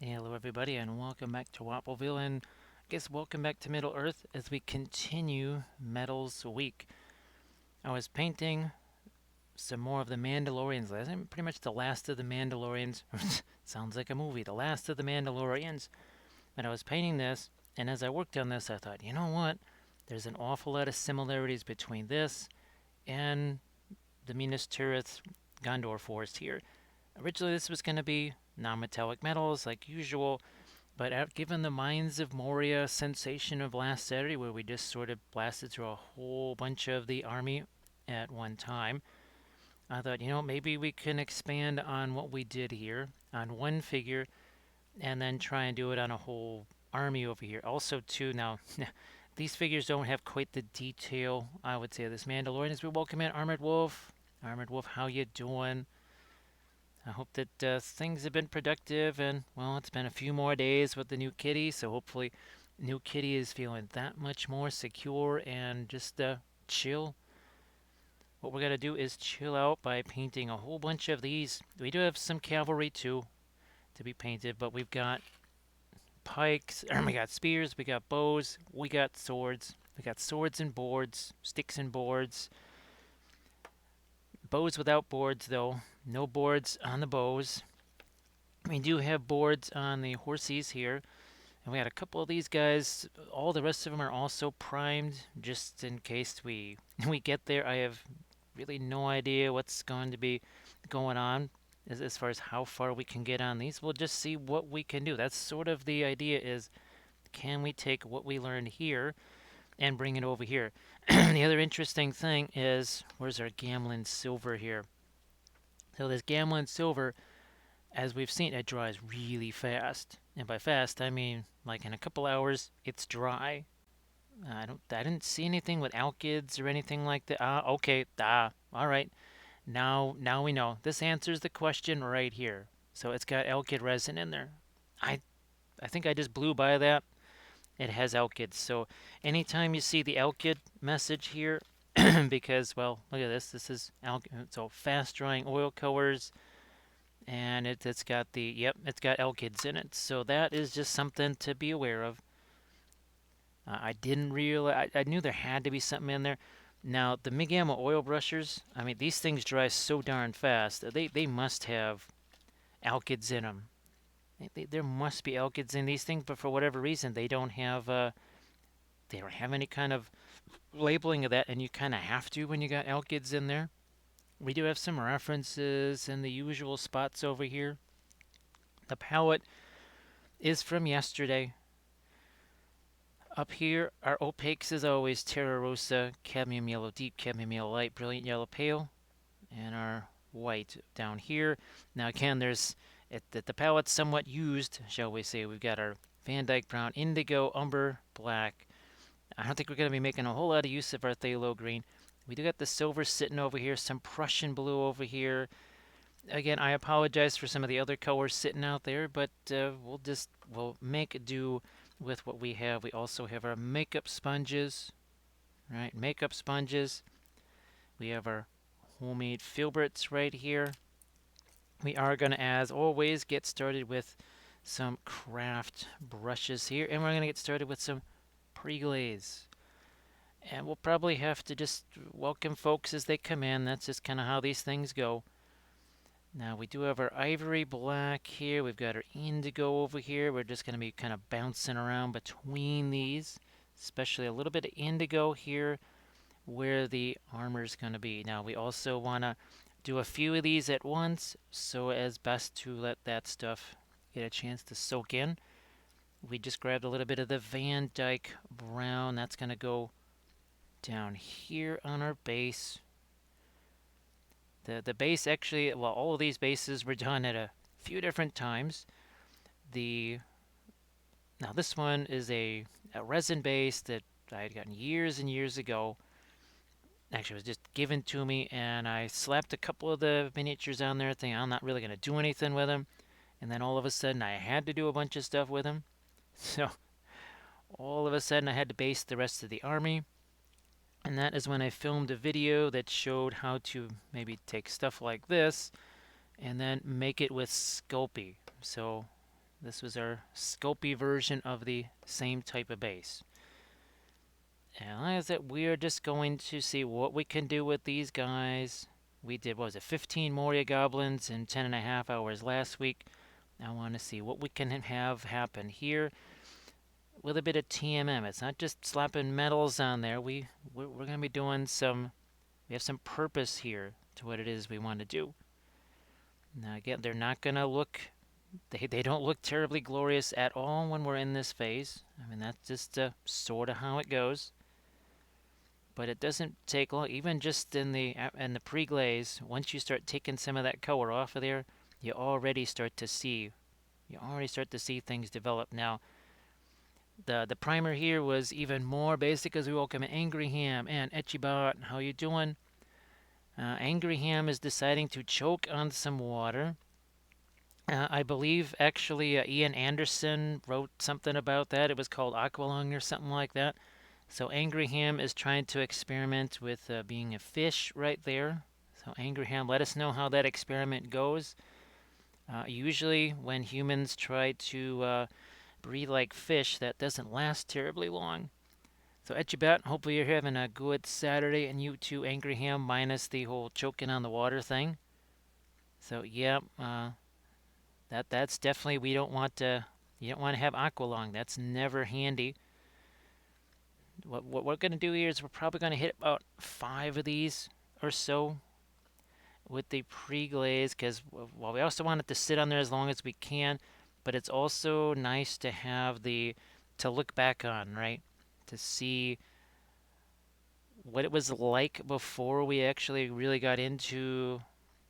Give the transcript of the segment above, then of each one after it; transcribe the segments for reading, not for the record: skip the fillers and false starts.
Hello everybody and welcome back to Wappleville and I guess welcome back to Middle Earth as we continue Metals Week. I was painting some more of the Mandalorians last time, pretty much the last of the Mandalorians. Sounds like a movie, the last of the Mandalorians. And I was painting this and as I worked on this I thought, you know what? There's an awful lot of similarities between this and the Minas Tirith Gondor forest here. Originally this was going to be non-metallic metals like usual. But given the Mines of Moria sensation of last Saturday, where we just sort of blasted through a whole bunch of the army at one time, I thought, maybe we can expand on what we did here on one figure and then try and do it on a whole army over here. Also, too, now, these figures don't have quite the detail, I would say, of this Mandalorian. As we welcome in Armored Wolf. Armored Wolf, how you doing? I hope that things have been productive, and well, it's been a few more days with the new kitty, so hopefully, new kitty is feeling that much more secure and just chill. What we're gonna do is chill out by painting a whole bunch of these. We do have some cavalry too to be painted, but we've got pikes, we got spears, we got bows, we got swords. We got swords and boards, sticks and boards. Bows without boards though. No boards on the bows. We do have boards on the horses here. And we got a couple of these guys. All the rest of them are also primed just in case we we get there. I have really no idea what's going to be going on as far as how far we can get on these. We'll just see what we can do. That's sort of the idea is can we take what we learned here and bring it over here? The other interesting thing is where's our Gamlin silver here? So this Gamlin silver, as we've seen, it dries really fast. And by fast, I mean like in a couple hours, it's dry. I didn't see anything with alkyds or anything like that. Okay. All right. Now we know. This answers the question right here. So it's got alkyd resin in there. I I think I just blew by that. It has alkyds. So anytime you see the alkyd message here, because well, look at this. This is so fast drying oil colors and it's got it's got alkyds in it. So that is just something to be aware of. I didn't realize. I knew there had to be something in there. Now the Migama oil brushers. I mean, these things dry so darn fast. They must have alkyds in them. There must be alkyds in these things, but for whatever reason, they don't have any kind of labeling of that, and you kind of have to when you got alkyds in there. We do have some references in the usual spots over here. The palette is from yesterday. Up here, our opaques is always Terra Rosa, Cadmium Yellow Deep, Cadmium Yellow Light, Brilliant Yellow Pale, and our white down here. Now again, the palette's somewhat used, shall we say. We've got our Van Dyke Brown, Indigo, Umber, Black. I don't think we're going to be making a whole lot of use of our Phthalo Green. We do got the silver sitting over here, some Prussian blue over here. Again, I apologize for some of the other colors sitting out there, but we'll make do with what we have. We also have our makeup sponges, right? Makeup sponges. We have our homemade filberts right here. We are going to, as always, get started with some craft brushes here, and we're going to get started with some pre-glaze. And we'll probably have to just welcome folks as they come in. That's just kind of how these things go. Now we do have our ivory black here. We've got our indigo over here. We're just going to be kind of bouncing around between these, especially a little bit of indigo here where the armor is going to be. Now we also want to do a few of these at once so as best to let that stuff get a chance to soak in. We just grabbed a little bit of the Van Dyke brown. That's going to go down here on our base. The base actually, well, all of these bases were done at a few different times. Now this one is a resin base that I had gotten years and years ago. Actually, it was just given to me, and I slapped a couple of the miniatures on there, thinking I'm not really going to do anything with them. And then all of a sudden, I had to do a bunch of stuff with them. So all of a sudden, I had to base the rest of the army. And that is when I filmed a video that showed how to maybe take stuff like this and then make it with Sculpey. So This was our Sculpey version of the same type of base. And like I said, we are just going to see what we can do with these guys. We did, what was it, 15 Moria Goblins in 10.5 hours last week. I want to see what we can have happen here with a bit of TMM. It's not just slapping metals on there. We're going to be doing we have some purpose here to what it is we want to do. Now again, they're not going to look, they don't look terribly glorious at all when we're in this phase. I mean, that's just sort of how it goes. But it doesn't take long, even just in the pre-glaze. Once you start taking some of that color off of there, you already start to see things develop. Now, the primer here was even more basic as we welcome Angry Ham and Etchybot. How you doing? Angry Ham is deciding to choke on some water. I believe actually Ian Anderson wrote something about that. It was called Aqualung or something like that. So Angry Ham is trying to experiment with being a fish right there. So Angry Ham, let us know how that experiment goes. Usually when humans try to breathe like fish, that doesn't last terribly long. So Etchybet, hopefully you're having a good Saturday, and you too, Angry Ham, minus the whole choking on the water thing. So yeah, that's definitely, we don't want to, you don't want to have Aqualung. That's never handy. What we're going to do here is we're probably going to hit about 5 of these or so with the pre-glaze, because well, we also want it to sit on there as long as we can, but it's also nice to have to look back on, right? To see what it was like before we actually really got into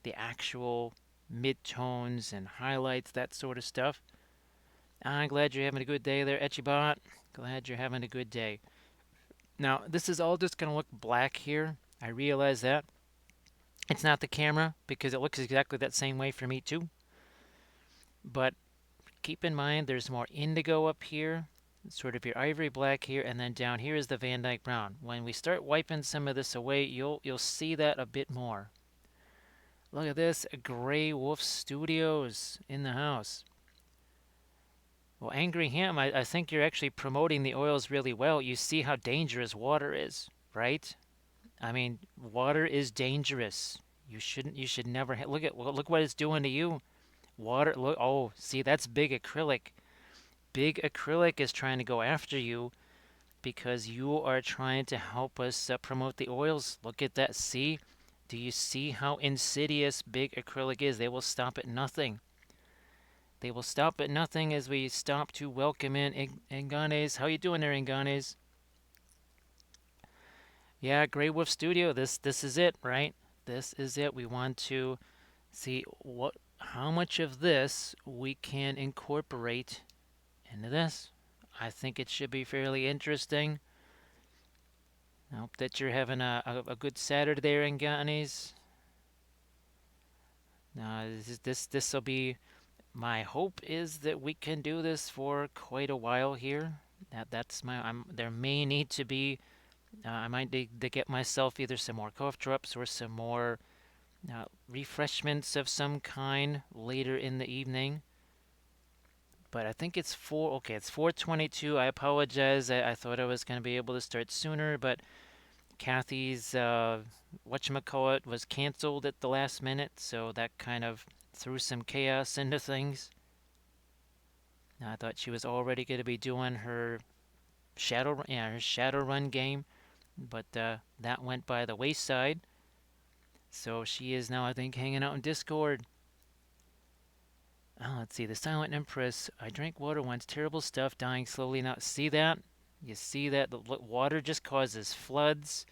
the actual mid-tones and highlights, that sort of stuff. I'm glad you're having a good day there, Etchybot. Glad you're having a good day. Now, this is all just going to look black here. I realize that. It's not the camera, because it looks exactly that same way for me too. But keep in mind there's more indigo up here, sort of your ivory black here, and then down here is the Van Dyke brown. When we start wiping some of this away, you'll see that a bit more. Look at this, Grey Wolf Studios in the house. Well, Angry Ham, I think you're actually promoting the oils really well. You see how dangerous water is, right? I mean, water is dangerous. You should never look what it's doing to you. Water, look, oh, see, that's big acrylic. Big acrylic is trying to go after you because you are trying to help us promote the oils. Look at that, see? Do you see how insidious big acrylic is? They will stop at nothing. They will stop at nothing as we stop to welcome in Inganes. How you doing there, Inganes? Yeah, Grey Wolf Studio, this is it, right? This is it. We want to see how much of this we can incorporate into this. I think it should be fairly interesting. I hope that you're having a good Saturday there, Inganes. Now, this will be, my hope is that we can do this for quite a while here. That's there may need to be, I might need to get myself either some more cough drops or some more refreshments of some kind later in the evening. But I think it's it's 4:22. I apologize. I thought I was going to be able to start sooner, but Kathy's whatchamacallit was canceled at the last minute, so that kind of threw some chaos into things. I thought she was already going to be doing her shadow run game, but that went by the wayside. So she is now, I think, hanging out in Discord. Oh, let's see. The Silent Empress. I drank water once. Terrible stuff. Dying slowly now. See that? You see that? The water just causes floods.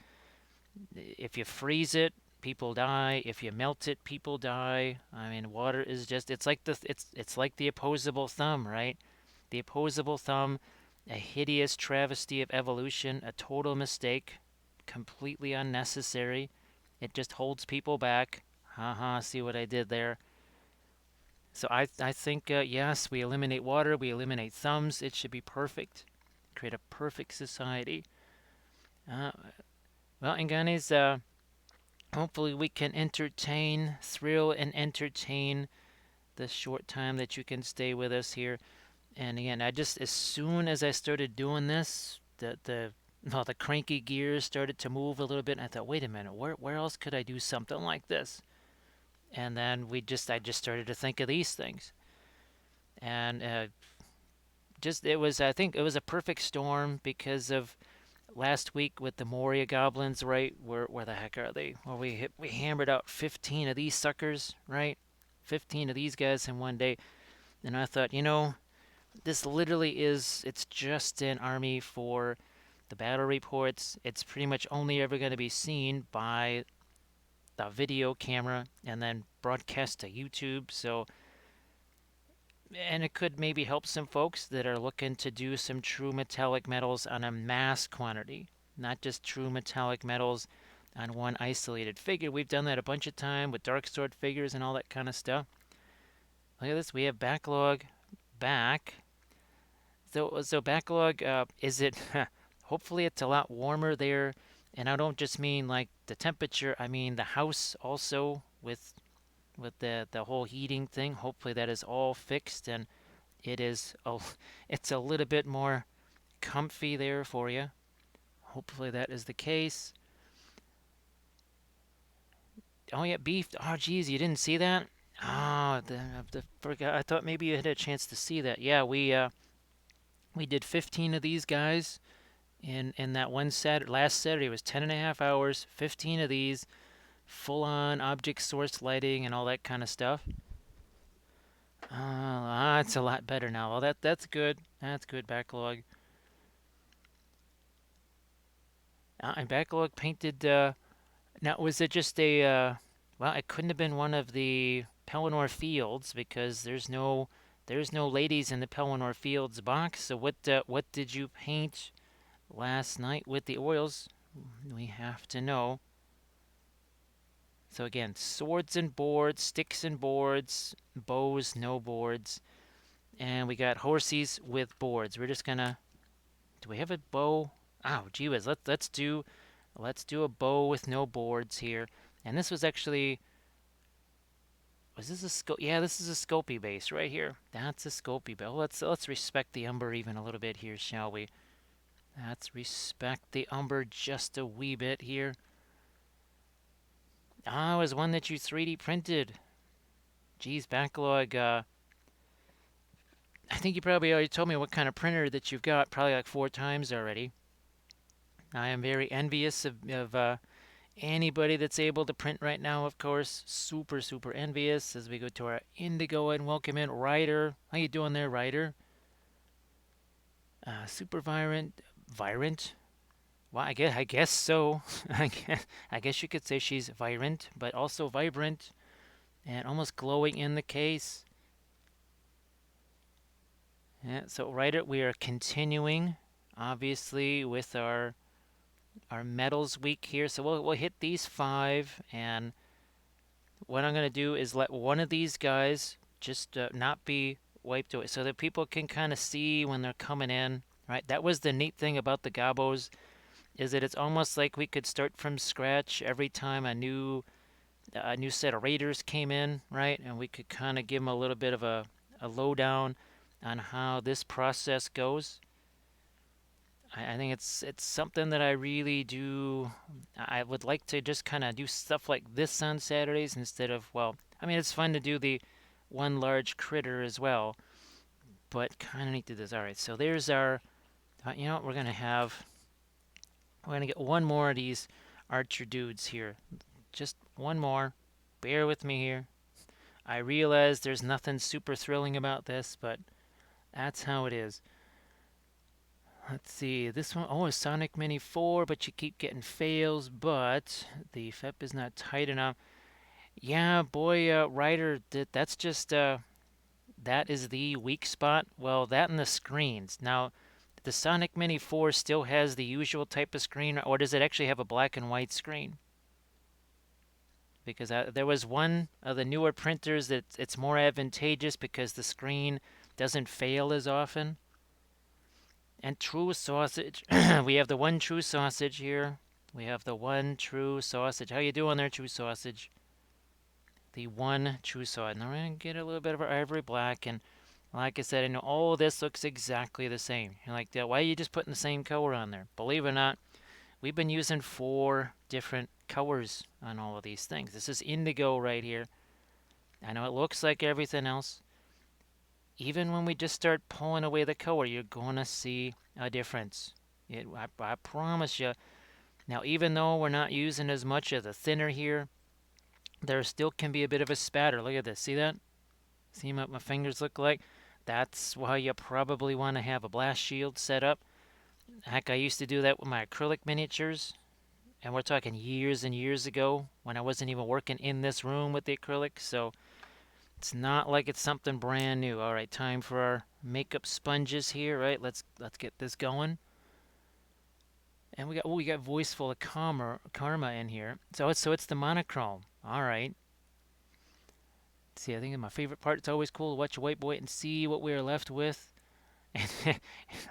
If you freeze it, people die. If you melt it, people die. I mean, water is just, it's like the opposable thumb, right? The opposable thumb, a hideous travesty of evolution, a total mistake, completely unnecessary. It just holds people back. Haha, see what I did there? So I think, yes, we eliminate water, we eliminate thumbs. It should be perfect. Create a perfect society. Uh, well, Inganis, hopefully we can thrill and entertain the short time that you can stay with us here. And again, I just, as soon as I started doing this, well, the cranky gears started to move a little bit, and I thought, wait a minute, where else could I do something like this? And then I just started to think of these things, and just it was, I think it was a perfect storm because of last week with the Moria goblins, right? Where the heck are they? Well, we hammered out 15 of these suckers, right? 15 of these guys in one day, and I thought, this literally is, it's just an army for the battle reports. It's pretty much only ever going to be seen by the video camera and then broadcast to YouTube. So, and it could maybe help some folks that are looking to do some true metallic metals on a mass quantity, not just true metallic metals on one isolated figure. We've done that a bunch of time with dark sword figures and all that kind of stuff. Look at this. We have backlog back. So backlog, is it? Hopefully, it's a lot warmer there, and I don't just mean like the temperature. I mean the house also with the whole heating thing. Hopefully, that is all fixed and it is it's a little bit more comfy there for you. Hopefully, that is the case. Oh yeah, beef. Oh geez, you didn't see that? Oh, forgot. I thought maybe you had a chance to see that. Yeah, we did 15 of these guys in that one Saturday. Last Saturday was 10 and a half hours, 15 of these, full on object source lighting and all that kind of stuff. It's a lot better now. Well, that's good. That's good backlog. And backlog painted. Now, was it just a? Well, it couldn't have been one of the Pelennor Fields because there's no ladies in the Pelennor Fields box. So what did you paint last night with the oils? We have to know. So again, swords and boards, sticks and boards, bows, no boards, and we got horses with boards. We're just gonna. Do we have a bow? Oh, gee whiz. Let's do a bow with no boards here. And this was actually, was this a scope? Yeah, this is a Scopy base right here. That's a Scopy base. Let's respect the umber even a little bit here, shall we? Let's respect the umber just a wee bit here. Ah, it was one that you 3D printed. Geez, backlog. I think you probably already told me what kind of printer that you've got, probably like 4 times already. I am very envious of anybody that's able to print right now, of course. Super, super envious as we go to our Indigo and welcome in Ryder. How you doing there, Ryder? Super Virant. Well, I guess so. I guess you could say she's virant, but also vibrant and almost glowing in the case. Yeah, so Ryder, we are continuing, obviously, with our metals week here. So we'll hit these 5, and what I'm going to do is let one of these guys just not be wiped away so that people can kind of see when they're coming in, right? That was the neat thing about the gobos, is that it's almost like we could start from scratch every time a new set of raiders came in, right? And we could kind of give them a little bit of a lowdown on how this process goes. I think it's something that I really do. I would like to just kind of do stuff like this on Saturdays instead of, well, I mean, it's fun to do the one large critter as well, but kind of need to do this. All right, so there's our, you know what, we're going to get one more of these archer dudes here. Just one more. Bear with me here. I realize there's nothing super thrilling about this, but that's how it is. Let's see, this one, oh, a Sonic Mini 4, but you keep getting fails, but the FEP is not tight enough. Yeah, boy, Ryder, that's just, that is the weak spot. Well, that and the screens. Now, the Sonic Mini 4 still has the usual type of screen, or does it actually have a black and white screen? Because there was one of the newer printers that it's more advantageous because the screen doesn't fail as often. And true sausage. We have the one true sausage here. We have the one true sausage. How you doing there, true sausage? The one true sausage. Now we're going to get a little bit of our ivory black. And Like I said, I know all this looks exactly the same. You're like, why are you just putting the same color on there? Believe it or not, we've been using 4 different colors on all of these things. This is indigo right here. I know it looks like everything else. Even when we just start pulling away the color, you're going to see a difference. I promise you. Now, even though we're not using as much of the thinner here, there still can be a bit of a spatter. Look at this. See that? See what my fingers look like? That's why you probably want to have a blast shield set up. Heck, I used to do that with my acrylic miniatures. And we're talking years and years ago when I wasn't even working in this room with the acrylic. So it's not like it's something brand new. All right, time for our makeup sponges here, right? Let's get this going. And we got voiceful of karma in here. So it's the monochrome. All right. See, I think my favorite part. It's always cool to watch a whiteboard and see what we are left with. And it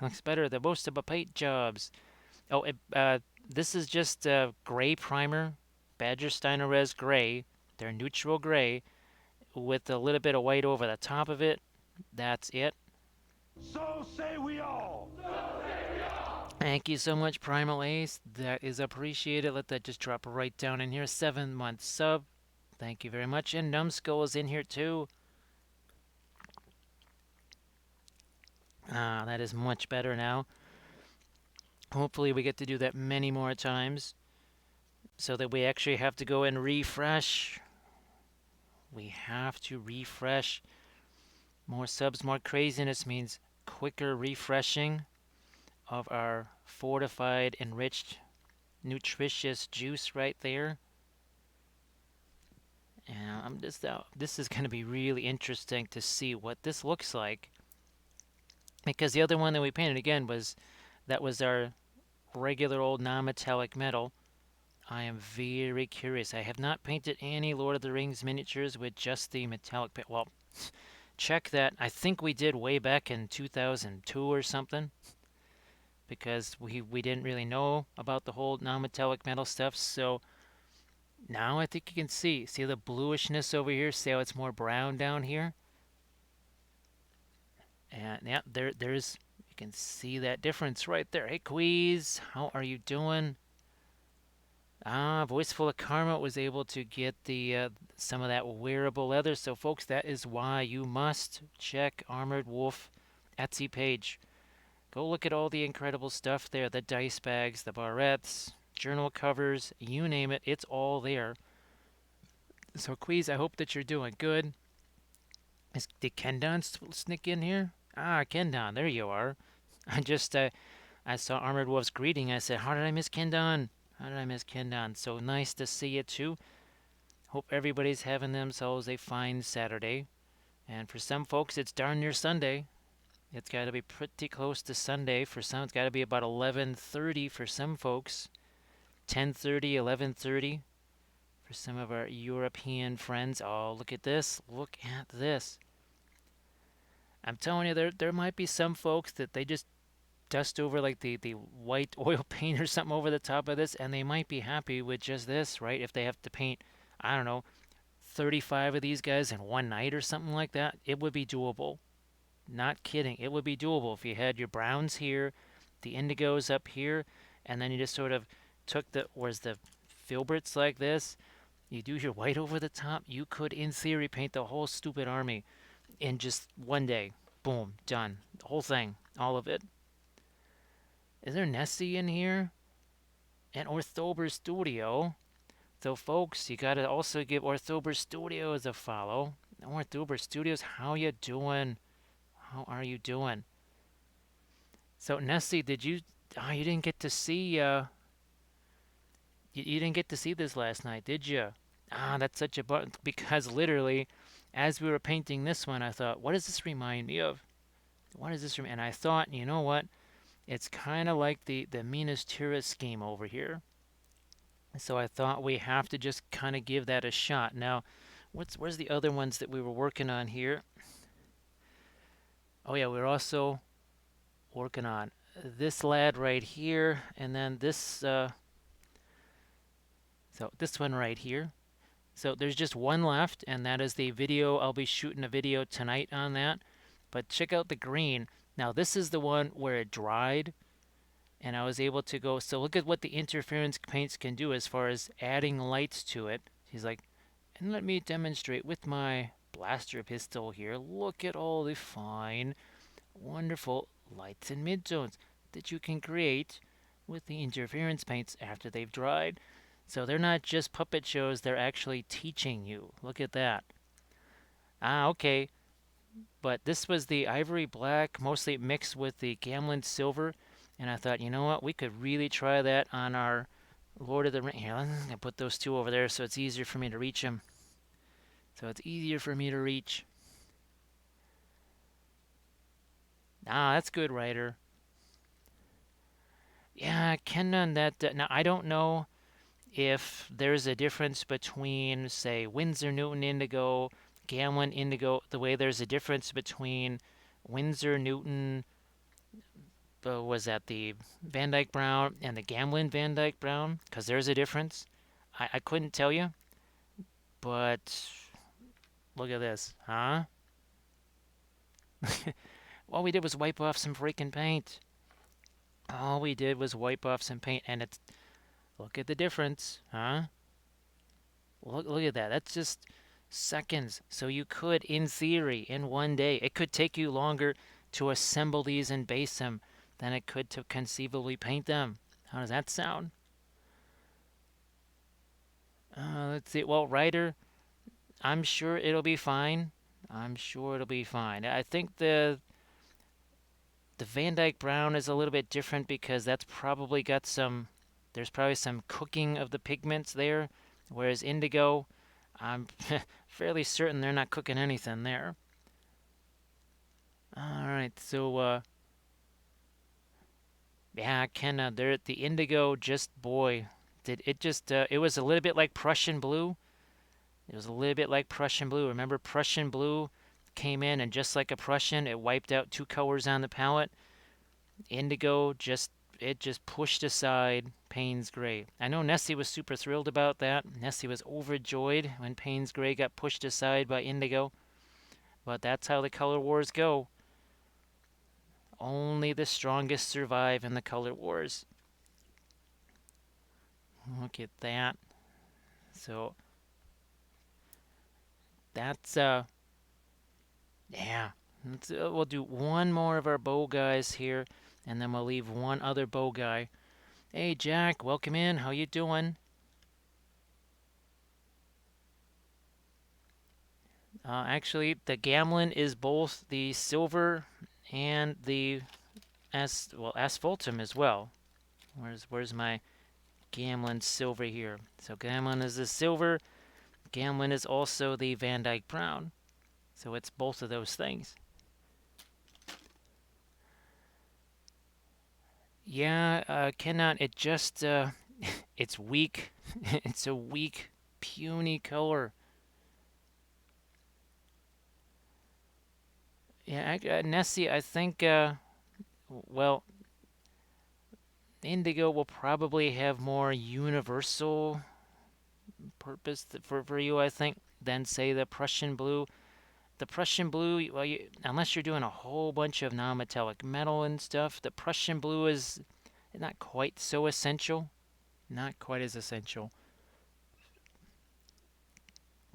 looks better than most of my paint jobs. Oh, this is just a gray primer, Badger Steiner Res gray. They're neutral gray with a little bit of white over the top of it. That's it. So say we all. Thank you so much, Primal Ace. That is appreciated. Let that just drop right down in here. 7-month sub. Thank you very much. And Numbskull is in here too. Ah, that is much better now. Hopefully we get to do that many more times so that we actually have to go and refresh. We have to refresh. More subs, more craziness means quicker refreshing of our fortified, enriched, nutritious juice right there. And I'm just this is going to be really interesting to see what this looks like. Because the other one that we painted again was our regular old non-metallic metal. I am very curious. I have not painted any Lord of the Rings miniatures with just the metallic paint. Well, check that. I think we did way back in 2002 or something. Because we didn't really know about the whole non-metallic metal stuff. So now I think you can see the bluishness over here. See how it's more brown down here? And yeah, there's you can see that difference right there. Hey, Queez, how are you doing? Ah, Voiceful of Karma was able to get the some of that wearable leather. So, folks, that is why you must check Armored Wolf Etsy page. Go look at all the incredible stuff there. The dice bags, the barrettes, journal covers, you name it. It's all there. So, Queez, I hope that you're doing good. Did Kendon sneak in here? Ah, Kendon, there you are. I saw Armored Wolf's greeting. I said, how did I miss Kendon? How did I miss Kendon? So nice to see you too. Hope everybody's having themselves a fine Saturday. And for some folks, it's darn near Sunday. It's got to be pretty close to Sunday. For some, it's got to be about 11:30 for some folks. 10:30, 11:30 for some of our European friends. Oh, look at this. Look at this. I'm telling you, there might be some folks that they just dust over like the white oil paint or something over the top of this, and they might be happy with just this, right? If they have to paint, I don't know, 35 of these guys in one night or something like that, it would be doable. Not kidding. It would be doable if you had your browns here, the indigos up here, and then you just sort of took where's the filberts like this, you do your white over the top, you could, in theory, paint the whole stupid army in just one day. Boom, done. The whole thing, all of it. Is there Nessie in here? And Orthober Studio. So, folks, you gotta also give Orthober Studios a follow. Orthober Studios, how you doing? How are you doing? So, Nessie, did you? Oh, you didn't get to see. You didn't get to see this last night, did you? Ah, that's such a button because literally, as we were painting this one, I thought, what does this remind me of? What does this remind? And I thought, you know what? It's kind of like the Minas Tirith scheme over here. So I thought we have to just kind of give that a shot. Now, where's the other ones that we were working on here? Oh yeah, we're also working on this lad right here, and then this. So this one right here. So there's just one left, and that is the video. I'll be shooting a video tonight on that. But check out the green. Now this is the one where it dried, and I was able to go. So look at what the interference paints can do as far as adding lights to it. He's like, and let me demonstrate with my blaster pistol here. Look at all the fine, wonderful lights and midtones that you can create with the interference paints after they've dried. So they're not just puppet shows, they're actually teaching you. Look at that. Ah, okay. But this was the ivory black, mostly mixed with the Gamlin silver. And I thought, you know what? We could really try that on our Lord of the Rings. Here, I'm going to put those two over there so it's easier for me to reach them. So it's easier for me to reach. Ah, that's good, Ryder. Yeah, Kenan, that. Now, I don't know if there's a difference between, say, Winsor Newton indigo, Gamlin indigo, the way there's a difference between Winsor Newton, was that the Van Dyke Brown and the Gamlin Van Dyke Brown? Because there's a difference. I couldn't tell you, but look at this, huh? All we did was wipe off some freaking paint. All we did was wipe off some paint, and it's look at the difference, huh? Look at that. That's just seconds. So you could, in theory, in one day, it could take you longer to assemble these and base them than it could to conceivably paint them. How does that sound? Let's see. Well, Ryder, I'm sure it'll be fine. I'm sure it'll be fine. I think the Van Dyke Brown is a little bit different because that's probably got some. There's probably some cooking of the pigments there, whereas indigo, I'm fairly certain they're not cooking anything there. All right, so yeah, Ken, there the indigo just boy, did it just it was a little bit like Prussian blue. It was a little bit like Prussian blue. Remember Prussian blue came in and just like a Prussian, it wiped out two colors on the palette. Indigo just it just pushed aside Payne's Gray. I know Nessie was super thrilled about that. Nessie was overjoyed when Payne's Gray got pushed aside by Indigo. But that's how the color wars go. Only the strongest survive in the color wars. Look at that. So that's yeah. We'll do one more of our bow guys here, and then we'll leave one other bow guy. Hey Jack, welcome in. How you doing? Actually, the Gamlin is both the silver and the asphaltum as well. Where's my Gamlin silver here? So Gamlin is the silver. Gamlin is also the Van Dyke Brown. So it's both of those things. Yeah, cannot. It just it's weak. It's a weak, puny color. Yeah, Nessie, I think. Well, indigo will probably have more universal purpose for you, I think, than say the Prussian blue. The Prussian blue, well, unless you're doing a whole bunch of non-metallic metal and stuff, the Prussian blue is not quite so essential. Not quite as essential.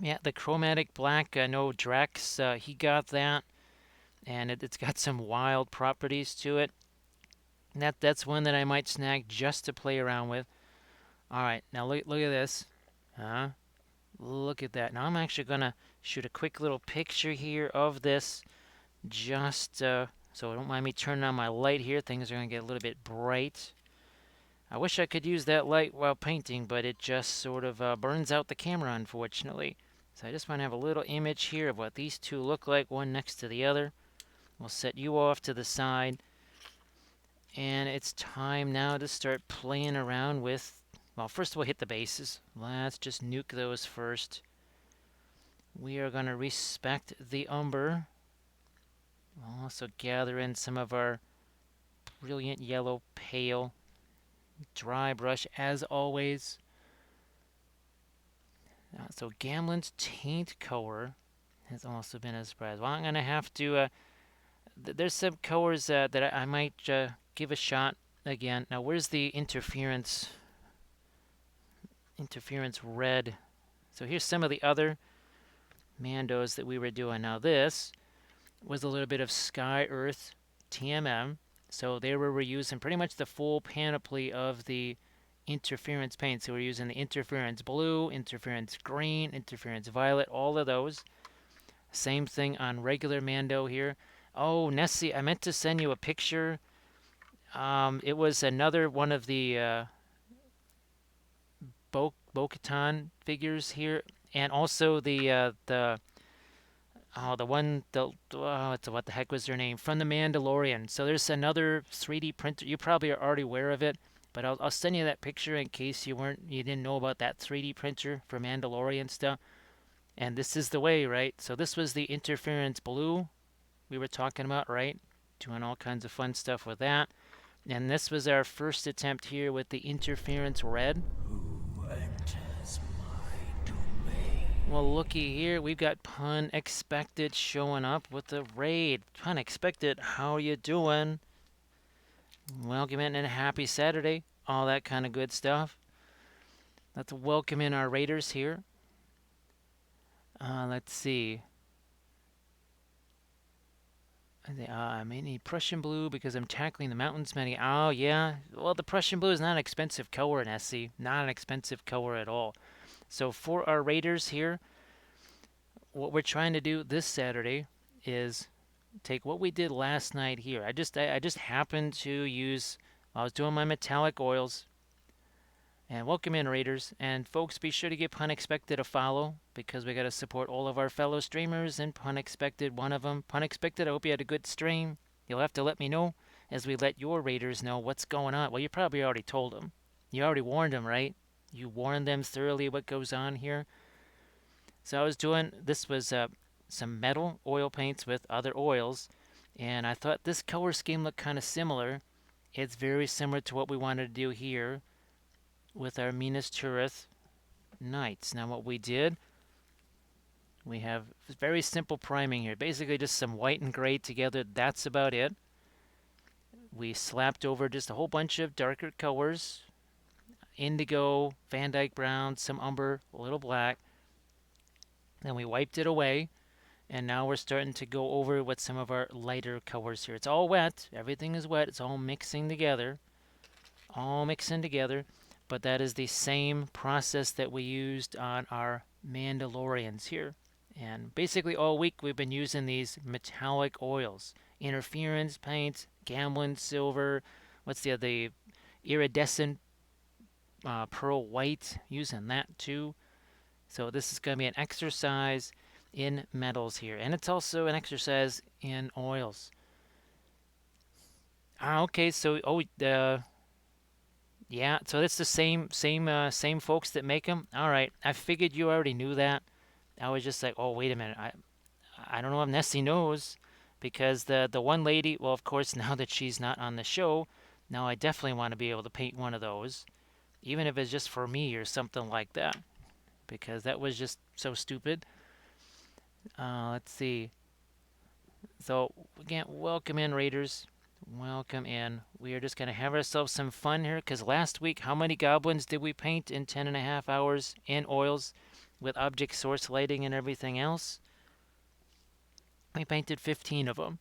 Yeah, the chromatic black, I know Drax, he got that, and it's got some wild properties to it. That's one that I might snag just to play around with. All right, now look at this. Huh? Look at that. Now I'm actually gonna shoot a quick little picture here of this, just so don't mind me turning on my light here. Things are gonna get a little bit bright. I wish I could use that light while painting, but it just sort of burns out the camera, unfortunately. So I just want to have a little image here of what these two look like, one next to the other. We'll set you off to the side. And it's time now to start playing around with, well, first we'll hit the bases. Let's just nuke those first. We are going to respect the umber. We'll also gather in some of our brilliant yellow pale. Dry brush as always. So Gamlin's taint color has also been a surprise. Well, I'm going to have to there's some colors that I might give a shot again. Now, where's the interference? Interference red. So here's some of the other Mandos that we were doing. Now this was a little bit of Sky Earth TMM. So there we were using pretty much the full panoply of the interference paint. So we're using the interference blue, interference green, interference violet, all of those. Same thing on regular Mando here. Oh, Nessie, I meant to send you a picture. It was another one of the Bo-Katan figures here, and also the oh, the one the what the heck was their name from the Mandalorian. So there's another 3D printer. You probably are already aware of it, but I'll send you that picture in case you didn't know about that 3D printer for Mandalorian stuff. And this is the way, right? So this was the interference blue we were talking about, right? Doing all kinds of fun stuff with that. And this was our first attempt here with the interference red. Who enters my domain? Well, looky here, we've got Pun Expected showing up with the raid. Pun Expected, how you doing? Welcome in and a happy Saturday. All that kind of good stuff. Let's welcome in our raiders here. Let's see. I may need Prussian blue because I'm tackling the mountains many. Oh, yeah. Well, the Prussian blue is not an expensive color in SC. Not an expensive color at all. So for our raiders here, what we're trying to do this Saturday is take what we did last night here. I just happened to use, I was doing my metallic oils. And welcome in, raiders. And folks, be sure to give Pun Expected a follow because we got to support all of our fellow streamers, and Pun Expected, one of them. Pun Expected, I hope you had a good stream. You'll have to let me know as we let your raiders know what's going on. Well, you probably already told them. You already warned them, right? You warned them thoroughly what goes on here. So I was doing, this was some metal oil paints with other oils, and I thought this color scheme looked kind of similar. It's very similar to what we wanted to do here with our Minas Tirith Knights. Now what we did, we have very simple priming here. Basically just some white and gray together. That's about it. We slapped over just a whole bunch of darker colors. Indigo, Van Dyke brown, some umber, a little black. Then we wiped it away. And now we're starting to go over with some of our lighter colors here. It's all wet. Everything is wet. It's all mixing together. All mixing together. But that is the same process that we used on our Mandalorians here. And basically all week we've been using these metallic oils. Interference paints, Gamblin silver, what's the iridescent pearl white, using that too. So this is going to be an exercise in metals here. And it's also an exercise in oils. Okay, so yeah, so it's the same folks that make them. All right, I figured you already knew that. I was just like, oh, wait a minute. I don't know if Nessie knows, because the one lady, well, of course, now that she's not on the show, now I definitely want to be able to paint one of those, even if it's just for me or something like that, because that was just so stupid. Let's see. So again, welcome in, Raiders. Welcome in. We are just going to have ourselves some fun here, because last week, how many goblins did we paint in 10.5 hours in oils with object source lighting and everything else? We painted 15 of them.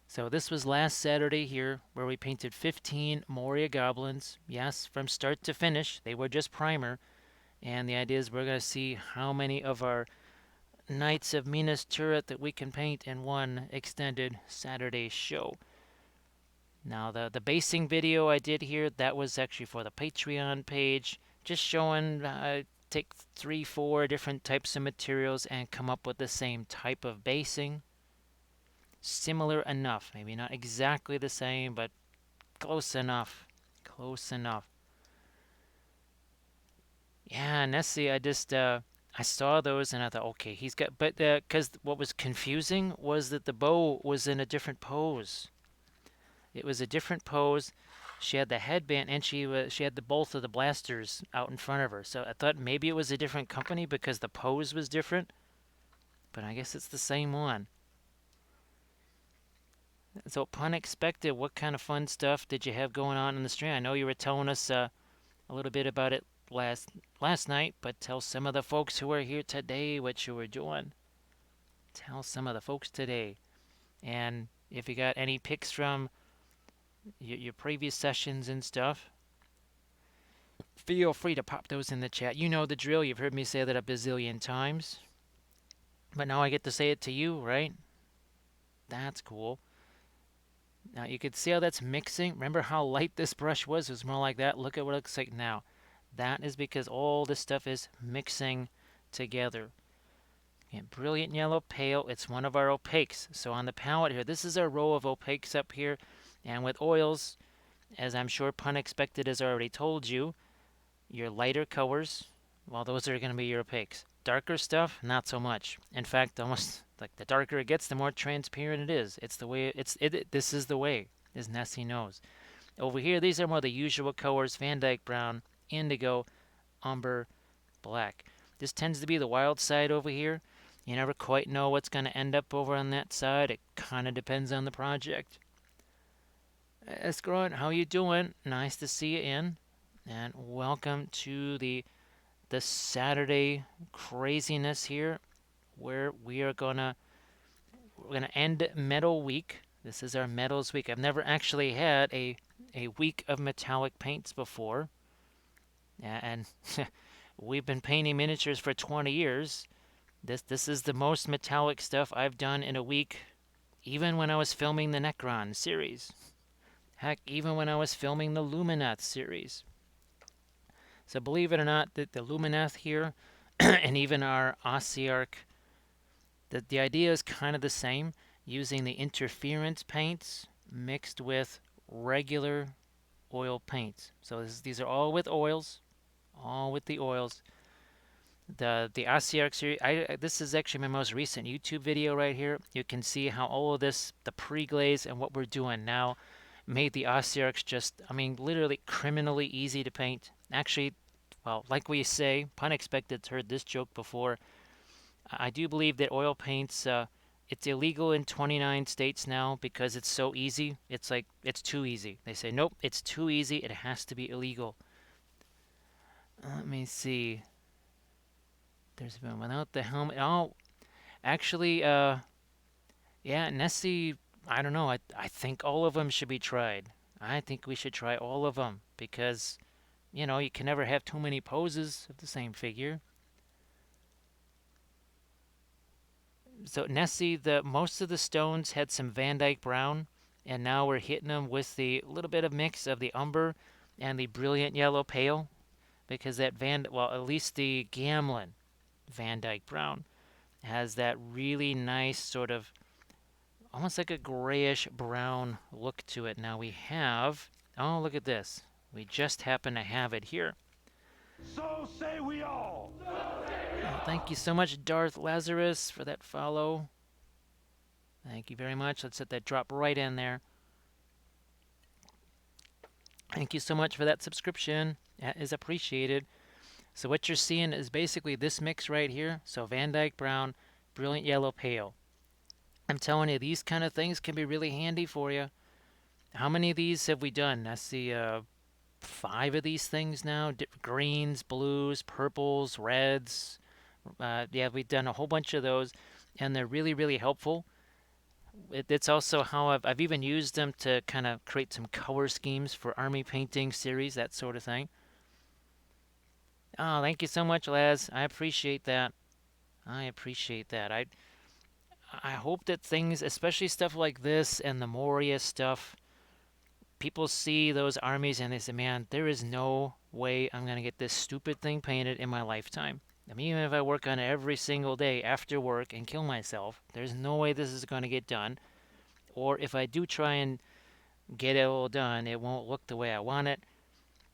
So this was last Saturday here, where we painted 15 Moria goblins. Yes, from start to finish. They were just primer. And the idea is we're going to see how many of our Knights of Minas Tirith that we can paint in one extended Saturday show. Now the basing video I did here, that was actually for the Patreon page, just showing take 3-4 different types of materials and come up with the same type of basing. Similar enough, maybe not exactly the same, but close enough. Close enough. Yeah, Nessie, I saw those and I thought, okay, he's got, but because what was confusing was that the bow was in a different pose. It was a different pose. She had the headband and she had the both of the blasters out in front of her. So I thought maybe it was a different company because the pose was different. But I guess it's the same one. So, pun expected, what kind of fun stuff did you have going on in the stream? I know you were telling us a little bit about it last night, but tell some of the folks who are here today what you were doing. Tell some of the folks today. And if you got any pics from your previous sessions and stuff, feel free to pop those in the chat. You know the drill. You've heard me say that a bazillion times. But now I get to say it to you, right? That's cool. Now you can see how that's mixing. Remember how light this brush was? It was more like that. Look at what it looks like now. That is because all this stuff is mixing together. And brilliant yellow pale, it's one of our opaques. So on the palette here, this is our row of opaques up here. And with oils, as I'm sure pun expected has already told you, your lighter colors, well, those are going to be your opaques. Darker stuff, not so much. In fact, almost like the darker it gets, the more transparent it is. It's the way this is the way, as Nessie knows. Over here, these are more the usual colors: Van Dyke brown, indigo, umber, black. This tends to be the wild side over here. You never quite know what's going to end up over on that side. It kind of depends on the project. Escrow, how you doing? Nice to see you in. And welcome to the Saturday craziness here, where we're gonna end Metal Week. This is our Metals Week. I've never actually had a week of metallic paints before, and we've been painting miniatures for 20 years. This is the most metallic stuff I've done in a week, even when I was filming the Necron series. Heck, even when I was filming the Luminath series. So believe it or not, the Luminath here, and even our Ossiarch, the idea is kind of the same, using the interference paints mixed with regular oil paints. So these are all with oils, all with the oils. The Ossiarch series, this is actually my most recent YouTube video right here. You can see how all of this, the pre-glaze and what we're doing now, made the Ossiarchs just, I mean, literally criminally easy to paint. Actually, well, like we say, pun expected, heard this joke before. I do believe that oil paints, it's illegal in 29 states now because it's so easy. It's like, it's too easy. They say, nope, it's too easy. It has to be illegal. Let me see. There's been without the helmet. Oh, actually, yeah, Nessie, I don't know. I think all of them should be tried. I think we should try all of them because, you can never have too many poses of the same figure. So Nessie, the most of the stones had some Van Dyke brown, and now we're hitting them with the little bit of mix of the umber and the brilliant yellow pale, because well, at least the Gamlin Van Dyke brown has that really nice sort of almost like a grayish brown look to it. Now we have, oh, look at this. We just happen to have it here. So say we all. Oh, thank you so much, Darth Lazarus, for that follow. Thank you very much. Let's let that drop right in there. Thank you so much for that subscription. That is appreciated. So what you're seeing is basically this mix right here. So Van Dyke brown, brilliant yellow pale. I'm telling you, these kind of things can be really handy for you. How many of these have we done? I see 5 of these things now. Greens, blues, purples, reds. Yeah, we've done a whole bunch of those, and they're really, really helpful. It's also how I've even used them to kind of create some color schemes for army painting series, that sort of thing. Oh, thank you so much, Laz. I appreciate that. I appreciate that. I hope that things, especially stuff like this and the Moria stuff, people see those armies and they say, man, there is no way I'm going to get this stupid thing painted in my lifetime. I mean, even if I work on it every single day after work and kill myself, there's no way this is going to get done. Or if I do try and get it all done, it won't look the way I want it.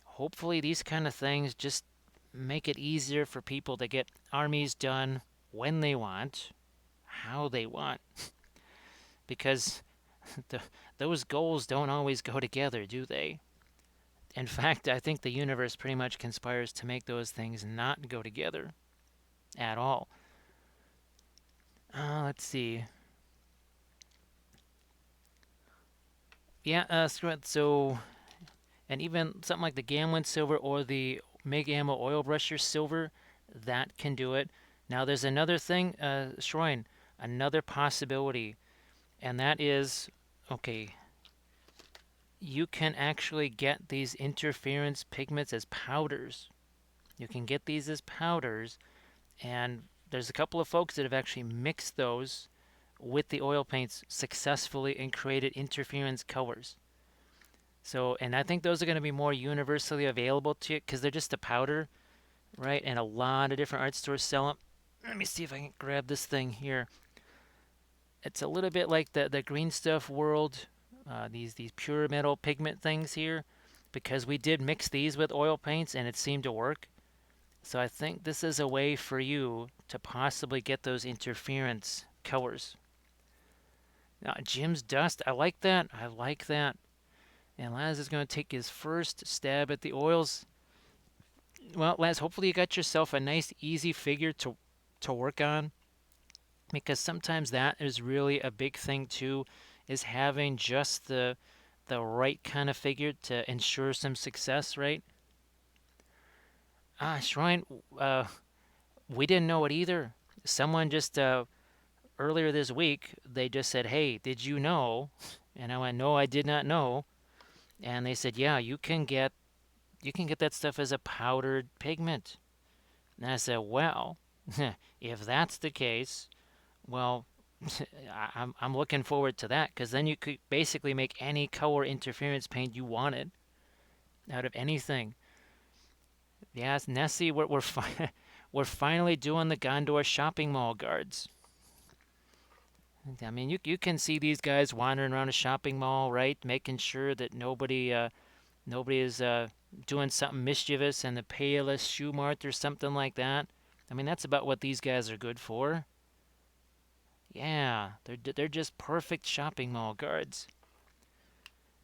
Hopefully, these kind of things just make it easier for people to get armies done when they want, how they want, because the, those goals don't always go together, do they? In fact, I think the universe pretty much conspires to make those things not go together at all. Let's see. Yeah, so, and even something like the Gamlin silver or the Meg Ammo oil brusher silver, that can do it. Now there's another thing, Shrine, another possibility, and that is, okay, you can actually get these interference pigments as powders. You can get these as powders, and there's a couple of folks that have actually mixed those with the oil paints successfully and created interference colors. So, and I think those are going to be more universally available to you because they're just a powder, right? And a lot of different art stores sell them. Let me see if I can grab this thing here. It's a little bit like the green stuff world, these pure metal pigment things here, because we did mix these with oil paints and it seemed to work. So I think this is a way for you to possibly get those interference colors. Now, Jim's Dust, I like that. I like that. And Laz is going to take his first stab at the oils. Well, Laz, hopefully you got yourself a nice, easy figure to work on, because sometimes that is really a big thing too, is having just the right kind of figure to ensure some success, right? Shrine, uh, we didn't know it either. Someone just earlier this week, they just said, "Hey, did you know?" And I went, "No, I did not know." And they said, "Yeah, you can get that stuff as a powdered pigment." And I said, "Well, if that's the case, well, I'm looking forward to that because then you could basically make any color interference paint you wanted out of anything." Yes, Nessie, we're finally doing the Gondor shopping mall guards. I mean, you can see these guys wandering around a shopping mall, right, making sure that nobody is doing something mischievous in the Payless Shoe Mart or something like that. I mean, that's about what these guys are good for. Yeah, they're just perfect shopping mall guards.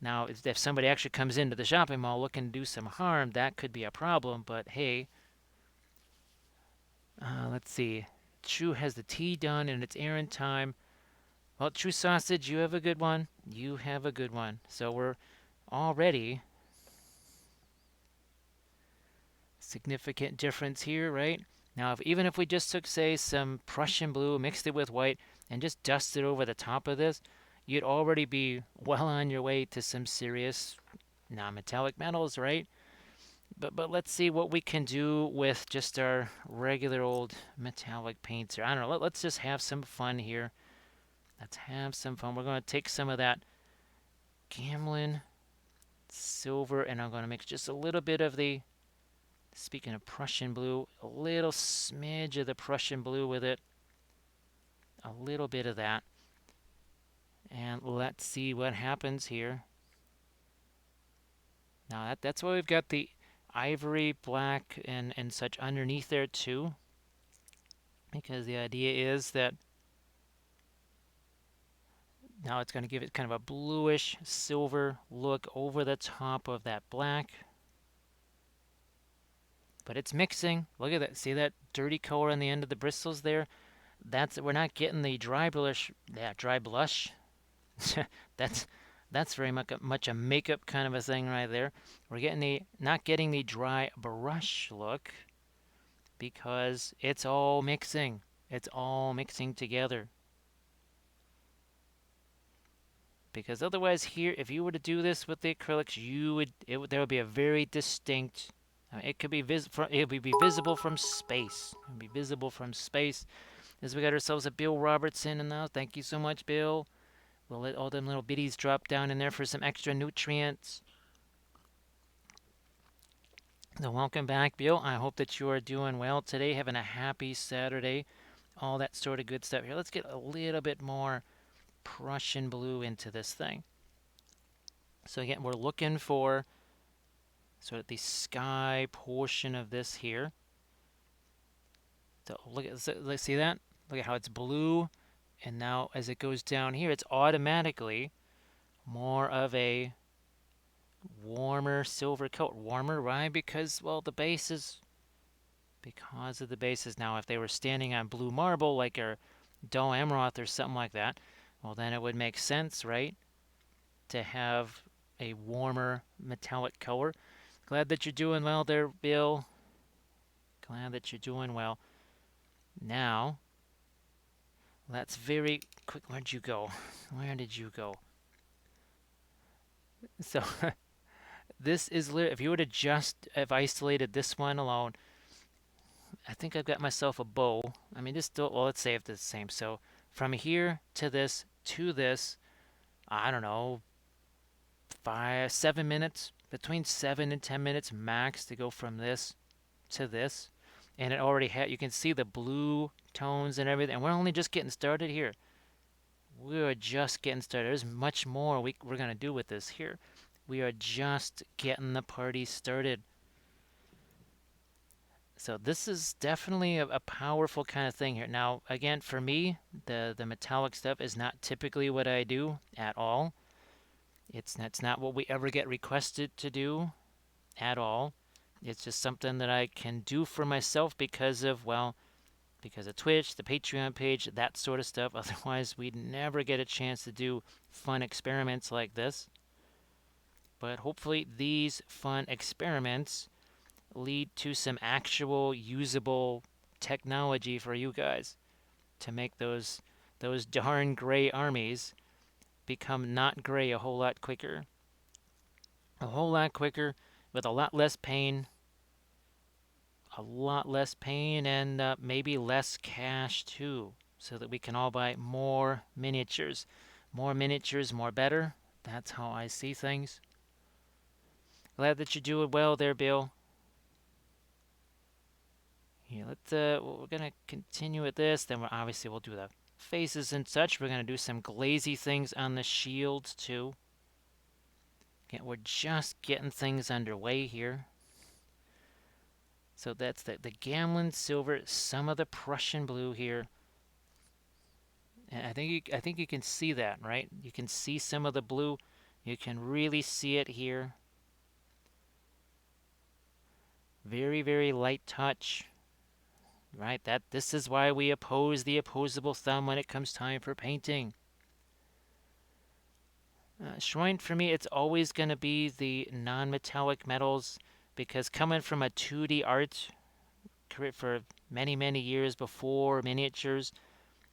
Now, if somebody actually comes into the shopping mall looking to do some harm, that could be a problem. But hey, let's see. True has the tea done and it's errand time. Well, True Sausage, you have a good one. You have a good one. So we're already significant difference here, right? Now, even if we just took, say, some Prussian blue, mixed it with white, and just dusted over the top of this, you'd already be well on your way to some serious non-metallic metals, right? But let's see what we can do with just our regular old metallic paints here. I don't know. Let's just have some fun here. Let's have some fun. We're going to take some of that Gamlin silver, and I'm going to mix just a little bit of the, speaking of Prussian blue, a little smidge of the Prussian blue with it. A little bit of that. And let's see what happens here. Now that's why we've got the ivory, black, and such underneath there too. Because the idea is that now it's going to give it kind of a bluish silver look over the top of that black. But it's mixing. Look at that. See that dirty color on the end of the bristles there? We're not getting the dry blush. Yeah, dry blush. that's that's very much a makeup kind of a thing right there. We're getting the not getting the dry brush look because it's all mixing. It's all mixing together. Because otherwise here, if you were to do this with the acrylics, there would be a very distinct, it could be it would be visible from space. It would be visible from space. As we got ourselves a Bill Robertson in now. Thank you so much, Bill. We'll let all them little biddies drop down in there for some extra nutrients. So welcome back, Bill. I hope that you are doing well today, having a happy Saturday, all that sort of good stuff. Here, let's get a little bit more Prussian blue into this thing. So again, we're looking for sort of the sky portion of this here. So let's see that. Look at how it's blue, and now as it goes down here, it's automatically more of a warmer silver coat. Warmer, right? Because, well, the base is, because of the bases. Now, if they were standing on blue marble, like a dull emerald or something like that, well, then it would make sense, right, to have a warmer metallic color. Glad that you're doing well there, Bill. Glad that you're doing well. Now, let's very quick. Where'd you go? Where did you go? So this is if you would have just have isolated this one alone, I think I've got myself a bow. I mean, this still, well, let's say if it's the same. So from here to this, I don't know, 7 minutes, between 7 and 10 minutes max to go from this to this. And it already had, you can see the blue tones and everything. And we're only just getting started here. We're just getting started. There's much more we're going to do with this here. We are just getting the party started. So this is definitely a powerful kind of thing here. Now, again, for me, the metallic stuff is not typically what I do at all. It's not what we ever get requested to do at all. It's just something that I can do for myself because of, well, because of Twitch, the Patreon page, that sort of stuff. Otherwise, we'd never get a chance to do fun experiments like this. But hopefully these fun experiments lead to some actual usable technology for you guys to make those darn gray armies become not gray a whole lot quicker. A whole lot quicker with a lot less pain and maybe less cash too, so that we can all buy more miniatures. More miniatures, more better. That's how I see things. Glad that you're doing well there, Bill. Here, we're gonna continue with this. Then we'll do the faces and such. We're gonna do some glazy things on the shields too. Again, we're just getting things underway here. So that's the Gamlen silver, some of the Prussian blue here. And I think you can see that, right? You can see some of the blue. You can really see it here. Very, very light touch. Right? This is why we oppose the opposable thumb when it comes time for painting. Shrine, for me, it's always going to be the non-metallic metals, because coming from a 2D art for many, many years before miniatures,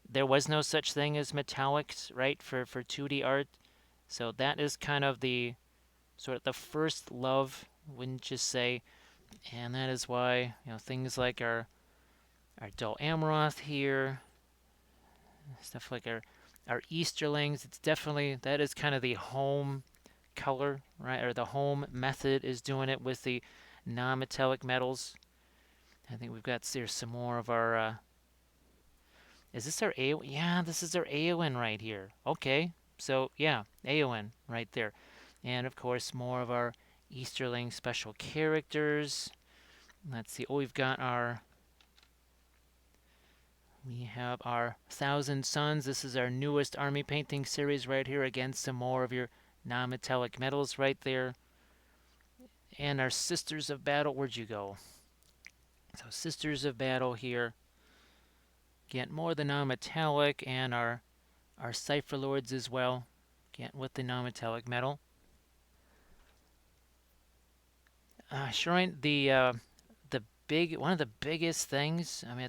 there was no such thing as metallics, right, for 2D art. So that is kind of the sort of the first love, wouldn't you say? And that is why, things like our Dol Amroth here, stuff like our Easterlings, it's definitely, that is kind of the home color, right? Or the home method is doing it with the non-metallic metals. I think we've got there's some more of our, is this our Eowyn? Yeah, this is our Eowyn right here. Okay, so yeah, Eowyn right there. And of course, more of our Easterling special characters. Let's see, we have our Thousand Suns. This is our newest army painting series right here. Again, some more of your non-metallic metals right there. And our Sisters of Battle. Where'd you go? So Sisters of Battle here. Get more of the non-metallic, and our Cipher Lords as well. Get with the non-metallic metal. Showing the one of the biggest things. I mean,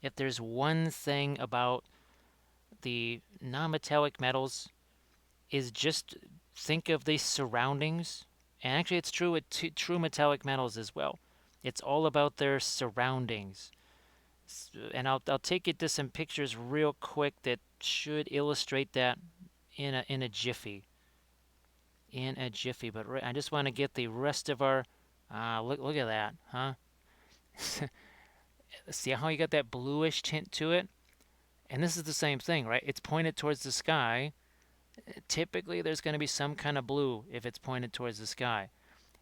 if there's one thing about the non-metallic metals, is just think of the surroundings. And actually, it's true with true metallic metals as well. It's all about their surroundings. And I'll take you to some pictures real quick that should illustrate that in a jiffy. In a jiffy, but I just want to get the rest of our. Look at that, huh? See how you got that bluish tint to it? And this is the same thing, right? It's pointed towards the sky. Typically, there's going to be some kind of blue if it's pointed towards the sky.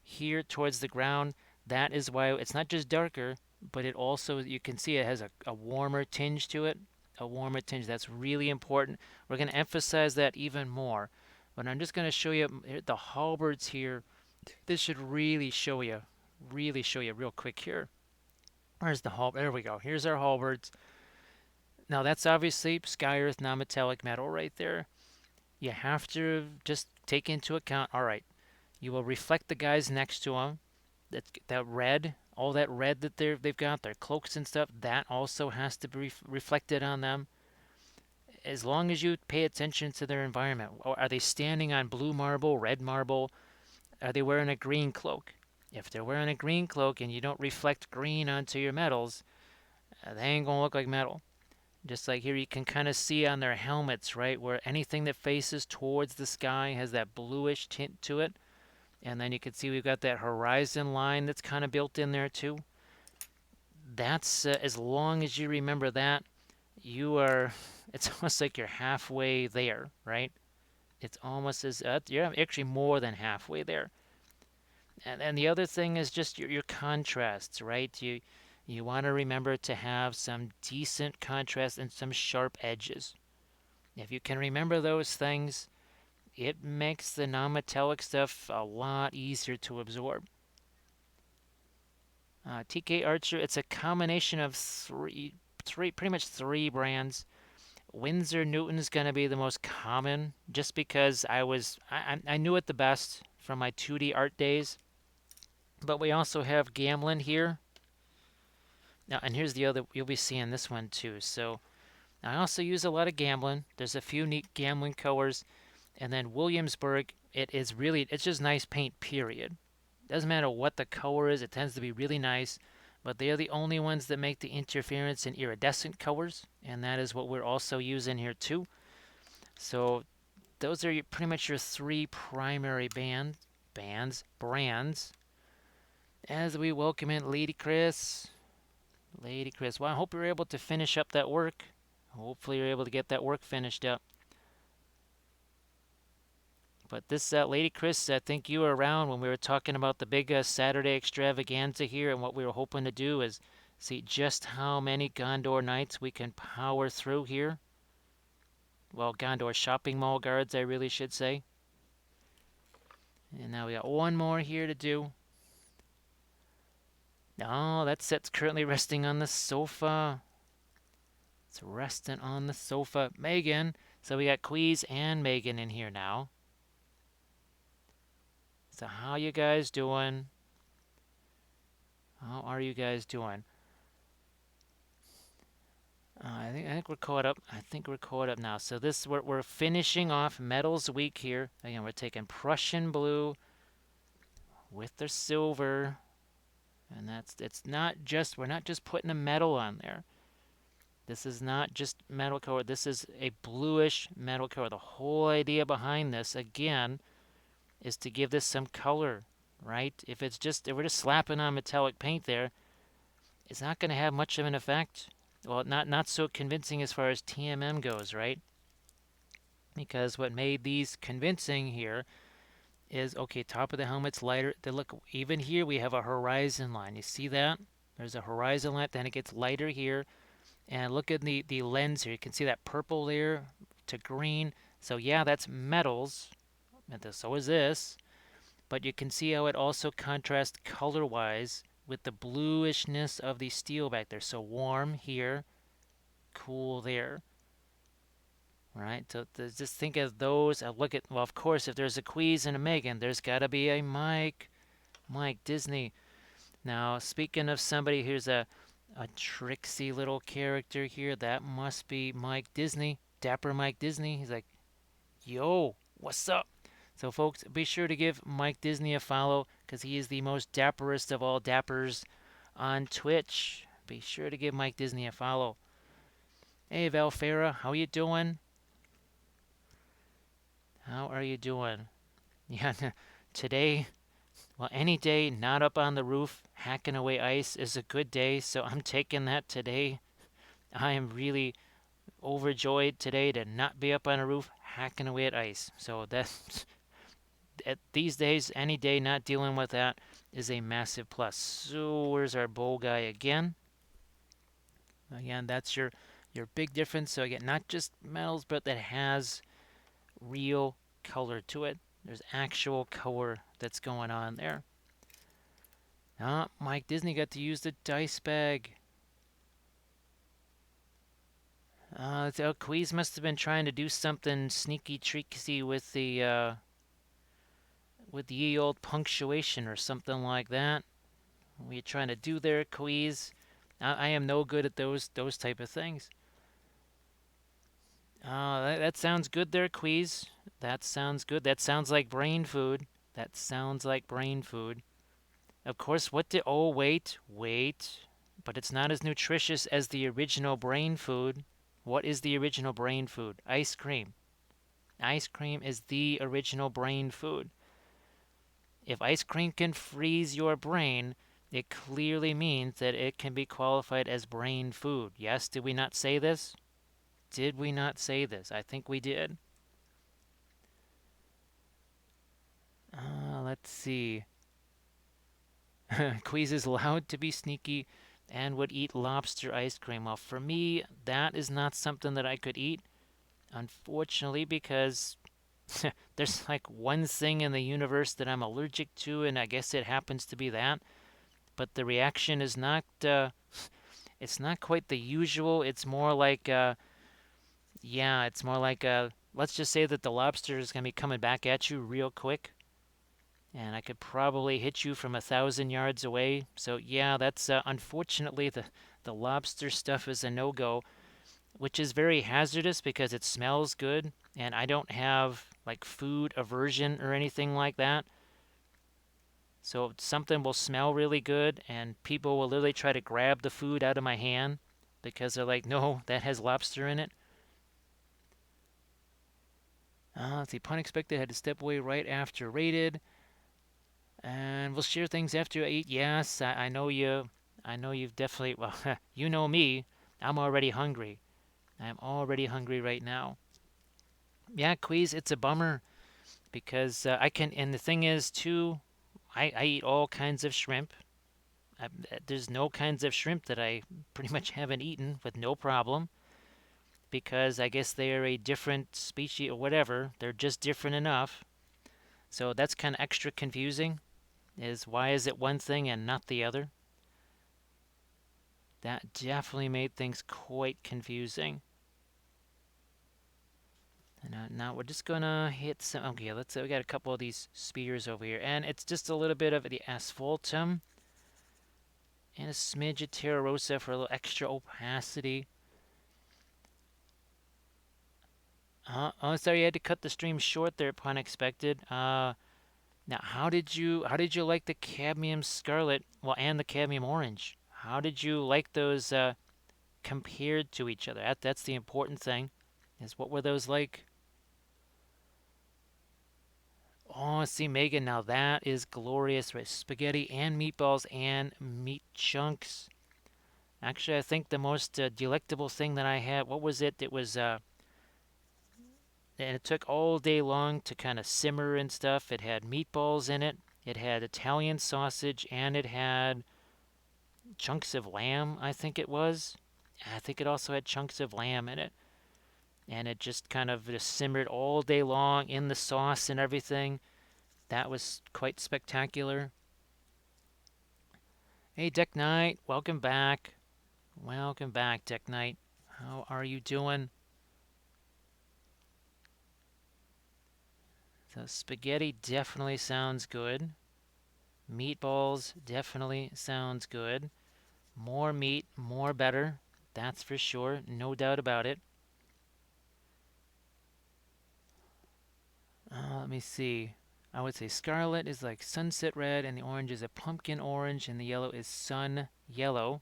Here towards the ground, that is why it's not just darker, but it also, you can see it has a warmer tinge to it. A warmer tinge. That's really important. We're going to emphasize that even more. But I'm just going to show you the halberds here. This should really show you real quick here. Where's the halberd? There we go. Here's our halberds. Now that's obviously Sky Earth non-metallic metal right there. You have to just take into account, all right, you will reflect the guys next to them. That red, all that red that they've got, their cloaks and stuff, that also has to be reflected on them. As long as you pay attention to their environment, are they standing on blue marble, red marble? Are they wearing a green cloak? If they're wearing a green cloak and you don't reflect green onto your metals, they ain't gonna look like metal. Just like here, you can kind of see on their helmets, right, where anything that faces towards the sky has that bluish tint to it. And then you can see we've got that horizon line that's kind of built in there too. That's as long as you remember that, you are, it's almost like you're halfway there, right? It's almost as, you're actually more than halfway there. And the other thing is just your contrasts, right? You want to remember to have some decent contrast and some sharp edges. If you can remember those things, it makes the non-metallic stuff a lot easier to absorb. TK Archer, it's a combination of pretty much three brands. Winsor Newton's going to be the most common, just because I knew it the best from my 2D art days. But we also have Gamlin here. Now, and here's the other, you'll be seeing this one too. So I also use a lot of Gamlin. There's a few neat Gamlin colors. And then Williamsburg, it's just nice paint, period. Doesn't matter what the color is, it tends to be really nice. But they are the only ones that make the interference in iridescent colors. And that is what we're also using here too. So those are pretty much your three primary brands. As we welcome in Lady Chris. Lady Chris. Well, I hope you're able to finish up that work. Hopefully you're able to get that work finished up. But this Lady Chris, I think you were around when we were talking about the big Saturday extravaganza here, and what we were hoping to do is see just how many Gondor Knights we can power through here. Well, Gondor shopping mall guards, I really should say. And now we got one more here to do. Oh, that set's currently resting on the sofa. It's resting on the sofa. Megan. So we got Queez and Megan in here now. So how you guys doing? How are you guys doing? I think we're caught up. I think we're caught up now. So this we're finishing off Metals Week here. Again, we're taking Prussian blue with the silver, and it's not just we're not just putting a metal on there. This is not just metal color. This is a bluish metal color. The whole idea behind this, again, is to give this some color, right? If we're just slapping on metallic paint there, it's not going to have much of an effect. Well, not so convincing as far as TMM goes, right? Because what made these convincing here is, okay, top of the helmet's lighter. Look, even here we have a horizon line. You see that? There's a horizon line, then it gets lighter here. And look at the lens here. You can see that purple there to green. So yeah, that's metals. And so is this. But you can see how it also contrasts color-wise with the bluishness of the steel back there. So warm here, cool there. Right? So just think of those. Look at, well, of course, if there's a Queez and a Megan, there's got to be a Mike. Mike Disney. Now, speaking of somebody, here's a tricksy little character here. That must be Mike Disney. Dapper Mike Disney. He's like, yo, what's up? So, folks, be sure to give Mike Disney a follow because he is the most dapperest of all dappers on Twitch. Be sure to give Mike Disney a follow. Hey, Valfera, how you doing? How are you doing? Yeah, today, well, any day not up on the roof hacking away ice is a good day, so I'm taking that today. I am really overjoyed today to not be up on a roof hacking away at ice. So that's these days, any day not dealing with that is a massive plus. So where's our bow guy again? Again, that's your big difference. So again, not just metals, but that has real color to it. There's actual color that's going on there. Mike Disney got to use the dice bag. So Queez must have been trying to do something sneaky tricksy with the ye old punctuation or something like that. What are you trying to do there, Queez? I am no good at those type of things. That sounds good there, Queez. That sounds good. That sounds like brain food. That sounds like brain food. Of course, what did. Oh, wait. But it's not as nutritious as the original brain food. What is the original brain food? Ice cream. Ice cream is the original brain food. If ice cream can freeze your brain, it clearly means that it can be qualified as brain food. Yes, did we not say this? Did we not say this? I think we did. Let's see. Queez is allowed to be sneaky and would eat lobster ice cream. Well, for me, that is not something that I could eat, unfortunately, because there's like one thing in the universe that I'm allergic to, and I guess it happens to be that. But the reaction is not. It's not quite the usual. It's more like. Yeah, it's more like. Let's just say that the lobster is gonna be coming back at you real quick, and I could probably hit you from 1,000 yards away. So yeah, that's unfortunately the lobster stuff is a no-go, which is very hazardous because it smells good, and I don't have like food aversion or anything like that. So something will smell really good, and people will literally try to grab the food out of my hand because they're like, no, that has lobster in it. Let's see, pun expected had to step away right after rated. And we'll share things after I eat. Yes, I know you. I know you've definitely. Well, you know me. I'm already hungry. I'm already hungry right now. Yeah, Queez, it's a bummer because I can. And the thing is, too, I eat all kinds of shrimp. There's no kinds of shrimp that I pretty much haven't eaten with no problem because I guess they are a different species or whatever. They're just different enough. So that's kind of extra confusing. Is why is it one thing and not the other? That definitely made things quite confusing. And now we're just gonna hit some. Okay, let's. We got a couple of these spears over here, and it's just a little bit of the asphaltum and a smidge of Terra Rosa for a little extra opacity. Oh, sorry, you had to cut the stream short there, pun expected. Now how did you like the cadmium scarlet? Well, and the cadmium orange. How did you like those compared to each other? That's the important thing. Is what were those like? Oh, see, Megan, now that is glorious, right? Spaghetti and meatballs and meat chunks. Actually, I think the most delectable thing that I had, what was it? It was, and it took all day long to kind of simmer and stuff. It had meatballs in it, it had Italian sausage, and it had chunks of lamb, I think it was. I think it also had chunks of lamb in it. And it just kind of just simmered all day long in the sauce and everything. That was quite spectacular. Hey, Deck Knight, welcome back. Welcome back, Deck Knight. How are you doing? So, spaghetti definitely sounds good. Meatballs definitely sounds good. More meat, more better. That's for sure. No doubt about it. Let me see. I would say scarlet is like sunset red, and the orange is a pumpkin orange, and the yellow is sun yellow.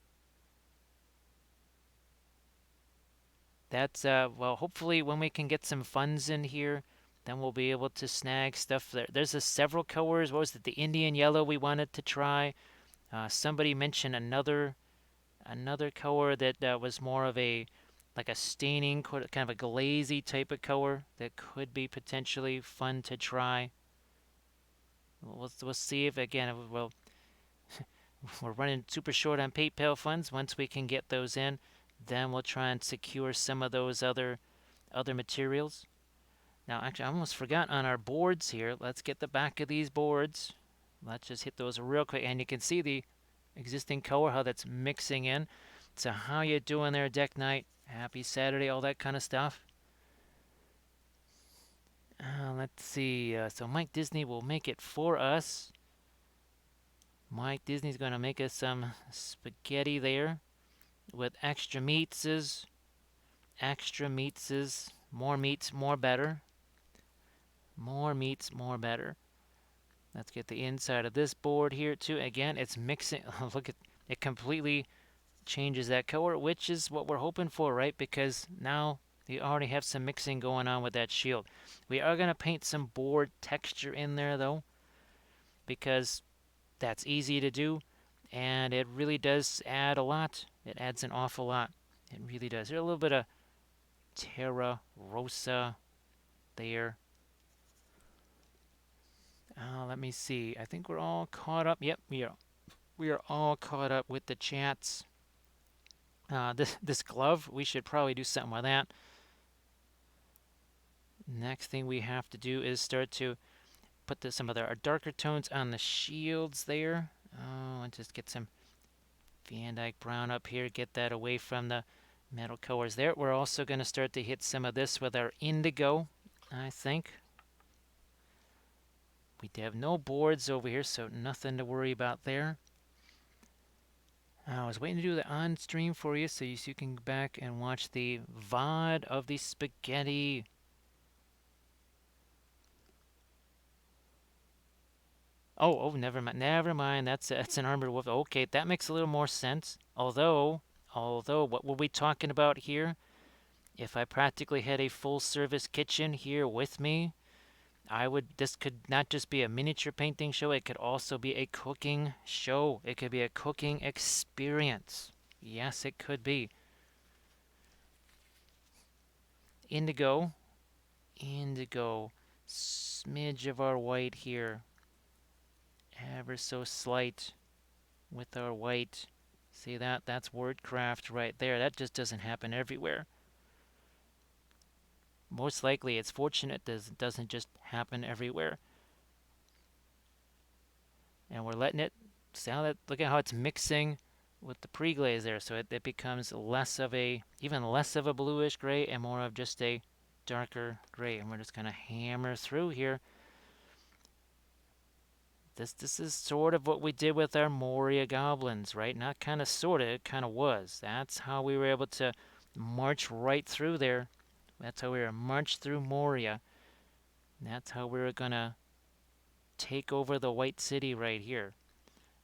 That's well, hopefully when we can get some funds in here, then we'll be able to snag stuff there. There's several colors. What was it? The Indian yellow we wanted to try. Somebody mentioned another color that was more of a like a staining, kind of a glazy type of color that could be potentially fun to try. We'll see if again well we're running super short on PayPal funds. Once we can get those in, then we'll try and secure some of those other materials. Now, actually, I almost forgot on our boards here. Let's get the back of these boards. Let's just hit those real quick, and you can see the existing color, how that's mixing in. So how you doing there, Deck Knight? Happy Saturday, all that kind of stuff. Let's see. So Mike Disney will make it for us. Mike Disney's going to make us some spaghetti there with extra meatses, more meats, more better. More meats, more better. Let's get the inside of this board here too. Again, it's mixing. Look at it, completely changes that color, which is what we're hoping for, right? Because now you already have some mixing going on with that shield. We are going to paint some board texture in there though, because that's easy to do, and it really does add a lot. It adds an awful lot. It really does. There's a little bit of Terra Rosa there. Let me see. I think we're all caught up. Yep, we are. We are all caught up with the chats. This glove, we should probably do something with that. Next thing we have to do is start to put some of our darker tones on the shields there. Oh, and just get some Van Dyke Brown up here. Get that away from the metal colors there. We're also going to start to hit some of this with our indigo, I think. We have no boards over here, so nothing to worry about there. I was waiting to do the on stream for you so you can go back and watch the VOD of the spaghetti. Oh, never mind. Never mind. That's an armored wolf. Okay, that makes a little more sense. Although, what were we talking about here? If I practically had a full service kitchen here with me, this could not just be a miniature painting show, it could also be a cooking show. It could be a cooking experience. Yes, it could be. Indigo. Smidge of our white here. Ever so slight with our white. See that? That's wordcraft right there. That just doesn't happen everywhere. Most likely it's fortunate it doesn't just happen everywhere. And we're letting it look at how it's mixing with the pre-glaze there, so it becomes even less of a bluish gray and more of just a darker gray. And we're just gonna hammer through here. This is sort of what we did with our Moria goblins, right? Not kind of sort of, it kind of was. That's how we were able to march right through there. That's how we were marched through Moria. That's how we were gonna take over the White City right here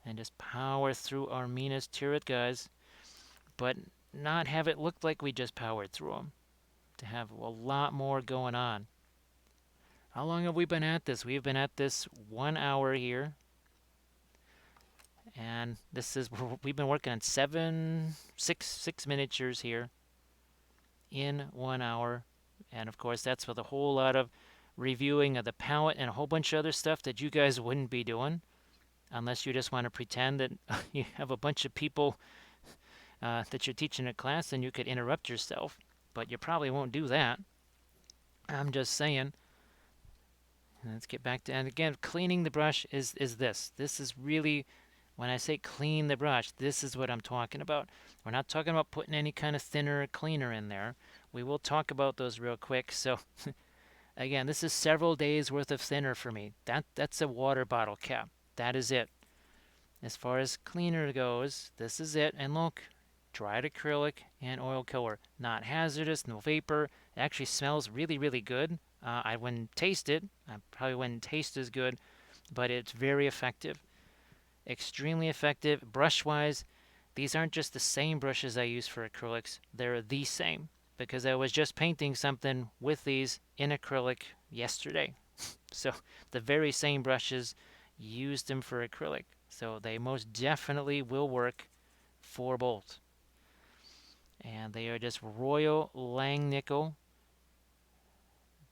and just power through our Minas Tirith guys, but not have it look like we just powered through them. To have a lot more going on. How long have we been at this? We've been at this 1 hour here. And we've been working on six miniatures here in 1 hour. And of course, that's with a whole lot of reviewing of the palette and a whole bunch of other stuff that you guys wouldn't be doing unless you just want to pretend that you have a bunch of people that you're teaching a class and you could interrupt yourself. But you probably won't do that. I'm just saying. Let's get back to, and again, cleaning the brush is this. This is really, when I say clean the brush, this is what I'm talking about. We're not talking about putting any kind of thinner or cleaner in there. We will talk about those real quick. So, again, this is several days worth of thinner for me. That's a water bottle cap. That is it. As far as cleaner goes, this is it. And look, dried acrylic and oil killer. Not hazardous, no vapor. It actually smells really, really good. I wouldn't taste it. I probably wouldn't taste as good, but it's very effective. Extremely effective. Brush-wise, these aren't just the same brushes I use for acrylics. They're the same because I was just painting something with these in acrylic yesterday. So the very same brushes, used them for acrylic. So they most definitely will work for both. And they are just Royal Langnickel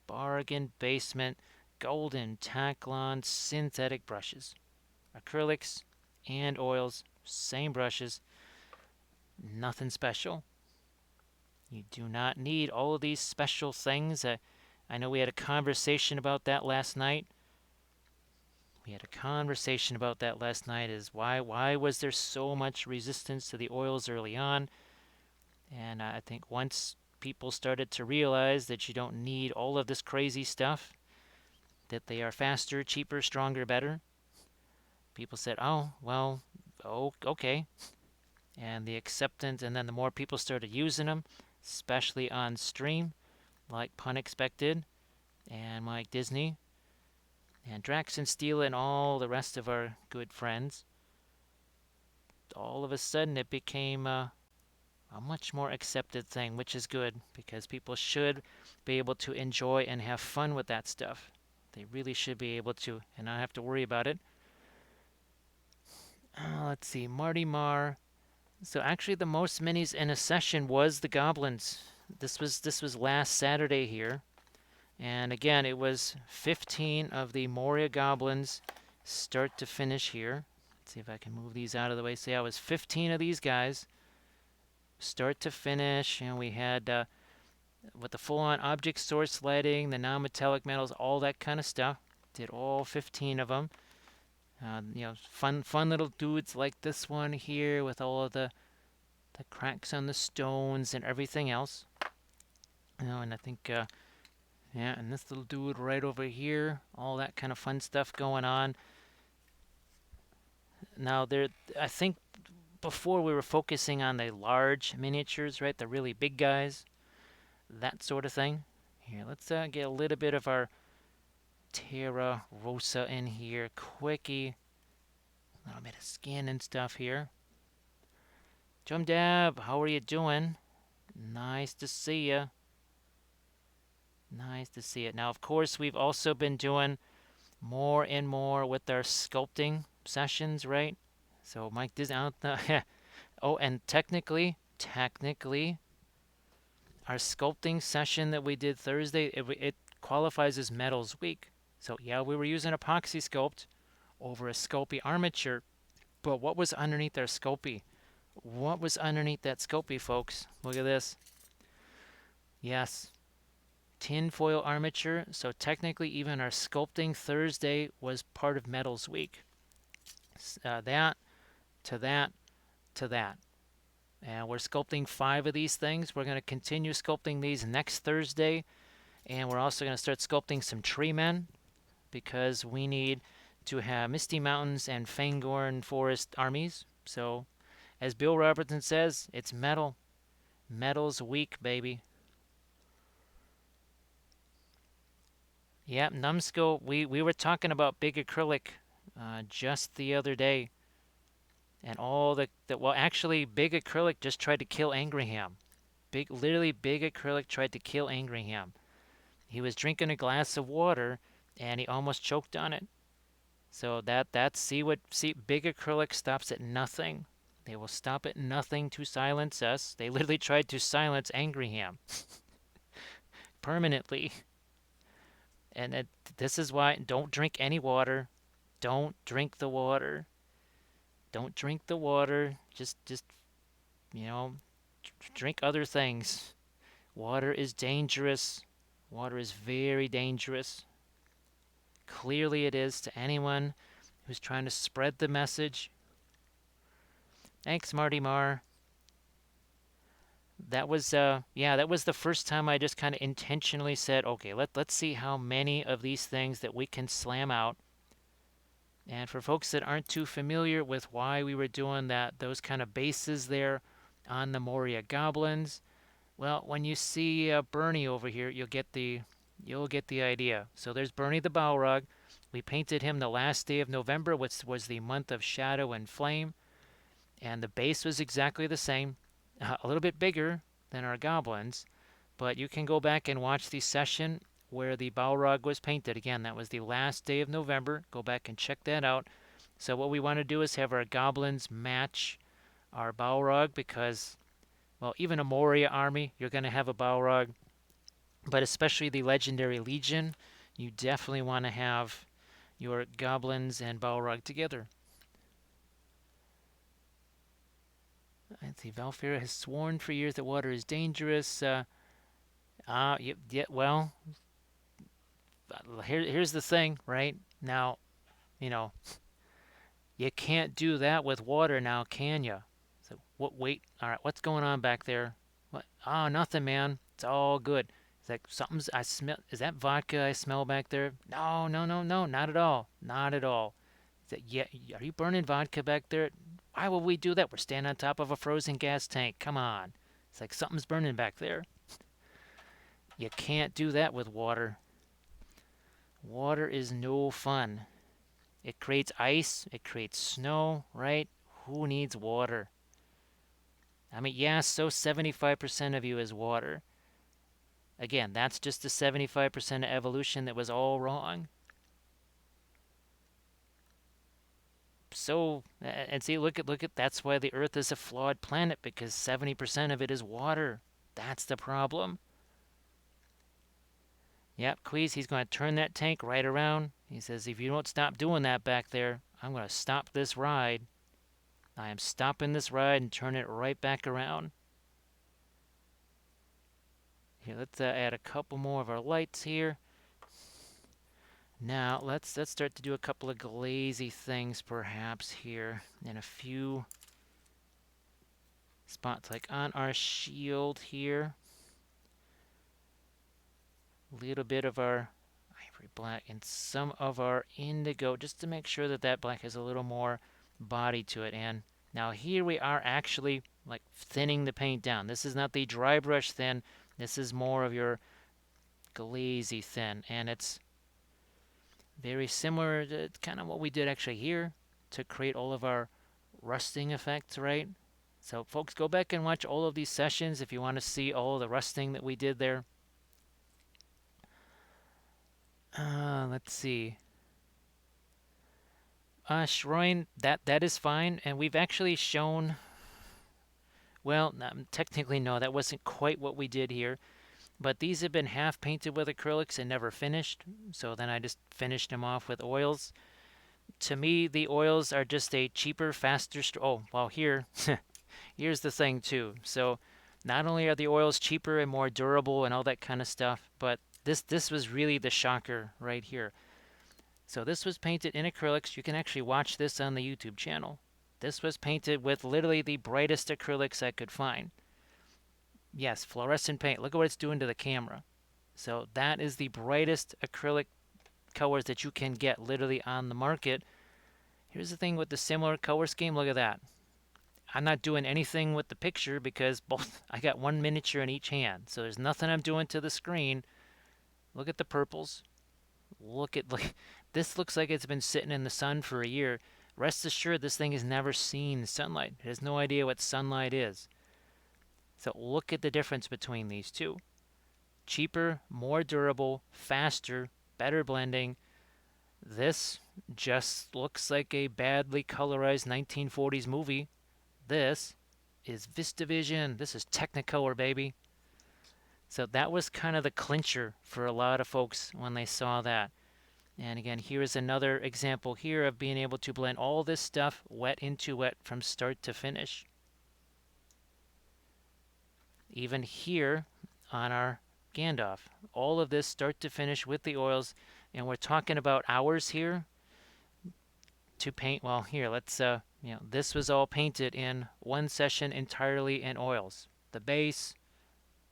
bargain basement golden Taklon synthetic brushes. Acrylics and oils, same brushes, nothing special. You do not need all of these special things. I know we had a conversation about that last night. Is why was there so much resistance to the oils early on? And I think once people started to realize that you don't need all of this crazy stuff, that they are faster, cheaper, stronger, better, people said, oh, well, oh, okay. And the acceptance, and then the more people started using them, especially on stream, like Pun Expected and Mike Disney and Drax and Steel and all the rest of our good friends, all of a sudden it became a much more accepted thing, which is good because people should be able to enjoy and have fun with that stuff. They really should be able to, and not have to worry about it. Let's see, Marty Marr. So actually, the most minis in a session was the goblins. This was last Saturday here, and again, it was 15 of the Moria goblins, start to finish here. Let's see if I can move these out of the way. So yeah, it was 15 of these guys, start to finish, and we had with the full-on object source lighting, the non-metallic metals, all that kind of stuff. Did all 15 of them. Fun little dudes like this one here with all of the cracks on the stones and everything else. And I think, yeah, and this little dude right over here, all that kind of fun stuff going on. Now, I think before we were focusing on the large miniatures, right, the really big guys, that sort of thing. Here, let's get a little bit of our Terra Rosa in here. Quickie. A little bit of skin and stuff here. Jum Dab, how are you doing? Nice to see you. Nice to see it. Now, of course, we've also been doing more and more with our sculpting sessions, right? So Mike did out the oh, and technically, our sculpting session that we did Thursday, it qualifies as metals week. So yeah, we were using epoxy sculpt over a Sculpey armature, but what was underneath our Sculpey? What was underneath that Sculpey, folks? Look at this. Yes, tinfoil armature. So technically, even our sculpting Thursday was part of Metals Week. That to that to that. And we're sculpting 5 of these things. We're going to continue sculpting these next Thursday. And we're also going to start sculpting some tree men because we need to have Misty Mountains and Fangorn Forest armies. So, as Bill Robertson says, it's metal. Metal's weak, baby. Yep, Numbskull, we were talking about big acrylic just the other day. And all well, actually, big acrylic just tried to kill Angryham. Literally, big acrylic tried to kill Angryham. He was drinking a glass of water, and he almost choked on it. So see, big acrylic stops at nothing. They will stop at nothing to silence us. They literally tried to silence Angryham permanently. And this is why don't drink any water. Don't drink the water. Don't drink the water. Just you know, drink other things. Water is dangerous. Water is very dangerous. Clearly it is to anyone who's trying to spread the message. Thanks, Marty Marr. That was that was the first time I just kind of intentionally said, okay, let's see how many of these things that we can slam out. And for folks that aren't too familiar with why we were doing those kind of bases there on the Moria goblins, well, when you see Bernie over here, you'll get the idea. So there's Bernie the Balrog. We painted him the last day of November, which was the month of Shadow and Flame, and the base was exactly the same, a little bit bigger than our goblins, but you can go back and watch the session where the Balrog was painted. Again, that was the last day of November. Go back and check that out. So what we want to do is have our goblins match our Balrog because, well, even a Moria army, you're going to have a Balrog, but especially the Legendary Legion, you definitely want to have your goblins and Balrog together. Let's see, Valfira has sworn for years that water is dangerous. Well, here's the thing, right? Now, you know, you can't do that with water now, can you? So, wait, all right, what's going on back there? What? Oh, nothing, man. It's all good. It's like something's I smell. Is that vodka I smell back there? No, no, no, no, not at all. Not at all. Is that, yeah, are you burning vodka back there? Why would we do that? We're standing on top of a frozen gas tank. Come on. It's like something's burning back there. You can't do that with water. Water is no fun. It creates ice, it creates snow, right? Who needs water? I mean, yeah, so 75% of you is water. Again, that's just the 75% of evolution that was all wrong. So, and see, look at that's why the Earth is a flawed planet because 70% of it is water. That's the problem. Yep, Queez, he's going to turn that tank right around. He says, if you don't stop doing that back there, I'm going to stop this ride. I am stopping this ride and turn it right back around. Here, let's add a couple more of our lights here. Now, let's start to do a couple of glazy things perhaps here and a few spots like on our shield here. A little bit of our ivory black and some of our indigo just to make sure that that black has a little more body to it. And now here we are actually like thinning the paint down. This is not the dry brush thin. This is more of your glazy thin. And it's very similar to kind of what we did actually here to create all of our rusting effects, right? So folks, go back and watch all of these sessions if you want to see all of the rusting that we did there. Let's see. Shroin, that is fine, and we've actually shown. Well, technically no, that wasn't quite what we did here. But these have been half painted with acrylics and never finished. So then I just finished them off with oils. To me, the oils are just a cheaper, faster. Oh, well, here's the thing too. So not only are the oils cheaper and more durable and all that kind of stuff, but this was really the shocker right here. So this was painted in acrylics. You can actually watch this on the YouTube channel. This was painted with literally the brightest acrylics I could find. Yes, fluorescent paint. Look at what it's doing to the camera. So that is the brightest acrylic colors that you can get literally on the market. Here's the thing with the similar color scheme. Look at that. I'm not doing anything with the picture because both I got one miniature in each hand. So there's nothing I'm doing to the screen. Look at the purples. Look, this looks like it's been sitting in the sun for a year. Rest assured this thing has never seen sunlight. It has no idea what sunlight is. So look at the difference between these two. Cheaper, more durable, faster, better blending. This just looks like a badly colorized 1940s movie. This is VistaVision. This is Technicolor, baby. So that was kind of the clincher for a lot of folks when they saw that. And again, here is another example here of being able to blend all this stuff wet into wet from start to finish. Even here on our Gandalf, all of this start to finish with the oils, and we're talking about hours here to paint. Well, here, let's, this was all painted in one session entirely in oils. The base,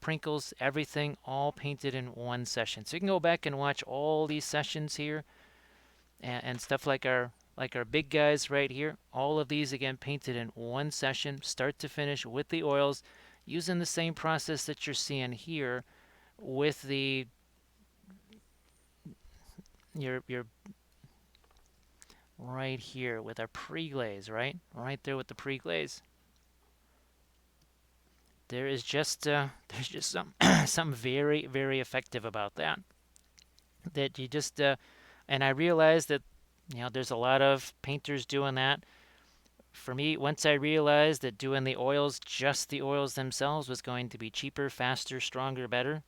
prinkles, everything all painted in one session. So you can go back and watch all these sessions here and stuff like our big guys right here. All of these again painted in one session, start to finish with the oils, using the same process that you're seeing here with the your right here with our pre-glaze, right there with the pre-glaze. There is just there's just some something very, very effective about that. That you just and I realized that there's a lot of painters doing that. For me, once I realized that doing the oils, just the oils themselves, was going to be cheaper, faster, stronger, better,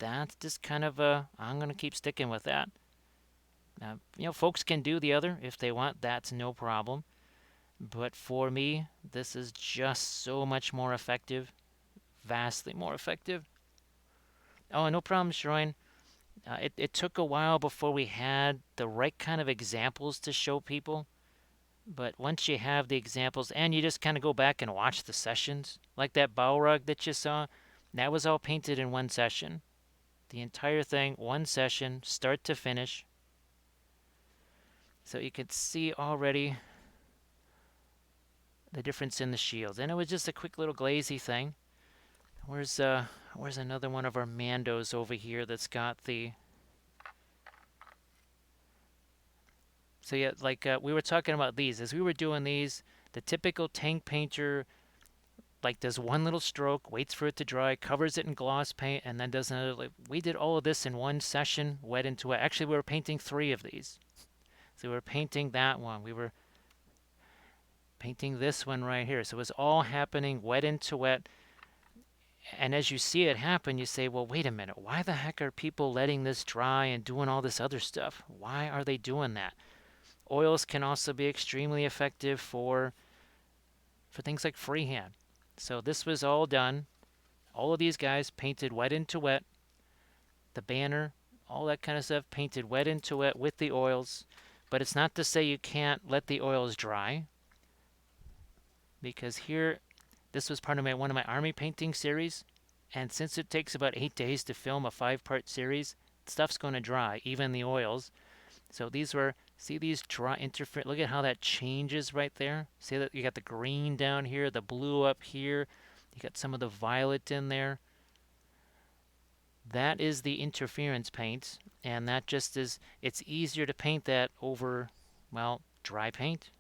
that's just kind of I'm going to keep sticking with that. Folks can do the other if they want. That's no problem. But for me, this is just so much more effective, vastly more effective. Oh, no problem, Shrine. It took a while before we had the right kind of examples to show people. But once you have the examples and you just kind of go back and watch the sessions, like that bow rug that you saw, that was all painted in one session. The entire thing, one session, start to finish. So you could see already the difference in the shields. And it was just a quick little glazy thing. Where's where's another one of our Mandos over here that's got the... So yeah, like we were talking about these. As we were doing these, the typical tank painter like does one little stroke, waits for it to dry, covers it in gloss paint, and then does another. Like, we did all of this in one session, wet into wet. Actually, we were painting 3 of these. So we were painting that one. We were painting this one right here. So it was all happening wet into wet. And as you see it happen, you say, well, wait a minute. Why the heck are people letting this dry and doing all this other stuff? Why are they doing that? Oils can also be extremely effective for things like freehand. So this was all done. All of these guys painted wet into wet. The banner, all that kind of stuff painted wet into wet with the oils. But it's not to say you can't let the oils dry, because here, this was part of one of my army painting series, and since it takes about 8 days to film a 5-part series, stuff's going to dry, even the oils. So these were, see these dry interference, look at how that changes right there. See that you got the green down here, the blue up here, you got some of the violet in there. That is the interference paint, and that just is, it's easier to paint that over, well, dry paint.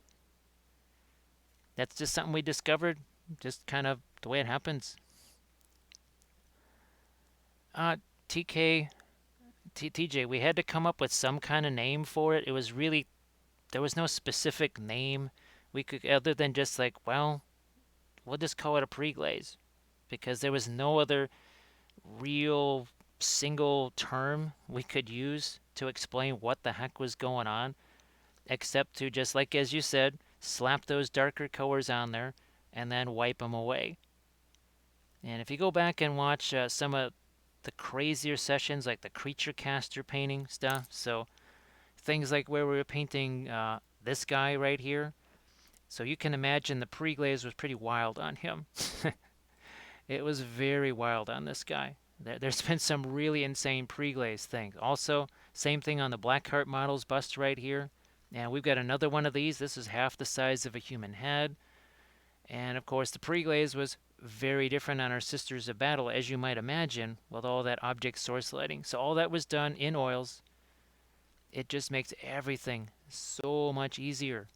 That's just something we discovered, just kind of the way it happens. TK, TJ, we had to come up with some kind of name for it. It was really, there was no specific name we could, other than just like, well, we'll just call it a pre-glaze, because there was no other real single term we could use to explain what the heck was going on, except to just, like as you said, slap those darker colors on there and then wipe them away. And if you go back and watch some of the crazier sessions, like the creature caster painting stuff, so things like where we were painting this guy right here, so you can imagine the pre-glaze was pretty wild on him. It was very wild on this guy. There's been some really insane pre-glaze things. Also, same thing on the Blackheart models bust right here. And we've got another one of these. This is half the size of a human head. And of course, the pre-glaze was very different on our Sisters of Battle, as you might imagine, with all that object source lighting. So all that was done in oils. It just makes everything so much easier.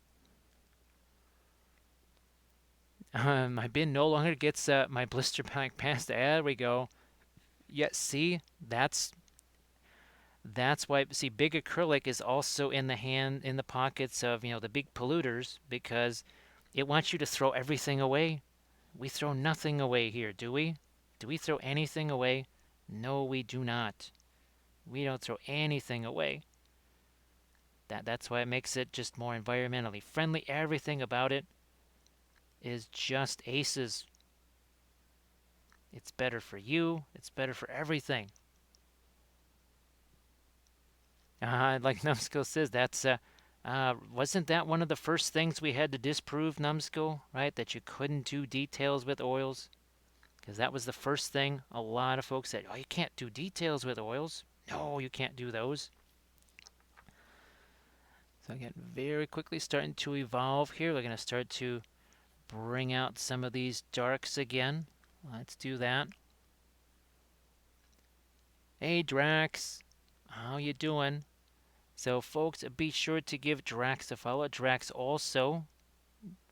My bin no longer gets my blister pack past. There we go. Yeah, see, that's why. See, big acrylic is also in the hand, in the pockets of the big polluters, because it wants you to throw everything away. We throw nothing away here, do we? Do we throw anything away? No, we do not. We don't throw anything away. That's why it makes it just more environmentally friendly. Everything about it is just aces. It's better for you. It's better for everything. Like Numbskull says, that's wasn't that one of the first things we had to disprove, Numbskull? Right, that you couldn't do details with oils, because that was the first thing a lot of folks said. Oh, you can't do details with oils. No, you can't do those. So again, very quickly starting to evolve here. We're going to start to bring out some of these darks again. Let's do that. Hey, Drax. How you doing? So, folks, be sure to give Drax a follow. Drax also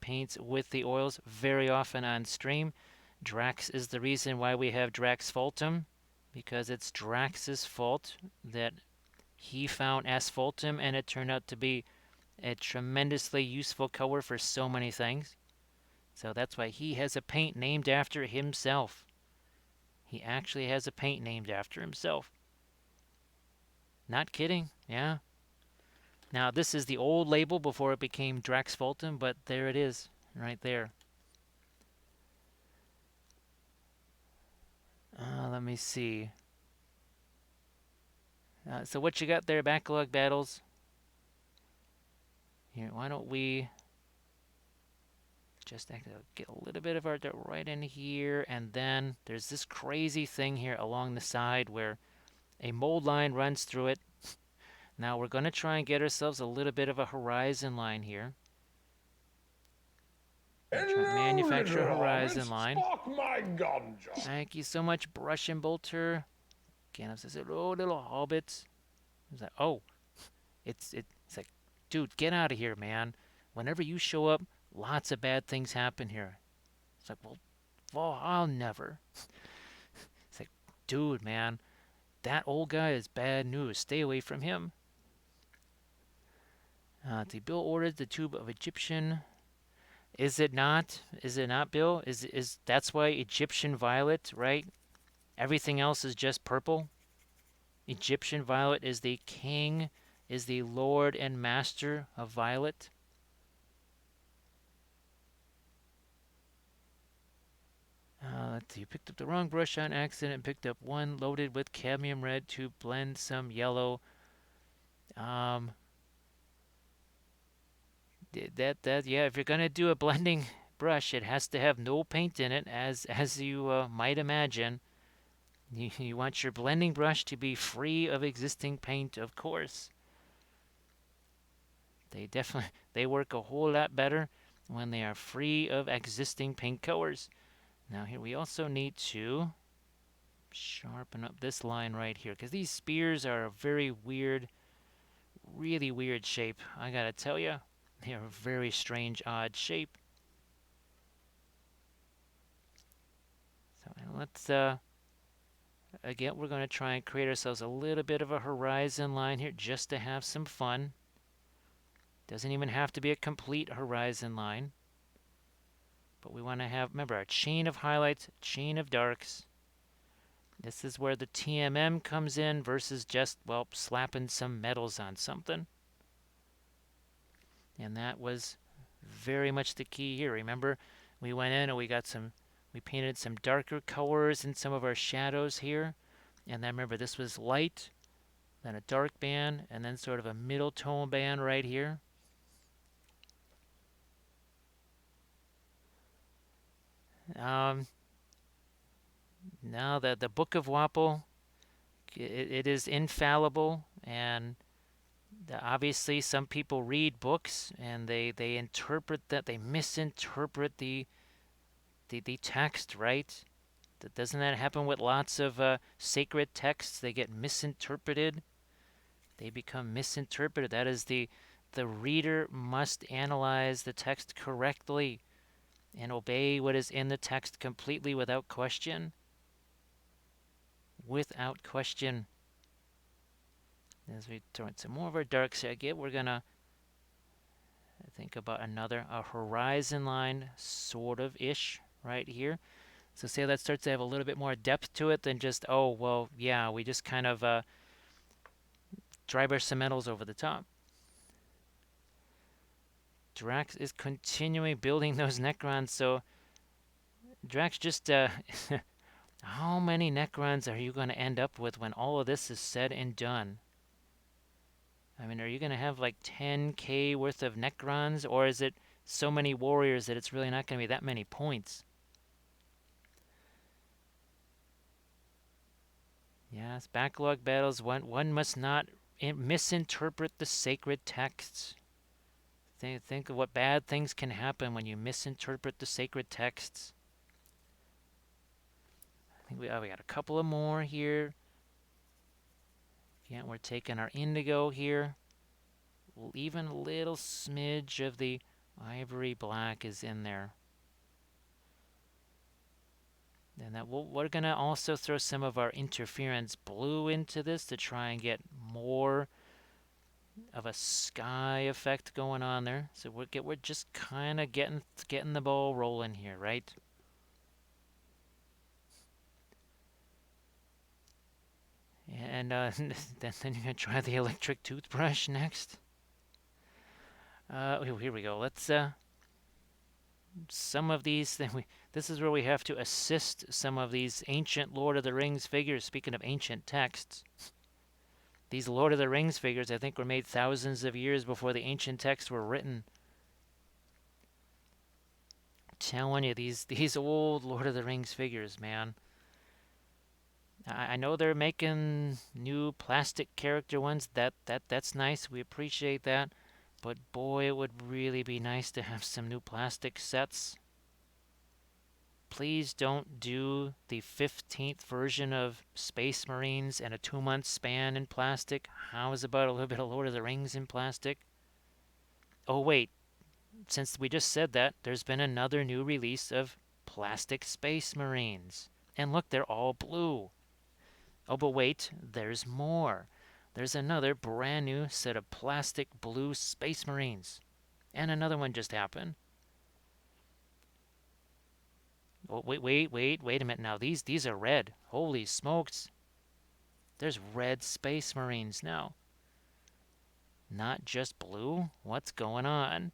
paints with the oils very often on stream. Drax is the reason why we have Drax Faultum, because it's Drax's fault that he found asphaltum, and it turned out to be a tremendously useful color for so many things. So that's why he has a paint named after himself. He actually has a paint named after himself. Not kidding, yeah. Now, this is the old label before it became Drax Fulton, but there it is, right there. Let me see. So what you got there, Backlog Battles? Here, why don't we Just get a little bit of our dirt right in here, and then there's this crazy thing here along the side where a mold line runs through it. Now we're going to try and get ourselves a little bit of a horizon line here. Try and Hello, manufacture a little horizon hobbits. line. Spark my ganja. Thank you so much, Brush and Bolter. Gandalf says, "Hello, little hobbits." He's like, "Oh, it's like, dude, get out of here, man. Whenever you show up, lots of bad things happen here." It's like, well, I'll never. It's like, dude, man, that old guy is bad news. Stay away from him. The Bill ordered the tube of Egyptian. Is it not? Is it not, Bill? Is that's why Egyptian violet, right? Everything else is just purple. Egyptian violet is the king, is the lord and master of violet. Let's see, you picked up the wrong brush on accident and picked up one loaded with cadmium red to blend some yellow. Um, yeah, if you're gonna do a blending brush, it has to have no paint in it, as you might imagine. You want your blending brush to be free of existing paint, of course. They work a whole lot better when they are free of existing paint colors. Now here we also need to sharpen up this line right here, because these spears are a very weird, really weird shape. I gotta tell you, they are a very strange, odd shape. So let's again, we're going to try and create ourselves a little bit of a horizon line here just to have some fun. Doesn't even have to be a complete horizon line. But we want to have, remember, our chain of highlights, chain of darks. This is where the TMM comes in versus just, well, slapping some metals on something. And that was very much the key here. Remember, we went in and we painted some darker colors in some of our shadows here. And then remember, this was light, then a dark band, and then sort of a middle tone band right here. Now the Book of Wapple, it is infallible, and obviously some people read books and they interpret that, they misinterpret the text, right? Doesn't that happen with lots of sacred texts? They get misinterpreted. They become misinterpreted. That is the reader must analyze the text correctly and obey what is in the text completely without question. Without question. As we throw in some more of our darks again, we're gonna think about a horizon line, sort of ish, right here. So say that starts to have a little bit more depth to it than just, oh, well, yeah, we just kind of dry brush some metals over the top. Drax is continuing building those Necrons, so Drax just, how many Necrons are you going to end up with when all of this is said and done? I mean, are you going to have like 10k worth of Necrons, or is it so many warriors that it's really not going to be that many points? Yes, backlog battles. One must not misinterpret the sacred texts. Think of what bad things can happen when you misinterpret the sacred texts. I think we got a couple of more here. Yeah, we're taking our indigo here. Even a little smidge of the ivory black is in there. And that we're going to also throw some of our interference blue into this to try and get more of a sky effect going on there. So we're just kind of getting the ball rolling here, right? And then you're gonna try the electric toothbrush next. Here we go. Let's some of these. This is where we have to assist some of these ancient Lord of the Rings figures. Speaking of ancient texts, these Lord of the Rings figures, I think, were made thousands of years before the ancient texts were written. Telling you, these old Lord of the Rings figures, man. I know they're making new plastic character ones. That's nice. We appreciate that. But boy, it would really be nice to have some new plastic sets. Please don't do the 15th version of Space Marines and a 2 month span in plastic. How's about a little bit of Lord of the Rings in plastic? Oh, wait, since we just said that, there's been another new release of plastic Space Marines. And look, they're all blue. Oh, but wait, there's more. There's another brand new set of plastic blue Space Marines. And another one just happened. Oh, wait a minute now. These are red. Holy smokes. There's red Space Marines now. Not just blue? What's going on?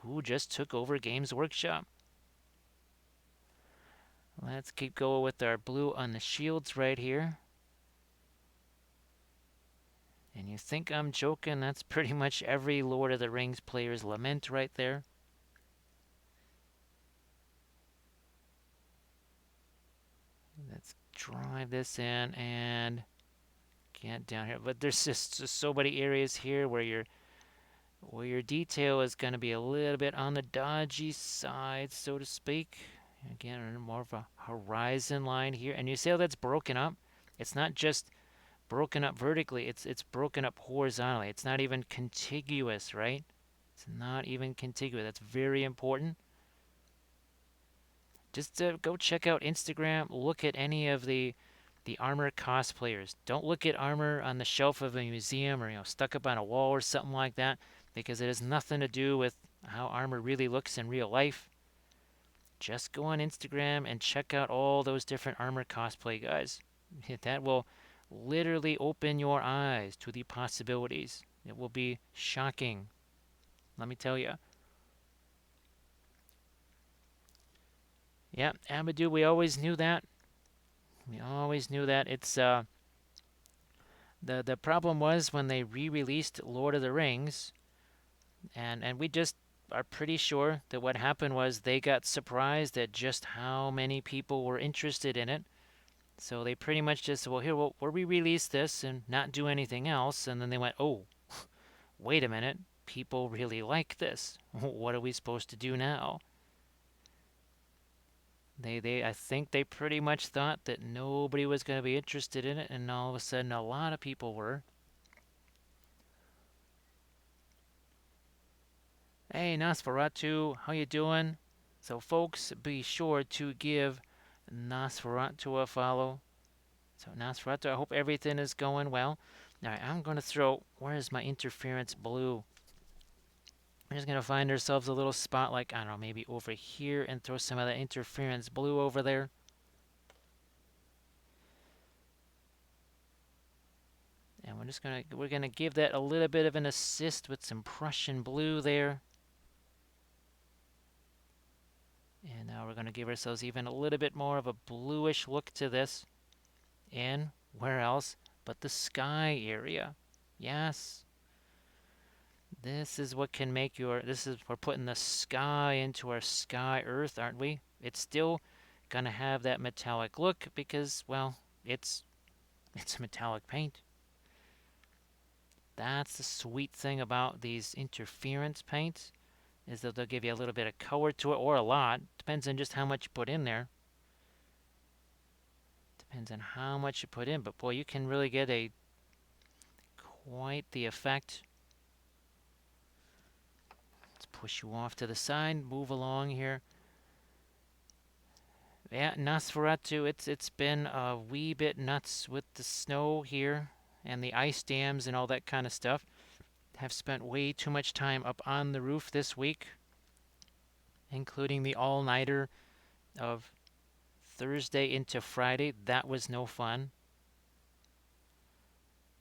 Who just took over Games Workshop? Let's keep going with our blue on the shields right here. And you think I'm joking? That's pretty much every Lord of the Rings player's lament right there. Let's drive this in and get down here. But there's just so many areas here where your detail is going to be a little bit on the dodgy side, so to speak. Again, more of a horizon line here. And you see how that's broken up? It's not just broken up vertically, it's broken up horizontally. It's not even contiguous, right? It's not even contiguous. That's very important. Just go check out Instagram. Look at any of the armor cosplayers. Don't look at armor on the shelf of a museum or stuck up on a wall or something like that, because it has nothing to do with how armor really looks in real life. Just go on Instagram and check out all those different armor cosplay guys. That will literally open your eyes to the possibilities. It will be shocking, let me tell you. Yeah, Amadou, we always knew that. We always knew that. It's the problem was when they re-released Lord of the Rings, and we just are pretty sure that what happened was they got surprised at just how many people were interested in it. So they pretty much just said, well, here, we'll re-release this and not do anything else. And then they went, oh, wait a minute, people really like this. What are we supposed to do now? I think they pretty much thought that nobody was going to be interested in it, and all of a sudden a lot of people were. Hey, Nosferatu, how you doing? So folks, be sure to give Nosferatu a follow. So Nosferatu, I hope everything is going well. Alright, I'm going to throw, where's my interference blue? We're just going to find ourselves a little spot like, I don't know, maybe over here and throw some of that interference blue over there. And we're gonna give that a little bit of an assist with some Prussian blue there. And now we're gonna give ourselves even a little bit more of a bluish look to this. And where else but the sky area? Yes. This is what can make we're putting the sky into our sky earth, aren't we? It's still gonna have that metallic look because, well, it's metallic paint. That's the sweet thing about these interference paints, is that they'll give you a little bit of color to it, or a lot. Depends on just how much you put in there. Depends on how much you put in, but boy, you can really get quite the effect. Let's push you off to the side, move along here. Yeah, Nosferatu, it's been a wee bit nuts with the snow here and the ice dams and all that kind of stuff. Have spent way too much time up on the roof this week, including the all-nighter of Thursday into Friday. That was no fun.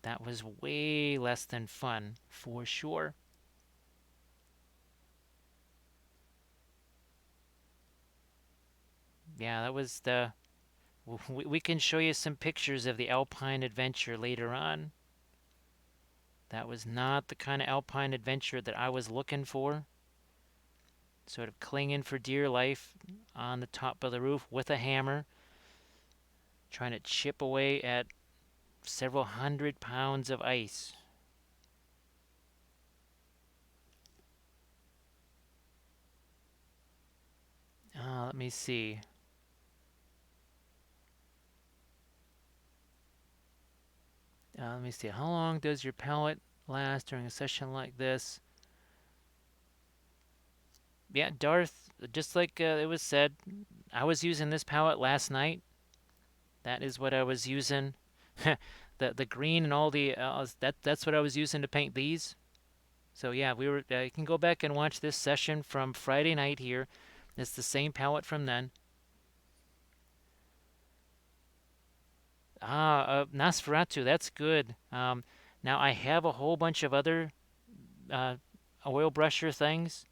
That was way less than fun, for sure. Yeah, that was the... We can show you some pictures of the Alpine adventure later on. That was not the kind of Alpine adventure that I was looking for. sort of clinging for dear life on the top of the roof with a hammer, trying to chip away at several 100 pounds of ice. Let me see. Let me see. How long does your pallet last during a session like this? Yeah, Darth, just like it was said, I was using this palette last night. That is what I was using. The green and all the that's what I was using to paint these. So yeah, we were. You can go back and watch this session from Friday night here. It's the same palette from then. Nosferatu, that's good. Now I have a whole bunch of other uh, oil brusher things.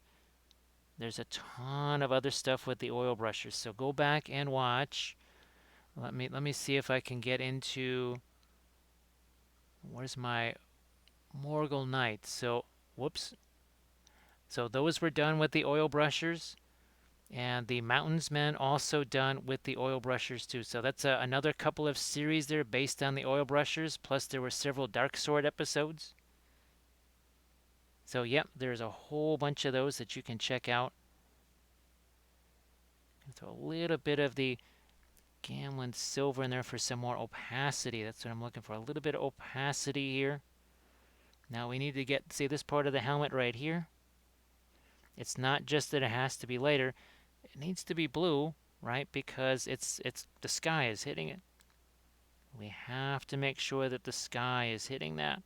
There's a ton of other stuff with the oil brushers. So go back and watch. Let me see if I can get into where's my Morgul Knight. So whoops. So those were done with the oil brushers, and the Mountains Men also done with the oil brushers too. So that's another couple of series there based on the oil brushers. Plus there were several Dark Sword episodes. So yep, there's a whole bunch of those that you can check out. Throw a little bit of the Gamlen silver in there for some more opacity. That's what I'm looking for. A little bit of opacity here. Now we need to get, see this part of the helmet right here. It's not just that it has to be lighter. It needs to be blue, right? Because it's the sky is hitting it. We have to make sure that the sky is hitting that.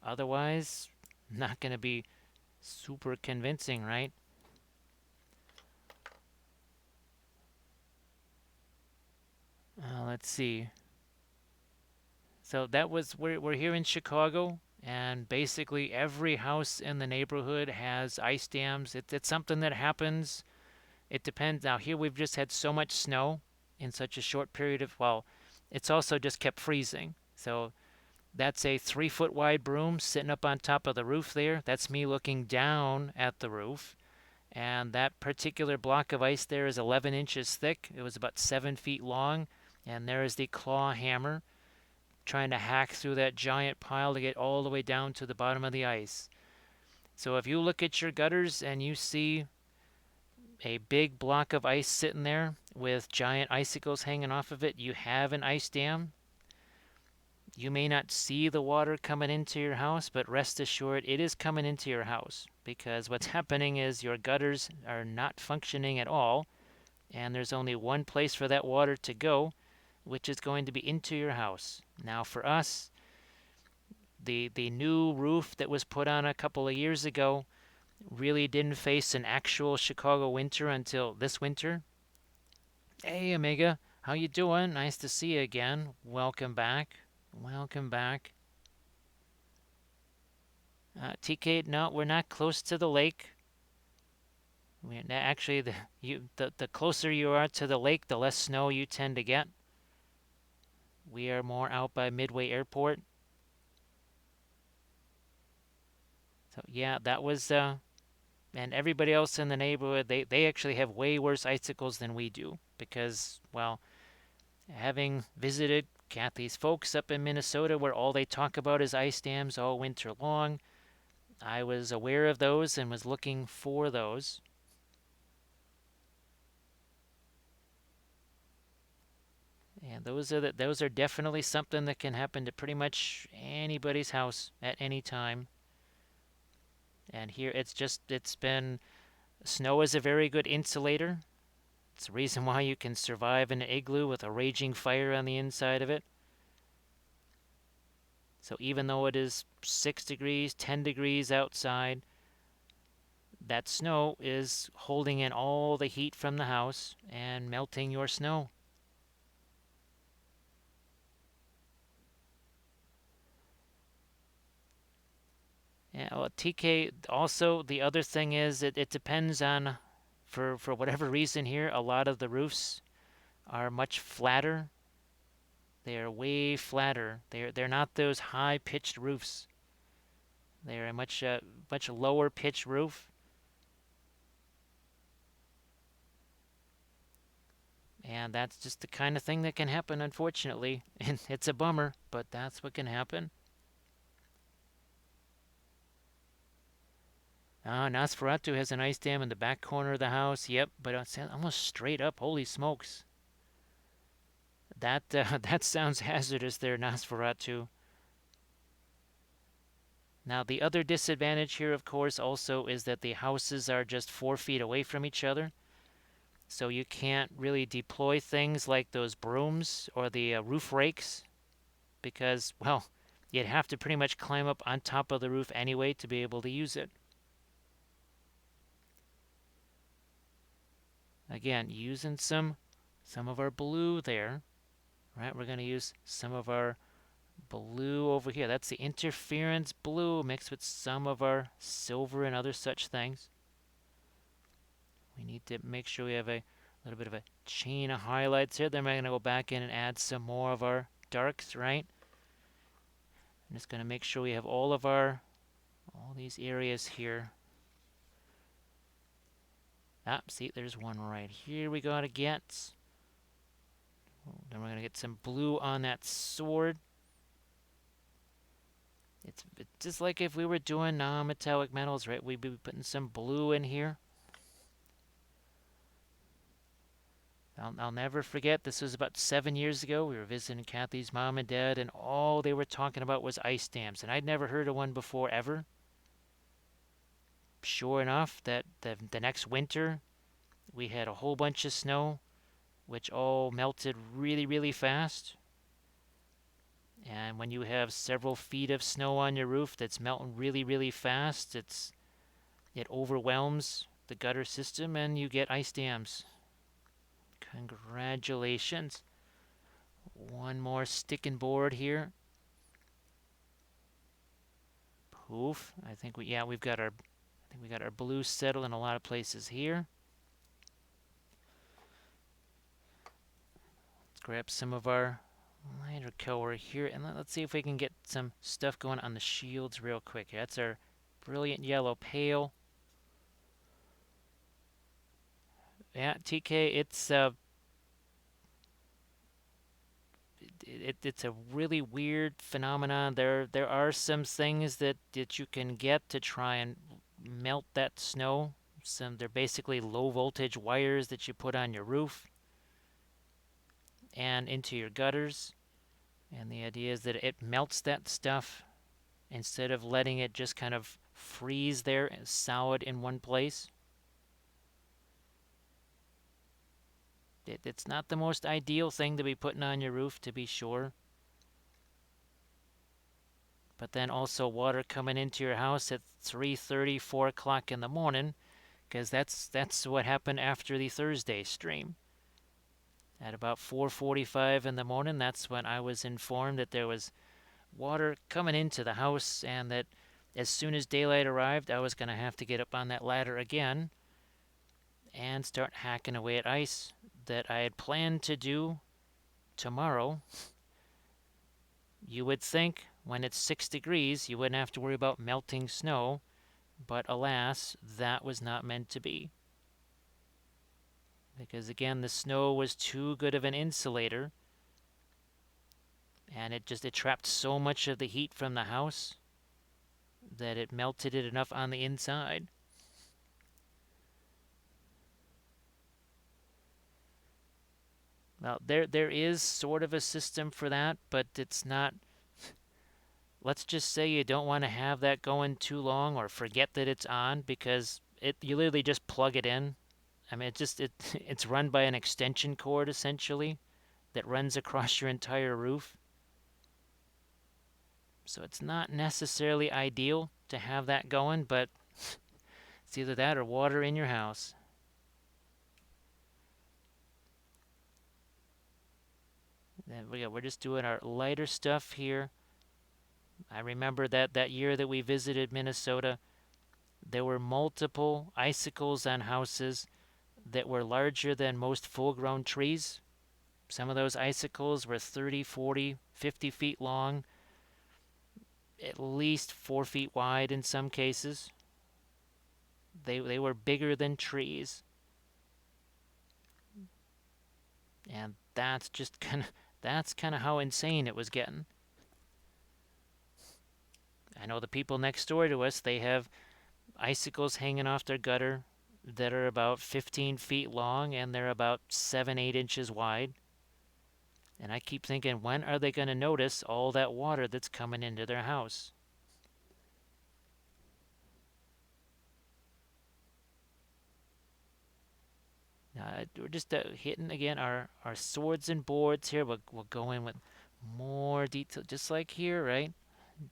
Otherwise, not going to be super convincing, right? Let's see. So that was we're here in Chicago, and basically every house in the neighborhood has ice dams. It's something that happens. It depends. Now here we've just had so much snow in such a short period of, well, it's also just kept freezing. So that's a 3 foot wide broom sitting up on top of the roof there. That's me looking down at the roof. And that particular block of ice there is 11 inches thick. It was about 7 feet long. And there is the claw hammer trying to hack through that giant pile to get all the way down to the bottom of the ice. So if you look at your gutters and you see a big block of ice sitting there with giant icicles hanging off of it, you have an ice dam. You may not see the water coming into your house, but rest assured it is coming into your house, because what's happening is your gutters are not functioning at all, and there's only one place for that water to go, which is going to be into your house. Now for us, the new roof that was put on a couple of years ago really didn't face an actual Chicago winter until this winter. Hey Omega, how you doing? Nice to see you again. Welcome back. Welcome back. TK, no, we're not close to the lake. Actually, the closer you are to the lake, the less snow you tend to get. We are more out by Midway Airport. So yeah, that was and everybody else in the neighborhood, they actually have way worse icicles than we do, because, well, having visited Kathy's folks up in Minnesota where all they talk about is ice dams all winter long, I was aware of those and was looking for those. And those are definitely something that can happen to pretty much anybody's house at any time. And here it's been, snow is a very good insulator. It's the reason why you can survive in an igloo with a raging fire on the inside of it. So even though it is 6 degrees, 10 degrees outside, that snow is holding in all the heat from the house and melting your snow. Yeah, well, TK, also the other thing is it depends on, for whatever reason here, a lot of the roofs are much flatter. They are way flatter. They're not those high pitched roofs. They're a much lower pitched roof. And that's just the kind of thing that can happen, unfortunately. And it's a bummer, but that's what can happen. Nosferatu has an ice dam in the back corner of the house. Yep, but it's almost straight up. Holy smokes. That that sounds hazardous there, Nosferatu. Now, the other disadvantage here, of course, also is that the houses are just 4 feet away from each other. So you can't really deploy things like those brooms or the roof rakes because, well, you'd have to pretty much climb up on top of the roof anyway to be able to use it. Again, using some of our blue there, right? We're going to use some of our blue over here. That's the interference blue mixed with some of our silver and other such things. We need to make sure we have a little bit of a chain of highlights here. Then we're going to go back in and add some more of our darks, right? I'm just going to make sure we have all these areas here. See, there's one right here we got to get. Then we're going to get some blue on that sword. It's just like if we were doing non-metallic metals, right? We'd be putting some blue in here. I'll never forget, this was about 7 years ago. We were visiting Kathy's mom and dad, and all they were talking about was ice dams. And I'd never heard of one before, ever. Sure enough, that the next winter, we had a whole bunch of snow, which all melted really, really fast. And when you have several feet of snow on your roof that's melting really, really fast, it overwhelms the gutter system and you get ice dams. Congratulations. One more sticking board here. Poof. I think we've got our blue settled in a lot of places here. Let's grab some of our lighter color here, and let's see if we can get some stuff going on the shields real quick. That's our brilliant yellow pale. Yeah, TK, it's a really weird phenomenon. There are some things that you can get to try and melt that snow. They're basically low voltage wires that you put on your roof and into your gutters. And the idea is that it melts that stuff instead of letting it just kind of freeze there and solid in one place. It's not the most ideal thing to be putting on your roof, to be sure. But then also water coming into your house at 3:30, 4 o'clock in the morning, because that's what happened after the Thursday stream. At about 4:45 in the morning, that's when I was informed that there was water coming into the house, and that as soon as daylight arrived, I was going to have to get up on that ladder again and start hacking away at ice that I had planned to do tomorrow. You would think when it's 6 degrees, you wouldn't have to worry about melting snow, but alas, that was not meant to be. Because again, the snow was too good of an insulator, and it trapped so much of the heat from the house that it melted it enough on the inside. Well, there is sort of a system for that, but it's not. Let's just say you don't want to have that going too long, or forget that it's on, because you literally just plug it in. I mean, it's run by an extension cord essentially that runs across your entire roof. So it's not necessarily ideal to have that going, but it's either that or water in your house. We're just doing our lighter stuff here. I remember that year that we visited Minnesota, there were multiple icicles on houses that were larger than most full-grown trees. Some of those icicles were 30, 40, 50 feet long, at least 4 feet wide in some cases. They were bigger than trees. And that's kind of how insane it was getting. I know the people next door to us, they have icicles hanging off their gutter that are about 15 feet long and they're about 7, 8 inches wide. And I keep thinking, when are they going to notice all that water that's coming into their house? We're just hitting again our swords and boards here. We'll go in with more detail, just like here, right?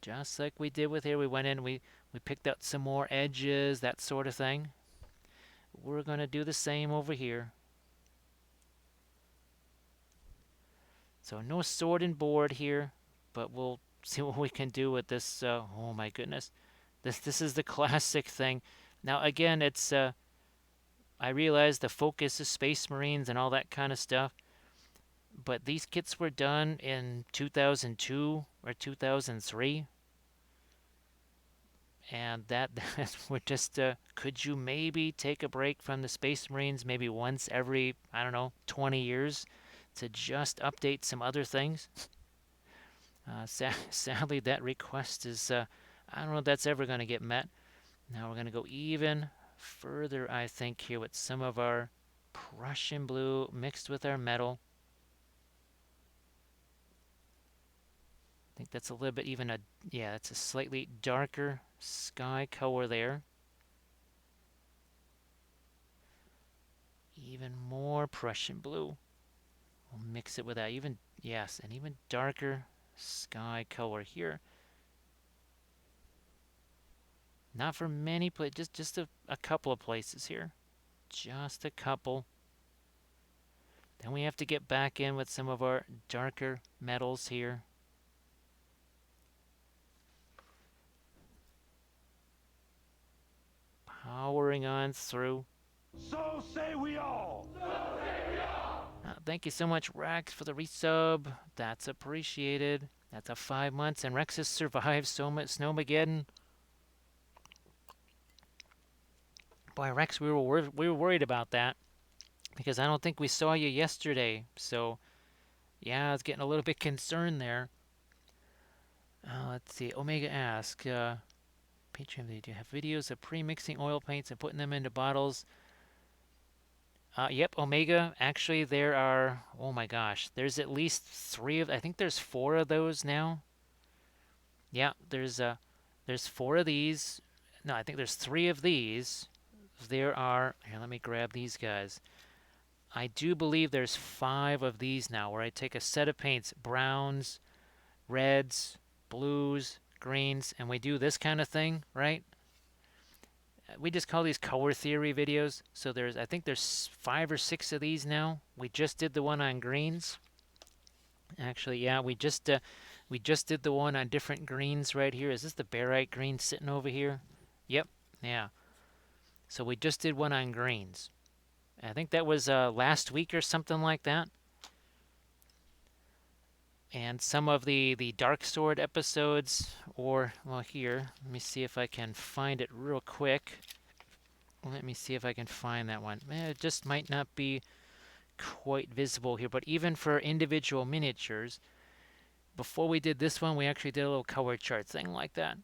Just like we did with here. We went in, we picked out some more edges, that sort of thing. We're going to do the same over here. So no sword and board here, but we'll see what we can do with this. Oh my goodness, this is the classic thing. Now again, it's I realize the focus is Space Marines and all that kind of stuff, but these kits were done in 2002 or 2003, and that's we're just. Could you maybe take a break from the Space Marines maybe once every, I don't know, 20 years to just update some other things? Sadly, that request is, I don't know if that's ever going to get met. Now we're going to go even further, I think, here with some of our Prussian blue mixed with our metal. I think that's a little bit even yeah, that's a slightly darker sky color there. Even more Prussian blue. We'll mix it with that even, yes, an even darker sky color here. Not for many places, just a couple of places here. Just a couple. Then we have to get back in with some of our darker metals here. Powering on through. So say we all. Thank you so much, Rex, for the resub. That's appreciated. That's a 5 months, and Rex has survived so much Snowmageddon. Boy, Rex, we were worried about that because I don't think we saw you yesterday. So, yeah, I was getting a little bit concerned there. Let's see. Omega asks, Patreon, do you have videos of pre-mixing oil paints and putting them into bottles? Yep, Omega. Actually, there are, oh my gosh, there's at least three of, I think there's four of those now. Yeah, there's four of these. No, I think there's three of these. There are, here, let me grab these guys. I do believe there's five of these now where I take a set of paints, browns, reds, blues, greens, and we do this kind of thing, right? We just call these color theory videos. So I think there's 5 or 6 of these now. We just did the one on greens. Actually, yeah, we just did the one on different greens right here. Is this the barite green sitting over here? Yep, yeah. So we just did one on greens. I think that was last week or something like that. And some of the Dark Sword episodes, or, well, here, let me see if I can find it real quick. Let me see if I can find that one. It just might not be quite visible here, but even for individual miniatures, before we did this one, we actually did a little color chart thing like that.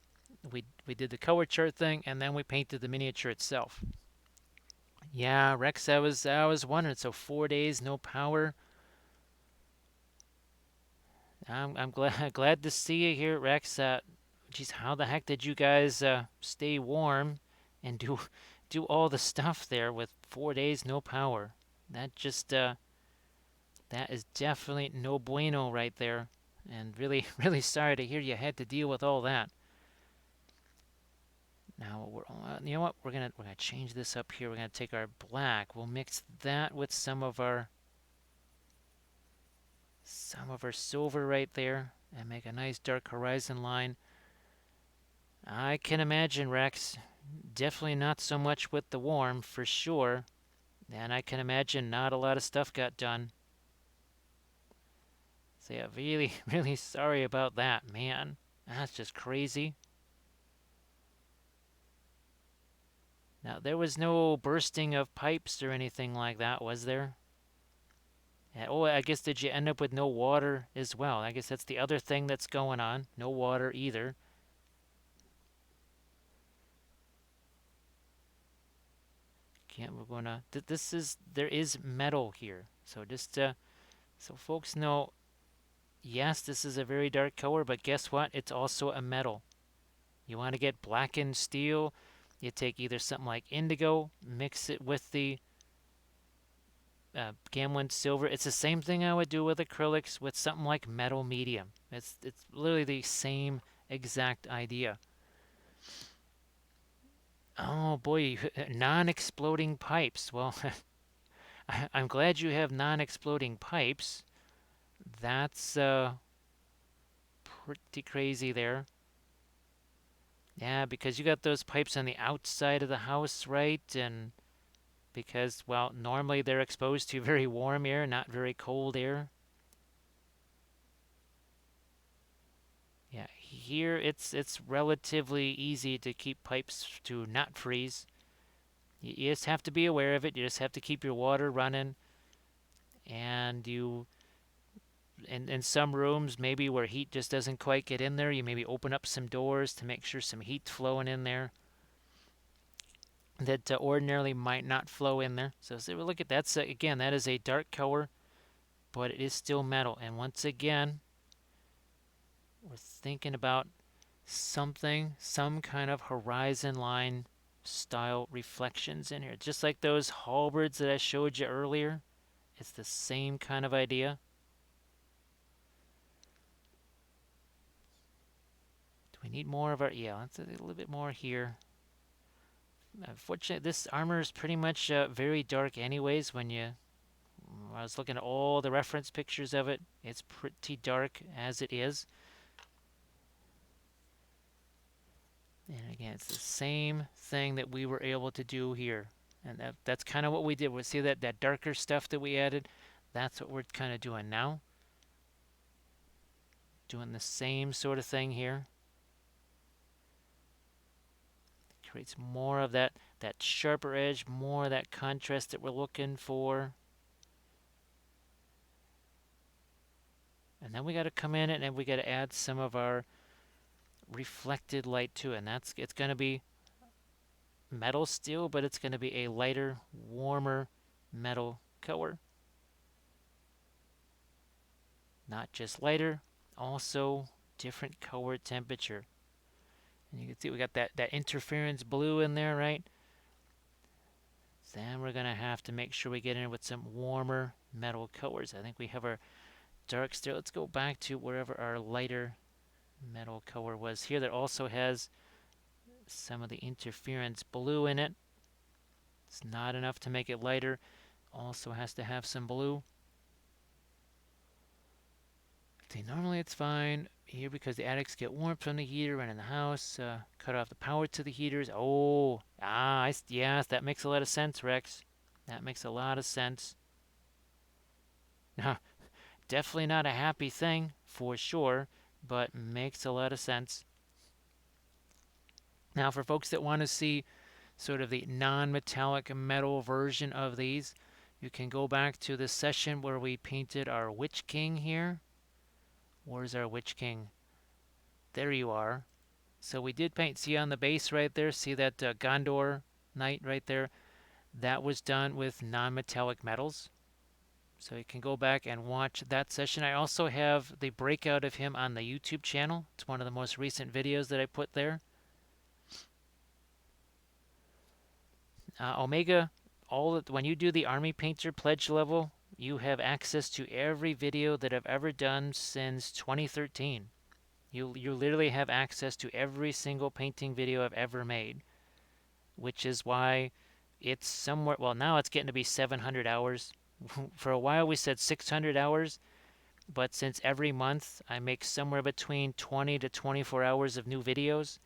We did the color chart thing, and then we painted the miniature itself. Yeah, Rex, I was wondering. So 4 days, no power. I'm glad to see you here, Rex. Geez, how the heck did you guys stay warm and do all the stuff there with 4 days, no power? That just that is definitely no bueno right there. And really, really sorry to hear you had to deal with all that. Now, you know what? We're gonna change this up here. We're gonna take our black. We'll mix that with some of our silver right there, and make a nice dark horizon line. I can imagine, Rex. Definitely not so much with the warm, for sure. And I can imagine not a lot of stuff got done. So yeah, really, really sorry about that, man. That's just crazy. Now, there was no bursting of pipes or anything like that, was there? Oh, I guess did you end up with no water as well? I guess that's the other thing that's going on. No water either. Can't we're gonna. This is there is metal here. So just so folks know, yes, this is a very dark color, but guess what? It's also a metal. You want to get blackened steel, you take either something like indigo, mix it with the Gamlin silver. It's the same thing I would do with acrylics with something like metal medium. It's literally the same exact idea. Oh boy, non-exploding pipes. Well, I'm glad you have non-exploding pipes. That's pretty crazy there. Yeah, because you got those pipes on the outside of the house, right? And because, well, normally they're exposed to very warm air, not very cold air. Yeah, here it's relatively easy to keep pipes to not freeze. You just have to be aware of it. You just have to keep your water running, and you in some rooms maybe where heat just doesn't quite get in there, you maybe open up some doors to make sure some heat's flowing in there that ordinarily might not flow in there. So, look at that. Again, that is a dark color, but it is still metal. And once again, we're thinking about something, some kind of horizon line style reflections in here. Just like those halberds that I showed you earlier. It's the same kind of idea. Do we need more of our, yeah, let's a little bit more here. Unfortunately, this armor is pretty much very dark anyways. I was looking at all the reference pictures of it, it's pretty dark as it is. And again, it's the same thing that we were able to do here. And that's kind of what we did. We see that darker stuff that we added. That's what we're kind of doing now. Doing the same sort of thing here. Creates more of that sharper edge, more of that contrast that we're looking for. And then we got to come in and then we got to add some of our reflected light to it. And it's going to be metal still, but it's going to be a lighter, warmer metal color. Not just lighter, also different color temperature. And you can see we got that interference blue in there, right? Then we're going to have to make sure we get in with some warmer metal colors. I think we have our dark still. Let's go back to wherever our lighter metal color was here that also has some of the interference blue in it. It's not enough to make it lighter. Also has to have some blue. See, normally it's fine here because the attics get warmth from the heater running the house. Cut off the power to the heaters. Oh, yes, that makes a lot of sense, Rex. That makes a lot of sense. Now, definitely not a happy thing for sure, but makes a lot of sense. Now, for folks that want to see sort of the non-metallic metal version of these, you can go back to the session where we painted our Witch King here. Where's our Witch King? There you are. So we did paint, see on the base right there, see that Gondor knight right there? That was done with non-metallic metals. So you can go back and watch that session. I also have the breakout of him on the YouTube channel. It's one of the most recent videos that I put there. Omega, when you do the Army Painter pledge level, you have access to every video that I've ever done since 2013. You literally have access to every single painting video I've ever made, which is why it's somewhere, well, now it's getting to be 700 hours. For a while we said 600 hours, but since every month I make somewhere between 20 to 24 hours of new videos,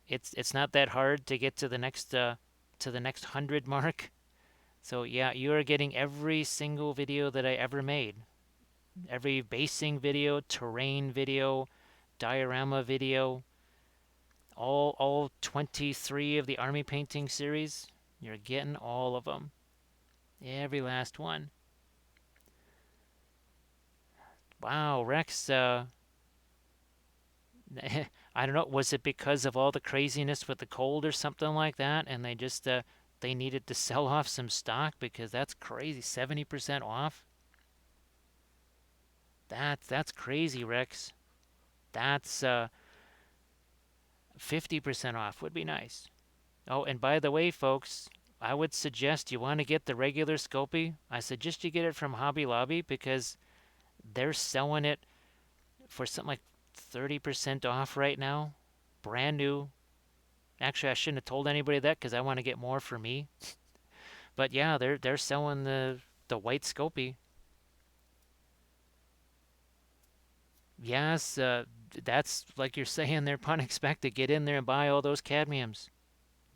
it's not that hard to get to the next 100 mark. So yeah, you are getting every single video that I ever made. Every basing video, terrain video, diorama video, all 23 of the army painting series. You're getting all of them. Every last one. Wow, Rex, I don't know, was it because of all the craziness with the cold or something like that, and they needed to sell off some stock because that's crazy, 70% off? That's crazy, Rex. That's 50% off would be nice. Oh, and by the way, folks, I would suggest you want to get the regular Scoopy. I suggest you get it from Hobby Lobby because they're selling it for something like 30% off right now. Brand new. Actually, I shouldn't have told anybody that because I want to get more for me. But yeah, they're selling the white Scoopy. Yes, that's like you're saying there, pun expected. Get in there and buy all those cadmiums.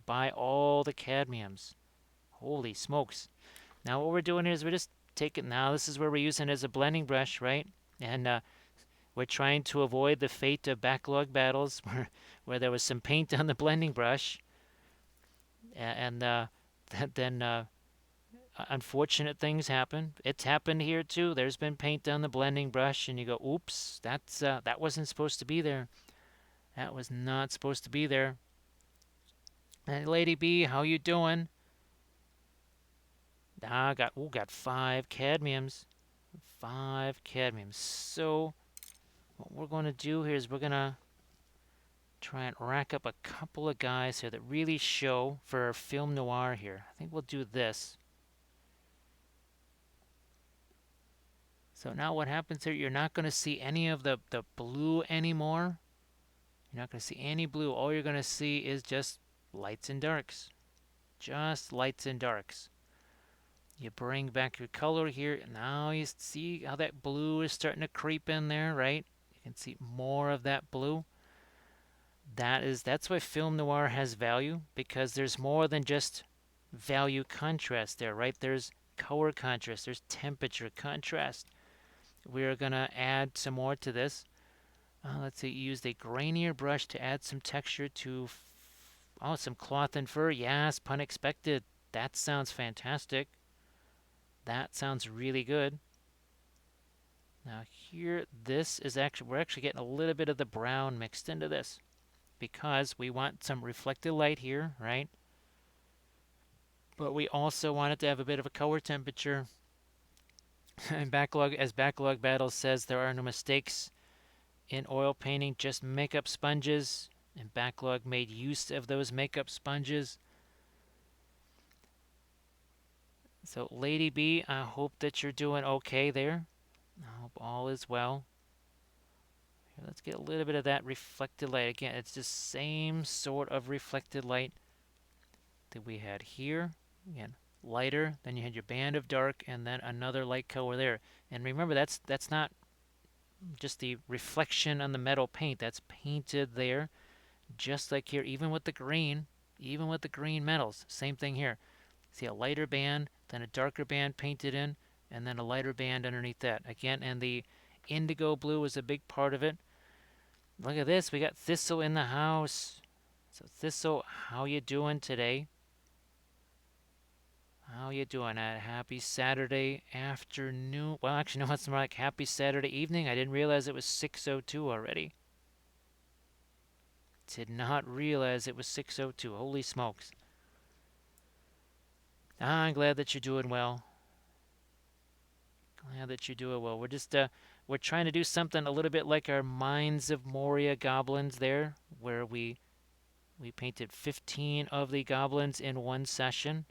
Buy all the cadmiums. Holy smokes. Now what we're doing is we're just taking, now this is where we're using it as a blending brush, right? And we're trying to avoid the fate of backlog battles where there was some paint on the blending brush and then unfortunate things happen. It's happened here too. There's been paint on the blending brush and you go, oops, that wasn't supposed to be there. That was not supposed to be there. Hey, Lady B, how you doing? Ah, got 5 cadmiums. 5 cadmiums. So what we're going to do here is we're going to try and rack up a couple of guys here that really show for our film noir here. I think we'll do this. So now what happens here, you're not going to see any of the blue anymore. You're not going to see any blue. All you're going to see is just lights and darks. Just lights and darks. You bring back your color here. Now you see how that blue is starting to creep in there, right? You can see more of that blue. That's why film noir has value, because there's more than just value contrast there, right? There's color contrast, there's temperature contrast. We're gonna add some more to this. Let's see, use a grainier brush to add some texture to, oh, some cloth and fur. Yes, pun expected. That sounds fantastic. That sounds really good. Now here, we're actually getting a little bit of the brown mixed into this because we want some reflected light here, right? But we also want it to have a bit of a color temperature. And backlog battles says, there are no mistakes in oil painting, just makeup sponges. And backlog made use of those makeup sponges. So Lady B, I hope that you're doing okay there. I hope all is well. Here, let's get a little bit of that reflected light. Again, it's just same sort of reflected light that we had here. Again, lighter, then you had your band of dark, and then another light color there. And remember, that's not just the reflection on the metal paint. That's painted there, just like here, even with the green metals. Same thing here. See a lighter band, then a darker band painted in, and then a lighter band underneath that. Again, and the indigo blue is a big part of it. Look at this, we got Thistle in the house. So Thistle, how you doing today? How you doing? Happy Saturday afternoon. Well, actually, no, it's more like happy Saturday evening. I didn't realize it was 6:02 already. Did not realize it was 6:02. Holy smokes. I'm glad that you're doing well. Glad that you're doing well. We're trying to do something a little bit like our Mines of Moria goblins there, where we painted 15 of the goblins in one session.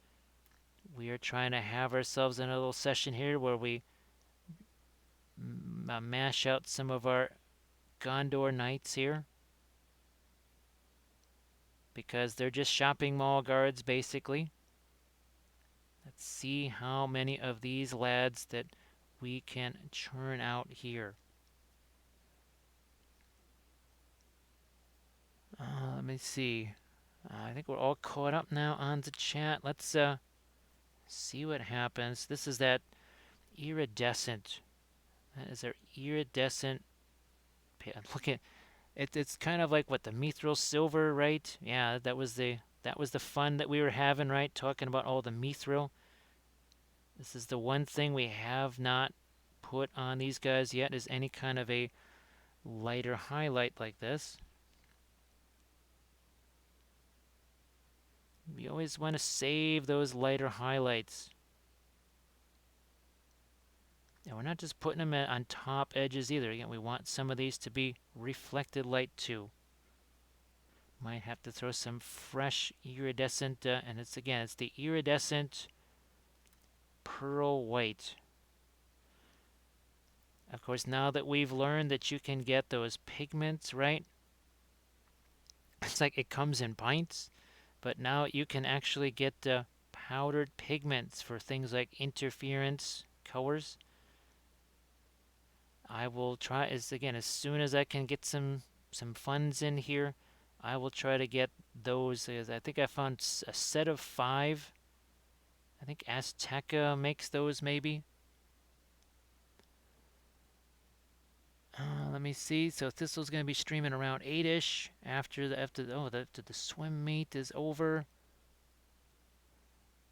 We are trying to have ourselves in a little session here where we mash out some of our Gondor knights here, because they're just shopping mall guards basically. Let's see how many of these lads that we can churn out here. Let me see. I think we're all caught up now on the chat. Let's see what happens. This is that iridescent. That is our iridescent. Look at it. It's kind of like what, the mithril silver, right? Yeah, that was the fun that we were having, right? Talking about all the mithril. This is the one thing we have not put on these guys yet is any kind of a lighter highlight like this. You always want to save those lighter highlights. And we're not just putting them on top edges either. Again, we want some of these to be reflected light too. Might have to throw some fresh iridescent, and it's the iridescent pearl white. Of course, now that we've learned that you can get those pigments, right? It's like it comes in pints, but now you can actually get powdered pigments for things like interference colors. I will try as soon as I can get some funds in here, I will try to get those. I think I found a set of 5. I think Azteca makes those maybe. Let me see. So Thistle's going to be streaming around 8ish after the swim meet is over.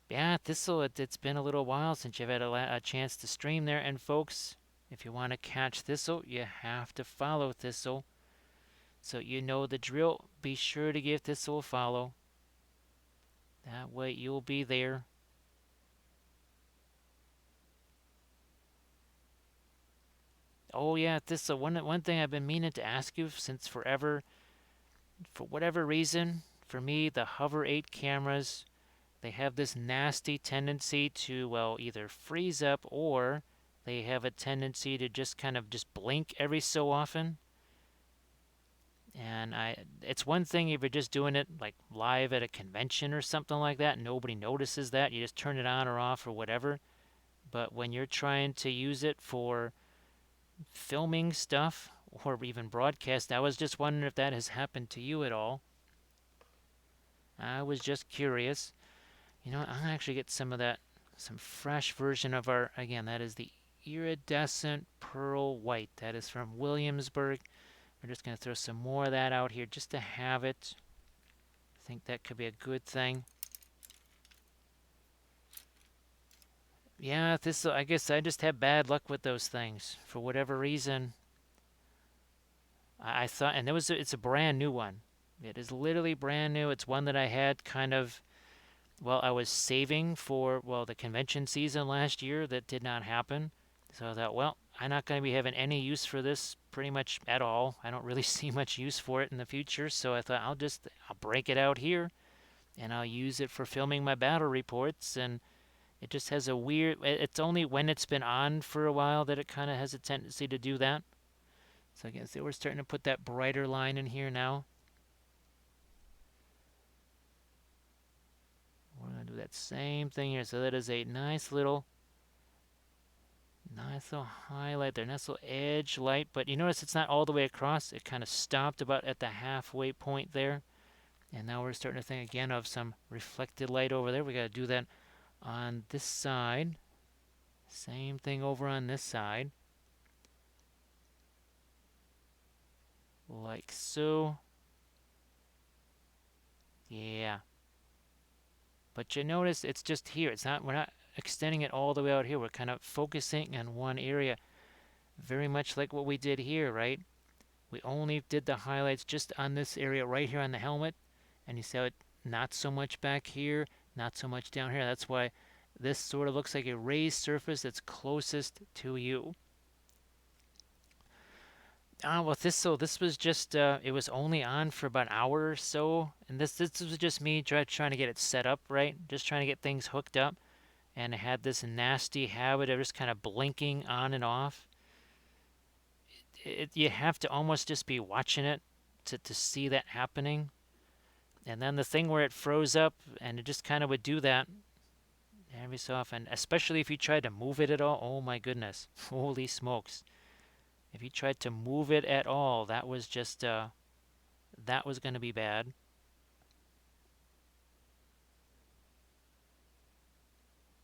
Yeah, Thistle. It's been a little while since you've had a chance to stream there. And folks, if you want to catch Thistle, you have to follow Thistle. So you know the drill. Be sure to give Thistle a follow. That way you'll be there. Oh yeah, Thistle. One thing I've been meaning to ask you since forever. For whatever reason, for me, the Hover 8 cameras, they have this nasty tendency to, well, either freeze up or they have a tendency to just kind of just blink every so often. And it's one thing if you're just doing it like live at a convention or something like that, nobody notices that. You just turn it on or off or whatever. But when you're trying to use it for filming stuff or even broadcast, I was just wondering if that has happened to you at all. I was just curious. You know what? I'll actually get some of that, some fresh version of our, again, that is the iridescent pearl white. That is from Williamsburg. We're just going to throw some more of that out here just to have it. I think that could be a good thing. Yeah, I guess I just have bad luck with those things for whatever reason. I thought, and it's a brand new one. It is literally brand new. It's one that I had kind of, well, I was saving for, well, the convention season last year that did not happen. So I thought, well, I'm not going to be having any use for this pretty much at all. I don't really see much use for it in the future. So I thought I'll break it out here and I'll use it for filming my battle reports. And it just has a weird, it's only when it's been on for a while that it kind of has a tendency to do that. So I guess we're starting to put that brighter line in here now. We're going to do that same thing here. So that is a nice little highlight there. Nice little edge light. But you notice it's not all the way across. It kind of stopped about at the halfway point there. And now we're starting to think again of some reflected light over there. We got to do that on this side. Same thing over on this side. Like so. Yeah. But you notice it's just here. We're not extending it all the way out here. We're kind of focusing on one area. Very much like what we did here, right? We only did the highlights just on this area right here on the helmet. And you see how it not so much back here, not so much down here. That's why this sort of looks like a raised surface that's closest to you. Well, this was just, it was only on for about an hour or so. And this was just me trying to get it set up, right? Just trying to get things hooked up. And it had this nasty habit of just kind of blinking on and off. You have to almost just be watching it to see that happening. And then the thing where it froze up and it just kind of would do that every so often, especially if you tried to move it at all. Oh my goodness. Holy smokes. If you tried to move it at all, that was just, that was going to be bad.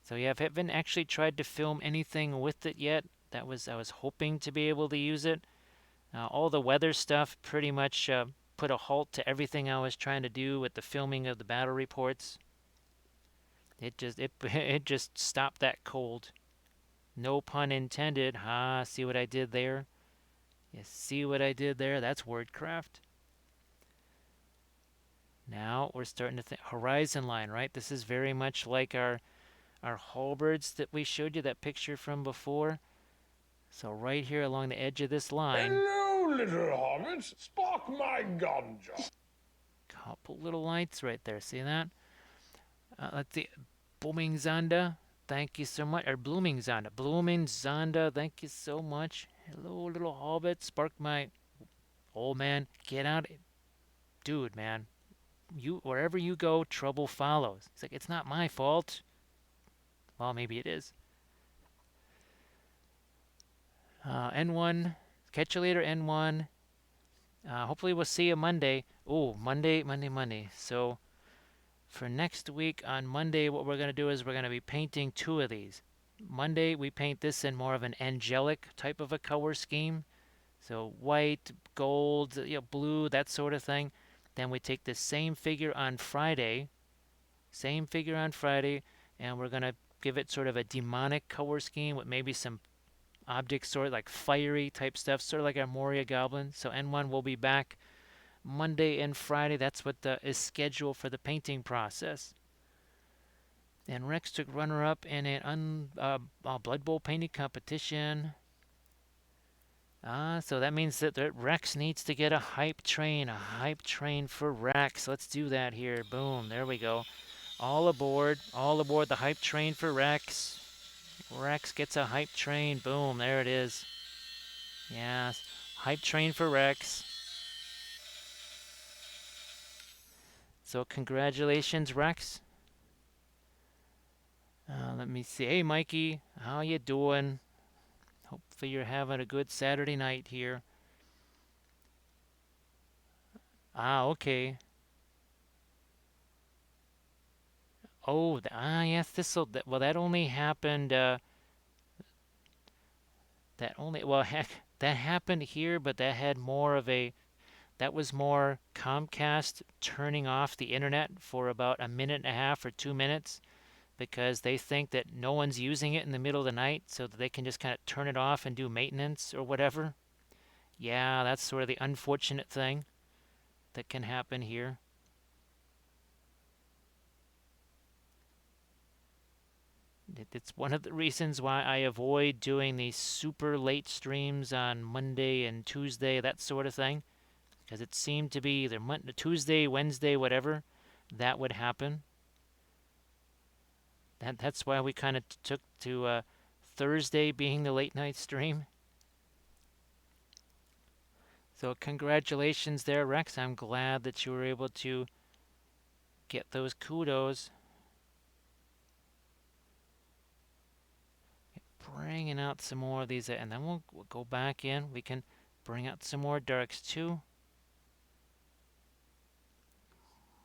So yeah, I haven't actually tried to film anything with it yet. I was hoping to be able to use it. All the weather stuff pretty much put a halt to everything I was trying to do with the filming of the battle reports. It just stopped that cold. No pun intended. Ha, see what I did there? You see what I did there? That's wordcraft. Now we're starting to think horizon line, right? This is very much like our halberds that we showed you that picture from before. So right here along the edge of this line, Hello, little hobbits. Spark my gun, John. couple little lights right there. See that? Let's see. Booming Zonda, thank you so much. Or Blooming Zonda. Blooming Zonda, thank you so much. Hello, little hobbit. Spark my old man. Get out. Dude, man. You wherever you go, trouble follows. He's like, it's not my fault. Well, maybe it is. N1. Catch you later, N1. Hopefully we'll see you Monday. Oh, Monday, Monday, Monday. So for next week on Monday, what we're going to do is we're going to be painting two of these. Monday, we paint this in more of an angelic type of a color scheme. So white, gold, blue, that sort of thing. Then we take the same figure on Friday, and we're going to give it sort of a demonic color scheme with maybe some objects sort of like fiery type stuff, sort of like our Moria Goblin. So N1 will be back Monday and Friday. That's what is scheduled for the painting process. And Rex took runner-up in an Blood Bowl painting competition. So that means that Rex needs to get a hype train for Rex. Let's do that here. Boom, there we go. All aboard the hype train for Rex. Rex gets a hype train. Boom, there it is. Yes, hype train for Rex. So congratulations, Rex. Let me see. Hey, Mikey, how you doing? Hopefully you're having a good Saturday night here. Okay. Oh, yes. Well, that only happened. That only well, heck, that happened here, but that was more Comcast turning off the internet for about a minute and a half or 2 minutes because they think that no one's using it in the middle of the night, so that they can just kind of turn it off and do maintenance or whatever. Yeah, that's sort of the unfortunate thing that can happen here. It's one of the reasons why I avoid doing these super late streams on Monday and Tuesday, that sort of thing, because it seemed to be either Tuesday, Wednesday, whatever, that would happen. That's why we kind of took to Thursday being the late night stream. So congratulations there, Rex. I'm glad that you were able to get those kudos. Bringing out some more of these, and then we'll go back in. We can bring out some more darks too.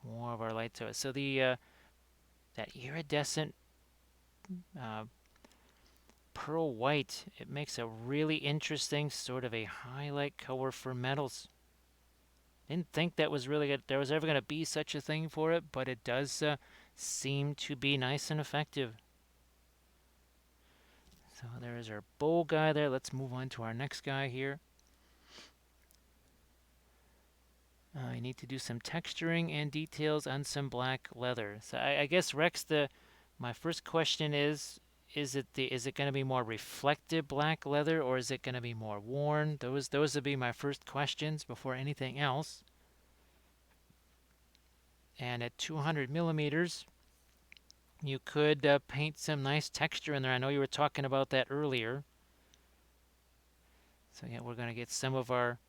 More of our lights. So that iridescent uh, pearl white, it makes a really interesting sort of a highlight color for metals. Didn't think that was really there was ever going to be such a thing for it, but it does seem to be nice and effective. So there's our bowl guy there. Let's move on to our next guy here. I need to do some texturing and details on some black leather. So I guess Rex, my first question is it going to be more reflective black leather or is it going to be more worn? Those would be my first questions before anything else. And at 200 millimeters, you could paint some nice texture in there. I know you were talking about that earlier. So yeah, we're going to get some of our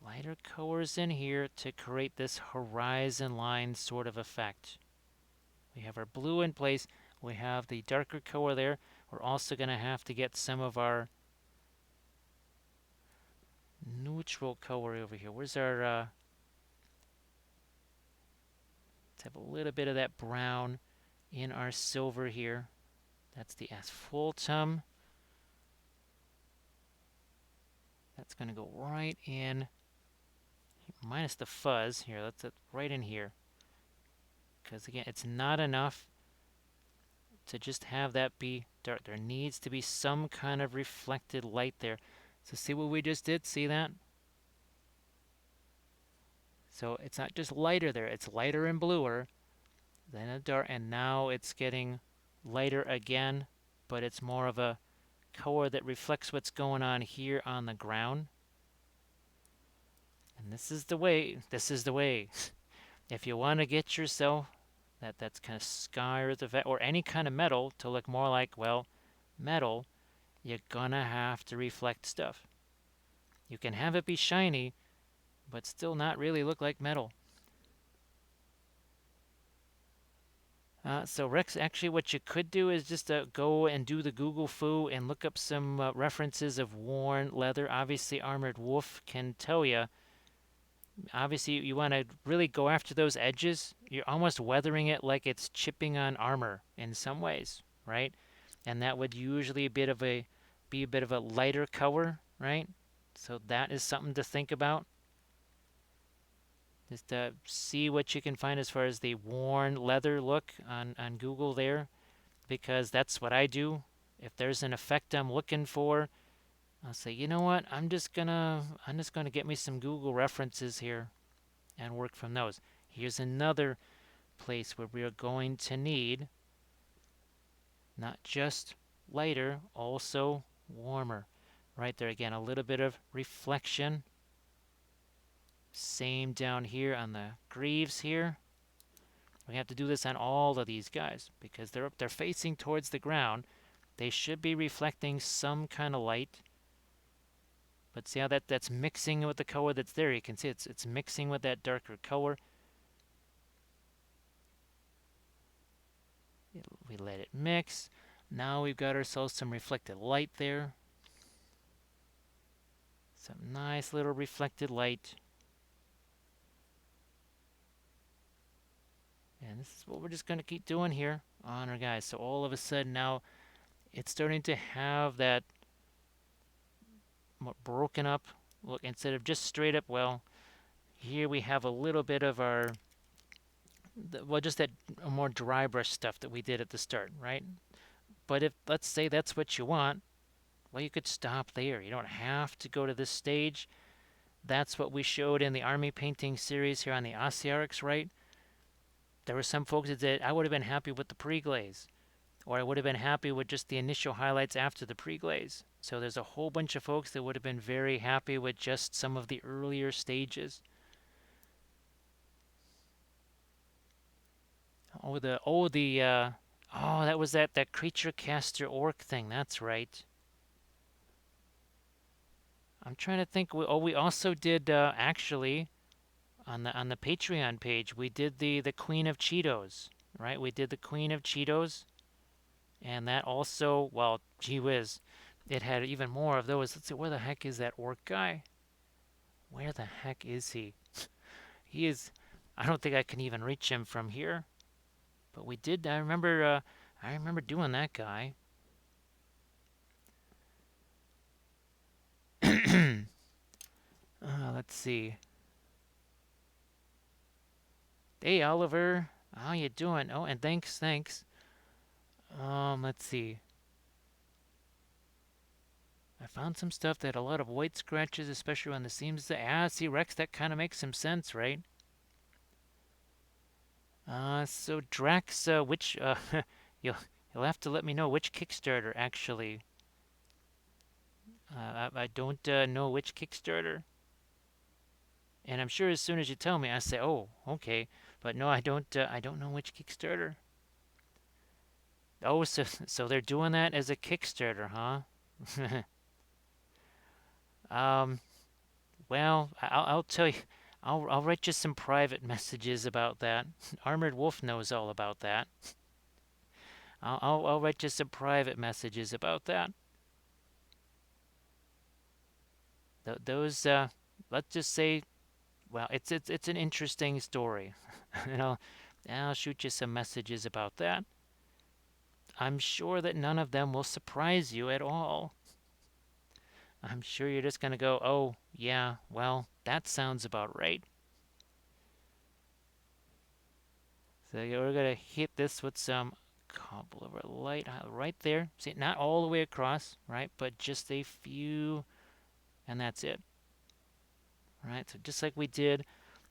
lighter colors in here to create this horizon line sort of effect. We have our blue in place. We have the darker color there. We're also going to have to get some of our neutral color over here. Where's our, let's have a little bit of that brown in our silver here. That's the asphaltum. That's going to go right in, minus the fuzz. Here, let's put right in here. Because again, it's not enough to just have that be dark. There needs to be some kind of reflected light there. So see what we just did? See that? So it's not just lighter there, it's lighter and bluer than a dark, and now it's getting lighter again, but it's more of a color that reflects what's going on here on the ground. And this is the way, this is the way. If you want to get yourself that's kind of sky or the or any kind of metal to look more like, well, metal, you're gonna have to reflect stuff. You can have it be shiny, but still not really look like metal. So Rex, actually what you could do is just go and do the Google foo and look up some references of worn leather. Obviously Armored Wolf can tell you. Obviously you want to really go after those edges. You're almost weathering it like it's chipping on armor in some ways, right? And that would usually be a bit of a lighter color, right? So that is something to think about. Just see what you can find as far as the worn leather look on Google there, because that's what I do. If there's an effect I'm looking for, I'll say, you know what, I'm just gonna get me some Google references here and work from those. Here's another place where we are going to need not just lighter, also warmer. Right there again, a little bit of reflection. Same down here on the greaves here. We have to do this on all of these guys because they're facing towards the ground. They should be reflecting some kind of light. But see how that's mixing with the color that's there. You can see it's mixing with that darker color. We let it mix. Now we've got ourselves some reflected light there. Some nice little reflected light. And this is what we're just going to keep doing here on our guys. So all of a sudden now it's starting to have that more broken up look instead of just straight up. Well, here we have a little bit of our, well, just that more dry brush stuff that we did at the start, right? But if, let's say that's what you want, well, you could stop there. You don't have to go to this stage. That's what we showed in the army painting series here on the Osiarix, right? There were some folks that said, I would have been happy with the pre-glaze, or I would have been happy with just the initial highlights after the pre-glaze. So there's a whole bunch of folks that would have been very happy with just some of the earlier stages. That was that creature caster orc thing. That's right. I'm trying to think. We also did actually on the Patreon page. We did the Queen of Cheetos, right? We did the Queen of Cheetos, and that also, well, gee whiz, it had even more of those. Let's see, where the heck is that orc guy? Where the heck is he? He is. I don't think I can even reach him from here. But we did. I remember. I remember doing that guy. Let's see. Hey, Oliver. How you doing? Oh, and thanks. Let's see. I found some stuff that had a lot of white scratches, especially on the seams. See, Rex, that kind of makes some sense, right? So Drax, which you'll you'll have to let me know which Kickstarter actually. I don't know which Kickstarter, and I'm sure as soon as you tell me, I say, oh, okay. But no, I don't. I don't know which Kickstarter. Oh, so they're doing that as a Kickstarter, huh? um. Well, I'll tell you. I'll write you some private messages about that. Armored Wolf knows all about that. I'll write you some private messages about that. Those let's just say, well, it's an interesting story, and I'll shoot you some messages about that. I'm sure that none of them will surprise you at all. I'm sure you're just gonna go, oh yeah, well that sounds about right. So we're gonna hit this with some couple of our light right there. See, not all the way across, right? But just a few, and that's it. Right, so just like we did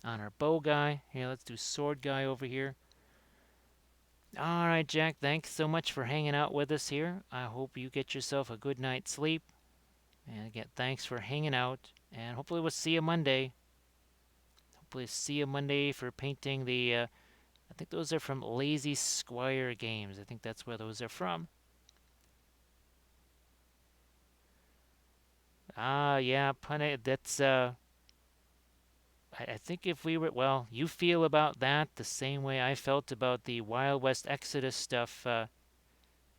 on our bow guy. Here, let's do sword guy over here. All right, Jack, thanks so much for hanging out with us here. I hope you get yourself a good night's sleep. And again, thanks for hanging out. And hopefully we'll see you Monday. Hopefully see you Monday for painting the, I think those are from Lazy Squire Games. I think that's where those are from. Ah, yeah, Pune, that's, I think if we were, well, you feel about that the same way I felt about the Wild West Exodus stuff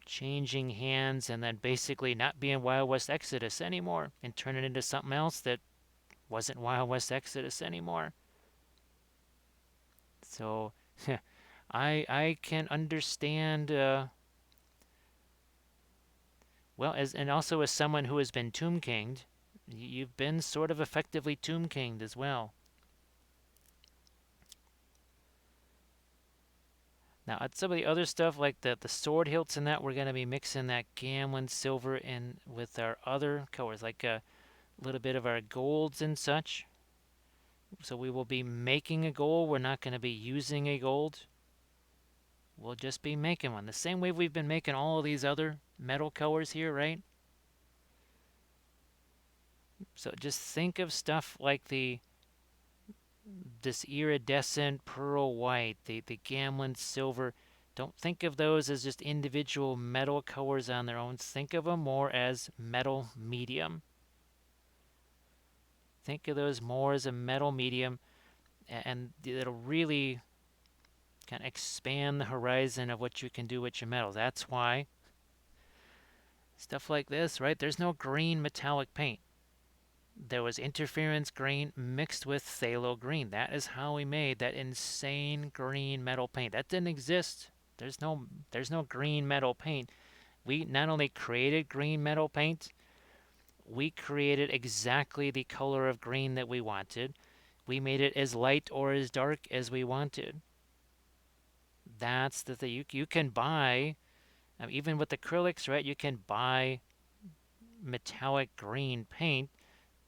changing hands and then basically not being Wild West Exodus anymore and turning into something else that wasn't Wild West Exodus anymore. So I can understand well as and also as someone who has been Tomb Kinged, you've been sort of effectively Tomb Kinged as well. Now, at some of the other stuff, like the sword hilts and that, we're going to be mixing that Gamlen silver in with our other colors, like a little bit of our golds and such. So we will be making a gold. We're not going to be using a gold. We'll just be making one. The same way we've been making all of these other metal colors here, right? So just think of stuff like this iridescent pearl white, the Gamlen silver. Don't think of those as just individual metal colors on their own. Think of them more as metal medium. Think of those more as a metal medium, and it'll really kind of expand the horizon of what you can do with your metals. That's why stuff like this, right? There's no green metallic paint. There was interference green mixed with phthalo green. That is how we made that insane green metal paint. That didn't exist. There's no green metal paint. We not only created green metal paint, we created exactly the color of green that we wanted. We made it as light or as dark as we wanted. That's the thing. You can buy, even with acrylics, right? You can buy metallic green paint.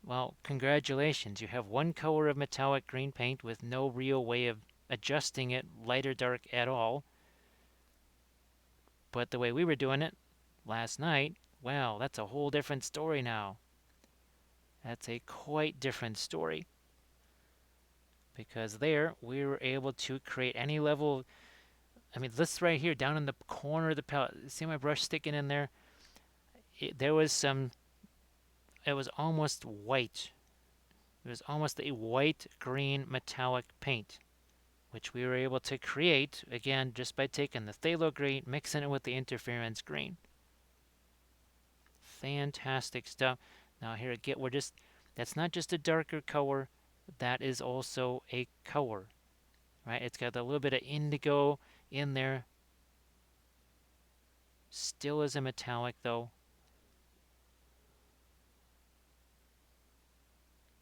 Well, congratulations. You have one color of metallic green paint with no real way of adjusting it light or dark at all. But the way we were doing it last night, well, that's a whole different story now. That's a quite different story. Because there, we were able to create any level. I mean, this right here, down in the corner of the palette. See my brush sticking in there? There was some, it was almost white. It was almost a white-green metallic paint, which we were able to create, again, just by taking the phthalo green, mixing it with the interference green. Fantastic stuff. Now here again, that's not just a darker color, that is also a color, right? It's got a little bit of indigo in there. Still is a metallic though.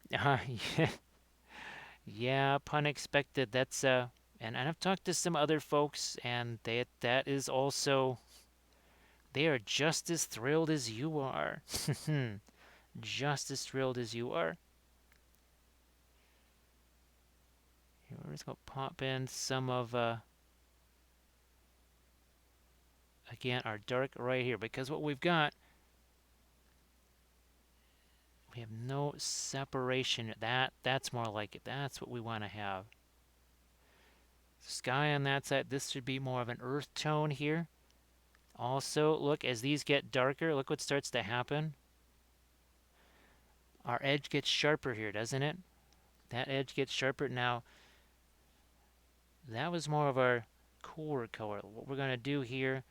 Yeah, yeah, pun expected. That's and I've talked to some other folks, and that is also, they are just as thrilled as you are. Just as thrilled as you are. Here, we're just gonna pop in some of again our dark right here, because what we've got, we have no separation. That's more like it. That's what we want to have. Sky on that side. This should be more of an earth tone here. Also, look, as these get darker, look what starts to happen. Our edge gets sharper here, doesn't it? That edge gets sharper. Now, that was more of our cooler color. What we're going to do here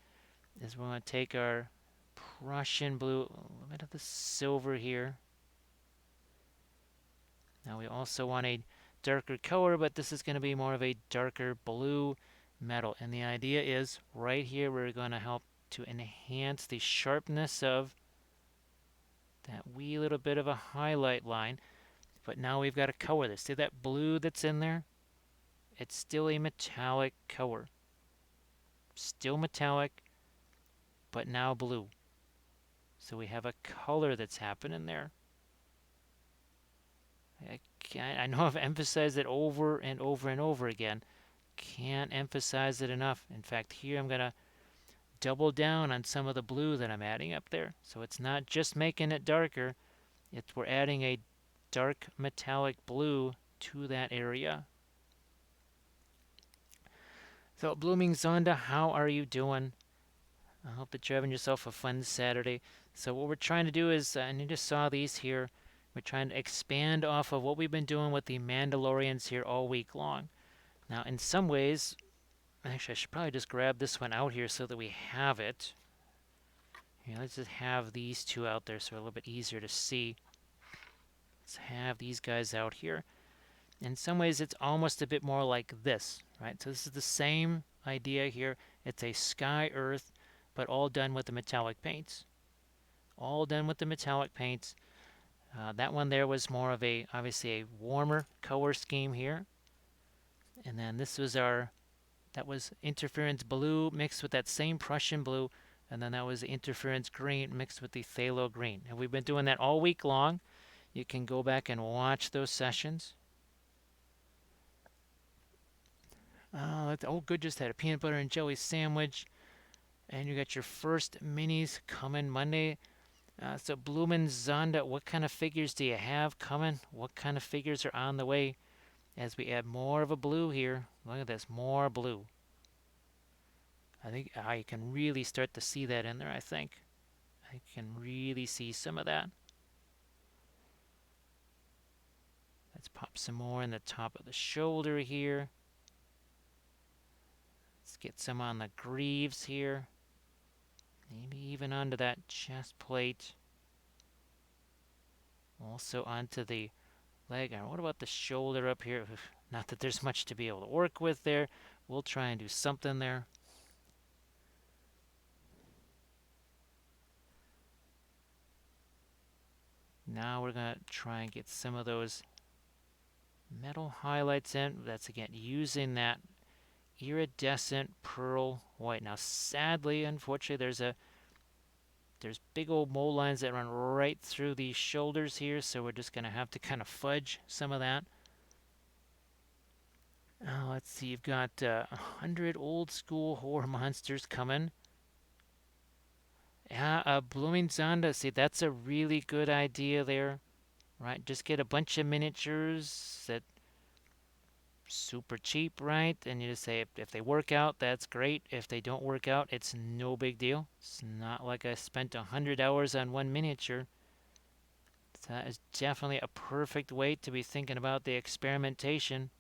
is we're going to take our Prussian blue, a little bit of the silver here. Now we also want a darker color, but this is going to be more of a darker blue metal. And the idea is right here we're going to help to enhance the sharpness of that wee little bit of a highlight line. But now we've got to color this. See that blue that's in there? It's still a metallic color. Still metallic, but now blue. So we have a color that's happening there. I know I've emphasized it over and over and over again. Can't emphasize it enough. In fact, here I'm going to double down on some of the blue that I'm adding up there. So it's not just making it darker, we're adding a dark metallic blue to that area. So, Blooming Zonda, how are you doing? I hope that you're having yourself a fun Saturday. So, what we're trying to do is, and you just saw these here, we're trying to expand off of what we've been doing with the Mandalorians here all week long. Now, in some ways, actually, I should probably just grab this one out here so that we have it. Here, let's just have these two out there so they're a little bit easier to see. Let's have these guys out here. In some ways, it's almost a bit more like this, right? So this is the same idea here. It's a sky earth, but all done with the metallic paints. All done with the metallic paints. That one there was more of a, obviously a warmer color scheme here. And then this was that was interference blue mixed with that same Prussian blue. And then that was interference green mixed with the phthalo green. And we've been doing that all week long. You can go back and watch those sessions. Oh, good, just had a peanut butter and jelly sandwich. And you got your first minis coming Monday. So Bloomin' Zonda, what kind of figures do you have coming? What kind of figures are on the way as we add more of a blue here? Look at this, more blue. I think you can really start to see that in there, I think. I can really see some of that. Let's pop some more in the top of the shoulder here. Let's get some on the greaves here. Maybe even onto that chest plate. Also onto the leg. And what about the shoulder up here? Not that there's much to be able to work with there. We'll try and do something there. Now we're going to try and get some of those metal highlights in. That's again using that iridescent pearl white. Now sadly, unfortunately, there's big old mole lines that run right through these shoulders here, so we're just going to have to kind of fudge some of that. Let's see, you've got 100 old school horror monsters coming. Yeah, Blooming Zonda, see, that's a really good idea there, right? Just get a bunch of miniatures that super cheap, right? And you just say if they work out, that's great. If they don't work out, it's no big deal. It's not like I spent 100 hours on one miniature. So that is definitely a perfect way to be thinking about the experimentation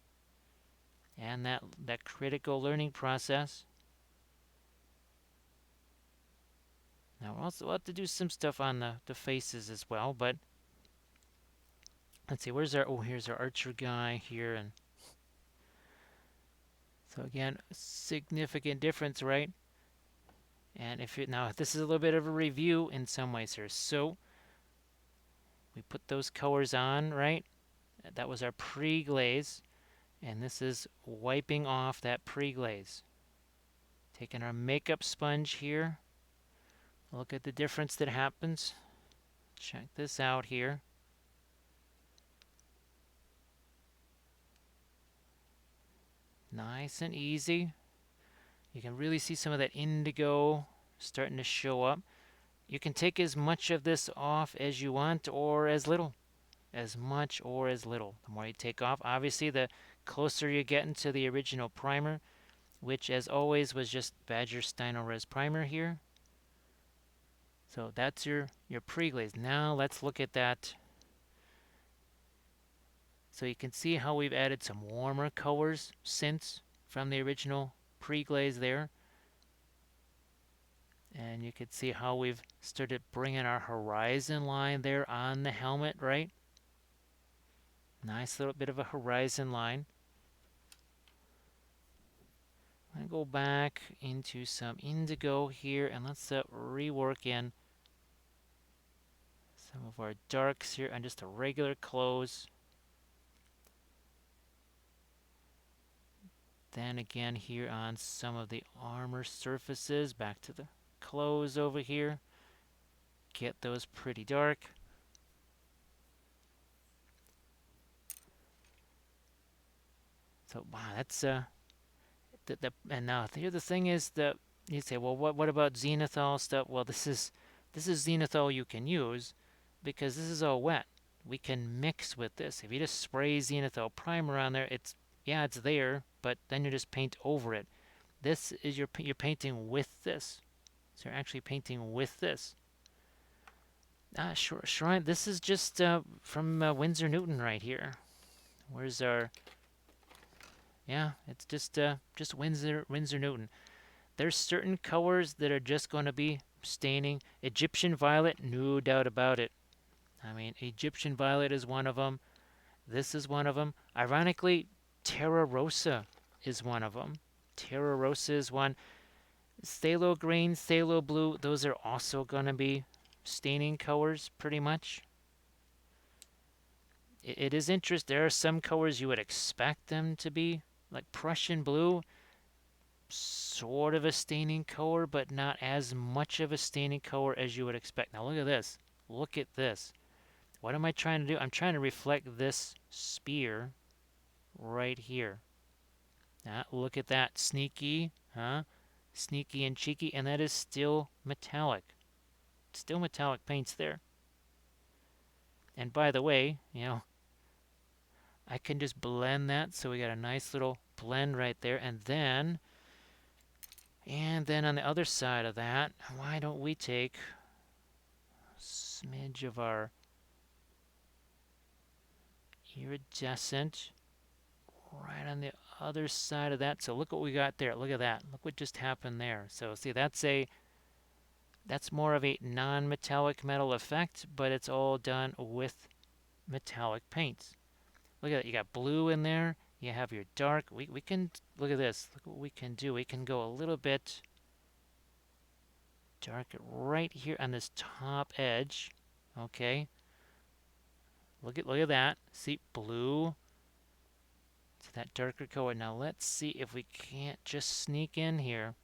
and that critical learning process. Now we'll have to do some stuff on the faces as well, but let's see, here's our archer guy here, and so again, significant difference, right? And now this is a little bit of a review in some ways here. So we put those colors on, right? That was our pre-glaze, and this is wiping off that pre-glaze. Taking our makeup sponge here. Look at the difference that happens. Check this out here. Nice and easy. You can really see some of that indigo starting to show up. You can take as much of this off as you want or as little. As much or as little. The more you take off, obviously the closer you get into the original primer, which as always was just Badger Stynylrez primer here. So that's your pre-glaze. Now let's look at that. So you can see how we've added some warmer colors since from the original pre-glaze there. And you can see how we've started bringing our horizon line there on the helmet, right? Nice little bit of a horizon line. I'm going to go back into some indigo here, and let's rework in some of our darks here on just a regular close. then again here on some of the armor surfaces, back to the clothes over here. Get those pretty dark. So wow, that's and now here the thing is that you say, well, what about zenithal stuff? Well, this is zenithal you can use because this is all wet. We can mix with this. If you just spray zenithal primer on there, it's there, but then you just paint over it. This is you're painting with this. So you're actually painting with this. Shrine. This is just from Winsor Newton right here. Where's our? Yeah, it's just Winsor Newton. There's certain colors that are just going to be staining. Egyptian violet, no doubt about it. I mean, Egyptian violet is one of them. This is one of them. Ironically, Terra Rosa is one of them. Terra Rosa is one. Phthalo green, phthalo blue, those are also going to be staining colors pretty much. It is interesting. There are some colors you would expect them to be, like Prussian blue, sort of a staining color, but not as much of a staining color as you would expect. Now look at this. Look at this. What am I trying to do? I'm trying to reflect this spear right here. Now look at that. Sneaky, huh? Sneaky and cheeky, and that is still metallic. Still metallic paints there. And by the way, I can just blend that, so we got a nice little blend right there. And then on the other side of that, why don't we take a smidge of our iridescent right on the other side of that. So look what we got there. Look at that. Look what just happened there. So see, that's more of a non-metallic metal effect, but it's all done with metallic paints. Look at that. You got blue in there. You have your dark. We can look at this. Look what we can do. We can go a little bit darker right here on this top edge. Okay. Look at that. See, blue to that darker color. Now let's see if we can't just sneak in here.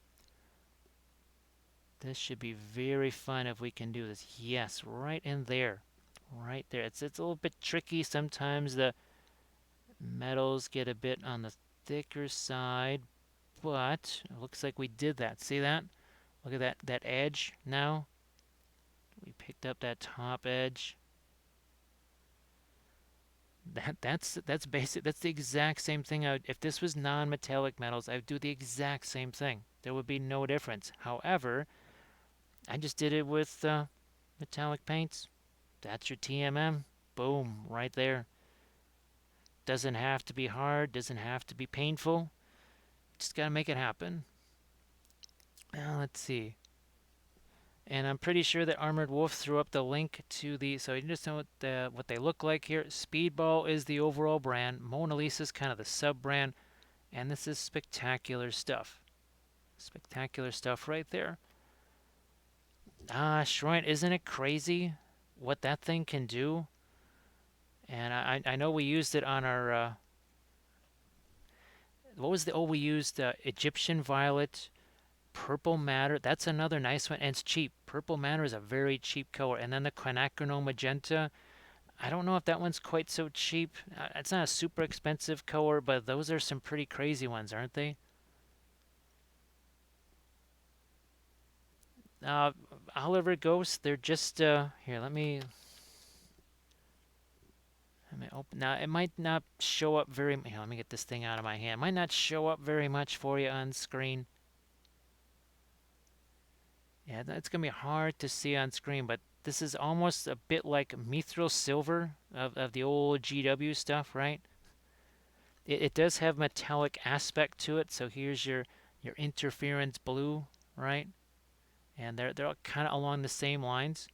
This should be very fun if we can do this. Yes, right in there. Right there. It's a little bit tricky. Sometimes the metals get a bit on the thicker side, but it looks like we did that. See that? Look at that edge now. We picked up that top edge. That's basic. That's the exact same thing. If this was non-metallic metals, I would do the exact same thing. There would be no difference. However, I just did it with metallic paints. That's your TMM. Boom, right there. Doesn't have to be hard. Doesn't have to be painful. Just gotta make it happen. Now let's see. And I'm pretty sure that Armored Wolf threw up the link to the. So you just know what they look like here. Speedball is the overall brand. Mona Lisa is kind of the sub brand, and this is spectacular stuff. Spectacular stuff right there. Shrine, isn't it crazy what that thing can do? And I know we used it on our. What was the? Oh, we used Egyptian violet, purple matter. That's another nice one, and it's cheap. Purple matter is a very cheap color, and then the quinacridone magenta. I don't know if that one's quite so cheap. It's not a super expensive color, but those are some pretty crazy ones, aren't they? Uh, Oliver Ghost, they're just here. Let me open. Now it might not show up very. Here, let me get this thing out of my hand. It might not show up very much for you on screen. Yeah, it's gonna be hard to see on screen, but this is almost a bit like mithril silver of the old GW stuff, right? It does have metallic aspect to it. So here's your interference blue, right? And they're kind of along the same lines.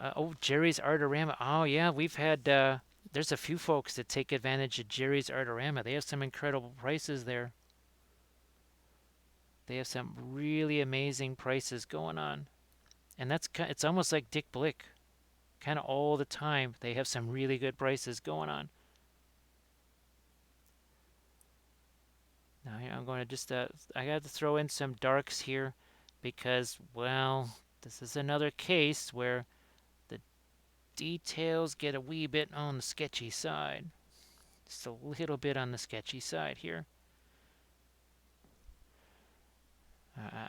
Oh, Jerry's Artorama. Oh yeah, we've had there's a few folks that take advantage of Jerry's Artorama. They have some incredible prices there. They have some really amazing prices going on, and it's almost like Dick Blick, kind of all the time. They have some really good prices going on. going to just, I got to throw in some darks here because, well, this is another case where the details get a wee bit on the sketchy side. Just a little bit on the sketchy side here.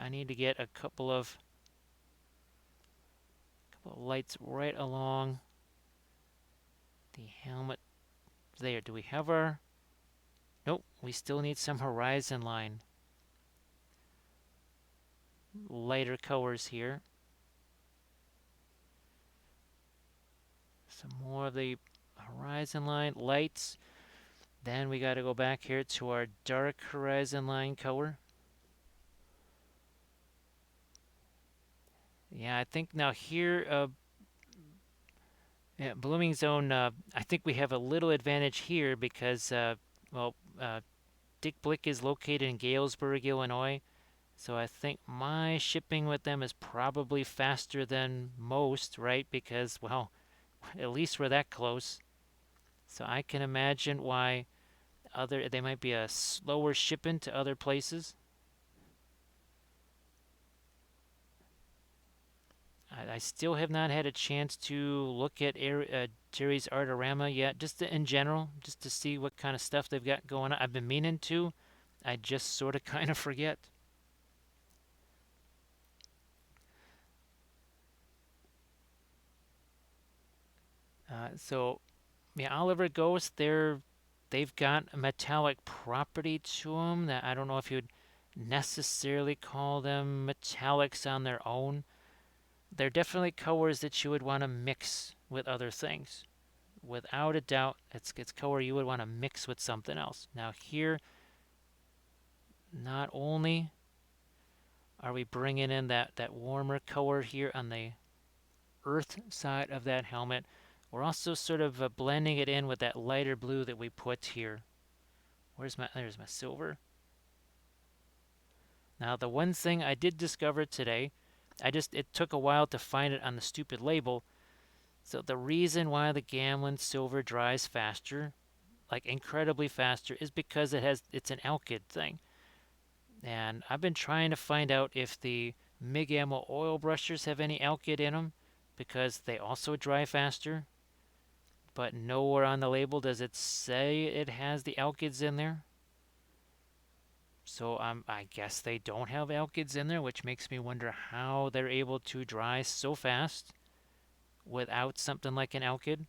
I need to get a couple of lights right along the helmet there. Do we have our... Nope, we still need some horizon line. Lighter colors here. Some more of the horizon line lights. Then we got to go back here to our dark horizon line color. Yeah, I think now here, yeah, Blooming Zone, I think we have a little advantage here because, well, Dick Blick is located in Galesburg, Illinois. So I think my shipping with them is probably faster than most, right? Because, well, at least we're that close. So I can imagine why they might be a slower shipping to other places. I still have not had a chance to look at Jerry's Artorama yet, just in general, just to see what kind of stuff they've got going on. I've been meaning to. I just sort of kind of forget. So, yeah, Oliver Ghost, they've got a metallic property to them that I don't know if you'd necessarily call them metallics on their own. They're definitely colors that you would want to mix with other things. Without a doubt, it's color you would want to mix with something else. Now here, not only are we bringing in that warmer color here on the earth side of that helmet, we're also sort of blending it in with that lighter blue that we put here. There's my silver. Now the one thing I did discover today, it took a while to find it on the stupid label. So the reason why the Gamlen silver dries faster, like incredibly faster, is because it's an alkyd thing. And I've been trying to find out if the MIG ammo oil brushers have any alkyd in them, because they also dry faster. But nowhere on the label does it say it has the alkyds in there. So I guess they don't have alkyds in there, which makes me wonder how they're able to dry so fast without something like an alkyd.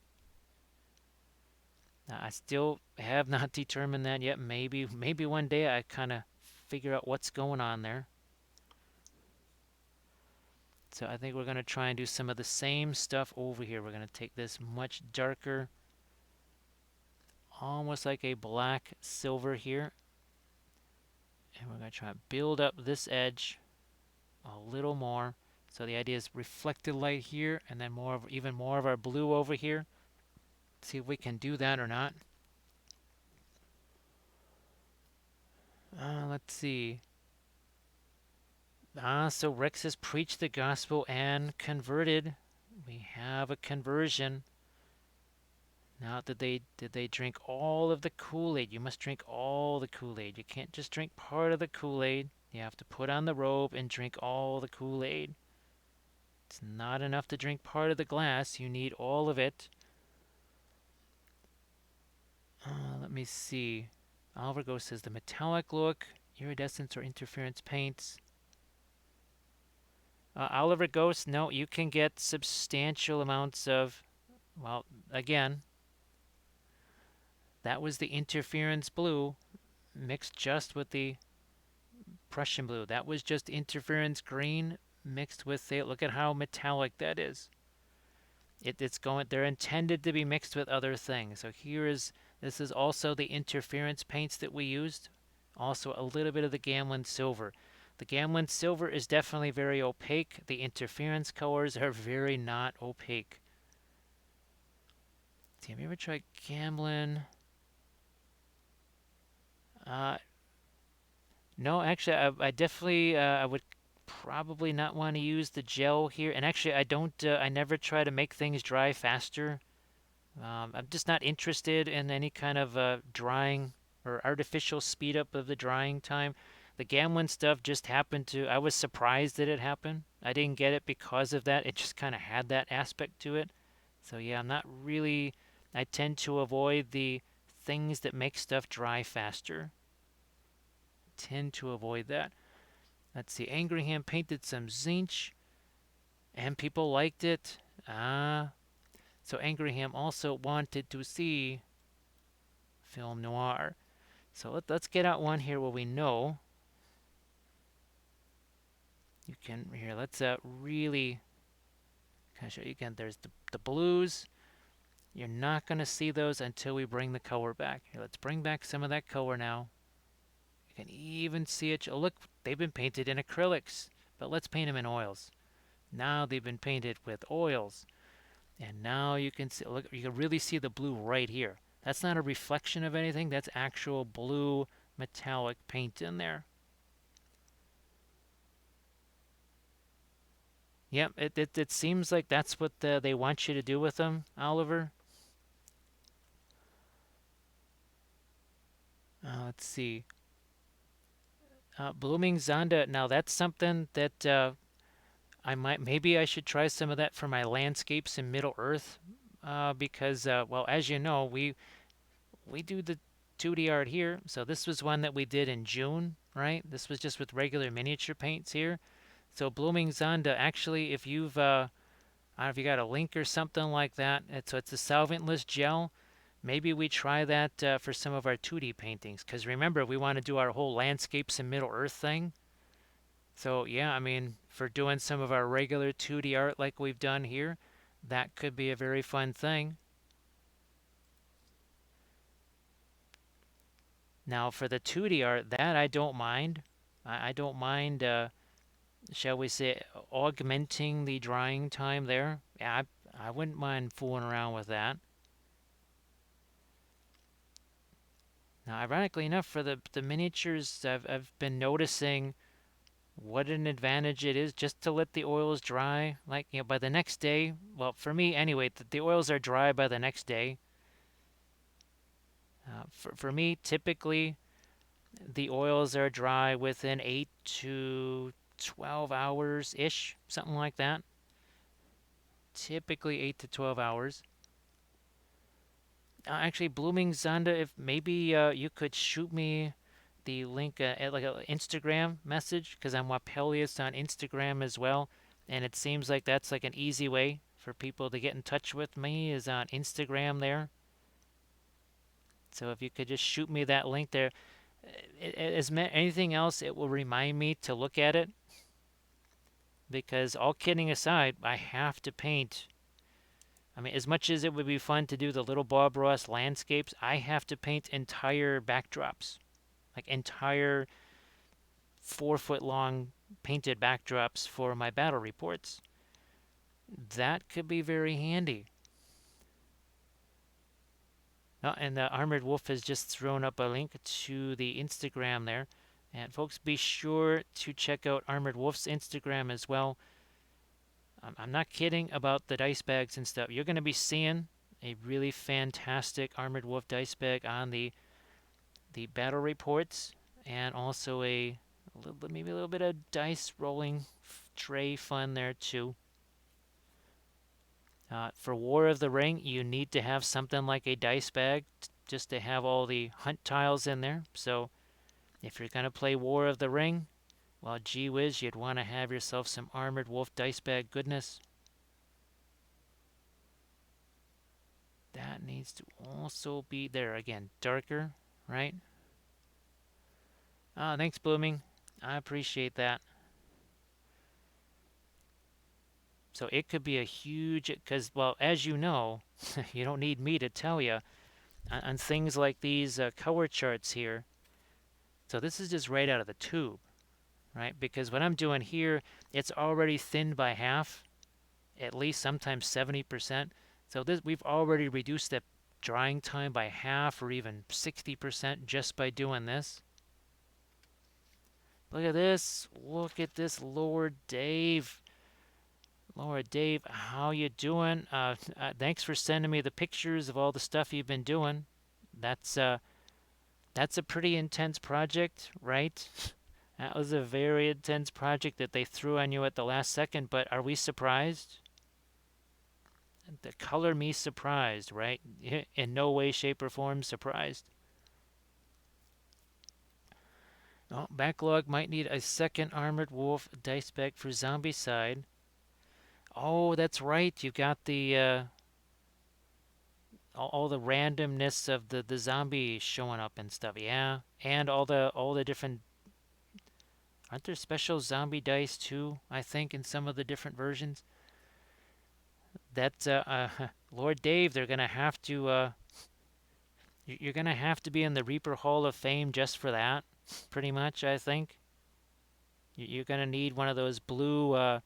Now, I still have not determined that yet. Maybe one day I kind of figure out what's going on there. So I think we're going to try and do some of the same stuff over here. We're going to take this much darker, almost like a black silver here. And we're going to try and build up this edge a little more. So the idea is reflected light here and then even more of our blue over here. See if we can do that or not. Let's see. So Rex has preached the gospel and converted. We have a conversion. Now, did they drink all of the Kool-Aid? You must drink all the Kool-Aid. You can't just drink part of the Kool-Aid. You have to put on the robe and drink all the Kool-Aid. It's not enough to drink part of the glass. You need all of it. Let me see. Oliver Ghost says the metallic look, iridescence or interference paints. Oliver Ghost, no, you can get substantial amounts of, well, again, that was the interference blue mixed just with the Prussian blue. That was just interference green mixed with it. Look at how metallic that is. They're intended to be mixed with other things. So this is also the interference paints that we used. Also a little bit of the Gamlen silver. The Gamlen silver is definitely very opaque. The interference colors are very not opaque. See, have you ever tried Gamlen? No, actually, I definitely I would probably not want to use the gel here. And actually, I never try to make things dry faster. I'm just not interested in any kind of drying or artificial speed up of the drying time. The Gamlin stuff just happened to, I was surprised that it happened. I didn't get it because of that. It just kind of had that aspect to it. So yeah, I'm not really, I tend to avoid the things that make stuff dry faster. Tend to avoid that. Let's see, Angringham painted some Zinch and people liked it. So Angringham also wanted to see film noir. So let's get out one here where we know you can. Here, let's really kind of show you again. There's the blues. You're not going to see those until we bring the color back. Here, let's bring back some of that color now. You can even see it. Oh, look, they've been painted in acrylics, but let's paint them in oils. Now they've been painted with oils. And now you can see, look, you can really see the blue right here. That's not a reflection of anything. That's actual blue metallic paint in there. Yep, it seems like that's what they want you to do with them, Oliver. Let's see. Blooming Zonda. Now that's something that maybe I should try some of that for my landscapes in Middle Earth, because well, as you know, we do the 2D art here. So this was one that we did in June, right? This was just with regular miniature paints here. So Blooming Zonda, actually, if you've I don't know if you got a link or something like that. So it's a solventless gel. Maybe we try that for some of our 2D paintings. Because remember, we want to do our whole landscapes and Middle Earth thing. So yeah, I mean, for doing some of our regular 2D art like we've done here, that could be a very fun thing. Now for the 2D art, that I don't mind. I don't mind, shall we say, augmenting the drying time there. Yeah, I wouldn't mind fooling around with that. Now, ironically enough, for the miniatures, I've been noticing what an advantage it is just to let the oils dry. Like, by the next day, well, for me anyway, the oils are dry by the next day. For me, typically, the oils are dry within 8 to 12 hours ish, something like that. Typically 8 to 12 hours. Actually, Blooming Zonda, if maybe you could shoot me the link at like an Instagram message, because I'm Wapelius on Instagram as well, and it seems like that's like an easy way for people to get in touch with me is on Instagram there. So if you could just shoot me that link there, as anything else, it will remind me to look at it, because all kidding aside, I have to paint. I mean, as much as it would be fun to do the little Bob Ross landscapes, I have to paint entire backdrops, like entire 4 foot long painted backdrops for my battle reports. That could be very handy. And the Armored Wolf has just thrown up a link to the Instagram there. And folks, be sure to check out Armored Wolf's Instagram as well. I'm not kidding about the dice bags and stuff. You're going to be seeing a really fantastic Armored Wolf dice bag on the battle reports, and also maybe a little bit of dice rolling tray fun there too. For War of the Ring, you need to have something like a dice bag just to have all the hunt tiles in there. So if you're going to play War of the Ring, well, gee whiz, you'd want to have yourself some Armored Wolf dice bag goodness. That needs to also be there again, darker, right? Thanks, Blooming. I appreciate that. So it could be a huge, because, well, as you know, you don't need me to tell you, on things like these color charts here. So this is just right out of the tube, right? Because what I'm doing here, it's already thinned by half, at least sometimes 70%. So we've already reduced the drying time by half or even 60% just by doing this. Look at this. Look at this, Lord Dave. Lord Dave, how you doing? Thanks for sending me the pictures of all the stuff you've been doing. That's That's a pretty intense project, right? That was a very intense project that they threw on you at the last second, but are we surprised? The color me surprised, right? In no way, shape, or form surprised. Oh, backlog might need a second armored wolf dice bag for zombie side. Oh, that's right. You got the all the randomness of the zombie showing up and stuff. Yeah, and all the different. Aren't there special zombie dice too? I think in some of the different versions. That Lord Dave, they're gonna have to. You're gonna have to be in the Reaper Hall of Fame just for that. Pretty much, I think. You're gonna need one of those blue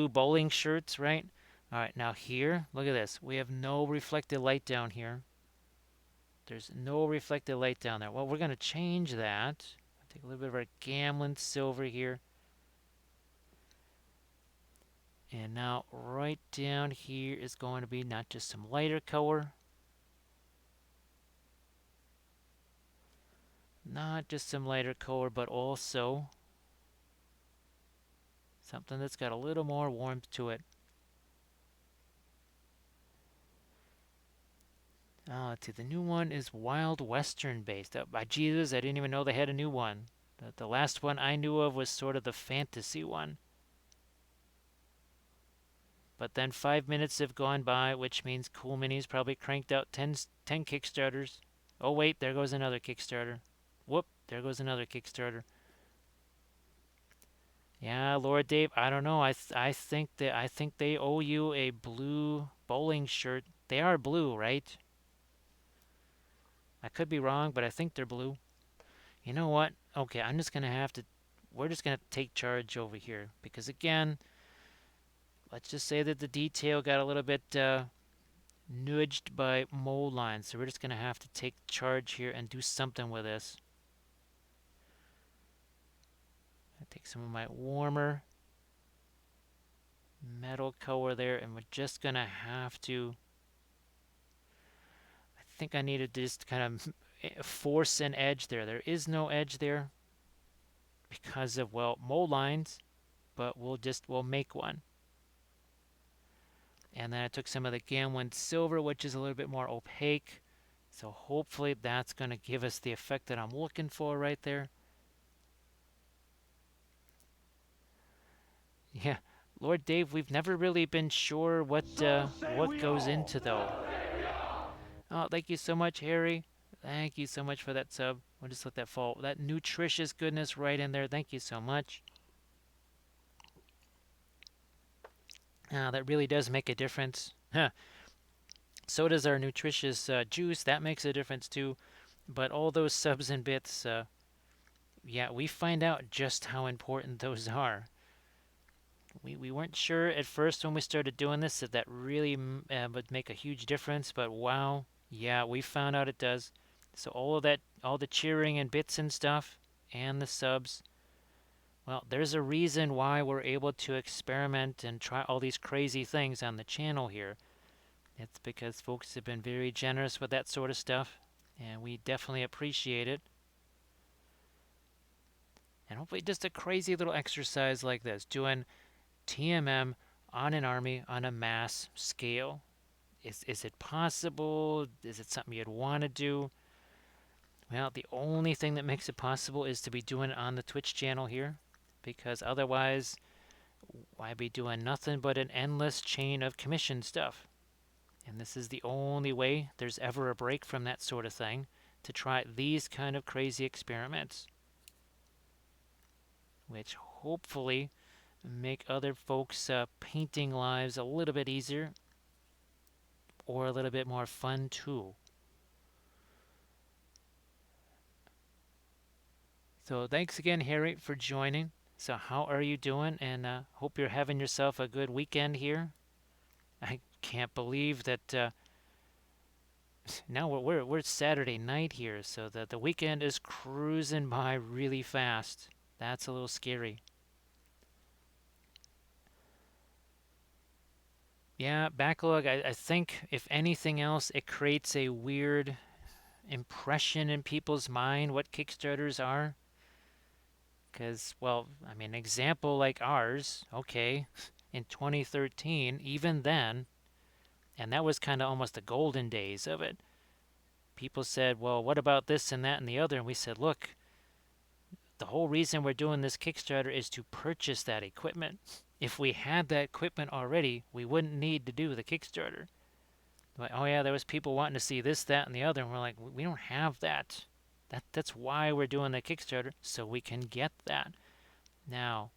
bowling shirts, right? All right, now here, look at this. We have no reflected light down here. There's no reflected light down there. Well, we're going to change that. Take a little bit of our Gamlin silver here. And now right down here is going to be not just some lighter color. Not just some lighter color, but also something that's got a little more warmth to it. Oh, let's see. The new one is Wild Western based. By Jesus, I didn't even know they had a new one. The last one I knew of was sort of the fantasy one. But then 5 minutes have gone by, which means Cool Minis probably cranked out 10 Kickstarters. Oh, wait, there goes another Kickstarter. Whoop, there goes another Kickstarter. Yeah, Lord Dave, I don't know. I think they owe you a blue bowling shirt. They are blue, right? I could be wrong, but I think they're blue. You know what? Okay, I'm just gonna have to. We're just gonna take charge over here because again, let's just say that the detail got a little bit nudged by mold lines, so we're just gonna have to take charge here and do something with this. I take some of my warmer metal color there, and we're just gonna have to. I think I needed to just kind of force an edge there. There is no edge there because of well mold lines, but we'll make one. And then I took some of the Gamlin silver, which is a little bit more opaque. So hopefully that's going to give us the effect that I'm looking for right there. Yeah, Lord Dave, we've never really been sure So say what we goes all. into though. Oh, thank you so much, Harry. Thank you so much for that sub. We'll just let that fall. That nutritious goodness right in there. Thank you so much. That really does make a difference. Huh. So does our nutritious juice. That makes a difference too. But all those subs and bits, yeah, we find out just how important those are. We weren't sure at first when we started doing this that that really would make a huge difference, but wow, yeah, we found out it does. So all of that, all the cheering and bits and stuff, and the subs, well, there's a reason why we're able to experiment and try all these crazy things on the channel here. It's because folks have been very generous with that sort of stuff, and we definitely appreciate it. And hopefully just a crazy little exercise like this, doing TMM on an army on a mass scale. Is it possible? Is it something you'd want to do? Well, the only thing that makes it possible is to be doing it on the Twitch channel here, because otherwise, why be doing nothing but an endless chain of commission stuff? And this is the only way there's ever a break from that sort of thing, to try these kind of crazy experiments, which hopefully make other folks' painting lives a little bit easier or a little bit more fun too. So thanks again, Harry, for joining. So how are you doing? And hope you're having yourself a good weekend here. I can't believe that now we're Saturday night here, so the weekend is cruising by really fast. That's a little scary. Yeah, backlog. I think if anything else, it creates a weird impression in people's mind what Kickstarters are. Because, well, I mean, an example like ours, okay, in 2013, even then, and that was kind of almost the golden days of it. People said, well, what about this and that and the other? And we said, look, the whole reason we're doing this Kickstarter is to purchase that equipment. If we had that equipment already, we wouldn't need to do the Kickstarter. Like, oh yeah, there was people wanting to see this, that, and the other, and we're like, we don't have that. That's why we're doing the Kickstarter, so we can get that. Now,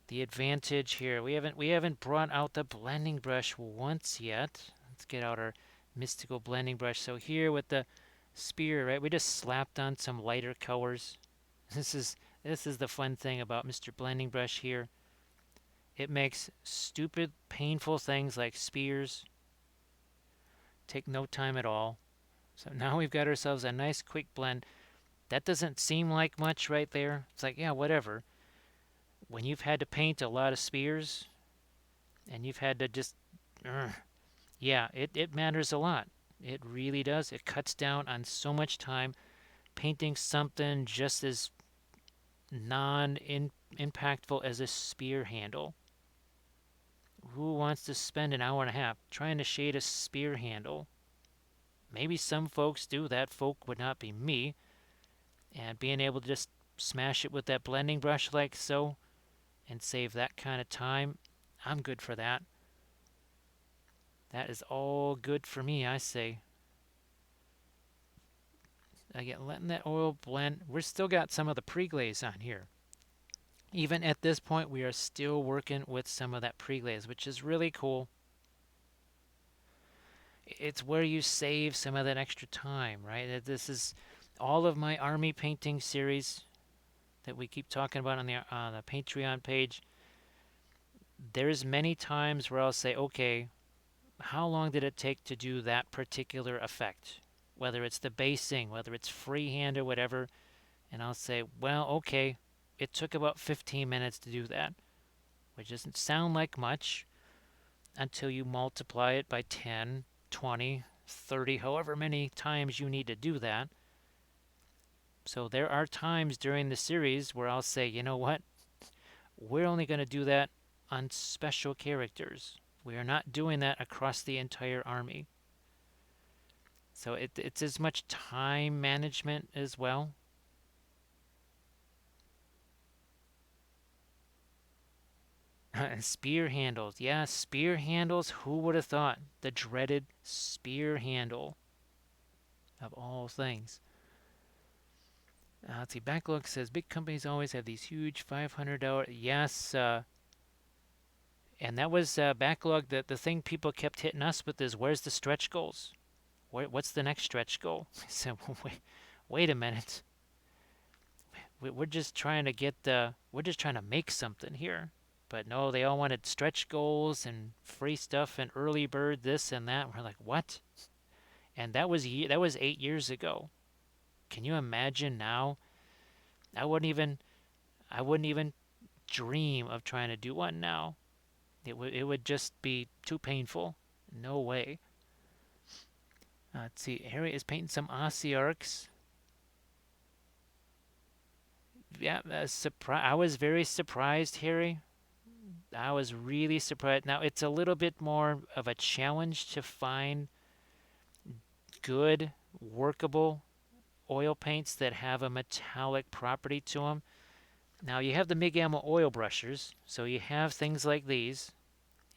the advantage here, we haven't brought out the blending brush once yet. Let's get out our mystical blending brush. So here with the spear, right, we just slapped on some lighter colors. This is this is the fun thing about Mr. Blending Brush here. It makes stupid, painful things like spears take no time at all. So now we've got ourselves a nice quick blend. That doesn't seem like much right there. It's like, yeah, whatever. When you've had to paint a lot of spears and you've had to just, yeah, it matters a lot. It really does. It cuts down on so much time. Painting something just as non impactful as a spear handle. Who wants to spend an hour and a half trying to shade a spear handle? Maybe some folks do. That folk would not be me. And being able to just smash it with that blending brush like so and save that kind of time, I'm good for that. That is all good for me, I say. Again, letting that oil blend. We're still got some of the pre-glaze on here. Even at this point, we are still working with some of that pre-glaze, which is really cool. It's where you save some of that extra time, right? This is all of my army painting series that we keep talking about on the Patreon page. There's many times where I'll say, okay, how long did it take to do that particular effect? Whether it's the basing, whether it's freehand or whatever, and I'll say, well, okay, it took about 15 minutes to do that, which doesn't sound like much until you multiply it by 10, 20, 30, however many times you need to do that. So there are times during the series where I'll say, you know what? We're only going to do that on special characters. We are not doing that across the entire army. So it's as much time management as well. Spear handles. Yeah, spear handles. Who would have thought? The dreaded spear handle of all things. Let's see. Backlog says big companies always have these huge $500. Yes, and that was backlog. The thing people kept hitting us with is, where's the stretch goals? What's the next stretch goal? I said, wait a minute. We're just trying to we're just trying to make something here. But no, they all wanted stretch goals and free stuff and early bird this and that. We're like, what? And that was 8 years ago. Can you imagine now? I wouldn't even I wouldn't even dream of trying to do one now. It would just be too painful. No way. Let's see. Harry is painting some Ossiarchs. Yeah, I was very surprised, Harry. I was really surprised. Now it's a little bit more of a challenge to find good, workable oil paints that have a metallic property to them. Now you have the MIG ammo oil brushers, so you have things like these,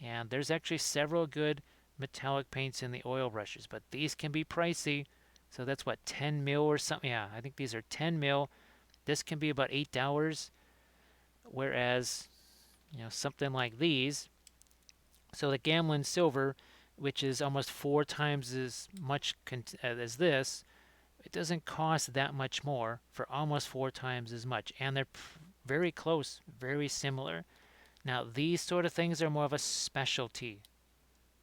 and there's actually several good metallic paints in the oil brushes, but these can be pricey. So that's what, 10 mil or something. Yeah, I think these are 10 mil. This can be about $8, whereas something like these. So the Gamlin Silver, which is almost 4 times as much as this, it doesn't cost that much more for almost 4 times as much, and they're very close, very similar. Now these sort of things are more of a specialty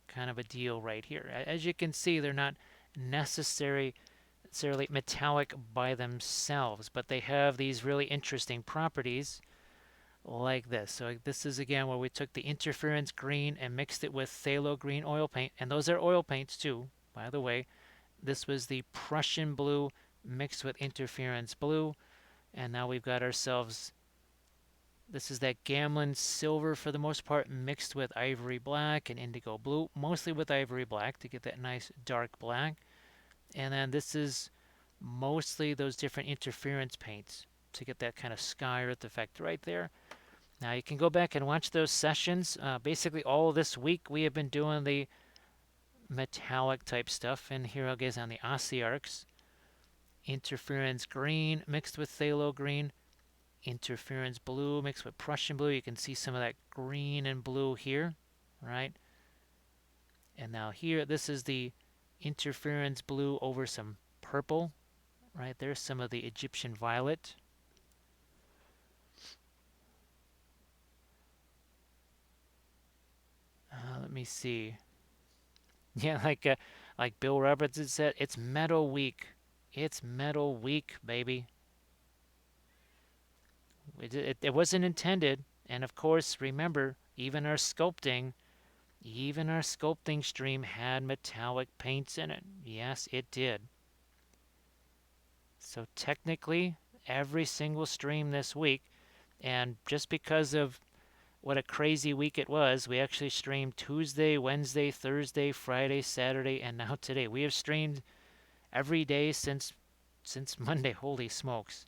kind of a deal right here. As you can see, they're not necessarily metallic by themselves, but they have these really interesting properties like this. So this is again where we took the interference green and mixed it with phthalo green oil paint, and those are oil paints too, by the way. This was the Prussian blue mixed with interference blue. And now we've got ourselves, this is that Gamlin silver for the most part mixed with ivory black and indigo blue, mostly with ivory black to get that nice dark black. And then this is mostly those different interference paints to get that kind of sky earth effect right there. Now you can go back and watch those sessions. Basically all this week we have been doing the metallic type stuff, and here I'll gaze on the Ossiarchs. Interference green mixed with phthalo green, interference blue mixed with Prussian blue. You can see some of that green and blue here, right? And now here, this is the interference blue over some purple, right? There's some of the Egyptian violet. Let me see. Yeah, like Bill Roberts had said, it's metal week. It's metal week, baby. It wasn't intended. And of course, remember, even our sculpting stream had metallic paints in it. Yes, it did. So technically, every single stream this week, and just because of what a crazy week it was, we actually streamed Tuesday, Wednesday, Thursday, Friday, Saturday, and now today. We have streamed every day since Monday. Holy smokes.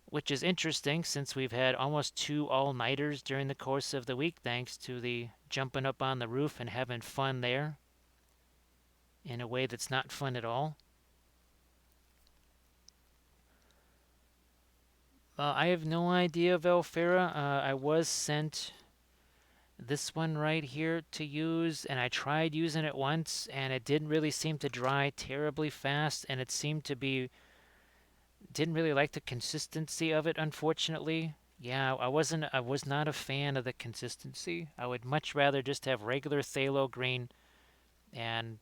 Which is interesting since we've had almost 2 all-nighters during the course of the week, thanks to the jumping up on the roof and having fun there in a way that's not fun at all. I have no idea, Velfera. I was sent this one right here to use, and I tried using it once, and it didn't really seem to dry terribly fast, and it seemed to be, didn't really like the consistency of it, unfortunately. Yeah, I was not a fan of the consistency. I would much rather just have regular phthalo green, and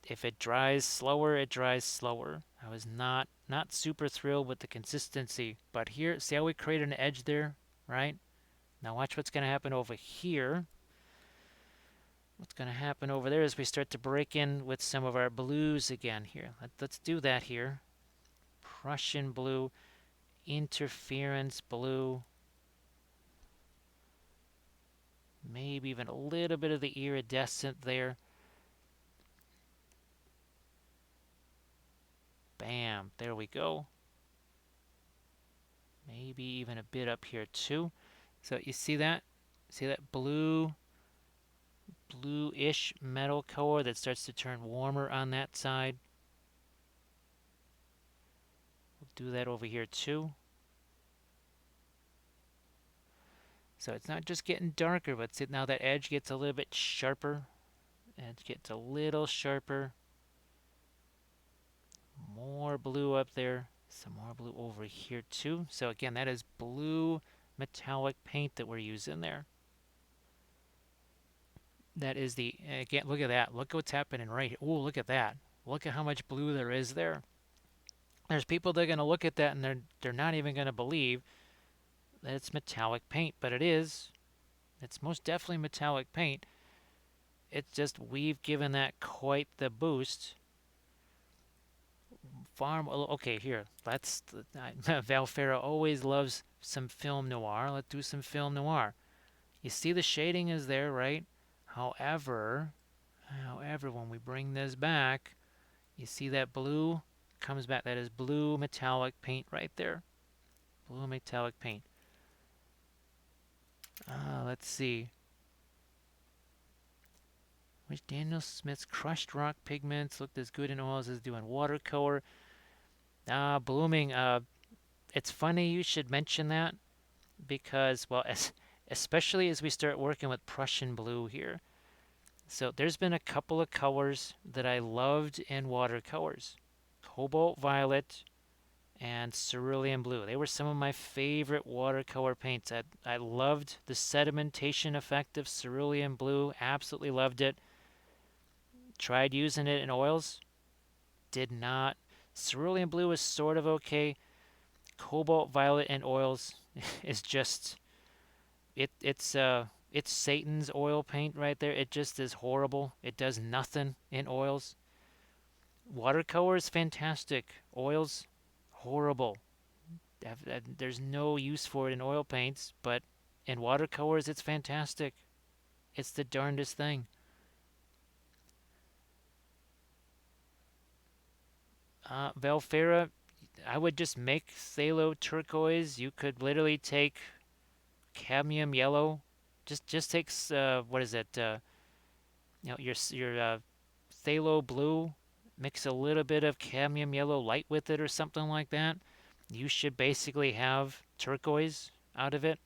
if it dries slower, it dries slower. I was not super thrilled with the consistency. But here, see how we created an edge there, right? Now watch what's going to happen over here. What's going to happen over there is we start to break in with some of our blues again here. Let's do that here. Prussian blue, interference blue, maybe even a little bit of the iridescent there. Bam, there we go. Maybe even a bit up here too. So you see that? See that blue, bluish metal color that starts to turn warmer on that side? We'll do that over here too. So it's not just getting darker, but see now that edge gets a little bit sharper. Edge gets a little sharper. More blue up there. Some more blue over here too. So again, that is blue metallic paint that we're using there. That is the, again, look at that. Look at what's happening right here. Ooh, look at that. Look at how much blue there is there. There's people that are going to look at that and they're not even going to believe that it's metallic paint, but it is. It's most definitely metallic paint. It's just we've given that quite the boost. Okay, here. Let's. Valfera always loves some film noir. Let's do some film noir. You see the shading is there, right? However, when we bring this back, you see that blue comes back. That is blue metallic paint right there. Blue metallic paint. Let's see. Which Daniel Smith's crushed rock pigments looked as good in oils as doing watercolor. Blooming. It's funny you should mention that because, well, especially as we start working with Prussian blue here. So there's been a couple of colors that I loved in watercolors. Cobalt violet and cerulean blue. They were some of my favorite watercolor paints. I loved the sedimentation effect of cerulean blue. Absolutely loved it. Tried using it in oils. Did not. Cerulean blue is sort of okay. Cobalt violet in oils is just it's Satan's oil paint right there. It just is horrible. It does nothing in oils. Watercolor is fantastic. Oils, horrible. There's no use for it in oil paints, but in watercolors, it's fantastic. It's the darndest thing. Velfera, I would just make phthalo turquoise. You could literally take cadmium yellow. Just take what is it? Your phthalo blue. Mix a little bit of cadmium yellow light with it or something like that. You should basically have turquoise out of it.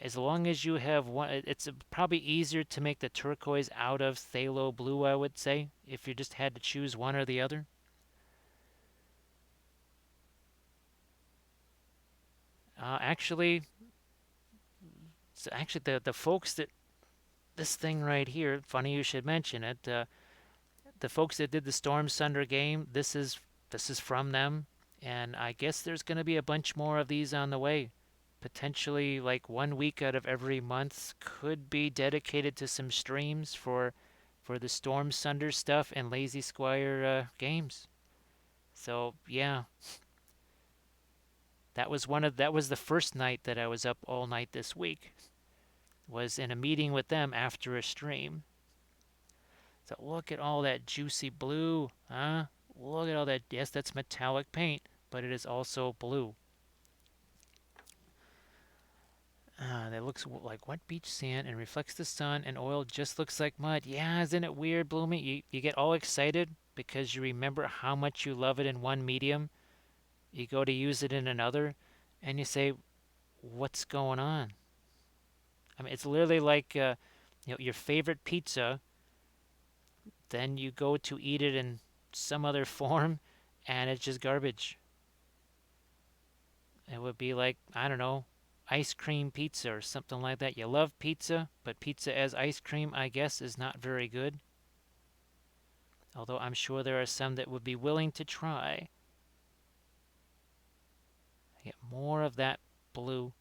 As long as you have one, it's probably easier to make the turquoise out of phthalo blue, I would say, if you just had to choose one or the other. Actually, actually, the folks that this thing right here, funny you should mention it. The folks that did the Storm Sunder game, this is from them, and I guess there's going to be a bunch more of these on the way. Potentially, like 1 week out of every month could be dedicated to some streams for the Storm Sunder stuff and Lazy Squire games. So yeah, that was the first night that I was up all night this week. Was in a meeting with them after a stream. So look at all that juicy blue, huh? Look at all that. Yes, that's metallic paint, but it is also blue. That looks like wet beach sand and reflects the sun, and oil just looks like mud. Yeah, isn't it weird, Bloomy? You get all excited because you remember how much you love it in one medium. You go to use it in another, and you say, "What's going on?" I mean, it's literally like your favorite pizza. Then you go to eat it in some other form, and it's just garbage. It would be like, I don't know, ice cream pizza or something like that. You love pizza, but pizza as ice cream, I guess, is not very good. Although I'm sure there are some that would be willing to try. Get more of that blue,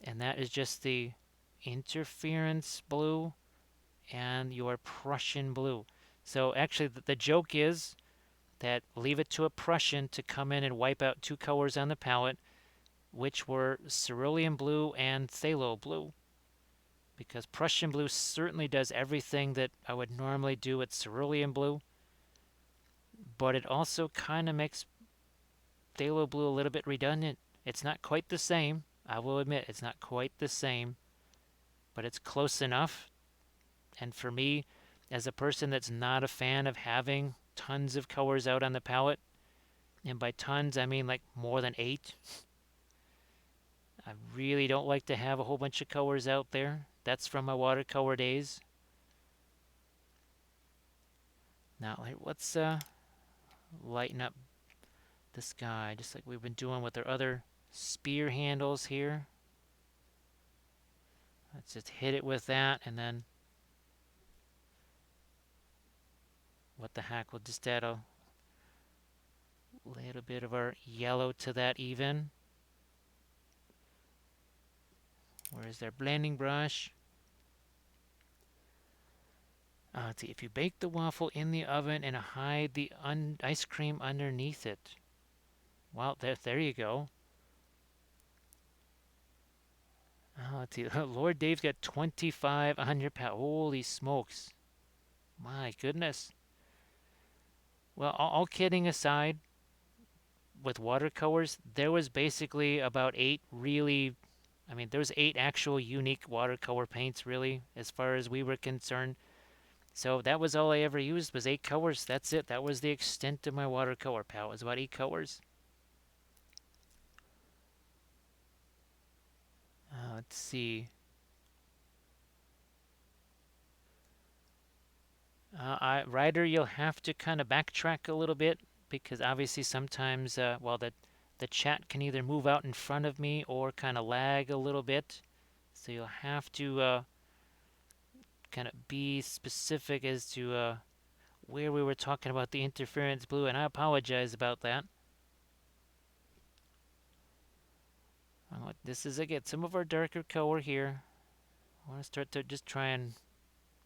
and that is just the interference blue and your Prussian blue. So actually, the joke is that leave it to a Prussian to come in and wipe out two colors on the palette, which were cerulean blue and phthalo blue. Because Prussian blue certainly does everything that I would normally do with cerulean blue, but it also kind of makes phthalo blue a little bit redundant. It's not quite the same. I will admit it's not quite the same, but it's close enough. And for me, as a person that's not a fan of having tons of colors out on the palette, and by tons I mean like more than 8, I really don't like to have a whole bunch of colors out there. That's from my watercolor days. Now let's lighten up the sky, just like we've been doing with our other spear handles here. Let's just hit it with that, and then what the heck, we'll just add a little bit of our yellow to that even. Where's their blending brush? Let's see, if you bake the waffle in the oven and hide the ice cream underneath it. Well, there you go. Let's see, Lord Dave's got 2,500 pounds. Holy smokes. My goodness. Well, all kidding aside, with watercolors, there was basically about 8 really, I mean, there was 8 actual unique watercolor paints, really, as far as we were concerned. So that was all I ever used was 8 colors. That's it. That was the extent of my watercolor palette. It was about 8 colors. Let's see. Ryder, you'll have to kind of backtrack a little bit because obviously sometimes, well, the chat can either move out in front of me or kind of lag a little bit. So you'll have to kind of be specific as to where we were talking about the interference blue, and I apologize about that. This is again some of our darker color here. I want to start to just try and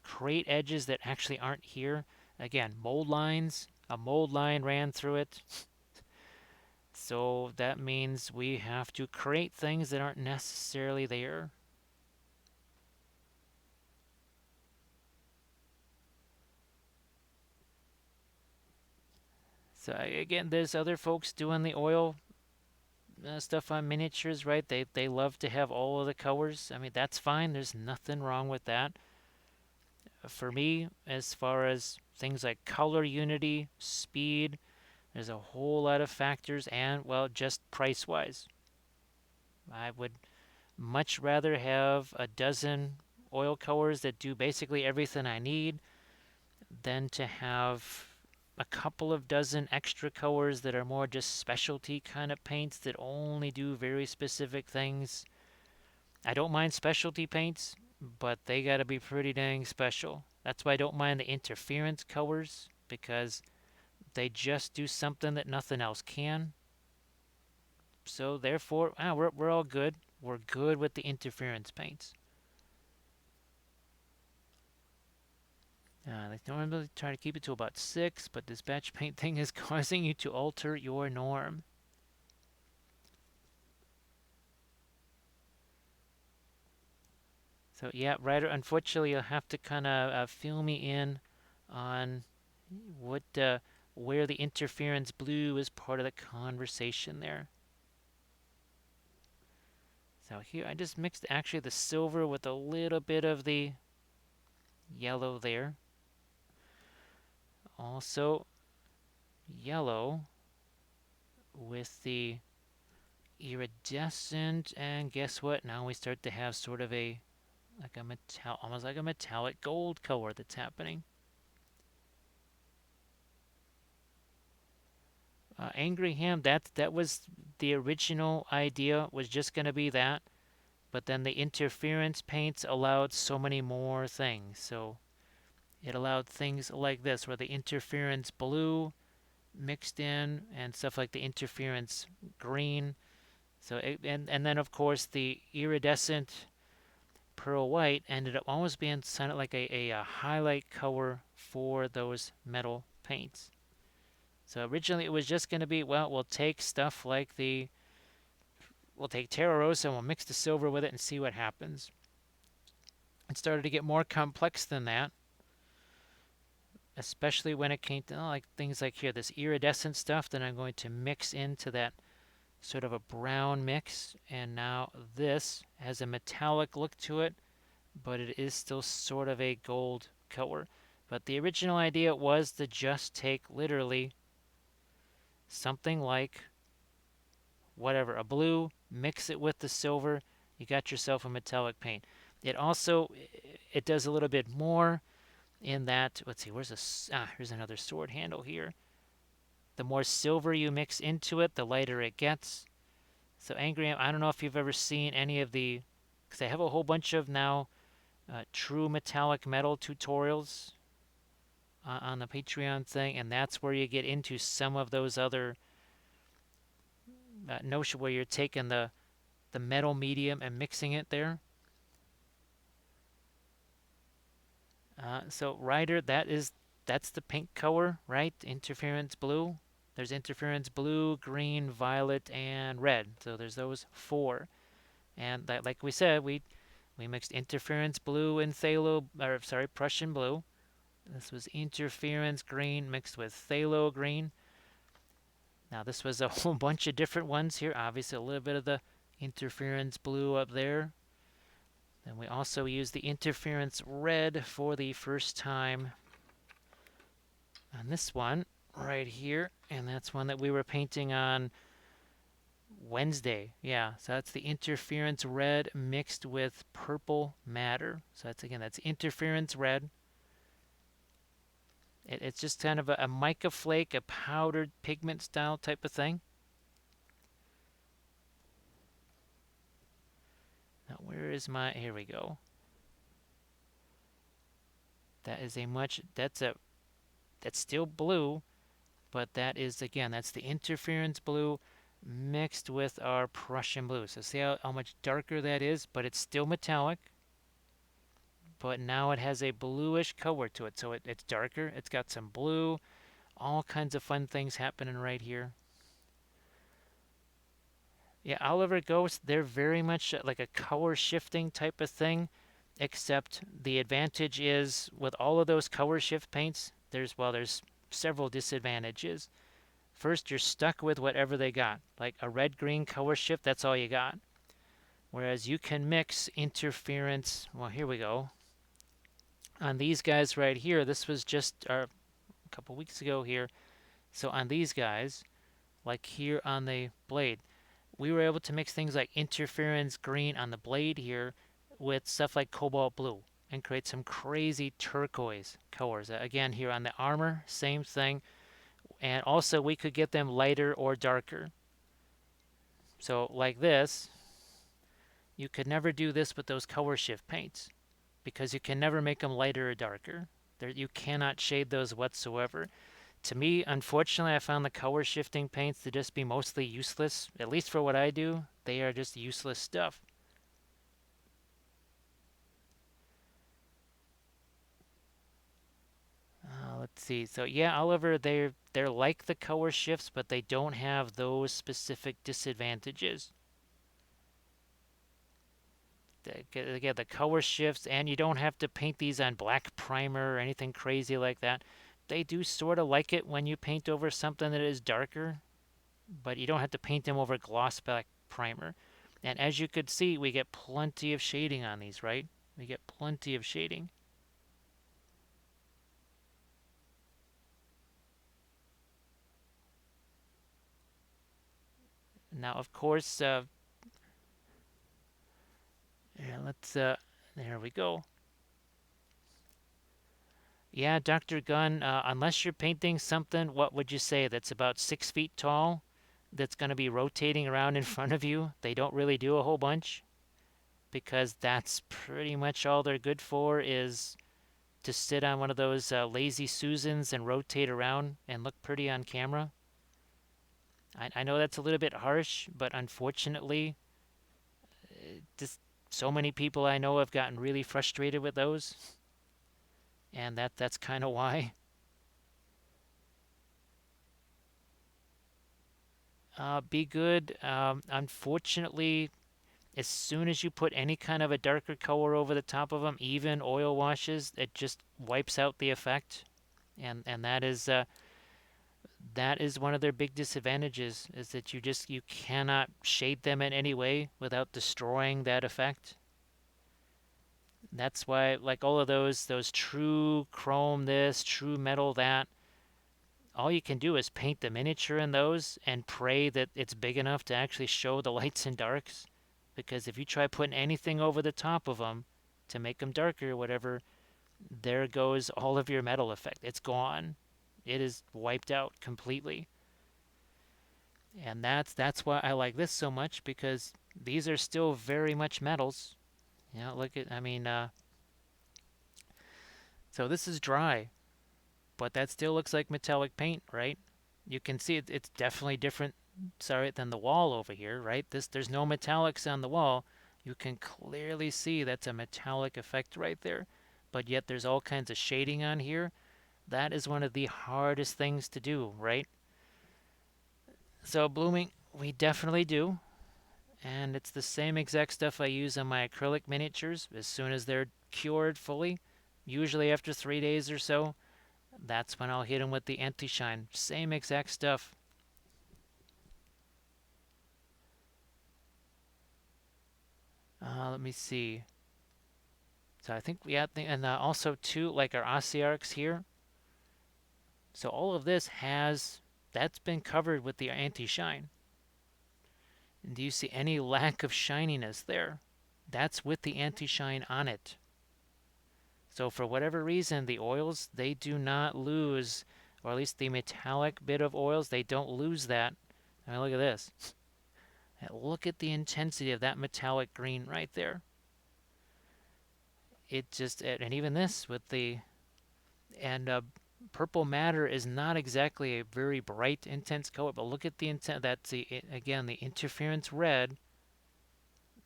create edges that actually aren't here. Again, mold lines, a mold line ran through it. So that means we have to create things that aren't necessarily there. So again, there's other folks doing the oil stuff on miniatures, right? They love to have all of the colors. I mean, that's fine. There's nothing wrong with that. For me, as far as things like color unity, speed, there's a whole lot of factors, and well, just price wise. I would much rather have a dozen oil colors that do basically everything I need than to have a couple of dozen extra colors that are more just specialty kind of paints that only do very specific things. I don't mind specialty paints, but they got to be pretty dang special. That's why I don't mind the interference colors because they just do something that nothing else can. So therefore, we're all good. We're good with the interference paints. They normally try to keep it to about 6, but this batch paint thing is causing you to alter your norm. So yeah, Ryder, unfortunately, you'll have to kind of fill me in on what where the interference blue is part of the conversation there. So here I just mixed actually the silver with a little bit of the yellow there. Also yellow with the iridescent, and guess what? Now we start to have sort of a like a metal, almost like a metallic gold color that's happening. Angry Ham, that was the original idea, was just going to be that, but then the interference paints allowed so many more things. So it allowed things like this, where the interference blue mixed in and stuff like the interference green. So and then of course the iridescent pearl white ended up almost being kind of like a highlight color for those metal paints. So originally it was just going to be, well, we'll take stuff like we'll take Terra Rosa and we'll mix the silver with it and see what happens. It started to get more complex than that, especially when it came to like things like here, this iridescent stuff that I'm going to mix into that sort of a brown mix. And now this has a metallic look to it, but it is still sort of a gold color. But the original idea was to just take literally something like whatever, a blue, mix it with the silver, you got yourself a metallic paint. It also it does a little bit more in that, let's see, here's another sword handle here. The more silver you mix into it, the lighter it gets. So Angry, I don't know if you've ever seen any of the, because I have a whole bunch of now true metallic metal tutorials on the Patreon thing, and that's where you get into some of those other notion where you're taking the metal medium and mixing it there. So Ryder, that's the pink color, right? Interference blue. There's interference blue, green, violet, and red. So there's those 4. And that, like we said, we mixed interference blue and Prussian blue. This was interference green mixed with phthalo green. Now this was a whole bunch of different ones here. Obviously a little bit of the interference blue up there. Then we also used the interference red for the first time on this one right here. And that's one that we were painting on Wednesday. Yeah, so that's the interference red mixed with purple matter. So that's interference red. It's just kind of a mica flake, a powdered pigment style type of thing. Now where is here we go. That's still blue, but that is, again, that's the interference blue mixed with our Prussian blue. So see how much darker that is, but it's still metallic. but now it has a bluish color to it. So it's darker. It's got some blue, all kinds of fun things happening right here. Yeah, Oliver Ghost, they're very much like a color shifting type of thing, except the advantage is with all of those color shift paints, there's several disadvantages. First, you're stuck with whatever they got. Like a red-green color shift, that's all you got. Whereas you can mix interference. Well, here we go. On these guys right here, this was just a couple weeks ago here. So on these guys, like here on the blade, we were able to mix things like interference green on the blade here with stuff like cobalt blue and create some crazy turquoise colors. Again, here on the armor, same thing. And also we could get them lighter or darker. So like this, you could never do this with those color shift paints because you can never make them lighter or darker. You cannot shade those whatsoever. To me, unfortunately, I found the color shifting paints to just be mostly useless. At least for what I do, they are just useless stuff. Let's see. So yeah, Oliver, they're like the color shifts, but they don't have those specific disadvantages. Again, the color shifts, and you don't have to paint these on black primer or anything crazy like that. They do sort of like it when you paint over something that is darker, but you don't have to paint them over gloss black primer. And as you could see, we get plenty of shading on these, right? We get plenty of shading. Now, of course, yeah, there we go. Yeah, Dr. Gunn, unless you're painting something, what would you say, that's about 6 feet tall, that's going to be rotating around in front of you? They don't really do a whole bunch because that's pretty much all they're good for is to sit on one of those lazy Susans and rotate around and look pretty on camera. I know that's a little bit harsh, but unfortunately, just so many people I know have gotten really frustrated with those, and that's kind of why. Be good. Unfortunately, as soon as you put any kind of a darker color over the top of them, even oil washes, it just wipes out the effect, and that is one of their big disadvantages is that you cannot shade them in any way without destroying that effect. That's why like all of those true chrome this, true metal that, all you can do is paint the miniature in those and pray that it's big enough to actually show the lights and darks. Because if you try putting anything over the top of them to make them darker or whatever, there goes all of your metal effect. It's gone. It is wiped out completely. And that's why I like this so much because these are still very much metals. You know, look at, I mean, so this is dry, but that still looks like metallic paint, right? You can see it's definitely different, sorry, than the wall over here, right? There's no metallics on the wall. You can clearly see that's a metallic effect right there. But yet there's all kinds of shading on here. That is one of the hardest things to do, right? So blooming, we definitely do. And it's the same exact stuff I use on my acrylic miniatures as soon as they're cured fully. Usually after 3 days or so, that's when I'll hit them with the anti-shine. Same exact stuff. Let me see. So I think, yeah, and also too, like our Ossiarchs here. So all of this that's been covered with the anti-shine. And do you see any lack of shininess there? That's with the anti-shine on it. So for whatever reason, the oils, they do not lose, or at least the metallic bit of oils, they don't lose that. I mean, look at this. Look at the intensity of that metallic green right there. It just, and even this with the, and purple matter is not exactly a very bright, intense color, but look at the intent, that's again, the interference red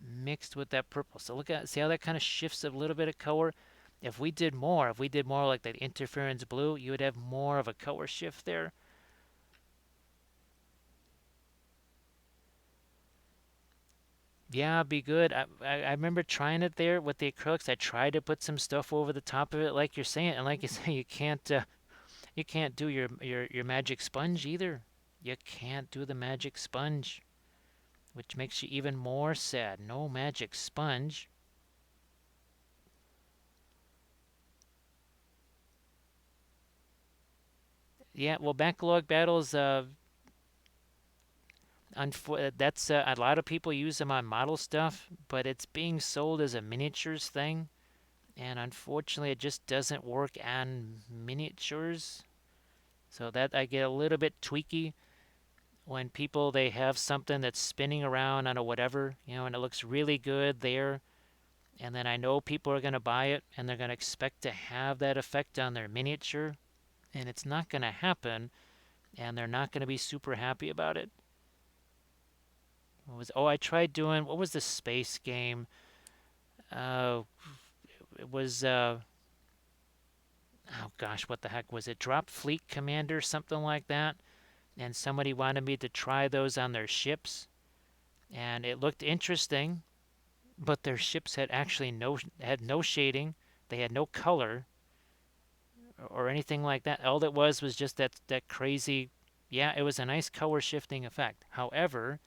mixed with that purple. So look at, see how that kind of shifts a little bit of color? If we did more like that interference blue, you would have more of a color shift there. Yeah, be good. I remember trying it there with the acrylics. I tried to put some stuff over the top of it, like you're saying, and like you say, you can't do your magic sponge either. You can't do the magic sponge, which makes you even more sad. No magic sponge. Yeah, well, backlog battles. That's a lot of people use them on model stuff, but it's being sold as a miniatures thing, and unfortunately, it just doesn't work on miniatures. So that I get a little bit tweaky when people they have something that's spinning around on a whatever, and it looks really good there, and then I know people are going to buy it and they're going to expect to have that effect on their miniature, and it's not going to happen, and they're not going to be super happy about it. I tried doing what was the space game? Uh, it was oh gosh, what the heck was it? Drop Fleet Commander, something like that. And somebody wanted me to try those on their ships, and it looked interesting, but their ships had no shading, they had no color or anything like that. All it was just that crazy. Yeah, it was a nice color shifting effect. However,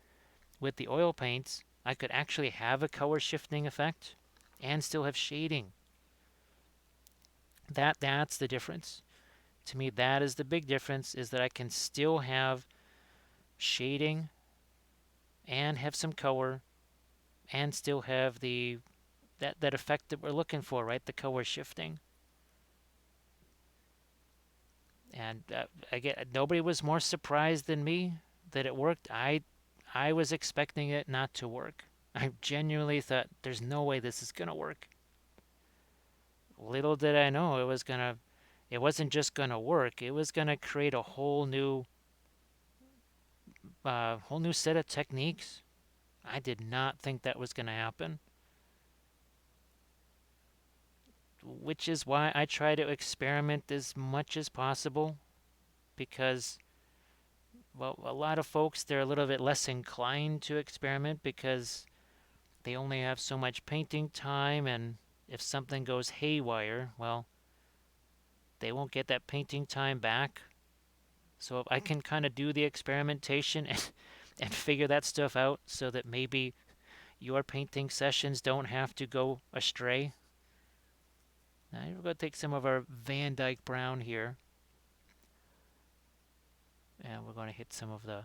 with the oil paints, I could actually have a color shifting effect and still have shading. That's the difference. To me, that is the big difference is that I can still have shading and have some color and still have the that effect that we're looking for, right? The color shifting. And again, nobody was more surprised than me that it worked. I was expecting it not to work. I genuinely thought there's no way this is gonna work. Little did I know it wasn't just gonna work. It was gonna create a whole new set of techniques. I did not think that was gonna happen, which is why I try to experiment as much as possible because well, a lot of folks they're a little bit less inclined to experiment because they only have so much painting time, and if something goes haywire, well, they won't get that painting time back. So if I can kind of do the experimentation and figure that stuff out so that maybe your painting sessions don't have to go astray. Now we're going to take some of our Van Dyke brown here, and we're going to hit some of the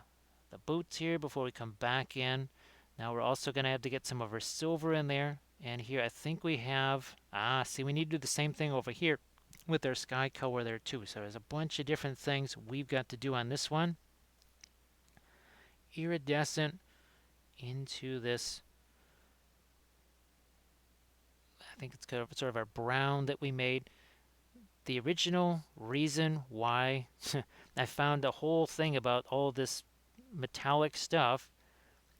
boots here before we come back in. Now we're also going to have to get some of our silver in there. And here I think we have, see, we need to do the same thing over here with our sky color there too. So there's a bunch of different things we've got to do on this one. Iridescent into this, I think it's sort of our brown that we made. The original reason why I found a whole thing about all this metallic stuff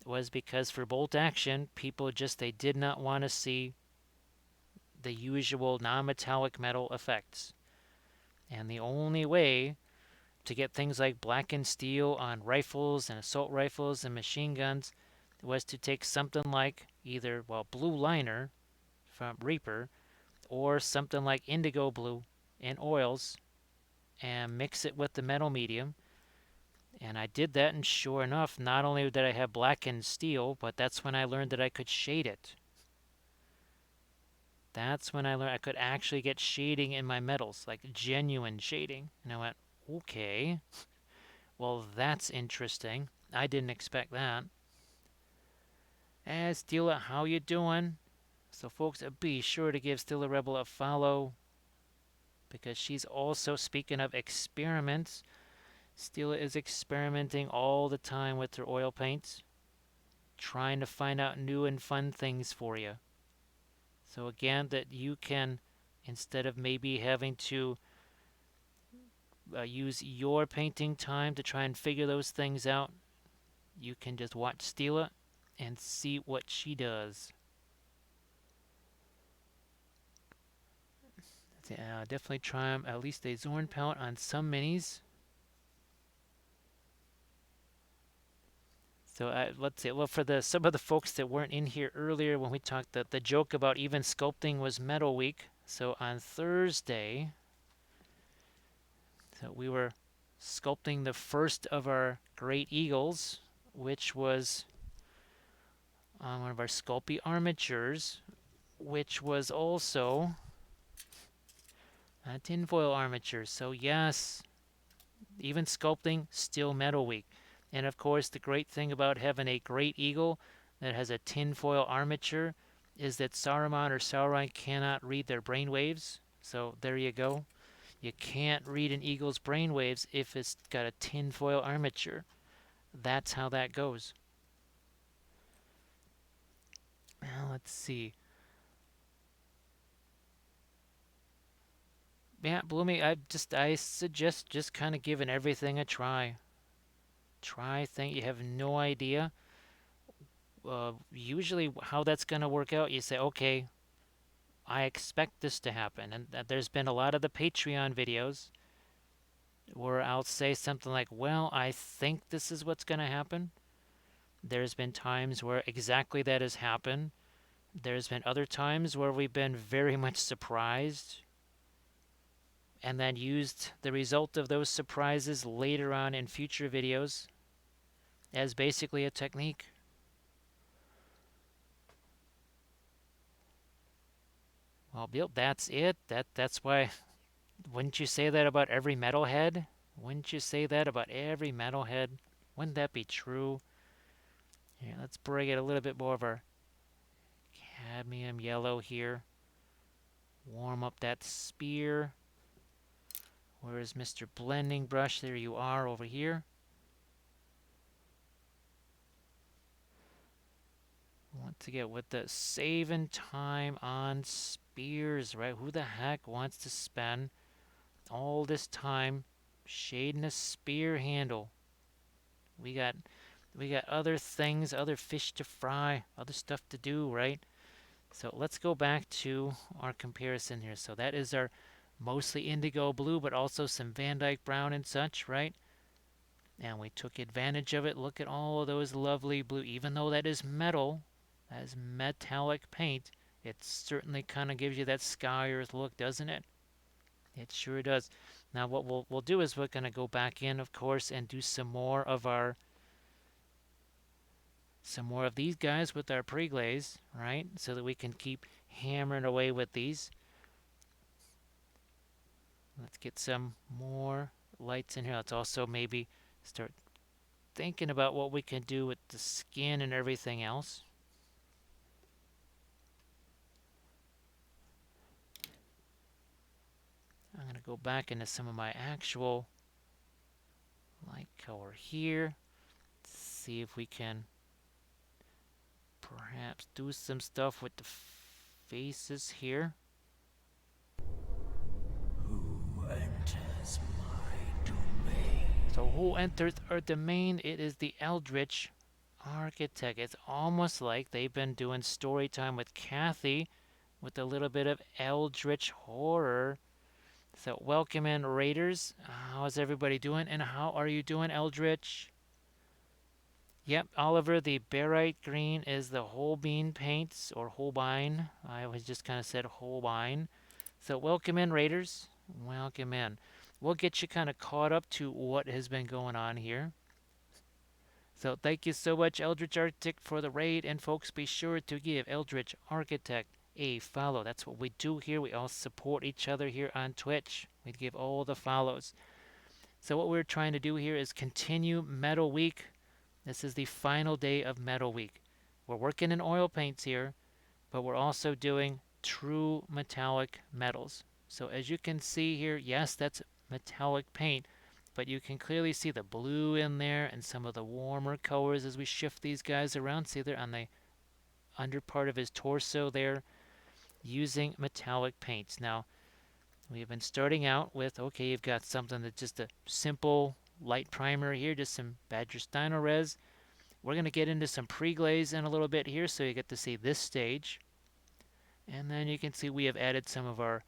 was because for bolt action, people just they did not want to see the usual non-metallic metal effects. And the only way to get things like blackened steel on rifles and assault rifles and machine guns was to take something like either, well, blue liner from Reaper or something like indigo blue in oils and mix it with the metal medium. And I did that, and sure enough, not only did I have blackened steel, but that's when I learned that I could shade it. That's when I learned I could actually get shading in my metals, like genuine shading. And I went, okay, well, that's interesting. I didn't expect that. And Stila, how you doing? So, folks, be sure to give Stila Rebel a follow because she's also, speaking of experiments, Stila is experimenting all the time with her oil paints, trying to find out new and fun things for you. So, again, that you can, instead of maybe having to use your painting time to try and figure those things out, you can just watch Stila and see what she does. Definitely try at least a Zorn palette on some minis. So let's see. Well, for the some of the folks that weren't in here earlier when we talked, the joke about even sculpting was Metal Week. So on Thursday, so we were sculpting the first of our great eagles, which was on one of our Sculpey armatures, which was also a tinfoil armature. So yes, even sculpting, still Metal Week. And of course, the great thing about having a great eagle that has a tinfoil armature is that Saruman or Sauron cannot read their brainwaves. So there you go. You can't read an eagle's brainwaves if it's got a tinfoil armature. That's how that goes. Now let's see. Yeah, Bloomy, I suggest just kind of giving everything a try. Try thing. You have no idea. Usually, how that's going to work out, you say, okay, I expect this to happen. And there's been a lot of the Patreon videos where I'll say something like, well, I think this is what's going to happen. There's been times where exactly that has happened. There's been other times where we've been very much surprised and then used the result of those surprises later on in future videos as basically a technique. Well, Bill, that's it. That's why. Wouldn't you say that about every metalhead? Wouldn't you say that about every metalhead? Wouldn't that be true? Here, let's bring it a little bit more of our cadmium yellow here. Warm up that spear. Where is Mr. Blending Brush? There you are over here. Want to get with the saving time on spears, right? Who the heck wants to spend all this time shading a spear handle? We got other things, other fish to fry, other stuff to do, right? So let's go back to our comparison here. So that is our mostly indigo blue, but also some Van Dyke brown and such, right? And we took advantage of it. Look at all of those lovely blue. Even though that is metal, that is metallic paint, it certainly kind of gives you that sky earth look, doesn't it? It sure does. Now what we'll do is we're going to go back in, of course, and do some more of these guys with our pre-glaze, right? So that we can keep hammering away with these. Let's get some more lights in here. Let's also maybe start thinking about what we can do with the skin and everything else. I'm going to go back into some of my actual light color here. See if we can perhaps do some stuff with the faces here. Who enters my domain? So who enters our domain? It is the Eldritch Architect. It's almost like they've been doing story time with Kathy with a little bit of Eldritch horror. So welcome in, Raiders. How's everybody doing? And how are you doing, Eldritch? Yep, Oliver, the barite green is the Holbein paints, or Holbein. I always just kind of said Holbein. So welcome in, Raiders. Welcome in. We'll get you kind of caught up to what has been going on here. So thank you so much, Eldritch Architect, for the raid. And folks, be sure to give Eldritch Architect a follow. That's what we do here. We all support each other here on Twitch. We give all the follows. So what we're trying to do here is continue Metal Week. This is the final day of Metal Week. We're working in oil paints here, but we're also doing true metallic metals. So as you can see here, yes, that's metallic paint, but you can clearly see the blue in there and some of the warmer colors as we shift these guys around. See, they're on the under part of his torso there using metallic paints. Now, we've been starting out with, okay, you've got something that's just a simple light primer here, just some Badger Steiner res. We're going to get into some pre-glaze in a little bit here, so you get to see this stage. And then you can see we have added some of our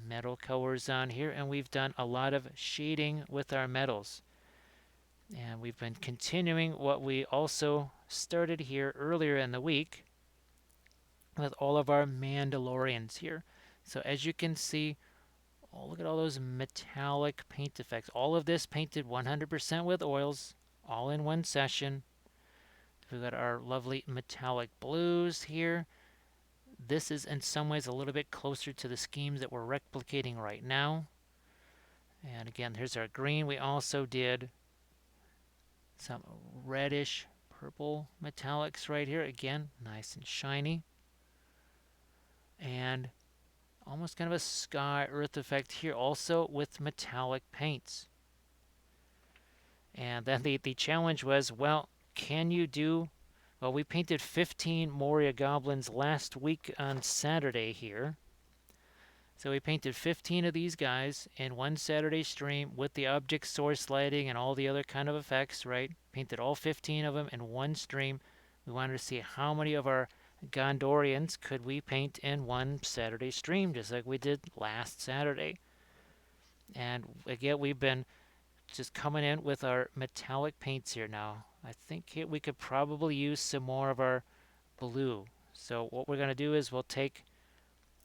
metal colors on here, and we've done a lot of shading with our metals. And we've been continuing what we also started here earlier in the week with all of our Mandalorians here. So as you can see, oh, look at all those metallic paint effects. All of this painted 100% with oils, all in one session. We've got our lovely metallic blues here. This is in some ways a little bit closer to the schemes that we're replicating right now. And again, here's our green. We also did some reddish purple metallics right here. Again, nice and shiny. And almost kind of a sky earth effect here also with metallic paints. And then the challenge was, well, can you do... Well, we painted 15 Moria Goblins last week on Saturday here. So we painted 15 of these guys in one Saturday stream with the object source lighting and all the other kind of effects, right? Painted all 15 of them in one stream. We wanted to see how many of our Gondorians could we paint in one Saturday stream, just like we did last Saturday. And again, we've been just coming in with our metallic paints here now. I think we could probably use some more of our blue. So what we're going to do is we'll take,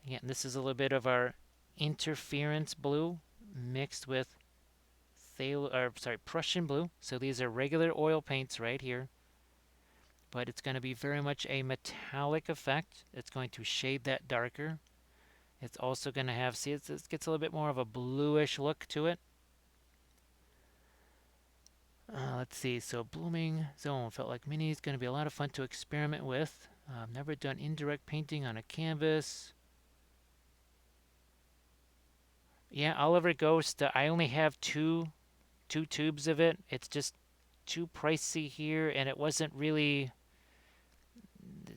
again, this is a little bit of our interference blue mixed with Prussian blue. So these are regular oil paints right here. But it's going to be very much a metallic effect. It's going to shade that darker. It's also going to have, see, it gets a little bit more of a bluish look to it. Let's see, so Blooming Zone felt like Mini is going to be a lot of fun to experiment with. I've never done indirect painting on a canvas. Yeah, Oliver Ghost, I only have two tubes of it. It's just too pricey here, and it wasn't really,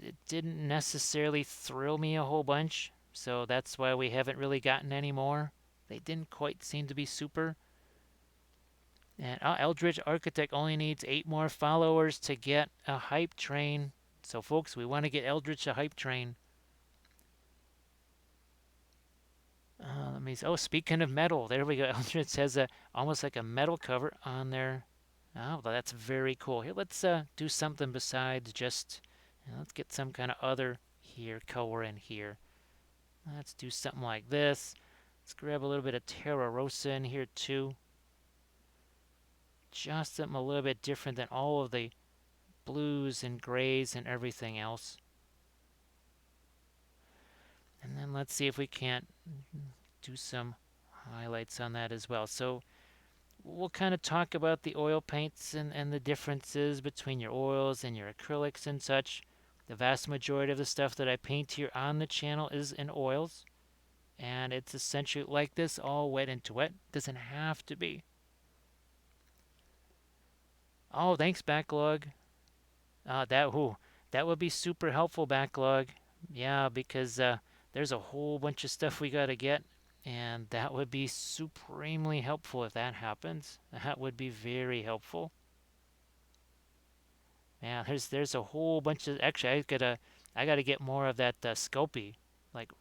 it didn't necessarily thrill me a whole bunch, so that's why we haven't really gotten any more. They didn't quite seem to be super. And Eldritch Architect only needs 8 more followers to get a hype train. So folks, we want to get Eldritch a hype train. Let me see. Oh, speaking of metal, there we go. Eldritch has almost like a metal cover on there. Oh, well, that's very cool. Here, let's do something besides just, let's get some kind of other here color in here. Let's do something like this. Let's grab a little bit of Terra Rosa in here too. Just something a little bit different than all of the blues and grays and everything else. And then let's see if we can't do some highlights on that as well. So we'll kind of talk about the oil paints and the differences between your oils and your acrylics and such. The vast majority of the stuff that I paint here on the channel is in oils. And it's essentially like this, all wet into wet. Doesn't have to be. Oh, thanks, Backlog. That would be super helpful, Backlog. Yeah, because there's a whole bunch of stuff we got to get, and that would be supremely helpful if that happens. That would be very helpful. Yeah, there's a whole bunch of, actually I gotta get more of that Sculpey. Like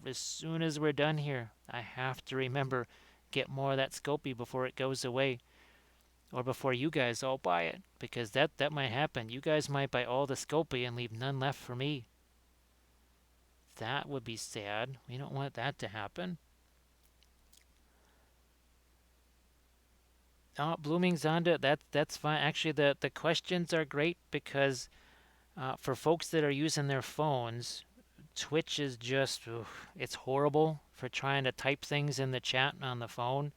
as soon as we're done here, I have to remember get more of that Sculpey before it goes away. Or before you guys all buy it, because that might happen. You guys might buy all the Sculpey and leave none left for me. That would be sad. We don't want that to happen. Oh, Blooming Zonda, that's fine. Actually, the questions are great because for folks that are using their phones, Twitch is just, it's horrible for trying to type things in the chat on the phone.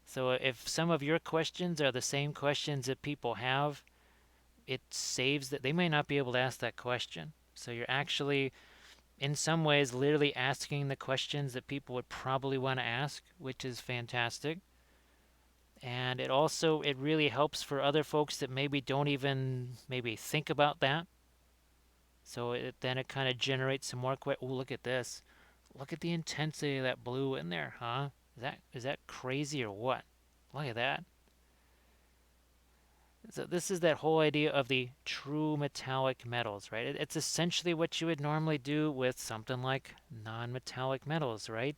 So if some of your questions are the same questions that people have, it saves that they may not be able to ask that question. So you're actually, in some ways, literally asking the questions that people would probably want to ask, which is fantastic. And it really helps for other folks that maybe don't even maybe think about that. So then it kind of generates some more oh, look at this. Look at the intensity of that blue in there, huh? Is that crazy or what? Look at that. So this is that whole idea of the true metallic metals, right? It's essentially what you would normally do with something like non-metallic metals, right?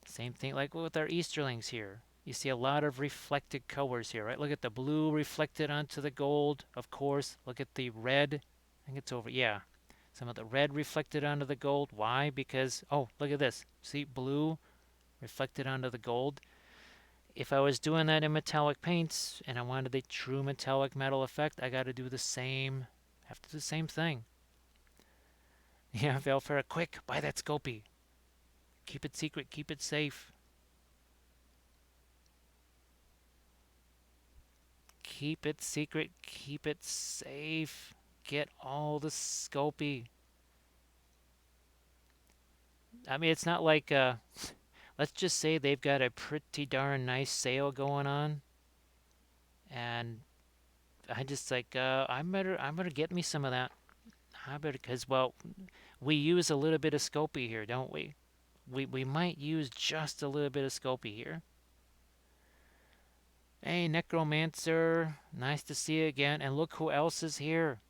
Same thing like with our Easterlings here. You see a lot of reflected colors here, right? Look at the blue reflected onto the gold, of course. Look at the red. I think it's over. Yeah. Some of the red reflected onto the gold. Why? Because, oh, look at this. See, blue reflected onto the gold. If I was doing that in metallic paints and I wanted a true metallic metal effect, I got to do the same, have to do the same thing. Yeah, Valfera, quick, buy that Scopy. Keep it secret, keep it safe. Keep it secret, keep it safe. Get all the Scopy. I mean, it's not like, let's just say they've got a pretty darn nice sale going on. And I just like, I'm gonna get me some of that. I better, because, well, we use a little bit of Scopy here, don't we? We might use just a little bit of Scopy here. Hey, Necromancer, nice to see you again. And look who else is here.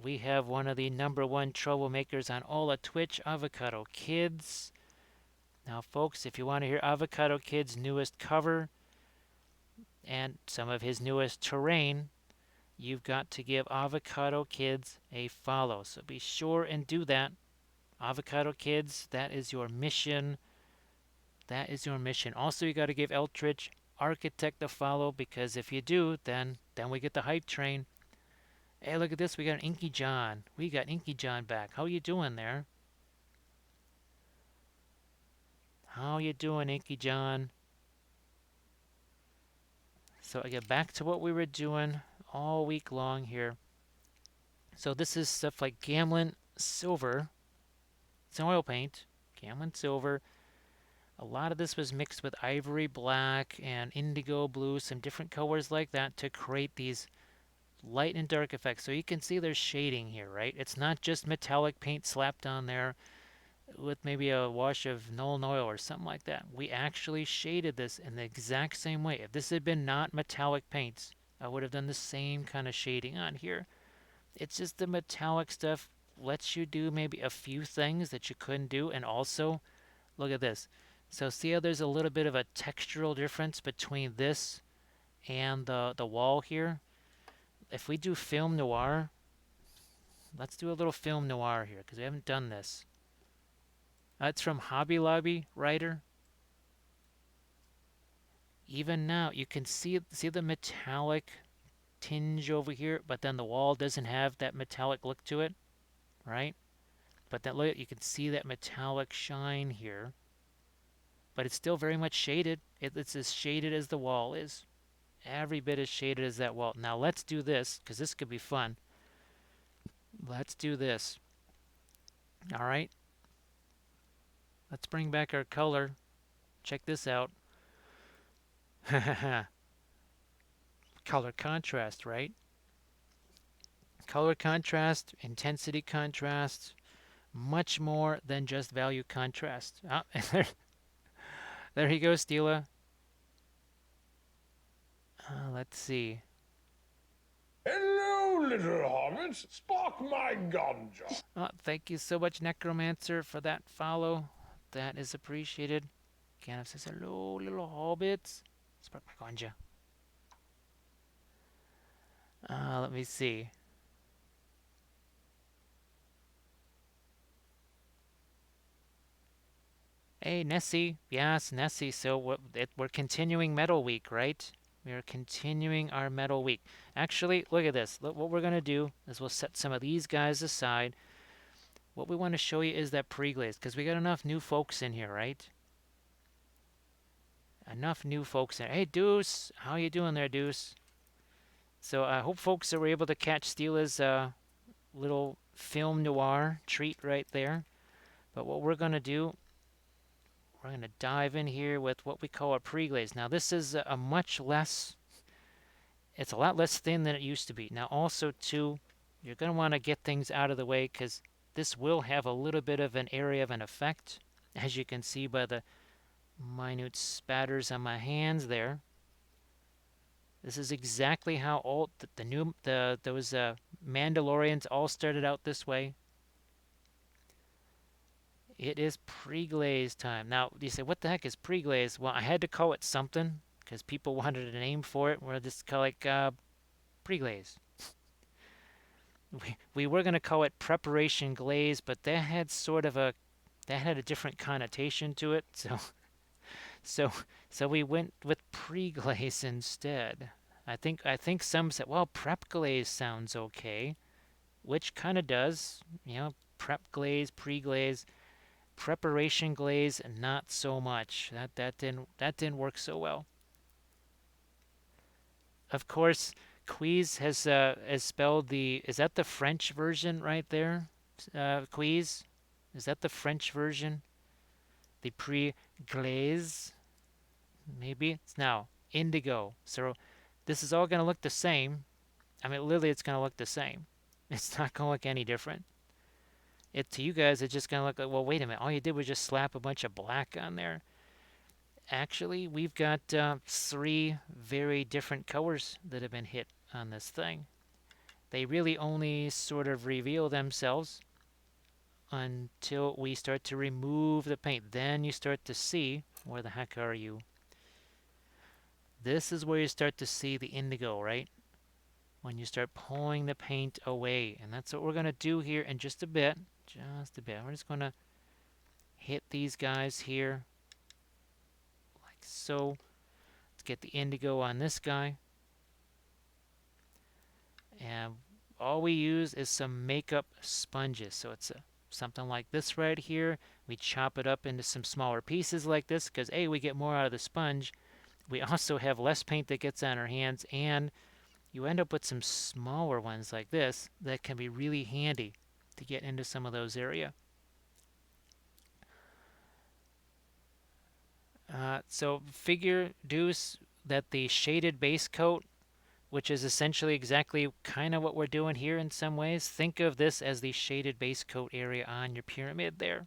We have one of the #1 troublemakers on all of Twitch, Avocado Kids. Now, folks, if you want to hear Avocado Kid's newest cover and some of his newest terrain, you've got to give Avocado Kids a follow. So be sure and do that. Avocado Kids, that is your mission. That is your mission. Also, you got to give Eldritch Architect a follow, because if you do, then we get the hype train. Hey, look at this. We got an Inky John. We got Inky John back. How you doing there? How you doing, Inky John? So I get back to what we were doing all week long here. So this is stuff like Gamlin Silver. It's an oil paint. Gamlin Silver. A lot of this was mixed with ivory black and indigo blue, some different colors like that to create these light and dark effects. So you can see there's shading here, right? It's not just metallic paint slapped on there with maybe a wash of Nuln Oil or something like that. We actually shaded this in the exact same way. If this had been not metallic paints, I would have done the same kind of shading on here. It's just the metallic stuff lets you do maybe a few things that you couldn't do. And also, look at this. So see how there's a little bit of a textural difference between this and the wall here? If we do film noir, let's do a little film noir here because we haven't done this. That's from Hobby Lobby writer. Even now, you can see the metallic tinge over here, but then the wall doesn't have that metallic look to it, right? But that look, you can see that metallic shine here. But it's still very much shaded. It's as shaded as the wall is. Every bit as shaded as that wall. Now let's do this, because this could be fun. Let's do this. All right. Let's bring back our color. Check this out. Color contrast, right? Color contrast, intensity contrast, much more than just value contrast. Ah, there he goes, Stila. Let's see. Hello, little hobbits. Spark my ganja. Oh, thank you so much, Necromancer, for that follow. That is appreciated. Gandalf says, hello, little hobbits. Spark my ganja. Let me see. Hey, Nessie. Yes, Nessie. So we're continuing Metal Week, right? We are continuing our Metal Week. Actually, look at this. Look, what we're going to do is we'll set some of these guys aside. What we want to show you is that pre-glaze, because we got enough new folks in here, right? Enough new folks in. Hey, Deuce. How you doing there, Deuce? So I hope folks are able to catch Steela's little film noir treat right there. But what we're going to do, we're going to dive in here with what we call a pre-glaze. Now this is a much less, it's a lot less thin than it used to be. Now also too, you're going to want to get things out of the way because this will have a little bit of an area of an effect, as you can see by the minute spatters on my hands there. This is exactly how all those Mandalorians all started out this way. It is pre-glaze time. Now, you say, what the heck is pre-glaze? Well, I had to call it something because people wanted a name for it. We're just call it pre-glaze. We were going to call it preparation glaze, but that had a different connotation to it. So so we went with pre-glaze instead. I think some said, well, prep glaze sounds okay, which kind of does, prep glaze, pre-glaze. Preparation glaze, not so much. That didn't work so well. Of course, Queeze has spelled the. Is that the French version right there? Queeze, is that the French version? The pre-glaze, maybe. It's now indigo. So this is all going to look the same. I mean, literally, it's going to look the same. It's not going to look any different. It to you guys, it's just going to look like, well, wait a minute. All you did was just slap a bunch of black on there. Actually, we've got three very different colors that have been hit on this thing. They really only sort of reveal themselves until we start to remove the paint. Then you start to see, where the heck are you? This is where you start to see the indigo, right? When you start pulling the paint away. And that's what we're going to do here in just a bit. Just a bit. We're just going to hit these guys here like so. Let's get the indigo on this guy. And all we use is some makeup sponges. So it's something like this right here. We chop it up into some smaller pieces like this because A, we get more out of the sponge. We also have less paint that gets on our hands, and you end up with some smaller ones like this that can be really handy to get into some of those areas. So figure, Deuce, that the shaded base coat, which is essentially exactly kind of what we're doing here in some ways. Think of this as the shaded base coat area on your pyramid there.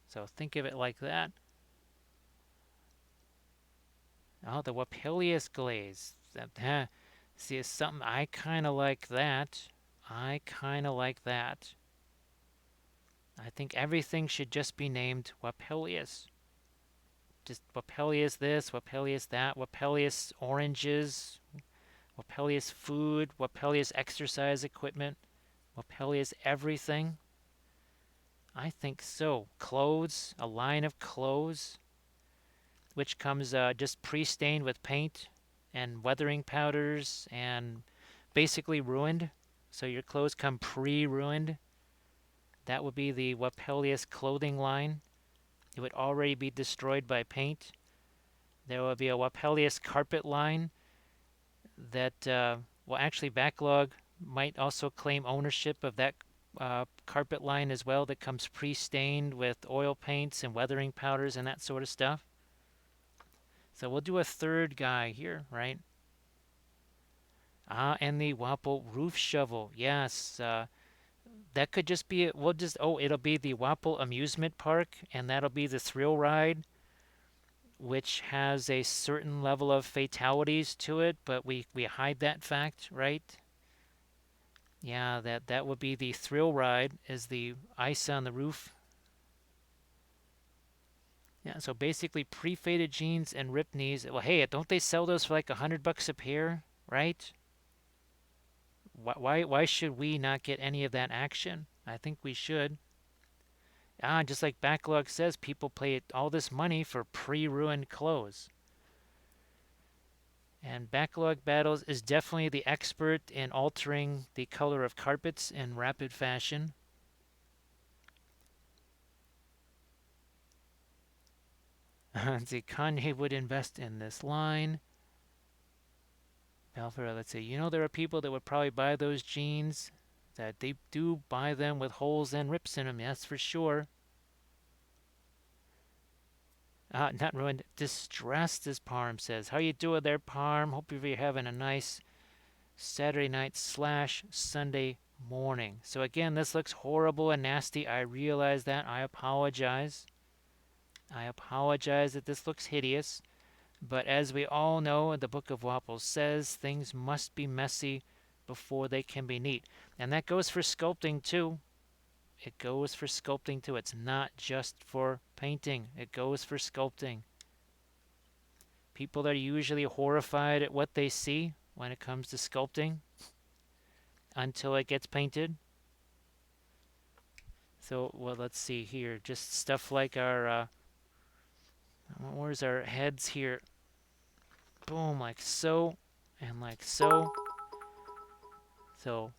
So think of it like that. Oh, the Wapilius glaze. See, it's something I kind of like that. I kind of like that. I think everything should just be named Wapilius. Just Wapilius this, Wapilius that, Wapilius oranges, Wapilius food, Wapilius exercise equipment, Wapilius everything. I think so. Clothes, a line of clothes, which comes just pre-stained with paint and weathering powders and basically ruined. So your clothes come pre-ruined. That would be the Wapelius clothing line. It would already be destroyed by paint. There would be a Wapelius carpet line that, well, actually, Backlog might also claim ownership of that carpet line as well that comes pre-stained with oil paints and weathering powders and that sort of stuff. So we'll do a third guy here, right? And the Wapple roof shovel. Yes, that could just be it. It'll be the Wapple amusement park, and that'll be the thrill ride, which has a certain level of fatalities to it, but we hide that fact, right? Yeah, that would be the thrill ride, is the ice on the roof. Yeah, so basically pre-faded jeans and ripped knees. Well, hey, don't they sell those for like $100 a pair, right? Why should we not get any of that action? I think we should. Just like Backlog says, people pay all this money for pre-ruined clothes. And Backlog Battles is definitely the expert in altering the color of carpets in rapid fashion. See, Kanye would invest in this line. Balfour, let's see. There are people that would probably buy those jeans, that they do buy them with holes and rips in them, that's for sure. Not ruined. Distressed, as Parm says. How you doing there, Parm? Hope you're having a nice Saturday night / Sunday morning. So again, this looks horrible and nasty. I realize that. I apologize. I apologize that this looks hideous. But as we all know, the Book of Wapples says things must be messy before they can be neat. And that goes for sculpting too. It goes for sculpting too. It's not just for painting. It goes for sculpting. People are usually horrified at what they see when it comes to sculpting until it gets painted. So, well, let's see here. Just stuff like our, where's our heads here? Boom, like so, and like so. So,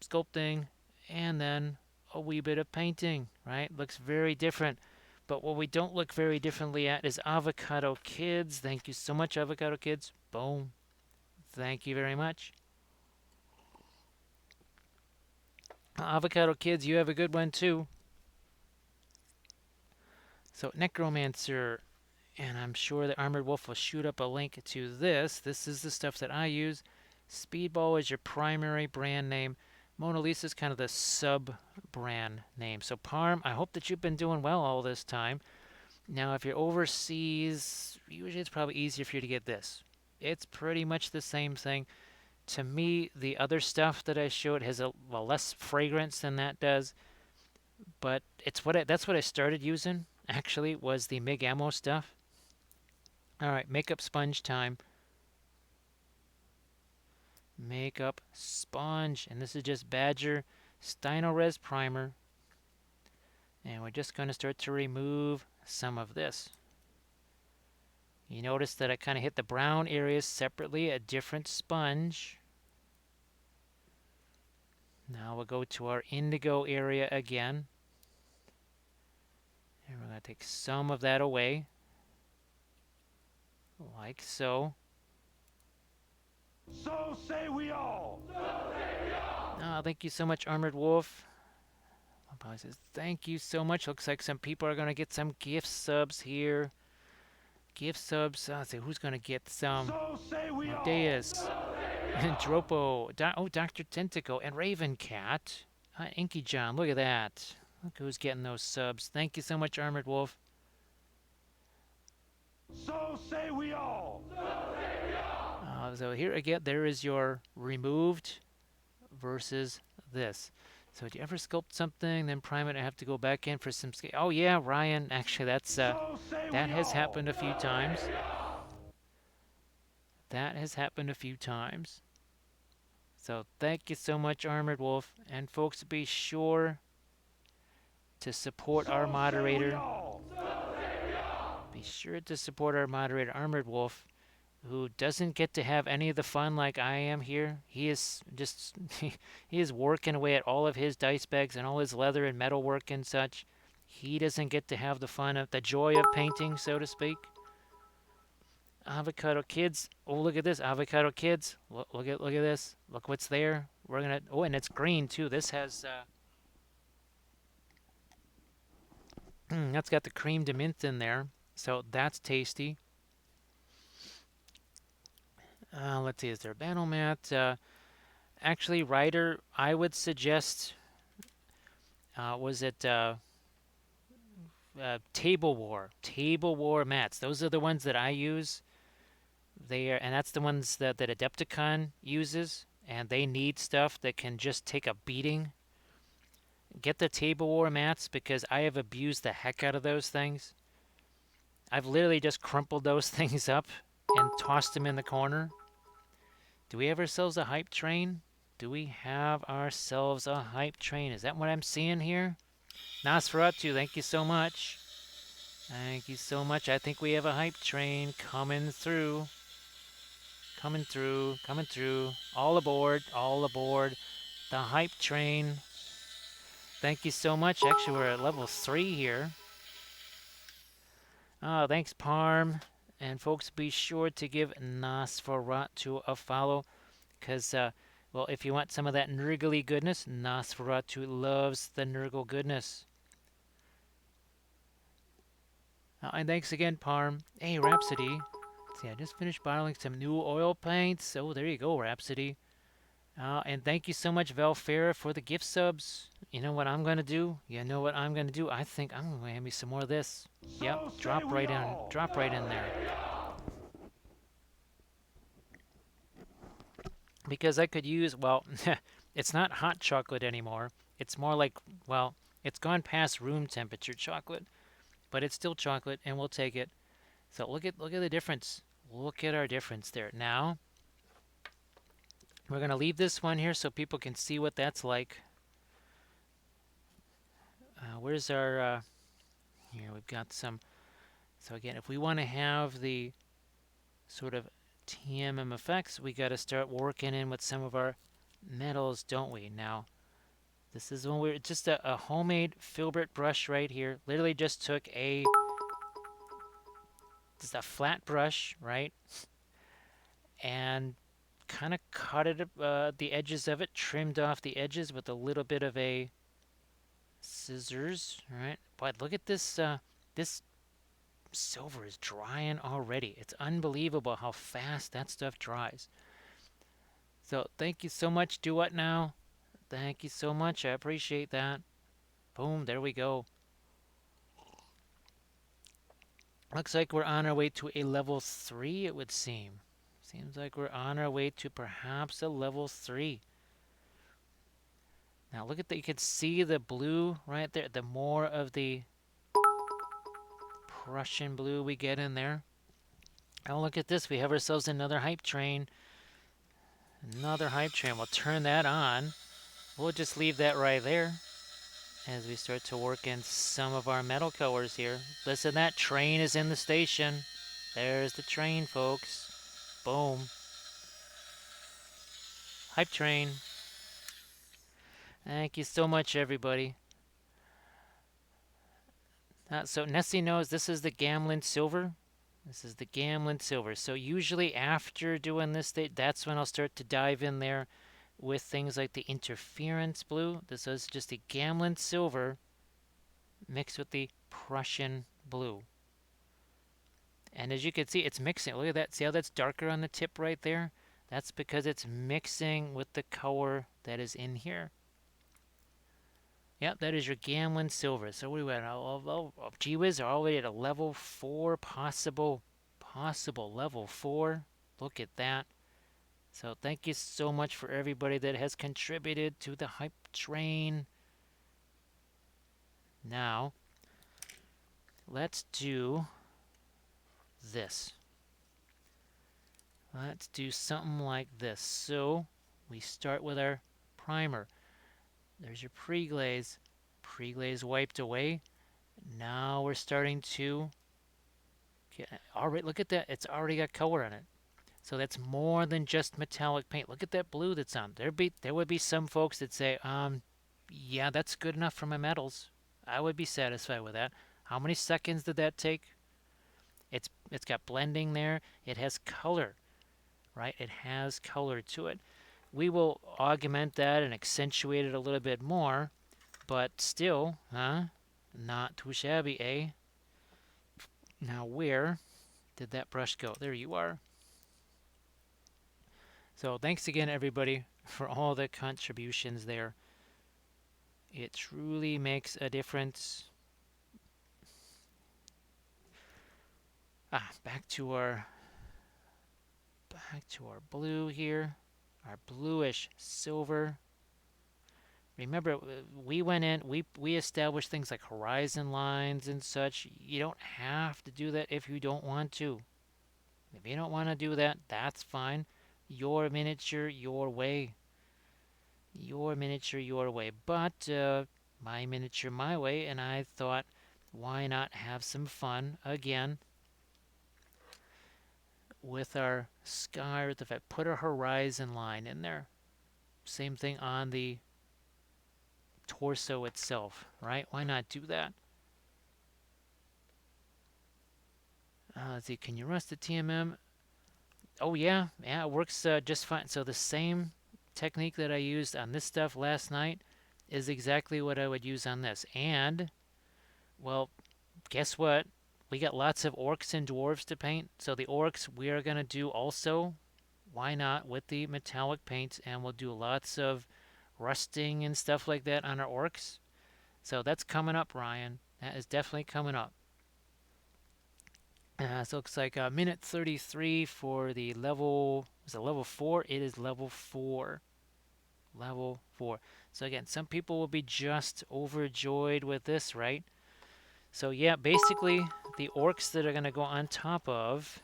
sculpting, and then a wee bit of painting, right? Looks very different. But what we don't look very differently at is Avocado Kids. Thank you so much, Avocado Kids. Boom. Thank you very much. Avocado Kids, you have a good one too. So, Necromancer, and I'm sure the Armored Wolf will shoot up a link to this. This is the stuff that I use. Speedball is your primary brand name. Mona Lisa is kind of the sub-brand name. So, Parm, I hope that you've been doing well all this time. Now, if you're overseas, usually it's probably easier for you to get this. It's pretty much the same thing. To me, the other stuff that I showed has a less fragrance than that does, but that's what I started using. Actually, was the MIG ammo stuff. All right, makeup sponge time. Makeup sponge, and this is just Badger Stynylrez primer, and we're just going to start to remove some of this. You notice that I kind of hit the brown areas separately, a different sponge. Now we'll go to our indigo area again. And we're going to take some of that away. Like so. So say we all. Oh, thank you so much, Armored Wolf. Papa says, thank you so much. Looks like some people are going to get some gift subs here. Gift subs. Let's see, who's going to get some? So say we all. Deus. And Dropo. Dr. Tentacle. And Raven Cat. Inky John. Look at that. Look who's getting those subs. Thank you so much, Armored Wolf. So say we all. So here again, there is your removed versus this. So do you ever sculpt something, then prime it, and have to go back in for some scale? Oh yeah, Ryan. Actually, that has happened a few times. That has happened a few times. So thank you so much, Armored Wolf. And folks, be sure to support our moderator. Be sure to support our moderator, Armored Wolf, who doesn't get to have any of the fun like I am here. He is just he is working away at all of his dice bags and all his leather and metal work and such. He doesn't get to have the fun of the joy of painting, so to speak. Avocado Kids. Oh, look at this, Avocado Kids. Look at this. Look what's there. We're gonna. Oh, and it's green too. This has. That's got the cream de mint in there, so that's tasty. Let's see, is there a battle mat? Actually, Ryder, I would suggest, was it Table War? Table War mats. Those are the ones that I use. And that's the ones that Adepticon uses, and they need stuff that can just take a beating. Get the Table War mats because I have abused the heck out of those things. I've literally just crumpled those things up and tossed them in the corner. Do we have ourselves a hype train? Do we have ourselves a hype train? Is that what I'm seeing here? Nosferatu, thank you so much. Thank you so much. I think we have a hype train coming through. Coming through, coming through. All aboard, all aboard. The hype train. Thank you so much. Actually, we're at level 3 here. Oh, thanks, Parm. And folks, be sure to give Nosferatu a follow. Because, well, if you want some of that Nurgly goodness, Nosferatu loves the Nurgle goodness. And thanks again, Parm. Hey, Rhapsody. Let's see, I just finished bottling some new oil paints. Oh, there you go, Rhapsody. And thank you so much, Valfera, for the gift subs. You know what I'm going to do? You know what I'm going to do? I think I'm going to hand me some more of this. Yep, drop right in. Drop right in there. Because I could use, well, it's not hot chocolate anymore. It's more like, well, It's gone past room temperature chocolate, but it's still chocolate, and we'll take it. So look at the difference. Look at our difference there. Now we're gonna leave this one here so people can see what that's like. Where's our here? We've got some. So again, if we want to have the sort of TMM effects, we got to start working in with some of our metals, don't we? Now this is when we're just a homemade filbert brush right here. Literally just took just a flat brush, right, and kind of cut it the edges of it, trimmed off the edges with a little bit of a scissors, right? But look at this this silver is drying already. It's unbelievable how fast that stuff dries. So thank you so much. Do what now? Thank you so much. I appreciate that. Boom, there we go. Looks like we're on our way to a level 3, it would seem. Seems like we're on our way to perhaps a level 3. Now look at that. You can see the blue right there. The more of the Prussian blue we get in there. Now look at this. We have ourselves another hype train. Another hype train. We'll turn that on. We'll just leave that right there as we start to work in some of our metal colors here. Listen, that train is in the station. There's the train, folks. Boom. Hype train. Thank you so much, everybody. So Nessie knows this is the Gamlin Silver. This is the Gamlin Silver. So usually after doing this, that's when I'll start to dive in there with things like the Interference Blue. This is just the Gamlin Silver mixed with the Prussian Blue. And as you can see, it's mixing. Look at that. See how that's darker on the tip right there? That's because it's mixing with the color that is in here. Yep, that is your Gamlin Silver. So what are we at? Oh, gee whiz, are already at a level 4 possible level 4. Look at that. So thank you so much for everybody that has contributed to the hype train. Now, let's do this. Let's do something like this. So we start with our primer. There's your pre-glaze. Pre-glaze wiped away. Now we're starting to get, already look at that. It's already got color on it. So that's more than just metallic paint. Look at that blue that's on. There would be some folks that say, yeah, that's good enough for my metals. I would be satisfied with that. How many seconds did that take? It's got blending there. It has color, right? It has color to it. We will augment that and accentuate it a little bit more, but still, not too shabby, eh? Now where did that brush go? There you are. So thanks again, everybody, for all the contributions there. It truly makes a difference. Back to our blue here, our bluish silver. Remember, we went in, we established things like horizon lines and such. You don't have to do that if you don't want to. If you don't want to do that, that's fine. Your miniature, your way. Your miniature, your way. But my miniature, my way, and I thought, why not have some fun again with our sky? If I put a horizon line in there, same thing on the torso itself, right? Why not do that? Let's see, can you rust the TMM? Oh yeah, it works just fine. So the same technique that I used on this stuff last night is exactly what I would use on this. And, well, guess what? We got lots of orcs and dwarves to paint. So the orcs we are going to do also, why not, with the metallic paints. And we'll do lots of rusting and stuff like that on our orcs. So that's coming up, Ryan. That is definitely coming up. So it looks like minute 33 for the level. Is it level 4? It is level 4. level 4. So again, some people will be just overjoyed with this, right? So yeah, basically the orcs that are going to go on top of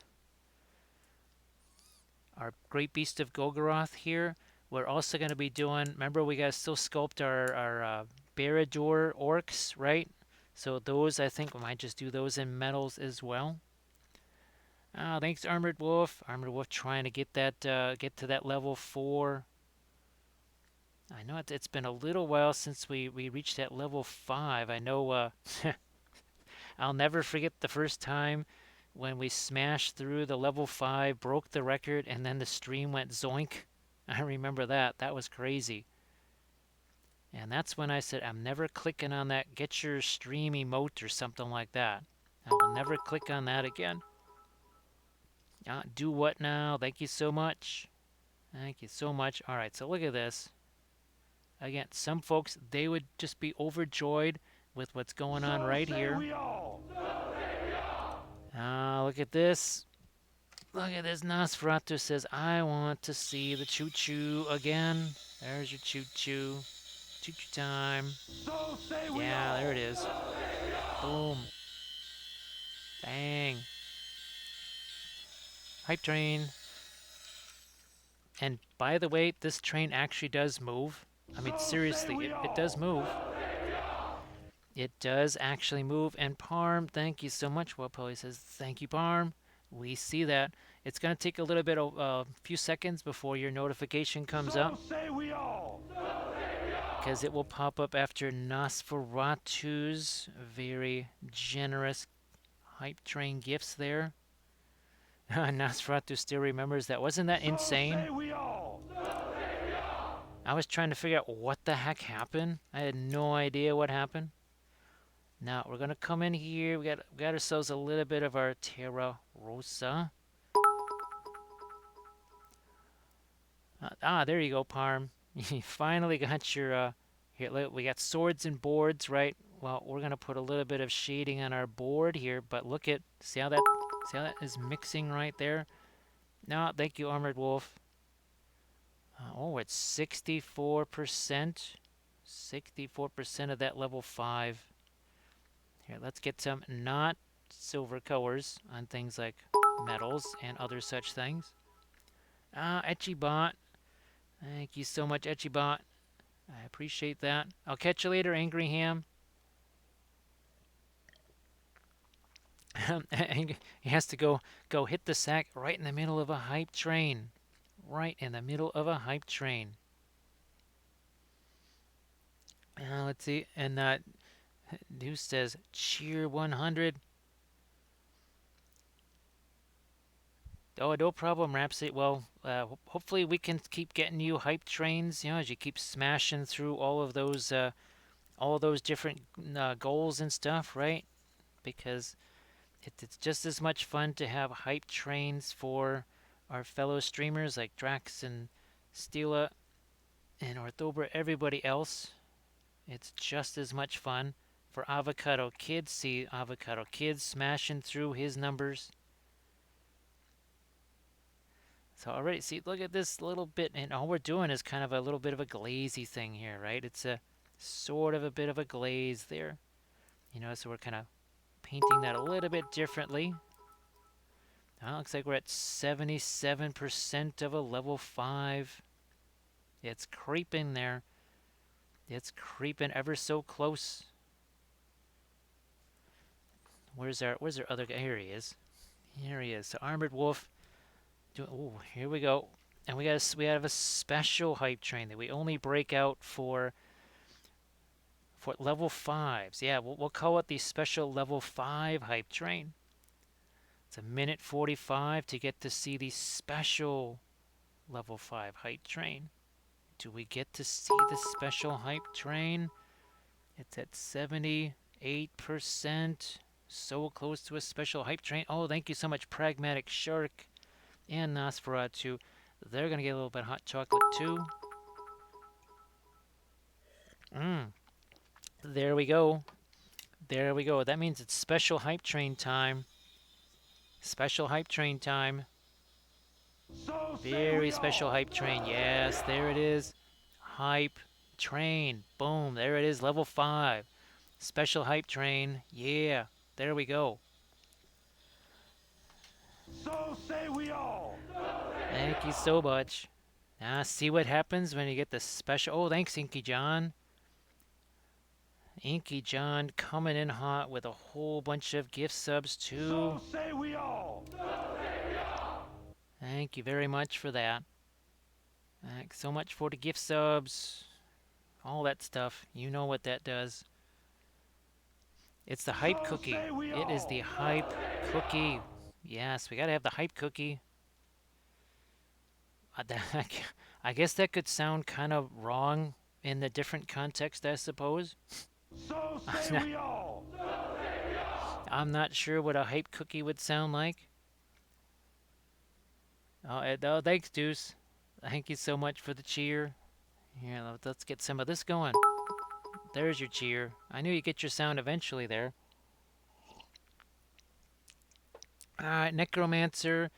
our Great Beast of Golgoroth here. We're also going to be doing, remember we got to still sculpt our Barad-dûr orcs, right? So those, I think we might just do those in metals as well. Thanks, Armored Wolf. Armored Wolf trying to get get to that level 4. I know it's been a little while since we reached that level 5. I know I'll never forget the first time when we smashed through the level 5, broke the record, and then the stream went zoink. I remember that. That was crazy. And that's when I said, I'm never clicking on that get your stream emote or something like that. I will never click on that again. Do what now? Thank you so much. Thank you so much. All right, so look at this. Again, some folks, they would just be overjoyed with what's going on right here. Look at this. Look at this. Nosferatu says, I want to see the choo-choo again. There's your choo-choo. Choo-choo time. Yeah, there it is. Boom. Bang. Hype train. And by the way, this train actually does move. I mean, seriously, it does move. It does actually move. And Parm, thank you so much. Well, Polly says, thank you, Parm. We see that. It's going to take a little bit of a few seconds before your notification comes up. Because it will pop up after Nosferatu's very generous hype train gifts there. Nosferatu still remembers that. Wasn't that insane? I was trying to figure out what the heck happened. I had no idea what happened. Now we're gonna come in here. We got ourselves a little bit of our Terra Rosa. There you go, Parm. You finally got your here. We got swords and boards, right? Well, we're gonna put a little bit of shading on our board here, but look at see how that is mixing right there. No, thank you, Armored Wolf. Oh, it's 64%. 64% of that level 5. Here, let's get some not silver colors on things like metals and other such things. Etchybot. Thank you so much, Etchybot. I appreciate that. I'll catch you later, Angry Ham. He has to go hit the sack right in the middle of a hype train. Right in the middle of a hype train. Let's see. And News says, cheer 100. Oh, no problem, Rhapsody. Well, hopefully we can keep getting you hype trains, you know, as you keep smashing through all of those different goals and stuff, right? Because it's just as much fun to have hype trains for our fellow streamers like Drax and Stila and Orthobra, everybody else. It's just as much fun for Avocado Kid. See Avocado Kid smashing through his numbers. So already, see, look at this little bit, and all we're doing is kind of a little bit of a glazy thing here, right? It's a sort of a bit of a glaze there. You know, so we're kind of painting that a little bit differently. Now it looks like we're at 77% of a level 5. It's creeping there. It's creeping ever so close. Where's our other guy? Here he is. Here he is. So Armored Wolf. Oh, here we go. And we have a special hype train that we only break out for level 5s. Yeah, we'll call it the special level 5 hype train. It's a minute 45 to get to see the special level 5 hype train. Do we get to see the special hype train? It's at 78%. So close to a special hype train. Oh, thank you so much, Pragmatic Shark and Nosferatu. They're going to get a little bit of hot chocolate too. There we go. There we go. That means it's special hype train time. Special hype train time. Very special hype train. Yes, there it is. hype train. Boom, there it is, level 5. Special hype train. Yeah, there we go. So say we all. Thank you so much. Now see what happens when you get the special. Oh, thanks, Inky John. Inky John coming in hot with a whole bunch of gift subs too. So say we all. Thank you very much for that. Thanks so much for the gift subs. All that stuff. You know what that does. It's the hype So cookie. say we It is all. the hype cookie. Yes, we gotta have the hype cookie. I guess that could sound kind of wrong in the different context, I suppose. So say we all. I'm not sure what a hype cookie would sound like. Oh, thanks, Deuce. Thank you so much for the cheer. Here, let's get some of this going. There's your cheer. I knew you'd get your sound eventually there. Alright, Necromancer,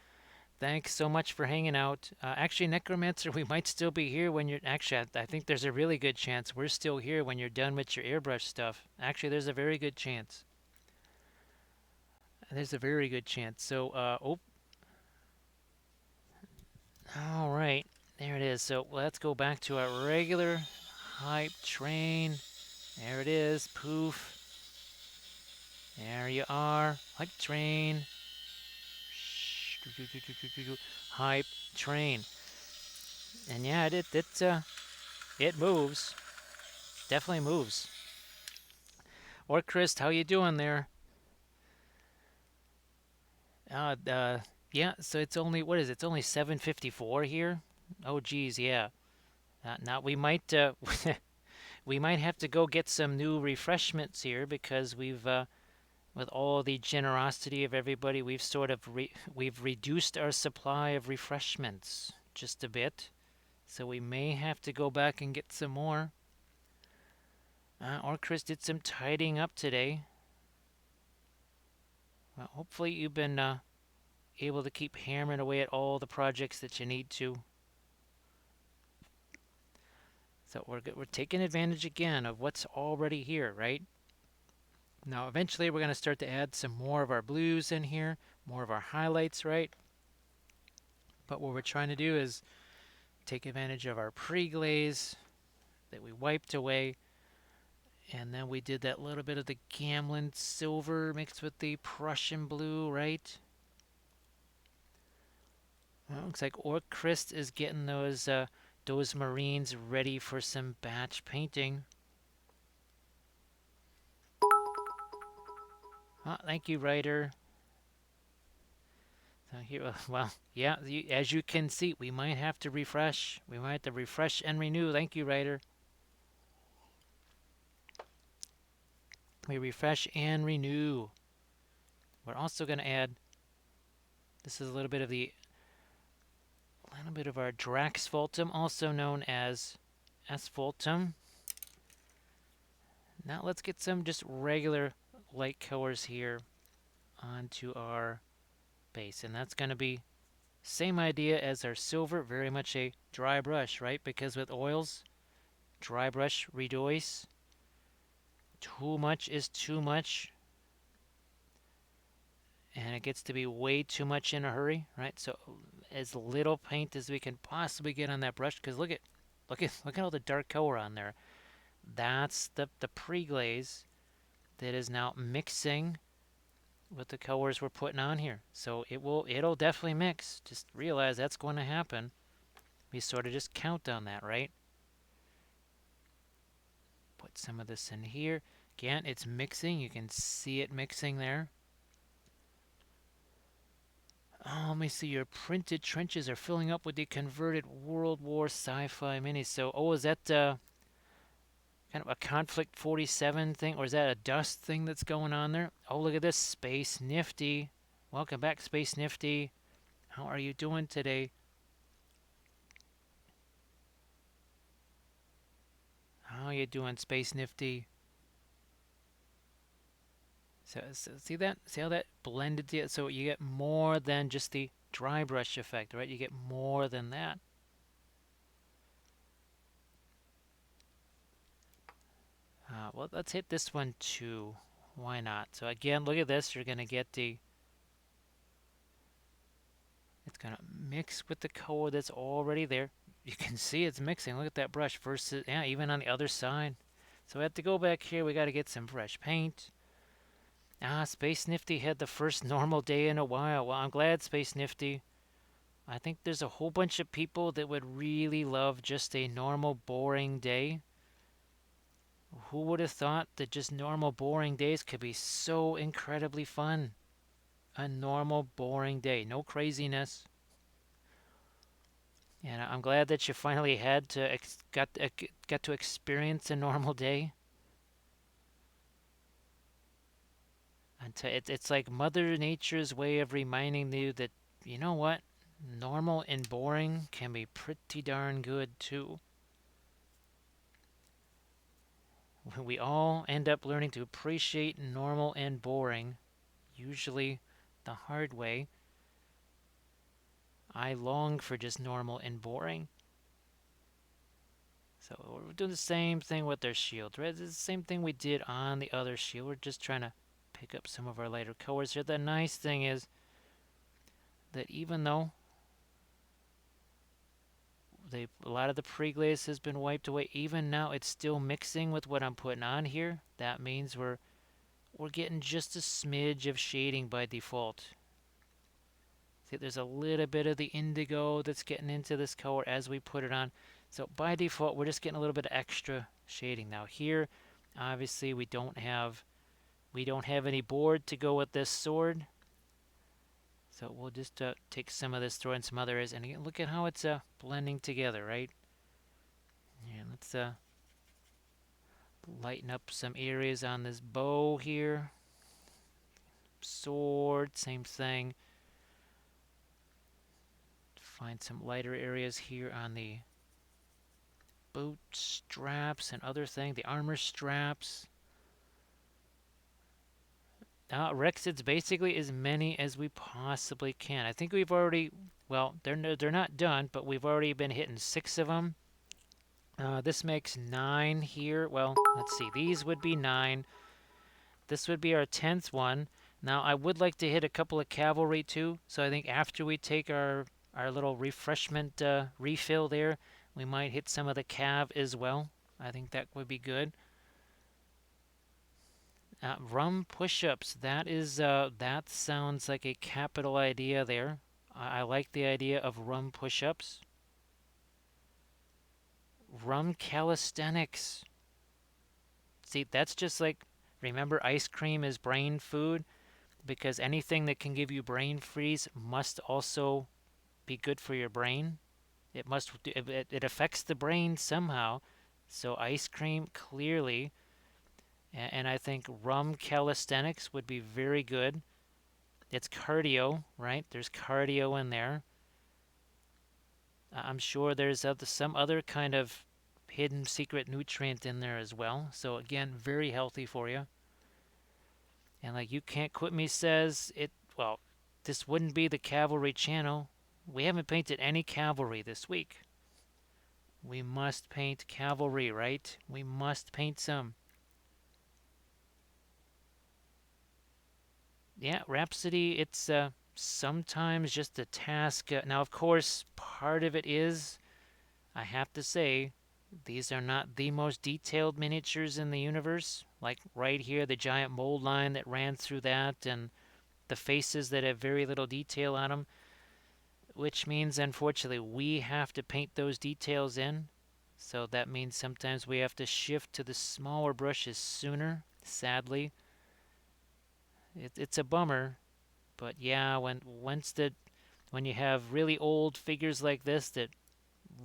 thanks so much for hanging out. Actually, Necromancer, we might still be here when you're... Actually, I think there's a really good chance we're still here when you're done with your airbrush stuff. Actually, there's a very good chance. There's a very good chance. So, oh. Alright, there it is. So, let's go back to our regular hype train. There it is. Poof. There you are. Hype train. Hype train. And yeah, it moves. Definitely moves. Or Chris, how you doing there? Uh, uh, yeah. So it's only what is it? It's only 7:54 here. Oh geez, yeah. Now we might we might have to go get some new refreshments here because with all the generosity of everybody, we've sort of we've reduced our supply of refreshments just a bit. So we may have to go back and get some more. Or Chris did some tidying up today. Well, hopefully you've been able to keep hammering away at all the projects that you need to. So we're taking advantage again of what's already here, right? Now eventually we're going to start to add some more of our blues in here, more of our highlights, right? But what we're trying to do is take advantage of our pre-glaze that we wiped away. And then we did that little bit of the Gamlin silver mixed with the Prussian blue, right? Well, looks like Orc Christ is getting those marines ready for some batch painting. Oh, thank you, Ryder. So here, well, yeah, as you can see, we might have to refresh. We might have to refresh and renew. Thank you, Ryder. We refresh and renew. We're also going to add, this is a little bit of our Draxphaltum, also known as Asphaltum. Now let's get some just regular light colors here onto our base. And that's going to be same idea as our silver, very much a dry brush, right? Because with oils, dry brush rejoice. Too much is too much. And it gets to be way too much in a hurry, right? So as little paint as we can possibly get on that brush, because look at all the dark color on there. That's the pre-glaze that is now mixing with the colors we're putting on here. So it'll definitely mix. Just realize that's going to happen. We sort of just count on that, right? Put some of this in here. Again, it's mixing. You can see it mixing there. Oh, let me see. Your printed trenches are filling up with the converted World War sci-fi minis. So, oh, is that kind of a Conflict 47 thing, or is that a dust thing that's going on there? Oh, look at this, Space Nifty. Welcome back, Space Nifty. How are you doing today? How are you doing, Space Nifty? So see that? See how that blended together? So you get more than just the dry brush effect, right? You get more than that. let's hit this one too. Why not? So again, look at this. You're going to get the, it's going to mix with the color that's already there. You can see it's mixing. Look at that brush versus, yeah, even on the other side. So we have to go back here. We got to get some fresh paint. Space Nifty had the first normal day in a while. Well, I'm glad, Space Nifty. I think there's a whole bunch of people that would really love just a normal, boring day. Who would have thought that just normal, boring days could be so incredibly fun? A normal, boring day. No craziness. And I'm glad that you finally had to got to experience a normal day. And it's like Mother Nature's way of reminding you that, you know what? Normal and boring can be pretty darn good too. We all end up learning to appreciate normal and boring, usually the hard way. I long for just normal and boring. So we're doing the same thing with their shield, right? It's the same thing we did on the other shield. We're just trying to pick up some of our lighter colors here. The nice thing is that even though a lot of the pre-glaze has been wiped away, even now it's still mixing with what I'm putting on here. That means we're getting just a smidge of shading by default. See, there's a little bit of the indigo that's getting into this color as we put it on. So by default, we're just getting a little bit of extra shading. Now here, obviously we don't have any board to go with this sword. So we'll just take some of this, throw in some other areas, and again, look at how it's blending together, right? Yeah, let's lighten up some areas on this bow here. Sword, same thing. Find some lighter areas here on the boot straps and other thing, the armor straps. Rex, it's basically as many as we possibly can. I think we've already, well, they're not done, but we've already been hitting 6 of them. This makes 9 here. Well, let's see. These would be 9. This would be our 10th one. Now, I would like to hit a couple of cavalry too. So I think after we take our little refreshment refill there, we might hit some of the cav as well. I think that would be good. Rum push-ups. That sounds like a capital idea there. I like the idea of rum push-ups. Rum calisthenics. See, that's just like, remember ice cream is brain food? Because anything that can give you brain freeze must also be good for your brain. It affects the brain somehow. So ice cream clearly, and I think rum calisthenics would be very good. It's cardio, right? There's cardio in there. I'm sure there's some other kind of hidden secret nutrient in there as well. So again, very healthy for you. And like You Can't Quit Me says, well, this wouldn't be the cavalry channel. We haven't painted any cavalry this week. We must paint cavalry, right? We must paint some. Yeah, Rhapsody, it's sometimes just a task. Now, of course, part of it is, I have to say, these are not the most detailed miniatures in the universe. Like right here, the giant mold line that ran through that, and the faces that have very little detail on them, which means, unfortunately, we have to paint those details in. So that means sometimes we have to shift to the smaller brushes sooner, sadly. It's a bummer, but yeah, when you have really old figures like this that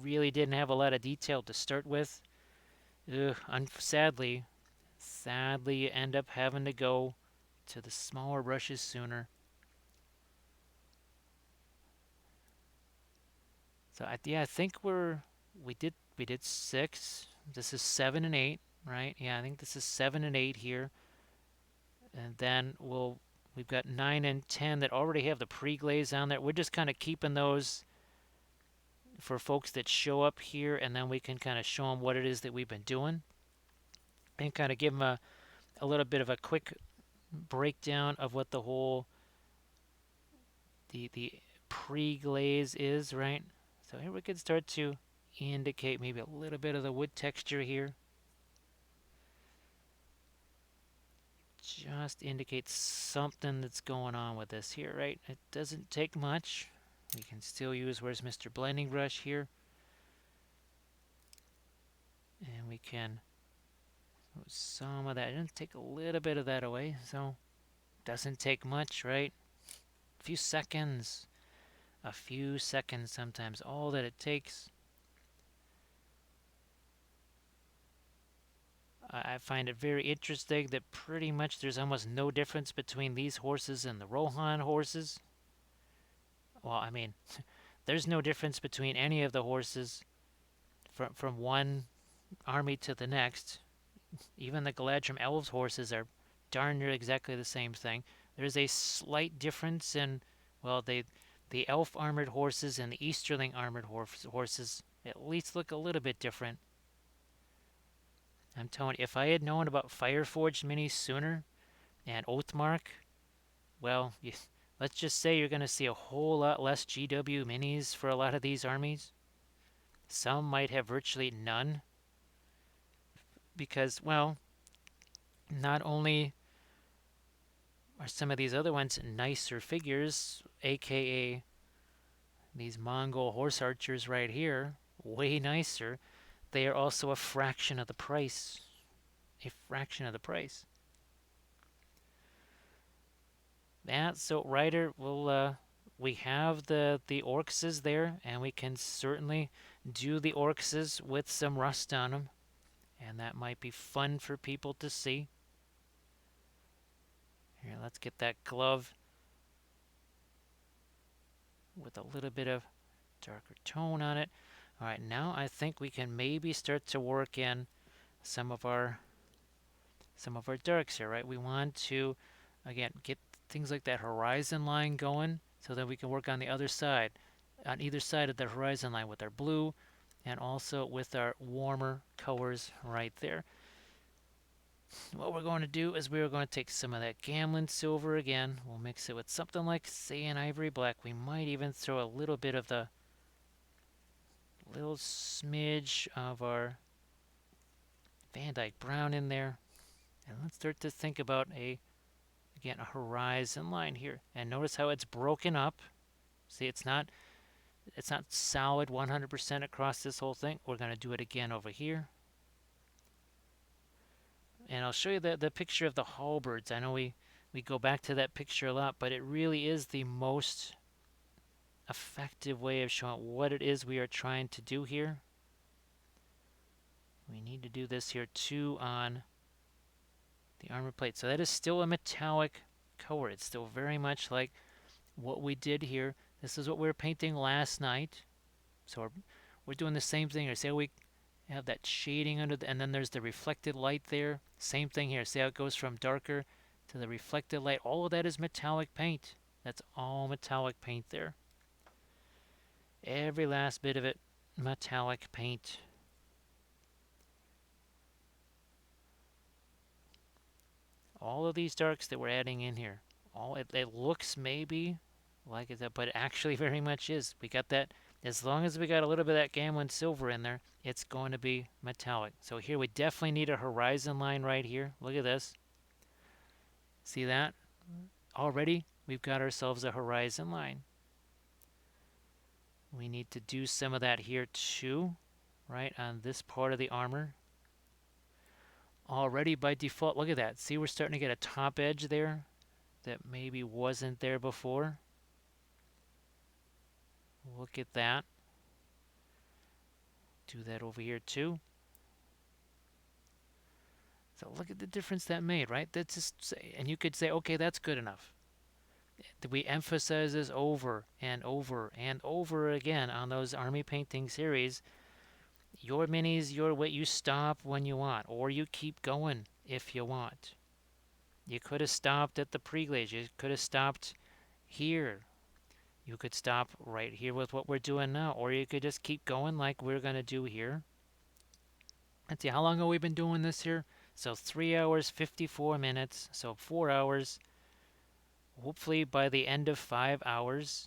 really didn't have a lot of detail to start with, sadly, you end up having to go to the smaller brushes sooner. So I think we did 6. This is 7 and 8, right? Yeah, I think this is 7 and 8 here, and then we've got 9 and 10 that already have the pre-glaze on there. We're just kind of keeping those for folks that show up here, and then we can kind of show them what it is that we've been doing. and kind of give them a little bit of a quick breakdown of what the whole the pre-glaze is, right? So here we could start to indicate maybe a little bit of the wood texture here. Just indicates something that's going on with this here, right? It doesn't take much. We can still use, where's Mr. Blending Brush here? And we can some of that. It doesn't take a little bit of that away, so doesn't take much, right? A few seconds. A few seconds sometimes, all that it takes. I find it very interesting that pretty much there's almost no difference between these horses and the Rohan horses. Well, I mean, there's no difference between any of the horses from one army to the next. Even the Galadrim Elves horses are darn near exactly the same thing. There's a slight difference in, well, the elf armored horses and the Easterling armored horses at least look a little bit different. I'm telling you, if I had known about Fireforged minis sooner and Oathmark, well, let's just say you're going to see a whole lot less GW minis for a lot of these armies. Some might have virtually none because, well, not only are some of these other ones nicer figures, aka these Mongol horse archers right here, way nicer, they are also a fraction of the price. A fraction of the price. Yeah, so Ryder, we have the orcses there, and we can certainly do the orcses with some rust on them, and that might be fun for people to see. Here, let's get that glove with a little bit of darker tone on it. All right, now I think we can maybe start to work in some of our darks here, right? We want to, again, get things like that horizon line going so that we can work on the other side, on either side of the horizon line with our blue and also with our warmer colors right there. What we're going to do is we're going to take some of that Gamlin silver again. We'll mix it with something like, say, an ivory black. We might even throw a little bit of the little smidge of our Van Dyke brown in there. And let's start to think about again, a horizon line here. And notice how it's broken up. See, it's not solid 100% across this whole thing. We're going to do it again over here. And I'll show you the picture of the halberds. I know we go back to that picture a lot, but it really is the most effective way of showing what it is we are trying to do here. We need to do this here too on the armor plate. So that is still a metallic color. It's still very much like what we did here. This is what we were painting last night. So we're doing the same thing here. See how we have that shading under and then there's the reflected light there. Same thing here. See how it goes from darker to the reflected light. All of that is metallic paint. That's all metallic paint there. Every last bit of it, metallic paint. All of these darks that we're adding in here, it looks maybe like it, but it actually very much is. We got that. As long as we got a little bit of that Gamlin silver in there, it's going to be metallic. So here we definitely need a horizon line right here. Look at this. See that? Already we've got ourselves a horizon line. We need to do some of that here too, right, on this part of the armor. Already by default, look at that. See, we're starting to get a top edge there that maybe wasn't there before. Look at that. Do that over here too. So look at the difference that made, right? That's just, and you could say, okay, that's good enough. We emphasize this over and over and over again on those army painting series. Your minis, you stop when you want, or you keep going if you want. You could have stopped at the pre-glaze. You could have stopped here. You could stop right here with what we're doing now, or you could just keep going like we're going to do here. Let's see, how long have we been doing this here? So 3 hours, 54 minutes. So 4 hours. Hopefully by the end of 5 hours,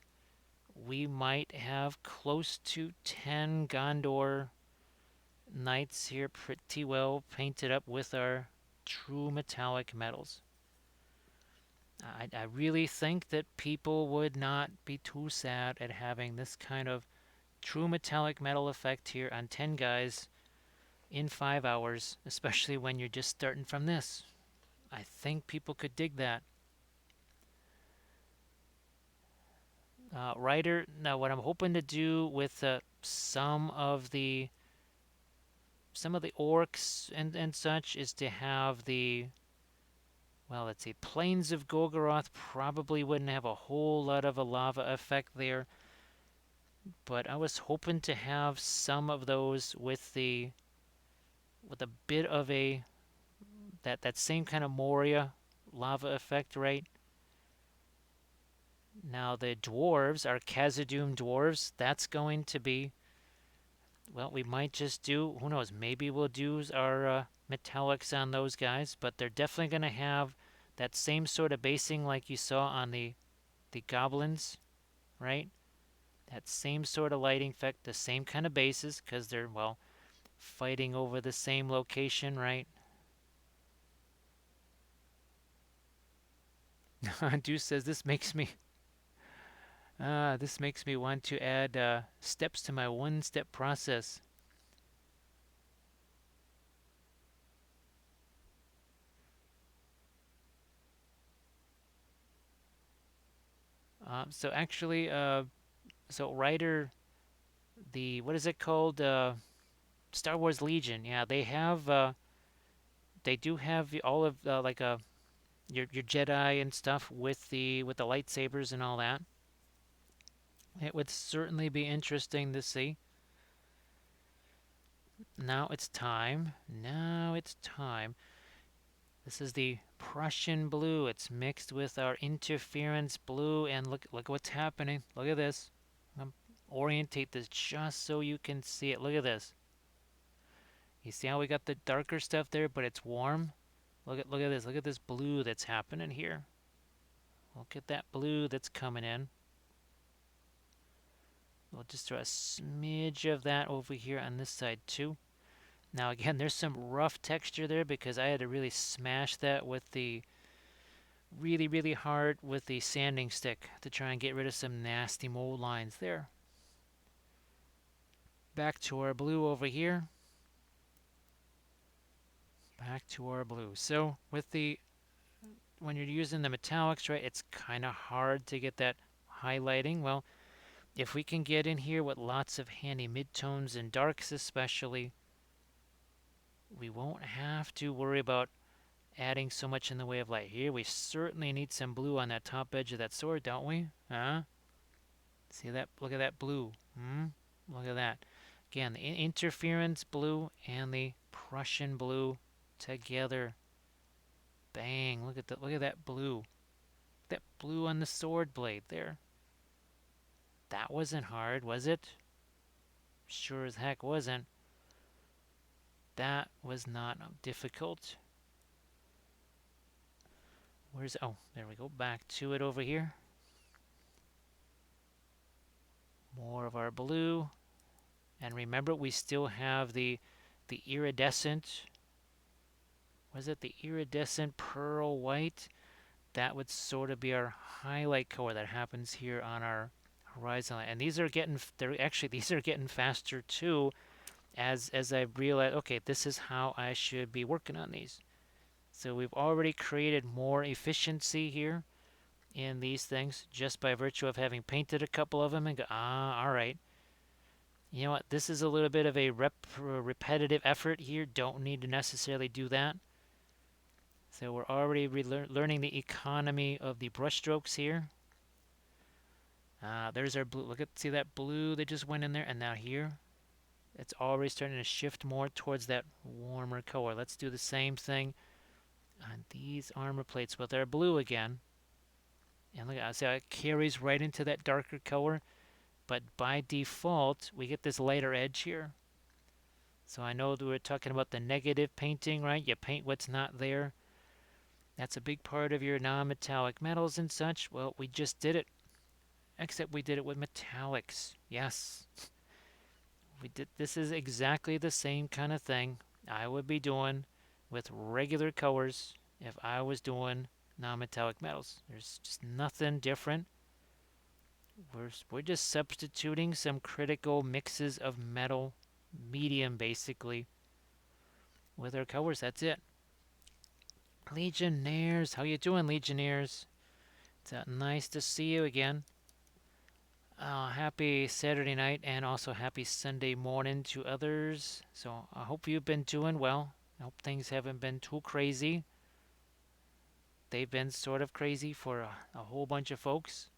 we might have close to 10 Gondor knights here pretty well painted up with our true metallic metals. I really think that people would not be too sad at having this kind of true metallic metal effect here on 10 guys in 5 hours, especially when you're just starting from this. I think people could dig that. Writer, now what I'm hoping to do with some of the orcs and such is to have the, well, let's see, Plains of Golgoroth probably wouldn't have a whole lot of a lava effect there, but I was hoping to have some of those with a bit of a that same kind of Moria lava effect, right? Now the dwarves, our Khazad-dûm dwarves, that's going to be, well, we might just do, who knows, maybe we'll do our metallics on those guys, but they're definitely going to have that same sort of basing like you saw on the goblins, right? That same sort of lighting effect, the same kind of bases, because they're, well, fighting over the same location, right? Deuce says this makes me want to add steps to my one-step process. So actually, so writer, the what is it called? Star Wars Legion. Yeah, they do have all of like your Jedi and stuff with the lightsabers and all that. It would certainly be interesting to see. Now it's time. Now it's time. This is the Prussian blue. It's mixed with our interference blue, and look what's happening. Look at this. I'm orientate this just so you can see it. Look at this. You see how we got the darker stuff there, but it's warm? Look at this. Look at this blue that's happening here. Look at that blue that's coming in. We'll just throw a smidge of that over here on this side too. Now again, there's some rough texture there because I had to really smash that with the really, really hard with the sanding stick to try and get rid of some nasty mold lines there. Back to our blue over here. Back to our blue. So with when you're using the metallics, right, it's kind of hard to get that highlighting. Well, if we can get in here with lots of handy midtones and darks especially, we won't have to worry about adding so much in the way of light. Here, we certainly need some blue on that top edge of that sword, don't we? Huh? See that? Look at that blue. Look at that. Again, the interference blue and the Prussian blue together. Bang! Look at that blue. That blue on the sword blade there. That wasn't hard, was it? Sure as heck wasn't. That was not difficult. Oh, there we go. Back to it over here. More of our blue. And remember, we still have the iridescent, was it the iridescent pearl white? That would sort of be our highlight color that happens here on our horizon line. And these are these are getting faster too as I realize, okay, this is how I should be working on these. So we've already created more efficiency here in these things just by virtue of having painted a couple of them and go, all right. You know what? This is a little bit of a repetitive effort here. Don't need to necessarily do that. So we're already learning the economy of the brushstrokes here. There's our blue. See that blue that just went in there? And now here, it's already starting to shift more towards that warmer color. Let's do the same thing on these armor plates with our blue again. And look, see how it carries right into that darker color. But by default, we get this lighter edge here. So I know that we're talking about the negative painting, right? You paint what's not there. That's a big part of your non-metallic metals and such. Well, we just did it, except we did it with metallics. Yes, we did. This is exactly the same kind of thing I would be doing with regular colors if I was doing non-metallic metals. There's just nothing different. We're just substituting some critical mixes of metal, medium basically, with our colors. That's it. Legionnaires, how you doing, Legionnaires? It's nice to see you again. Happy Saturday night and also happy Sunday morning to others. So I hope you've been doing well. I hope things haven't been too crazy. They've been sort of crazy for a whole bunch of folks.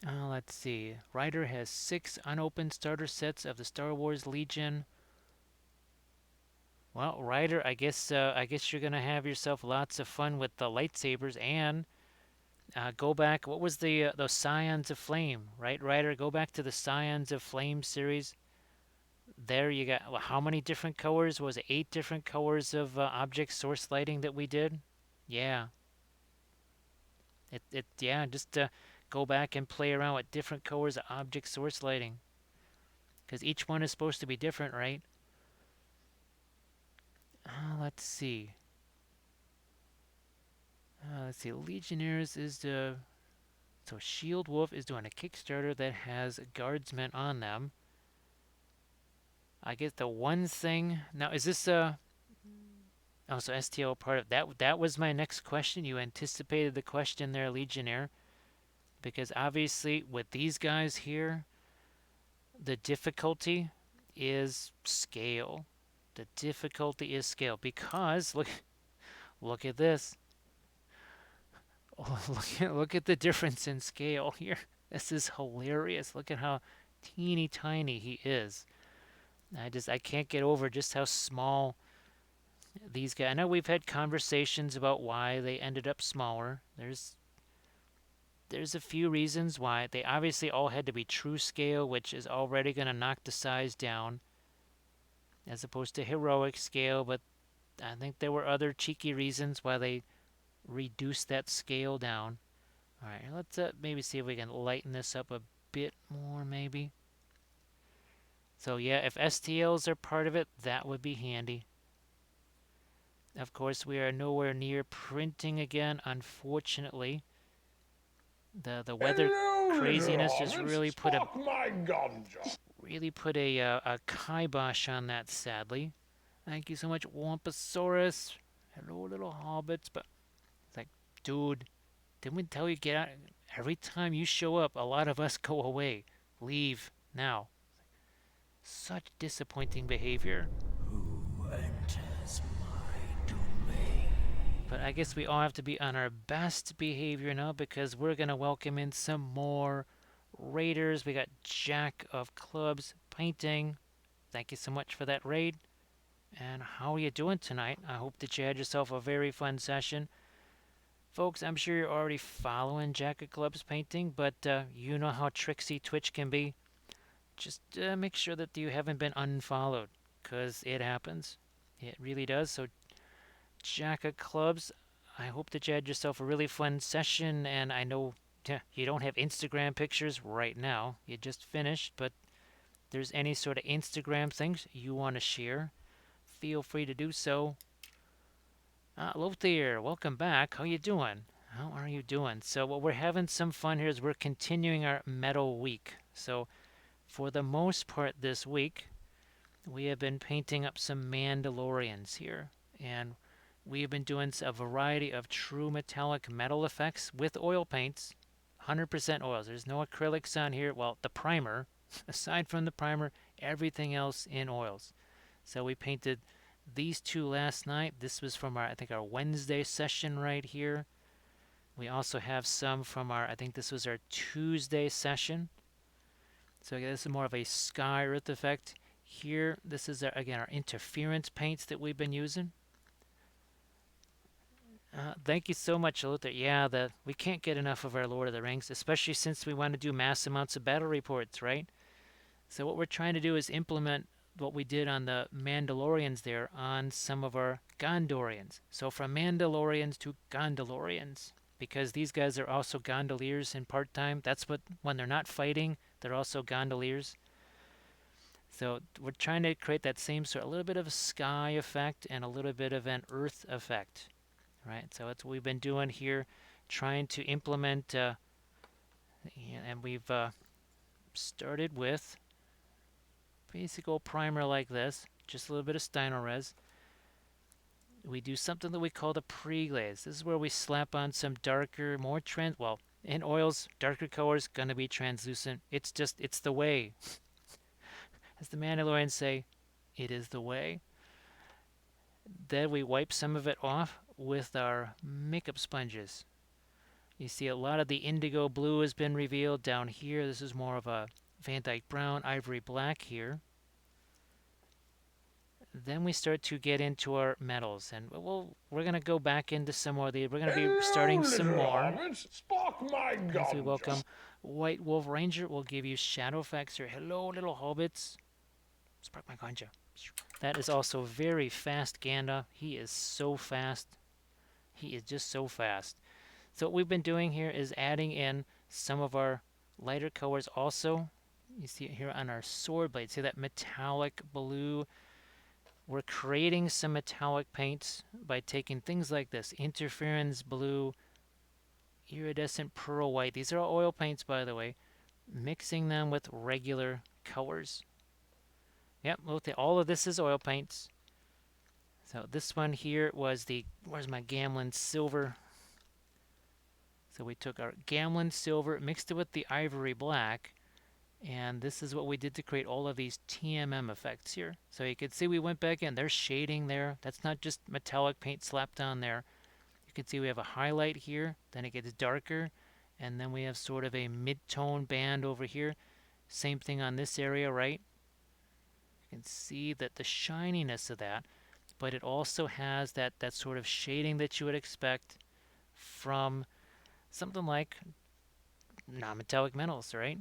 Let's see. Ryder has 6 unopened starter sets of the Star Wars Legion. Well, Ryder, I guess you're gonna have yourself lots of fun with the lightsabers and go back. What was the those Scions of Flame, right, Ryder? Go back to the Scions of Flame series. There you got well, how many different colors? Was it 8 different colors of object source lighting that we did? Yeah, yeah. Just go back and play around with different colors of object source lighting because each one is supposed to be different, right? Let's see. Let's see. Legionnaires is the so Shield Wolf is doing a Kickstarter that has guardsmen on them. I get the one thing now. Is this oh, so STL part of that? That was my next question. You anticipated the question there, Legionnaire, because obviously with these guys here, the difficulty is scale. The difficulty is scale because look at this. Oh, look at the difference in scale here. This is hilarious. Look at how teeny tiny he is. I can't get over just how small these guys. I know we've had conversations about why they ended up smaller. There's a few reasons why. They obviously all had to be true scale, which is already going to knock the size down as opposed to heroic scale, but I think there were other cheeky reasons why they reduced that scale down. All right, let's maybe see if we can lighten this up a bit more maybe. So yeah, if STLs are part of it, that would be handy. Of course, we are nowhere near printing again, unfortunately. The weather Hello, little craziness just hobbits. Spark my gun, John. really put a kibosh on that, sadly. Thank you so much, Wamposaurus. Hello, little hobbits. But it's like, dude, didn't we tell you get out? Every time you show up, a lot of us go away. Leave now. Such disappointing behavior. Who enters my domain? But I guess we all have to be on our best behavior now because we're going to welcome in some more raiders. We got Jack of Clubs painting. Thank you so much for that raid. And how are you doing tonight? I hope that you had yourself a very fun session. Folks, I'm sure you're already following Jack of Clubs painting, but you know how tricksy Twitch can be. Just make sure that you haven't been unfollowed, because it happens. It really does. So Jack of Clubs, I hope that you had yourself a really fun session, and I know you don't have Instagram pictures right now. You just finished, but if there's any sort of Instagram things you want to share, feel free to do so. Lothier, welcome back. How you doing? How are you doing? So what we're having some fun here is we're continuing our metal week. So for the most part this week, we have been painting up some Mandalorians here. And we have been doing a variety of true metallic metal effects with oil paints. 100% oils. There's no acrylics on here. Well, the primer, aside from the primer, everything else in oils. So we painted these 2 last night. This was from I think our Wednesday session right here. We also have some from I think this was our Tuesday session. So this is more of a sky earth effect. Here, this is again our interference paints that we've been using. Thank you so much, Luther. Yeah, we can't get enough of our Lord of the Rings, especially since we want to do mass amounts of battle reports, right? So what we're trying to do is implement what we did on the Mandalorians there on some of our Gondorians. So from Mandalorians to Gondalorians, because these guys are also gondoliers in part-time. That's what, when they're not fighting, they're also gondoliers. So we're trying to create that same sort, a little bit of a sky effect and a little bit of an earth effect, right? So that's what we've been doing here, trying to implement, and we've started with basic old primer like this, just a little bit of Stynylrez. We do something that we call the pre-glaze. This is where we slap on some darker, more well, in oils, darker colors gonna be translucent. It's the way. As the Mandalorians say, it is the way. Then we wipe some of it off with our makeup sponges. You see a lot of the indigo blue has been revealed down here. This is more of a Van Dyke brown, ivory black here. Then we start to get into our metals, and we're going to go back into some more of the, we're going to be Hello, starting some little more. hobbits. Spark my As we gun, welcome White Wolf Ranger, will give you shadow effects here. Hello, little hobbits. Spark my ganja. That is also very fast Ganda. He is so fast. He is just so fast. So what we've been doing here is adding in some of our lighter colors also. You see it here on our sword blade. See that metallic blue? We're creating some metallic paints by taking things like this, interference blue, iridescent pearl white. These are all oil paints, by the way. Mixing them with regular colors. Yep, all of this is oil paints. So this one here was where's my Gamlin silver? So we took our Gamlin silver, mixed it with the ivory black, and this is what we did to create all of these TMM effects here. So you can see we went back in, there's shading there. That's not just metallic paint slapped on there. You can see we have a highlight here, then it gets darker, and then we have sort of a mid-tone band over here. Same thing on this area, right? You can see that the shininess of that, but it also has that sort of shading that you would expect from something like non-metallic metals, right?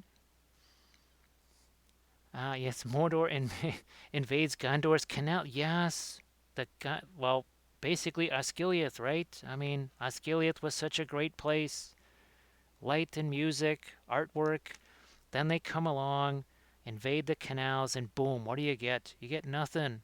Ah, yes, Mordor invades Gondor's canal. Yes, well, basically Osgiliath, right? I mean, Osgiliath was such a great place. Light and music, artwork. Then they come along, invade the canals, and boom, what do you get? You get nothing.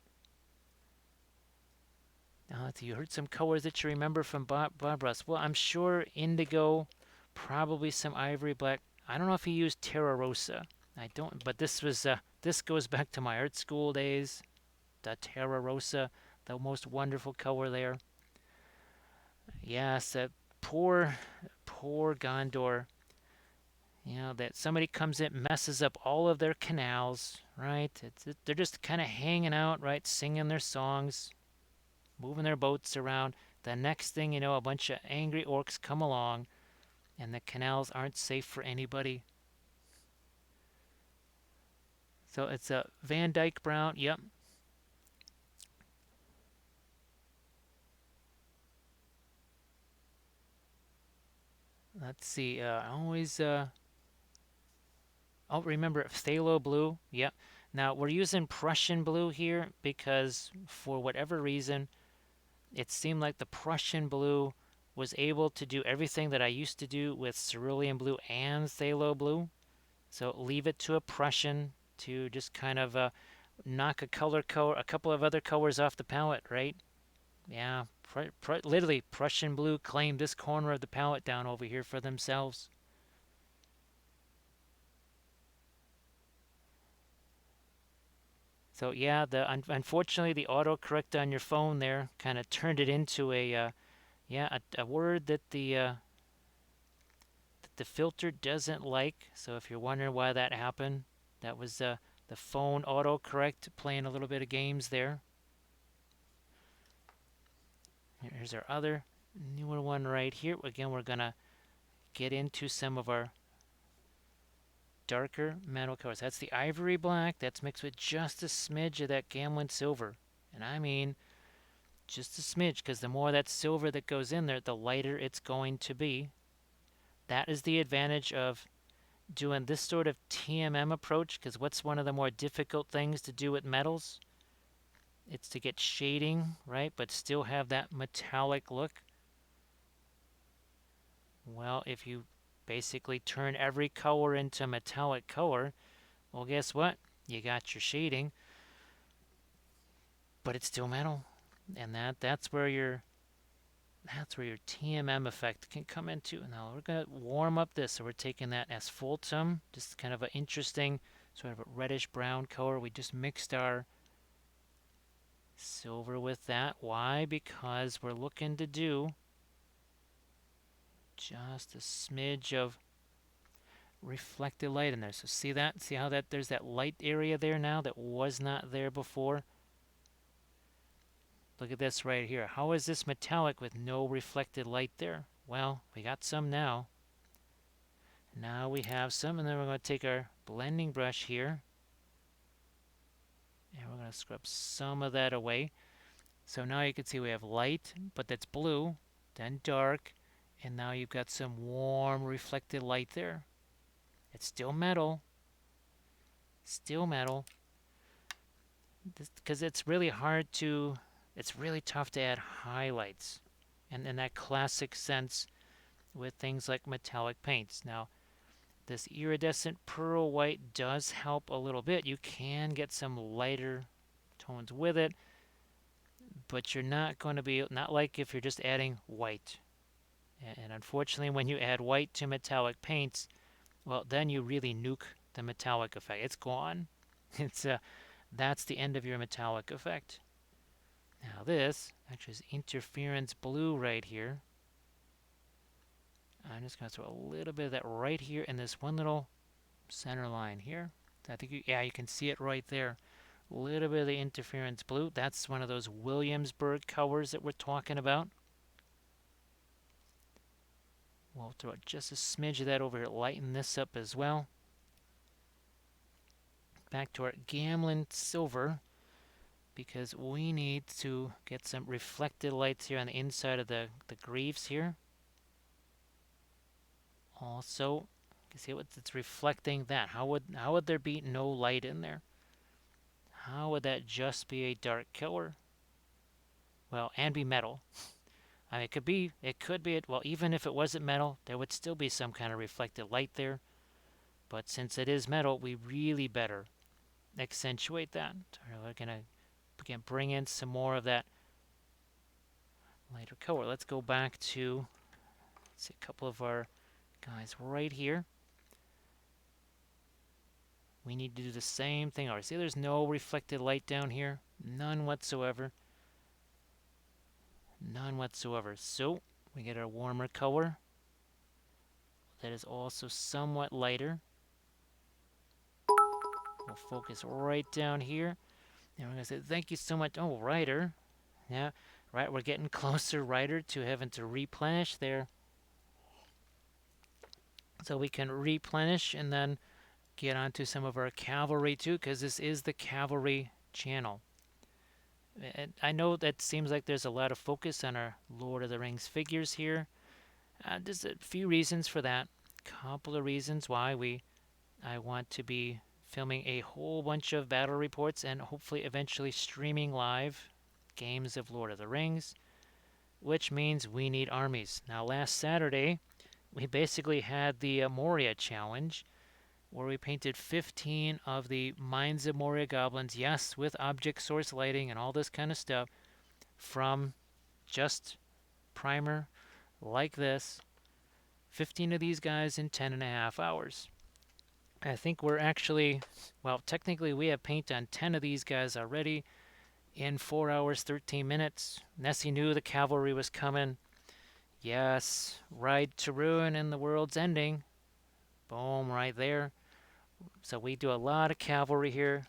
Now, you heard some colors that you remember from Bob Ross. Well, I'm sure indigo, probably some ivory black. I don't know if he used Terra Rosa. I don't, but this goes back to my art school days. The Terra Rosa, the most wonderful color there. Yes, that poor, poor Gondor. You know, that somebody comes in, messes up all of their canals, right? They're just kind of hanging out, right? Singing their songs, moving their boats around. The next thing you know, a bunch of angry orcs come along, and the canals aren't safe for anybody. So it's a Van Dyke brown. Yep. Let's see. I always oh, remember phthalo blue. Yep. Now we're using Prussian blue here because for whatever reason, it seemed like the Prussian blue was able to do everything that I used to do with cerulean blue and phthalo blue. So leave it to a Prussian to just kind of knock a couple of other colors off the palette, right? Yeah, literally Prussian blue claimed this corner of the palette down over here for themselves. So yeah, unfortunately the autocorrect on your phone there kind of turned it into a word that the filter doesn't like. So if you're wondering why that happened, that was the phone autocorrect playing a little bit of games there. Here's our other newer one right here. Again, we're gonna get into some of our darker metal colors. That's the ivory black. That's mixed with just a smidge of that Gamlin silver. And I mean just a smidge, because the more that silver that goes in there, the lighter it's going to be. That is the advantage of doing this sort of TMM approach, because what's one of the more difficult things to do with metals? It's to get shading, right, but still have that metallic look. Well, if you basically turn every color into metallic color, well, guess what? You got your shading, but it's still metal. And that's where your TMM effect can come into. Now we're going to warm up this. So we're taking that asphaltum, just kind of an interesting sort of a reddish brown color. We just mixed our silver with that. Why? Because we're looking to do just a smidge of reflected light in there. So see that? See how that there's that light area there now that was not there before? Look at this right here. How is this metallic with no reflected light there? Well, we got some now. Now we have some, and then we're going to take our blending brush here, and we're going to scrub some of that away. So now you can see we have light, but that's blue, then dark, and now you've got some warm reflected light there. It's still metal, because it's really it's really tough to add highlights, and in that classic sense with things like metallic paints. Now, this iridescent pearl white does help a little bit. You can get some lighter tones with it, but you're not going to be, not like if you're just adding white. And unfortunately, when you add white to metallic paints, well, then you really nuke the metallic effect. It's gone. It's That's the end of your metallic effect. Now this actually is interference blue right here. I'm just going to throw a little bit of that right here in this one little center line here. I think you can see it right there. A little bit of the interference blue. That's one of those Williamsburg colors that we're talking about. We'll throw just a smidge of that over here, lighten this up as well. Back to our Gamlin silver, because we need to get some reflected lights here on the inside of the greaves here. Also, you can see what it's reflecting that. How would there be no light in there? How would that just be a dark color? Well, and be metal. I mean, it could be, well, even if it wasn't metal, there would still be some kind of reflected light there. But since it is metal, we really better accentuate that. So we're going to again bring in some more of that lighter color. Let's go back to, let's see, a couple of our guys right here. We need to do the same thing. All right, see, there's no reflected light down here. None whatsoever. None whatsoever. So we get our warmer color that is also somewhat lighter. We'll focus right down here. And we're going to say, thank you so much. Oh, Ryder. Yeah, right, we're getting closer, Ryder, to having to replenish there. So we can replenish and then get onto some of our cavalry too, because this is the cavalry channel. And I know that seems like there's a lot of focus on our Lord of the Rings figures here. There's a few reasons for that. Couple of reasons why I want to be filming a whole bunch of battle reports and hopefully eventually streaming live games of Lord of the Rings, which means we need armies. Now, last Saturday, we basically had the Moria challenge, where we painted 15 of the Mines of Moria goblins, yes, with object source lighting and all this kind of stuff, from just primer like this. 15 of these guys in 10.5 hours. I think we're actually, well, technically we have paint on 10 of these guys already in 4 hours, 13 minutes. Nessie knew the cavalry was coming. Yes, Ride to Ruin and the World's Ending. Boom, right there. So we do a lot of cavalry here.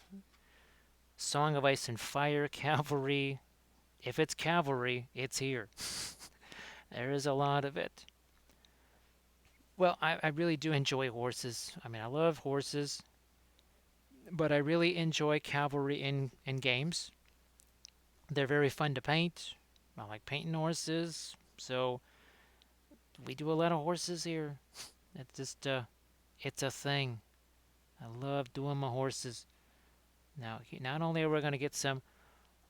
Song of Ice and Fire cavalry. If it's cavalry, it's here. There is a lot of it. Well, I really do enjoy horses. I mean, I love horses, but I really enjoy cavalry in games. They're very fun to paint. I like painting horses, so we do a lot of horses here. It's just It's a thing. I love doing my horses. Now, not only are we going to get some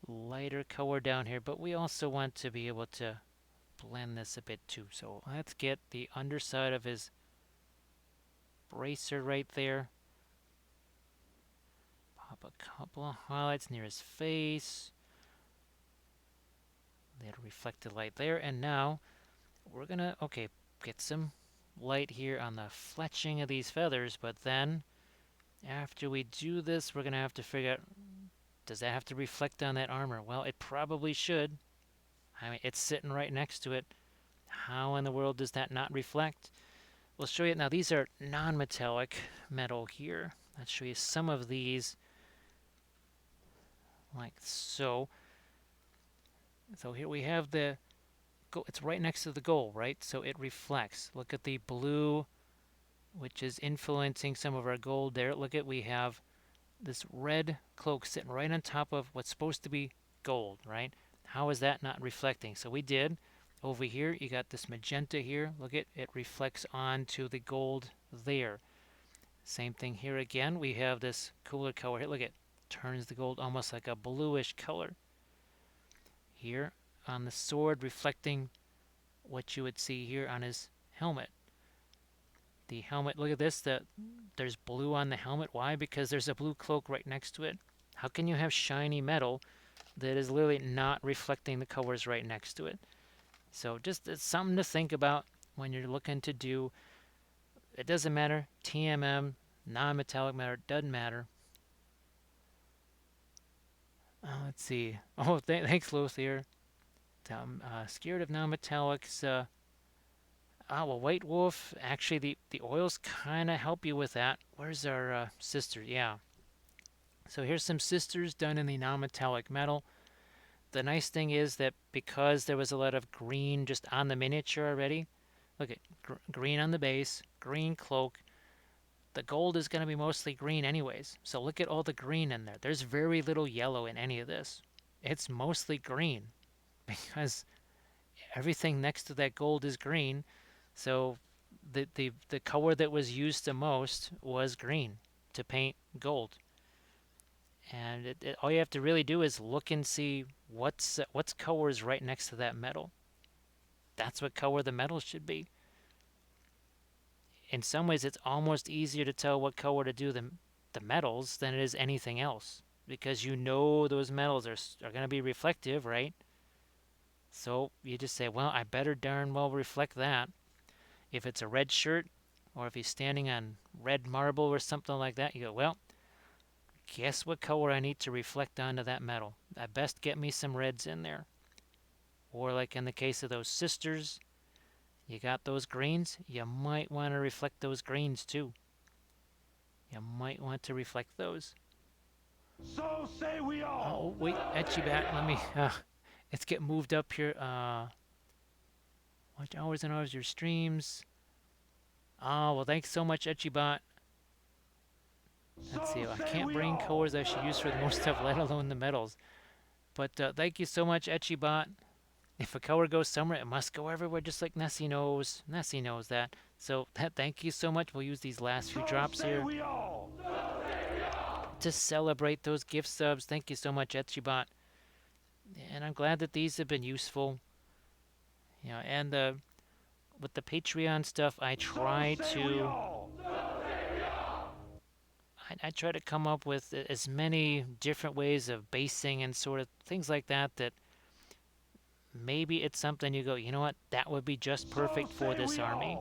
lighter color down here, but we also want to be able to blend this a bit too. So let's get the underside of his bracer right there. Pop a couple of highlights near his face. Little reflected light there. And now we're going to, okay, get some light here on the fletching of these feathers. But then after we do this, we're going to have to figure out, does that have to reflect on that armor? Well, it probably should. I mean, it's sitting right next to it. How in the world does that not reflect? We'll show you. Now, these are non-metallic metal here. Let's show you some of these, like so. So here we have the, it's right next to the gold, right? So it reflects. Look at the blue, which is influencing some of our gold there. Look at, we have this red cloak sitting right on top of what's supposed to be gold, right? How is that not reflecting? So we did. Over here, you got this magenta here. Look at it reflects onto the gold there. Same thing here again. We have this cooler color here. Look at, turns the gold almost like a bluish color. Here on the sword, reflecting what you would see here on his helmet. The helmet, look at this, there's blue on the helmet. Why? Because there's a blue cloak right next to it. How can you have shiny metal that is literally not reflecting the colors right next to it? So just it's something to think about when you're looking to do, it doesn't matter, TMM, non-metallic matter, doesn't matter. Let's see. Oh, thanks, Lothier. I'm scared of non-metallics. Well, White Wolf, actually, the oils kind of help you with that. Where's our sister? Yeah. So here's some sisters done in the non-metallic metal. The nice thing is that because there was a lot of green just on the miniature already, look at green on the base, green cloak. The gold is going to be mostly green anyways. So look at all the green in there. There's very little yellow in any of this. It's mostly green because everything next to that gold is green. So the color that was used the most was green to paint gold. And all you have to really do is look and see what's color is right next to that metal. That's what color the metal should be. In some ways, it's almost easier to tell what color to do the metals than it is anything else, because you know those metals are going to be reflective, right? So you just say, well, I better darn well reflect that. If it's a red shirt, or if he's standing on red marble or something like that, you go, well, guess what color I need to reflect onto that metal? I best get me some reds in there. Or like in the case of those sisters, you got those greens, you might want to reflect those greens too. You might want to reflect those. So say we all. Oh, wait, Etchy Bat, let me, let's get moved up here. Watch hours and hours of your streams. Oh, well, thanks so much, Etchy Bot. Let's see, I can't bring colors I should use for the most stuff, let alone the metals. But thank you so much, Etchy Bot. If a color goes somewhere, it must go everywhere, just like Nessie knows. Nessie knows that. So thank you so much. We'll use these last few drops here to celebrate those gift subs. Thank you so much, Etchibot. And I'm glad that these have been useful. You know, and with the Patreon stuff, I try to come up with as many different ways of basing and sort of things like that, that maybe it's something you go, you know what, that would be just perfect for this army.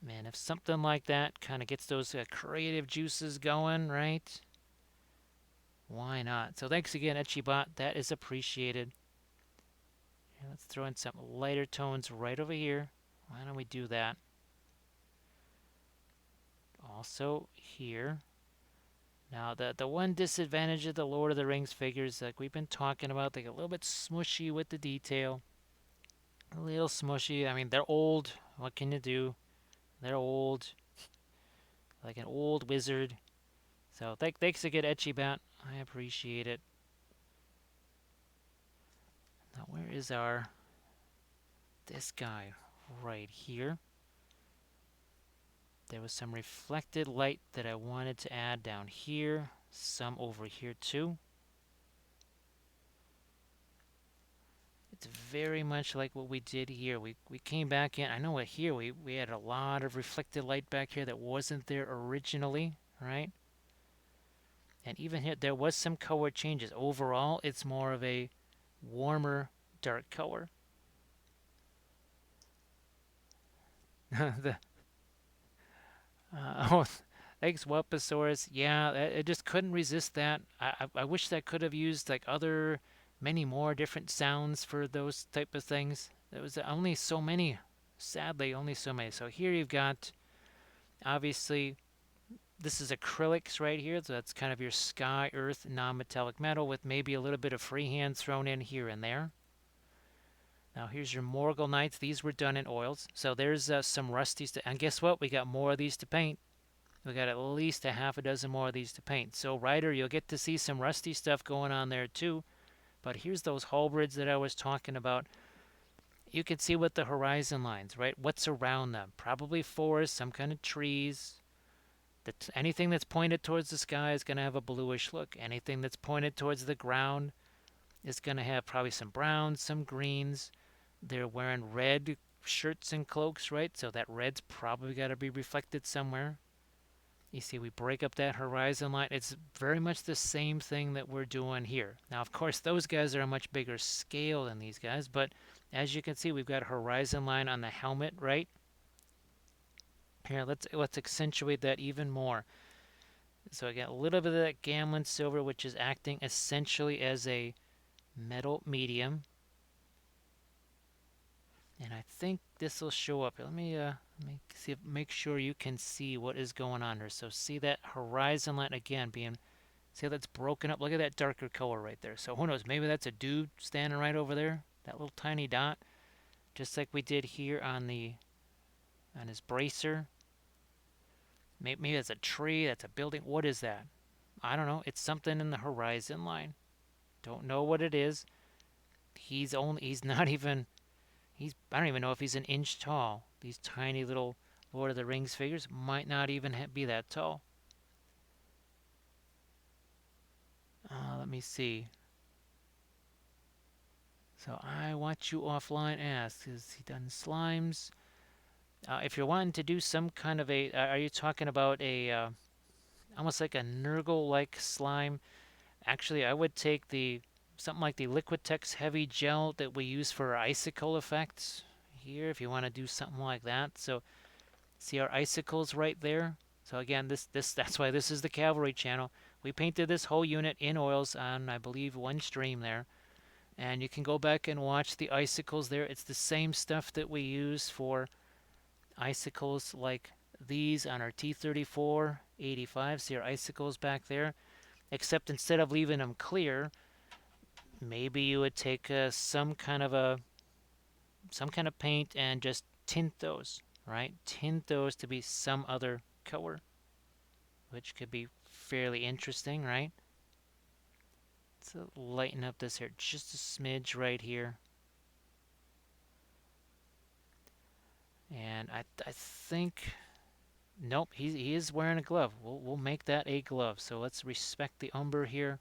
Man, if something like that kind of gets those creative juices going, right? Why not? So thanks again, Etchibot. That is appreciated. Here, let's throw in some lighter tones right over here. Why don't we do that? Also here. Now, the one disadvantage of the Lord of the Rings figures, like we've been talking about, they get a little bit smushy with the detail. A little smushy. I mean, they're old. What can you do? They're old. Like an old wizard. So thanks again, Etchibot. I appreciate it. Now, where is this guy? Right here. There was some reflected light that I wanted to add down here, some over here too. It's very much like what we did here. We came back in. I know what here we had a lot of reflected light back here that wasn't there originally, right? And even here there was some color changes. Overall, it's more of a warmer dark color. the oh, thanks Whelposaurus. Yeah, I just couldn't resist that. I wish that could have used like other many more different sounds for those type of things. There was only so many. Sadly, only so many. So here you've got obviously this is acrylics right here. So that's kind of your sky, earth, non-metallic metal with maybe a little bit of freehand thrown in here and there. Now here's your Morgulnites. These were done in oils. So there's some rusties to, and guess what? We got more of these to paint. We got at least a half a dozen more of these to paint. So Ryder, you'll get to see some rusty stuff going on there too. But here's those halberds that I was talking about. You can see what the horizon lines, right? What's around them? Probably forest, some kind of trees. Anything that's pointed towards the sky is going to have a bluish look. Anything that's pointed towards the ground is going to have probably some browns, some greens. They're wearing red shirts and cloaks, right? So that red's probably got to be reflected somewhere. You see, we break up that horizon line. It's very much the same thing that we're doing here. Now, of course, those guys are a much bigger scale than these guys, but as you can see, we've got a horizon line on the helmet, right? Here, let's accentuate that even more. So I got a little bit of that Gamlen silver, which is acting essentially as a metal medium. And I think this will show up. Let me see, make sure you can see what is going on here. So see that horizon line again being, see how that's broken up? Look at that darker color right there. So who knows? Maybe that's a dude standing right over there. That little tiny dot, just like we did here on his bracer. Maybe that's a tree. That's a building. What is that? I don't know. It's something in the horizon line. Don't know what it is. He's not even. I don't even know if he's an inch tall. These tiny little Lord of the Rings figures might not even be that tall. Let me see. So I watch you offline ask, is he done slimes? If you're wanting to do some kind of a, are you talking about a, almost like a Nurgle-like slime? Actually, I would take something like the Liquitex Heavy Gel that we use for our icicle effects here, if you want to do something like that. So see our icicles right there? So again, that's why this is the Cavalry channel. We painted this whole unit in oils on, I believe, one stream there. And you can go back and watch the icicles there. It's the same stuff that we use for icicles like these on our T-34 85. See our icicles back there? Except instead of leaving them clear, maybe you would take some kind of paint and just tint those, right? Tint those to be some other color, which could be fairly interesting, right? So lighten up this here just a smidge right here. And I think, nope, he is wearing a glove. We'll make that a glove. So let's respect the umber here.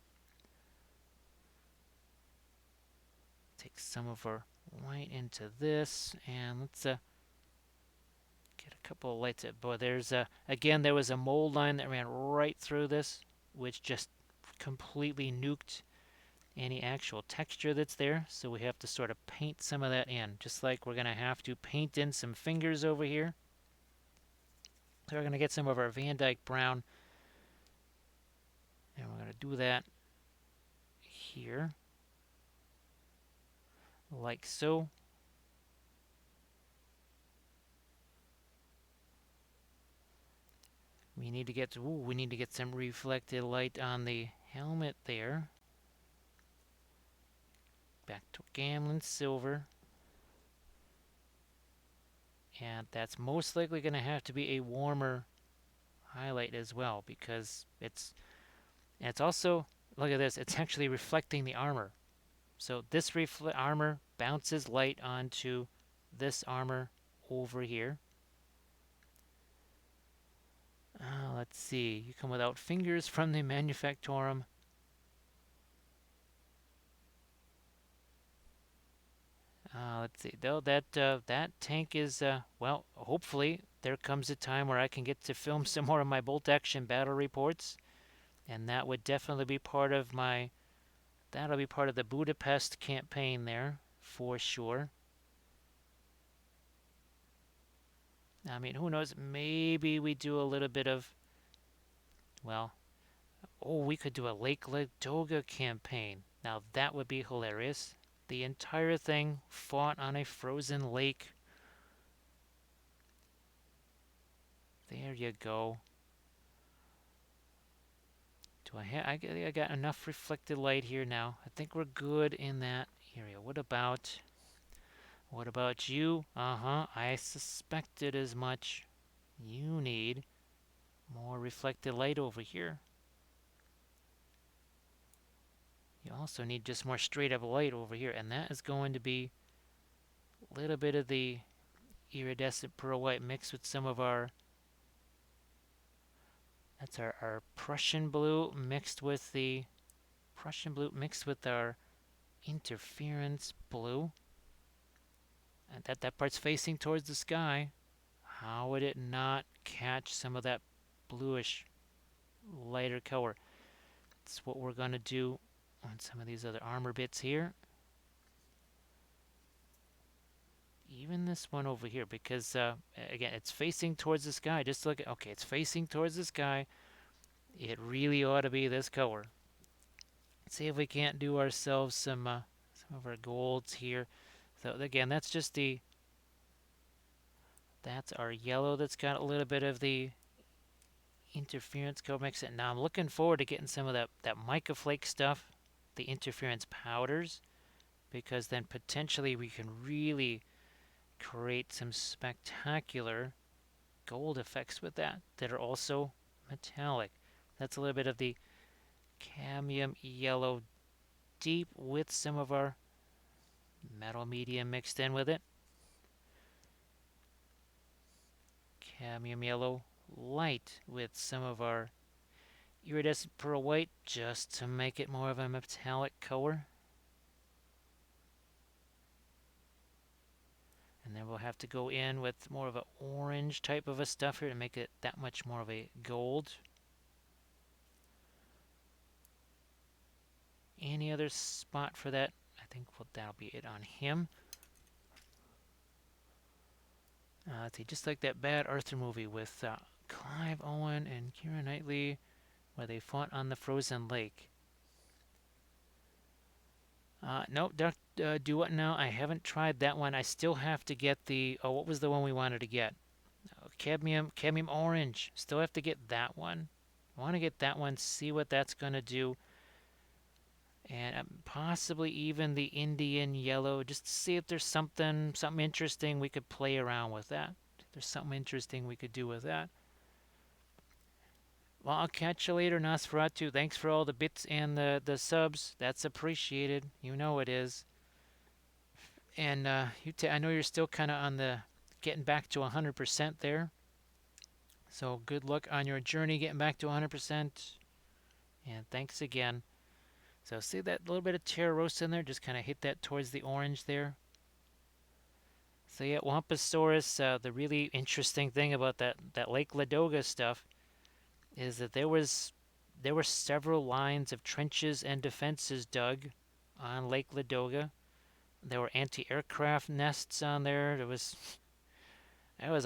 Take some of our white into this, and let's get a couple of lights. Boy, there's again, there was a mold line that ran right through this, which just completely nuked any actual texture that's there. So we have to sort of paint some of that in, just like we're going to have to paint in some fingers over here. So we're going to get some of our Van Dyke brown, and we're going to do that here, like so. We need to get some reflected light on the helmet there. Back to Gamlen silver. And that's most likely going to have to be a warmer highlight as well, because it's also, look at this, it's actually reflecting the armor. So this armor bounces light onto this armor over here. Let's see. You come without fingers from the manufactorum. Let's see. Though that tank is well. Hopefully, there comes a time where I can get to film some more of my bolt action battle reports, and that would definitely be part of my. That'll be part of the Budapest campaign there for sure. I mean, who knows? Maybe we do a little bit of. Well, oh, we could do a Lake Ladoga campaign. Now that would be hilarious. The entire thing fought on a frozen lake. There you go. Do I have? I got enough reflected light here now. I think we're good in that area. What about? What about you? Uh-huh. I suspected as much. You need more reflected light over here. You also need just more straight up light over here, and that is going to be a little bit of the iridescent pearl white mixed with some of our. That's our Prussian blue mixed with the Prussian blue mixed with our interference blue. And that part's facing towards the sky. How would it not catch some of that bluish lighter color? That's what we're going to do on some of these other armor bits here. Even this one over here, because again, it's facing towards the sky. Just look at, okay, it's facing towards the sky. It really ought to be this color. Let's see if we can't do ourselves some of our golds here. So again, that's just that's our yellow that's got a little bit of the interference color mix it. Now I'm looking forward to getting some of that mica flake stuff, the interference powders, because then potentially we can really create some spectacular gold effects with that are also metallic. That's a little bit of the cadmium yellow deep with some of our metal medium mixed in with it. Cadmium yellow light with some of our iridescent pearl white just to make it more of a metallic color. And then we'll have to go in with more of an orange type of a stuff here to make it that much more of a gold. Any other spot for that? I think that'll be it on him. Let's see, just like that Bad Arthur movie with Clive Owen and Keira Knightley, where they fought on the frozen lake. No, do what now? I haven't tried that one. I still have to get the. Oh, what was the one we wanted to get? Cadmium orange. Still have to get that one. I want to get that one. See what that's gonna do. And possibly even the Indian yellow, just to see if there's something interesting we could play around with that. If there's something interesting we could do with that. Well, I'll catch you later, Nosferatu. Thanks for all the bits and the subs. That's appreciated. You know it is. And I know you're still kind of on the getting back to 100% there. So good luck on your journey getting back to 100%. And thanks again. So see that little bit of Terra Rosa in there? Just kind of hit that towards the orange there. So yeah, Wamposaurus, the really interesting thing about that Lake Ladoga stuff is that there were several lines of trenches and defenses dug on Lake Ladoga. There were anti-aircraft nests on there. There was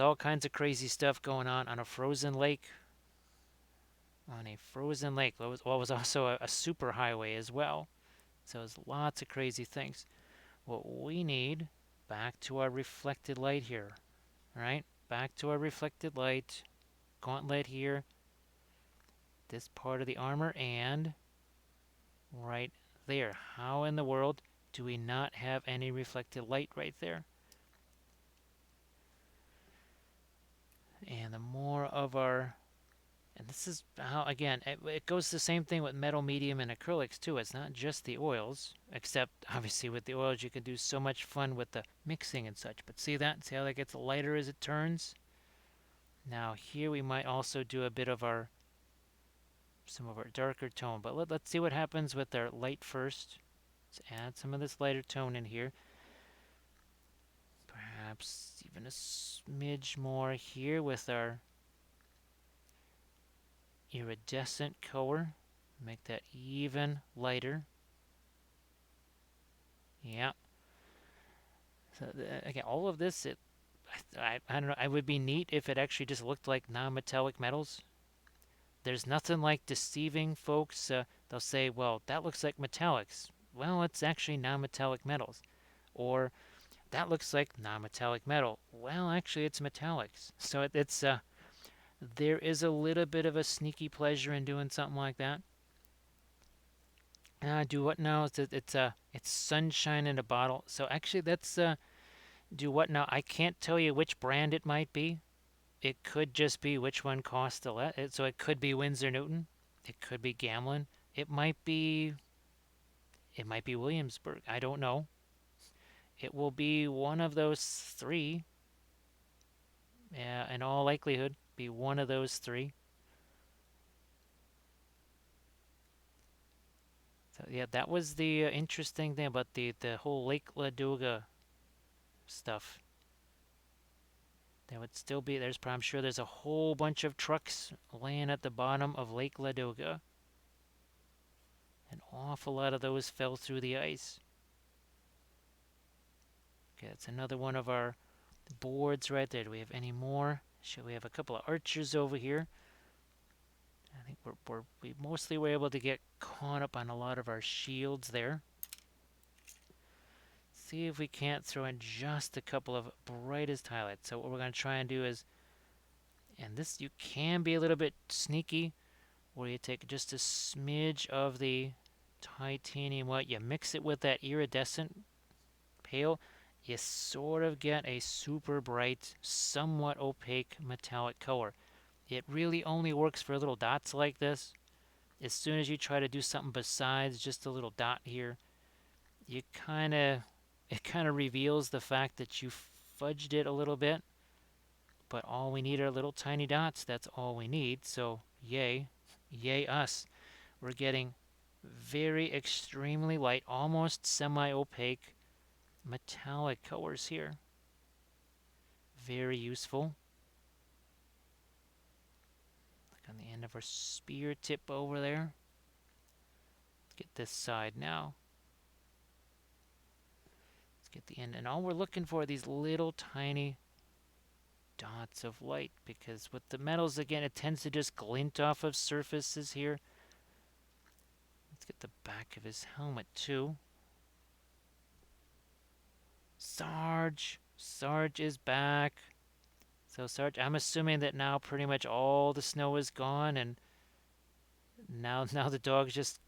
all kinds of crazy stuff going on a frozen lake. On a frozen lake. What was also a super highway as well. So there's lots of crazy things. What we need, back to our reflected light here. Right? Back to our reflected light. Gauntlet here. This part of the armor and right there. How in the world do we not have any reflected light right there? And the more of our, and this is how, again, it goes the same thing with metal medium and acrylics too. It's not just the oils, except obviously with the oils you can do so much fun with the mixing and such. But see that? See how that gets lighter as it turns? Now here we might also do a bit of some of our darker tone, but let's see what happens with our light first. Let's add some of this lighter tone in here. Perhaps even a smidge more here with our iridescent color. Make that even lighter. Yeah. So again, all of this, I don't know. It would be neat if it actually just looked like non-metallic metals. There's nothing like deceiving folks. They'll say, "Well, that looks like metallics." Well, it's actually non-metallic metals. Or that looks like non-metallic metal. Well, actually, it's metallics. So it's there is a little bit of a sneaky pleasure in doing something like that. Do what now? It's sunshine in a bottle. So actually, that's do what now? I can't tell you which brand it might be. It could just be which one costs the less. So it could be Winsor Newton. It could be Gamlin. It might be. It might be Williamsburg. I don't know. It will be one of those three. In all likelihood, be one of those three. So yeah, that was the interesting thing about the whole Lake Ladoga stuff. There would still be I'm sure there's a whole bunch of trucks laying at the bottom of Lake Ladoga. An awful lot of those fell through the ice. Okay, that's another one of our boards right there. Do we have any more? We have a couple of archers over here. I think we mostly were able to get caught up on a lot of our shields there. See if we can't throw in just a couple of brightest highlights. So what we're going to try and do is, and this you can be a little bit sneaky, where you take just a smidge of the titanium white, you mix it with that iridescent pale, you sort of get a super bright, somewhat opaque metallic color. It really only works for little dots like this. As soon as you try to do something besides just a little dot here, you it kind of reveals the fact that you fudged it a little bit. But all we need are little tiny dots. That's all we need. So yay, yay us. We're getting very extremely light, almost semi-opaque metallic colors here. Very useful. Like on the end of our spear tip over there. Let's get this side now. Let's get the end. And all we're looking for are these little tiny dots of light, because with the metals, again, it tends to just glint off of surfaces here. Let's get the back of his helmet too. Sarge is back. So Sarge, I'm assuming that now pretty much all the snow is gone, and now the dog's just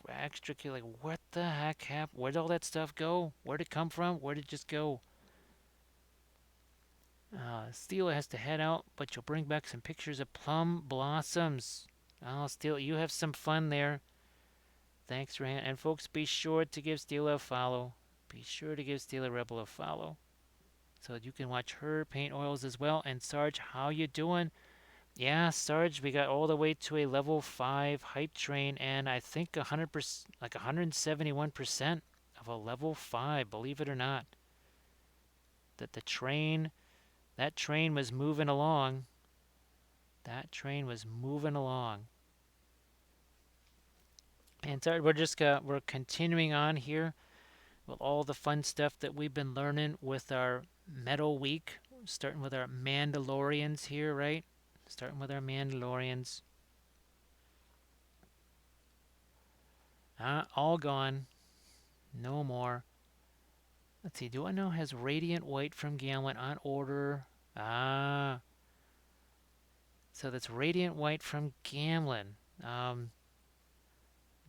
extra like, what the heck happened? Where'd all that stuff go? Where'd it come from? Where'd it just go? Steela has to head out, but you'll bring back some pictures of plum blossoms. Oh, Steela, you have some fun there. Thanks, Rand. And folks, be sure to give Steela a follow. Be sure to give Steela Rebel a follow, so that you can watch her paint oils as well. And Sarge, how you doing? Yeah, Sarge, we got all the way to a level 5 hype train, and I think 100%, like 171% of a level 5, believe it or not. That train was moving along. That train was moving along. And Sarge, we're continuing on here with all the fun stuff that we've been learning with our Metal Week, starting with our Mandalorians here, right? Starting with our Mandalorians. All gone. No more. Let's see, do I know has Radiant White from Gamlet on order? So that's Radiant White from Gamlin.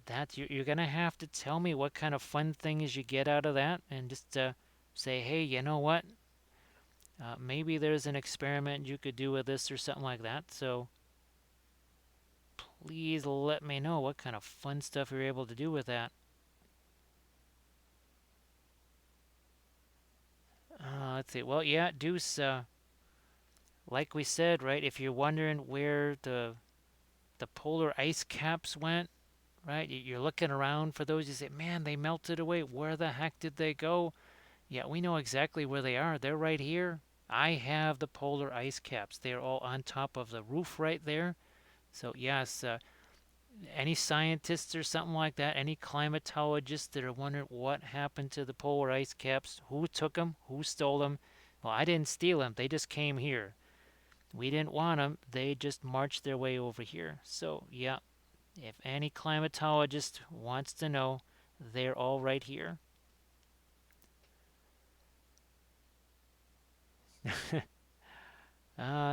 That you're gonna have to tell me what kind of fun things you get out of that, and just say, hey, you know what? Maybe there's an experiment you could do with this or something like that. So please let me know what kind of fun stuff you're able to do with that. Let's see. Well, yeah, Deuce. like we said, right? If you're wondering where the polar ice caps went, right? You're looking around for those. You say, man, they melted away. Where the heck did they go? Yeah, we know exactly where they are. They're right here. I have the polar ice caps. They're all on top of the roof right there. So, yes, any scientists or something like that, any climatologists that are wondering what happened to the polar ice caps, who took them, who stole them. Well, I didn't steal them. They just came here. We didn't want them. They just marched their way over here. So, yeah, if any climatologist wants to know, they're all right here.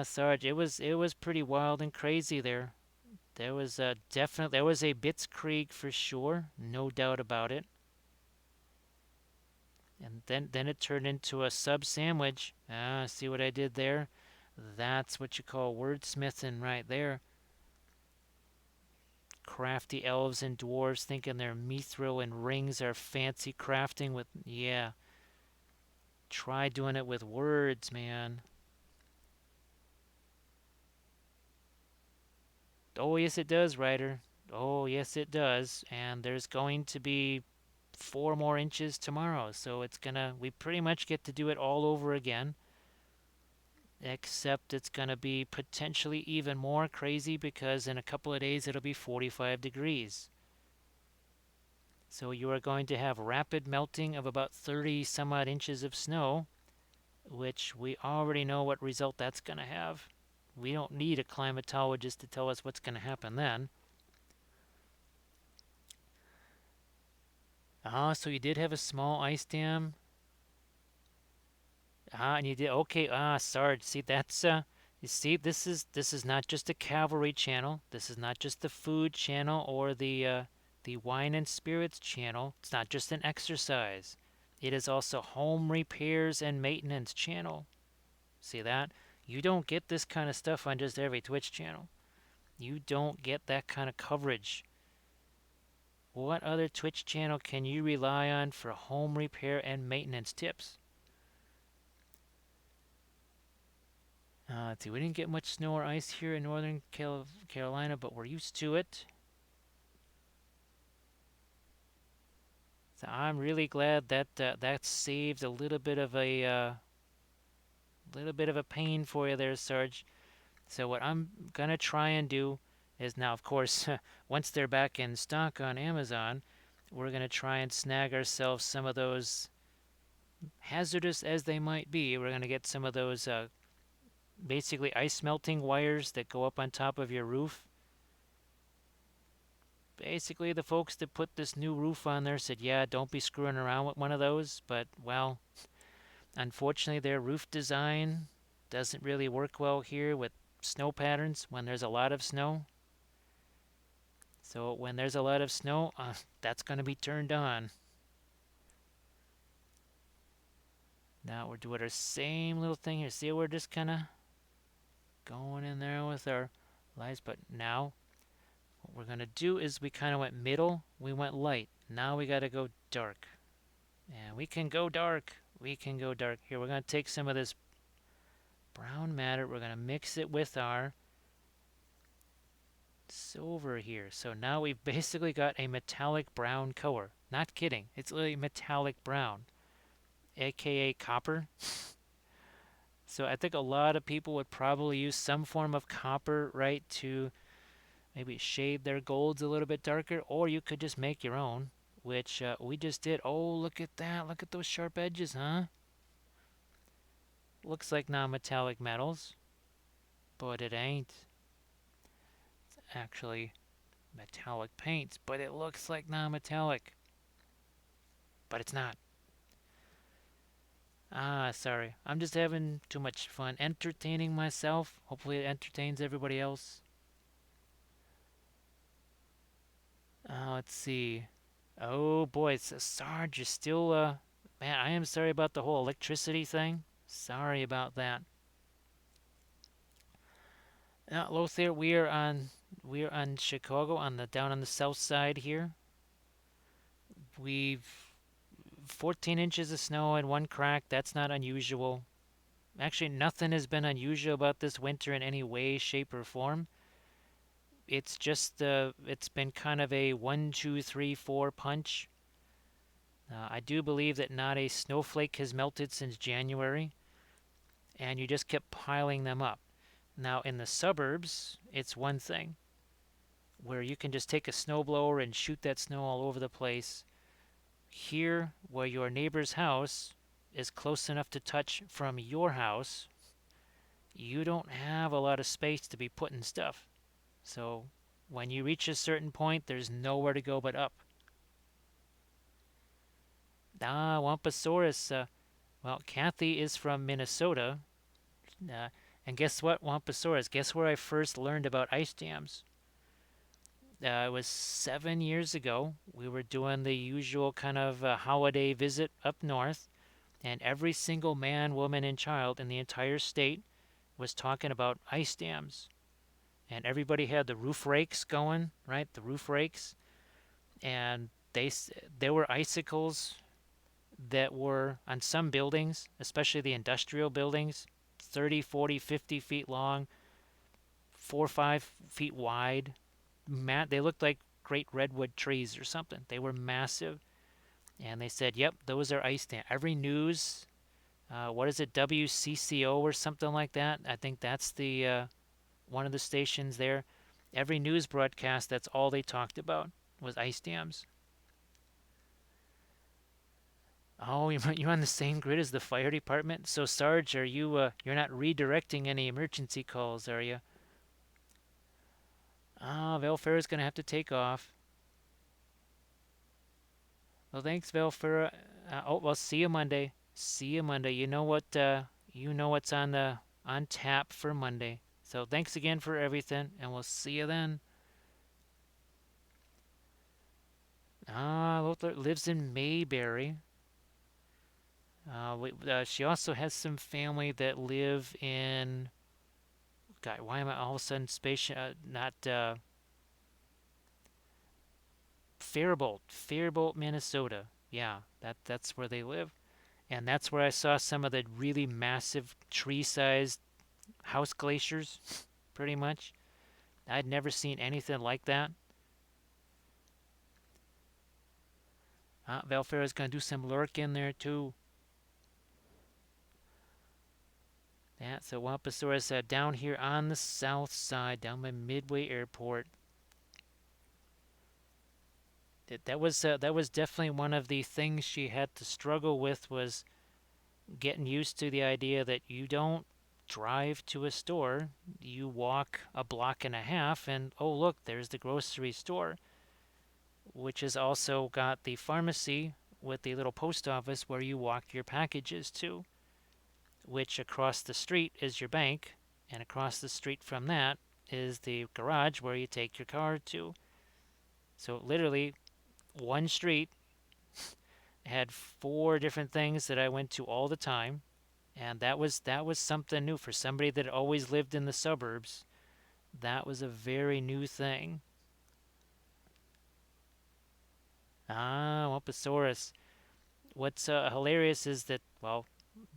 Sarge, it was pretty wild and crazy there. There was a there was a Blitzkrieg for sure, no doubt about it. And then it turned into a sub sandwich. See what I did there? That's what you call wordsmithing right there. Crafty elves and dwarves thinking their mithril and rings are fancy crafting with, yeah. Try doing it with words, man. Oh, yes, it does, Ryder. Oh, yes, it does. And there's going to be 4 more inches tomorrow. So we pretty much get to do it all over again. Except it's going to be potentially even more crazy because in a couple of days it'll be 45 degrees. So you are going to have rapid melting of about 30 some odd inches of snow, which we already know what result that's going to have. We don't need a climatologist to tell us what's going to happen then. So you did have a small ice dam. And you did okay. Sarge, see you see this is not just a cavalry channel. This is not just the food channel or the wine and spirits channel. It's not just an exercise. It is also home repairs and maintenance channel. See that? You don't get this kind of stuff on just every Twitch channel. You don't get that kind of coverage. What other Twitch channel can you rely on for home repair and maintenance tips? Let's see, we didn't get much snow or ice here in northern Carolina, but we're used to it. So I'm really glad that that saved a little bit of a pain for you there, Sarge. So what I'm gonna try and do is now, of course, once they're back in stock on Amazon, we're gonna try and snag ourselves some of those, hazardous as they might be. We're gonna get some of those basically ice melting wires that go up on top of your roof. Basically, the folks that put this new roof on there said, yeah, don't be screwing around with one of those. But, well, unfortunately, their roof design doesn't really work well here with snow patterns when there's a lot of snow. So, when there's a lot of snow, that's going to be turned on. Now, we're doing our same little thing here. See, we're just kind of going in there with our lights. But now, what we're going to do is we kind of went middle, we went light. Now we got to go dark. And we can go dark. We can go dark. Here, we're going to take some of this brown matter. We're going to mix it with our silver here. So now we've basically got a metallic brown color. Not kidding. It's literally metallic brown, aka copper. So I think a lot of people would probably use some form of copper, right, to maybe shade their golds a little bit darker, or you could just make your own, which we just did. Oh, look at that. Look at those sharp edges, huh? Looks like non-metallic metals, but it ain't. It's actually metallic paints, but it looks like non-metallic, but it's not. Sorry. I'm just having too much fun entertaining myself. Hopefully it entertains everybody else. Let's see. Oh boy, Sarge, you're still man, I am sorry about the whole electricity thing. Sorry about that. Lothair, we are on Chicago on the down on the south side here. We've 14 inches of snow and one crack. That's not unusual. Actually, nothing has been unusual about this winter in any way, shape, or form. It's just it's been kind of a one, two, three, four punch. I do believe that not a snowflake has melted since January, and you just kept piling them up. Now, in the suburbs, it's one thing where you can just take a snowblower and shoot that snow all over the place. Here, where your neighbor's house is close enough to touch from your house, you don't have a lot of space to be putting stuff. So, when you reach a certain point, there's nowhere to go but up. Ah, Wamposaurus. Well, Kathy is from Minnesota. Uh, and guess what, Wamposaurus? Guess where I first learned about ice dams? It was 7 years ago. We were doing the usual kind of holiday visit up north, and every single man, woman, and child in the entire state was talking about ice dams. And everybody had the roof rakes going, right? The roof rakes. And there were icicles that were on some buildings, especially the industrial buildings, 30, 40, 50 feet long, 4 or 5 feet wide. They looked like great redwood trees or something. They were massive. And they said, yep, those are ice dams. Every news, what is it, WCCO or something like that? I think that's the one of the stations there. Every news broadcast, that's all they talked about was ice dams. Oh, you're on the same grid as the fire department. So, Sarge, are you're not redirecting any emergency calls, are you? Ah, Velfera's gonna have to take off. Well, thanks, Velfera. Oh, well, see you Monday. See you Monday. You know what? You know what's on tap for Monday. So thanks again for everything, and we'll see you then. Ah, Lothar lives in Mayberry. She also has some family that live in. God, why am I all of a sudden spacing? Not Faribault, Minnesota. Yeah, that's where they live, and that's where I saw some of the really massive tree-sized house glaciers, pretty much. I'd never seen anything like that. Valfera's gonna do some lurk in there too. Yeah, so Wamposaurus down here on the south side, down by Midway Airport. That was definitely one of the things she had to struggle with, was getting used to the idea that you don't drive to a store, you walk a block and a half, and oh look, there's the grocery store, which has also got the pharmacy with the little post office where you walk your packages to, which across the street is your bank, and across the street from that is the garage where you take your car to. So literally, one street had four different things that I went to all the time, and that was something new for somebody that always lived in the suburbs. That was a very new thing. Ah, Wamposaurus. What's hilarious is that, well,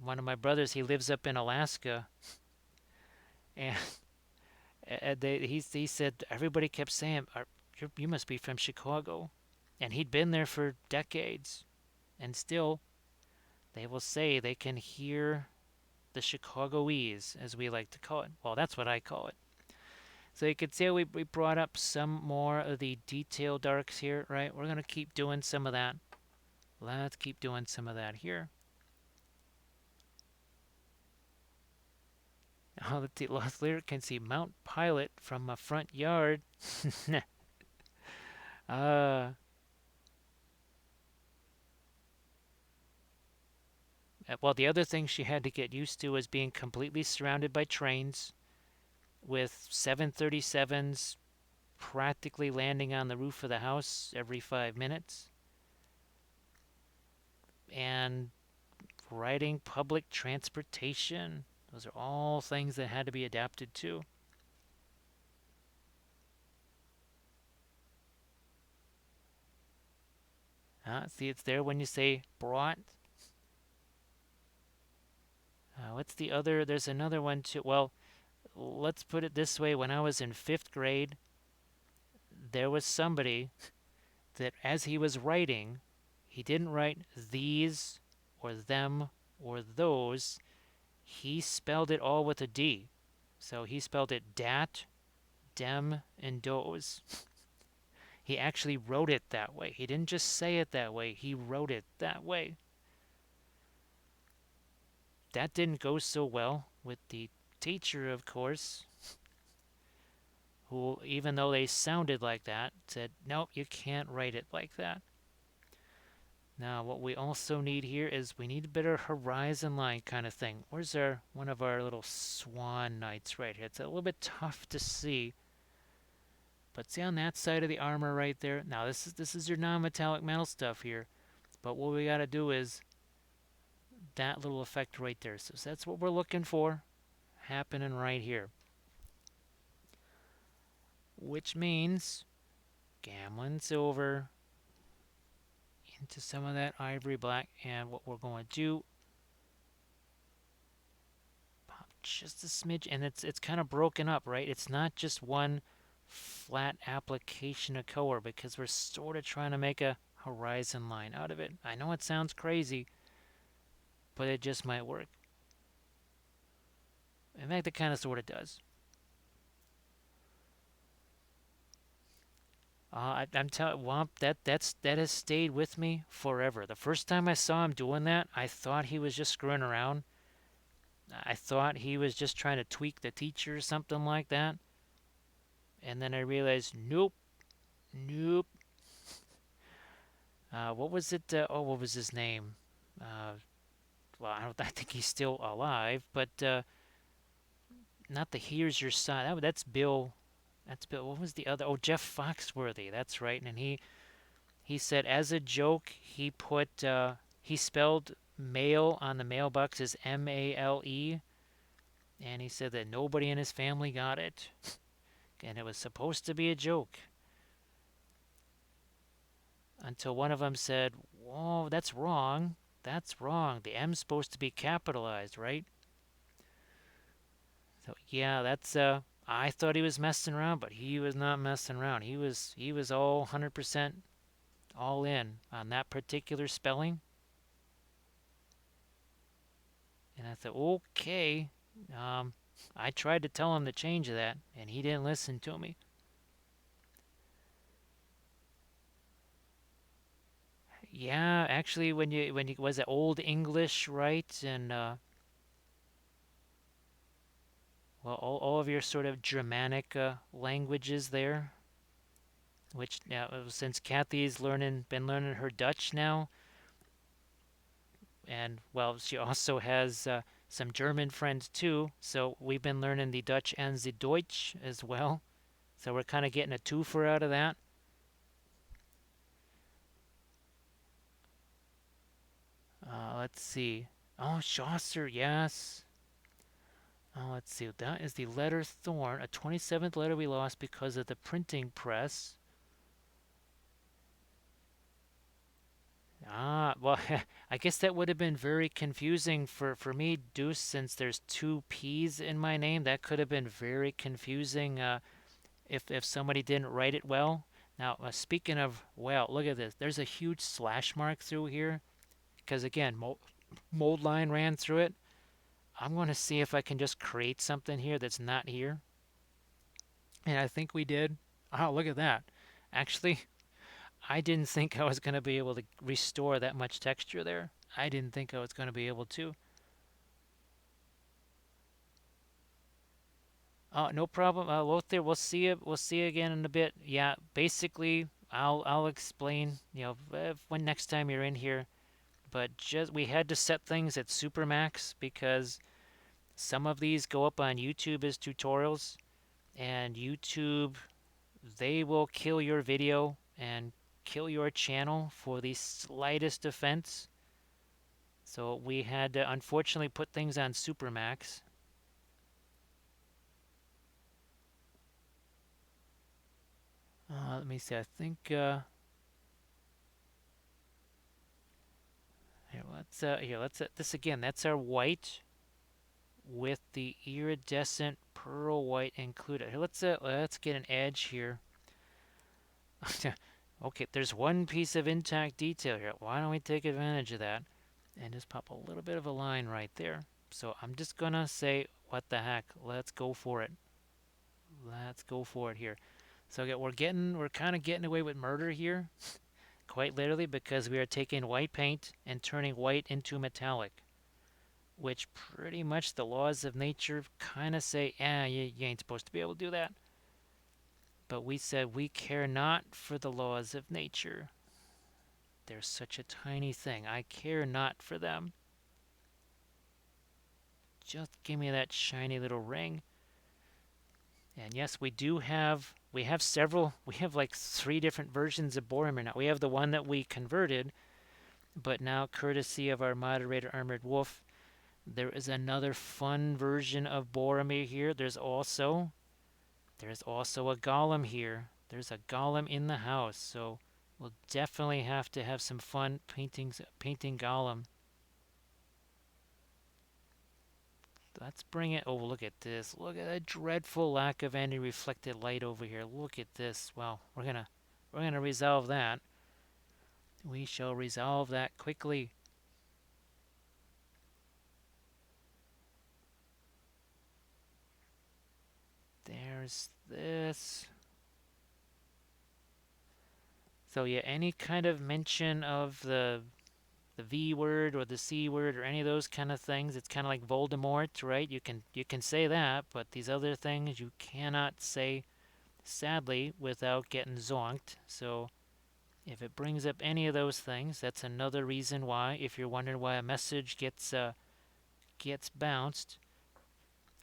one of my brothers, he lives up in Alaska, and he said everybody kept saying, "You must be from Chicago," and he'd been there for decades, and still they will say they can hear the Chicagoese, as we like to call it. Well, that's what I call it. So you can see we brought up some more of the detail darks here, right? We're going to keep doing some of that. Let's keep doing some of that here. Oh, the Lost Lyric can see Mount Pilot from a front yard. uh, well, the other thing she had to get used to was being completely surrounded by trains with 737s practically landing on the roof of the house every 5 minutes, and riding public transportation. Those are all things that had to be adapted to. See, it's there when you say brought. What's the other? There's another one too. Well, let's put it this way. When I was in fifth grade, there was somebody that as he was writing, he didn't write these or them or those. He spelled it all with a D. So he spelled it dat, dem, and doze. He actually wrote it that way. He didn't just say it that way, he wrote it that way. That didn't go so well with the teacher, of course, who, even though they sounded like that, said, nope, you can't write it like that. Now, what we also need here is we need a better horizon line kind of thing. Where's our one of our little swan knights right here? It's a little bit tough to see. But see on that side of the armor right there? Now, this is your non-metallic metal stuff here. But what we got to do is that little effect right there. So that's what we're looking for happening right here. Which means Gamlin silver into some of that ivory black. And what we're going to do, pop just a smidge. And it's kind of broken up, right? It's not just one flat application of color because we're sort of trying to make a horizon line out of it. I know it sounds crazy, but it just might work. In fact, it kind of sort of does. I'm telling Womp, that has stayed with me forever. The first time I saw him doing that, I thought he was just screwing around. I thought he was just trying to tweak the teacher or something like that. And then I realized, nope, nope. What was it? What was his name? Well, I think he's still alive, but not the Here's Your Son. That's Bill. That's Bill. What was the other? Oh, Jeff Foxworthy. That's right. And he said as a joke he spelled mail on the mailbox as Male, and he said that nobody in his family got it, and it was supposed to be a joke. Until one of them said, "Whoa, that's wrong. That's wrong. The M's supposed to be capitalized, right?" So yeah, that's I thought he was messing around, but he was not messing around. He was all 100% all in on that particular spelling. And I thought, okay. I tried to tell him to change that, and he didn't listen to me. Yeah, actually, when you was it Old English, right? And well, all of your sort of Germanic languages there, which now since Kathy's been learning her Dutch now, and well, she also has some German friends too. So we've been learning the Dutch and the Deutsch as well. So we're kind of getting a twofer out of that. Let's see. Oh, Chaucer, yes. Oh, let's see. That is the letter Thorn, a 27th letter we lost because of the printing press. Well, I guess that would have been very confusing for me, Deuce, since there's two P's in my name. That could have been very confusing if somebody didn't write it well. Now, speaking of, well, look at this. There's a huge slash mark through here because, again, mold line ran through it. I'm going to see if I can just create something here that's not here. And I think we did. Oh, look at that. Actually, I didn't think I was going to be able to restore that much texture there. I didn't think I was going to be able to. No problem. Lothar, we'll see you. We'll see you again in a bit. Yeah, basically, I'll explain. When next time you're in here. But just we had to set things at supermax because some of these go up on YouTube as tutorials, and YouTube, they will kill your video and kill your channel for the slightest offense. So we had to unfortunately put things on supermax. Let me see. I think here. Let's this again. That's our white. with the iridescent pearl white included. Here, let's get an edge here. Okay, there's one piece of intact detail here. Why don't we take advantage of that and just pop a little bit of a line right there? So I'm just gonna say, what the heck? Let's go for it. Let's go for it here. So again, we're kind of getting away with murder here, quite literally, because we are taking white paint and turning white into metallic, which pretty much the laws of nature kind of say, you ain't supposed to be able to do that. But we said we care not for the laws of nature. They're such a tiny thing. I care not for them. Just give me that shiny little ring. And yes, we have several, we have like 3 different versions of Boromir now. We have the one that we converted, but now courtesy of our moderator Armored Wolf, there is another fun version of Boromir here. There's also a golem here. There's a golem in the house, so we'll definitely have to have some fun painting golem. Let's bring it. Oh, look at this. Look at that dreadful lack of any reflected light over here. Look at this. Well, we're gonna resolve that. We shall resolve that quickly. There's this. So yeah, any kind of mention of the V word or the C word or any of those kind of things, it's kind of like Voldemort, right? You can say that, but these other things you cannot say, sadly, without getting zonked. So if it brings up any of those things, that's another reason why. If you're wondering why a message gets bounced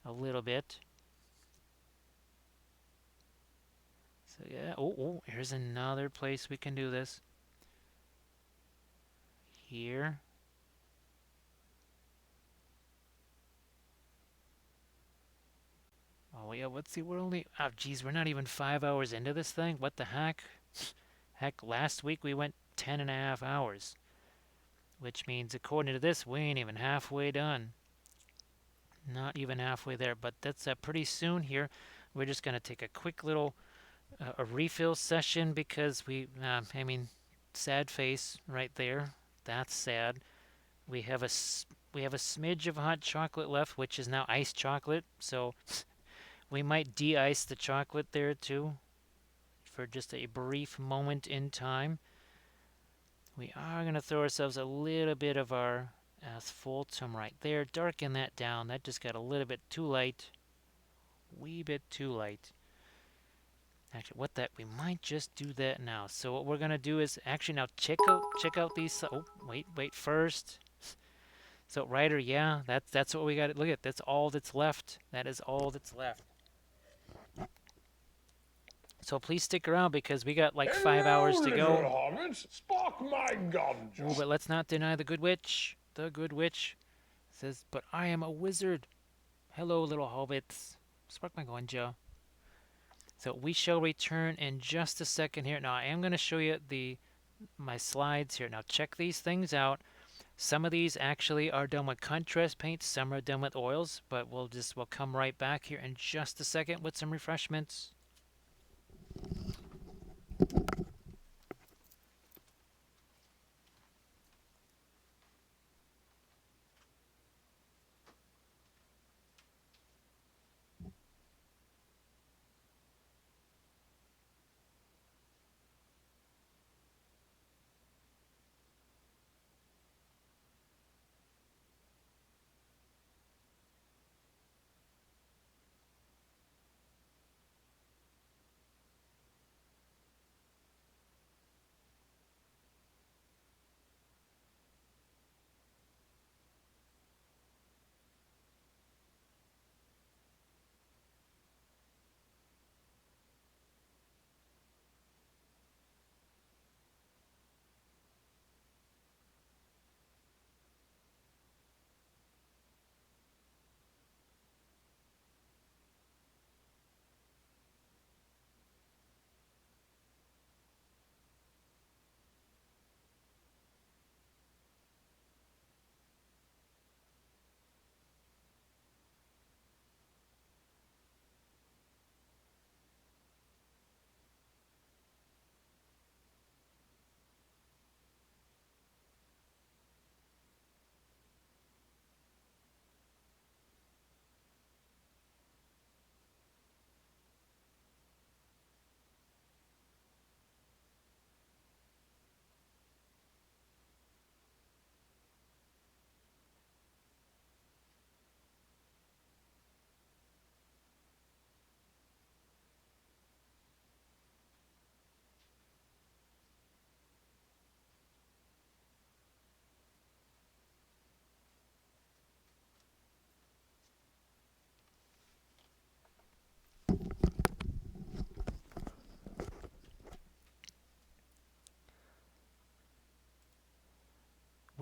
a little bit. So yeah. Oh, here's another place we can do this. Here. Oh yeah. Let's see. We're only. Oh geez, we're not even 5 hours into this thing. What the heck? Heck, last week we went 10.5 hours, which means according to this, we ain't even halfway done. Not even halfway there, but that's pretty soon here. We're just going to take a quick little a refill session because I mean, sad face right there. That's sad. We have we have a smidge of hot chocolate left, which is now iced chocolate. So we might de-ice the chocolate there too for just a brief moment in time. We are going to throw ourselves a little bit of our asphaltum right there. Darken that down. That just got a little bit too light. Wee bit too light. Actually, we might just do that now. So what we're going to do is actually now check out these. Oh, wait first. So Ryder, yeah, that's what we got. Look at, that's all that's left. That is all that's left. So please stick around because we got like 5 hours Hello, to little go. hobbits. Spark my gun, Oh, but let's not deny the good witch. The good witch says, "But I am a wizard." Hello, little hobbits. Spark my gonja. So we shall return in just a second here. Now I am going to show you my slides here. Now check these things out. Some of these actually are done with contrast paints, some are done with oils, but we'll come right back here in just a second with some refreshments.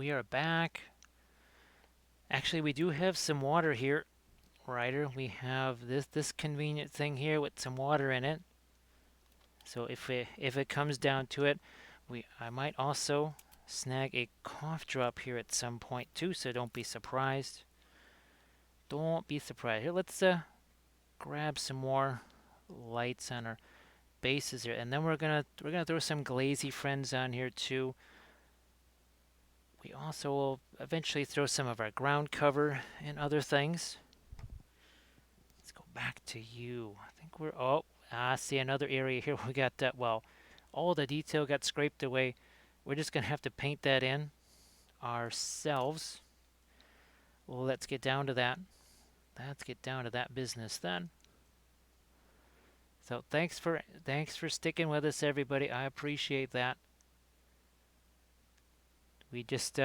we are back. Actually, we do have some water here, Ryder. We have this convenient thing here with some water in it. So if it comes down to it, I might also snag a cough drop here at some point too. So don't be surprised. Don't be surprised. Here, let's grab some more lights on our bases here, and then we're gonna throw some glazy friends on here too. We also will eventually throw some of our ground cover and other things. Let's go back to you. I think we're, oh, see another area here. We got that, well, all the detail got scraped away. We're just going to have to paint that in ourselves. Well, let's get down to that. Let's get down to that business then. So thanks for sticking with us, everybody. I appreciate that. We just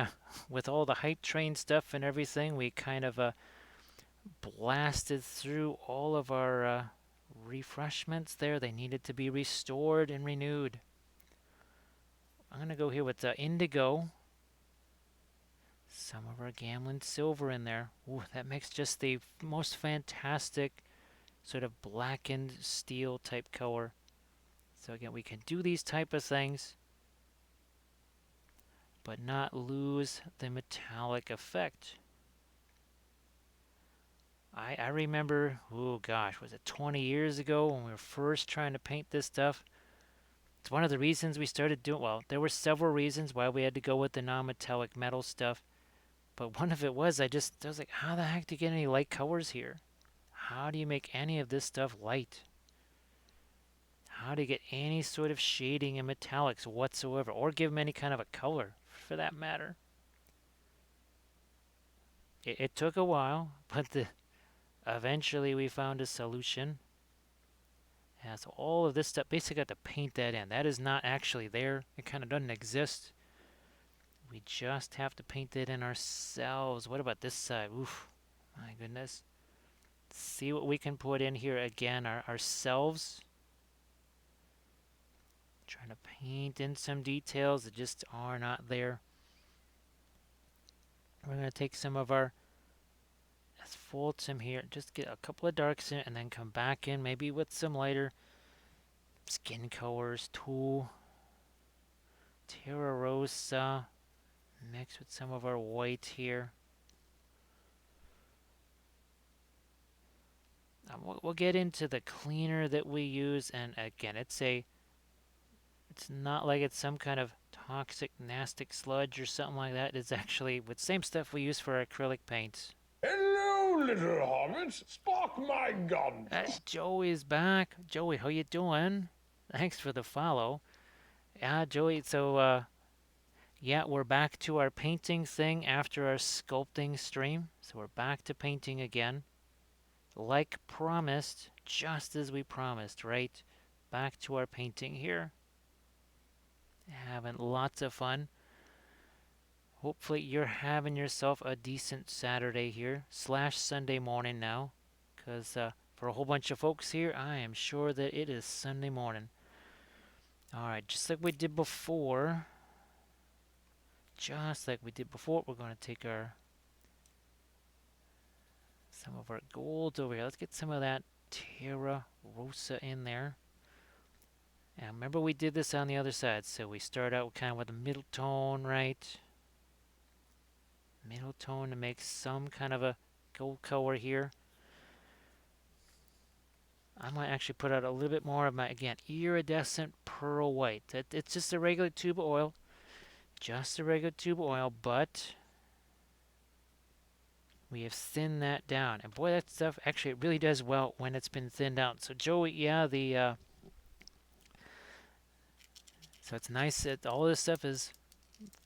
with all the hype train stuff and everything, we kind of blasted through all of our refreshments there. They needed to be restored and renewed. I'm going to go here with indigo. Some of our Gamlin silver in there. Ooh, that makes just the most fantastic sort of blackened steel type color. So again, we can do these type of things, but not lose the metallic effect. I remember, oh gosh, was it 20 years ago when we were first trying to paint this stuff? It's one of the reasons we started doing, well, there were several reasons why we had to go with the non-metallic metal stuff. But one of it was, I was like, how the heck do you get any light colors here? How do you make any of this stuff light? How do you get any sort of shading in metallics whatsoever? Or give them any kind of a color, for that matter. It took a while, but eventually we found a solution. Yeah, so all of this stuff, basically got to paint that in. That is not actually there. It kind of doesn't exist. We just have to paint it in ourselves. What about this side? Oof, my goodness. See what we can put in here again, ourselves. Trying to paint in some details that just are not there. We're going to take some of our asphaltum here, just get a couple of darks in, and then come back in, maybe with some lighter skin colors, too. Terra Rosa, mixed with some of our white here. We'll get into the cleaner that we use, and again, it's not like it's some kind of toxic, nasty sludge or something like that. It's actually with the same stuff we use for acrylic paints. Hello, little hobbits. Spark my gun. Joey's back. Joey, how you doing? Thanks for the follow. Yeah, Joey, so, yeah, we're back to our painting thing after our sculpting stream. So we're back to painting again. Like promised, just as we promised, right? Back to our painting here. Having lots of fun. Hopefully you're having yourself a decent Saturday here, / Sunday morning now. Because for a whole bunch of folks here, I am sure that it is Sunday morning. Alright, just like we did before, we're going to take some of our gold over here. Let's get some of that Terra Rosa in there. And remember we did this on the other side, so we start out kind of with a middle tone, right? Middle tone to make some kind of a gold color here. I might actually put out a little bit more of my, again, iridescent pearl white. It's just a regular tube of oil. Just a regular tube of oil, but we have thinned that down. And boy, that stuff actually it really does well when it's been thinned out. So Joey, yeah, so it's nice that all this stuff is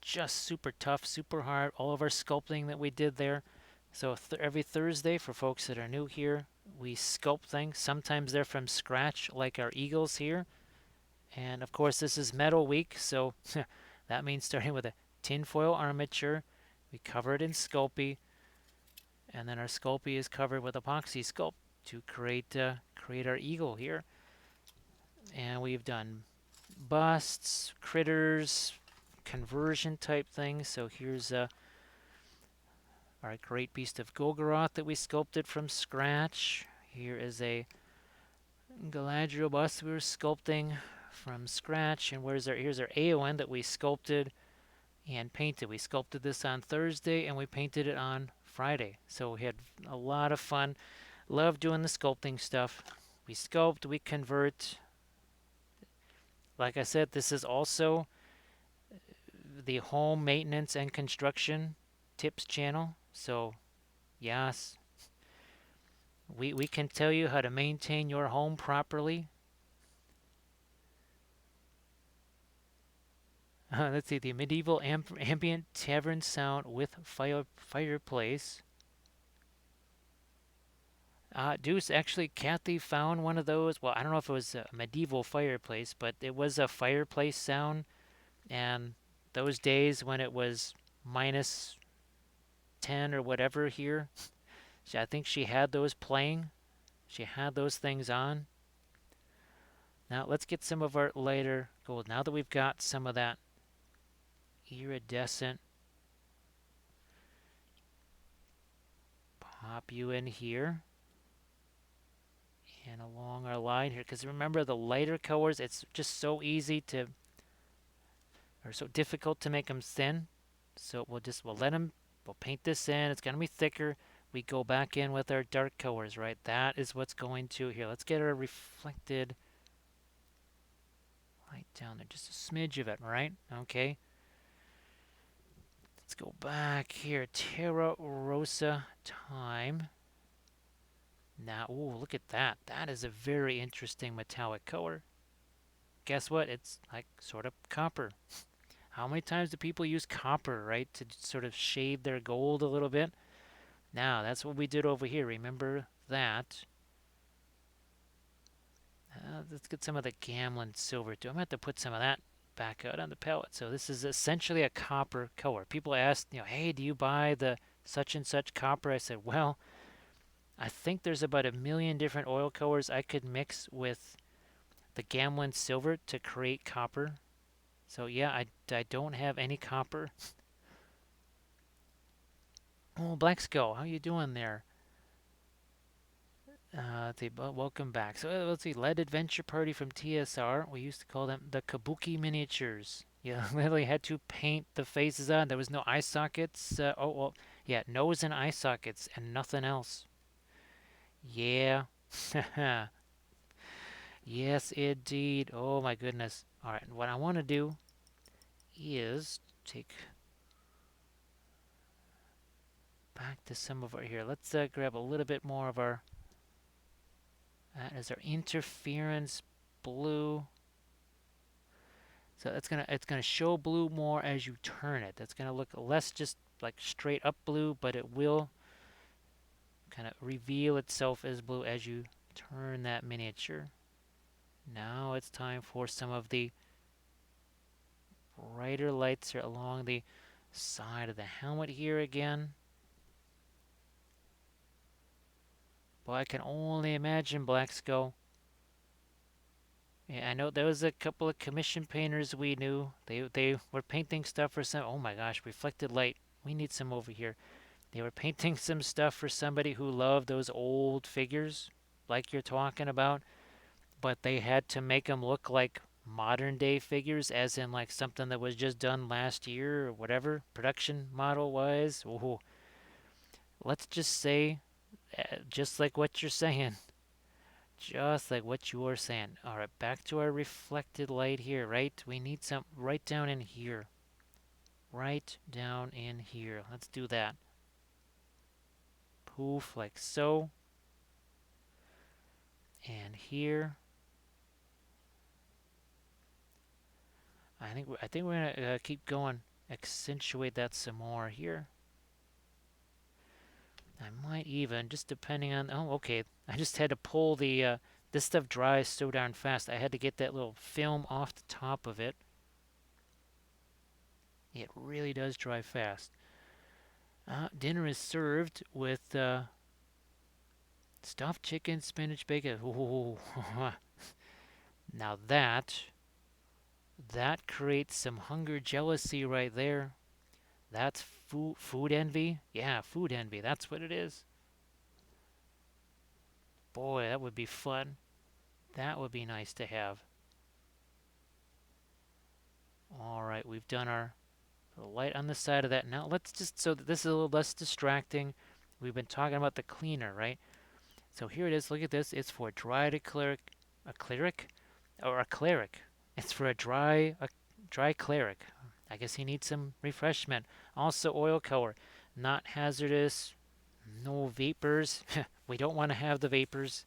just super tough, super hard. All of our sculpting that we did there. So every Thursday, for folks that are new here, we sculpt things. Sometimes they're from scratch, like our eagles here. And of course, this is metal week, so that means starting with a tinfoil armature. We cover it in Sculpey, and then our Sculpey is covered with epoxy sculpt to create our eagle here. And we've done busts, critters, conversion type thing. So here's our great beast of Golgoroth that we sculpted from scratch. Here is a Galadriel bust we were sculpting from scratch. And here's our Eowyn that we sculpted and painted. We sculpted this on Thursday and we painted it on Friday. So we had a lot of fun. Love doing the sculpting stuff. We sculpt, we convert. Like I said, this is also the home maintenance and construction tips channel. So, yes, we can tell you how to maintain your home properly. Let's see, the medieval ambient tavern sound with fireplace. Deuce, actually, Kathy found one of those. Well, I don't know if it was a medieval fireplace, but it was a fireplace sound. And those days when it was minus 10 or whatever here, I think she had those playing. She had those things on. Now let's get some of our lighter gold. Now that we've got some of that iridescent, pop you in here and along our line here. Because remember, the lighter colors, it's just so easy to, or so difficult to make them thin. So we'll paint this in. It's going to be thicker. We go back in with our dark colors, right? That is what's going to, here, let's get our reflected light down there. Just a smidge of it, right? Okay. Let's go back here. Terra Rosa time. Now, ooh, look at that. That is a very interesting metallic color. Guess what? It's like sort of copper. How many times do people use copper, right, to sort of shade their gold a little bit? Now, that's what we did over here. Remember that. Let's get some of the Gamlin silver too. I'm going to have to put some of that back out on the palette. So this is essentially a copper color. People ask, hey, do you buy the such and such copper? I said, well, I think there's about 1,000,000 different oil colors I could mix with the Gamlin silver to create copper. So yeah, I don't have any copper. Oh, Black Skull, how you doing there? Welcome back. So let's see, Lead Adventure Party from TSR. We used to call them the Kabuki miniatures. You literally had to paint the faces on. There was no eye sockets. Oh, well, yeah, nose and eye sockets and nothing else. Yeah. Yes, indeed. Oh, my goodness. All right, what I want to do is take back to some of our here. Let's grab a little bit more of our, that is our interference blue. So it's gonna show blue more as you turn it. That's gonna look less just like straight up blue, but it will kind of reveal itself as blue as you turn that miniature. Now it's time for some of the brighter lights here along the side of the helmet here again. Well, I can only imagine, Black Skull. Yeah, I know there was a couple of commission painters we knew. They were painting stuff for some. Oh my gosh, reflected light. We need some over here. They were painting some stuff for somebody who loved those old figures, like you're talking about, but they had to make them look like modern day figures, as in like something that was just done last year or whatever, production model wise. Ooh. Let's just say, just like what you're saying, just like what you are saying. All right, back to our reflected light here, right? We need some right down in here. Right down in here. Let's do that. Poof, like so. And here. I think we're gonna keep going. Accentuate that some more here. I might even, just depending on. Oh, okay. I just had to pull the. This stuff dries so darn fast. I had to get that little film off the top of it. It really does dry fast. Dinner is served with stuffed chicken, spinach, bacon. Ooh. Now that That creates some hunger jealousy right there. That's food envy. Yeah, food envy. That's what it is. Boy, that would be fun. That would be nice to have. All right, we've done our light on the side of that. Now let's just, so that this is a little less distracting, we've been talking about the cleaner, right? So here it is. Look at this. It's for a cleric, or a cleric. It's for a dry cleric. I guess he needs some refreshment. Also oil color, not hazardous, no vapors. We don't want to have the vapors.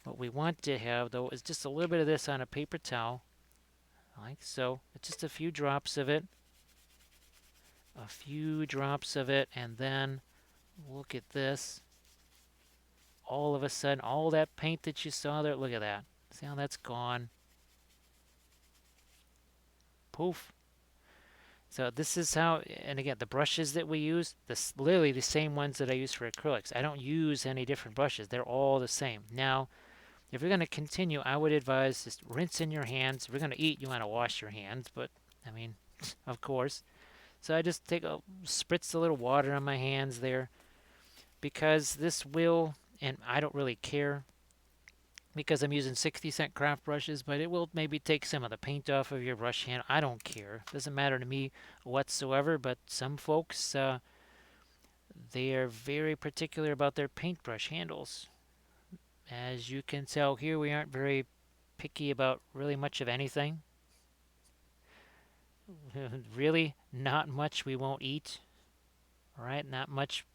What we want to have though is just a little bit of this on a paper towel, like so. It's just a few drops of it, and then look at this. All of a sudden, all that paint that you saw there, look at that. See how that's gone? Poof. So this is how, and again, the brushes that we use, literally the same ones that I use for acrylics. I don't use any different brushes. They're all the same. Now, if you're going to continue, I would advise just rinsing your hands. If you're going to eat, you want to wash your hands, but I mean, of course. So I just spritz a little water on my hands there, because this will, and I don't really care because I'm using 60-cent craft brushes, but it will maybe take some of the paint off of your brush hand. I don't care. It doesn't matter to me whatsoever, but some folks, they are very particular about their paintbrush handles. As you can tell here, we aren't very picky about really much of anything. Really, not much we won't eat, right? Not much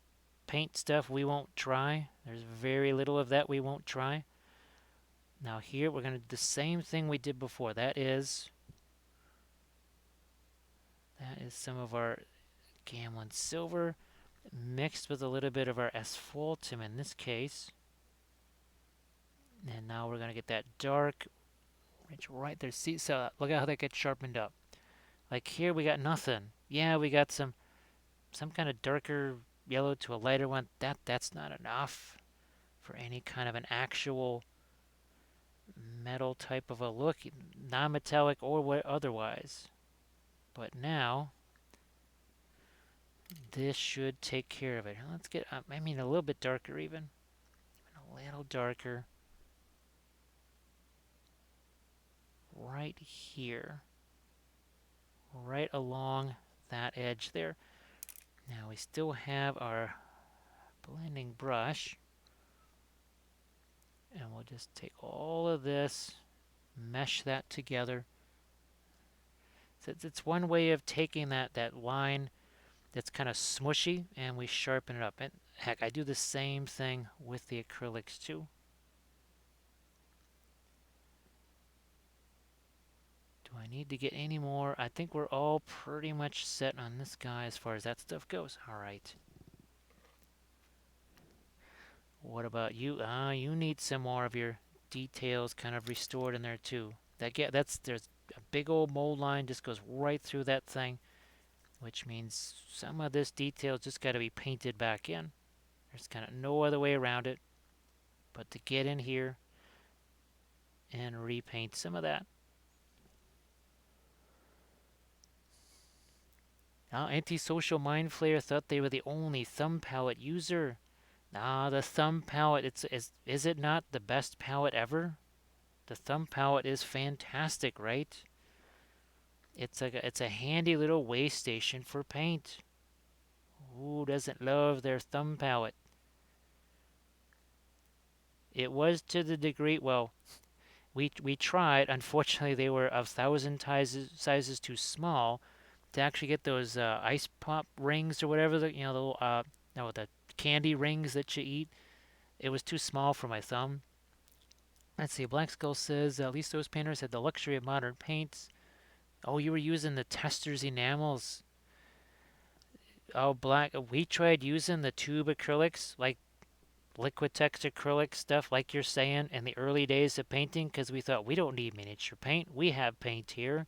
paint stuff we won't try. There's very little of that we won't try. Now here we're going to do the same thing we did before. That is some of our Gamlin silver mixed with a little bit of our asphaltum in this case. And now we're going to get that dark ridge right there. See, so look at how that gets sharpened up. Like here we got nothing. Yeah, we got some kind of darker yellow to a lighter one. That's not enough for any kind of an actual metal type of a look, non-metallic or what otherwise. But now this should take care of it. Let's get, I mean, a little bit darker even. A little darker. Right here. Right along that edge there. Now we still have our blending brush. And we'll just take all of this, mesh that together. So it's one way of taking that line that's kind of smushy, and we sharpen it up. And heck, I do the same thing with the acrylics too. Do I need to get any more? I think we're all pretty much set on this guy as far as that stuff goes. All right. What about you? You need some more of your details kind of restored in there too. There's a big old mold line just goes right through that thing, which means some of this detail just got to be painted back in. There's kind of no other way around it but to get in here and repaint some of that. Now, Antisocial Mind Flayer thought they were the only thumb palette user. Nah, the thumb palette, is it not the best palette ever? The thumb palette is fantastic, right? It's a handy little way station for paint. Who doesn't love their thumb palette? It was to the degree, well, we tried. Unfortunately, they were 1,000 sizes too small to actually get those ice pop rings or whatever the little no, the candy rings that you eat. It was too small for my thumb. Let's see. Black Skull says at least those painters had the luxury of modern paints. Oh, you were using the Testors enamels. Oh, black. We tried using the tube acrylics, like Liquitex acrylic stuff, like you're saying, in the early days of painting, because we thought we don't need miniature paint. We have paint here.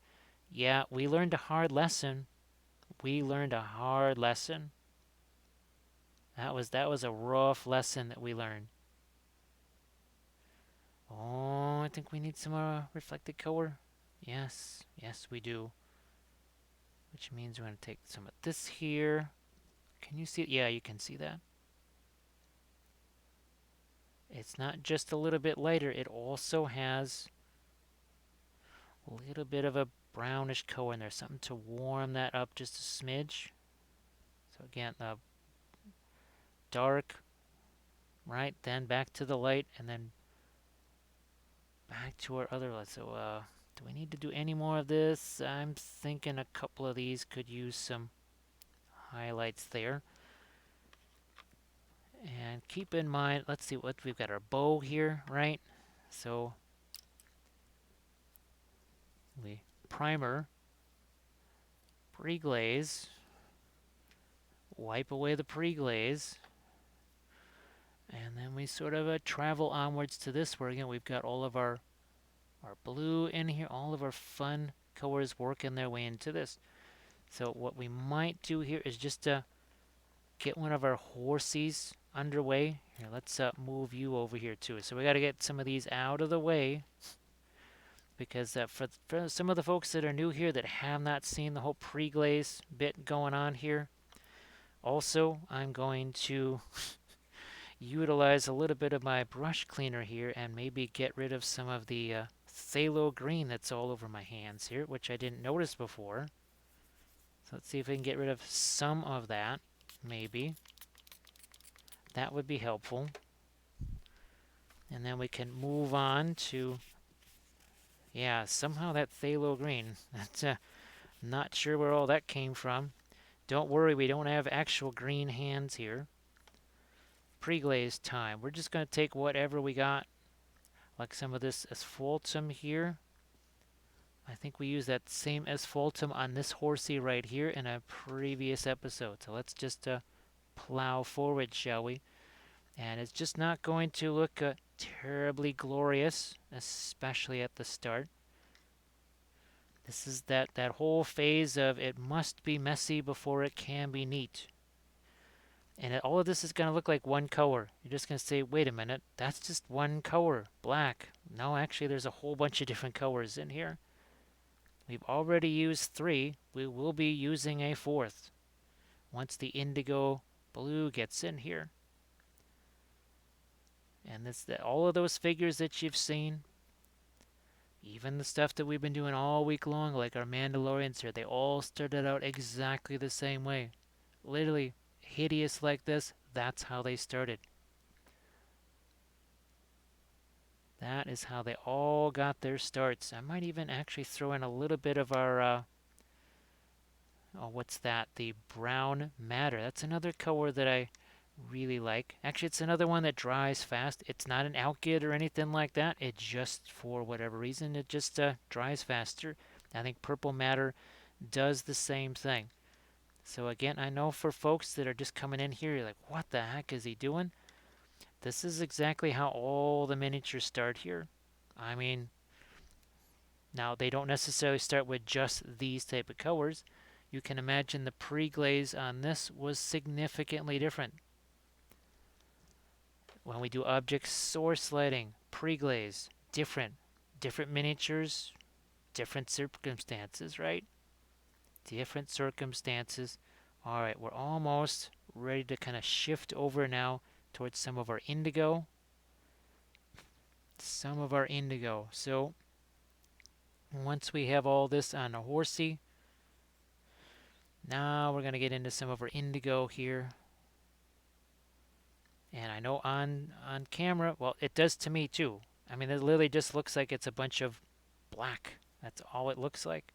Yeah, we learned a hard lesson. We learned a hard lesson. That was a rough lesson that we learned. Oh, I think we need some reflected color. Yes, yes, we do. Which means we're going to take some of this here. Can you see it? Yeah, you can see that. It's not just a little bit lighter, it also has a little bit of a brownish color in there, something to warm that up just a smidge. So again, the dark, right, then back to the light, and then back to our other light. So do we need to do any more of this? I'm thinking a couple of these could use some highlights there. And keep in mind, let's see what we've got, our bow here, right? So we primer, pre-glaze, wipe away the pre-glaze, and then we sort of travel onwards to this where again we've got all of our blue in here, all of our fun colors working their way into this. So what we might do here is just get one of our horsies underway. Here, let's move you over here too. So we got to get some of these out of the way because for some of the folks that are new here that have not seen the whole pre-glaze bit going on here, also I'm going to utilize a little bit of my brush cleaner here and maybe get rid of some of the phthalo green that's all over my hands here, which I didn't notice before. So let's see if we can get rid of some of that, maybe. That would be helpful. And then we can move on to, yeah, somehow that phthalo green. That's not sure where all that came from. Don't worry, we don't have actual green hands here. Pre-glaze time. We're just going to take whatever we got, like some of this asphaltum here. I think we used that same asphaltum on this horsey right here in a previous episode. So let's just plow forward, shall we? And it's just not going to look terribly glorious, especially at the start. This is that whole phase of it must be messy before it can be neat. And all of this is going to look like one color. You're just going to say, wait a minute, that's just one color, black. No, actually, there's a whole bunch of different colors in here. We've already used 3. We will be using a 4th once the indigo blue gets in here. And all of those figures that you've seen, even the stuff that we've been doing all week long, like our Mandalorians here, they all started out exactly the same way. Literally hideous like this, that's how they started. That is how they all got their starts. I might even actually throw in a little bit of our, oh, what's that? The brown matter. That's another color that I really like. Actually, it's another one that dries fast. It's not an alkyd or anything like that. It just, for whatever reason, it just dries faster. I think purple matter does the same thing. So again, I know for folks that are just coming in here, you're like, what the heck is he doing? This is exactly how all the miniatures start here. I mean, now they don't necessarily start with just these type of colors. You can imagine the pre-glaze on this was significantly different. When we do object source lighting, pre-glaze, different miniatures, different circumstances, right? Different circumstances. All right, we're almost ready to kind of shift over now towards some of our indigo. So once we have all this on a horsey, now we're going to get into some of our indigo here. And I know on camera, well, it does to me too. I mean, it literally just looks like it's a bunch of black. That's all it looks like.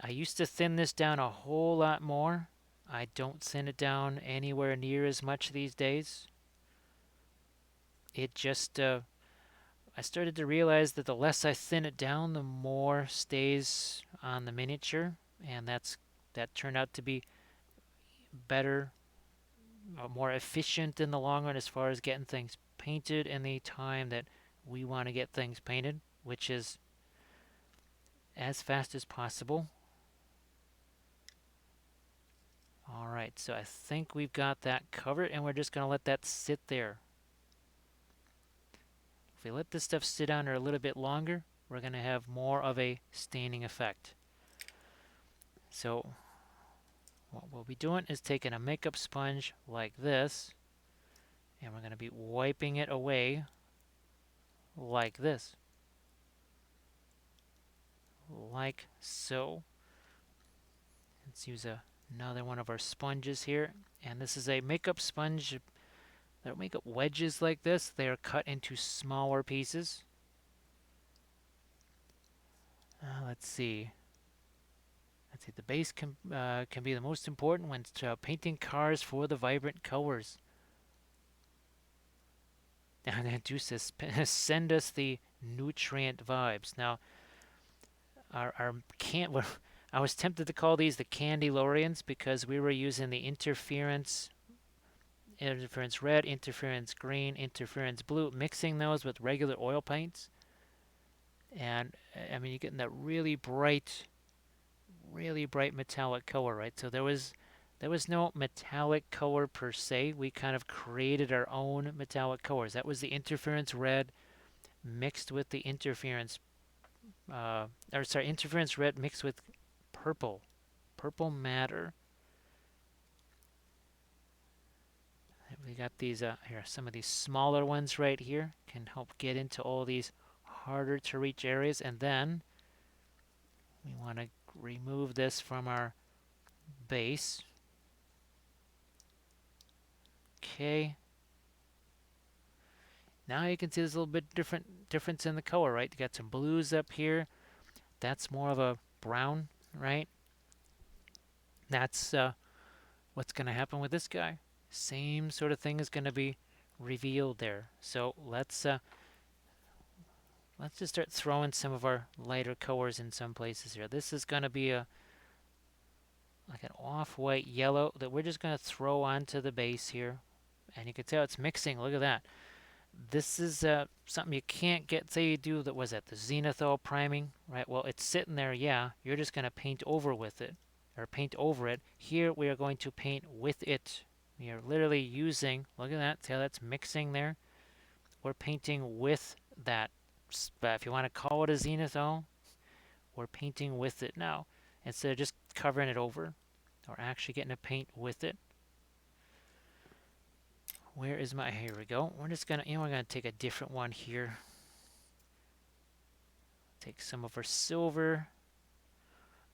I used to thin this down a whole lot more. I don't thin it down anywhere near as much these days. It just, I started to realize that the less I thin it down, the more stays on the miniature. And that turned out to be better, more efficient in the long run as far as getting things painted in the time that we want to get things painted, which is as fast as possible. All right, so I think we've got that covered, and we're just going to let that sit there. If we let this stuff sit on there a little bit longer, we're going to have more of a staining effect. So what we'll be doing is taking a makeup sponge like this, and we're going to be wiping it away like this, like so. Let's use another one of our sponges here, and this is a makeup sponge. They'll make up wedges like this. They are cut into smaller pieces. Let's see. Let's see. The base can be the most important when painting cars for the vibrant colors. And then do send us the nutrient vibes. Now, our can I was tempted to call these the Candylorians because we were using the interference red, interference green, interference blue, mixing those with regular oil paints. And I mean, you're getting that really bright metallic color, right? So there was no metallic color per se. We kind of created our own metallic colors. That was the interference red mixed with the interference red mixed with purple matter. We got these here, some of these smaller ones right here can help get into all these harder to reach areas, and then we want to remove this from our base. Okay. Now you can see there's a little bit difference in the color, right? You got some blues up here. That's more of a brown, right? That's what's going to happen with this guy. Same sort of thing is going to be revealed there. So let's just start throwing some of our lighter colors in some places here. This is going to be like an off-white yellow that we're just going to throw onto the base here. And you can tell it's mixing. Look at that. This is something you can't get. Say you do that, was that the zenithal priming, right? Well, it's sitting there, yeah. You're just going to paint over with it, or paint over it. Here we are going to paint with it. We are literally using, look at that, see how that's mixing there? We're painting with that. If you want to call it a zenithal, we're painting with it now. Instead of just covering it over, or actually getting to paint with it. Where is my, here we go. We're just gonna, we're gonna take a different one here. Take some of our silver,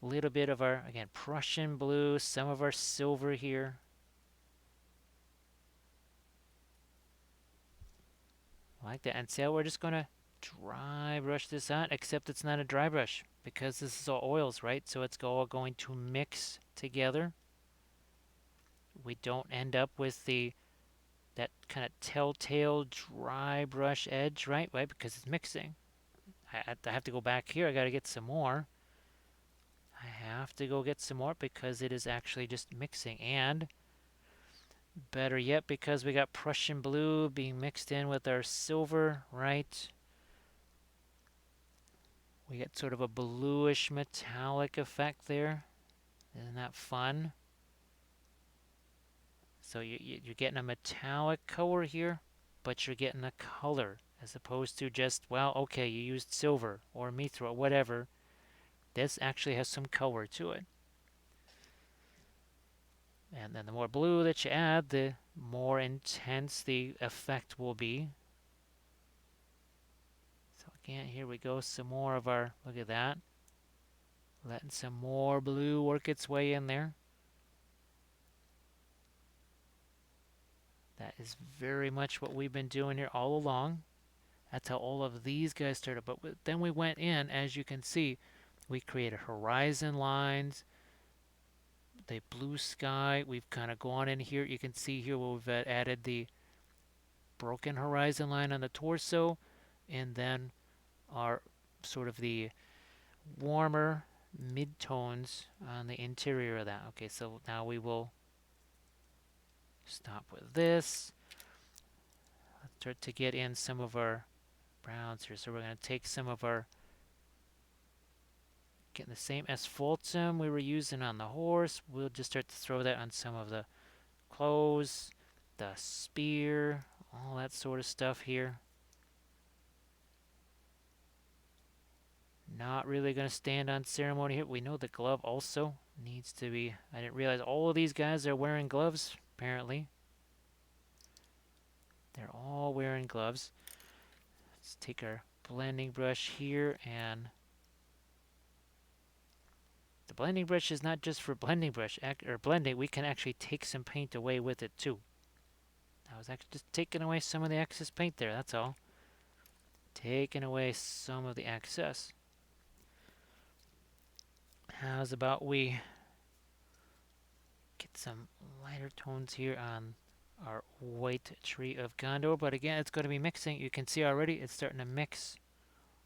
a little bit of our, again, Prussian blue, some of our silver here. Like that. And so we're just gonna dry brush this on, except it's not a dry brush because this is all oils, right? So it's all going to mix together. We don't end up with that kind of telltale dry brush edge, right? Right, because it's mixing. I have to go back here. I got to get some more. I have to go get some more because it is actually just mixing. And better yet, because we got Prussian blue being mixed in with our silver, right? We get sort of a bluish metallic effect there. Isn't that fun? So you're getting a metallic color here, but you're getting a color as opposed to just, well, okay, you used silver or mithril, whatever. This actually has some color to it. And then the more blue that you add, the more intense the effect will be. So again, here we go, some more of our, look at that. Letting some more blue work its way in there. That is very much what we've been doing here all along. That's how all of these guys started. But then we went in, as you can see, we created horizon lines, the blue sky. We've kind of gone in here. You can see here where we've added the broken horizon line on the torso, and then our sort of the warmer midtones on the interior of that. Okay, so now we will stop with this. Let's start to get in some of our browns here. So we're going to take some of our, getting the same asphaltum we were using on the horse. We'll just start to throw that on some of the clothes, the spear, all that sort of stuff here. Not really going to stand on ceremony here. We know the glove also needs to be. I didn't realize all of these guys are wearing gloves, apparently. They're all wearing gloves. Let's take our blending brush here, and the blending brush is not just for blending brush or blending. We can actually take some paint away with it too. I was actually just taking away some of the excess paint there, that's all. Taking away some of the excess. How's about we get some lighter tones here on our white tree of Gondor, but again, it's going to be mixing. You can see already it's starting to mix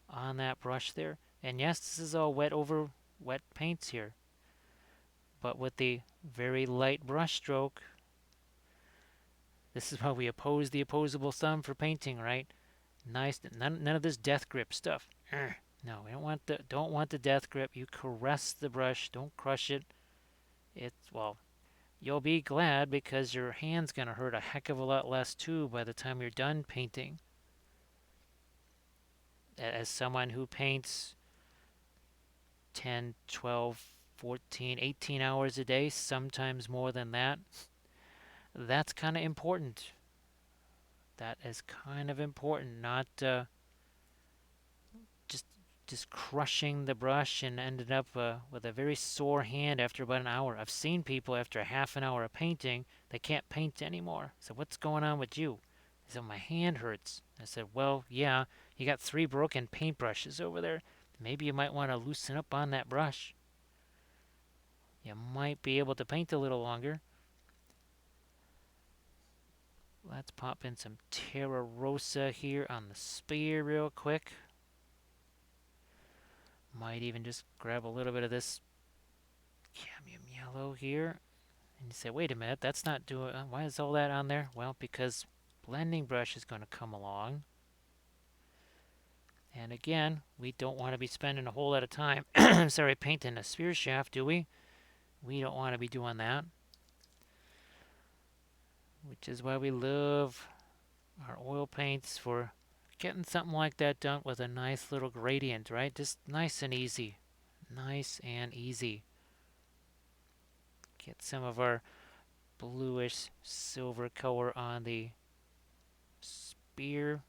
on that brush there. And yes, this is all wet over wet paints here, but with the very light brush stroke, this is why we oppose the opposable thumb for painting, right? Nice, none of this death grip stuff. No, we don't want the death grip. You caress the brush, don't crush it. Well, you'll be glad because your hand's gonna hurt a heck of a lot less too by the time you're done painting. As someone who paints 10, 12, 14, 18 hours a day, sometimes more than that, that's kind of important. That is kind of important, not just crushing the brush and ended up with a very sore hand after about an hour. I've seen people after a half an hour of painting, they can't paint anymore. So what's going on with you? They said, my hand hurts. I said, well, yeah, you got 3 broken paintbrushes over there. Maybe you might want to loosen up on that brush. You might be able to paint a little longer. Let's pop in some Terra Rosa here on the spear real quick. Might even just grab a little bit of this cadmium yellow here. And you say, wait a minute, that's not doing, why is all that on there? Well, because blending brush is going to come along. And again, we don't want to be spending a whole lot of time, sorry, painting a spear shaft, do we? We don't want to be doing that. Which is why we love our oil paints for getting something like that done with a nice little gradient, right? Just nice and easy. Nice and easy. Get some of our bluish silver color on the spear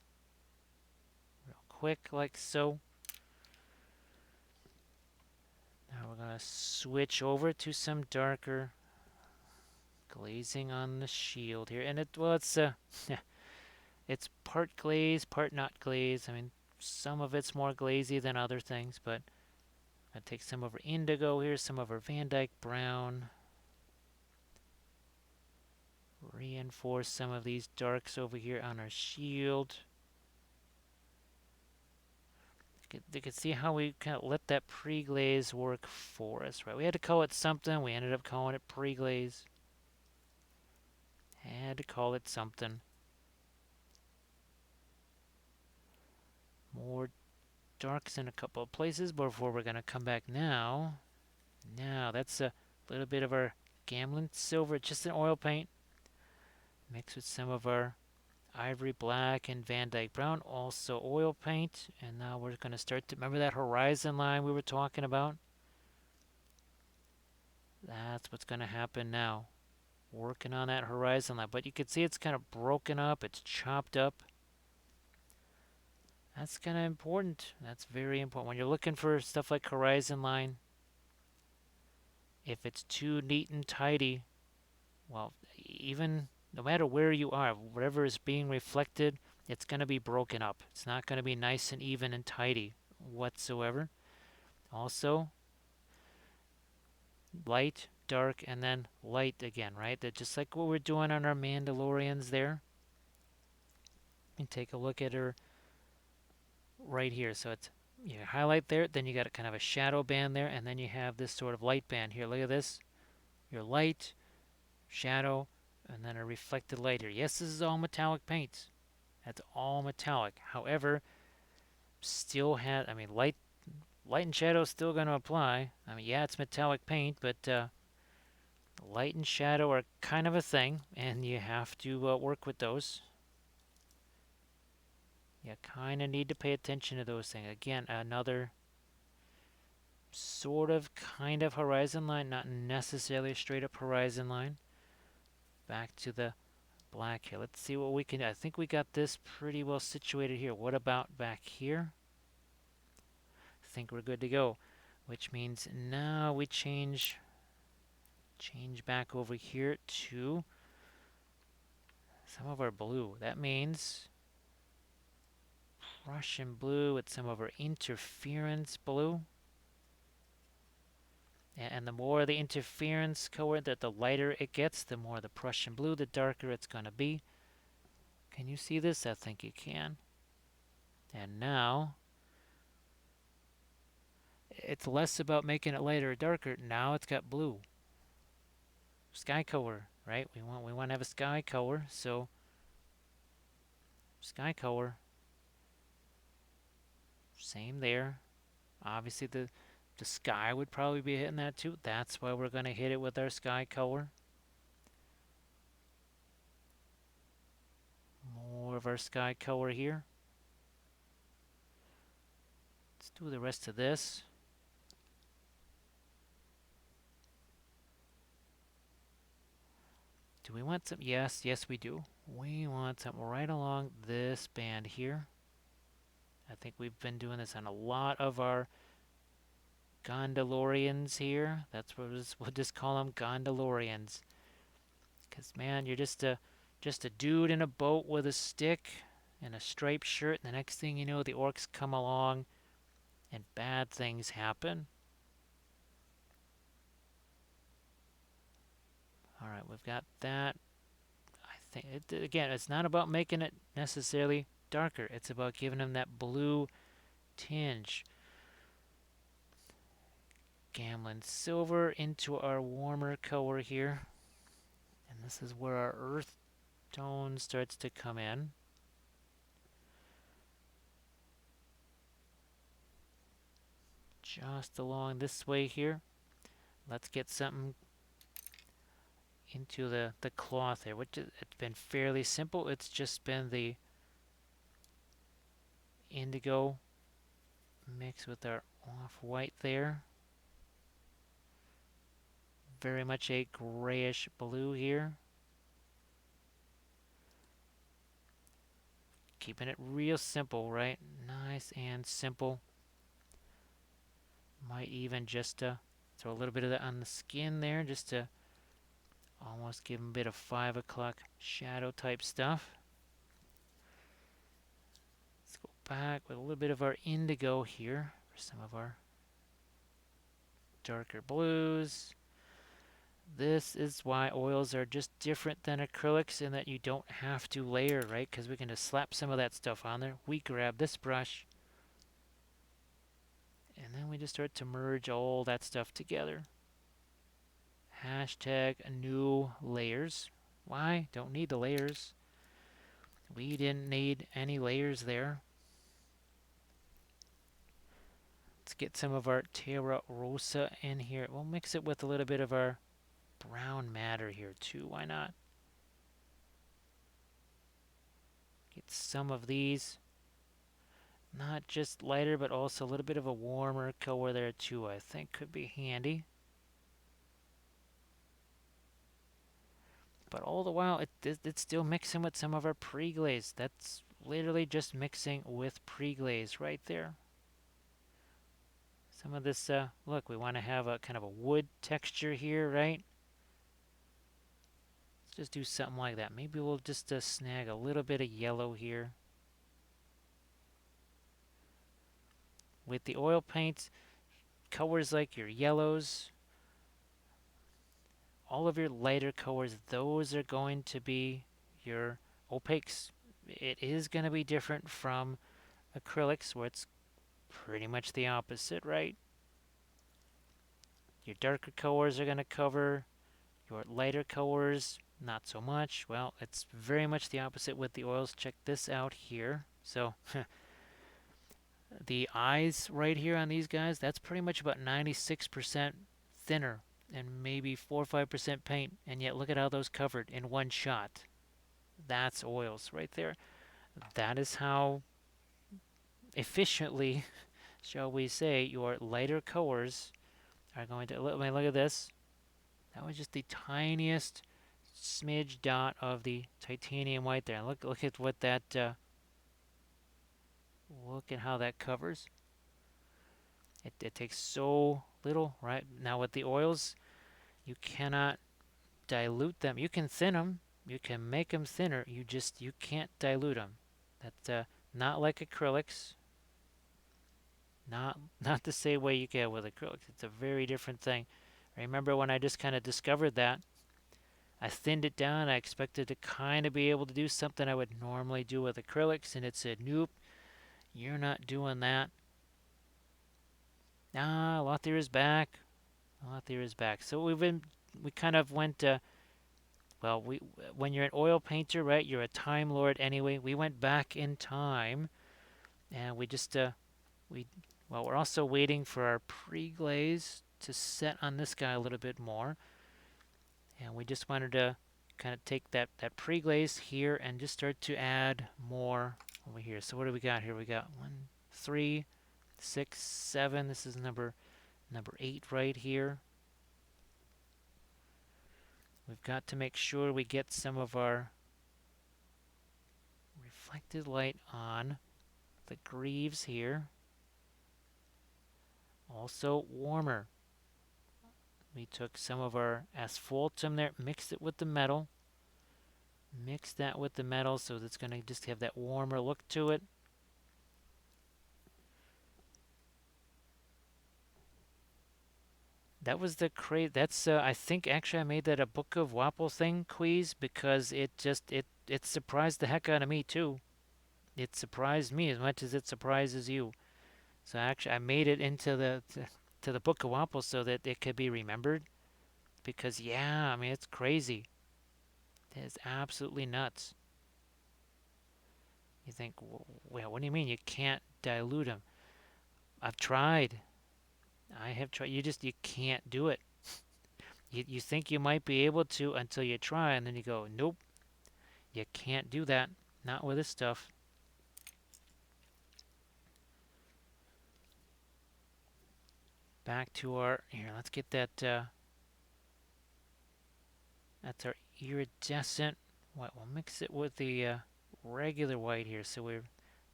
real quick like so. Now we're going to switch over to some darker glazing on the shield here. And it's part glaze, part not glaze. I mean, some of it's more glazy than other things, but I take some of our indigo here, some of our Van Dyke brown. Reinforce some of these darks over here on our shield. You can see how we kind of let that pre-glaze work for us, right? We had to call it something. We ended up calling it pre-glaze. Had to call it something. More darks in a couple of places before we're going to come back now. Now, that's a little bit of our Gamlin silver, just an oil paint. Mixed with some of our ivory black and Van Dyke brown, also oil paint. And now we're going to start to, remember that horizon line we were talking about? That's what's going to happen now. Working on that horizon line. But you can see it's kind of broken up, it's chopped up. That's kind of important. That's very important. When you're looking for stuff like horizon line, if it's too neat and tidy, well, even no matter where you are, whatever is being reflected, it's going to be broken up. It's not going to be nice and even and tidy whatsoever. Also, light, dark, and then light again, right? That just like what we're doing on our Mandalorians there. And take a look at her right here. So it's you highlight there, then you got kind of a shadow band there, and then you have this sort of light band here. Look at this. Your light, shadow, and then a reflected light here. Yes, this is all metallic paint. That's all metallic. However, still has, I mean, light and shadow is still going to apply. I mean, yeah, it's metallic paint, but light and shadow are kind of a thing, and you have to work with those. You kind of need to pay attention to those things. Again, another sort of, kind of horizon line, not necessarily a straight up horizon line. Back to the black here. Let's see what we can do. I think we got this pretty well situated here. What about back here? I think we're good to go, which means now we change back over here to some of our blue. That means Prussian blue with some of our interference blue. And the more the interference color, that the lighter it gets, the more the Prussian blue, the darker it's going to be. Can you see this? I think you can. And now, it's less about making it lighter or darker. Now it's got blue. Sky color, right? We want to have a sky color, so sky color. Same there. Obviously the sky would probably be hitting that too. That's why we're going to hit it with our sky color. More of our sky color here. Let's do the rest of this. Do we want some? Yes, yes we do. We want something right along this band here. I think we've been doing this on a lot of our Gondalorians here. That's what we'll just call them, Gondalorians. Because, man, you're just a dude in a boat with a stick and a striped shirt, and the next thing you know, the orcs come along and bad things happen. Alright, we've got that. I think, again, it's not about making it necessarily darker. It's about giving them that blue tinge. Gamlin silver into our warmer color here. And this is where our earth tone starts to come in. Just along this way here. Let's get something into the cloth there, which it's been fairly simple. It's just been the indigo mixed with our off-white there. Very much a grayish blue here. Keeping it real simple, right? Nice and simple. Might even just throw a little bit of that on the skin there, just to almost give them a bit of 5 o'clock shadow type stuff. Let's go back with a little bit of our indigo here for some of our darker blues. This is why oils are just different than acrylics in that you don't have to layer, right? Because we can just slap some of that stuff on there. We grab this brush, and then we just start to merge all that stuff together. Hashtag new layers. Why? Don't need the layers. We didn't need any layers there. Let's get some of our Terra Rosa in here. We'll mix it with a little bit of our brown matter here too. Why not? Get some of these. Not just lighter, but also a little bit of a warmer color there too, I think could be handy. But all the while, it's still mixing with some of our pre-glaze. That's literally just mixing with pre-glaze right there. Some of this, look, we want to have a kind of a wood texture here, right? Let's just do something like that. Maybe we'll just snag a little bit of yellow here. With the oil paints, colors like your yellows, all of your lighter colors, those are going to be your opaques. It is going to be different from acrylics, where it's pretty much the opposite, right? Your darker colors are going to cover, your lighter colors, not so much. Well, it's very much the opposite with the oils. Check this out here. So, the eyes right here on these guys, that's pretty much about 96% thinner and maybe 4 or 5% paint, and yet look at how those covered in one shot. That's oils right there. That is how efficiently shall we say, your lighter colors are going to, look at this. That was just the tiniest smidge dot of the titanium white there. Look at what that, look at how that covers. It takes so little, right? Now with the oils, you cannot dilute them. You can thin them. You can make them thinner. You can't dilute them. That's not like acrylics. Not the same way you get with acrylics. It's a very different thing. I remember when I just kind of discovered that, I thinned it down. I expected to kind of be able to do something I would normally do with acrylics, and it said, nope, you're not doing that. Ah, Lothier is back. Lothier is back. So we kind of went, well, when you're an oil painter, right, you're a time lord anyway. We went back in time, and we just, we, well, we're also waiting for our pre-glaze to set on this guy a little bit more. And we just wanted to kind of take that pre-glaze here and just start to add more over here. So what do we got here? We got 1, 3, 6, 7. This is number 8 right here. We've got to make sure we get some of our reflected light on the greaves here. Also warmer. We took some of our asphaltum there, mixed it with the metal. Mix that with the metal so that's going to just have that warmer look to it. That was the that's I think actually I made that a Book of Wapple thing quiz because it surprised the heck out of me too. It surprised me as much as it surprises you. So actually I made it into to the Book of Wapple so that it could be remembered because yeah, I mean it's crazy. It's absolutely nuts. You think, well, what do you mean you can't dilute them? I've tried. I have tried. You can't do it. You think you might be able to until you try, and then you go, nope, you can't do that. Not with this stuff. Back to our, here, let's get that, that's our iridescent white. We'll mix it with the regular white here. So we're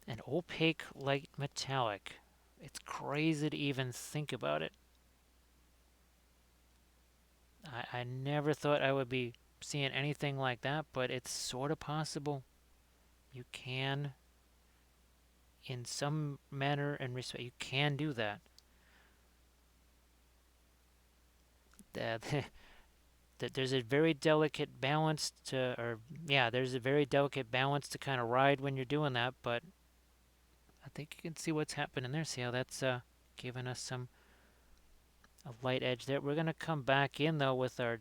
an opaque light metallic. It's crazy to even think about it. I never thought I would be seeing anything like that, but it's sort of possible. You can, in some manner and respect, you can do that. That there's a very delicate balance to, or yeah, there's a very delicate balance to kind of ride when you're doing that. But I think you can see what's happening there. See how that's giving us some a light edge there. We're gonna come back in though with our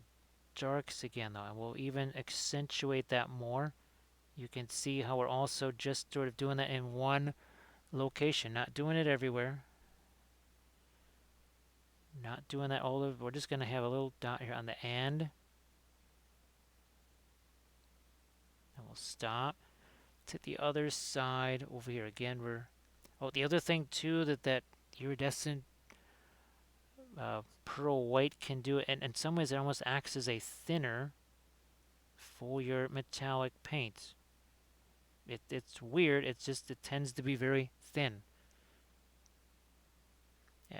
darks again though, and we'll even accentuate that more. You can see how we're also just sort of doing that in one location, not doing it everywhere. Not doing that all over. We're just going to have a little dot here on the end. And we'll stop. To the other side over here. Again, oh, the other thing too that iridescent pearl white can do, and in some ways it almost acts as a thinner for your metallic paints. It's weird. It's just it tends to be very thin.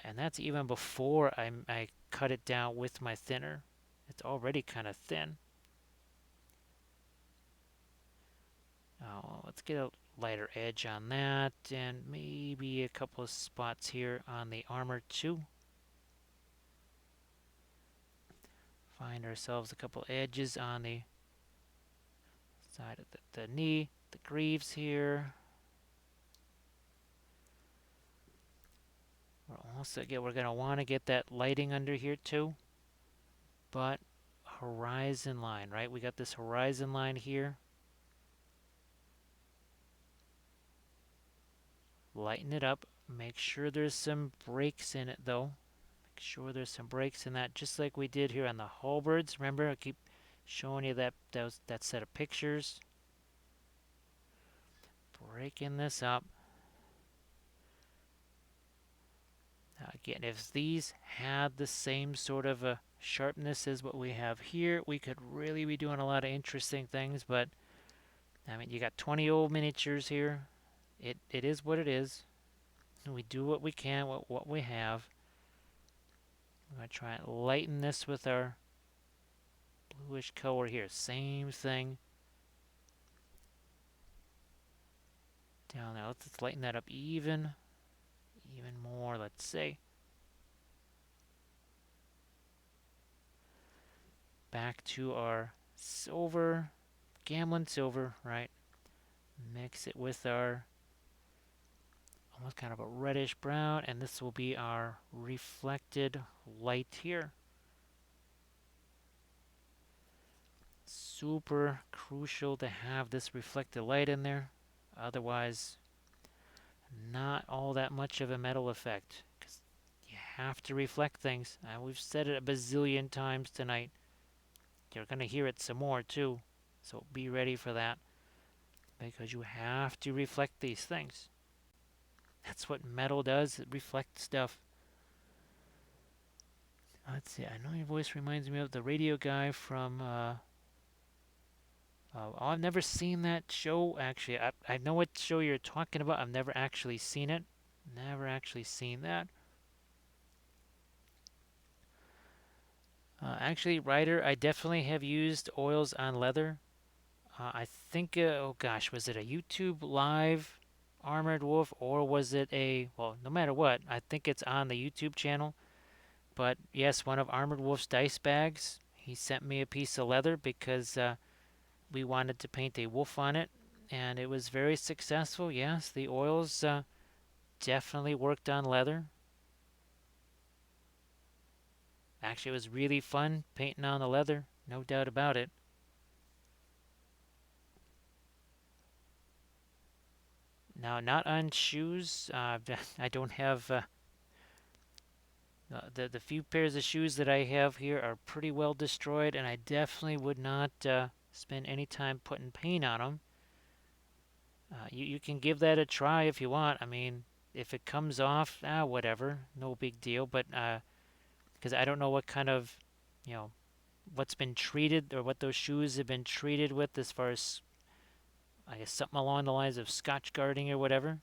And that's even before I cut it down with my thinner. It's already kind of thin. Let's get a lighter edge on that, and maybe a couple of spots here on the armor too. Find ourselves a couple edges on the side of the knee, the greaves here. We're going to want to get that lighting under here too. But horizon line, right? We got this horizon line here. Lighten it up. Make sure there's some breaks in it though. Make sure there's some breaks in that, just like we did here on the halberds. Remember, I keep showing you that set of pictures. Breaking this up. Again, if these had the same sort of a sharpness as what we have here, we could really be doing a lot of interesting things, but I mean, you got 20 old miniatures here. It is what it is. We do what we can with what we have. I'm going to try and lighten this with our bluish color here. Same thing. Down there. Let's lighten that up even more, let's say. Back to our silver, Gamlin silver, right? Mix it with our almost kind of a reddish brown, and this will be our reflected light here. Super crucial to have this reflected light in there. Otherwise, not all that much of a metal effect, because you have to reflect things. We've said it a bazillion times tonight. You're going to hear it some more too, so be ready for that, because you have to reflect these things. That's what metal does. It reflects stuff. Let's see. I know your voice reminds me of the radio guy from. I've never seen that show. Actually, I know what show you're talking about. I've never actually seen it. Never actually seen that. Actually, Ryder, I definitely have used oils on leather. I think, oh gosh, was it a YouTube live Armored Wolf, or was it a, well, no matter what, I think it's on the YouTube channel. But yes, one of Armored Wolf's dice bags, he sent me a piece of leather because we wanted to paint a wolf on it, and it was very successful. Yes, the oils definitely worked on leather. Actually, it was really fun painting on the leather, no doubt about it. Now, not on shoes. I don't have the few pairs of shoes that I have here are pretty well destroyed, and I definitely would not spend any time putting paint on them. You can give that a try if you want. I mean, if it comes off, whatever, no big deal. But because I don't know what kind of, you know, what's been treated or what those shoes have been treated with as far as, I guess, something along the lines of Scotch guarding or whatever.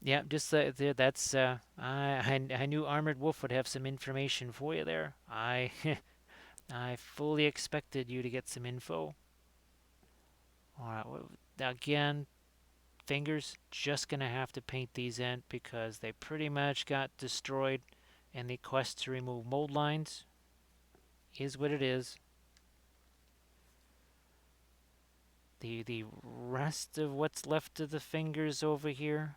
Yeah, just that's I knew Armored Wolf would have some information for you there. I I fully expected you to get some info. All right, well, again, fingers just gonna have to paint these in because they pretty much got destroyed, and the quest to remove mold lines is what it is. The rest of what's left of the fingers over here.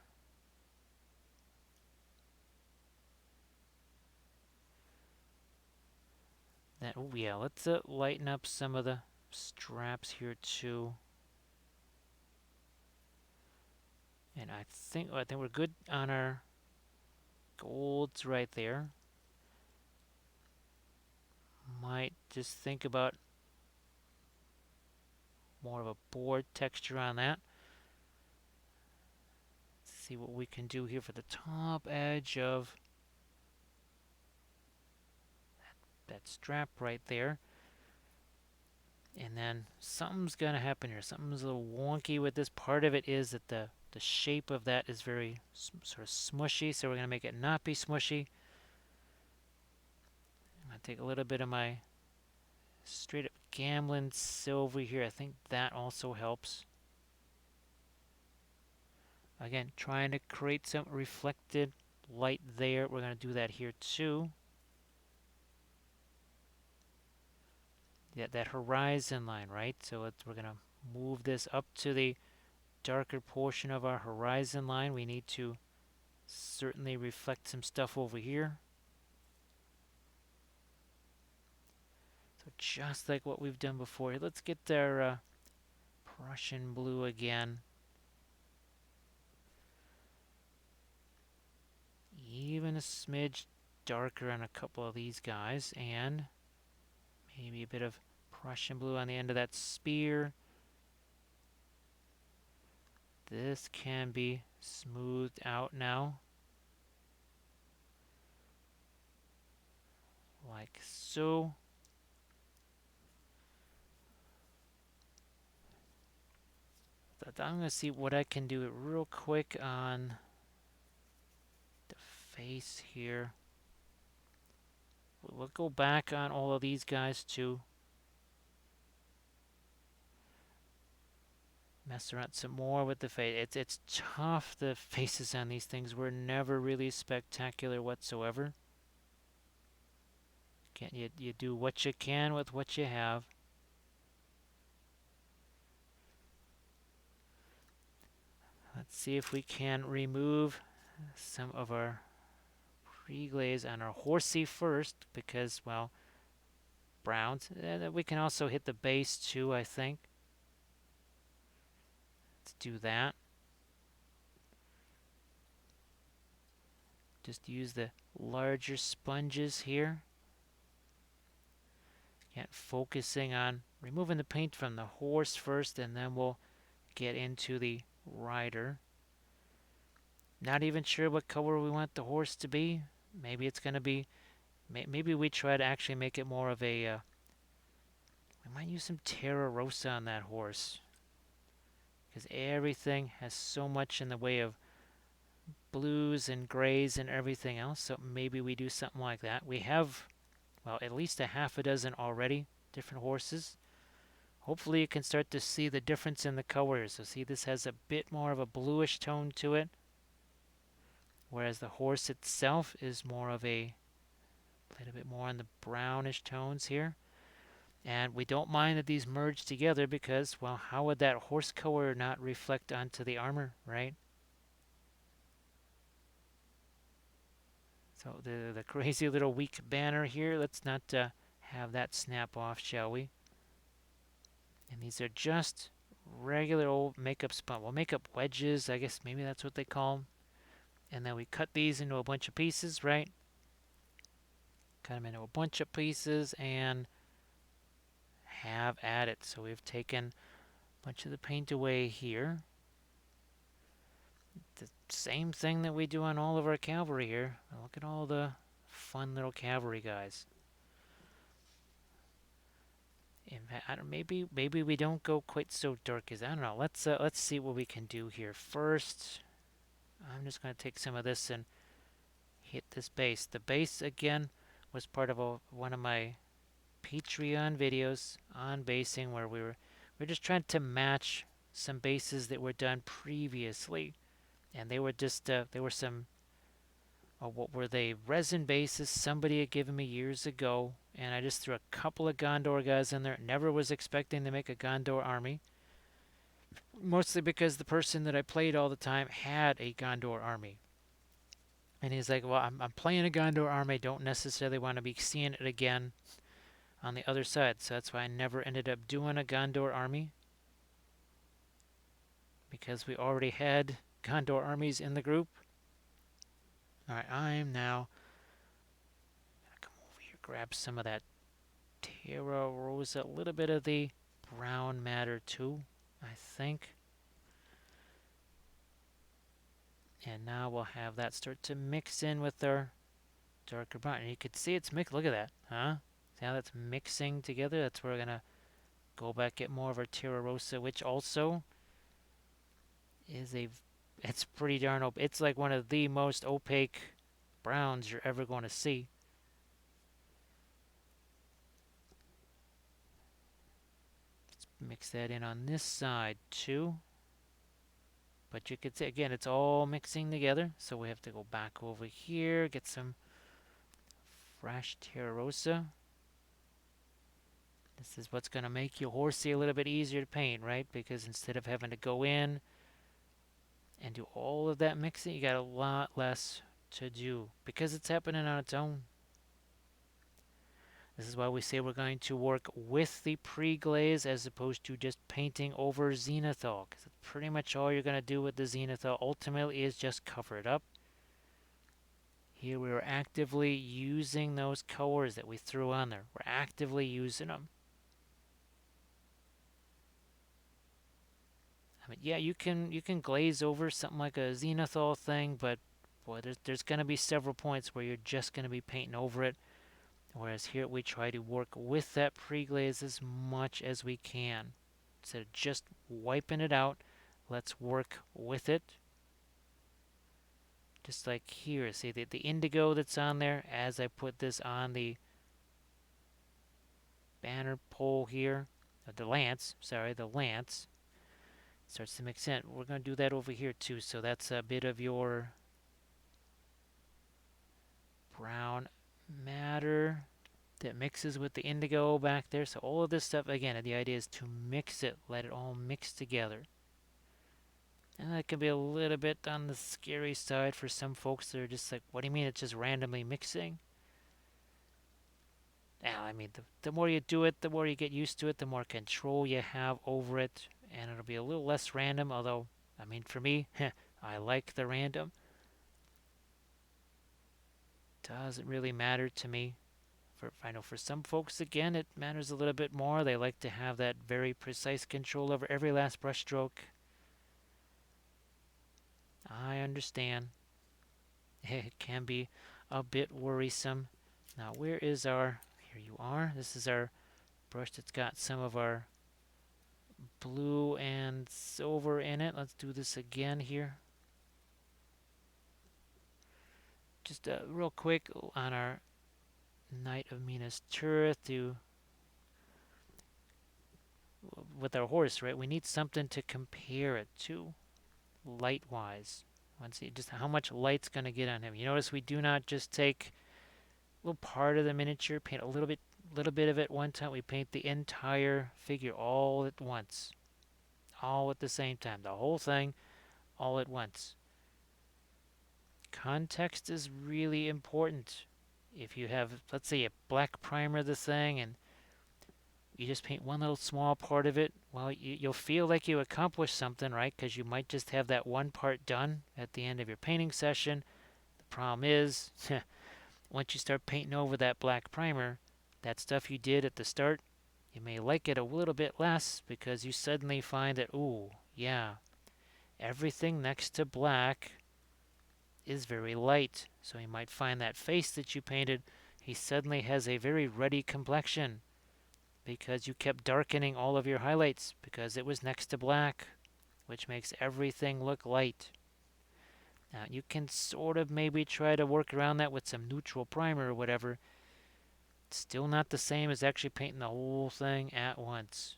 That, oh yeah, let's lighten up some of the straps here too. And I think we're good on our golds right there. Might just think about more of a board texture on that. Let's see what we can do here for the top edge of that strap right there. And then something's going to happen here. Something's a little wonky with this. Part of it is that the shape of that is very sort of smushy, so we're going to make it not be smushy. I'm going to take a little bit of my straight up Gamlin silver here. I think that also helps. Again, trying to create some reflected light there. We're going to do that here too. Yeah, that horizon line, right? So we're going to move this up to the darker portion of our horizon line. We need to certainly reflect some stuff over here. So just like what we've done before, let's get our Prussian blue again. Even a smidge darker on a couple of these guys, and maybe a bit of Prussian blue on the end of that spear. This can be smoothed out now, like so. I'm going to see what I can do real quick on the face here. We'll go back on all of these guys too. Mess around some more with the face. It's tough. The faces on these things were never really spectacular whatsoever. You do what you can with what you have. Let's see if we can remove some of our pre-glaze on our horsey first, because, well, browns. And we can also hit the base too, I think. Let's do that. Just use the larger sponges here. Again, focusing on removing the paint from the horse first, and then we'll get into the rider. Not even sure what color we want the horse to be. Maybe it's going to be, maybe we try to actually make it more of a, we might use some Terra Rosa on that horse, because everything has so much in the way of blues and grays and everything else. So maybe we do something like that. We have, well, at least a half a dozen already, different horses. Hopefully you can start to see the difference in the colors. So see, this has a bit more of a bluish tone to it, whereas the horse itself is more of a little bit more on the brownish tones here. And we don't mind that these merge together because, well, how would that horse color not reflect onto the armor, right? So the crazy little weak banner here, let's not have that snap off, shall we? And these are just regular old makeup sponge. Well, makeup wedges, I guess maybe that's what they call them. And then we cut these into a bunch of pieces, right? Cut them into a bunch of pieces and have at it. So we've taken a bunch of the paint away here. The same thing that we do on all of our cavalry here. Look at all the fun little cavalry guys. In fact, I don't, maybe we don't go quite so dark as I don't know. Let's see what we can do here. First, I'm just going to take some of this and hit this base. The base again was part of one of my Patreon videos on basing, where we're just trying to match some bases that were done previously, and they were just they were some what were they, resin bases somebody had given me years ago, and I just threw a couple of Gondor guys in there. Never was expecting to make a Gondor army, mostly because the person that I played all the time had a Gondor army. And he's like, well, I'm playing a Gondor army. I don't necessarily want to be seeing it again on the other side. So that's why I never ended up doing a Gondor army, because we already had Gondor armies in the group. Alright, I'm now going to come over here, grab some of that Terra Rosa, a little bit of the brown matter too, I think. And now we'll have that start to mix in with our darker brown. And you can see it's mixed. Look at that, huh? See how that's mixing together? That's where we're going to go back, get more of our Terra Rosa, which also is it's pretty darn opaque. It's like one of the most opaque browns you're ever going to see. Let's mix that in on this side too. But you can see, again, it's all mixing together. So we have to go back over here, get some fresh Terra Rosa. This is what's going to make your horsey a little bit easier to paint, right? Because instead of having to go in and do all of that mixing, you got a lot less to do because it's happening on its own. This is why we say we're going to work with the pre-glaze as opposed to just painting over zenithal, because pretty much all you're going to do with the zenithal ultimately is just cover it up. Here we are actively using those colors that we threw on there. We're actively using them. I mean, yeah, you can glaze over something like a zenithal thing, but boy, there's going to be several points where you're just going to be painting over it. Whereas here we try to work with that pre-glaze as much as we can. Instead of just wiping it out, let's work with it. Just like here, see the indigo that's on there as I put this on the banner pole here, the lance, sorry, the lance, starts to mix in. We're going to do that over here too, so that's a bit of your brown matter that mixes with the indigo back there. So all of this stuff, again, the idea is to mix it, let it all mix together. And that can be a little bit on the scary side for some folks that are just like, what do you mean it's just randomly mixing? Now, I mean, the more you do it, the more you get used to it, the more control you have over it, and it'll be a little less random, although, I mean, for me, I like the random. Doesn't really matter to me. I know for some folks, again, it matters a little bit more. They like to have that very precise control over every last brushstroke. I understand. It can be a bit worrisome. Now, where is our... Here you are. This is our brush that's got some of our blue and silver in it. Let's do this again here. Just real quick on our Knight of Minas Tirith to with our horse, right? We need something to compare it to, light-wise. Let's see just how much light's going to get on him. You notice we do not just take a little part of the miniature, paint a little bit of it one time. We paint the entire figure all at once, all at the same time. The whole thing, all at once. Context is really important. If you have, let's say, a black primer the thing and you just paint one little small part of it, well, you'll feel like you accomplished something, right? Because you might just have that one part done at the end of your painting session. The problem is, once you start painting over that black primer, that stuff you did at the start, you may like it a little bit less because you suddenly find that, ooh, yeah, everything next to black is very light. So you might find that face that you painted, he suddenly has a very ruddy complexion because you kept darkening all of your highlights because it was next to black, which makes everything look light. Now you can sort of maybe try to work around that with some neutral primer or whatever. It's still not the same as actually painting the whole thing at once.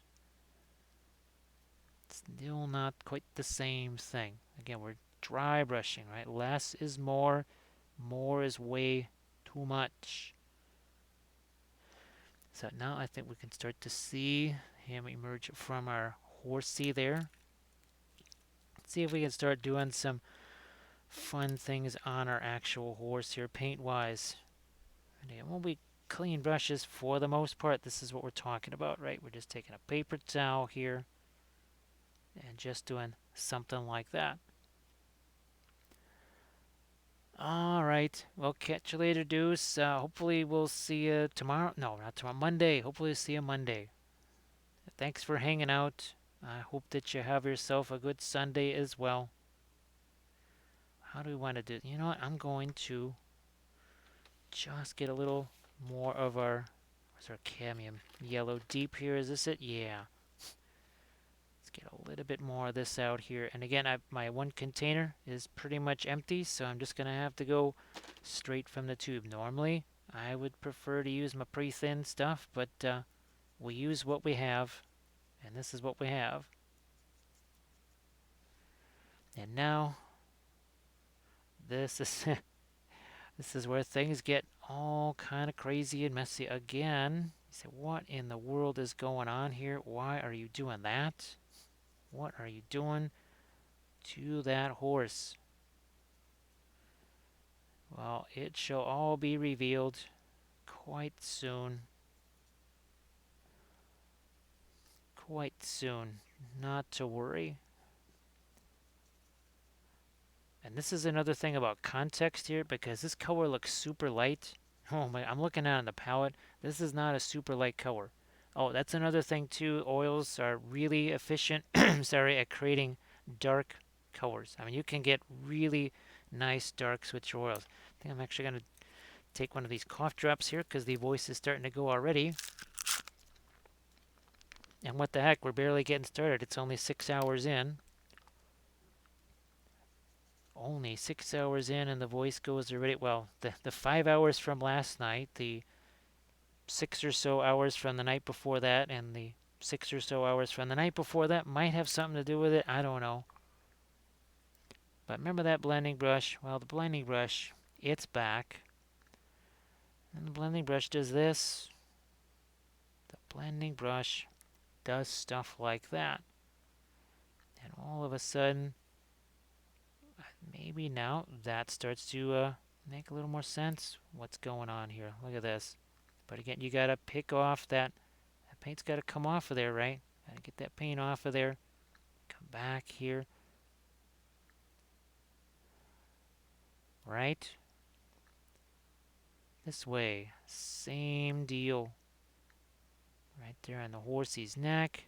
Still not quite the same thing. Again, we're dry brushing, right? Less is more. More is way too much. So now I think we can start to see him emerge from our horsey there. Let's see if we can start doing some fun things on our actual horse here, paint-wise. And it won't be clean brushes for the most part. This is what we're talking about, right? We're just taking a paper towel here and just doing something like that. All right. Well, catch you later, Deuce. Hopefully we'll see you tomorrow. No, not tomorrow. Monday. Hopefully we'll see you Monday. Thanks for hanging out. I hope that you have yourself a good Sunday as well. How do we want to do it? You know what? I'm going to just get a little more of our... Where's our cadmium? Yellow deep here. Is this it? Yeah. Get a little bit more of this out here. And again, my one container is pretty much empty, so I'm just going to have to go straight from the tube. Normally, I would prefer to use my pre-thin stuff, but we use what we have, and this is what we have. And now, this is this is where things get all kind of crazy and messy again. You say, what in the world is going on here? Why are you doing that? What are you doing to that horse? Well, it shall all be revealed quite soon. Quite soon. Not to worry. And this is another thing about context here, because this color looks super light. Oh my, I'm looking at it on the palette. This is not a super light color. Oh, that's another thing too. Oils are really efficient, sorry, at creating dark colors. I mean, you can get really nice dark switch oils. I think I'm actually going to take one of these cough drops here because the voice is starting to go already. And what the heck, we're barely getting started. It's only 6 hours in. Only 6 hours in, and the voice goes already. Well, the 5 hours from last night, the 6 or so hours from the night before that, and the 6 or so hours from the night before that might have something to do with it. I don't know. But remember that blending brush? Well, the blending brush, it's back. And the blending brush does this. The blending brush does stuff like that. And all of a sudden, maybe now that starts to make a little more sense. What's going on here? Look at this. But again, you got to pick off that paint's got to come off of there, right? Got to get that paint off of there. Come back here. Right? This way. Same deal. Right there on the horsey's neck.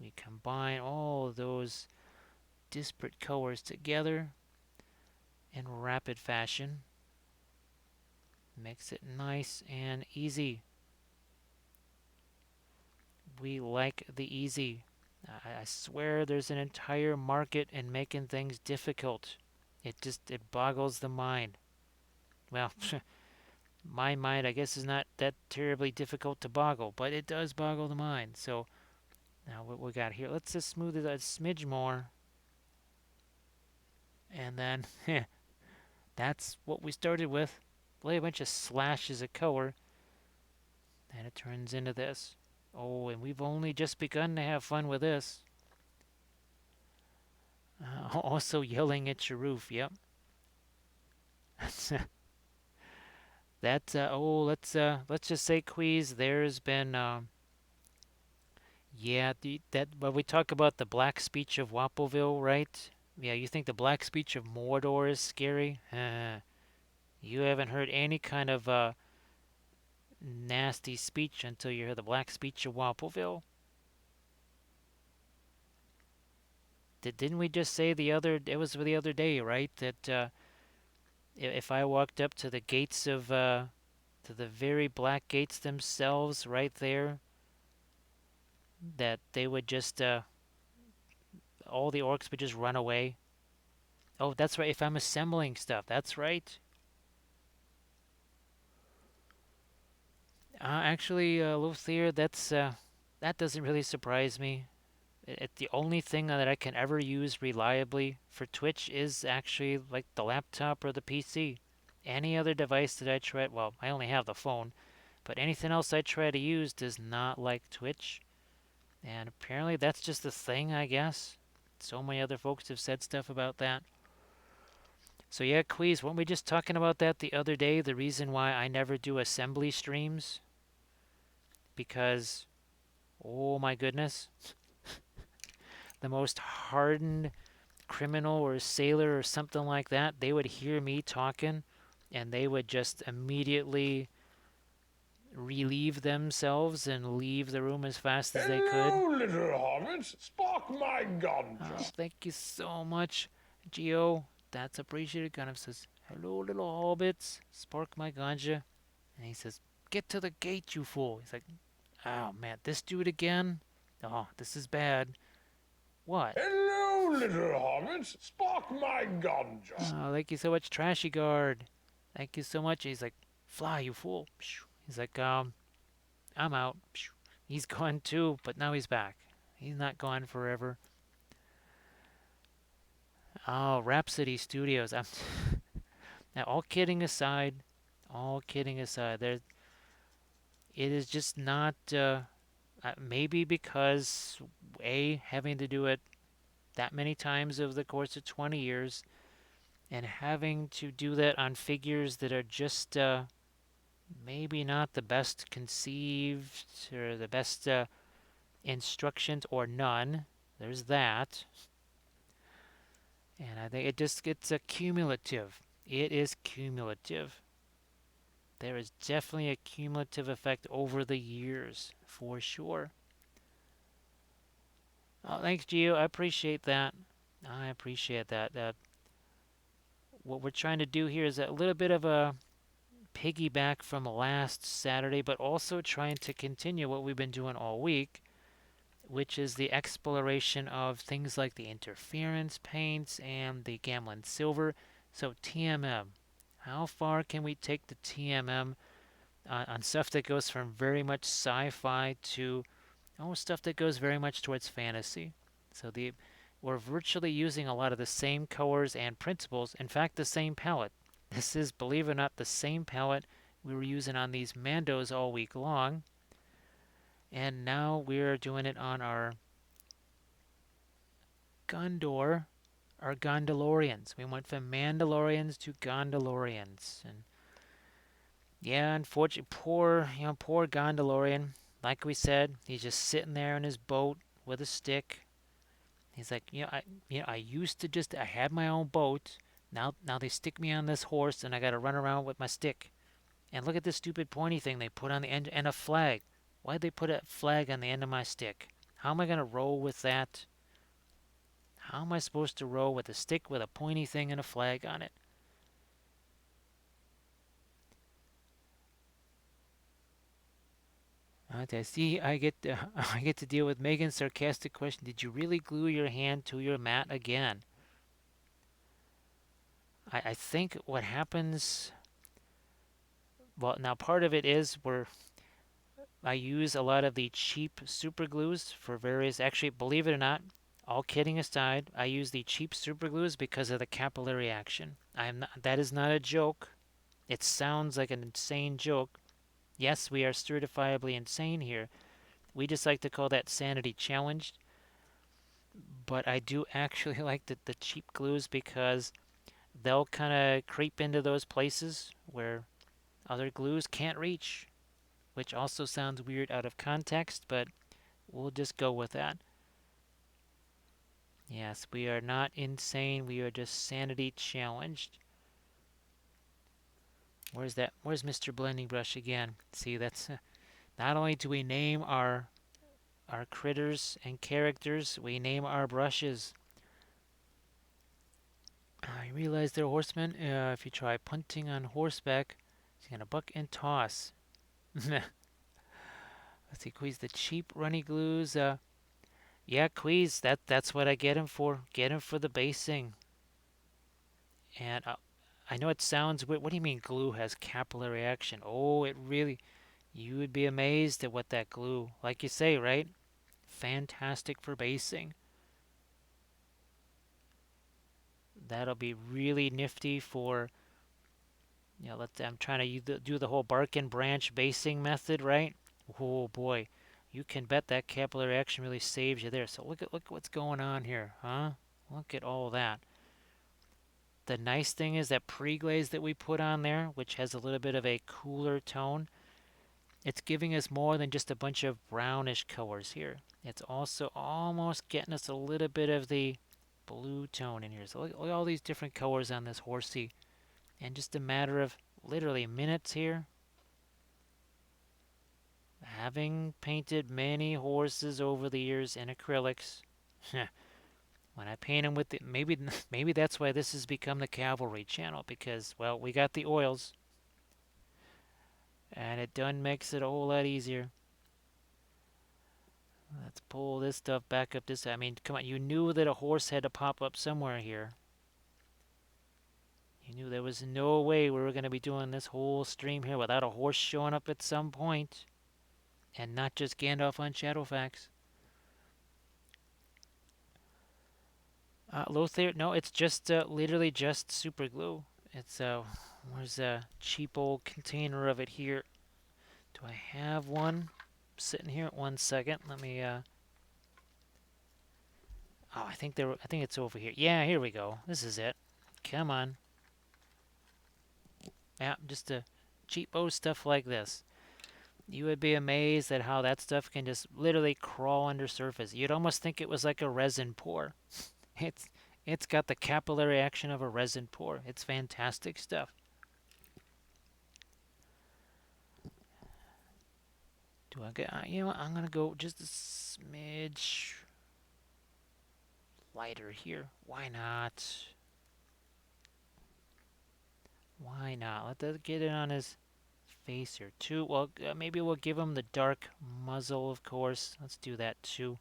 We combine all of those disparate colors together in rapid fashion. Makes it nice and easy. We like the easy. I swear there's an entire market in making things difficult. It boggles the mind. Well, my mind, I guess, is not that terribly difficult to boggle, but it does boggle the mind. So now what we got here, let's just smooth it a smidge more. And then, that's what we started with. Lay a bunch of slashes of color, and it turns into this. Oh, and we've only just begun to have fun with this. Also yelling at your roof. Yep. That's let's just say, Queez, there's been yeah, that when we talk about the black speech of Wappoville, right? Yeah, you think the black speech of Mordor is scary? You haven't heard any kind of nasty speech until you hear the black speech of Wappoville. Didn't we just say it was the other day, right? That if I walked up to the gates of to the very black gates themselves, right there, that they would just all the orcs would just run away. Oh, that's right. If I'm assembling stuff, that's right. Actually, Lothier, that doesn't really surprise me. The only thing that I can ever use reliably for Twitch is actually like the laptop or the PC. Any other device that I try, well, I only have the phone, but anything else I try to use does not like Twitch. And apparently that's just a thing, I guess. So many other folks have said stuff about that. So yeah, Queez, weren't we just talking about that the other day? The reason why I never do assembly streams? Because, oh my goodness, the most hardened criminal or sailor or something like that, they would hear me talking and they would just immediately relieve themselves and leave the room as fast as they could. Hello, little hobbits. Spark my Oh, ganja. thank you so much, Geo. That's appreciated. Kind of says, hello, little hobbits. Spark my ganja. And he says, get to the gate, you fool. He's like, oh man, this dude again? Oh, this is bad. What? Hello, little hobbits. Spark my ganja. Oh, thank you so much, Trashy Guard. Thank you so much. He's like, fly, you fool. He's like, I'm out. He's gone too, but now he's back. He's not gone forever. Oh, Rhapsody Studios. Now, all kidding aside, it is just not. Maybe because having to do it that many times over the course of 20 years, and having to do that on figures that are just maybe not the best conceived or the best instructions or none. There's that. And I think it's a cumulative. It is cumulative. There is definitely a cumulative effect over the years, for sure. Oh, thanks, Gio. I appreciate that. I appreciate that. What we're trying to do here is a little bit of a piggyback from last Saturday, but also trying to continue what we've been doing all week, which is the exploration of things like the interference paints and the Gamlen silver. So TMM, how far can we take the TMM on stuff that goes from very much sci-fi to stuff that goes very much towards fantasy? So the we're virtually using a lot of the same colors and principles. In fact, the same palette. This is, believe it or not, the same palette we were using on these Mandos all week long. And now we're doing it on our Gondor, our Gondalorians. We went from Mandalorians to Gondalorians. And yeah, unfortunately, poor Gondalorian. Like we said, he's just sitting there in his boat with a stick. He's like, I used to I had my own boat. Now they stick me on this horse, and I got to run around with my stick. And look at this stupid pointy thing they put on the end, and a flag. Why'd they put a flag on the end of my stick? How am I gonna roll with that? How am I supposed to row with a stick with a pointy thing and a flag on it? I see. I get to deal with Megan's sarcastic question. Did you really glue your hand to your mat again? I think what happens. Well, now part of it is where I use a lot of the cheap super glues for various. Actually, believe it or not, all kidding aside, I use the cheap super glues because of the capillary action. That is not a joke. It sounds like an insane joke. Yes, we are certifiably insane here. We just like to call that sanity challenged. But I do actually like the cheap glues because they'll kind of creep into those places where other glues can't reach, which also sounds weird out of context, but we'll just go with that. Yes, we are not insane. We are just sanity challenged. Where's that? Where's Mr. Blending Brush again? See, that's not only do we name our critters and characters, we name our brushes. I realize they're horsemen. If you try punting on horseback, he's gonna buck and toss. Let's see, Queez, the cheap runny glues. Yeah, Queez, that's what I get him for. Get him for the basing. And I know it sounds weird. What do you mean glue has capillary action? Oh, it really. You would be amazed at what that glue, like you say, right? Fantastic for basing. That'll be really nifty for, I'm trying to do the whole bark and branch basing method, right? Oh boy, you can bet that capillary action really saves you there. So look at what's going on here, huh? Look at all that. The nice thing is that pre-glaze that we put on there, which has a little bit of a cooler tone, it's giving us more than just a bunch of brownish colors here. It's also almost getting us a little bit of the blue tone in here. So look at all these different colors on this horsey. And just a matter of literally minutes here. Having painted many horses over the years in acrylics, when I paint them with maybe that's why this has become the cavalry channel, because well, we got the oils and it done makes it a whole lot easier. Let's pull this stuff back up I mean, come on, you knew that a horse had to pop up somewhere here. You knew there was no way we were going to be doing this whole stream here without a horse showing up at some point. And not just Gandalf on Shadowfax. Lothair, no, it's just literally just super glue. It's where's a cheap old container of it here? Do I have one sitting here? 1 second. Let me. Oh, I think it's over here. Yeah, here we go. This is it. Come on. Yeah, just a cheapo stuff like this. You would be amazed at how that stuff can just literally crawl under surface. You'd almost think it was like a resin pour. It's it's got the capillary action of a resin pour. It's fantastic stuff. Do I get? You know what? I'm gonna go just a smidge lighter here. Why not? Why not? Let that get it on his face here too. Well, maybe we'll give him the dark muzzle, of course. Let's do that too.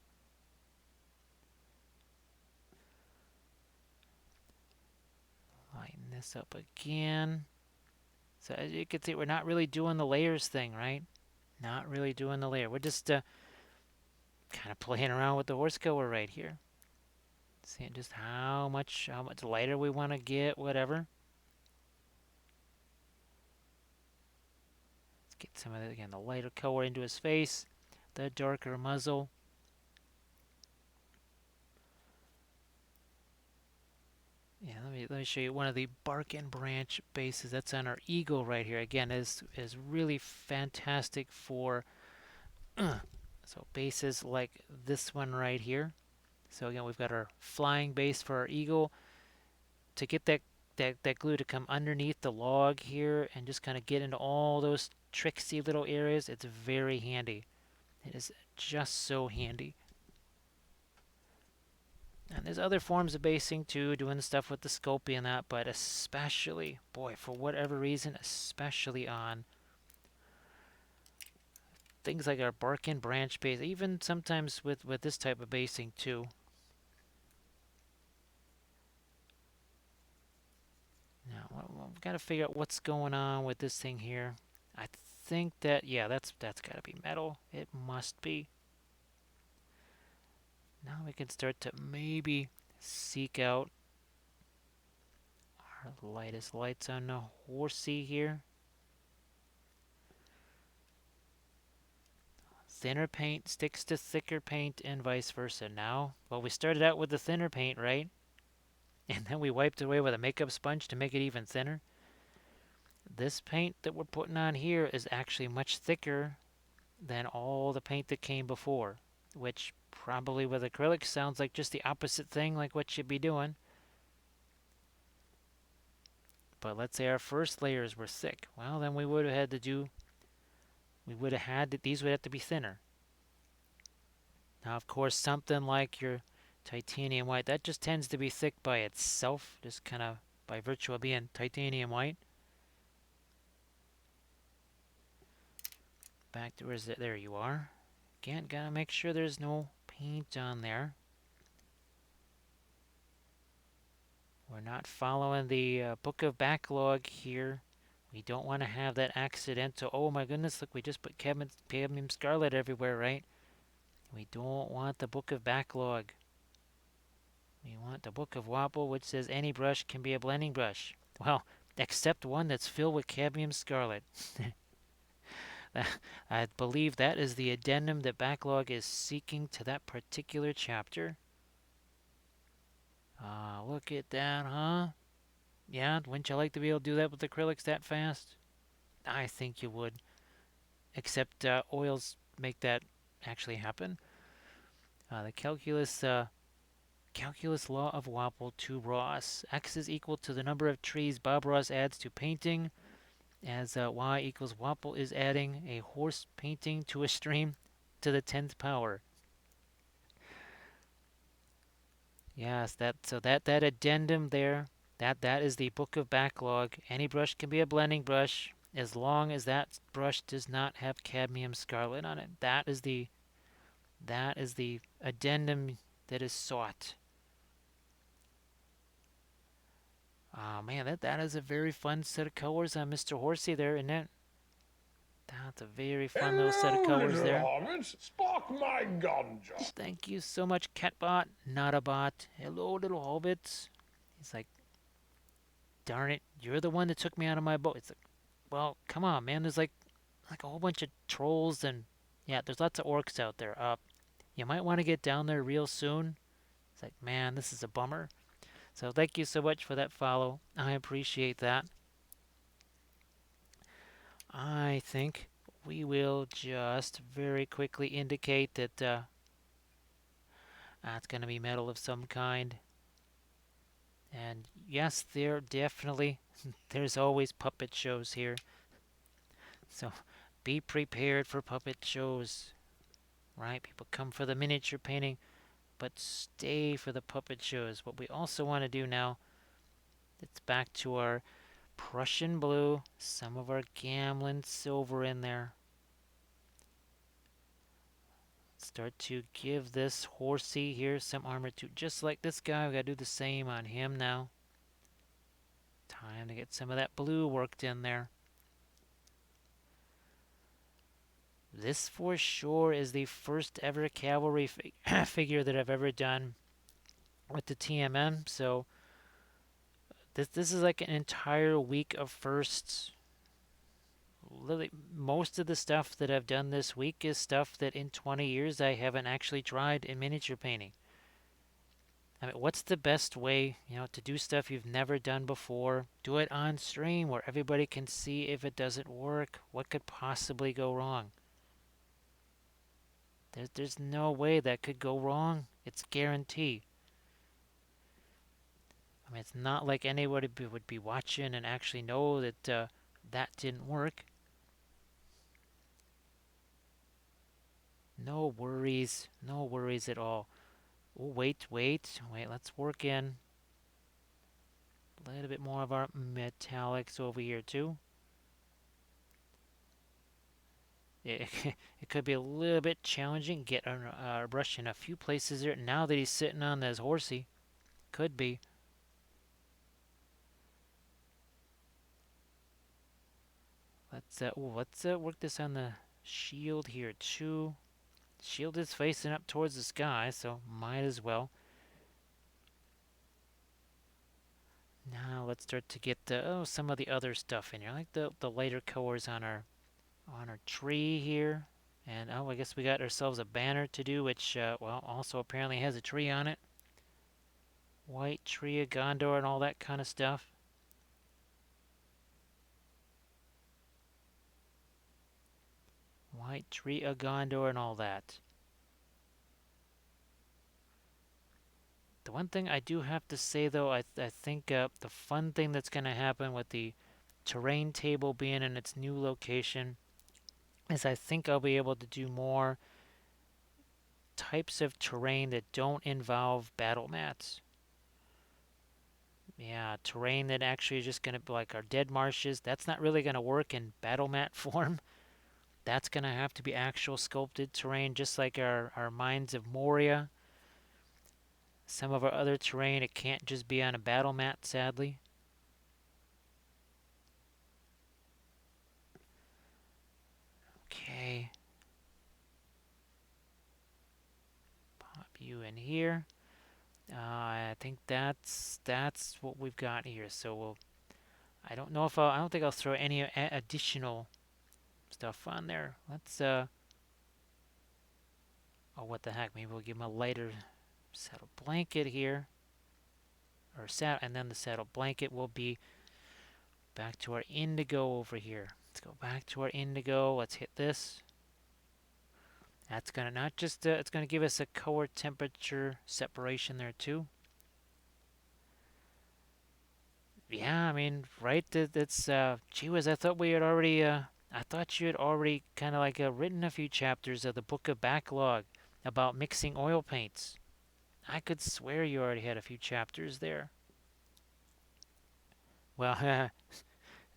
Lighten this up again. So as you can see, we're not really doing the layers thing, right? Not really doing the layer. We're just kind of playing around with the horse color right here. Seeing just how much lighter we want to get, whatever. Let's get some of the, again, the lighter color into his face, the darker muzzle. Yeah, let me show you one of the bark and branch bases. That's on our eagle right here. Again, is really fantastic for so bases like this one right here. So again, we've got our flying base for our eagle. To get that glue to come underneath the log here and just kind of get into all those tricksy little areas, it's very handy. It is just so handy. And there's other forms of basing too, doing the stuff with the Sculpey and that, but especially, boy, for whatever reason, especially on things like our bark and branch base, even sometimes with this type of basing too. Now, we've got to figure out what's going on with this thing here. I think that, yeah, that's got to be metal. It must be. Now we can start to maybe seek out our lightest lights on the horsey here. Thinner paint sticks to thicker paint and vice versa. Now, well, we started out with the thinner paint, right? And then we wiped it away with a makeup sponge to make it even thinner. This paint that we're putting on here is actually much thicker than all the paint that came before, which probably with acrylics sounds like just the opposite thing, like what you'd be doing. But let's say our first layers were thick. Well, then we would have had to do, we would have had, these would have to be thinner. Now, of course, something like your titanium white, that just tends to be thick by itself, just kind of by virtue of being titanium white. Back to where's it? There you are. Again, gotta make sure there's no paint on there. We're not following the book of backlog here. We don't want to have that accidental, oh my goodness, look, we just put cadmium scarlet everywhere, right? We don't want the book of backlog. We want the book of Wapple, which says any brush can be a blending brush. Well, except one that's filled with cadmium scarlet. I believe that is the addendum that backlog is seeking to that particular chapter. Look at that, huh? Yeah, wouldn't you like to be able to do that with acrylics that fast? I think you would. Except oils make that actually happen. The calculus law of Wapple to Ross. X is equal to the number of trees Bob Ross adds to painting, as Y equals Wapple is adding a horse painting to a stream to the 10th power. Yes, that addendum there, that is the book of backlog. Any brush can be a blending brush as long as that brush does not have cadmium scarlet on it. That is the addendum that is sought. Oh man, that is a very fun set of colors on Mr. Horsey there, isn't it? That's a very fun little set of Hello, colors little there. hobbits. Spark my gun, John. Thank you so much, Catbot, not a bot. Hello, little hobbits. He's like, darn it, you're the one that took me out of my boat. It's like, well, come on, man. There's like a whole bunch of trolls and yeah, there's lots of orcs out there. You might want to get down there real soon. It's like, man, this is a bummer. So thank you so much for that follow. I appreciate that. I think we will just very quickly indicate that that's going to be metal of some kind. And yes, there definitely, there's always puppet shows here. So Be prepared for puppet shows, right? People come for the miniature painting, but stay for the puppet shows. What we also want to do now, it's back to our Prussian blue, some of our Gamlin silver in there. Start to give this horsey here some armor too, just like this guy. We gotta do the same on him now. Time to get some of that blue worked in there. This for sure is the first ever cavalry figure that I've ever done with the TMM. So this is like an entire week of firsts. Literally, most of the stuff that I've done this week is stuff that in 20 years I haven't actually tried in miniature painting. I mean, what's the best way, to do stuff you've never done before? Do it on stream where everybody can see if it doesn't work. What could possibly go wrong? There's no way that could go wrong. It's guaranteed. I mean, it's not like anybody would be watching and actually know that that didn't work. No worries. No worries at all. Oh, wait. Let's work in a little bit more of our metallics over here, too. It, it could be a little bit challenging. Get our brush in a few places there. Now that he's sitting on this horsey. Could be. Let's work this on the shield here, too. Shield is facing up towards the sky, so might as well. Now let's start to get some of the other stuff in here, like the lighter colors on our tree here. And I guess we got ourselves a banner to do, which well also apparently has a tree on it. White tree of Gondor and all that kind of stuff. White tree of Gondor and all that. The one thing I do have to say though, I think the fun thing that's going to happen with the terrain table being in its new location is I think I'll be able to do more types of terrain that don't involve battle mats. Yeah, terrain that actually is just going to be like our dead marshes. That's not really going to work in battle mat form. That's going to have to be actual sculpted terrain, just like our Mines of Moria. Some of our other terrain, it can't just be on a battle mat, sadly. Okay. Pop you in here. I think that's what we've got here. So we'll. I don't know if I don't think I'll throw any additional stuff on there. Let's oh, what the heck? Maybe we'll give him a lighter saddle blanket here, or saddle, and then the saddle blanket will be back to our indigo over here. Let's go back to our indigo. Let's hit this. That's gonna not just it's gonna give us a core temperature separation there too. Yeah, I mean, right? That's gee whiz, I thought we had already. I thought you had already kind of like written a few chapters of the Book of Backlog about mixing oil paints. I could swear you already had a few chapters there. Well,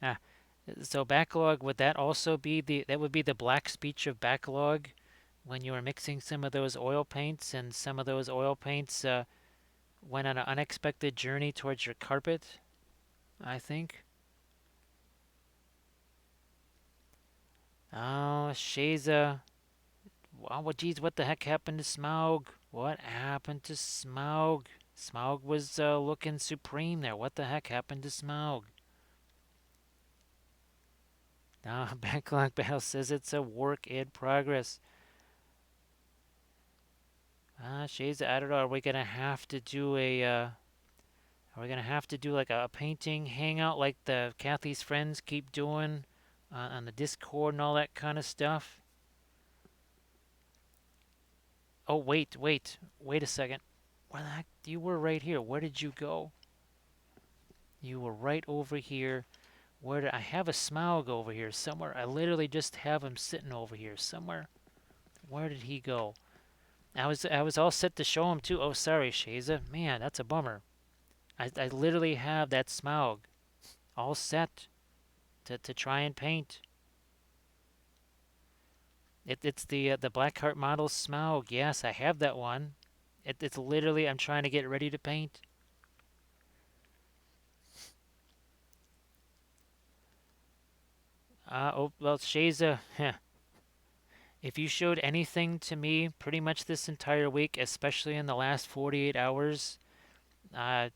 uh, so backlog, would that also be that would be the black speech of backlog when you were mixing some of those oil paints and some of those oil paints went on an unexpected journey towards your carpet, I think. Oh, Shaza. Oh, geez, what the heck happened to Smaug? What happened to Smaug? Smaug was looking supreme there. What the heck happened to Smaug? Ah, Backlog Battle says it's a work in progress. Ah, Shaza, I don't know. Are we gonna have to do are we gonna have to do like a painting hangout like the Kathy's friends keep doing on the Discord and all that kind of stuff? Oh, wait a second. Where the heck? You were right here. Where did you go? You were right over here Where did I have a Smaug over here somewhere? I literally just have him sitting over here somewhere. Where did he go? I was all set to show him too. Oh, sorry, Shaza. Man, that's a bummer. I literally have that Smaug all set to try and paint. It's the Blackheart model Smaug. Yes, I have that one. It's literally I'm trying to get ready to paint. Oh well, Shaza. If you showed anything to me pretty much this entire week, especially in the last 48 hours, uh,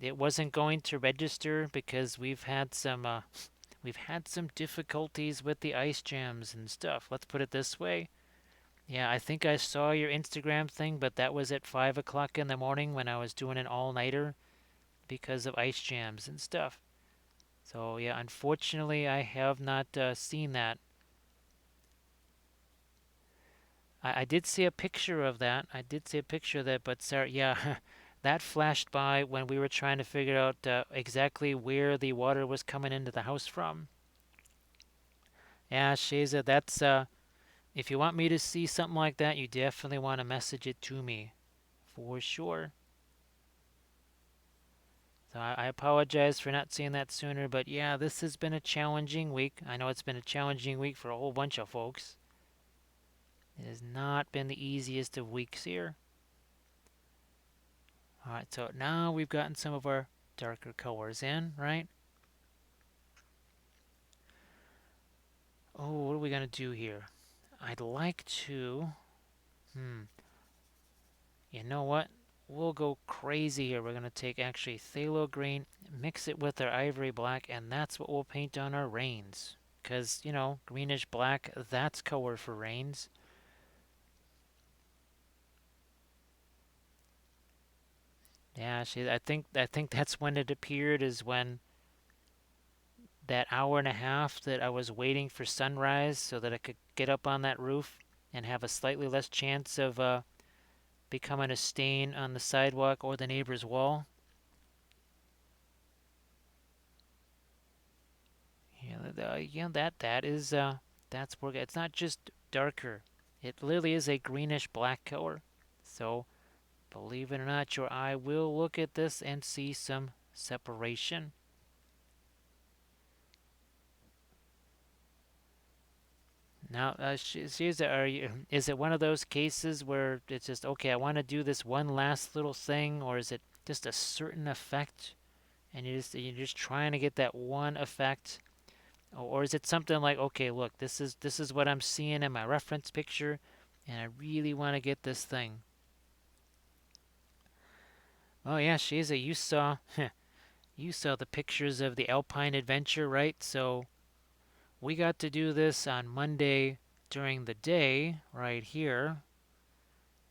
it wasn't going to register because we've had some difficulties with the ice jams and stuff. Let's put it this way. Yeah, I think I saw your Instagram thing, but that was at 5 o'clock in the morning when I was doing an all-nighter because of ice jams and stuff. So yeah, unfortunately, I have not seen that. I did see a picture of that. I did see a picture of that, but Sarah, yeah, that flashed by when we were trying to figure out exactly where the water was coming into the house from. Yeah, Shaza, that's if you want me to see something like that, you definitely want to message it to me for sure. So I apologize for not seeing that sooner, but yeah, this has been a challenging week. I know it's been a challenging week for a whole bunch of folks. It has not been the easiest of weeks here. Alright, so now we've gotten some of our darker colors in, right? Oh, what are we going to do here? I'd like to... Hmm, you know what? We'll go crazy here. We're going to take actually phthalo green, mix it with our ivory black, and that's what we'll paint on our reins. Because, greenish black, that's color for reins. Yeah, I think that's when it appeared is when that hour and a half that I was waiting for sunrise so that I could get up on that roof and have a slightly less chance of becoming a stain on the sidewalk or the neighbor's wall. Yeah, that's where it's not just darker. It literally is a greenish black color. So believe it or not, your eye will look at this and see some separation. Now, is it one of those cases where it's just, okay, I want to do this one last little thing, or is it just a certain effect, and you're just trying to get that one effect, or is it something like, okay, look, this is what I'm seeing in my reference picture, and I really want to get this thing. Oh yeah, Shiza, you saw the pictures of the Alpine adventure, right? So we got to do this on Monday during the day, right here.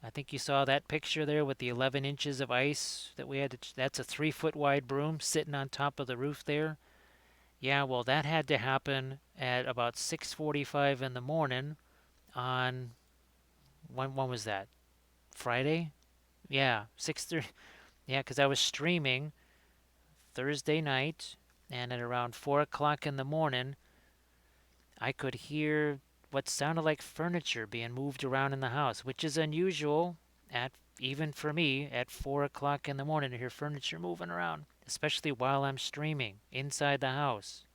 I think you saw that picture there with the 11 inches of ice that we had to, that's a 3 foot wide broom sitting on top of the roof there. Yeah, well, that had to happen at about 6:45 in the morning on, when was that? Friday? Yeah, 6:30. Yeah, because I was streaming Thursday night, and at around 4 o'clock in the morning, I could hear what sounded like furniture being moved around in the house, which is unusual at even for me at 4 o'clock in the morning to hear furniture moving around, especially while I'm streaming inside the house.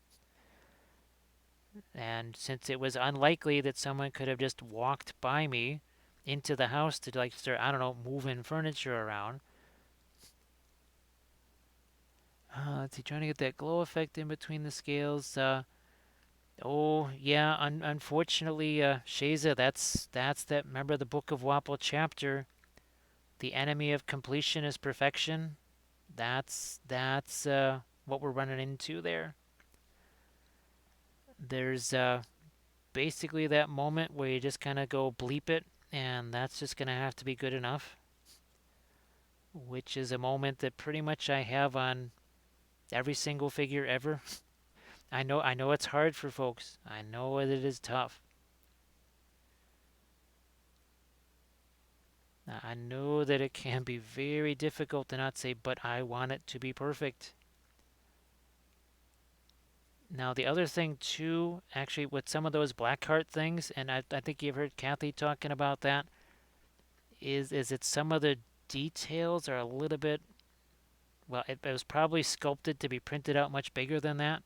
And since it was unlikely that someone could have just walked by me into the house to like start, I don't know, moving furniture around. Let's see, trying to get that glow effect in between the scales. Oh yeah, unfortunately, Shaza, that's that. Remember the Book of Wapol chapter. The enemy of completion is perfection. That's what we're running into there. There's basically that moment where you just kind of go bleep it, and that's just gonna have to be good enough. Which is a moment that pretty much I have on every single figure ever. I know it's hard for folks. I know that it is tough. I know that it can be very difficult to not say, but I want it to be perfect. Now the other thing too, actually with some of those black heart things, and I think you've heard Kathy talking about that, is that some of the details are a little bit, well, it was probably sculpted to be printed out much bigger than that.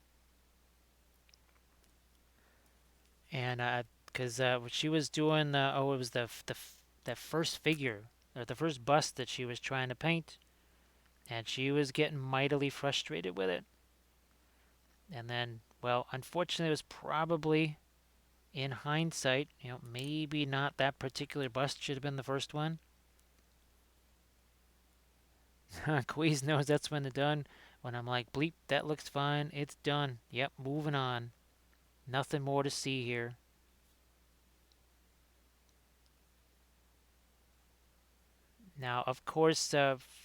And because what she was doing, oh, it was that first figure or the first bust that she was trying to paint, and she was getting mightily frustrated with it. And then, well, unfortunately, it was probably in hindsight, maybe not that particular bust should have been the first one. Queez knows that's when it's done. When I'm like, bleep, that looks fine. It's done. Yep, moving on. Nothing more to see here. Now, of course,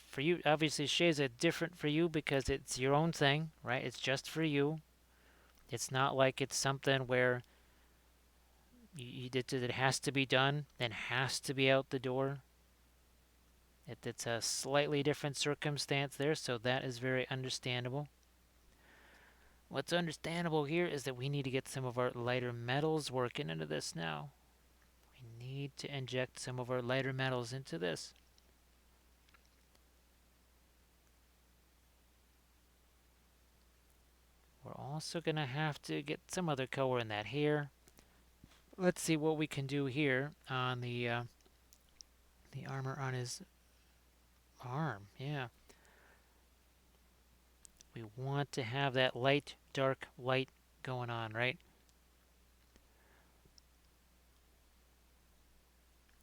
for you, obviously, Shay's a different for you because it's your own thing, right? It's just for you. It's not like it's something where it has to be done, then has to be out the door. It's a slightly different circumstance there, so that is very understandable. What's understandable here is that we need to get some of our lighter metals working into this now. We need to inject some of our lighter metals into this. We're also going to have to get some other color in that here. Let's see what we can do here on the armor on his arm. Yeah, we want to have that light, dark, light going on, right?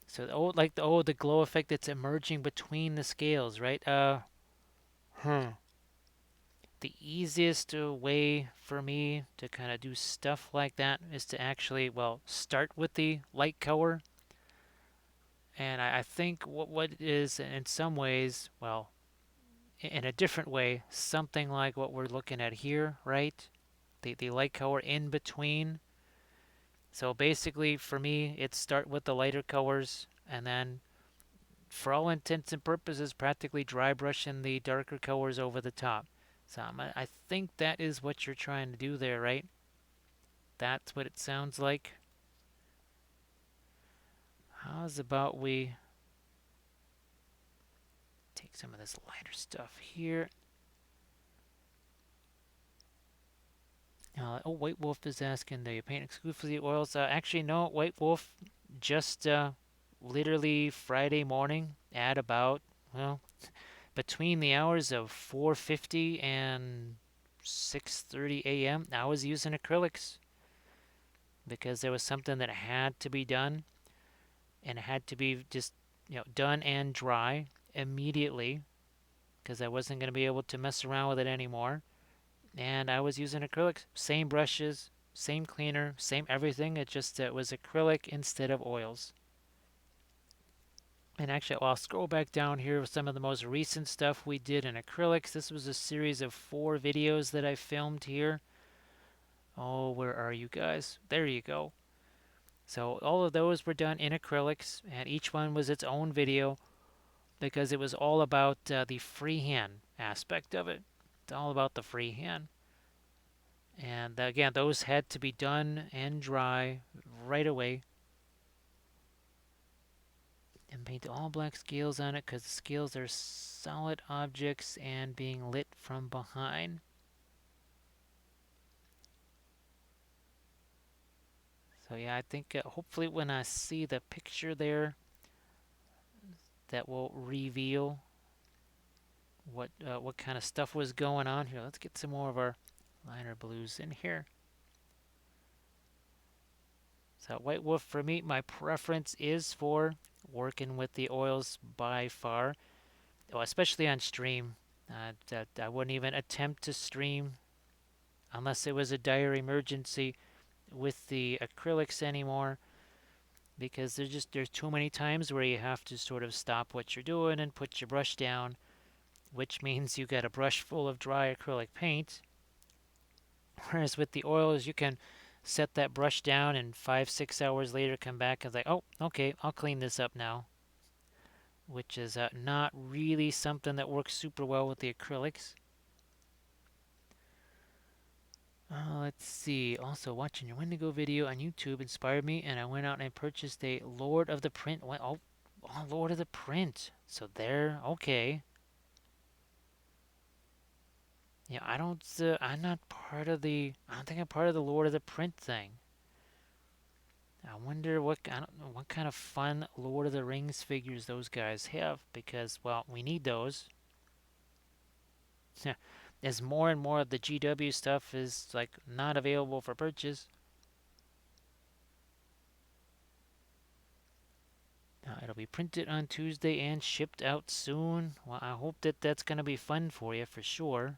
So the glow effect that's emerging between the scales, right? Hmm. The easiest way for me to kind of do stuff like that is to actually, well, start with the light color. And I think what is in some ways, well, in a different way, something like what we're looking at here, right? The light color in between. So basically, for me, it's start with the lighter colors and then, for all intents and purposes, practically dry brushing the darker colors over the top. So I think that is what you're trying to do there, right? That's what it sounds like. How's about we take some of this lighter stuff here? Oh, White Wolf is asking, do you paint exclusively oils? Actually, no, White Wolf just literally Friday morning at about, well, between the hours of 4:50 and 6:30 a.m., I was using acrylics because there was something that had to be done, and it had to be just, done and dry immediately because I wasn't going to be able to mess around with it anymore. And I was using acrylics, same brushes, same cleaner, same everything. It just was acrylic instead of oils. And actually, I'll scroll back down here with some of the most recent stuff we did in acrylics. This was a series of 4 videos that I filmed here. Oh, where are you guys? There you go. So all of those were done in acrylics, and each one was its own video because it was all about the freehand aspect of it. It's all about the freehand. And again, those had to be done and dry right away. And paint all black scales on it because the scales are solid objects and being lit from behind. So yeah, I think hopefully when I see the picture there, that will reveal what kind of stuff was going on here. Let's get some more of our liner blues in here. So White Wolf for me, my preference is for working with the oils by far, especially on stream. I wouldn't even attempt to stream unless it was a dire emergency with the acrylics anymore, because there's too many times where you have to sort of stop what you're doing and put your brush down, which means you got a brush full of dry acrylic paint. Whereas with the oils, you can set that brush down and 5-6 hours later come back and like, oh, okay, I'll clean this up now, which is not really something that works super well with the acrylics. Let's see. Also, watching your Wendigo video on YouTube inspired me, and I went out and purchased a Lord of the Print. Oh, Lord of the Print. So there, okay. Yeah, I don't. I'm not part of the. I don't think I'm part of the Lord of the Print thing. I wonder what I don't know what kind of fun Lord of the Rings figures those guys have because well, we need those. As more and more of the GW stuff is like not available for purchase. It'll be printed on Tuesday and shipped out soon. Well, I hope that that's going to be fun for you for sure.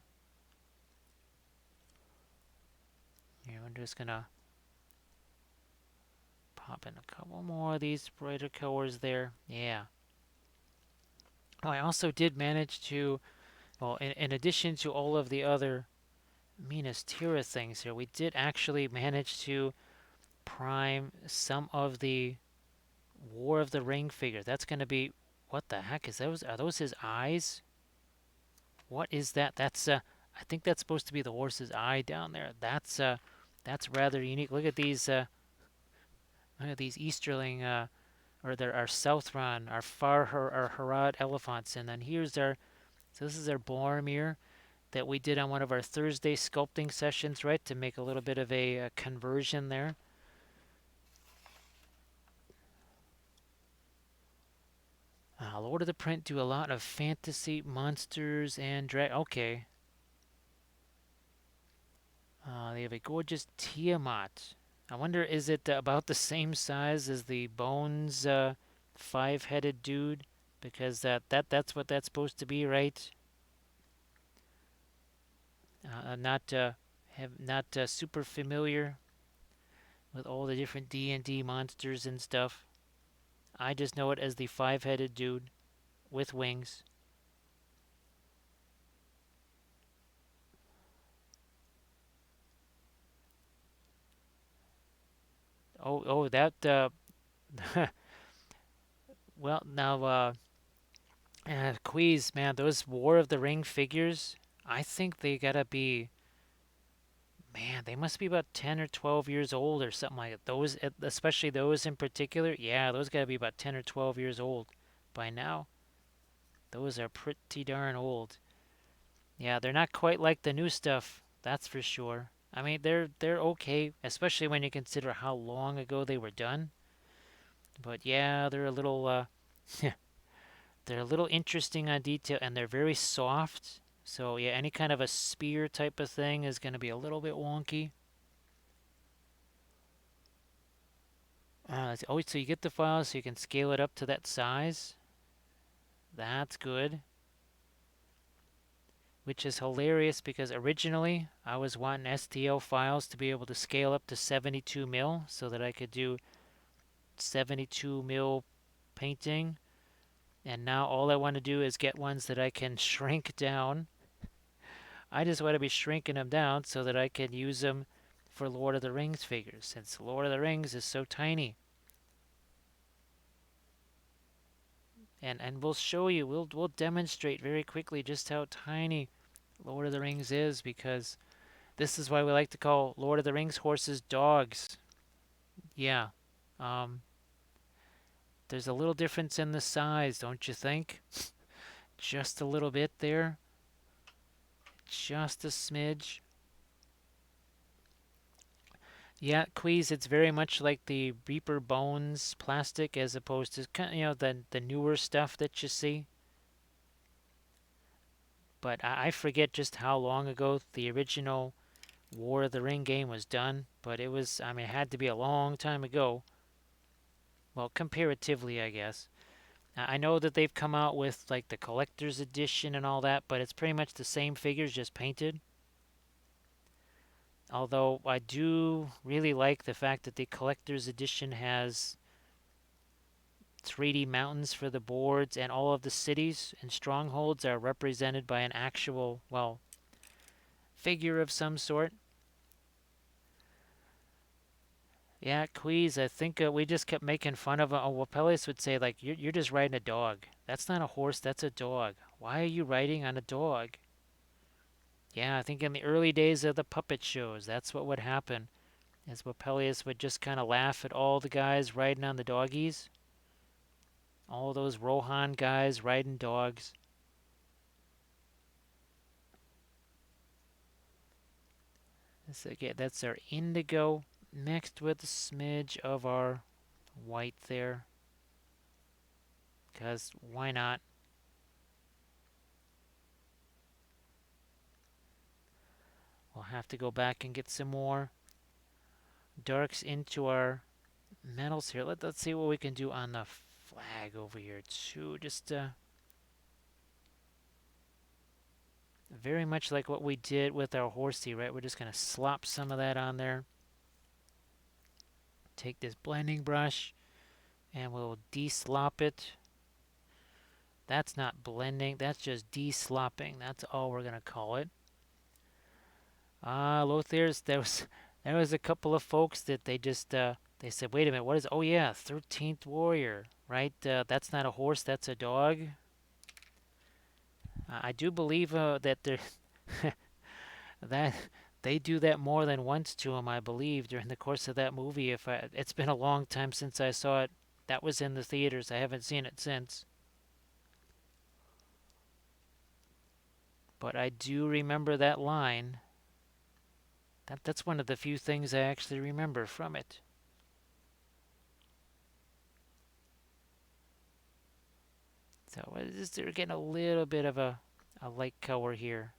Here, I'm just going to pop in a couple more of these brighter colors there. Yeah. Oh, I also did manage to, well, in addition to all of the other Minas Tirith things here, we did actually manage to prime some of the War of the Ring figures. That's going to be, what the heck is those? Are those his eyes? What is that? I think that's supposed to be the horse's eye down there. That's rather unique. Look at these Easterling, or there are Southron, our our Harad elephants, and then here's our. So this is our Boromir that we did on one of our Thursday sculpting sessions, right, to make a little bit of a conversion there. Lord of the Print do a lot of fantasy, monsters, and drag. Okay. They have a gorgeous Tiamat. I wonder, is it about the same size as the Bones five-headed dude? Because that's what that's supposed to be, right? Not have not super familiar with all the different D&D monsters and stuff. I just know it as the five-headed dude with wings. Oh, that. Well, now, Queez, man, those War of the Ring figures. I think they gotta be. Man, they must be about 10 or 12 years old or something like that. Those, especially those in particular, yeah, those gotta be about 10 or 12 years old by now. Those are pretty darn old. Yeah, they're not quite like the new stuff, that's for sure. I mean, they're okay, especially when you consider how long ago they were done. But yeah, they're a little they're a little interesting on detail, and they're very soft. So yeah, any kind of a spear type of thing is going to be a little bit wonky. Oh, so you get the file so you can scale it up to that size. That's good. Which is hilarious because originally I was wanting STL files to be able to scale up to 72 mil so that I could do 72 mil painting. And now all I want to do is get ones that I can shrink down. I just want to be shrinking them down so that I can use them for Lord of the Rings figures, since Lord of the Rings is so tiny. And we'll show you, we'll demonstrate very quickly just how tiny Lord of the Rings is, because this is why we like to call Lord of the Rings horses dogs. Yeah. Um, there's a little difference in the size, don't you think? Just a little bit there. Just a smidge. Yeah, Queez, it's very much like the Reaper Bones plastic as opposed to kind of, the newer stuff that you see. But I forget just how long ago the original War of the Ring game was done, but it was, I mean, it had to be a long time ago. Well, comparatively, I guess. I know that they've come out with like the collector's edition and all that, but it's pretty much the same figures just painted. Although I do really like the fact that the collector's edition has 3D mountains for the boards, and all of the cities and strongholds are represented by an actual, well, figure of some sort. Yeah, Queez, I think we just kept making fun of well, Peleus would say, like, you're just riding a dog. That's not a horse, that's a dog. Why are you riding on a dog? Yeah, I think in the early days of the puppet shows, that's what would happen. Is Wapelius would just kind of laugh at all the guys riding on the doggies, all those Rohan guys riding dogs. Again, that's our indigo mixed with a smidge of our white there. Because why not? We'll have to go back and get some more darks into our metals here. Let's see what we can do on the flag over here too. Just very much like what we did with our horsey, right? We're just going to slop some of that on there. Take this blending brush and we'll de-slop it. That's not blending, that's just de-slopping. That's all we're going to call it. Lothier's, there was a couple of folks that they said, wait a minute, what is, oh yeah, 13th Warrior, right? That's not a horse, that's a dog. I do believe that they're that they do that more than once to him, I believe, during the course of that movie. It's been a long time since I saw it. That was in the theaters. I haven't seen it since. But I do remember that line. That's one of the few things I actually remember from it. So they're getting a little bit of a light color here.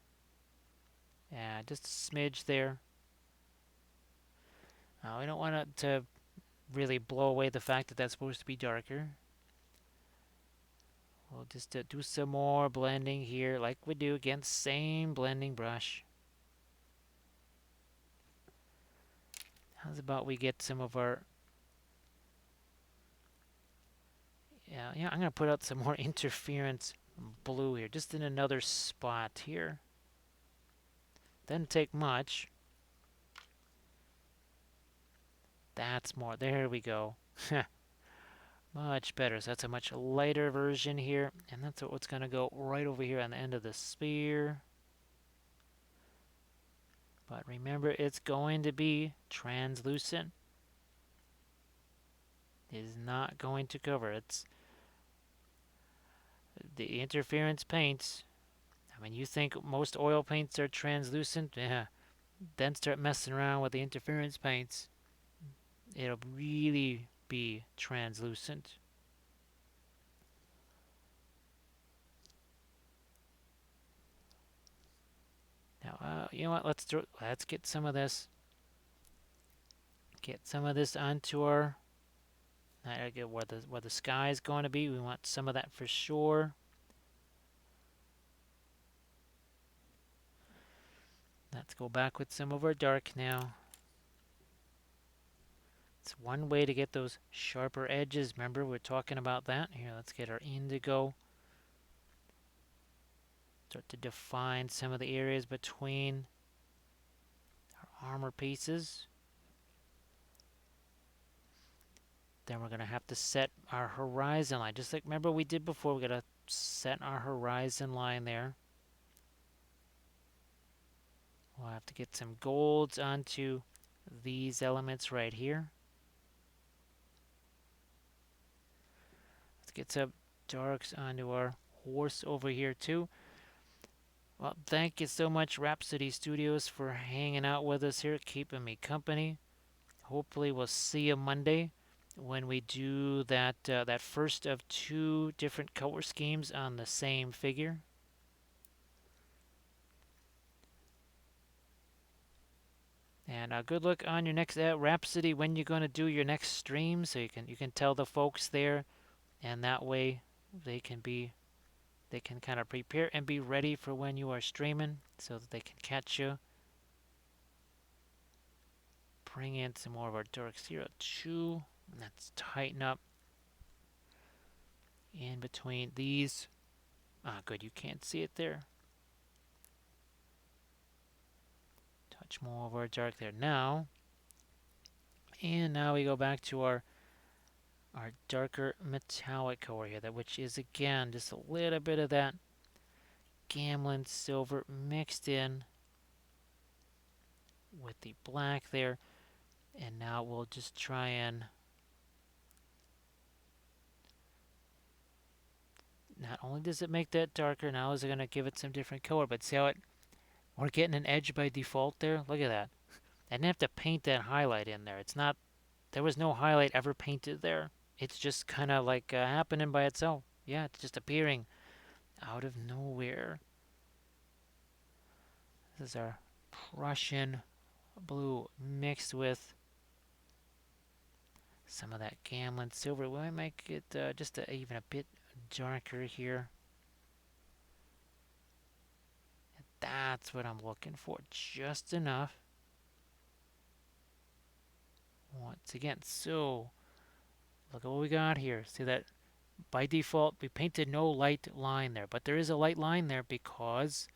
Yeah, just a smidge there. We don't want it to really blow away the fact that that's supposed to be darker. We'll just do some more blending here like we do. Again, same blending brush. How's about we get some of our... Yeah, I'm going to put out some more interference blue here, just in another spot here. Doesn't take much. That's more. There we go. Much better. So that's a much lighter version here. And that's what's going to go right over here on the end of the spear. But remember, it's going to be translucent. It is not going to cover. It's the interference paints. I mean, you think most oil paints are translucent? Yeah. Then start messing around with the interference paints. It'll really be translucent. Now, you know what? Let's get some of this. Get some of this onto our. I get where the sky is going to be. We want some of that for sure. Let's go back with some of our dark now. It's one way to get those sharper edges. Remember, we're talking about that. Here, let's get our indigo. Start to define some of the areas between our armor pieces. Then we're going to have to set our horizon line. Just like, remember we did before, we're going to set our horizon line there. We'll have to get some golds onto these elements right here. Let's get some darks onto our horse over here too. Well, thank you so much, Rhapsody Studios, for hanging out with us here, keeping me company. Hopefully we'll see you Monday when we do that first of two different color schemes on the same figure. And good luck on your next Rhapsody, when you're going to do your next stream, so you can tell the folks there, and that way they can kind of prepare and be ready for when you are streaming, so that they can catch you. Bring in some more of our dark 02. Let's tighten up in between these. Good, you can't see it there. Touch more of our dark there now. And now we go back to our darker metallic color here, which is again just a little bit of that Gamlin silver mixed in with the black there. And now we'll just try and not only does it make that darker, now is it going to give it some different color, but see how we're getting an edge by default there? Look at that. I didn't have to paint that highlight in there. It's not, there was no highlight ever painted there. It's just kind of like happening by itself. Yeah, it's just appearing out of nowhere. This is our Prussian blue mixed with some of that Gamlin silver. We might make it just even a bit darker here. That's what I'm looking for. Just enough. Once again, so look at what we got here. See that by default we painted no light line there, but there is a light line there because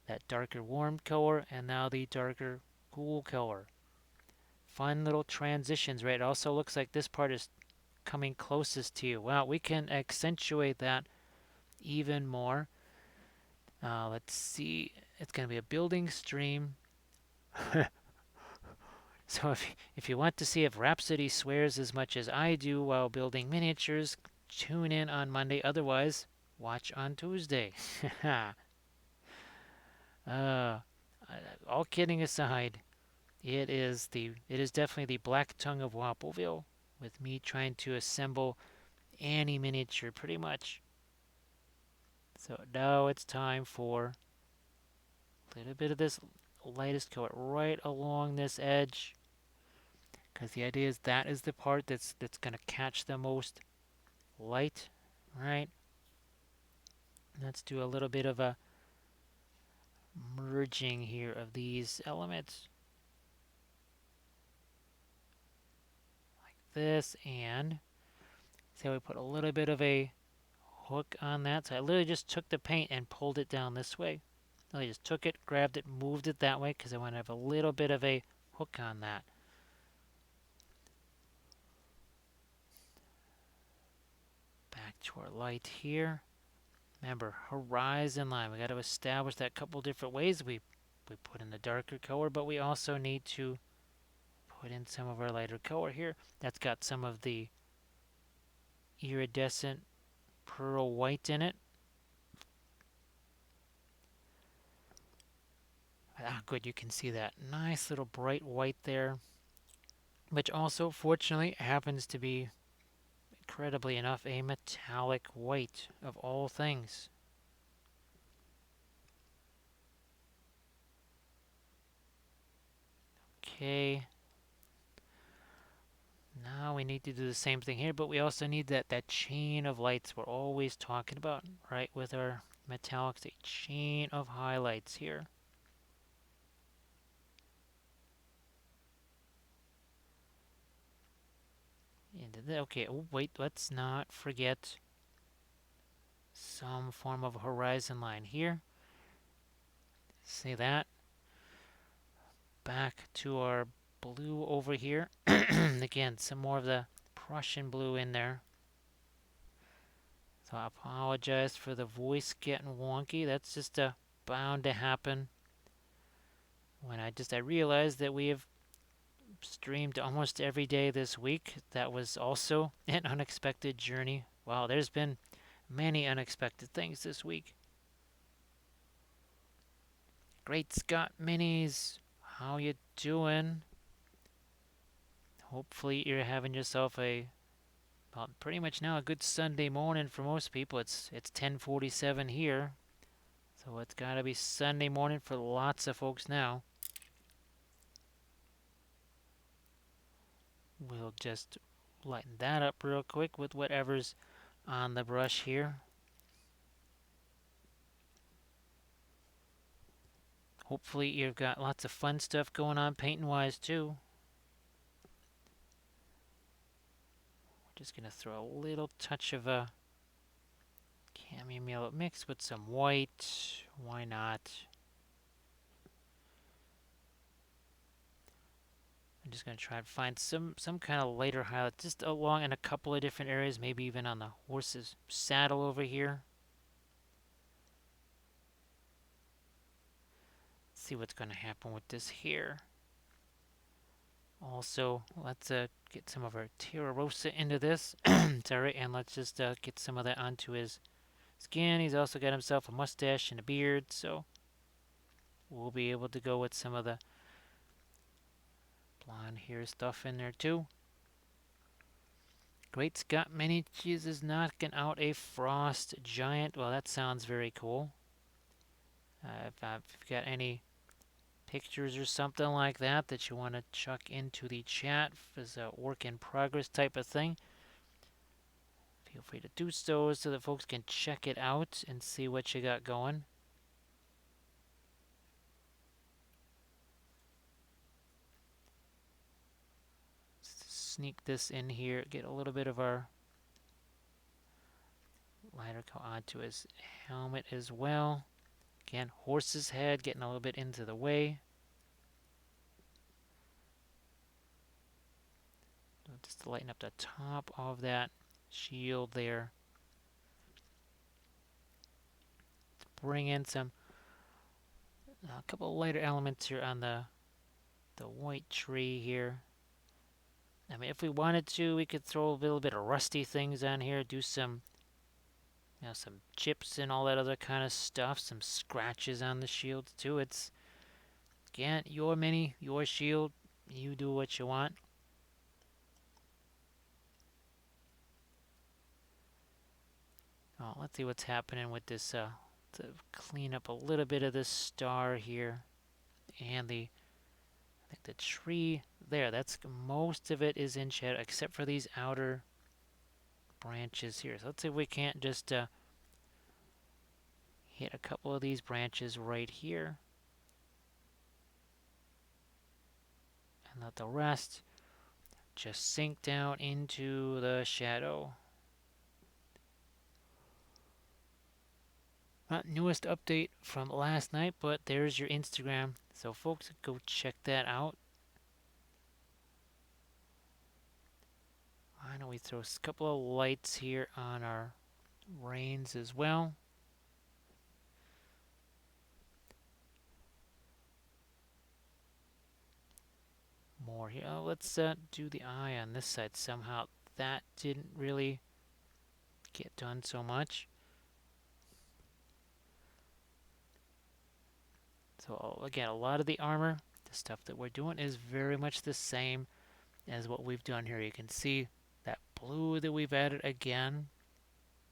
that darker warm color and now the darker cool color. Fun little transitions, right? It also looks like this part is coming closest to you. Well, we can accentuate that even more. Let's see. It's going to be a building stream. So if you want to see if Rhapsody swears as much as I do while building miniatures, tune in on Monday. Otherwise, watch on Tuesday. uh, all kidding aside, it is definitely the black tongue of Wappleville, with me trying to assemble any miniature pretty much. So now it's time for a little bit of this lightest color right along this edge, because the idea is that is the part that's going to catch the most light, right? Let's do a little bit of a merging here of these elements like this, and see how we put a little bit of a hook on that. So I literally just took the paint and pulled it down this way. I just took it, grabbed it, moved it that way because I want to have a little bit of a hook on that. Back to our light here. Remember, horizon line. We got to establish that couple different ways. We put in the darker color, but we also need to put in some of our lighter color here. That's got some of the iridescent pearl white in it. Ah, good, you can see that nice little bright white there, which also, fortunately, happens to be, incredibly enough, a metallic white of all things. Okay. Now we need to do the same thing here, but we also need that chain of lights we're always talking about, right, with our metallics, a chain of highlights here. Okay, oh wait, let's not forget some form of horizon line here. See that? Back to our blue over here. Again, some more of the Prussian blue in there. So I apologize for the voice getting wonky. That's just bound to happen when I realized that we have streamed almost every day this week. That was also an unexpected journey. Wow, there's been many unexpected things this week. Great Scott Minis, how you doing? Hopefully you're having yourself well, pretty much now a good Sunday morning for most people. It's 10:47 here, so it's got to be Sunday morning for lots of folks now. We'll just lighten that up real quick with whatever's on the brush here. Hopefully you've got lots of fun stuff going on painting wise too. We're just going to throw a little touch of a cadmium yellow mix with some white. Why not? I'm just going to try and find some kind of lighter highlight just along in a couple of different areas, maybe even on the horse's saddle over here. See what's going to happen with this here. Also, let's get some of our Terra Rosa into this. Sorry, and let's just get some of that onto his skin. He's also got himself a mustache and a beard, so we'll be able to go with some of the blonde hair stuff in there too. Great Scott Mini Cheese is knocking out a Frost Giant. Well, that sounds very cool. If you've got any pictures or something like that that you want to chuck into the chat as a work in progress type of thing, feel free to do so that folks can check it out and see what you got going. Sneak this in here, get a little bit of our lighter coat onto his helmet as well. Again, horse's head getting a little bit into the way. Just to lighten up the top of that shield there. Let's bring in a couple of lighter elements here on the white tree here. I mean, if we wanted to, we could throw a little bit of rusty things on here, do some some chips and all that other kind of stuff, some scratches on the shield too. It's, again, your mini, your shield, you do what you want. Oh, let's see what's happening with this, to clean up a little bit of this star here. And I think the tree there, that's most of it is in shadow, except for these outer branches here. So let's see if we can't just hit a couple of these branches right here. And let the rest just sink down into the shadow. Not newest update from last night, but there's your Instagram. So folks, go check that out. Why don't we throw a couple of lights here on our reins as well. More here. Oh, let's do the eye on this side somehow. That didn't really get done so much. So again, a lot of the armor, the stuff that we're doing is very much the same as what we've done here. You can see that blue that we've added again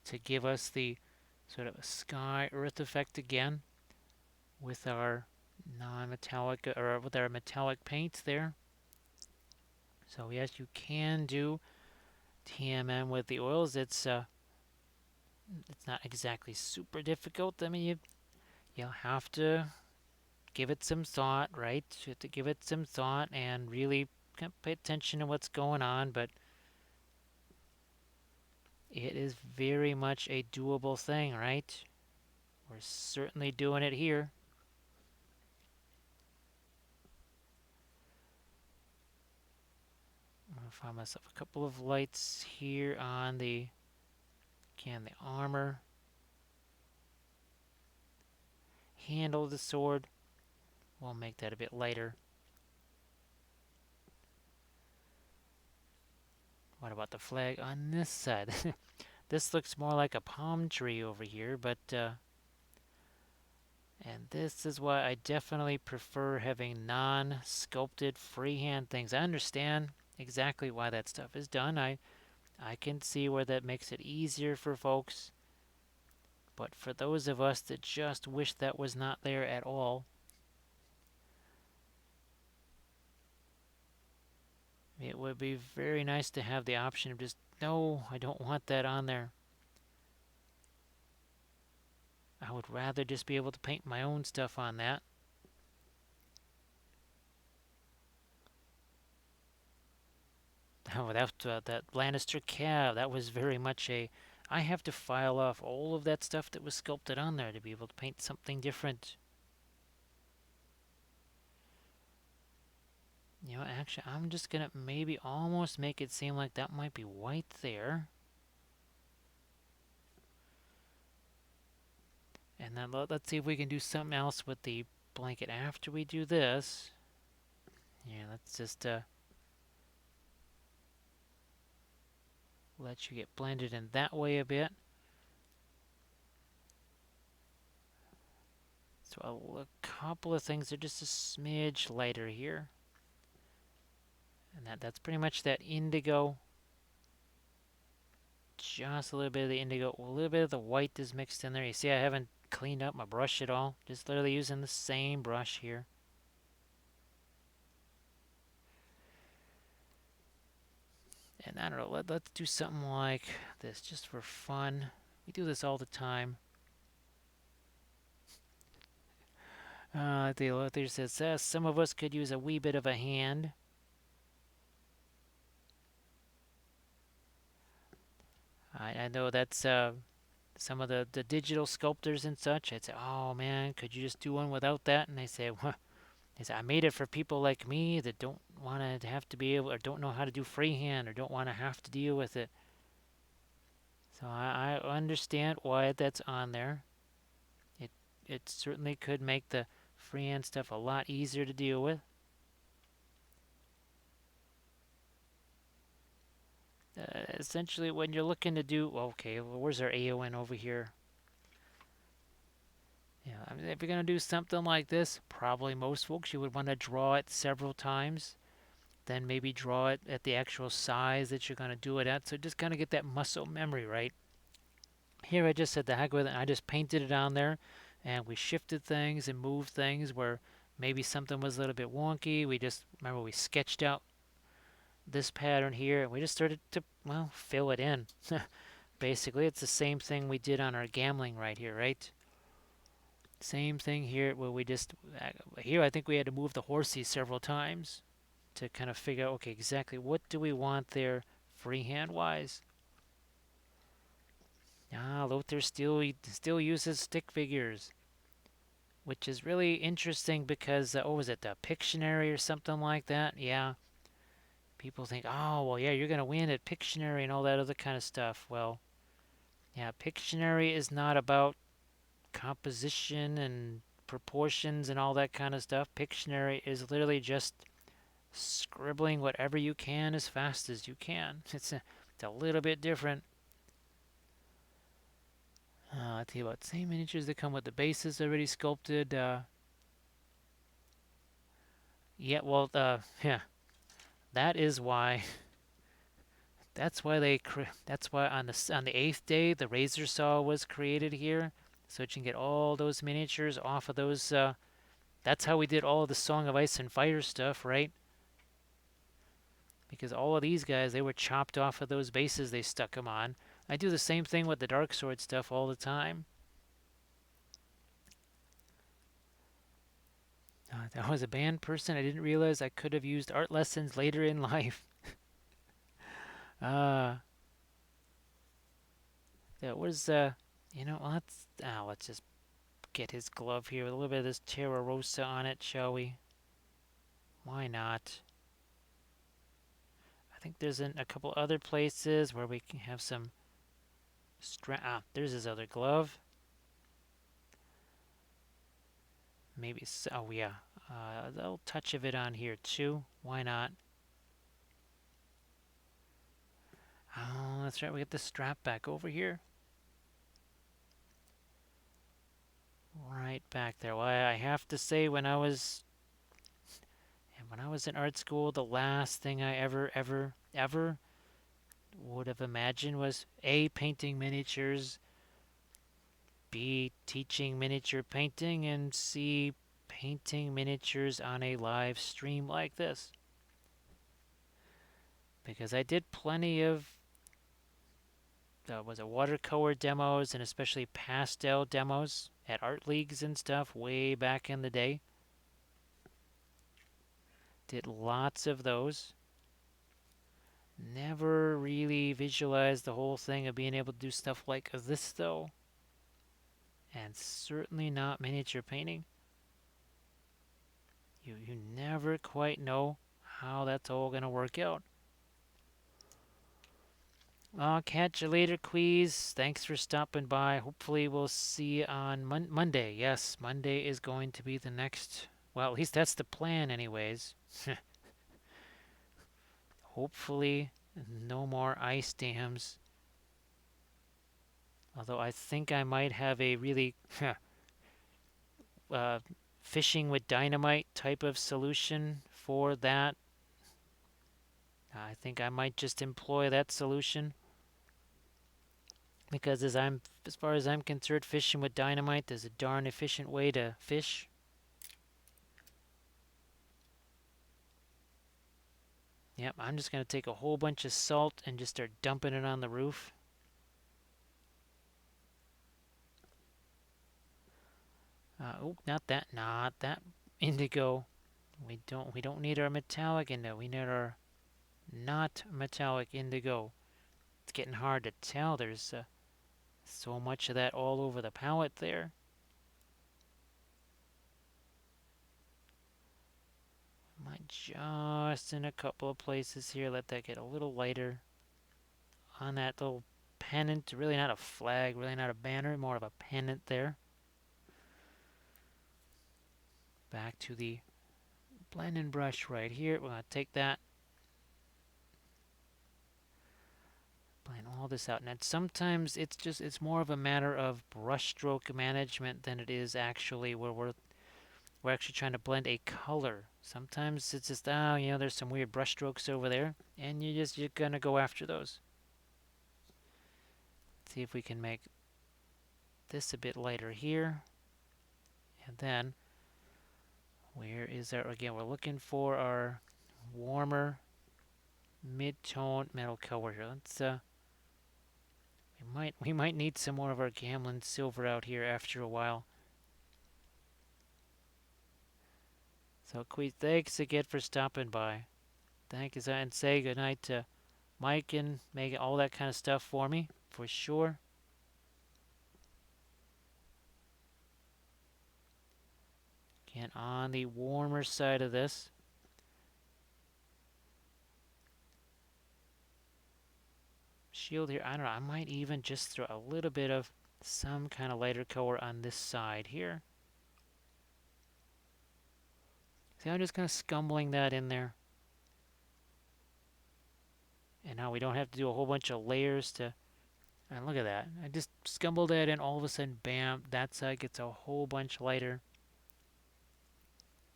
to give us the sort of a sky earth effect again with our non-metallic or with our metallic paints there. So yes, you can do TMM with the oils. It's not exactly super difficult. I mean, you'll have to give it some thought, right? You have to give it some thought and really pay attention to what's going on, but it is very much a doable thing, right? We're certainly doing it here. I'm going to find myself a couple of lights here on the armor. Handle of the sword. We'll make that a bit lighter. What about the flag on this side? This looks more like a palm tree over here, but and this is why I definitely prefer having non-sculpted freehand things. I understand exactly why that stuff is done. I can see where that makes it easier for folks. But for those of us that just wish that was not there at all, it would be very nice to have the option of just, no, I don't want that on there. I would rather just be able to paint my own stuff on that. Oh, that Lannister cab, that was very much a... I have to file off all of that stuff that was sculpted on there to be able to paint something different. You know, actually, I'm just going to maybe almost make it seem like that might be white there. And then let's see if we can do something else with the blanket after we do this. Yeah, let's just let you get blended in that way a bit. So a couple of things are just a smidge lighter here. And that's pretty much that indigo. Just a little bit of the indigo. A little bit of the white is mixed in there. You see I haven't cleaned up my brush at all. Just literally using the same brush here. And I don't know, let's do something like this just for fun. We do this all the time. The author says, some of us could use a wee bit of a hand. I know that's some of the digital sculptors and such. I'd say, oh man, could you just do one without that? And they say, well, I made it for people like me that don't want to have to be able, or don't know how to do freehand, or don't want to have to deal with it. So I understand why that's on there. It certainly could make the freehand stuff a lot easier to deal with. Essentially, when you're looking to do, well, okay, well, where's our AON over here? Yeah, I mean, if you're going to do something like this, probably most folks, you would want to draw it several times. Then maybe draw it at the actual size that you're going to do it at. So just kind of get that muscle memory, right? Here I just said the heck with it. I just painted it on there. And we shifted things and moved things where maybe something was a little bit wonky. We just, remember, we sketched out this pattern here. And we just started to, well, fill it in. Basically, it's the same thing we did on our gambling right here, right? Same thing here where we just, here I think we had to move the horsey several times to kind of figure out, okay, exactly what do we want there freehand wise. Lothar still uses stick figures, which is really interesting because, what was it, the Pictionary or something like that? Yeah, people think, oh, well, yeah, you're going to win at Pictionary and all that other kind of stuff. Well, yeah, Pictionary is not about composition and proportions and all that kind of stuff. Pictionary is literally just scribbling whatever you can as fast as you can. It's a little bit different. I'll tell you about same miniatures that come with the bases already sculpted. Yeah, well, yeah, that is why. That's why That's why on the eighth day the razor saw was created here, so you can get all those miniatures off of those. That's how we did all of the Song of Ice and Fire stuff, right? Because all of these guys, they were chopped off of those bases they stuck them on. I do the same thing with the Dark Sword stuff all the time. I was a band person. I didn't realize I could have used art lessons later in life. uh, that was, let's just get his glove here with a little bit of this Terra Rosa on it, shall we? Why not? I think there's a couple other places where we can have some there's his other glove. Maybe, oh yeah, a little touch of it on here too. Why not? Oh, that's right, we get the strap back over here. Right back there. Well, I have to say, when I was in art school, the last thing I ever would have imagined was A, painting miniatures, B, teaching miniature painting, and C, painting miniatures on a live stream like this. Because I did plenty of was it watercolor demos and especially pastel demos at art leagues and stuff way back in the day. Did lots of those. Never really visualized the whole thing of being able to do stuff like this though. And certainly not miniature painting. You never quite know how that's all going to work out. I'll catch you later, Queez. Thanks for stopping by. Hopefully we'll see you on Monday. Yes, Monday is going to be the next... Well, at least that's the plan anyways. Hopefully No more ice dams. Although I think I might have a really uh, fishing with dynamite type of solution for that. I think I might just employ that solution because as far as I'm concerned, fishing with dynamite is a darn efficient way to fish. Yep, I'm just gonna take a whole bunch of salt and just start dumping it on the roof. Oh, not that indigo. We don't need our metallic indigo. We need our not metallic indigo. It's getting hard to tell. There's so much of that all over the palette there. Might just in a couple of places here let that get a little lighter on that little pennant. Really not a flag, really not a banner, more of a pennant there. Back to the blending brush right here. We're going to take that, blend all this out. And sometimes it's more of a matter of brushstroke management than it is actually where we're actually trying to blend a color. Sometimes it's just, oh, there's some weird brushstrokes over there, and you're gonna go after those. See if we can make this a bit lighter here. And then, where is our, again, we're looking for our warmer mid-tone metal color here. Let's, we might need some more of our Gamlin silver out here after a while. So, Queeth, thanks again for stopping by. Thank you, and say goodnight to Mike and Megan, all that kind of stuff for me, for sure. Again, on the warmer side of this. Shield here, I don't know, I might even just throw a little bit of some kind of lighter color on this side here. See, I'm just kind of scumbling that in there. And now we don't have to do a whole bunch of layers to, and look at that. I just scumbled that in, all of a sudden, bam, that side gets a whole bunch lighter.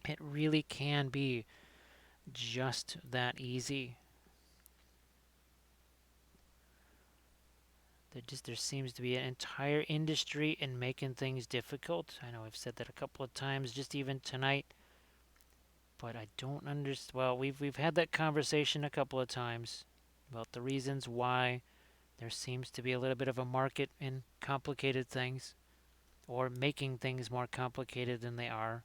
It really can be just that easy. There seems to be an entire industry in making things difficult. I know I've said that a couple of times, just even tonight. But I don't understand. Well, we've had that conversation a couple of times about the reasons why there seems to be a little bit of a market in complicated things, or making things more complicated than they are.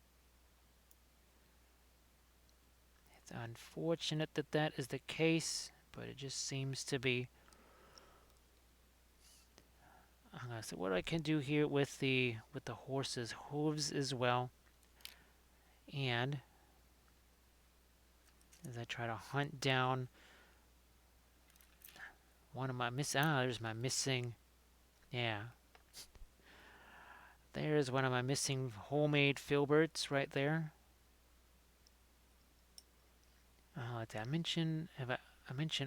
It's unfortunate that that is the case, but it just seems to be. I'm gonna see what I can do here with the horse's hooves as well, and as I try to hunt down one of my there's my missing, yeah. There's one of my missing homemade filberts right there. I mentioned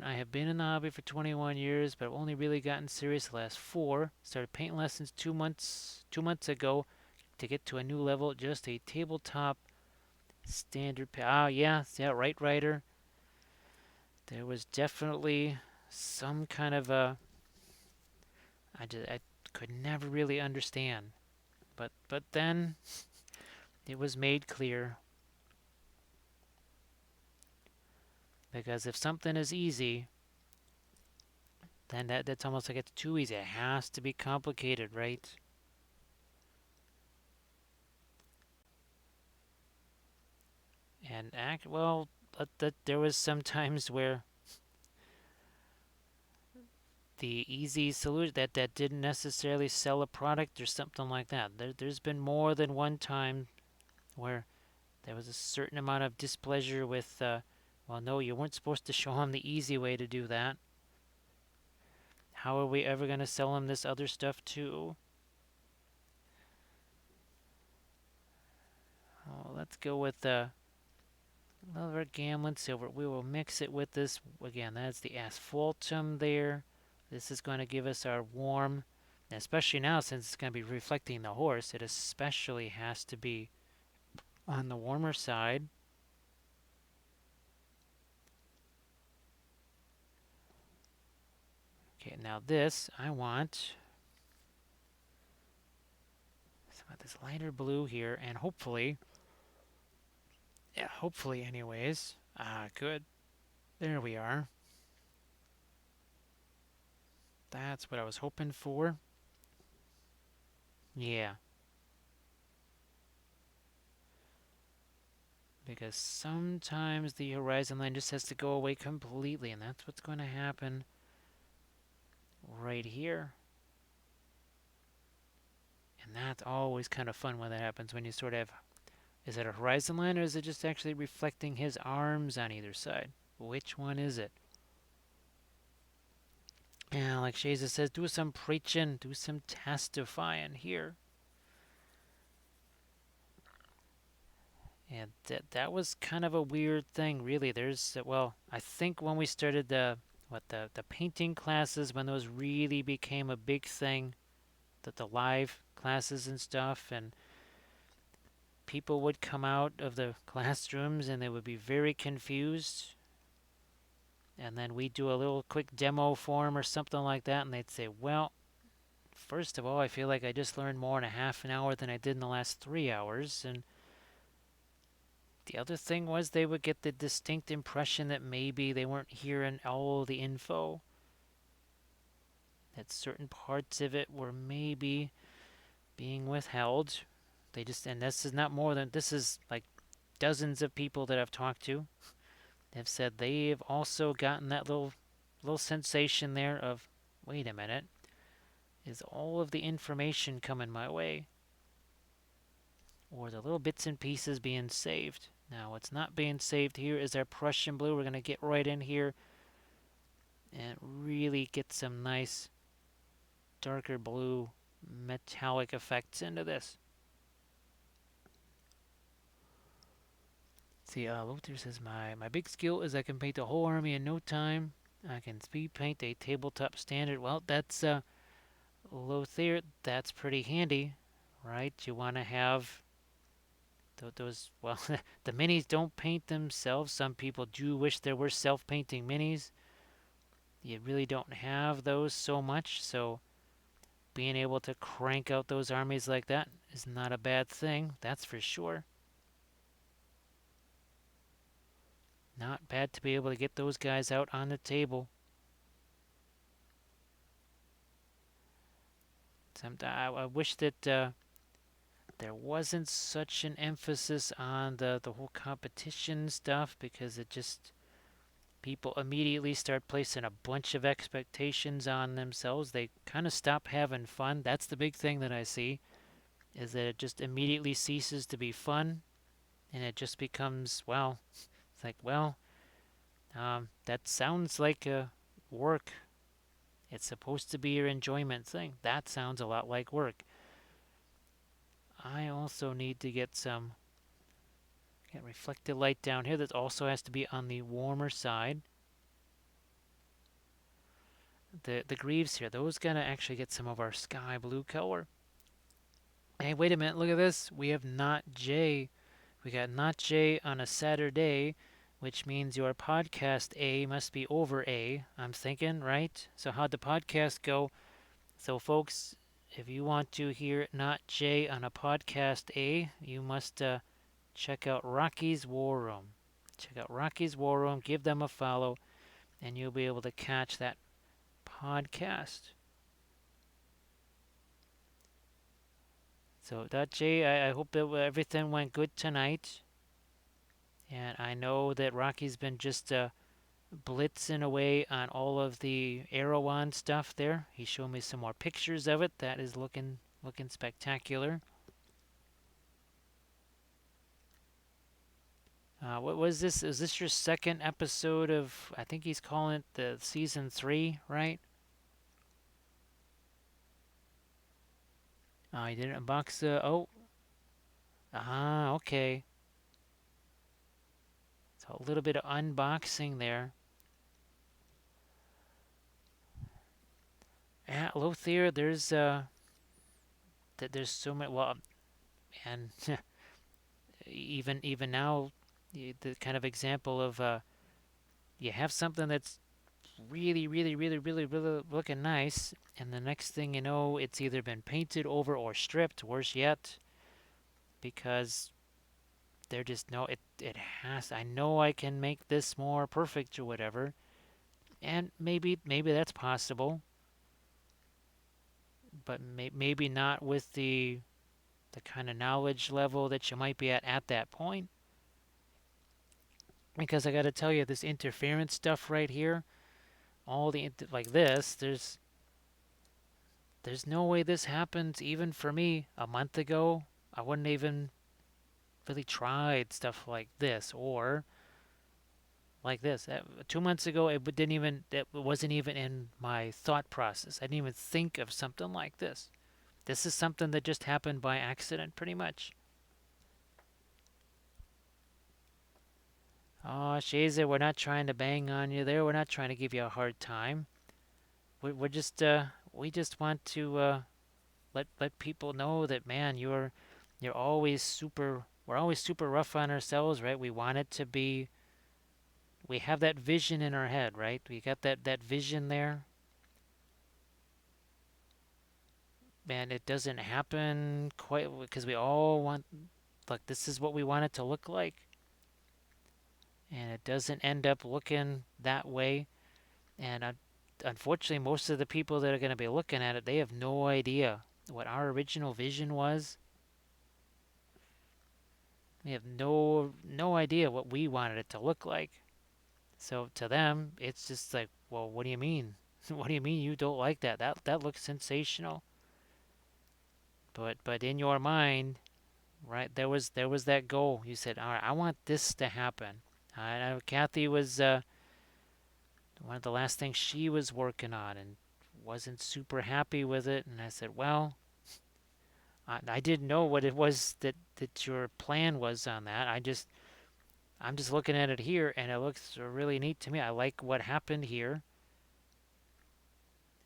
I have been in the hobby for 21 years, but I've only really gotten serious the last 4. Started paint lessons 2 months ago to get to a new level, just a tabletop standard. Yeah, right, Ryder. There was definitely some kind of a. I could never really understand, but then it was made clear. Because if something is easy, then that's almost like it's too easy. It has to be complicated, right? And well, there was some times where the easy solution that didn't necessarily sell a product or something like that. There's been more than one time where there was a certain amount of displeasure with, well, no, you weren't supposed to show them the easy way to do that. How are we ever going to sell them this other stuff too? Oh, let's go with Silver, gamelin, silver. We will mix it with this. Again, that's the asphaltum there. This is going to give us our warm, especially now since it's going to be reflecting the horse, it especially has to be on the warmer side. Okay, now this, I want some of this lighter blue here, and hopefully, yeah, hopefully anyways. Ah, good. There we are. That's what I was hoping for. Yeah, because sometimes the horizon line just has to go away completely, and that's what's going to happen right here. And that's always kind of fun when that happens, when you sort of, is it a horizon line or is it just actually reflecting his arms on either side? Which one is it? Yeah, like Shaza says, do some preaching, do some testifying here. And that was kind of a weird thing, really. Well, I think when we started the painting classes, when those really became a big thing, that the live classes and stuff, and people would come out of the classrooms and they would be very confused. And then we'd do a little quick demo for them or something like that, and they'd say, well, first of all, I feel like I just learned more in a half an hour than I did in the last 3 hours. And the other thing was they would get the distinct impression that maybe they weren't hearing all the info, that certain parts of it were maybe being withheld. And this is not more than, this is like dozens of people that I've talked to have said they've also gotten that little sensation there of, wait a minute, is all of the information coming my way? Or the little bits and pieces being saved? Now, what's not being saved here is our Prussian blue. We're going to get right in here and really get some nice darker blue metallic effects into this. See, Lothar says, my big skill is I can paint a whole army in no time. I can speed paint a tabletop standard. Well, that's, Lothar, that's pretty handy, right? You want to have those, well, the minis don't paint themselves. Some people do wish there were self-painting minis. You really don't have those so much, so being able to crank out those armies like that is not a bad thing, that's for sure. Not bad to be able to get those guys out on the table. I wish that there wasn't such an emphasis on the whole competition stuff, because it just, people immediately start placing a bunch of expectations on themselves. They kind of stop having fun. That's the big thing that I see, is that it just immediately ceases to be fun, and it just becomes, well, it's like, well, that sounds like a work. It's supposed to be your enjoyment thing. That sounds a lot like work. I also need to get some, get reflected light down here. That also has to be on the warmer side. The greaves here, those gotta actually get some of our sky blue color. Hey, wait a minute, look at this. We have not J. We got not J on a Saturday, which means your podcast A must be over A, I'm thinking, right? So how'd the podcast go? So folks, if you want to hear not J on a podcast A, you must check out Rocky's War Room. Check out Rocky's War Room, give them a follow, and you'll be able to catch that podcast. So that Jay, I hope that everything went good tonight. And I know that Rocky's been just blitzing away on all of the Erewhon stuff there. He showed me some more pictures of it. That is looking spectacular. What was this? Is this your second episode of, I think he's calling it the season 3, right? You didn't unbox the, oh. Okay. So a little bit of unboxing there. Yeah, Lothier, there's so many. Well, and even now, the kind of example of you have something that's really looking nice, and the next thing you know, it's either been painted over or stripped. Worse yet, because they're just no, it has. I know I can make this more perfect or whatever, and maybe that's possible, but maybe not with the kind of knowledge level that you might be at that point. Because I got to tell you, this interference stuff right here, all the like this, there's no way this happens even for me a month ago. I wouldn't even really tried stuff like this or like this. 2 months ago, it wasn't even in my thought process. I didn't even think of something like this. This is something that just happened by accident, pretty much. Oh, Shazer, we're not trying to bang on you there. We're not trying to give you a hard time. We're just we just want to let people know that, man, you're always super. We're always super rough on ourselves, right? We want it to be. We have that vision in our head, right? We got that vision there, and it doesn't happen quite because we all want, like, this is what we want it to look like, and it doesn't end up looking that way. And unfortunately, most of the people that are going to be looking at it, they have no idea what our original vision was. They have no idea what we wanted it to look like. So to them, it's just like, well, what do you mean? What do you mean you don't like that? That looks sensational. But in your mind, right, there was that goal. You said, all right, I want this to happen. I know Kathy was one of the last things she was working on and wasn't super happy with it. And I said, well, I didn't know what it was that your plan was on that. I'm just looking at it here, and it looks really neat to me. I like what happened here,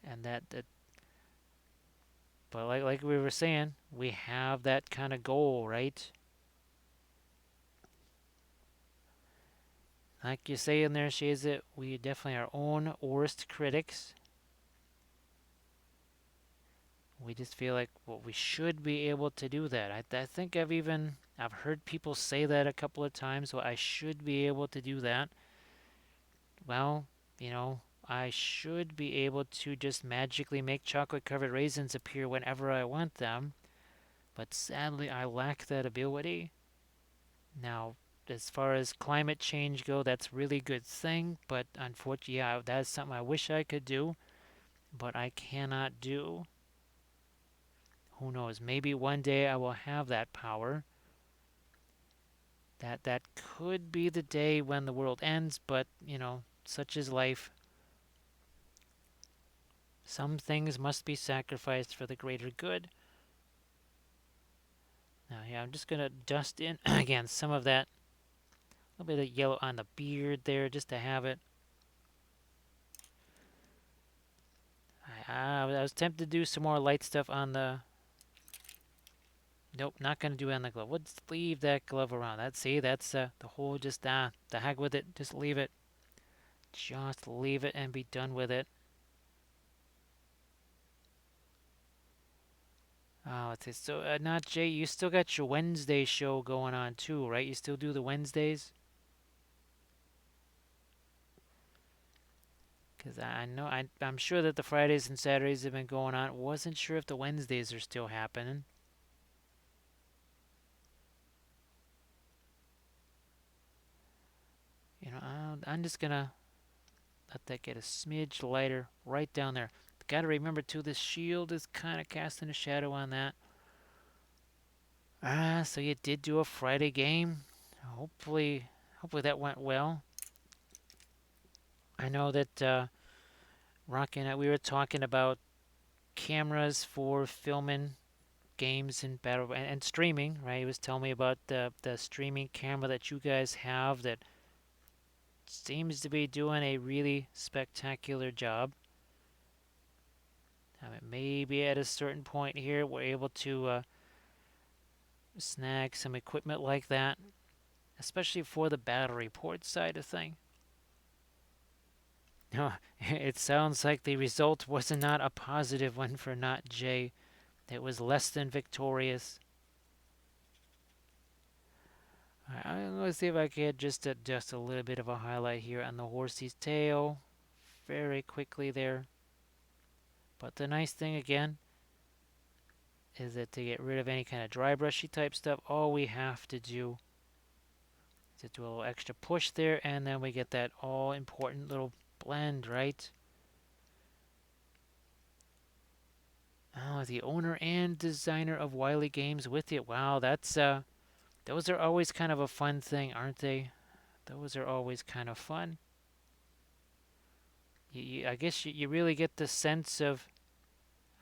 and that. But like we were saying, we have that kind of goal, right? Like you say in there, Shaza, we definitely are our own worst critics. We just feel like, well, we should be able to do that. I think I've heard people say that a couple of times. Well, I should be able to do that. Well, I should be able to just magically make chocolate covered raisins appear whenever I want them. But sadly, I lack that ability. Now, as far as climate change go, that's a really good thing. But unfortunately, yeah, that's something I wish I could do, but I cannot do. Who knows? Maybe one day I will have that power. That could be the day when the world ends, but such is life. Some things must be sacrificed for the greater good. Now, yeah, I'm just gonna dust in again some of that, a little bit of yellow on the beard there, just to have it. I was tempted to do some more light stuff on the. Nope, not gonna do it on the glove. Let's leave that glove around. That's the whole just the heck with it. Just leave it. Just leave it and be done with it. Oh, let's see. So, not Jay. You still got your Wednesday show going on too, right? You still do the Wednesdays? Because I know I'm sure that the Fridays and Saturdays have been going on. Wasn't sure if the Wednesdays are still happening. I'm just gonna let that get a smidge lighter right down there. Got to remember too, this shield is kind of casting a shadow on that. So you did do a Friday game. Hopefully that went well. I know that Rocky and I, we were talking about cameras for filming games and battle and streaming, right? He was telling me about the streaming camera that you guys have that seems to be doing a really spectacular job. I mean, maybe at a certain point here, we're able to snag some equipment like that, especially for the battery port side of thing. It sounds like the result was not a positive one for Not J. It was less than victorious. I'm going to see if I can just adjust a little bit of a highlight here on the horsey's tail very quickly there. But the nice thing again is that to get rid of any kind of dry brushy type stuff, all we have to do is do a little extra push there, and then we get that all important little blend, right? Oh, the owner and designer of Wily Games with you. Wow, that's those are always kind of a fun thing, aren't they? Those are always kind of fun. I guess you really get the sense of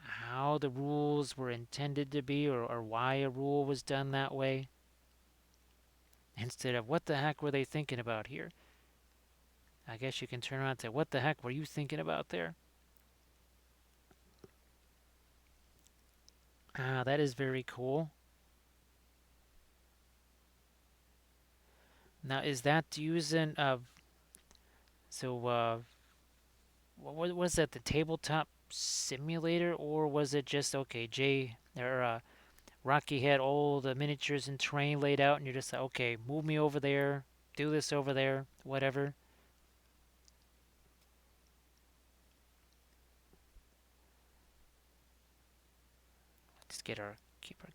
how the rules were intended to be, or why a rule was done that way, instead of what the heck were they thinking about here. I guess you can turn around and say, what the heck were you thinking about there? Ah, that is very cool. Now, is that using what was that, the tabletop simulator, or was it just okay, Jay or Rocky had all the miniatures and terrain laid out, and you're just like, okay, move me over there, do this over there, whatever. Let's keep our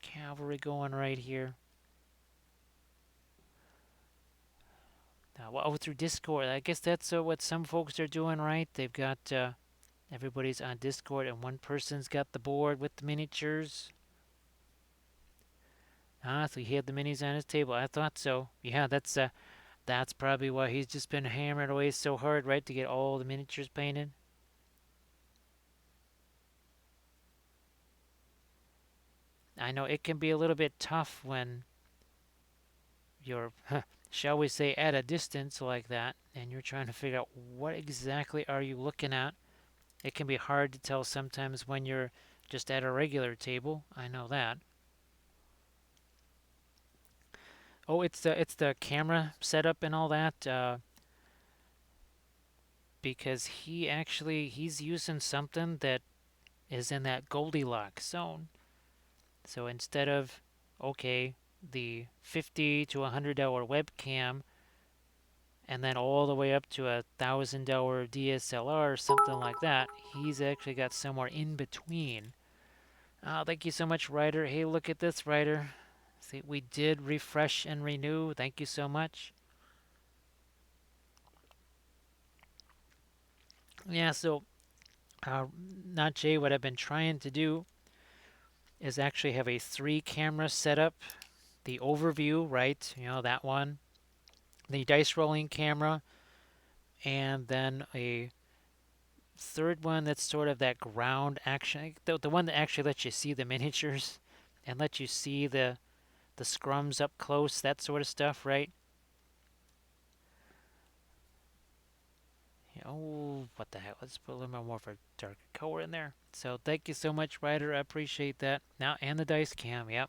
cavalry going right here. Well, through Discord, I guess that's what some folks are doing, right? They've got everybody's on Discord, and one person's got the board with the miniatures. Ah, so he had the minis on his table. I thought so. Yeah, that's probably why he's just been hammering away so hard, right, to get all the miniatures painted. I know it can be a little bit tough when you're, shall we say, at a distance like that, and you're trying to figure out what exactly are you looking at. It can be hard to tell sometimes when you're just at a regular table. I know that. Oh, it's the camera setup and all that. Because he's using something that is in that Goldilocks zone. So instead of okay, the $50 to $100 webcam, and then all the way up to $1,000 DSLR or something like that, he's actually got somewhere in between. Oh, thank you so much, Ryder. Hey, look at this, Ryder. See, we did refresh and renew. Thank you so much. Yeah, so not Jay, what I've been trying to do is actually have a 3-camera setup. The overview, right? You know, that one. The dice rolling camera, and then a third one that's sort of that ground action, the one that actually lets you see the miniatures and lets you see the scrums up close, that sort of stuff, right? Oh, what the heck? Let's put a little more of a darker color in there. So thank you so much, Ryder. I appreciate that. Now, and the dice cam, yep.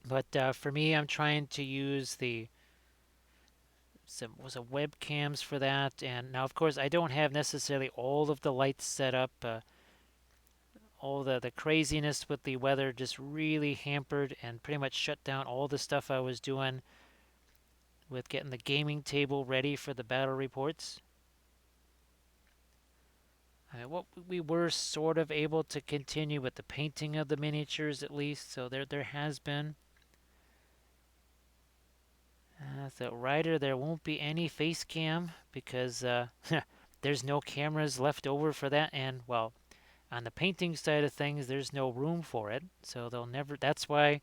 But for me, I'm trying to use some webcams for that. And now, of course, I don't have necessarily all of the lights set up. All the craziness with the weather just really hampered and pretty much shut down all the stuff I was doing with getting the gaming table ready for the battle reports. I mean, what we were sort of able to continue with the painting of the miniatures at least, so there has been. So Ryder, there won't be any face cam because there's no cameras left over for that, and well, on the painting side of things, there's no room for it, so they'll never. That's why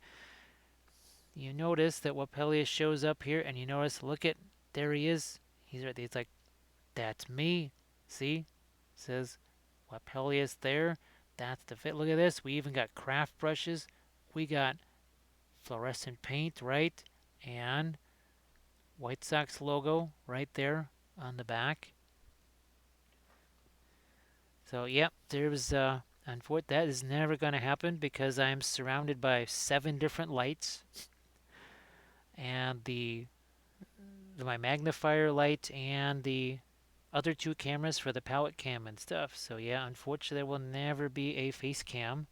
you notice that Wapelius shows up here, and you notice, look at, there he is. He's right there. It's like, that's me. See? It says Wapelius there. That's the fit. Look at this. We even got craft brushes. We got fluorescent paint, right? And White Sox logo right there on the back. So, yep, there's unfortunately that is never going to happen because I'm surrounded by 7 different lights and my magnifier light and the other 2 cameras for the palette cam and stuff. So yeah, unfortunately there will never be a face cam.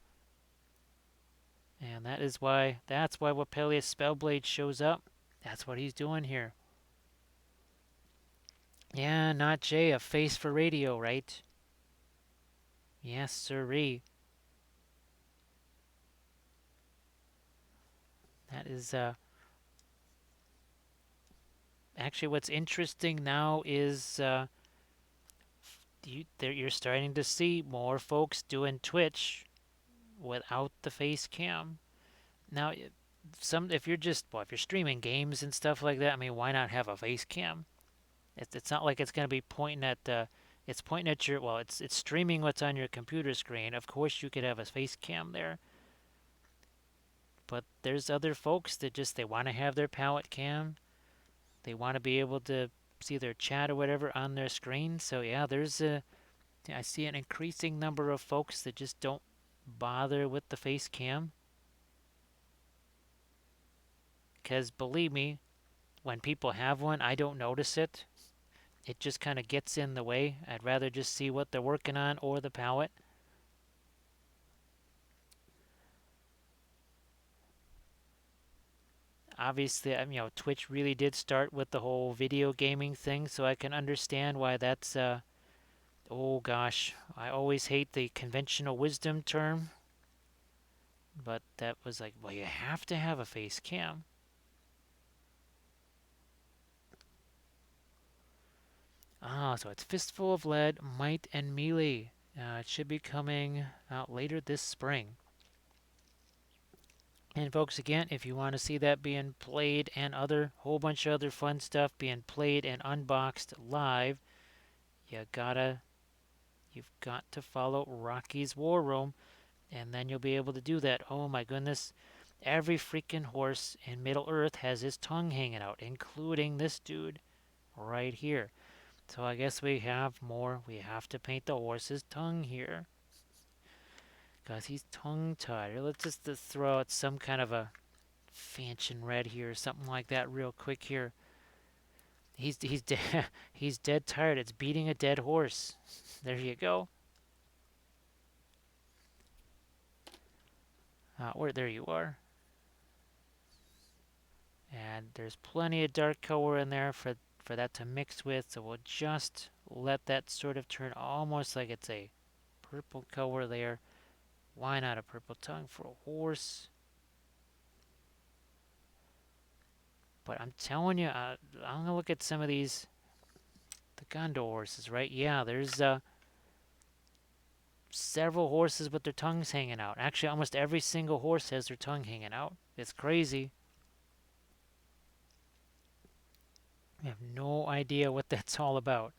And that's why when Peleus Spellblade shows up, that's what he's doing here. Yeah, not Jay, a face for radio, right? Yes, sirree. That is actually what's interesting now is you're starting to see more folks doing Twitch without the face cam. Now, if you're if you're streaming games and stuff like that, I mean, why not have a face cam? It's not like it's going to be pointing at it's pointing at your it's streaming what's on your computer screen. Of course, you could have a face cam there, but there's other folks that just they want to have their palette cam. They want to be able to see their chat or whatever on their screen. So yeah, I see an increasing number of folks that just don't bother with the face cam. Because believe me, when people have one, I don't notice it. It just kind of gets in the way. I'd rather just see what they're working on or the palette. Obviously, Twitch really did start with the whole video gaming thing, so I can understand why that's, oh gosh, I always hate the conventional wisdom term, but that was like, well, you have to have a face cam. Ah, so it's Fistful of Lead, Might, and Melee. It should be coming out later this spring. And folks, again, if you want to see that being played and other whole bunch of other fun stuff being played and unboxed live, you gotta you've got to follow Rocky's War Room, and then you'll be able to do that. Oh my goodness. Every freaking horse in Middle Earth has his tongue hanging out, including this dude right here. So I guess we have more. We have to paint the horse's tongue here. Because he's tongue-tied. Let's just throw out some kind of a Fanchon red here, or something like that, real quick here. He's dead. He's dead tired. It's beating a dead horse. There you go. There you are. And there's plenty of dark color in there for that to mix with. So we'll just let that sort of turn almost like it's a purple color there. Why not a purple tongue for a horse? But I'm telling you, I'm gonna look at some of these, the Gondor horses, right? Yeah, there's several horses with their tongues hanging out. Actually, almost every single horse has their tongue hanging out. It's crazy. I have no idea what that's all about.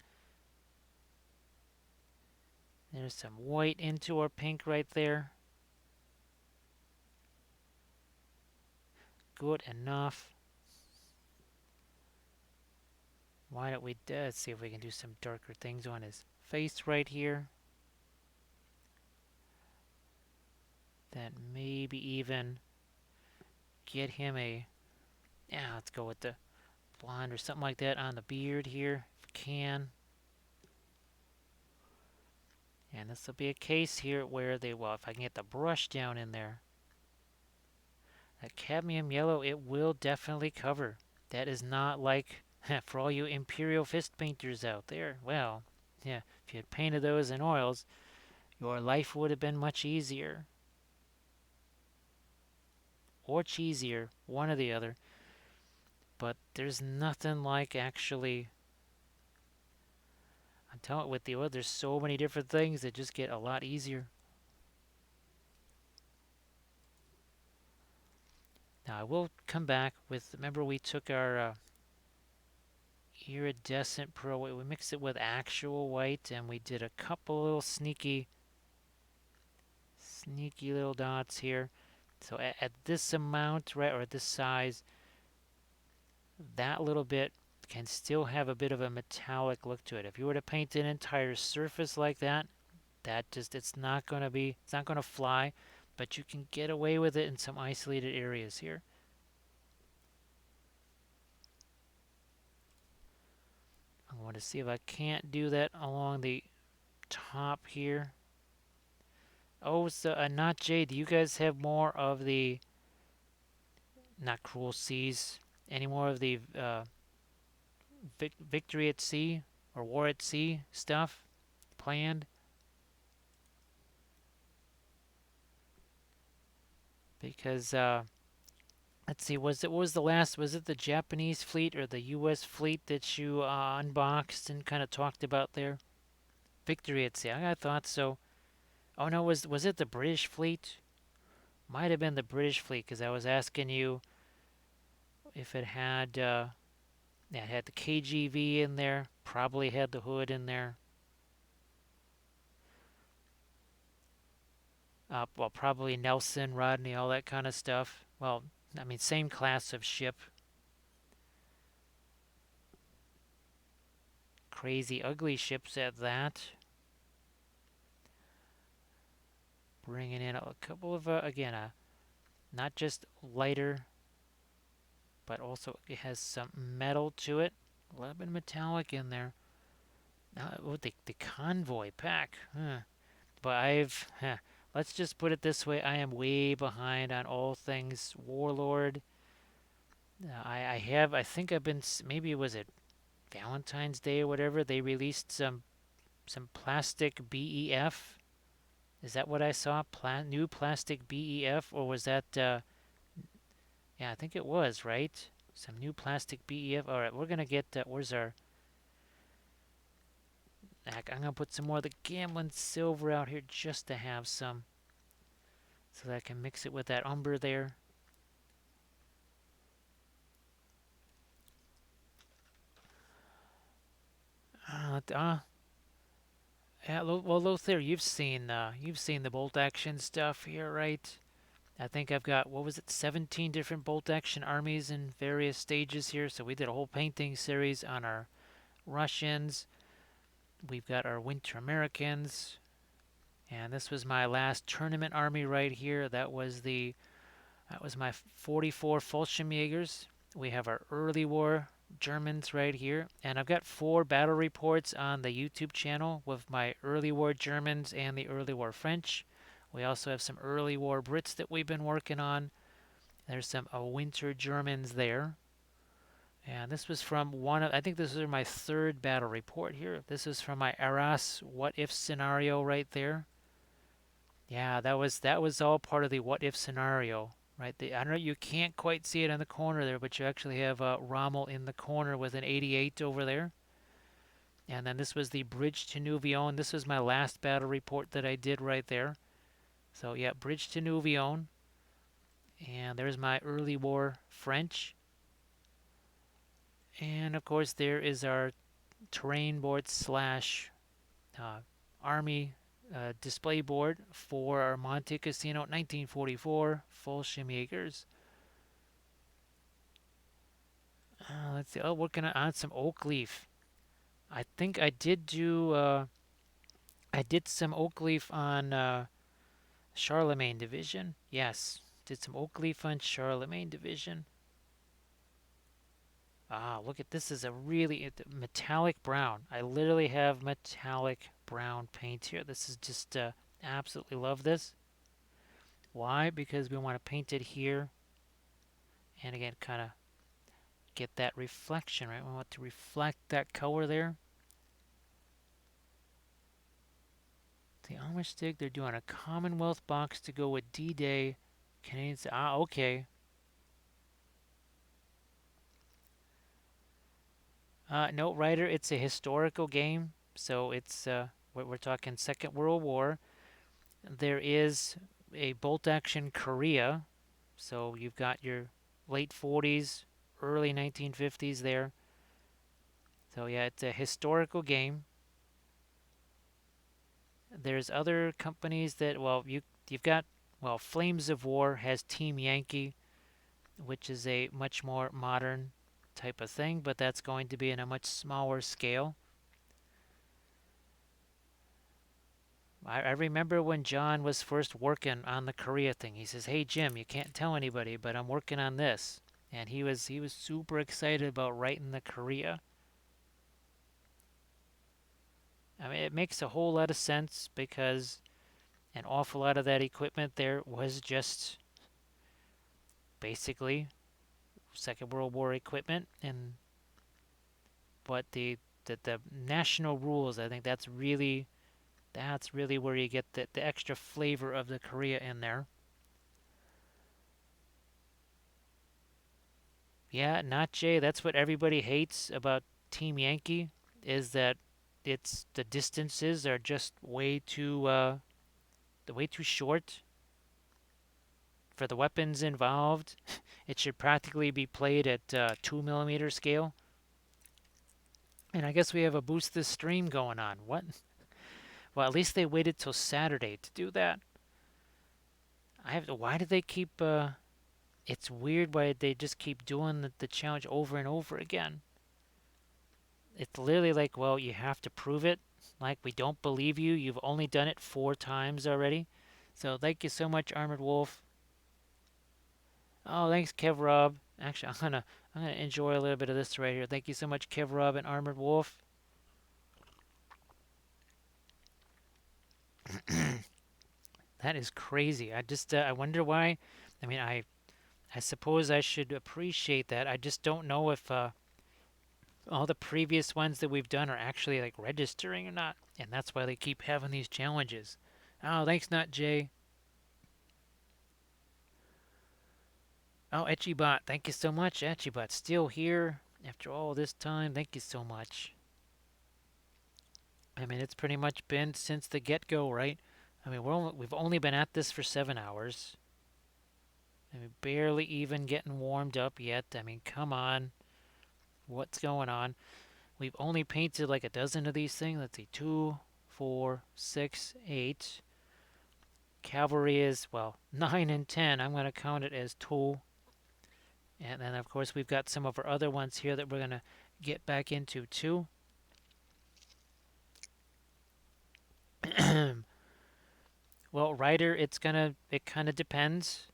There's some white into our pink right there. Good enough. Why don't we let's see if we can do some darker things on his face right here. Then maybe even get him yeah, let's go with the blonde or something like that on the beard here, if we can. And this will be a case here where if I can get the brush down in there, that cadmium yellow, it will definitely cover. That is not like, for all you Imperial Fist painters out there, well, yeah, if you had painted those in oils, your life would have been much easier. Or cheesier, one or the other. But there's nothing like actually, I'm telling you, with the oil, there's so many different things that just get a lot easier. Now I will come back with, remember we took our iridescent pearl, we mixed it with actual white, and we did a couple little sneaky little dots here. So at this amount, right, or at this size, that little bit can still have a bit of a metallic look to it. If you were to paint an entire surface like that, it's not going to be, it's not going to fly, but you can get away with it in some isolated areas here. I want to see if I can't do that along the top here. Oh, so not Jay, do you guys have more of the, not Cruel Seas, any more of the Victory at Sea or War at Sea stuff planned? Because let's see, what was the last? Was it the Japanese fleet or the U.S. fleet that you unboxed and kind of talked about there? Victory at Sea. I thought so. Oh no, was it the British fleet? Might have been the British fleet because I was asking you if it had. Yeah, it had the KGV in there. Probably had the hood in there. Well, probably Nelson, Rodney, all that kind of stuff. Well, I mean, same class of ship. Crazy, ugly ships at that. Bringing in a couple of, again, not just lighter, but also it has some metal to it. A little bit of metallic in there. Oh, the convoy pack. Huh. But let's just put it this way. I am way behind on all things Warlord. I think I've been, maybe it was at Valentine's Day or whatever, they released some plastic BEF. Is that what I saw? New plastic BEF, or was that? Yeah, I think it was right. Some new plastic BEF. All right, we're gonna get. Where's our? I'm gonna put some more of the Gamblin silver out here just to have some, so that I can mix it with that umber there. Yeah, well, Lothair, you've seen the bolt action stuff here, right? I think I've got, what was it, 17 different bolt action armies in various stages here. So we did a whole painting series on our Russians. We've got our Winter Americans. And this was my last tournament army right here. That was my 44 Fallschirmjägers. We have our early war Germans right here. And I've got 4 battle reports on the YouTube channel with my early war Germans and the early war French. We also have some early war Brits that we've been working on. There's some winter Germans there. And this was from one of, I think this is my 3rd battle report here. This is from my Arras what if scenario right there. Yeah, that was all part of the what if scenario, right? I don't know, you can't quite see it in the corner there, but you actually have Rommel in the corner with an 88 over there. And then this was the bridge to Nouvion. This was my last battle report that I did right there. So yeah, bridge to Nouvion. And there's my early war French. And of course there is our terrain board slash army display board for our Monte Cassino 1944 Fallschirmjägers. Let's see. Oh, working on some oak leaf. I think I did do. I did some oak leaf on Charlemagne Division. Yes, did some oak leaf on Charlemagne Division. Ah, look at this is a really metallic brown. I literally have metallic brown paint here. This is just absolutely love this. Why? Because we want to paint it here, and again, kind of get that reflection, right? We want to reflect that color there. The Amish stick, they're doing a Commonwealth box to go with D-Day. Canadians, okay. No, Ryder, it's a historical game, so it's we're talking Second World War. There is a bolt action Korea, so you've got your late 40s, early 1950s there. So yeah, it's a historical game. There's other companies that, well, you've got, well, Flames of War has Team Yankee, which is a much more modern. type of thing, but that's going to be in a much smaller scale. I remember when John was first working on the Korea thing. He says, "Hey Jim, you can't tell anybody, but I'm working on this." And he was super excited about writing the Korea. I mean, it makes a whole lot of sense because an awful lot of that equipment there was just basically Second World War equipment, and but the national rules, I think that's really where you get the extra flavor of the Korea in there. Yeah, not Jay. That's what everybody hates about Team Yankee is that it's the distances are just way too short for the weapons involved. It should practically be played at 2 millimeter scale. And I guess we have a boost this stream going on. What? Well, at least they waited till Saturday to do that. I have. Why do they keep? It's weird why they just keep doing the challenge over and over again. It's literally like, well, you have to prove it. Like, we don't believe you. You've only done it 4 times already. So thank you so much, Armored Wolf. Oh, thanks, Kev Rob. Actually, I'm gonna enjoy a little bit of this right here. Thank you so much, Kev Rob and Armored Wolf. That is crazy. I wonder why. I mean, I suppose I should appreciate that. I just don't know if all the previous ones that we've done are actually like registering or not, and that's why they keep having these challenges. Oh, thanks, Not Jay. Oh, Etchybot, thank you so much, Etchybot. Still here after all this time. Thank you so much. I mean, it's pretty much been since the get-go, right? I mean, we've only been at this for 7 hours. I mean, barely even getting warmed up yet. I mean, come on. What's going on? We've only painted like a dozen of these things. Let's see, two, four, six, eight. Cavalry is, well, 9 and 10. I'm going to count it as two. And then, of course, we've got some of our other ones here that we're going to get back into too. Well, Ryder, it kind of depends.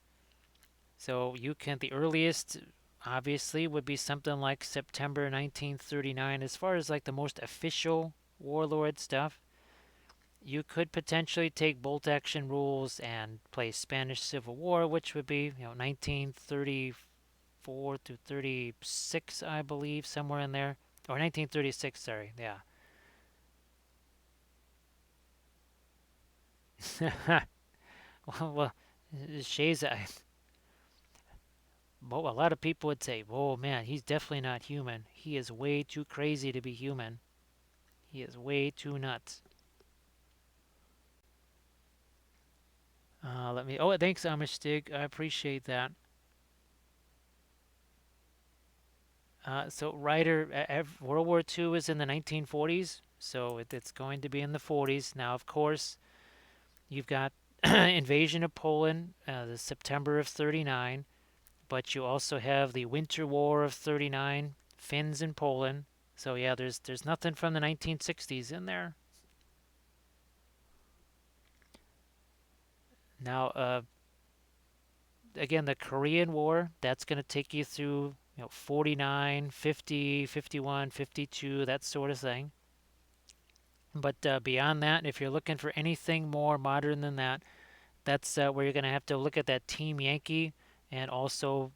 So the earliest obviously would be something like September 1939 as far as like the most official Warlord stuff. You could potentially take bolt action rules and play Spanish Civil War, which would be, 1934 to 36, I believe, somewhere in there. Or 1936, sorry, yeah. well, Shay's, well, a lot of people would say, "Oh man, he's definitely not human. He is way too crazy to be human. He is way too nuts." Let me. Oh, thanks, Amishtig. I appreciate that. So, Ryder, World War II is in the 1940s, so it's going to be in the 40s. Now, of course, you've got invasion of Poland, the September of 39, but you also have the Winter War of 39, Finns in Poland. So yeah, there's nothing from the 1960s in there. Now, again, the Korean War, that's going to take you through, 49, 50, 51, 52, that sort of thing. But beyond that, if you're looking for anything more modern than that, that's where you're going to have to look at that Team Yankee and also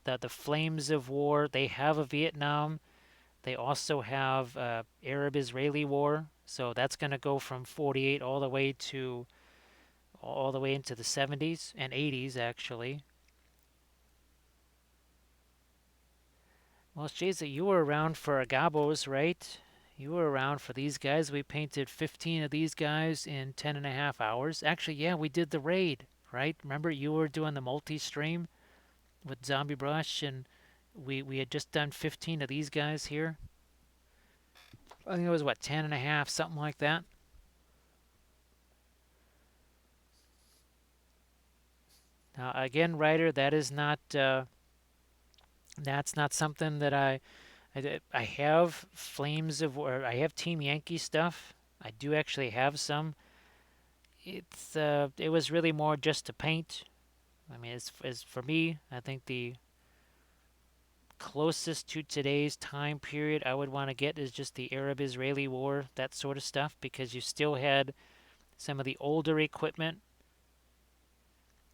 the Flames of War. They have a Vietnam. They also have Arab-Israeli War. So that's going to go from 48 all the way into the 70s and 80s actually. Well, Shaza, you were around for Agabos, right? You were around for these guys. We painted 15 of these guys in 10 and a half hours. Actually, yeah, we did the raid, right? Remember you were doing the multi-stream with Zombie Brush, and we had just done 15 of these guys here. I think it was, what, 10 and a half, something like that. Now, again, Ryder, that is not That's not something that I have Flames of or I have Team Yankee stuff. I do actually have some. It was really more just to paint. I mean, as for me, I think the closest to today's time period I would want to get is just the Arab-Israeli war, that sort of stuff, because you still had some of the older equipment.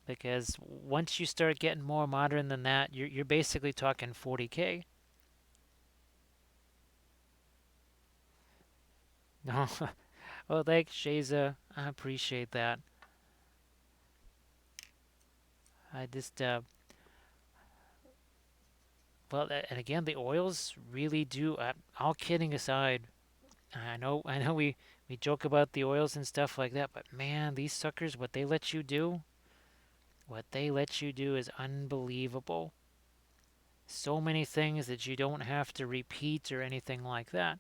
Because once you start getting more modern than that, you're basically talking 40K. No, well, thanks, Shaza. I appreciate that. I just well, and again, the oils really do. All kidding aside, I know we joke about the oils and stuff like that, but man, these suckers, what they let you do is unbelievable. So many things that you don't have to repeat or anything like that.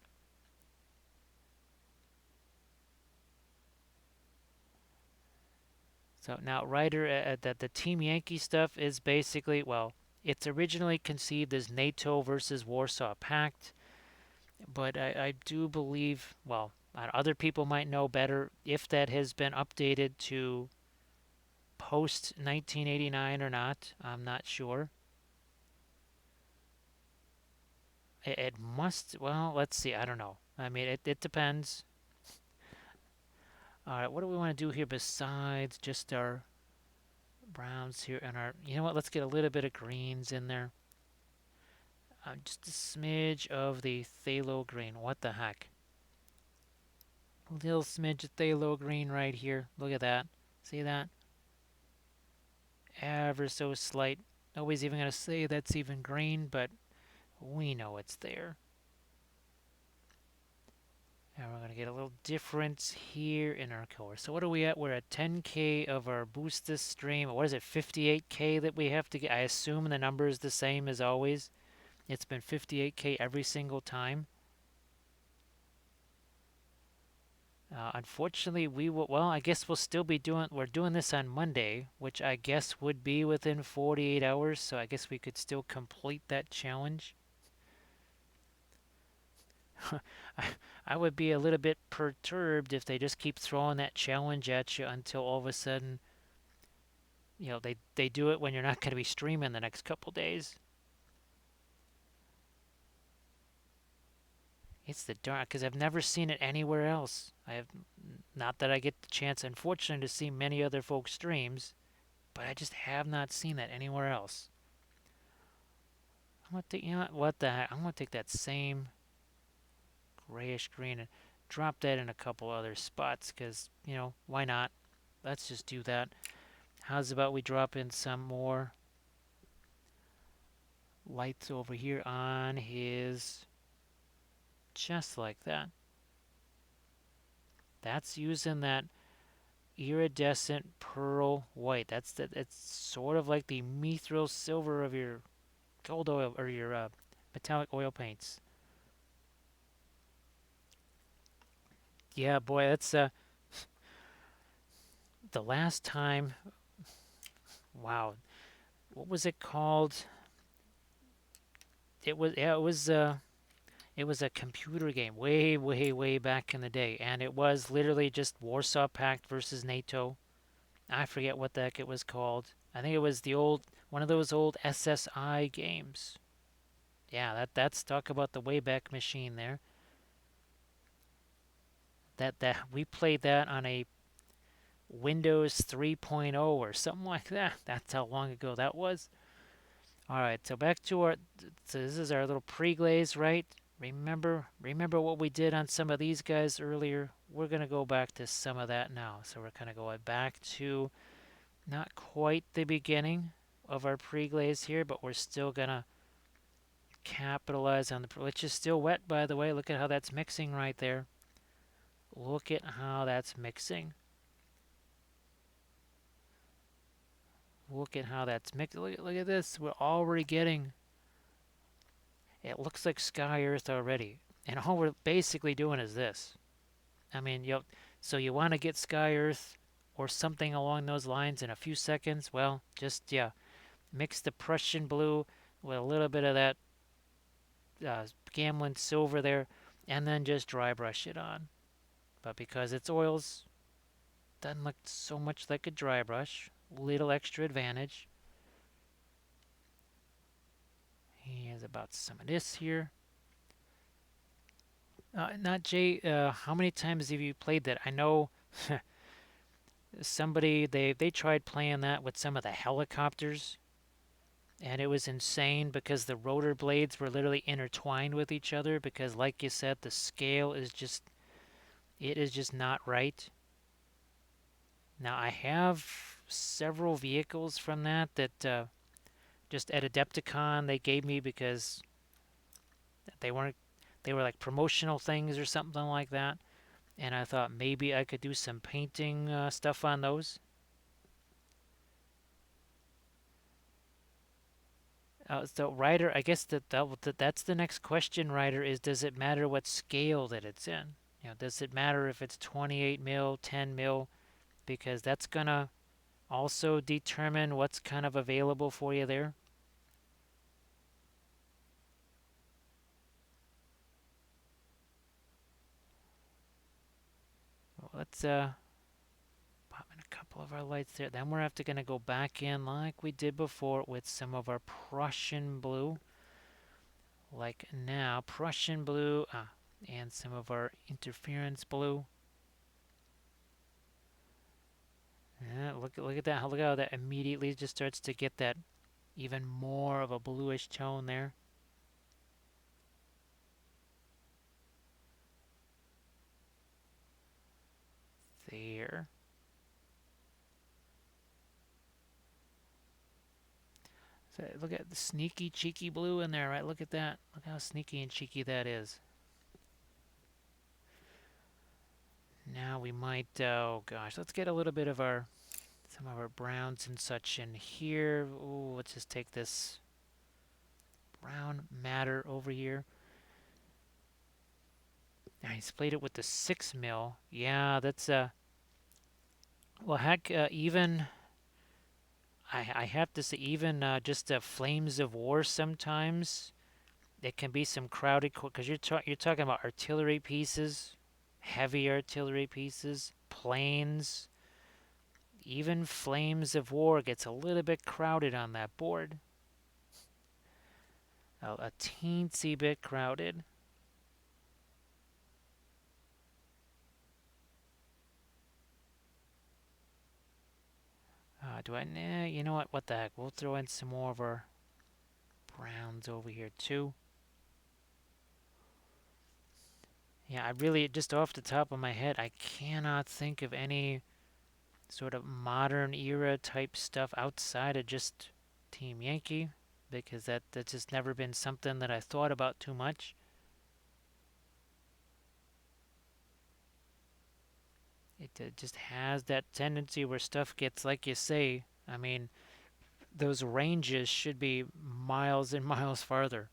So now, Ryder, that the Team Yankee stuff is basically, well, it's originally conceived as NATO versus Warsaw Pact, but I do believe, well, other people might know better if that has been updated to post 1989 or not. I'm not sure. It must, well, let's see. I don't know. I mean, it depends. All right, what do we want to do here besides just our browns here and our, you know what, let's get a little bit of greens in there. Just a smidge of the phthalo green. What the heck? A little smidge of phthalo green right here. Look at that. See that? Ever so slight. Nobody's even going to say that's even green, but we know it's there. And we're going to get a little difference here in our color. So what are we at? We're at 10K of our boost this stream. What is it, 58K that we have to get? I assume the number is the same as always. It's been 58K every single time. Unfortunately, we will. Well, I guess we'll still be doing. We're doing this on Monday, which I guess would be within 48 hours. So I guess we could still complete that challenge. I, I would be a little bit perturbed if they just keep throwing that challenge at you until all of a sudden, they do it when you're not going to be streaming the next couple days. It's the dark because I've never seen it anywhere else. I have not that I get the chance, unfortunately, to see many other folks' streams, but I just have not seen that anywhere else. I'm gonna take, what the heck? I'm gonna take that same grayish green and drop that in a couple other spots because why not? Let's just do that. How's about we drop in some more lights over here on his chest like that. That's using that iridescent pearl white. It's sort of like the mithril silver of your gold oil or your metallic oil paints. Yeah, boy, that's the last time. Wow, what was it called? It was yeah, it was a computer game way, way, way back in the day, and it was literally just Warsaw Pact versus NATO. I forget what the heck it was called. I think it was the old one of those old SSI games. Yeah, that's talk about the Wayback Machine there. That we played that on a Windows 3.0 or something like that. That's how long ago that was. All right, so back to our. So this is our little pre-glaze, right? Remember what we did on some of these guys earlier. We're gonna go back to some of that now. So we're kind of going back to not quite the beginning of our pre-glaze here, but we're still gonna capitalize on the which is still wet, by the way. Look at how that's mixing right there. Look at how that's mixing. Look at how that's mixed. Look at this. We're already getting. It looks like Sky Earth already, and all we're basically doing is this. I mean, so you want to get Sky Earth or something along those lines in a few seconds? Well, just mix the Prussian blue, with a little bit of that Gamlin silver there, and then just dry brush it on. But because it's oils, doesn't look so much like a dry brush. Little extra advantage. Here's about some of this here. Not Jay. How many times have you played that? I know somebody they tried playing that with some of the helicopters, and it was insane because the rotor blades were literally intertwined with each other. Because, like you said, the scale is just it is just not right. Now I have several vehicles from that just at Adepticon they gave me because they weren't they were like promotional things or something like that. And I thought maybe I could do some painting stuff on those. So, Ryder, I guess that's the next question, Ryder, is does it matter what scale that it's in? Does it matter if it's 28 mil, 10 mil? Because that's going to also determine what's kind of available for you there. Well, let's pop in a couple of our lights there. Then we're after going to go back in like we did before with some of our Prussian blue. Like now, Prussian blue, and some of our interference blue. Yeah, look at that. Look how that immediately just starts to get that even more of a bluish tone there. There. So look at the sneaky, cheeky blue in there, right? Look at that. Look how sneaky and cheeky that is. Now we might, oh gosh, let's get a little bit of some of our browns and such in here. Ooh, let's just take this brown matter over here. Now he splayed it with the 6 mil. Yeah, that's well, heck, even I have to say, even just flames of war sometimes it can be some crowded because you're talking about artillery pieces, heavy artillery pieces, planes. Even flames of war gets a little bit crowded on that board. A teensy bit crowded. Do I? Nah, you know what? What the heck? We'll throw in some more of our browns over here too. Yeah, I really, just off the top of my head, I cannot think of any sort of modern era type stuff outside of just Team Yankee because that's just never been something that I thought about too much. It just has that tendency where stuff gets, like you say, I mean, those ranges should be miles and miles farther.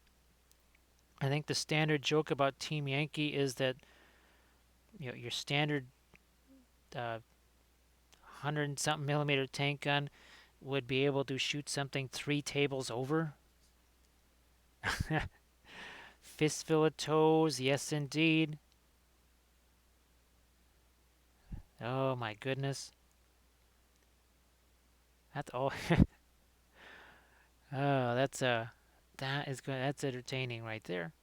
I think the standard joke about Team Yankee is that your standard 100 something millimeter tank gun would be able to shoot something 3 tables over. Fistful of toes, yes indeed. Oh my goodness. That's all. Oh, that is good. That's entertaining right there.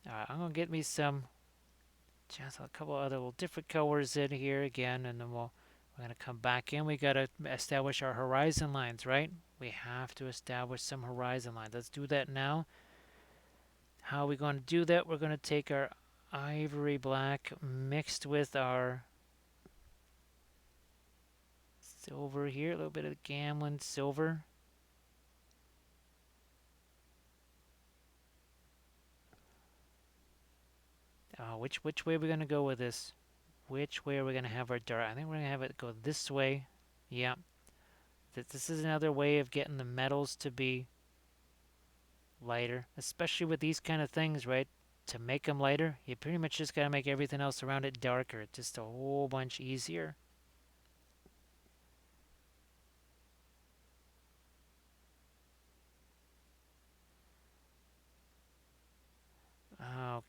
All right, I'm gonna get me just a couple other little different colors in here again, and then we're gonna come back in. We gotta establish our horizon lines, right? We have to establish some horizon lines. Let's do that now. How are we going to do that? We're going to take our ivory black mixed with our silver here, a little bit of Gamlin silver. Which way are we going to go with this? Which way are we going to have our dart? I think we're going to have it go this way. Yeah. This is another way of getting the metals to be lighter, especially with these kind of things, right? To make them lighter, you pretty much just got to make everything else around it darker. It's just a whole bunch easier.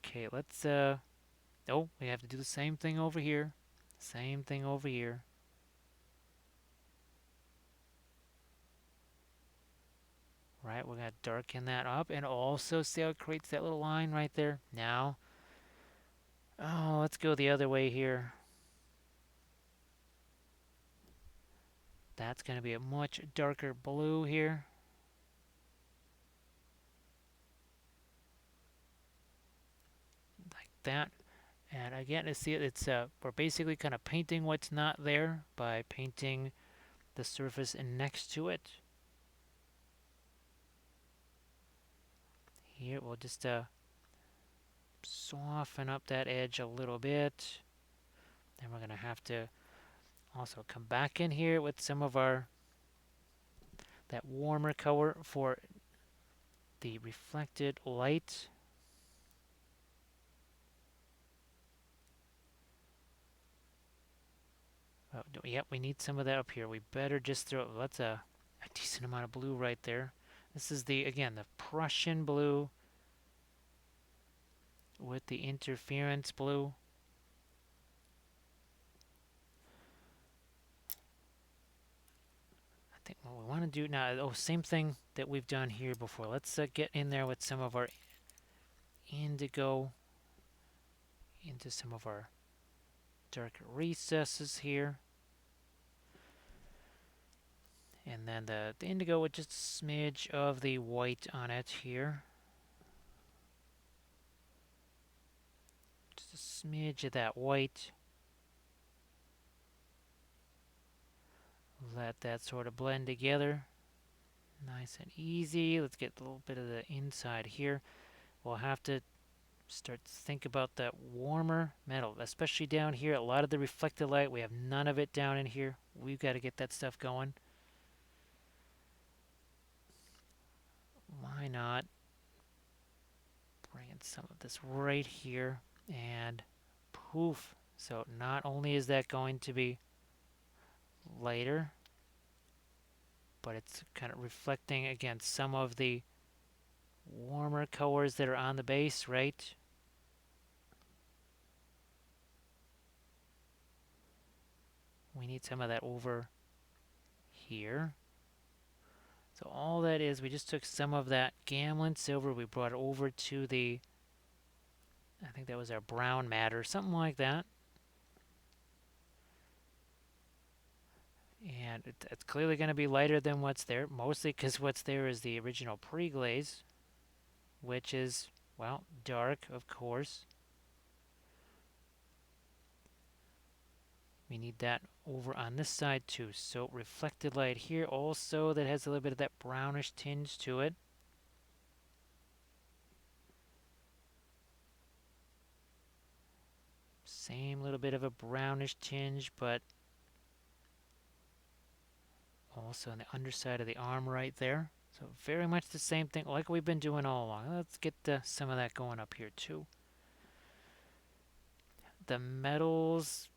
Okay, let's oh, we have to do the same thing over here. Same thing over here. Right, we're gonna darken that up and also see how it creates that little line right there. Now, oh, let's go the other way here. That's gonna be a much darker blue here. Like that. And again, to see it, it's we're basically kind of painting what's not there by painting the surface next to it. Here, we'll just soften up that edge a little bit. Then we're gonna have to also come back in here with some of our that warmer color for the reflected light. Oh, yep, we need some of that up here. We better just throw, that's a decent amount of blue right there. This is the, again, the Prussian blue with the interference blue. I think what we want to do now, oh, same thing that we've done here before. Let's get in there with some of our indigo into some of our darker recesses here. And then the indigo with just a smidge of the white on it here. Just a smidge of that white. Let that sort of blend together. Nice and easy. Let's get a little bit of the inside here. We'll have to start to think about that warmer metal, especially down here. A lot of the reflected light, we have none of it down in here. We've got to get that stuff going. Why not bring in some of this right here and poof. So not only is that going to be lighter, but it's kind of reflecting against some of the warmer colors that are on the base, right? We need some of that over here. So all that is, we just took some of that Gamlin silver, we brought it over to the, I think that was our brown matter, something like that. And it's clearly going to be lighter than what's there, mostly because what's there is the original pre-glaze, which is, well, dark, of course. We need that over on this side too. So reflected light here also that has a little bit of that brownish tinge to it. Same little bit of a brownish tinge, but also on the underside of the arm right there. So very much the same thing like we've been doing all along. Let's get some of that going up here too. The metals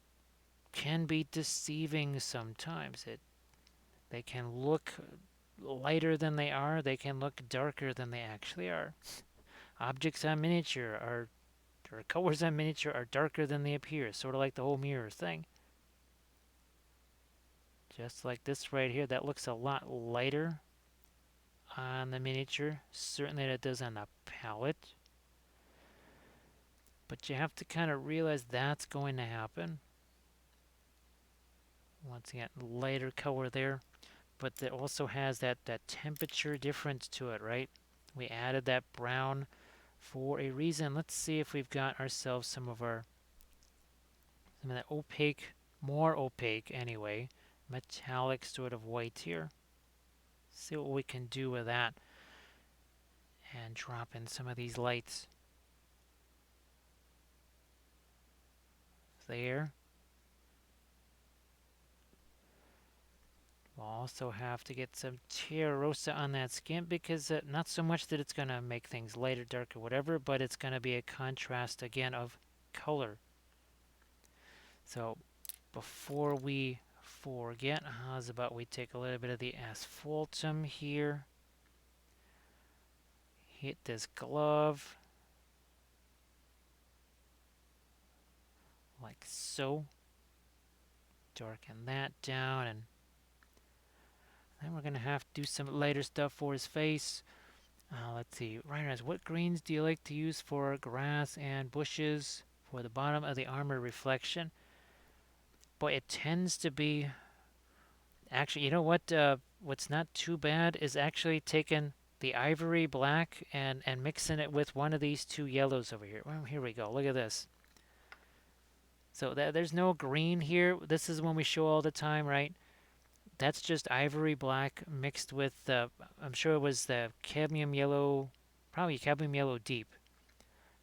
can be deceiving sometimes. They can look lighter than they are. They can look darker than they actually are. Objects on miniature are, or colors on miniature are darker than they appear, sort of like the whole mirror thing. Just like this right here, that looks a lot lighter on the miniature, certainly than it does on the palette. But you have to kind of realize that's going to happen. Once again, lighter color there, but it also has that temperature difference to it, right? We added that brown for a reason. Let's see if we've got ourselves some of that opaque, more opaque anyway, metallic sort of white here. See what we can do with that and drop in some of these lights there. We'll also have to get some Terra Rosa on that skin because not so much that it's going to make things lighter, darker, whatever, but it's going to be a contrast again of color. So before we forget, how's about we take a little bit of the asphaltum here, hit this glove, like so. Darken that down, and then we're going to have to do some lighter stuff for his face. Let's see. Rhiners, what greens do you like to use for grass and bushes for the bottom of the armor reflection? Boy, it tends to be... Actually, you know what? What's not too bad is actually taking the ivory black and mixing it with one of these two yellows over here. Well, here we go. Look at this. So there's no green here. This is one we show all the time, right? That's just ivory black mixed with, I'm sure it was the cadmium yellow, probably cadmium yellow deep.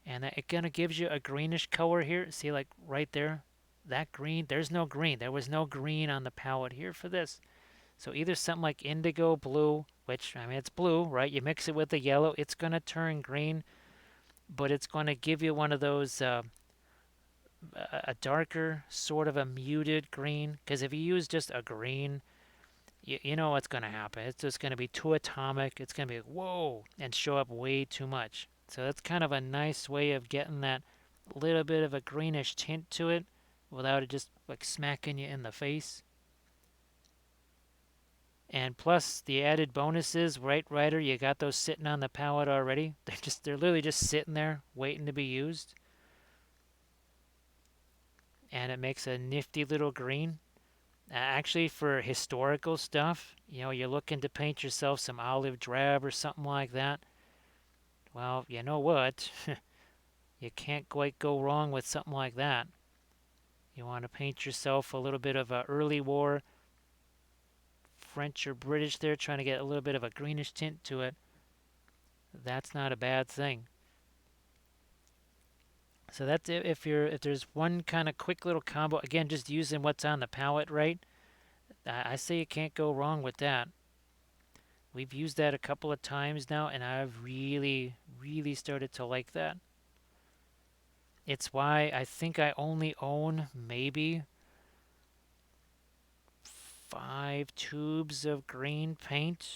And it kind of gives you a greenish color here. See, like right there, that green, there's no green. There was no green on the palette here for this. So either something like indigo blue, which, I mean, it's blue, right? You mix it with the yellow, it's going to turn green, but it's going to give you one of those, a darker, sort of a muted green. Because if you use just a green, you know what's going to happen. It's just going to be too atomic. It's going to be like, whoa, and show up way too much. So that's kind of a nice way of getting that little bit of a greenish tint to it without it just like smacking you in the face. And plus the added bonuses, right, Ryder? You got those sitting on the palette already. They're literally just sitting there waiting to be used. And it makes a nifty little green. Actually, for historical stuff, you know, you're looking to paint yourself some olive drab or something like that. Well, you know what? You can't quite go wrong with something like that. You want to paint yourself a little bit of a early war French or British there, trying to get a little bit of a greenish tint to it. That's not a bad thing. So that's it. If there's one kind of quick little combo, again, just using what's on the palette, right? I say you can't go wrong with that. We've used that a couple of times now, and I've really, really started to like that. It's why I think I only own maybe 5 tubes of green paint,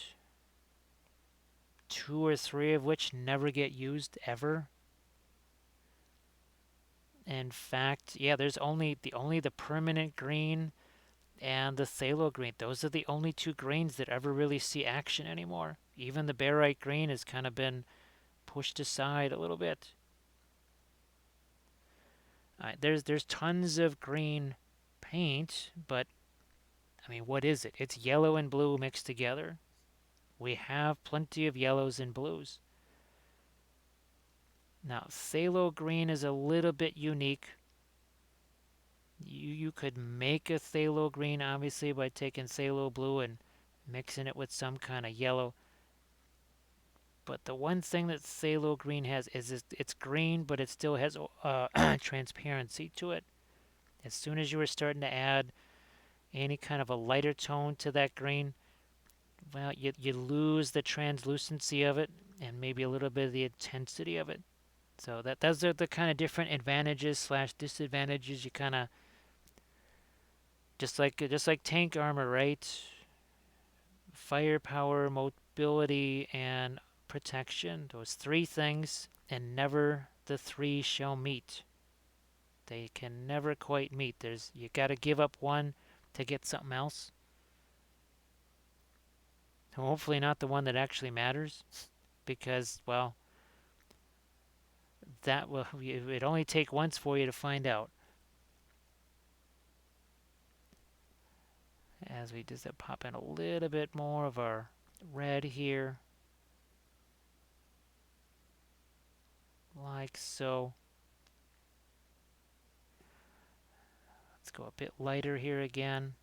2 or 3 of which never get used ever. In fact, yeah, there's only the permanent green and the phthalo green. Those are the only 2 greens that ever really see action anymore. Even the barite green has kind of been pushed aside a little bit. There's tons of green paint, but I mean, what is it? It's yellow and blue mixed together. We have plenty of yellows and blues. Now, phthalo green is a little bit unique. You could make a phthalo green, obviously, by taking phthalo blue and mixing it with some kind of yellow. But the one thing that phthalo green has is it's green, but it still has transparency to it. As soon as you were starting to add any kind of a lighter tone to that green, well, you lose the translucency of it and maybe a little bit of the intensity of it. So those are the kind of different advantages slash disadvantages. You kind of just like tank armor, right? Firepower, mobility, and protection. Those 3 things, and never the 3 shall meet. They can never quite meet. You got to give up one to get something else. Hopefully not the one that actually matters, because well, that will it only take once for you to find out. As we just pop in a little bit more of our red here, like so. Let's go a bit lighter here again.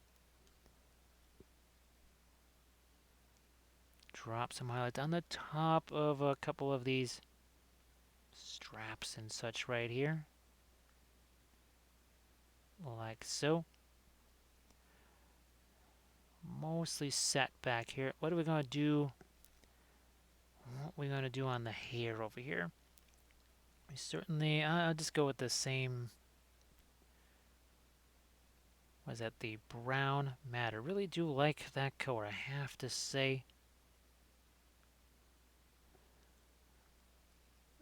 Drop some highlights on the top of a couple of these straps and such right here. Like so. Mostly set back here. What are we going to do? What are we going to do on the hair over here? We certainly, I'll just go with the same, was that the brown matter? Really do like that color, I have to say.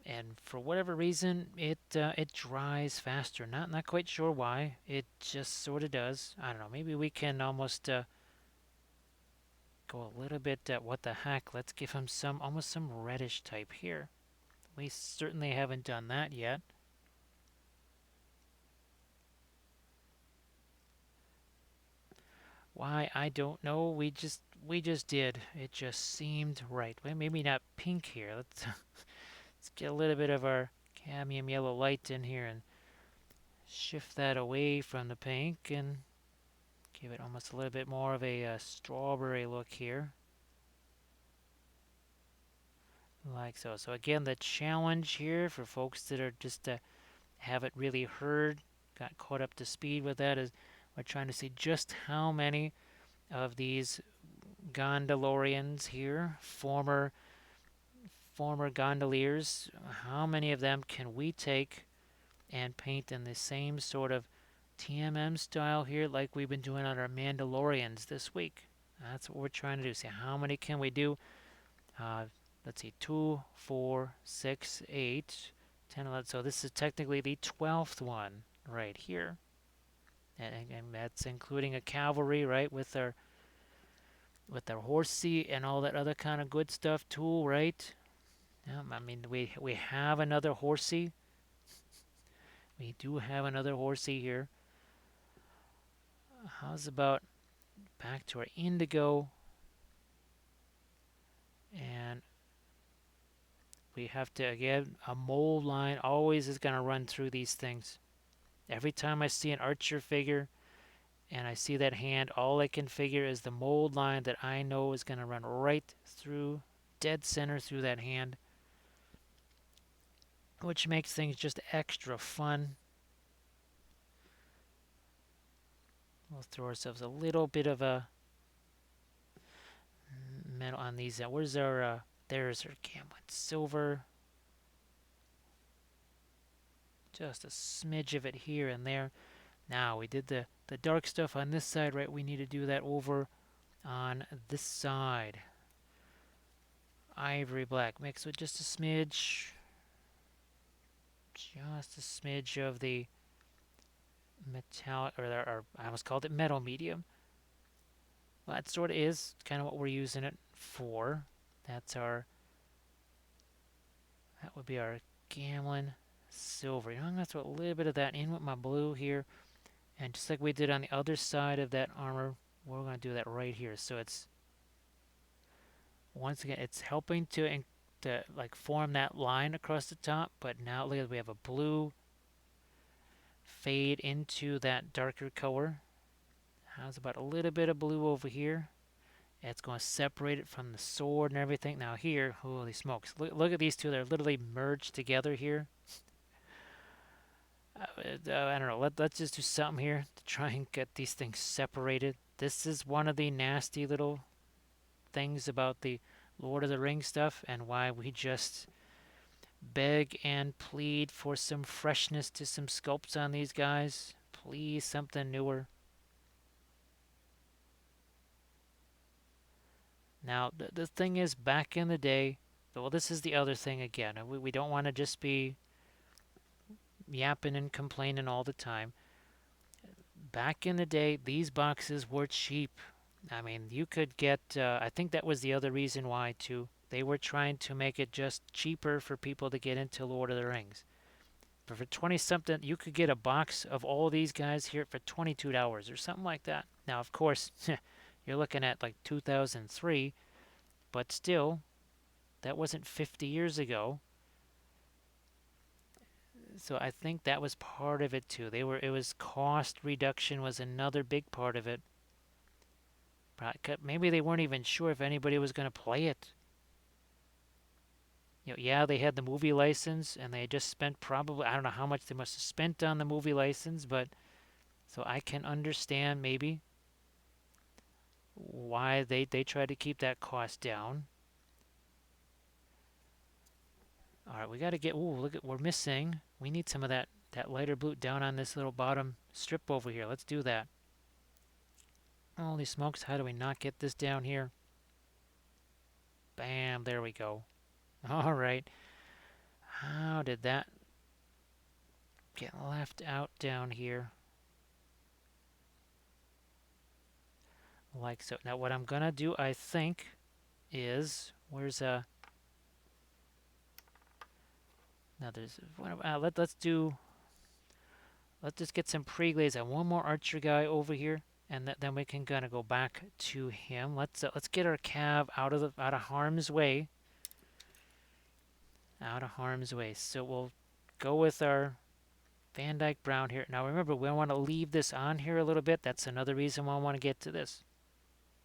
And for whatever reason, it it dries faster. Not quite sure why. It just sort of does. I don't know. Maybe we can almost go a little bit. What the heck? Let's give him some almost some reddish type here. We certainly haven't done that yet. Why, I don't know. We just did. It just seemed right. Well, maybe not pink here. Let's get a little bit of our cadmium yellow light in here and shift that away from the pink and give it almost a little bit more of a strawberry look here. Like so. So again, the challenge here for folks that are just haven't really heard, got caught up to speed with that is we're trying to see just how many of these gondolierians here, former gondoliers, how many of them can we take and paint in the same sort of TMM style here like we've been doing on our Mandalorians this week. That's what we're trying to do. See how many can we do? Uh, let's see, 2, 4, 6, 8, 10, 11. So this is technically the 12th one right here. And that's including a cavalry, right, with our horsey and all that other kind of good stuff too, right? I mean, we have another horsey. We do have another horsey here. How's about back to our indigo? And we have to, again, a mold line always is going to run through these things. Every time I see an archer figure and I see that hand, all I can figure is the mold line that I know is going to run right through, dead center through that hand, which makes things just extra fun. We'll throw ourselves a little bit of a metal on these. Where's our, there's our Camlin silver. Just a smidge of it here and there. Now we did the dark stuff on this side, right? We need to do that over on this side. Ivory black mixed with just a smidge. Just a smidge of the metallic, or I almost called it metal medium. Well, that sort of is kind of what we're using it for. That's our, that would be our Gamlin silver. You know, I'm going to throw a little bit of that in with my blue here. And just like we did on the other side of that armor, we're going to do that right here. So it's, once again, it's helping to like form that line across the top. But now look at, we have a blue fade into that darker color. How's about a little bit of blue over here? It's going to separate it from the sword and everything. Now here, holy smokes. Look at these two. They're literally merged together here. I don't know. Let's just do something here to try and get these things separated. This is one of the nasty little things about the Lord of the Rings stuff and why we just beg and plead for some freshness to some sculpts on these guys. Please, something newer. Now, the thing is, back in the day, well, this is the other thing again. We don't want to just be yapping and complaining all the time. Back in the day, these boxes were cheap. I mean, you could get, I think that was the other reason why, too. They were trying to make it just cheaper for people to get into Lord of the Rings. But for 20 something, you could get a box of all these guys here for $22 or something like that. Now, of course, you're looking at like 2003, but still, that wasn't 50 years ago. So I think that was part of it too. It was cost reduction was another big part of it. Maybe they weren't even sure if anybody was going to play it. You know, yeah, they had the movie license and they just spent probably, I don't know how much they must have spent on the movie license, but so I can understand maybe why they tried to keep that cost down. All right, we got to get, ooh, look at, we're missing. We need some of that lighter blue down on this little bottom strip over here. Let's do that. Holy smokes, how do we not get this down here? Bam, there we go. All right. How did that get left out down here. Like so. Now what I'm gonna do, I think, is where's now there's let's just get some pre-glaze and one more archer guy over here, and then we can kind of go back to him. Let's get our cav out of harm's way, out of harm's way. So we'll go with our Van Dyke Brown here. Now remember, we want to leave this on here a little bit. That's another reason why I want to get to this.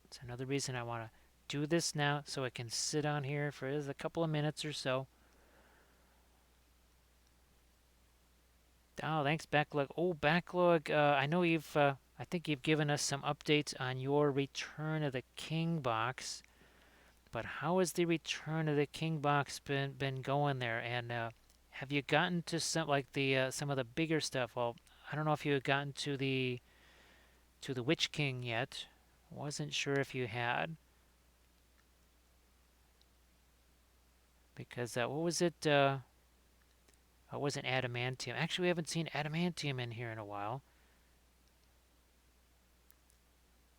It's another reason I want to do this now, so it can sit on here for a couple of minutes or so. Oh, thanks, Backlog. Oh, Backlog, I know I think you've given us some updates on your Return of the King box, but how has the Return of the King box been going there? And have you gotten to some of the bigger stuff? Well, I don't know if you had gotten to the Witch King yet. Wasn't sure if you had, because what was it? It wasn't adamantium. Actually, we haven't seen adamantium in here in a while.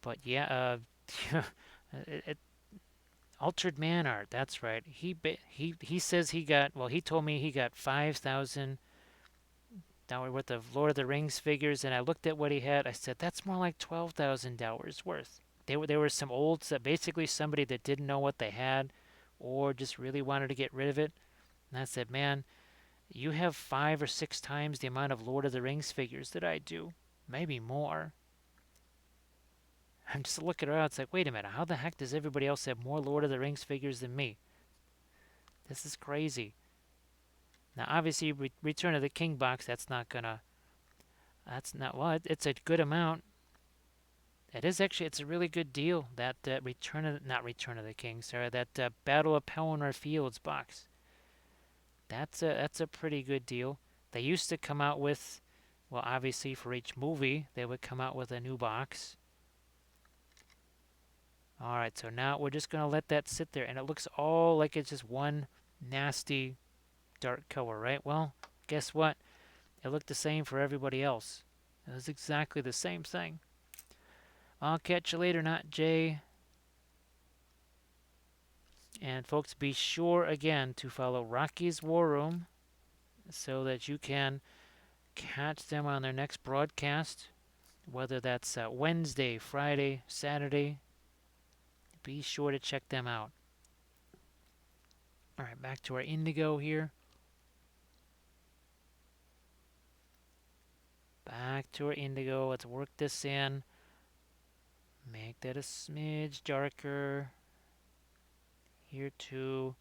But yeah, it, altered man art. That's right. He says he got. Well, he told me he got $5,000 worth of Lord of the Rings figures, and I looked at what he had. I said that's more like $12,000 worth. There were some olds that basically somebody that didn't know what they had, or just really wanted to get rid of it. And I said, man, you have 5 or 6 times the amount of Lord of the Rings figures that I do, maybe more. I'm just looking around. It's like, wait a minute, how the heck does everybody else have more Lord of the Rings figures than me? This is crazy. Now, obviously, Return of the King box. That's not. Well, it's a good amount. It is actually. It's a really good deal. That not Return of the King. Sorry, that Battle of Pelennor Fields box. That's a pretty good deal. They used to come out with, well, obviously for each movie they would come out with a new box. All right, so now we're just gonna let that sit there, and it looks all like it's just one nasty dark color, right? Well, guess what? It looked the same for everybody else. It was exactly the same thing. I'll catch you later, not Jay. And folks, be sure again to follow Rocky's War Room so that you can catch them on their next broadcast, whether that's Wednesday, Friday, Saturday. Be sure to check them out. All right, back to our indigo here. Back to our indigo. Let's work this in. Make that a smidge darker. Here too.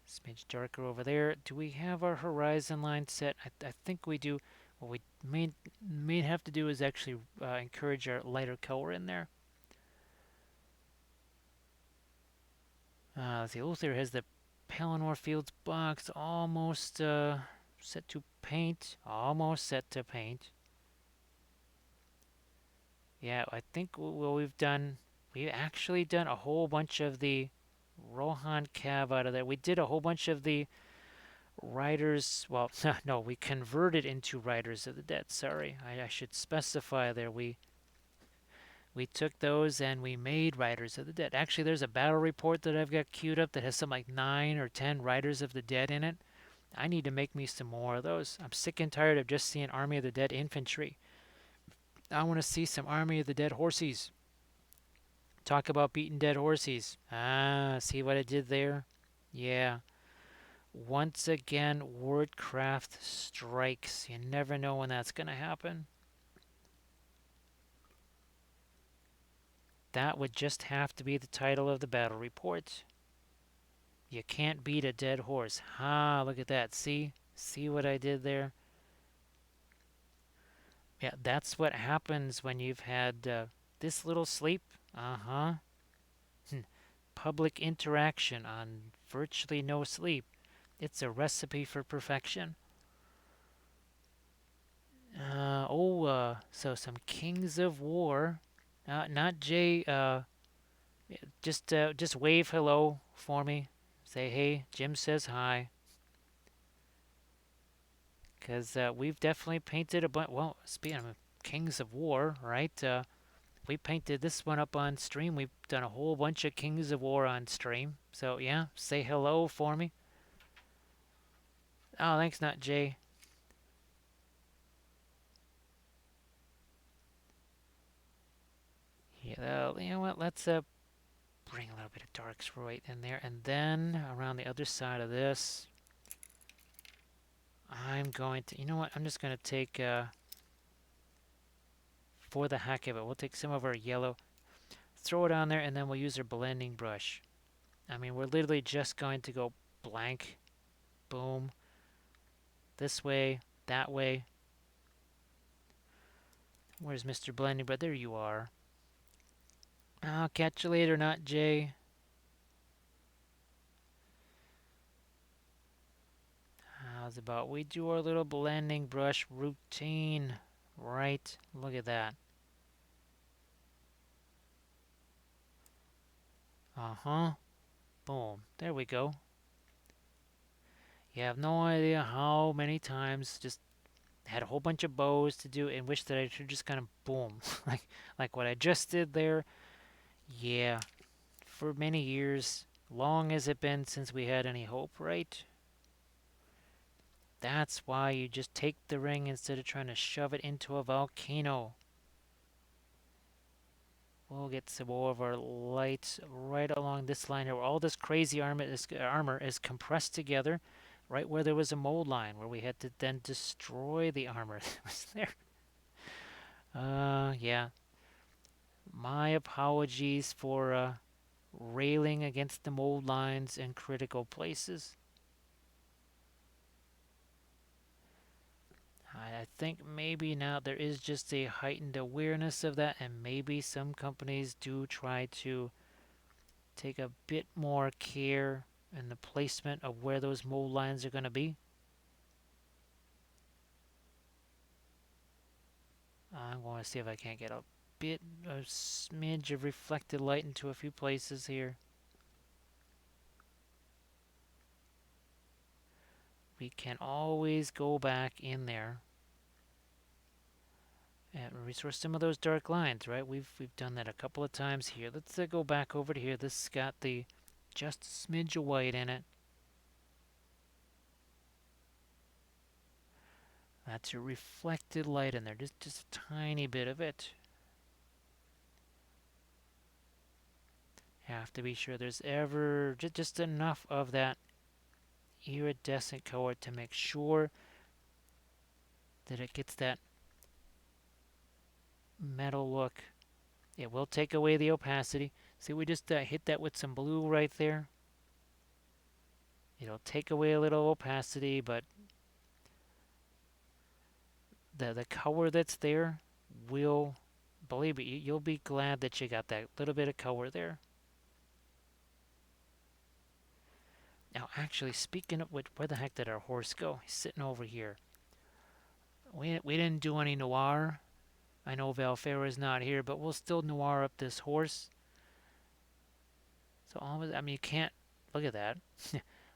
Smidge darker over there. Do we have our horizon line set? I think we do. What we may have to do is actually encourage our lighter color in there. Let's see. Luther has the Pelennor Fields box almost set to paint. Almost set to paint. Yeah, I think what we've actually done a whole bunch of the Rohan Cav out of there. We did a whole bunch of the Riders. Well, no, we converted into Riders of the Dead. Sorry, I should specify there. We took those and we made Riders of the Dead. Actually, there's a battle report that I've got queued up that has some like 9 or 10 Riders of the Dead in it. I need to make me some more of those. I'm sick and tired of just seeing Army of the Dead infantry. I want to see some Army of the Dead horsies. Talk about beating dead horsies. Ah, see what I did there? Yeah. Once again, Wordcraft strikes. You never know when that's going to happen. That would just have to be the title of the battle report. You can't beat a dead horse. Ha, look at that. See? See what I did there? Yeah, that's what happens when you've had this little sleep. Uh-huh. Public interaction on virtually no sleep. It's a recipe for perfection. So some Kings of War. Not Jay. Just wave hello for me. Say hey. Jim says hi. because we've definitely painted a bunch. Well, speaking of Kings of War, right? We painted this one up on stream. We've done a whole bunch of Kings of War on stream. So yeah, say hello for me. Oh, thanks, not Jay. Yeah, you know what? Let's bring a little bit of darks right in there, and then around the other side of this, I'm going to. You know what? I'm just going to take for the heck of it. We'll take some of our yellow, throw it on there, and then we'll use our blending brush. I mean, we're literally just going to go blank, boom, this way, that way. Where's Mr. Blending? But there you are. I'll catch you later, not Jay. How's about we do our little blending brush routine? Right, look at that. Uh-huh, boom, there we go. You have no idea how many times just had a whole bunch of bows to do and wish that I should just kind of boom, like what I just did there. Yeah, for many years, long has it been since we had any hope, right? That's why you just take the ring instead of trying to shove it into a volcano. We'll get some more of our lights right along this line here where all this crazy armor is compressed together, right where there was a mold line where we had to then destroy the armor that was there. Yeah. My apologies for railing against the mold lines in critical places. I think maybe now there is just a heightened awareness of that, and maybe some companies do try to take a bit more care in the placement of where those mold lines are going to be. I'm going to see if I can't get a bit, a smidge of reflected light into a few places here. We can always go back in there and resource some of those dark lines, right? We've done that a couple of times here. Let's go back over to here. This has got the just a smidge of white in it. That's your reflected light in there, just a tiny bit of it. Have to be sure there's ever just enough of that iridescent color to make sure that it gets that metal look. It will take away the opacity. See, we just hit that with some blue right there. It'll take away a little opacity, but the color that's there will, believe me, you'll be glad that you got that little bit of color there. Now, actually, speaking of which, where the heck did our horse go? He's sitting over here. We didn't do any noir. I know Valfera's not here, but we'll still noir up this horse. So almost, I mean, you can't look at that.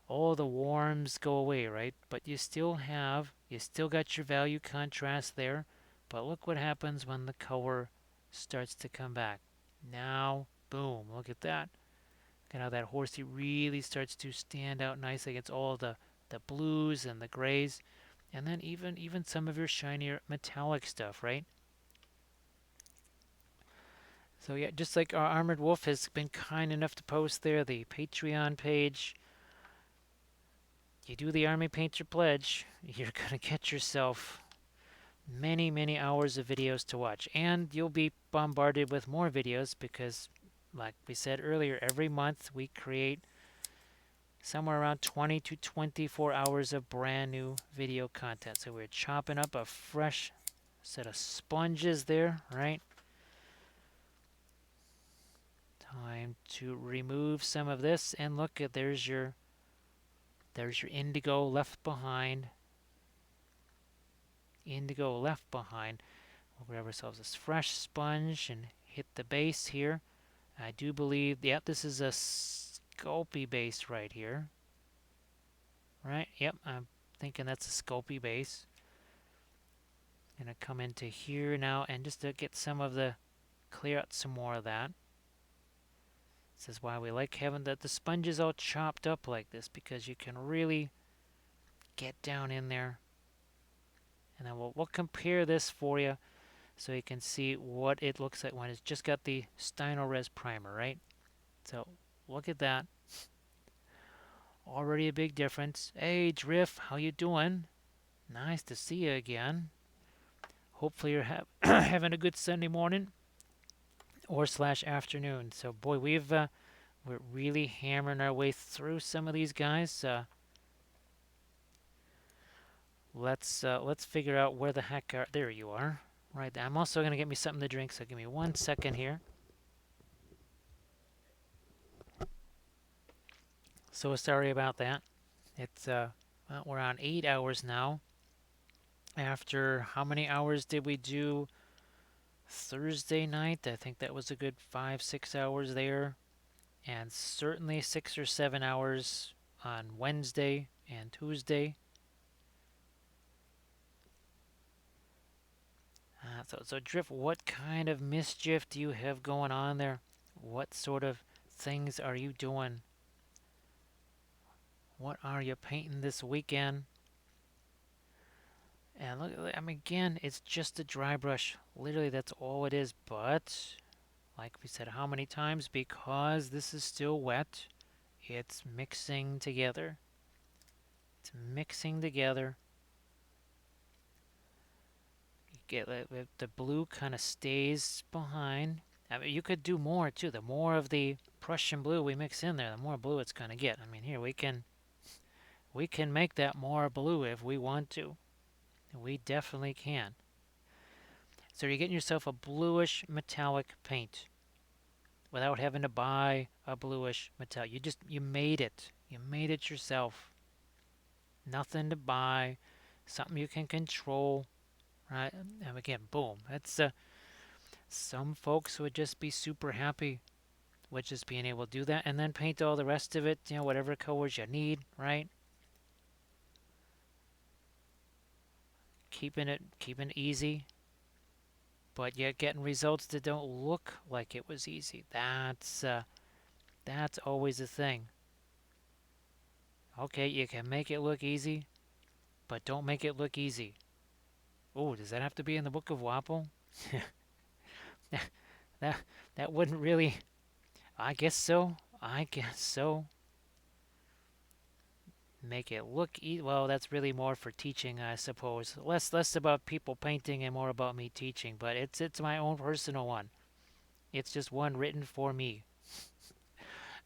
All the warms go away, right? But you still got your value contrast there. But look what happens when the color starts to come back. Now, boom, look at that. Look at how that horsey really starts to stand out nicely against all the blues and the grays. And then even some of your shinier metallic stuff, right? So yeah, just like our Armored Wolf has been kind enough to post there, the Patreon page. You do the Army Painter Pledge, you're going to get yourself many, many hours of videos to watch. And you'll be bombarded with more videos because, like we said earlier, every month we create somewhere around 20 to 24 hours of brand new video content. So we're chopping up a fresh set of sponges there, right? Time to remove some of this, and look at there's your indigo left behind. Indigo left behind. We'll grab ourselves this fresh sponge and hit the base here. I do believe, yep, this is a Sculpey base right here. Right? Yep, I'm thinking that's a Sculpey base. going to come into here now and just to get some of the, clear out some more of that. This is why we like having the sponges all chopped up like this, because you can really get down in there. And then we'll compare this for you so you can see what it looks like when it's just got the Stynylrez primer, right? So look at that. Already a big difference. Hey, Drift, how you doing? Nice to see you again. Hopefully you're having a good Sunday morning or slash afternoon. So boy, we're really hammering our way through some of these guys. Let's figure out where the heck are. There you are. Right. I'm also gonna get me something to drink. So give me 1 second here. So sorry about that. It's well, we're on 8 hours now. After how many hours did we do Thursday night? I think that was a good 5, 6 hours there, and certainly 6 or 7 hours on Wednesday and Tuesday. So Drift, what kind of mischief do you have going on there? What sort of things are you doing? What are you painting this weekend? And look, I mean, again, it's just a dry brush. Literally, that's all it is. But, like we said how many times, because this is still wet, it's mixing together. It's mixing together. You get the blue kind of stays behind. I mean, you could do more too. The more of the Prussian blue we mix in there, the more blue it's going to get. I mean, here we can make that more blue if we want to. We definitely can. So you're getting yourself a bluish metallic paint without having to buy a bluish metallic. You made it. You made it yourself. Nothing to buy. Something you can control, right? And again, boom. That's some folks would just be super happy with just being able to do that and then paint all the rest of it, whatever colors you need, right? Keeping it easy, but yet getting results that don't look like it was easy. That's always a thing. Okay, you can make it look easy, but don't make it look easy. Oh, does that have to be in the Book of Wapple? that that wouldn't really. I guess so. I guess so. Make it look easy. Well, that's really more for teaching, I suppose. Less about people painting and more about me teaching. But it's my own personal one. It's just one written for me.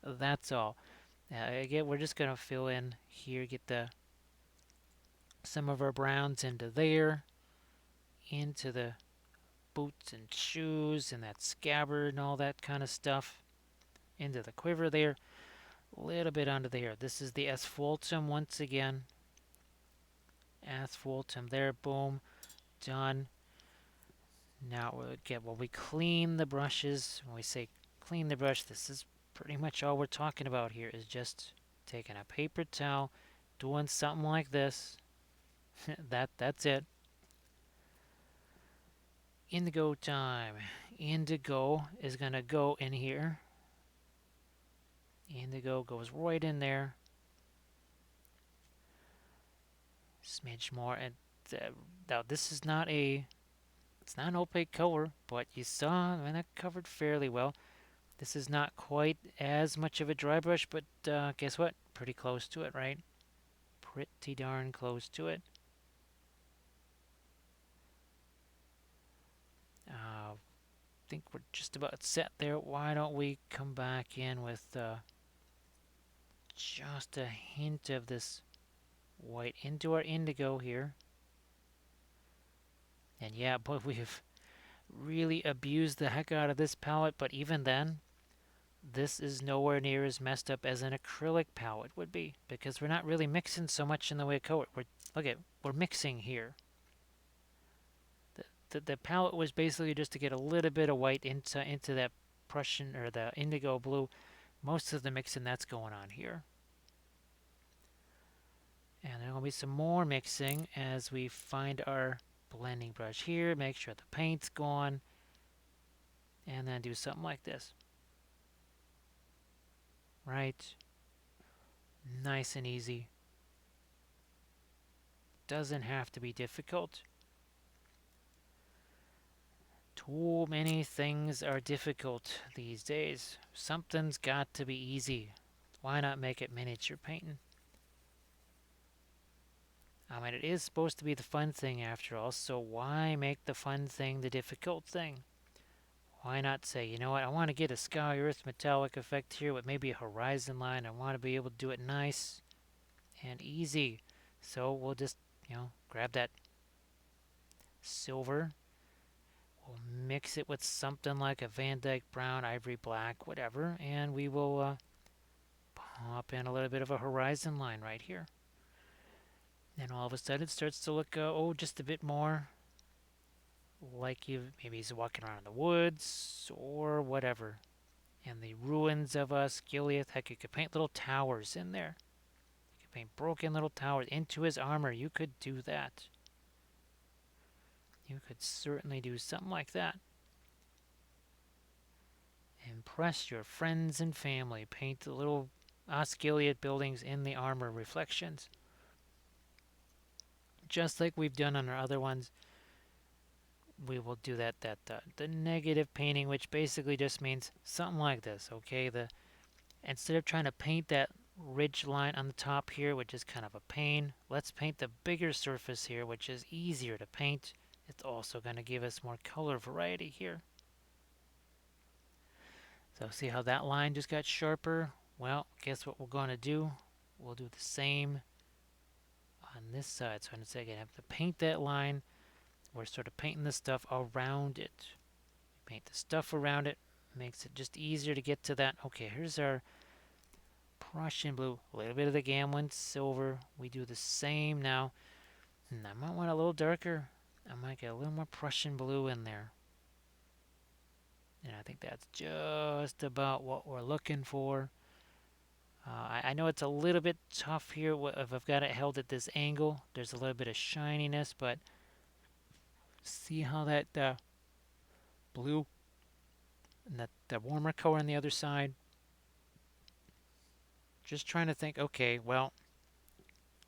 That's all. Again, we're just gonna fill in here. Get some of our browns into there, into the boots and shoes and that scabbard and all that kind of stuff, into the quiver there, a little bit under there. This is the asphaltum once again. Asphaltum there, boom, done. Now when we clean the brushes, when we say clean the brush, this is pretty much all we're talking about here, is just taking a paper towel, doing something like this. That's it. Indigo time. Indigo is going to go in here. Indigo goes right in there. Smidge more. And now this is not it's not an opaque color, but you saw, I mean, that covered fairly well. This is not quite as much of a dry brush, but guess what? Pretty close to it, right? Pretty darn close to it. I think we're just about set there. Why don't we come back in with just a hint of this white into our indigo here. And yeah, boy, we've really abused the heck out of this palette, but even then, this is nowhere near as messed up as an acrylic palette would be, because we're not really mixing so much in the way of color. We're mixing here. The palette was basically just to get a little bit of white into that Prussian or the indigo blue. Most of the mixing that's going on here. And there will be some more mixing as we find our blending brush here, make sure the paint's gone, and then do something like this. Right? Nice and easy. Doesn't have to be difficult. Too many things are difficult these days. Something's got to be easy. Why not make it miniature painting? I mean, it is supposed to be the fun thing after all, so why make the fun thing the difficult thing? Why not say, you know what, I want to get a sky earth metallic effect here with maybe a horizon line. I want to be able to do it nice and easy. So we'll just, grab that silver. We'll mix it with something like a Van Dyke brown, ivory black, whatever, and we will pop in a little bit of a horizon line right here. And all of a sudden it starts to look, just a bit more like maybe he's walking around in the woods or whatever. And the ruins of Gileath, heck, you could paint little towers in there. You could paint broken little towers into his armor. You could do that. You could certainly do something like that. Impress your friends and family. Paint the little Osgiliath buildings in the armor reflections. Just like we've done on our other ones, we will do the negative painting, which basically just means something like this, okay? Instead of trying to paint that ridge line on the top here, which is kind of a pain, let's paint the bigger surface here, which is easier to paint. It's also going to give us more color variety here. So see how that line just got sharper? Well, guess what we're going to do? We'll do the same on this side. So I'm going to have to paint that line. We're sort of painting the stuff around it. Paint the stuff around it. Makes it just easier to get to that. Okay, here's our Prussian blue. A little bit of the Gamlin silver. We do the same now. And I might want a little darker. I might get a little more Prussian blue in there. And I think that's just about what we're looking for. I know it's a little bit tough here if I've got it held at this angle. There's a little bit of shininess, but see how that blue and the warmer color on the other side. Just trying to think, okay, well,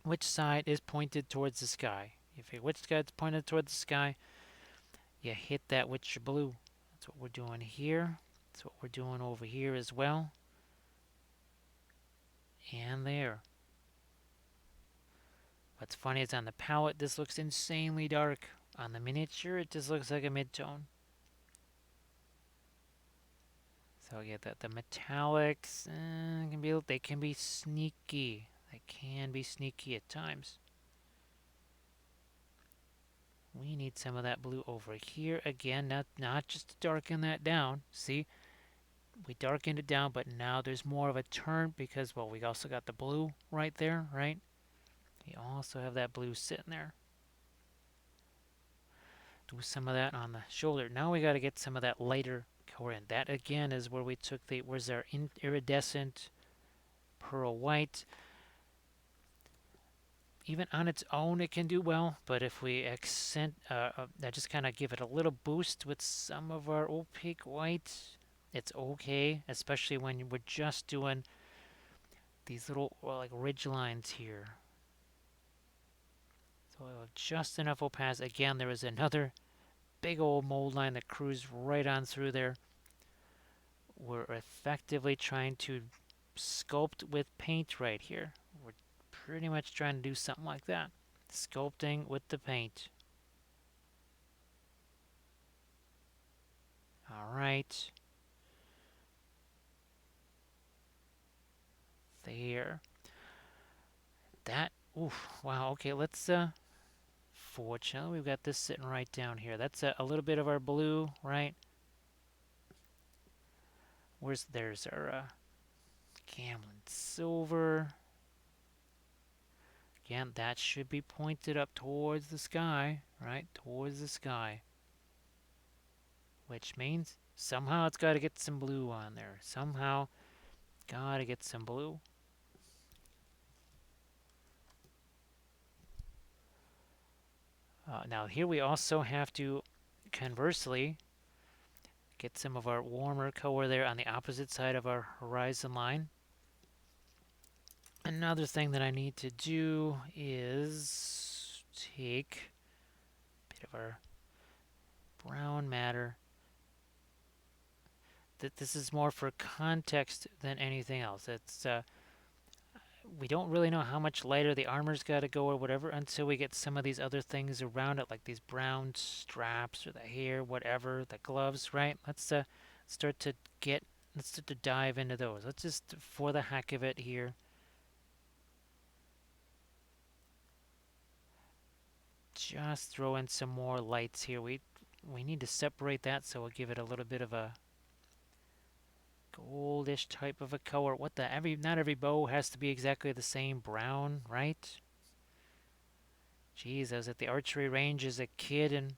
which side is pointed towards the sky? Which side's pointed towards the sky, you hit that with your blue. That's what we're doing here. That's what we're doing over here as well. And there. What's funny is on the palette, this looks insanely dark. On the miniature, it just looks like a mid-tone. So yeah, the metallics they can be sneaky. They can be sneaky at times. We need some of that blue over here again, not just to darken that down. See, we darkened it down, but now there's more of a turn because, well, we also got the blue right there, right? We also have that blue sitting there. Do some of that on the shoulder. Now we got to get some of that lighter color in. That again is where we took where's our iridescent pearl white. Even on its own it can do well, but if we just kind of give it a little boost with some of our opaque white, it's okay, especially when we're just doing these little like ridge lines here. So we'll have just enough opacity. Again, there is another big old mold line that cruised right on through there. We're effectively trying to sculpt with paint right here. We're pretty much trying to do something like that. Sculpting with the paint. Alright. There. That, oof, wow, okay, let's, fortunately, we've got this sitting right down here. That's a little bit of our blue, right? There's our, Gamlin silver. Again, that should be pointed up towards the sky, right? Towards the sky. Which means somehow it's got to get some blue on there. Somehow, got to get some blue. Now here we also have to, conversely, get some of our warmer color there on the opposite side of our horizon line. Another thing that I need to do is take a bit of our brown matter. This is more for context than anything else. We don't really know how much lighter the armor's got to go or whatever until we get some of these other things around it, like these brown straps or the hair, whatever, the gloves, right? Start to get, let's start to dive into those. Let's just, for the heck of it here, just throw in some more lights here. We need to separate that, so we'll give it a little bit of a goldish type of a color. Not every bow has to be exactly the same brown, right? Geez, I was at the archery range as a kid, and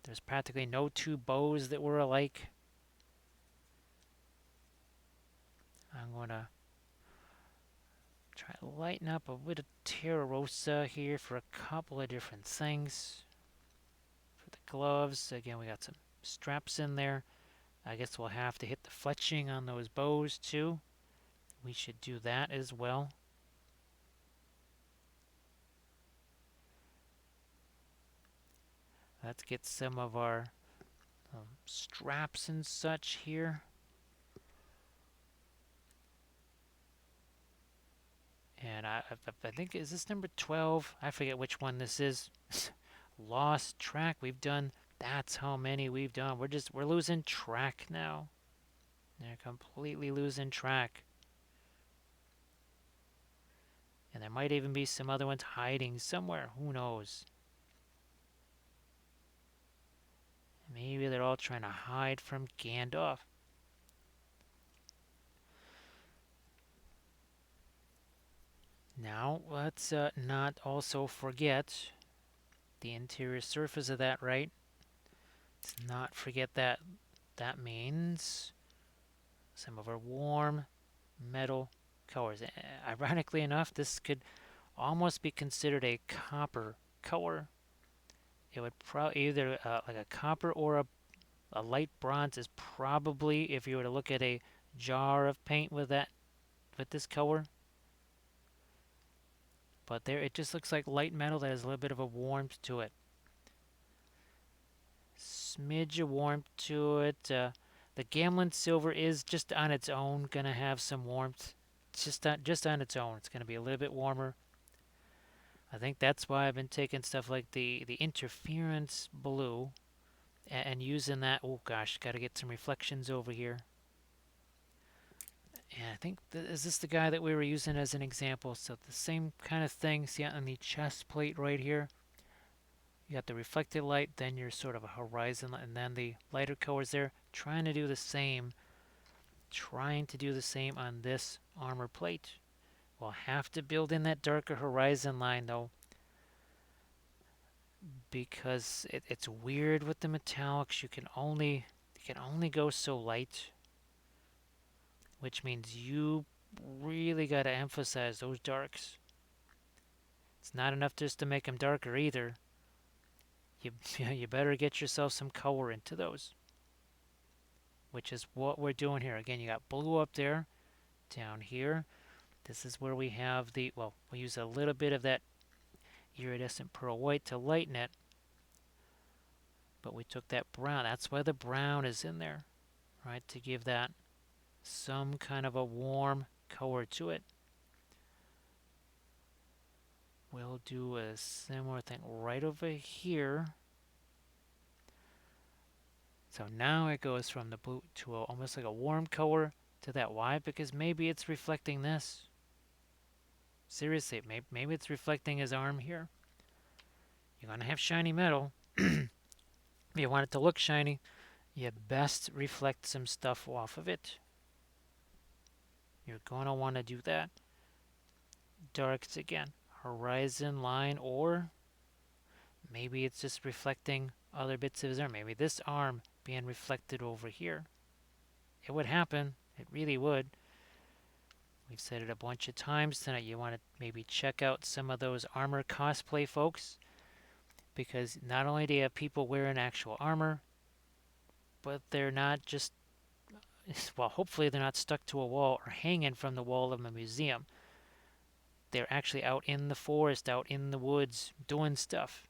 there's practically no two bows that were alike. I'm going to try to lighten up a bit of Terra Rosa here for a couple of different things. For the gloves, again, we got some straps in there. I guess we'll have to hit the fletching on those bows too. We should do that as well. Let's get some of our straps and such here. And I think, is this number 12? I forget which one this is. Lost track. We've done, that's how many we've done. We're losing track now. They're completely losing track. And there might even be some other ones hiding somewhere. Who knows? Maybe they're all trying to hide from Gandalf. Now, let's not also forget the interior surface of that, right? Let's not forget that. That means some of our warm metal colors. Ironically enough, this could almost be considered a copper color. It would probably either like a copper or a light bronze is probably, if you were to look at a jar of paint with this color. But there, it just looks like light metal that has a little bit of a warmth to it. Smidge of warmth to it. The Gamlin silver is just on its own gonna have some warmth. Just on its own, it's gonna be a little bit warmer. I think that's why I've been taking stuff like the interference blue and using that. Oh gosh, got to get some reflections over here. And I think, is this the guy that we were using as an example? So the same kind of thing. See on the chest plate right here? You got the reflected light, then your sort of a horizon, and then the lighter colors there. Trying to do the same. Trying to do the same on this armor plate. We'll have to build in that darker horizon line though, because it's weird with the metallics. You can only go so light, which means you really got to emphasize those darks. It's not enough just to make them darker either. You better get yourself some color into those, which is what we're doing here. Again, you got blue up there, down here. This is where we have the, well, we use a little bit of that iridescent pearl white to lighten it, but we took that brown. That's why the brown is in there, right, to give that some kind of a warm color to it. We'll do a similar thing right over here. So now it goes from the blue to almost like a warm color to that. Why? Because maybe it's reflecting this. Seriously, maybe it's reflecting his arm here. You're going to have shiny metal. If you want it to look shiny, you best reflect some stuff off of it. You're going to want to do that. Darks again. Horizon line, or maybe it's just reflecting other bits of his arm. Maybe this arm being reflected over here. It would happen. It really would. We've said it a bunch of times tonight. You want to maybe check out some of those armor cosplay folks, because not only do you have people wearing actual armor, but they're not just, well, hopefully they're not stuck to a wall or hanging from the wall of a museum. They're actually out in the forest, out in the woods, doing stuff.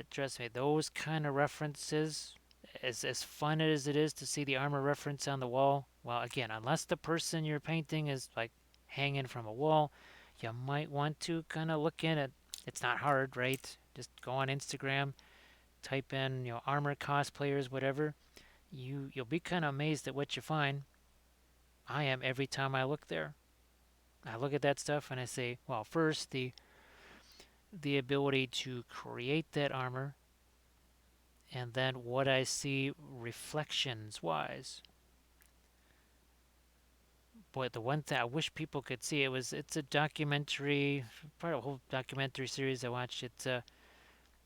Trust me, those kind of references, as fun as it is to see the armor reference on the wall, well, again, unless the person you're painting is like hanging from a wall, you might want to kind of look in it. It's not hard, right? Just go on Instagram, type in, armor cosplayers, whatever. You'll be kind of amazed at what you find. I am every time I look there. I look at that stuff and I say, well, first the ability to create that armor, and then what I see reflections wise. Boy, the one thing I wish people could see, it's a documentary, part of a whole documentary series I watched. It's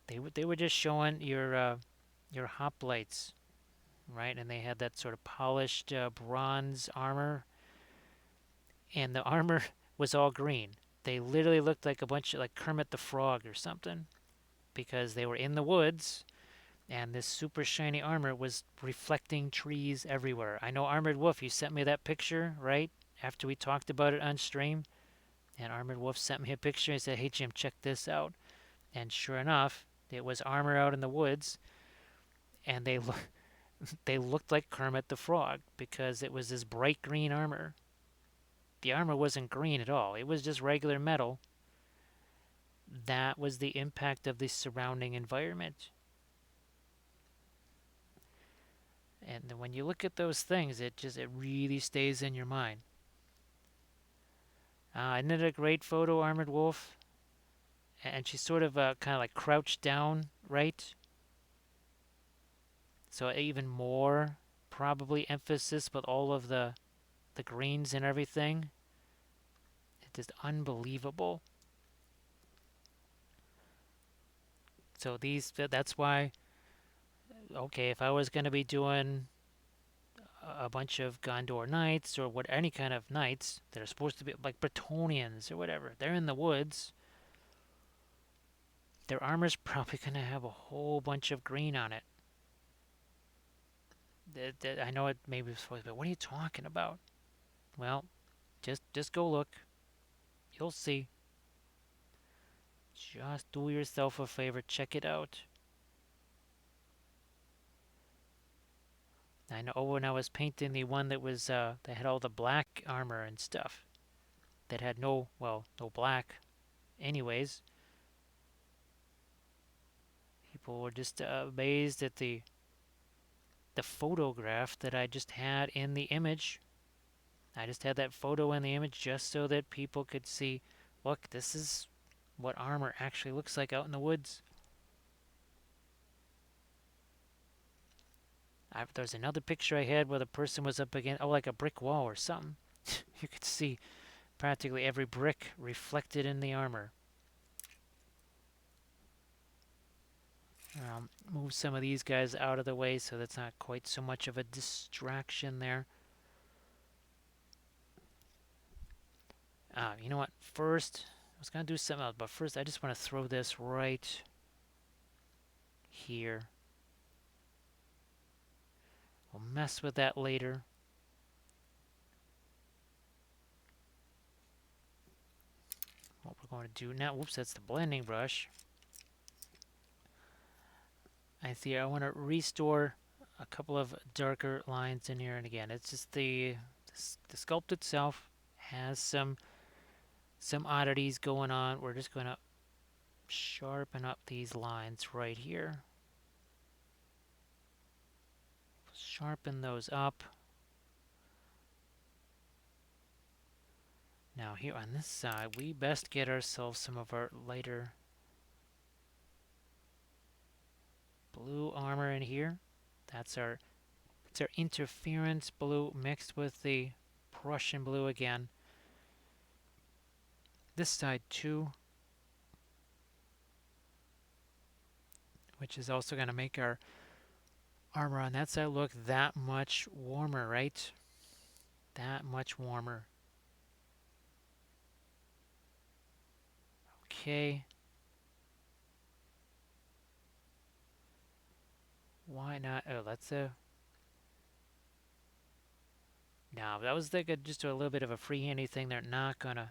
they were just showing your hoplites, right? And they had that sort of polished bronze armor, and the armor was all green. They literally looked like a bunch of like Kermit the Frog or something, because they were in the woods and this super shiny armor was reflecting trees everywhere. I know Armored Wolf, you sent me that picture, right? After we talked about it on stream, and Armored Wolf sent me a picture and said, "Hey Jim, check this out." And sure enough, it was armor out in the woods, and they looked like Kermit the Frog because it was this bright green armor. The armor wasn't green at all. It was just regular metal. That was the impact of the surrounding environment. And when you look at those things, it really stays in your mind. Isn't it a great photo, Armored Wolf? And she's sort of kind of like crouched down, right? So even more probably emphasis with all of the greens and everything. It's just unbelievable. So that's why, okay, if I was going to be doing a bunch of Gondor knights or what any kind of knights that are supposed to be like Bretonians or whatever, they're in the woods. Their armor's probably going to have a whole bunch of green on it. I know it maybe was supposed to, but what are you talking about? Well, just go look. You'll see. Just do yourself a favor, check it out. I know when I was painting the one that was that had all the black armor and stuff, that had no black. Anyways, people were just amazed at the photograph that I just had in the image. I just had that photo in the image just so that people could see, look, this is what armor actually looks like out in the woods. There's another picture I had where the person was up against, like a brick wall or something. You could see practically every brick reflected in the armor. Move some of these guys out of the way so that's not quite so much of a distraction there. You know what? First, I was going to do something else, but first I just want to throw this right here. We'll mess with that later. What we're going to do now, whoops, that's the blending brush. I see I want to restore a couple of darker lines in here, and again, it's just the sculpt itself has some oddities going on. We're just going to sharpen up these lines right here. Sharpen those up. Now here on this side, we best get ourselves some of our lighter blue armor in here. It's our interference blue mixed with the Prussian blue again. This side too, which is also going to make our armor on that side look that much warmer, right? That much warmer. Okay. Why not? Oh, that's a no. That was like just a little bit of a free-handy thing. They're not gonna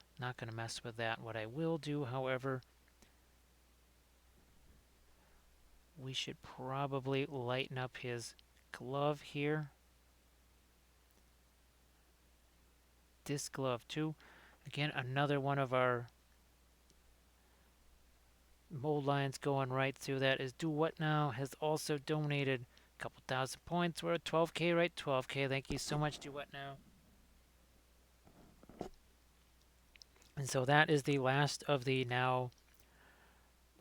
mess with that. What I will do, however, we should probably lighten up his glove here. This glove too. Again, another one of our mold lines going right through that is Do What Now has also donated a couple thousand points. We're at 12K, right? 12K. Thank you so much, Do What Now. And so that is the last of the now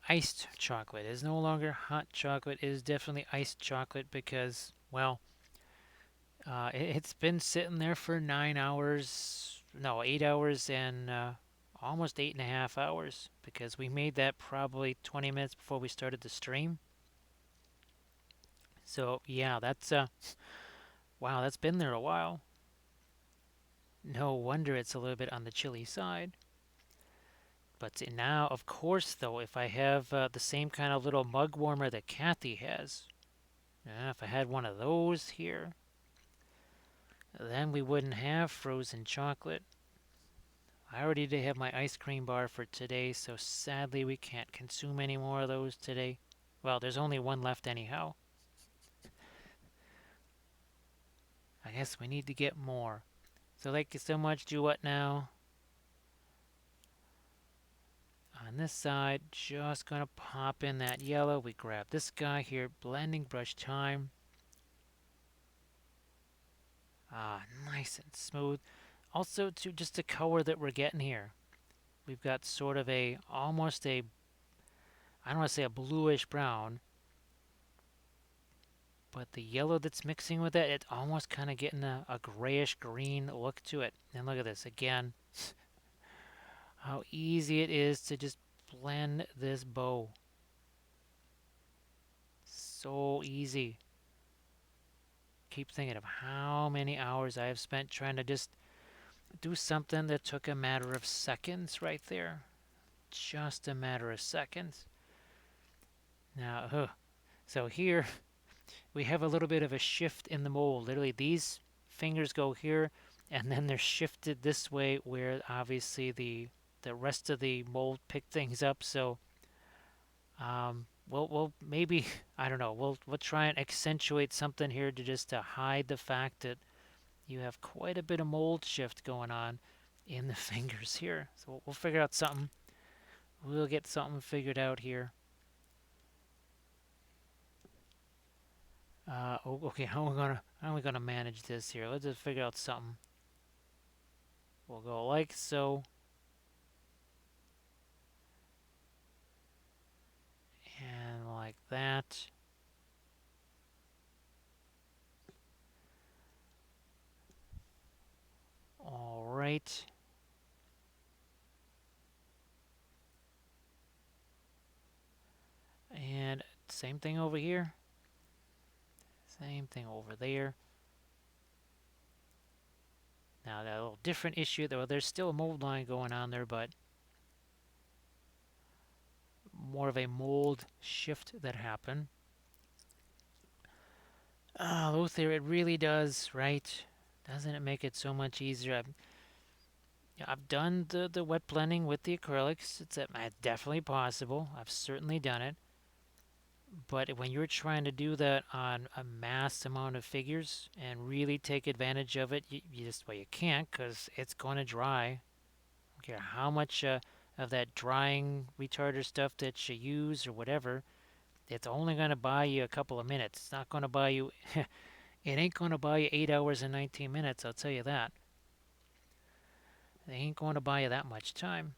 iced chocolate. It is no longer hot chocolate. It is definitely iced chocolate because, well, it's been sitting there for 9 hours, no, 8 hours and almost 8.5 hours because we made that probably 20 minutes before we started the stream. So yeah, that's wow, that's been there a while. No wonder it's a little bit on the chilly side. But now, of course, though, if I have the same kind of little mug warmer that Kathy has, if I had one of those here, then we wouldn't have frozen chocolate. I already did have my ice cream bar for today, so sadly we can't consume any more of those today. Well, there's only one left anyhow. I guess we need to get more. So thank you so much. Do what now? On this side, just gonna pop in that yellow. We grab this guy here, blending brush time. Ah, nice and smooth. Also, to just the color that we're getting here, we've got sort of a almost a I don't want to say a bluish brown, but the yellow that's mixing with it, it's almost kind of getting a grayish green look to it. And look at this again, how easy it is to just blend this bow. So easy. Keep thinking of how many hours I have spent trying to just do something that took a matter of seconds right there. Just a matter of seconds. Now, so here we have a little bit of a shift in the mold. Literally, these fingers go here, and then they're shifted this way, where obviously the rest of the mold picked things up. So, we'll maybe I don't know. We'll try and accentuate something here to just to hide the fact that you have quite a bit of mold shift going on in the fingers here. So we'll figure out something. We'll get something figured out here. Okay, how are we gonna manage this here? Let's just figure out something. We'll go like so, and like that. All right. And same thing over here. Same thing over there. Now that little different issue, though, there's still a mold line going on there, but more of a mold shift that happened. Ah, Lothair, it really does, right? Doesn't it make it so much easier? I've done the wet blending with the acrylics. It's definitely possible. I've certainly done it. But when you're trying to do that on a mass amount of figures and really take advantage of it, you just, well, you can't because it's going to dry. I don't care how much of that drying retarder stuff that you use or whatever, it's only going to buy you a couple of minutes. It's not going to buy you, it ain't going to buy you 8 hours and 19 minutes, I'll tell you that. They ain't going to buy you that much time.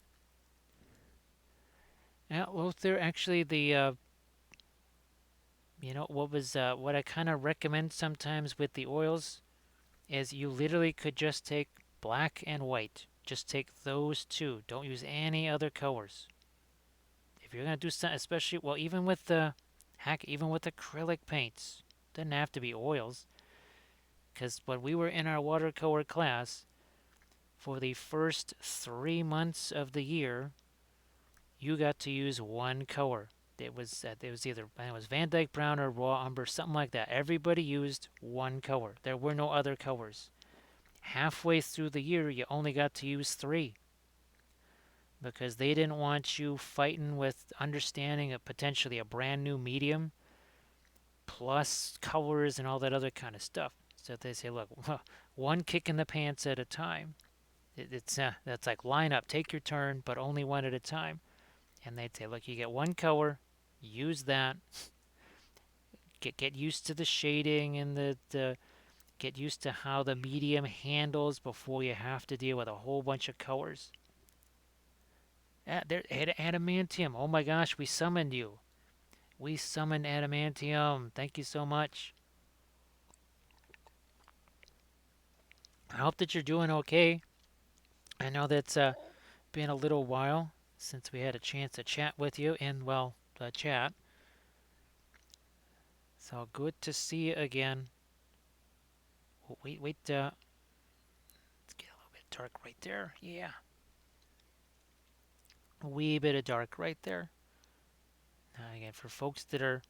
Now, Lothar, actually, what I kind of recommend sometimes with the oils is you literally could just take black and white. Just take those two. Don't use any other colors. If you're gonna do something, especially well, even with even with acrylic paints, doesn't have to be oils. Because when we were in our watercolor class, for the first 3 months of the year, you got to use one color. It was either it was Van Dyke Brown or Raw Umber, something like that. Everybody used one color. There were no other colors. Halfway through the year, you only got to use three because they didn't want you fighting with understanding of potentially a brand new medium plus colors and all that other kind of stuff. So they say, look, one kick in the pants at a time. It's that's like line up, take your turn, but only one at a time. And they'd say, look, you get one color, use that, get used to the shading and the get used to how the medium handles before you have to deal with a whole bunch of colors. There, adamantium. Oh my gosh, we summoned you. We summoned adamantium. Thank you so much. I hope that you're doing okay. I know that's been a little while since we had a chance to chat with you in, well, the chat. So good to see you again. Oh, wait, wait, let's get a little bit dark right there. Yeah, a wee bit of dark right there. Now again, for folks that are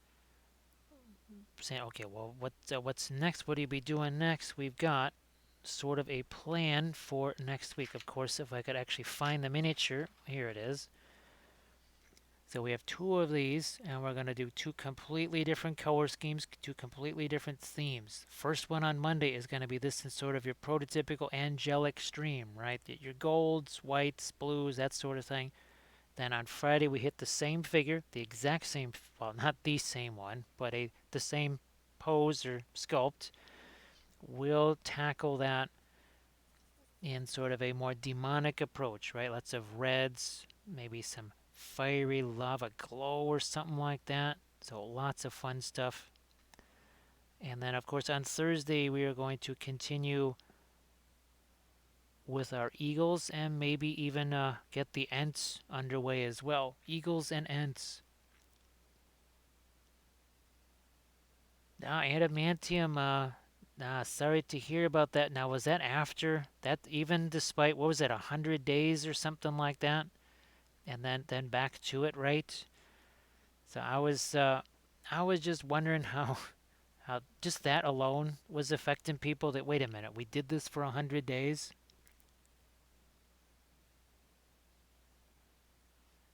saying, okay, well, what's next? What do you be doing next? We've got sort of a plan for next week. Of course, if I could actually find the miniature, here it is. So we have two of these, and we're going to do two completely different color schemes, two completely different themes. First one on Monday is going to be this in sort of your prototypical angelic stream, right? Your golds, whites, blues, that sort of thing. Then on Friday we hit the same figure, the exact same, well, not the same one, but the same pose or sculpt. We'll tackle that in sort of a more demonic approach, right? Lots of reds, maybe some fiery lava glow or something like that. So lots of fun stuff. And then, of course, on Thursday, we are going to continue with our eagles and maybe even get the ents underway as well. Eagles and ents. Now, adamantium, sorry to hear about that. Now, was that after that, even despite, what was it, 100 days or something like that? And then back to it, right? So I was just wondering how just that alone was affecting people that, wait a minute, we did this for 100 days?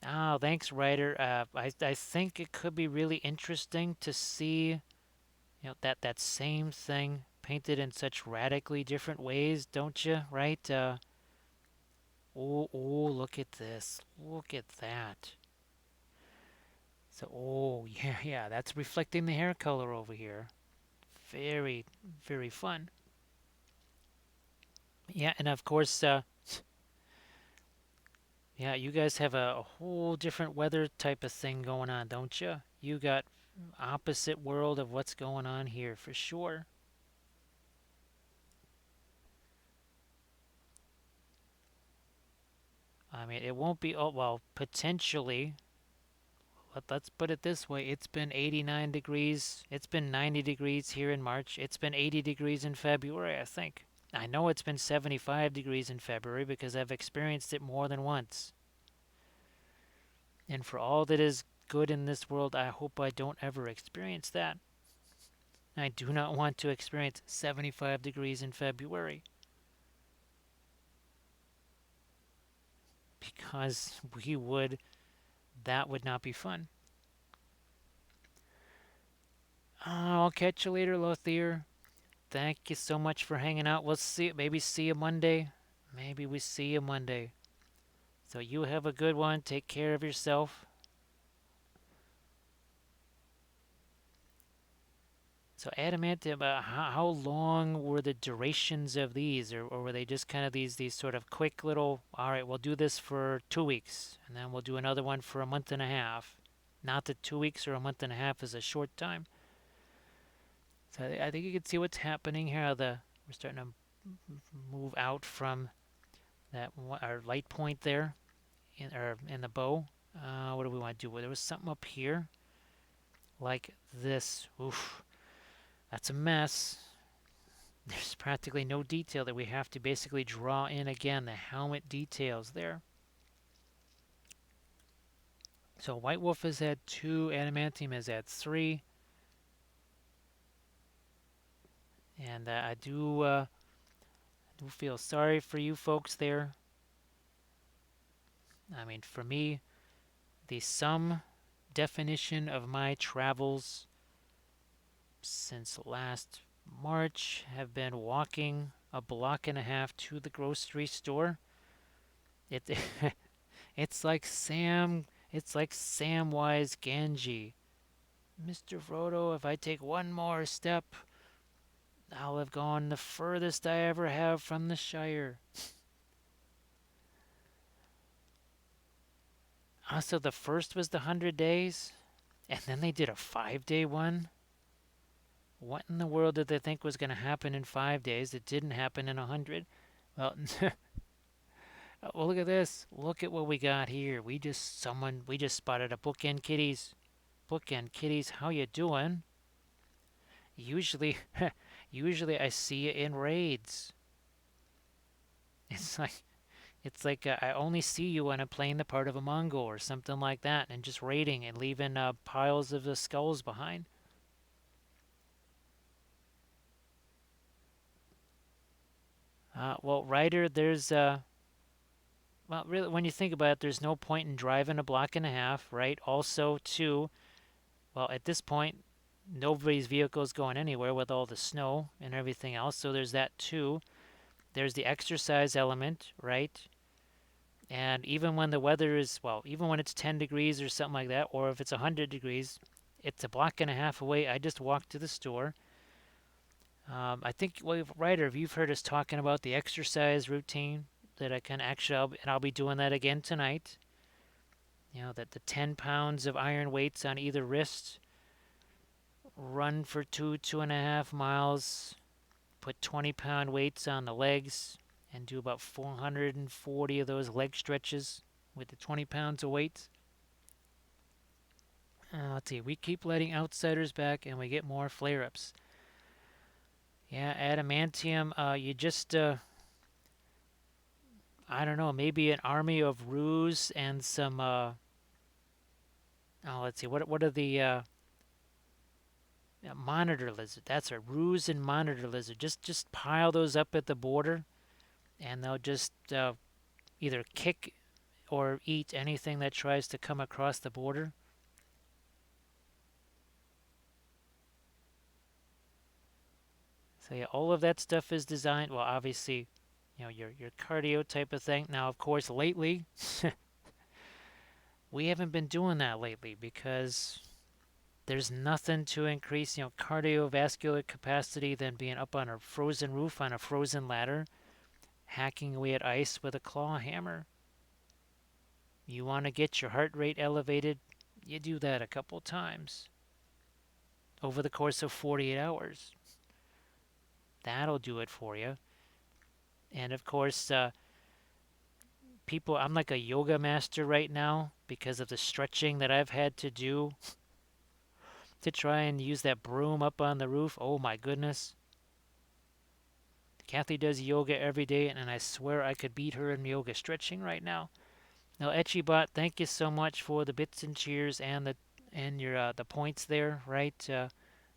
Oh, thanks, writer. I think it could be really interesting to see, that same thing painted in such radically different ways, don't you? Right? Oh, look at this. Look at that. So, oh, yeah, that's reflecting the hair color over here. Very, very fun. Yeah, and of course, yeah, you guys have a whole different weather type of thing going on, don't you? You got opposite world of what's going on here for sure. I mean, it won't be, oh, well, potentially. Let's put it this way. It's been 89 degrees. It's been 90 degrees here in March. It's been 80 degrees in February, I think. I know it's been 75 degrees in February because I've experienced it more than once. And for all that is good in this world, I hope I don't ever experience that. I do not want to experience 75 degrees in February because that would not be fun. I'll catch you later, Lothier. Thank you so much for hanging out. We'll maybe see you Monday. Maybe we see you Monday. So you have a good one. Take care of yourself. So adamantium, how long were the durations of these, or were they just kind of these sort of quick little? All right, we'll do this for 2 weeks, and then we'll do another one for a month and a half. Not that 2 weeks or a month and a half is a short time. So I think you can see what's happening here. We're starting to move out from that our light point there in the bow. What do we want to do? Well, there was something up here like this. Oof, that's a mess. There's practically no detail that we have to basically draw in again. The helmet details there. So White Wolf is at 2, Adamantium is at 3, and I do feel sorry for you folks there. I mean, for me, the sum definition of my travels since last March have been walking a block and a half to the grocery store. It it's like Samwise Ganji. Mr. Frodo, if I take one more step, I'll have gone the furthest I ever have from the Shire. Also, the first was the 100 days, and then they did a 5-day one. What in the world did they think was going to happen in 5 days that didn't happen in 100? Well, well, look at this. Look at what we got here. We just spotted a bookend kitties. Bookend kitties, how you doing? Usually, usually I see you in raids. It's like I only see you when I'm playing the part of a Mongol or something like that, and just raiding and leaving piles of the skulls behind. Well, Ryder, well, really, when you think about it, there's no point in driving a block and a half, right? Also, too, well, at this point, nobody's vehicle is going anywhere with all the snow and everything else. So there's that too. There's the exercise element, right? And even when the weather is, well, even when it's 10 degrees or something like that, or if it's 100 degrees, it's a block and a half away. I just walk to the store. I think, well, Ryder, if you've heard us talking about the exercise routine, that I can actually, and I'll be doing that again tonight. You know, that the 10 pounds of iron weights on either wrist, run for 2.5 miles, put 20-pound weights on the legs, and do about 440 of those leg stretches with the 20 pounds of weight. Let's see, we keep letting outsiders back and we get more flare ups. Yeah, adamantium, you just, I don't know, maybe an army of ruse and some, oh, let's see, what are the, monitor lizard. That's a ruse and monitor lizard. Just pile those up at the border, and they'll just either kick or eat anything that tries to come across the border. So yeah, all of that stuff is designed. Well, obviously, your cardio type of thing. Now, of course, lately we haven't been doing that lately because there's nothing to increase cardiovascular capacity than being up on a frozen roof on a frozen ladder, hacking away at ice with a claw hammer. You want to get your heart rate elevated, you do that a couple times over the course of 48 hours. That'll do it for you. And of course, I'm like a yoga master right now because of the stretching that I've had to do to try and use that broom up on the roof. Oh my goodness. Kathy does yoga every day, and I swear I could beat her in yoga stretching right now. Now, Etchybot, thank you so much for the bits and cheers and your the points there, right?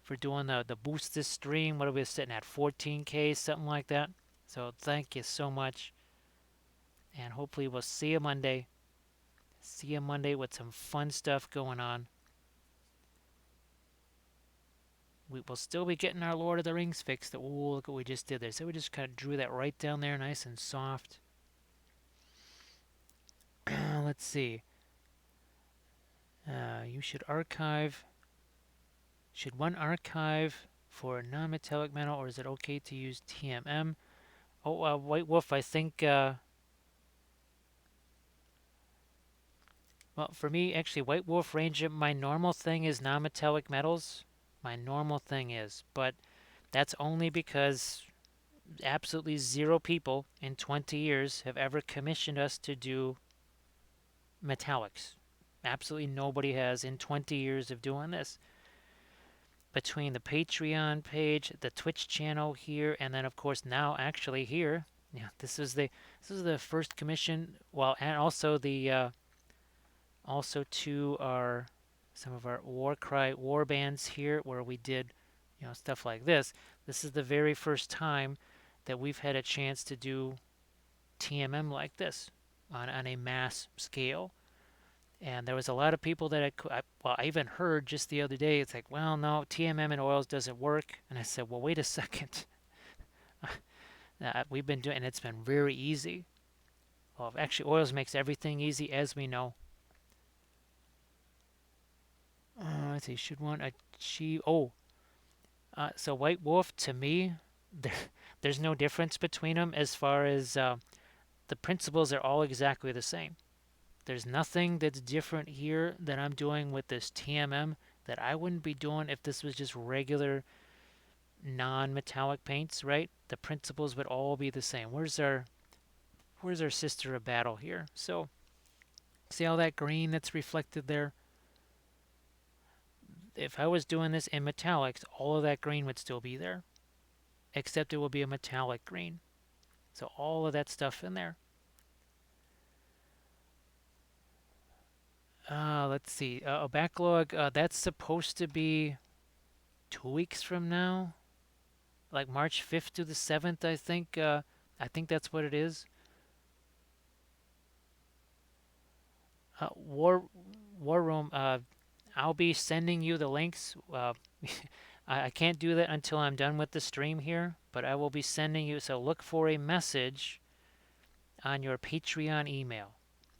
For doing the boost this stream. What are we sitting at? 14K, something like that. So thank you so much, and hopefully we'll see you Monday. See you Monday with some fun stuff going on. We will still be getting our Lord of the Rings fixed. Oh, look what we just did there. So we just kind of drew that right down there, nice and soft. Let's see. You should archive. Should one archive for non-metallic metal, or is it okay to use TMM? Oh, White Wolf, I think. Well, for me, actually, White Wolf Ranger, my normal thing is non-metallic metals. My normal thing is, but that's only because absolutely zero people in 20 years have ever commissioned us to do metallics. Absolutely nobody has in 20 years of doing this. Between the Patreon page, the Twitch channel here, and then of course now actually here, yeah, this is the first commission. Well, and also the Also to our some of our Warcry war bands here where we did, stuff like this. This is the very first time that we've had a chance to do TMM like this on a mass scale. And there was a lot of people that well, I even heard just the other day, it's like, well, no, TMM and oils doesn't work. And I said, well, wait a second. We've been doing, and it's been very easy. Well, actually, oils makes everything easy, as we know. Let's see, should one achieve? Oh, so White Wolf, to me, there, there's no difference between them as far as the principles are all exactly the same. There's nothing that's different here that I'm doing with this TMM that I wouldn't be doing if this was just regular non-metallic paints, right? The principles would all be the same. Where's our sister of battle here? So see all that green that's reflected there? If I was doing this in metallics, all of that green would still be there, except it will be a metallic green. So all of that stuff in there. Let's see. A backlog, that's supposed to be 2 weeks from now, like March 5th to the 7th, I think. I think that's what it is. War Room. I'll be sending you the links. I can't do that until I'm done with the stream here, but I will be sending you. So look for a message on your Patreon email,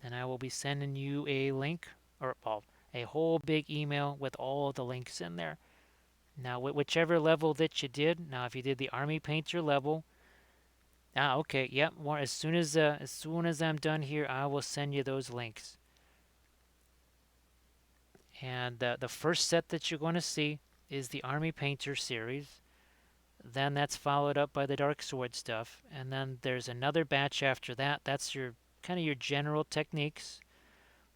and I will be sending you a link, or well, a whole big email with all of the links in there. Now, whichever level that you did. Now, if you did the Army Painter level, okay, yep. More as soon as I'm done here, I will send you those links. And the first set that you're going to see is the Army Painter series. Then that's followed up by the Dark Sword stuff, and then there's another batch after that. That's your kind of your general techniques.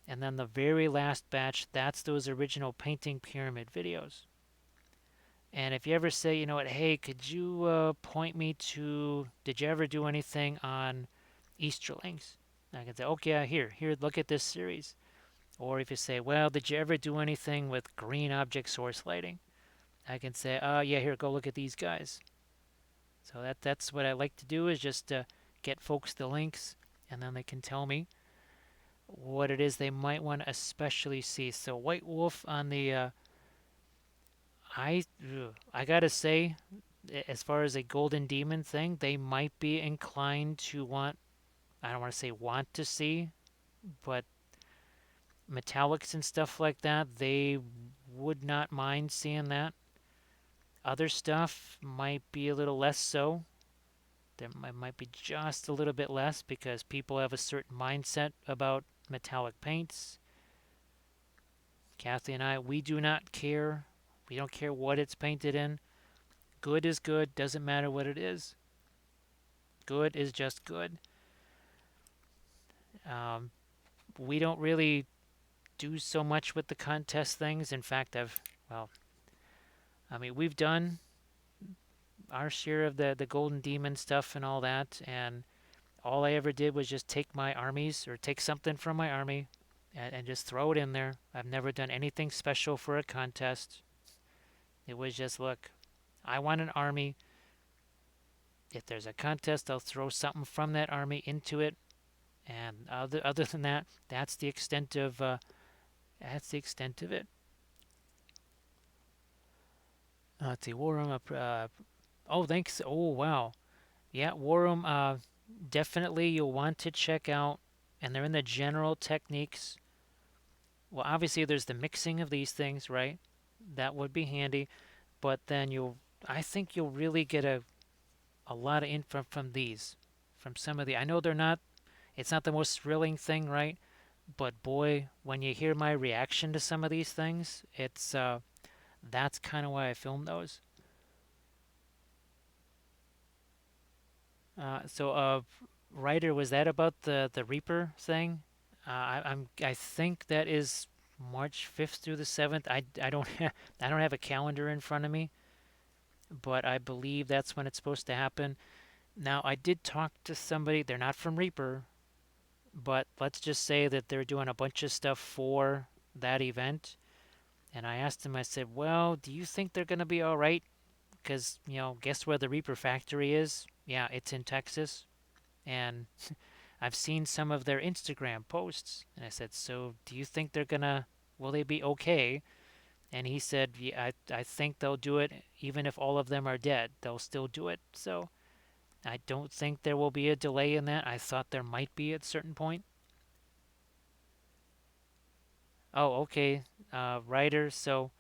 And then the very last batch, that's those original painting pyramid videos. And if you ever say, you know what, hey, could you point me to, did you ever do anything on Easterlings? I can say, okay, here, look at this series. Or if you say, well, did you ever do anything with green object source lighting? I can say, yeah, here, go look at these guys. So that's what I like to do is just get folks the links, and then they can tell me what it is they might want to especially see. So White Wolf on the I I gotta say, as far as a Golden Demon thing, they might be inclined to want. I don't want to say want to see, but metallics and stuff like that, they would not mind seeing that. Other stuff might be a little less so. There might be just a little bit less because people have a certain mindset about metallic paints. Kathy and I, we do not care. We don't care what it's painted in. Good is good, doesn't matter what it is. Good is just good. Um, we don't really do so much with the contest things. In fact, well, I mean, we've done our share of the Golden Demon stuff and all that, and all I ever did was just take my armies or take something from my army and just throw it in there. I've never done anything special for a contest. It was just, look, I want an army. If there's a contest, I'll throw something from that army into it. And other than that, that's the extent of it. Let's see, War Room. Oh, thanks. Oh, wow. Yeah, War Room. Definitely, you'll want to check out, and they're in the general techniques. Well, obviously, there's the mixing of these things, right? That would be handy, but then I think you'll really get a lot of info from these, from some of the. I know it's not the most thrilling thing, right? But boy, when you hear my reaction to some of these things, that's kind of why I filmed those. So, writer, was that about the Reaper thing? I think that is March 5th through the 7th. I don't I don't have a calendar in front of me, but I believe that's when it's supposed to happen. Now, I did talk to somebody. They're not from Reaper, but let's just say that they're doing a bunch of stuff for that event. And I asked him, I said, well, do you think they're going to be all right? Because, guess where the Reaper factory is? Yeah, it's in Texas. And I've seen some of their Instagram posts. And I said, so do you think will they be okay? And he said, yeah, I think they'll do it even if all of them are dead. They'll still do it. So I don't think there will be a delay in that. I thought there might be at a certain point. Oh, okay, writer. So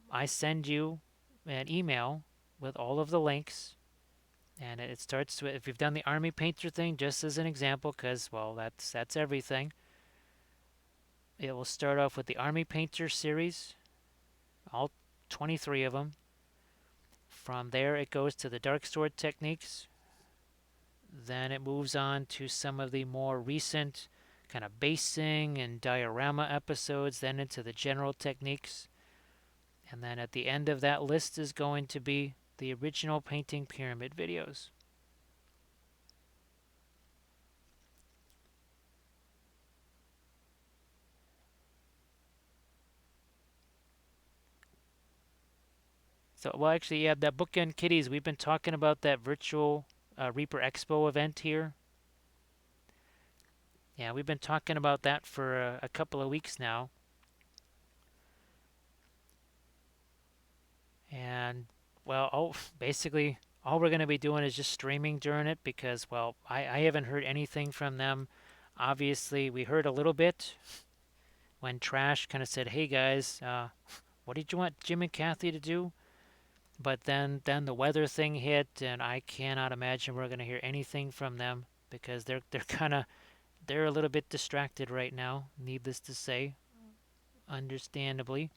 I send you an email with all of the links, and it starts with if you've done the army painter thing, just as an example, because well, that's everything. It will start off with the army painter series, all 23 of them. From there, it goes to the dark sword techniques. Then it moves on to some of the more recent kind of basing and diorama episodes, then into the general techniques. And then at the end of that list is going to be the original painting pyramid videos. So, well, actually, yeah, that Bookend Kitties, we've been talking about that virtual Reaper Expo event here. Yeah, we've been talking about that for a couple of weeks now. And, well, basically, all we're going to be doing is just streaming during it because, well, I haven't heard anything from them. Obviously, we heard a little bit when Trash kind of said, hey guys, what did you want Jim and Kathy to do? But then the weather thing hit, and I cannot imagine we're going to hear anything from them because they're a little bit distracted right now, needless to say, understandably.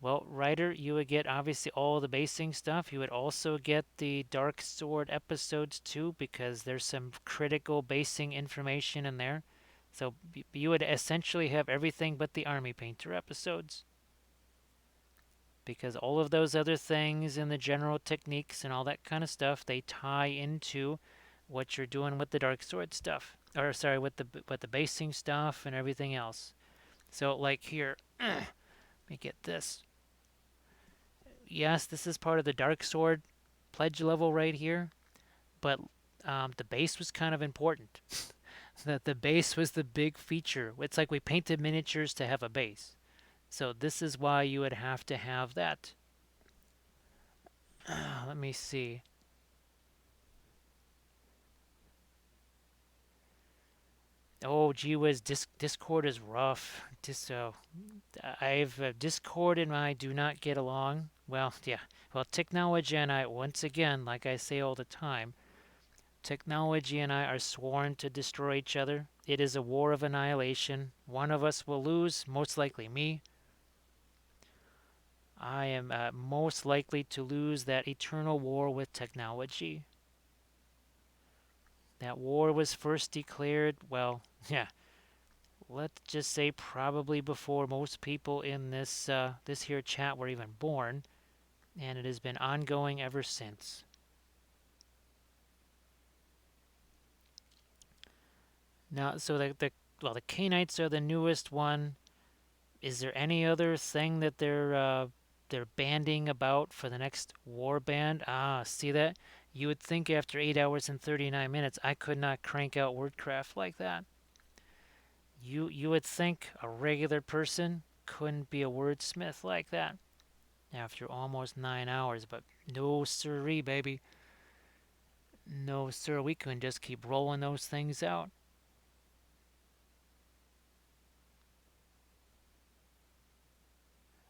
Well, Ryder, you would get obviously all the basing stuff. You would also get the Dark Sword episodes too, because there's some critical basing information in there. So you would essentially have everything but the Army Painter episodes. Because all of those other things and the general techniques and all that kind of stuff, they tie into what you're doing with the Dark Sword stuff. Or sorry, with the basing stuff and everything else. So like here, let me get this. Yes, this is part of the Dark Sword pledge level right here, but the base was kind of important. That the base was the big feature. It's like we painted miniatures to have a base. So this is why you would have to have that. Let me see. Oh, gee whiz, Discord is rough. I've Discord and I do not get along. Well, yeah. Well, technology and I, once again, like I say all the time, technology and I are sworn to destroy each other. It is a war of annihilation. One of us will lose, most likely me. I am most likely to lose that eternal war with technology. That war was first declared, well, yeah, let's just say probably before most people in this here chat were even born, and it has been ongoing ever since. Now, so the Canaanites are the newest one. Is there any other thing that they're banding about for the next war band? Ah, see that? You would think after 8 hours and 39 minutes I could not crank out wordcraft like that. You would think a regular person couldn't be a wordsmith like that after almost 9 hours, but no siree, baby. No sir, we couldn't just keep rolling those things out.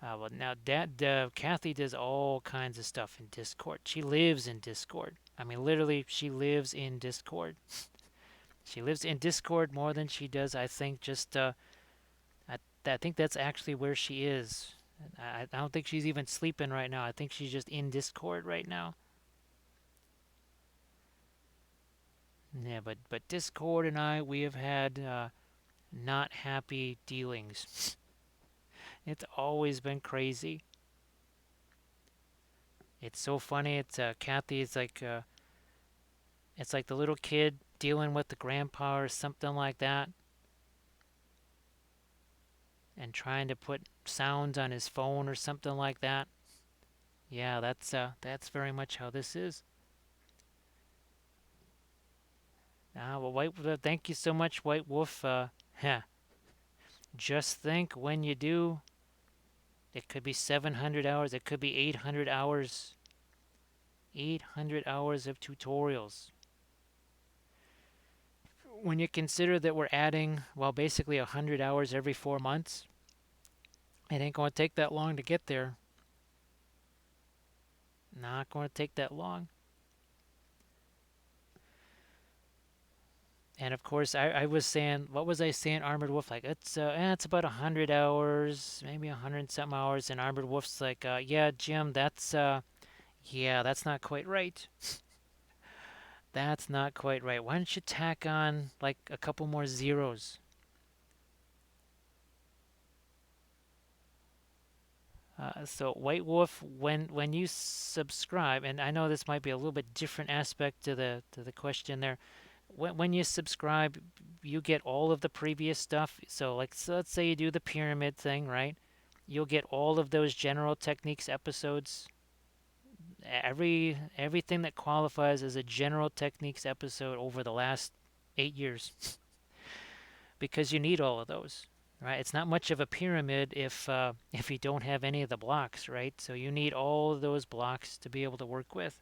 Well, now that Kathy does all kinds of stuff in Discord. She lives in Discord. I mean, literally, she lives in Discord. She lives in Discord more than she does, I think, just I think that's actually where she is. I don't think she's even sleeping right now. I think she's just in Discord right now. Yeah, but Discord and I, we have had not happy dealings. It's always been crazy. It's so funny. It's Kathy. It's like the little kid dealing with the grandpa or something like that, and trying to put sounds on his phone or something like that. Yeah, that's very much how this is. Well, thank you so much, White Wolf. Just think when you do, it could be 700 hours, it could be 800 hours, 800 hours of tutorials. When you consider that we're adding, well, basically 100 hours every 4 months, it ain't going to take that long to get there. Not going to take that long. And of course, I was saying, what was I saying? Armored Wolf, like it's about 100 hours, maybe 100 and some hours. And Armored Wolf's like, yeah, Jim, yeah, that's not quite right. That's not quite right. Why don't you tack on like a couple more zeros? So White Wolf, when you subscribe, and I know this might be a little bit different aspect to the question there. When you subscribe, you get all of the previous stuff. So let's say you do the pyramid thing, right? You'll get all of those general techniques episodes. Everything that qualifies as a general techniques episode over the last 8 years, because you need all of those, right? It's not much of a pyramid if you don't have any of the blocks, right? So you need all of those blocks to be able to work with.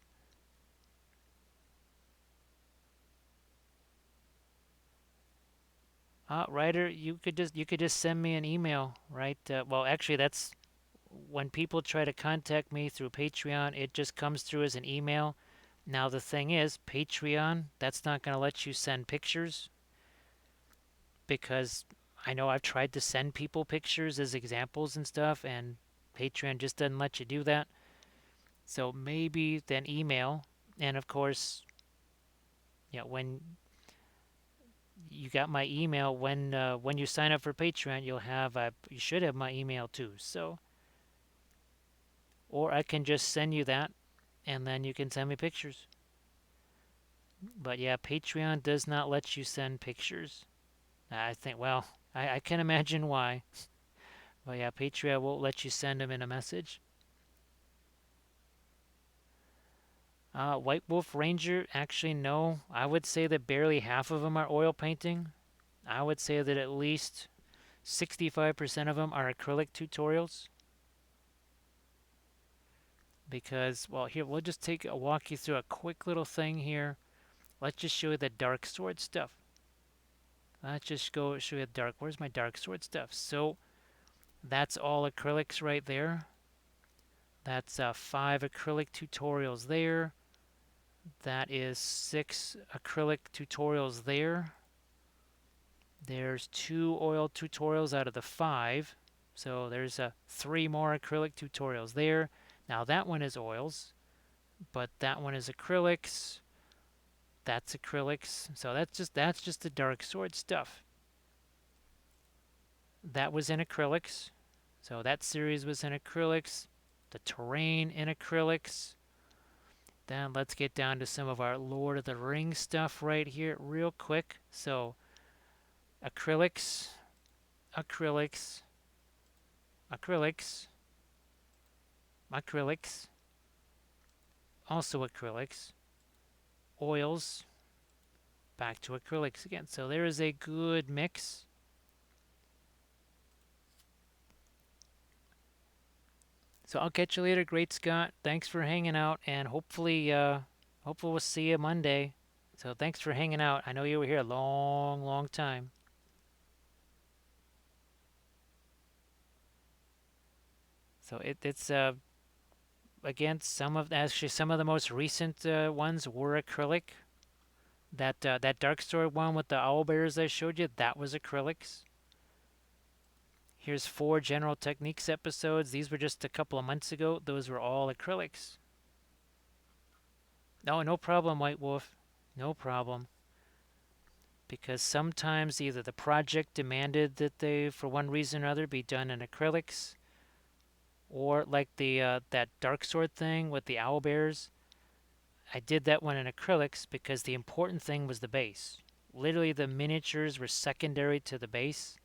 Ryder, you could just send me an email, right? Well, actually, that's when people try to contact me through Patreon, it just comes through as an email. Now the thing is, Patreon, that's not going to let you send pictures, because I know I've tried to send people pictures as examples and stuff, and Patreon just doesn't let you do that. So maybe then email, and of course, when you got my email, when you sign up for Patreon, you should have my email too. So, or I can just send you that, and then you can send me pictures. But yeah, Patreon does not let you send pictures. I think, well, I can imagine why. But yeah, Patreon won't let you send them in a message. White Wolf Ranger, actually, no. I would say that barely half of them are oil painting. I would say that at least 65% of them are acrylic tutorials. Because, well, here, we'll just walk you through a quick little thing here. Let's just show you the dark sword stuff. Let's just go show you the dark. Where's my dark sword stuff? So, that's all acrylics right there. That's 5 acrylic tutorials there. That is 6 acrylic tutorials there. There's 2 oil tutorials out of the 5. So there's 3 more acrylic tutorials there. Now that one is oils, but that one is acrylics. That's acrylics. So that's just the dark sword stuff. That was in acrylics. So that series was in acrylics. The terrain in acrylics. Then let's get down to some of our Lord of the Rings stuff right here real quick. So acrylics, acrylics, acrylics, acrylics, also acrylics, oils, back to acrylics again. So there is a good mix. So I'll catch you later, Great Scott. Thanks for hanging out, and hopefully we'll see you Monday. So thanks for hanging out. I know you were here a long, long time. So it's again, some of the most recent ones were acrylic. That dark story one with the owl bears I showed you, that was acrylics. Here's 4 general techniques episodes. These were just a couple of months ago. Those were all acrylics. No, no problem, White Wolf. No problem. Because sometimes either the project demanded that they, for one reason or other, be done in acrylics, Or like the that dark sword thing with the owl bears. I did that one in acrylics because the important thing was the base. Literally, the miniatures were secondary to the base.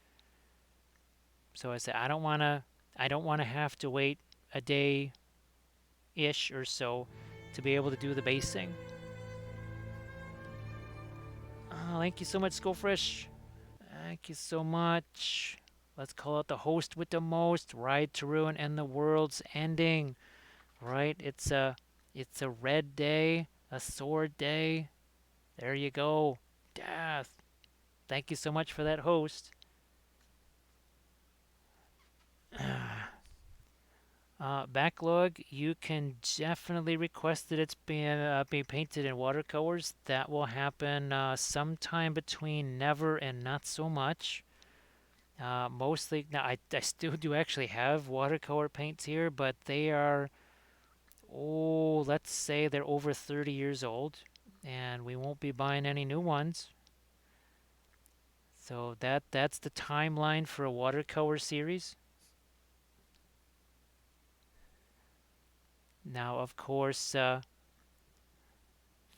So I said, I don't want to have to wait a day ish or so to be able to do the basing. Oh, thank you so much, Skullfresh. Thank you so much. Let's call out the host with the most. Ride to ruin and the world's ending. Right? It's a red day, a sword day. There you go. Death. Thank you so much for that host. Backlog, you can definitely request that it's be painted in watercolors. That will happen sometime between never and not so much. Mostly, now I still do actually have watercolor paints here, but they are, oh, let's say they're over 30 years old, and we won't be buying any new ones. So that's the timeline for a watercolor series. Now, of course,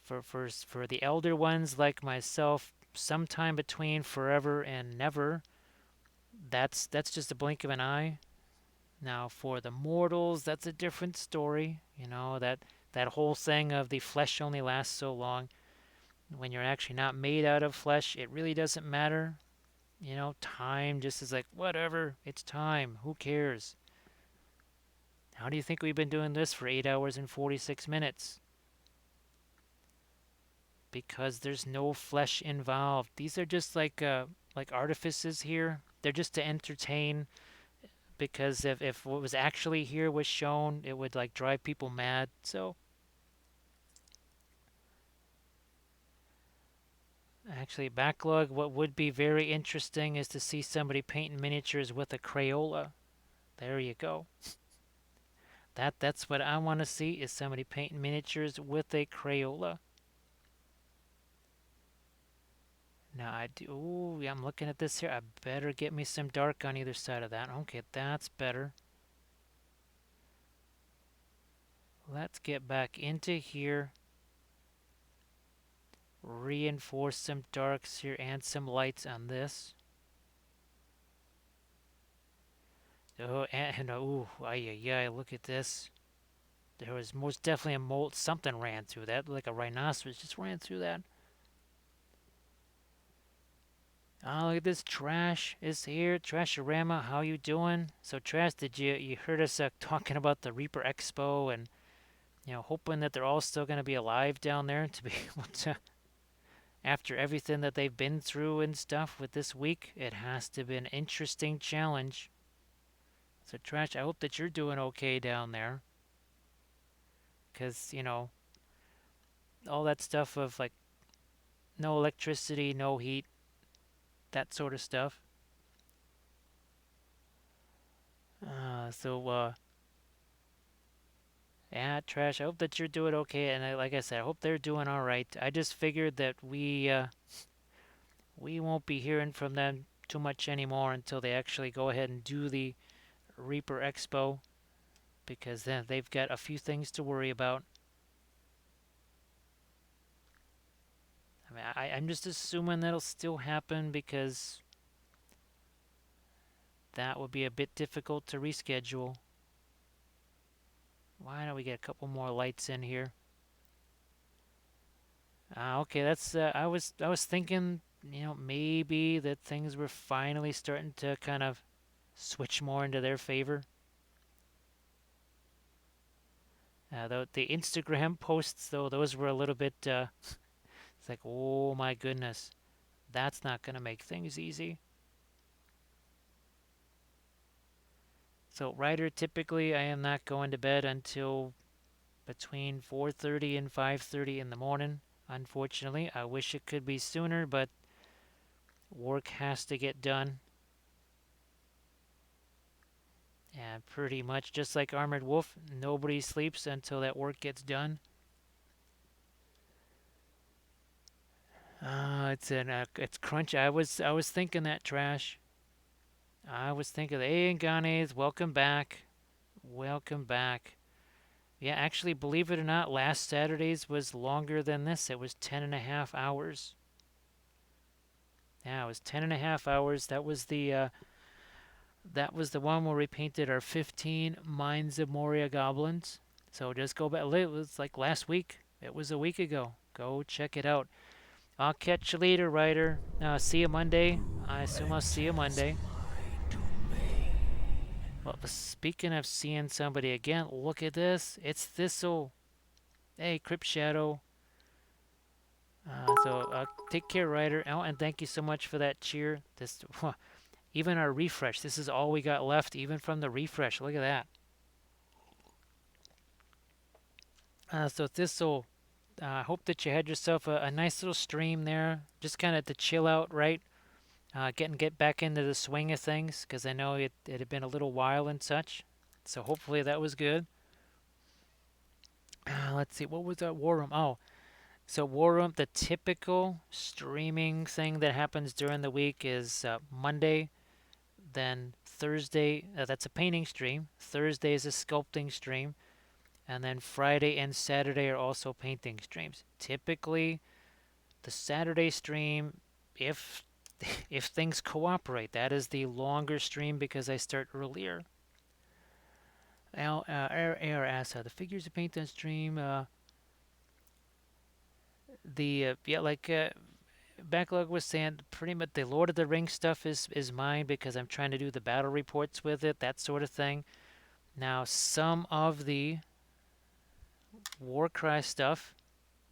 for the elder ones like myself, sometime between forever and never, that's just a blink of an eye. Now, for the mortals, that's a different story. You know, that whole thing of the flesh only lasts so long. When you're actually not made out of flesh, it really doesn't matter. You know, time just is like, whatever, it's time. Who cares? How do you think we've been doing this for 8 hours and 46 minutes? Because there's no flesh involved. These are just like artifices here. They're just to entertain, because if what was actually here was shown, it would like drive people mad. So actually, backlog, what would be very interesting is to see somebody painting miniatures with a Crayola. There you go. That's what I want to see, is somebody painting miniatures with a Crayola. Now I do. Ooh, yeah, I'm looking at this here. I better get me some dark on either side of that. Okay, that's better. Let's get back into here. Reinforce some darks here and some lights on this. Oh, and ooh, yeah, look at this. There was most definitely a molt. Something ran through that, like a rhinoceros just ran through that. Oh, look at this. Trash is here. Trashorama, how you doing? So, Trash, did you heard us talking about the Reaper Expo, and hoping that they're all still going to be alive down there to be able to, after everything that they've been through and stuff with this week, it has to be an interesting challenge. So, Trash, I hope that you're doing okay down there, because all that stuff of like no electricity, no heat, that sort of stuff. So, yeah, Trash, I hope that you're doing okay, and like I said, I hope they're doing all right. I just figured that we won't be hearing from them too much anymore until they actually go ahead and do the Reaper Expo, because then they've got a few things to worry about. I mean, I'm just assuming that'll still happen, because that would be a bit difficult to reschedule. Why don't we get a couple more lights in here? Okay, that's I was thinking, maybe that things were finally starting to kind of switch more into their favor. The Instagram posts, though, those were a little bit. It's like, oh my goodness, that's not gonna make things easy. So, Ryder, typically I am not going to bed until between 4:30 and 5:30 in the morning. Unfortunately, I wish it could be sooner, but work has to get done. And pretty much just like Armored Wolf, nobody sleeps until that work gets done. It's crunch. I was thinking that, Trash. I was thinking, hey, Ganes, welcome back. Welcome back. Yeah, actually, believe it or not, last Saturday's was longer than this. It was 10.5 hours. Yeah, it was 10.5 hours. That was the one where we painted our 15 Mines of Moria goblins. So just go back. It was like last week. It was a week ago. Go check it out. I'll catch you later, Ryder. See you Monday. I assume I'll see you Enters Monday. my domain. Well, speaking of seeing somebody again, look at this. It's Thistle. Hey, Crypt Shadow. So take care, Ryder. Oh, and thank you so much for that cheer. This, even our refresh. This is all we got left, even from the refresh. Look at that. So Thistle, I hope that you had yourself a nice little stream there, just kind of to chill out, right? Get back into the swing of things, because I know it had been a little while and such. So hopefully that was good. Let's see, what was that War Room? Oh, so War Room, the typical streaming thing that happens during the week is Monday, then Thursday. That's a painting stream. Thursday is a sculpting stream, and then Friday and Saturday are also painting streams. Typically, the Saturday stream, if if things cooperate, that is the longer stream because I start earlier. AR asks, the figures you paint on stream, yeah, like Backlog was saying, pretty much the Lord of the Rings stuff is mine because I'm trying to do the battle reports with it, that sort of thing. Now, some of the Warcry stuff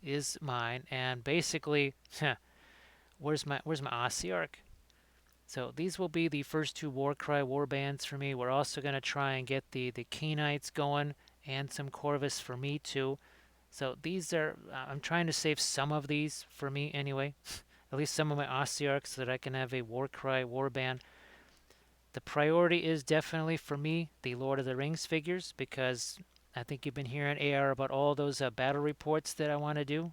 is mine, and basically, where's my Ossiarch? So these will be the first two Warcry warbands for me. We're also going to try and get the Kenites going and some Corvus for me too. So these are, I'm trying to save some of these for me anyway. At least some of my Ossiarchs so that I can have a Warcry warband. The priority is definitely for me the Lord of the Rings figures because I think you've been hearing AR about all those battle reports that I want to do.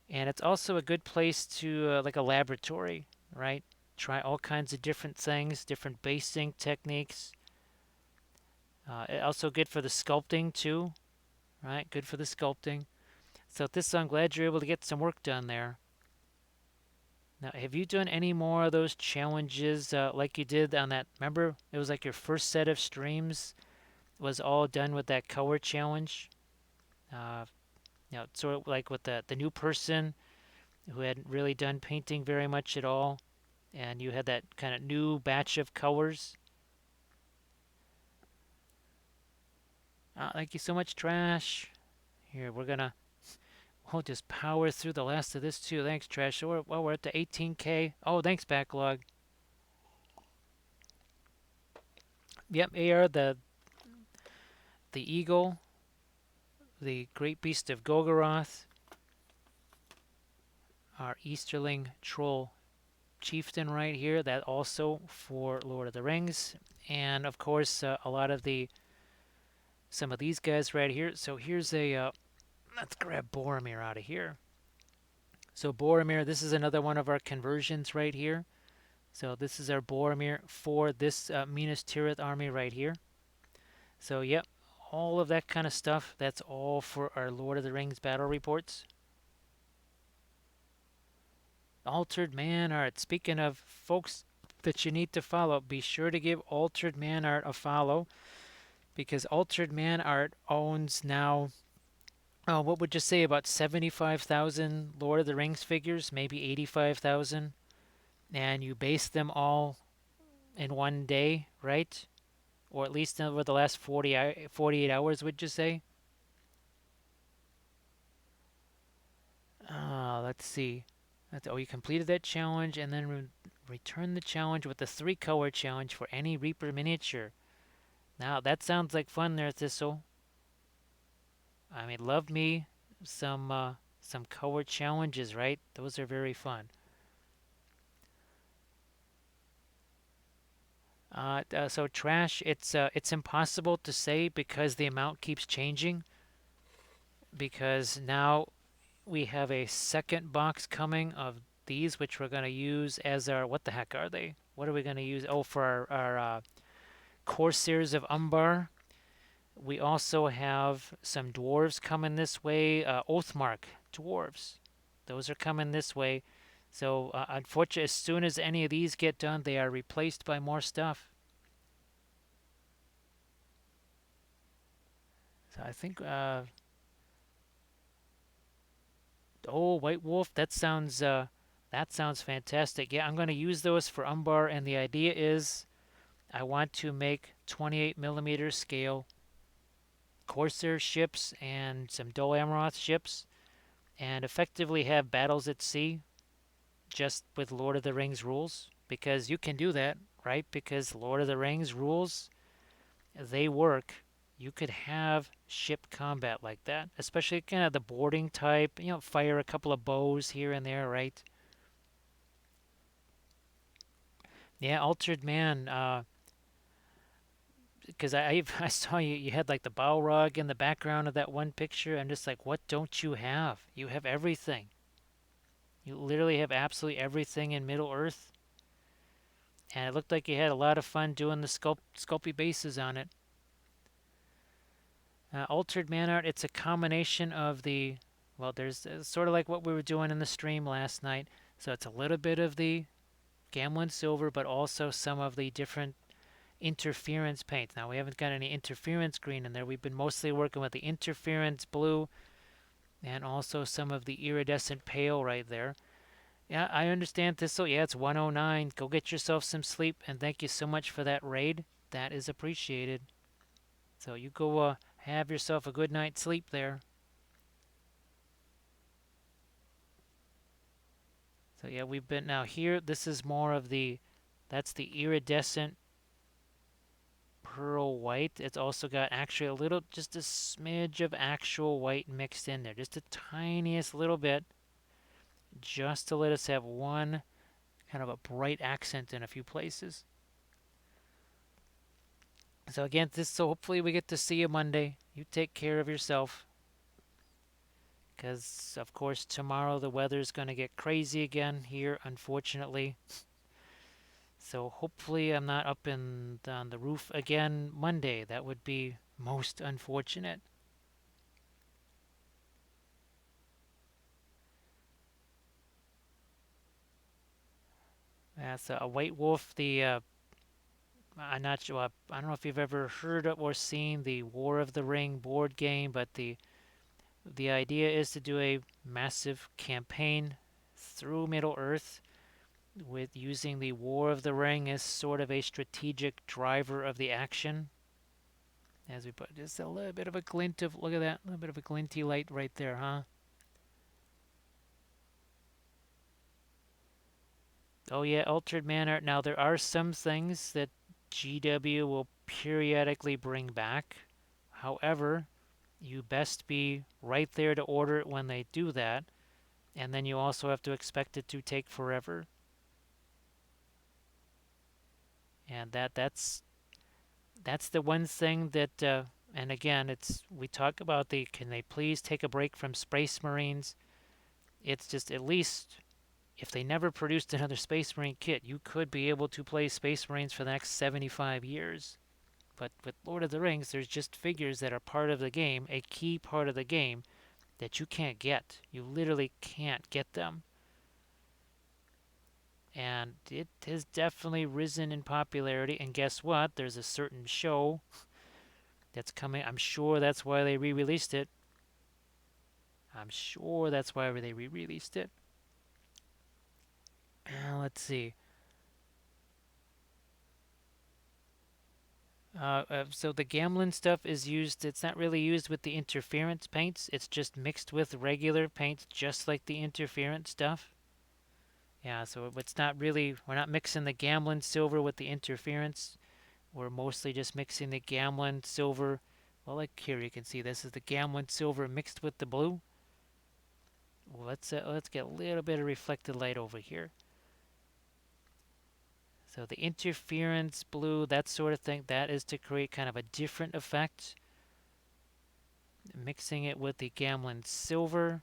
And it's also a good place to, like a laboratory, right? Try all kinds of different things, different basing techniques. Also good for the sculpting too, right? Good for the sculpting. So this, I'm glad you're able to get some work done there. Now, have you done any more of those challenges like you did on that? Remember, it was like your first set of streams was all done with that color challenge. Uh, sort of like with the new person who hadn't really done painting very much at all, and you had that kind of new batch of colors. Thank you so much, Trash. Here, we'll just power through the last of this too. Thanks, Trash. So we're at the 18K. Oh, thanks, Backlog. Yep, AR, the eagle, the great beast of Golgoroth, our Easterling troll chieftain right here. That also for Lord of the Rings, and of course a lot of some of these guys right here. So here's let's grab Boromir out of here. So Boromir, this is another one of our conversions right here. So this is our Boromir for this Minas Tirith army right here. So yep, all of that kind of stuff. That's all for our Lord of the Rings battle reports. Altered Man Art. Speaking of folks that you need to follow, be sure to give Altered Man Art a follow because Altered Man Art owns now, oh, what would you say, about 75,000 Lord of the Rings figures, maybe 85,000, and you base them all in one day, right? Or at least over the last 48 hours, would you say? Let's see. Oh, you completed that challenge and then return the challenge with the 3-color challenge for any Reaper miniature. Now, that sounds like fun there, Thistle. I mean, love me some color challenges, right? Those are very fun. So Trash, it's impossible to say because the amount keeps changing. Because now we have a second box coming of these, which we're going to use as our, what the heck are they? What are we going to use? Oh, for our Corsairs of Umbar. We also have some dwarves coming this way. Oathmark dwarves. Those are coming this way. So unfortunately, as soon as any of these get done, they are replaced by more stuff. So I think, oh, White Wolf, that sounds fantastic. Yeah, I'm going to use those for Umbar, and the idea is I want to make 28 millimeter scale Corsair ships and some Dol Amroth ships, and effectively have battles at sea just with Lord of the Rings rules, because you can do that, right? Because Lord of the Rings rules, they work. You could have ship combat like that, especially kind of the boarding type, fire a couple of bows here and there, right? Yeah, Altered Man, because I saw you had like the Balrog in the background of that one picture. I'm just like, what don't you have? You have everything. You literally have absolutely everything in Middle Earth. And it looked like you had a lot of fun doing the sculpey bases on it. Altered Man Art, it's a combination of well, there's sort of like what we were doing in the stream last night. So it's a little bit of the Gamlen Silver, but also some of the different interference paints. Now, we haven't got any interference green in there. We've been mostly working with the interference blue and also some of the iridescent pale right there. Yeah, I understand Thistle. Yeah, it's 109. Go get yourself some sleep, and thank you so much for that raid. That is appreciated. So you go have yourself a good night's sleep there. So yeah, we've been now here. This is more of that's the iridescent pearl white. It's also got actually a little, just a smidge of actual white mixed in there, just a tiniest little bit, just to let us have one kind of a bright accent in a few places. So again, so hopefully we get to see you Monday. You take care of yourself, because of course tomorrow the weather's going to get crazy again here, unfortunately. So hopefully I'm not up on the roof again Monday. That would be most unfortunate. So a White Wolf, I'm not sure. I don't know if you've ever heard of or seen the War of the Ring board game, but the idea is to do a massive campaign through Middle Earth with using the War of the Ring as sort of a strategic driver of the action. As we put just a little bit of a glint of, look at that, a little bit of a glinty light right there, huh? Oh yeah, Altered Man Art. Now there are some things that GW will periodically bring back. However, you best be right there to order it when they do that, and then you also have to expect it to take forever. And that's the one thing that and again, it's we talk about the can they please take a break from Space Marines? It's just at least if they never produced another Space Marine kit, you could be able to play Space Marines for the next 75 years. But with Lord of the Rings, there's just figures that are part of the game, a key part of the game, that you can't get. You literally can't get them. And it has definitely risen in popularity. And guess what? There's a certain show that's coming. I'm sure that's why they re-released it. I'm sure that's why they re-released it. Let's see. So the Gamlin stuff is used, it's not really used with the interference paints. It's just mixed with regular paints, just like the interference stuff. Yeah, so it's not really, we're not mixing the Gamlin silver with the interference. We're mostly just mixing the Gamlin silver. Well, like here you can see this is the Gamlin silver mixed with the blue. Well, let's get a little bit of reflected light over here. So the interference blue, that sort of thing, that is to create kind of a different effect. Mixing it with the Gamlin silver.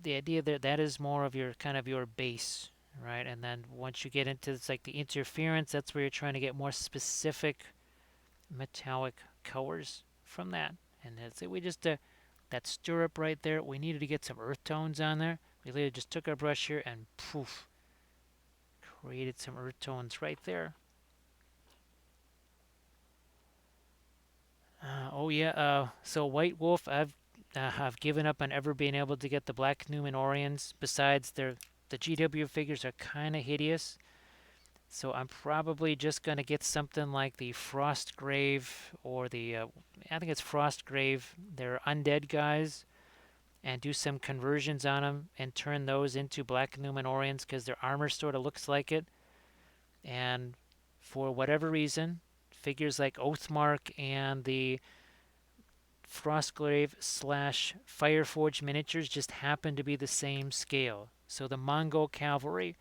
The idea that that is more of your kind of your base, right? And then once you get into it's like the interference, that's where you're trying to get more specific metallic colors from that. And that's it. We just that stirrup right there. We needed to get some earth tones on there. We literally just took our brush here and poof, created some earth tones right there. Oh yeah. So White Wolf, I've given up on ever being able to get the Black Numenorians. Besides, the GW figures are kind of hideous. So I'm probably just gonna get something like the Frostgrave or the I think it's Frostgrave. They're undead guys, and do some conversions on them and turn those into Black Numenorians because their armor sort of looks like it. And for whatever reason, figures like Oathmark and the Frostgrave slash Fireforge miniatures just happen to be the same scale. So the Mongol cavalry,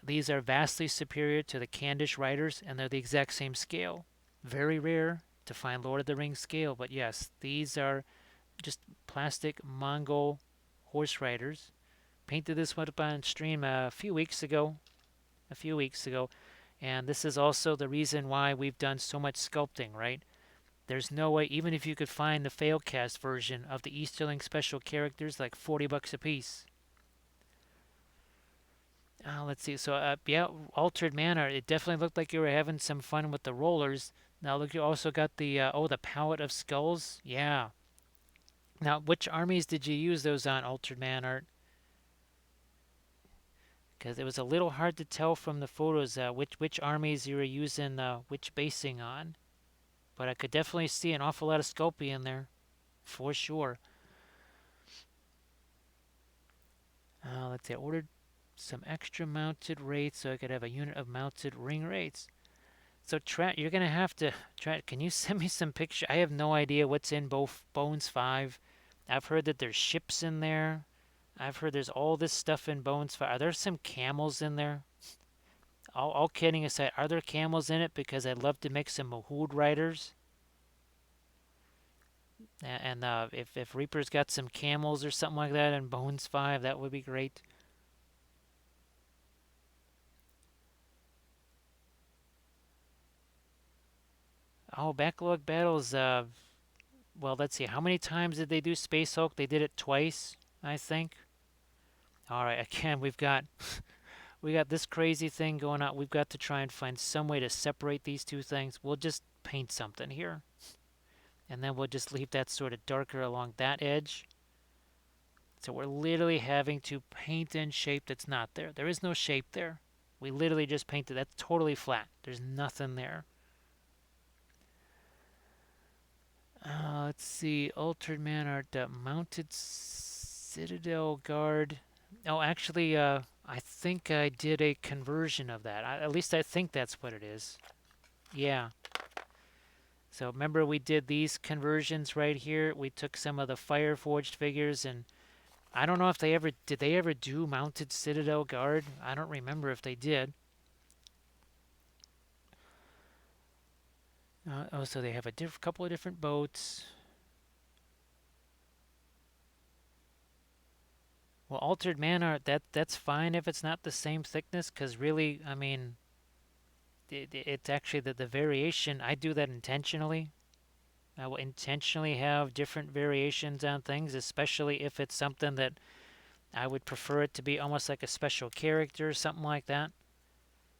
these are vastly superior to the Kandish riders, and they're the exact same scale. Very rare to find Lord of the Rings scale, but yes, these are just plastic Mongol horse riders. Painted this one up on stream a few weeks ago. A few weeks ago. And this is also the reason why we've done so much sculpting, right? There's no way, even if you could find the failcast version of the Easterling special characters, like 40 bucks a piece. Let's see. So, yeah, Altered Manor. It definitely looked like you were having some fun with the rollers. Now, look, you also got the, the Palette of Skulls. Yeah. Now, which armies did you use those on, Altered Manor? Because it was a little hard to tell from the photos which armies you were using which basing on. But I could definitely see an awful lot of Sculpey in there, for sure. Let's see, I ordered some extra mounted rates so I could have a unit of mounted ring rates. So Trat, you're gonna have to Trat. Can you send me some picture? I have no idea what's in both Bones 5. I've heard that there's ships in there. I've heard there's all this stuff in Bones 5. Are there some camels in there? All kidding aside, are there camels in it? Because I'd love to make some Mahood riders. And if Reaper's got some camels or something like that in Bones 5, that would be great. Oh, Backlog Battles. Well, let's see. How many times did they do Space Hulk? They did it twice, I think. All right, again, we got this crazy thing going on. We've got to try and find some way to separate these two things. We'll just paint something here. And then we'll just leave that sort of darker along that edge. So we're literally having to paint in shape that's not there. There is no shape there. We literally just painted. That's totally flat. There's nothing there. Let's see. Altered Man Art. Mounted Citadel Guard. Oh, actually, I think I did a conversion of that. At least I think that's what it is. Yeah. So remember we did these conversions right here. We took some of the Fireforged figures, and I don't know if did they ever do Mounted Citadel Guard? I don't remember if they did. Oh, so they have a couple of different boats. Well, Altered Man Art, that's fine if it's not the same thickness, because really, I mean, it's actually the variation. I do that intentionally. I will intentionally have different variations on things, especially if it's something that I would prefer it to be almost like a special character or something like that.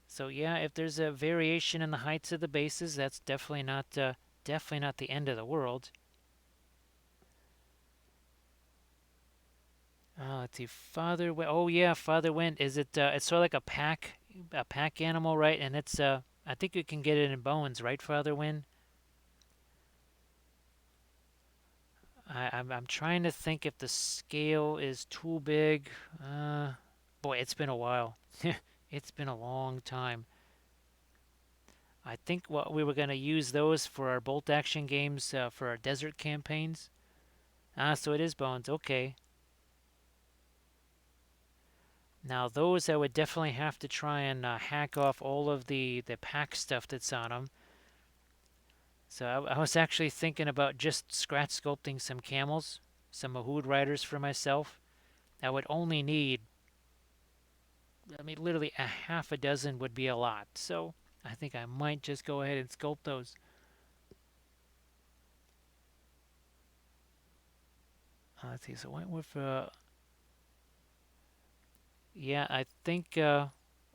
So yeah, if there's a variation in the heights of the bases, that's definitely not the end of the world. Let's see, Father Wind. Oh yeah, Father Wind. Is it? It's sort of like a pack animal, right? And it's I think you can get it in Bones, right, Father Wind? I'm trying to think if the scale is too big. Boy, it's been a while. It's been a long time. I think what we were going to use those for our bolt action games for our desert campaigns. So it is Bones. Okay. Now those I would definitely have to try and hack off all of the pack stuff that's on them. So I was actually thinking about just scratch sculpting some camels, some Mahood riders for myself. I would only need I mean, literally a half a dozen would be a lot. So I think I might just go ahead and sculpt those. Let's see. So I went with, yeah, I think I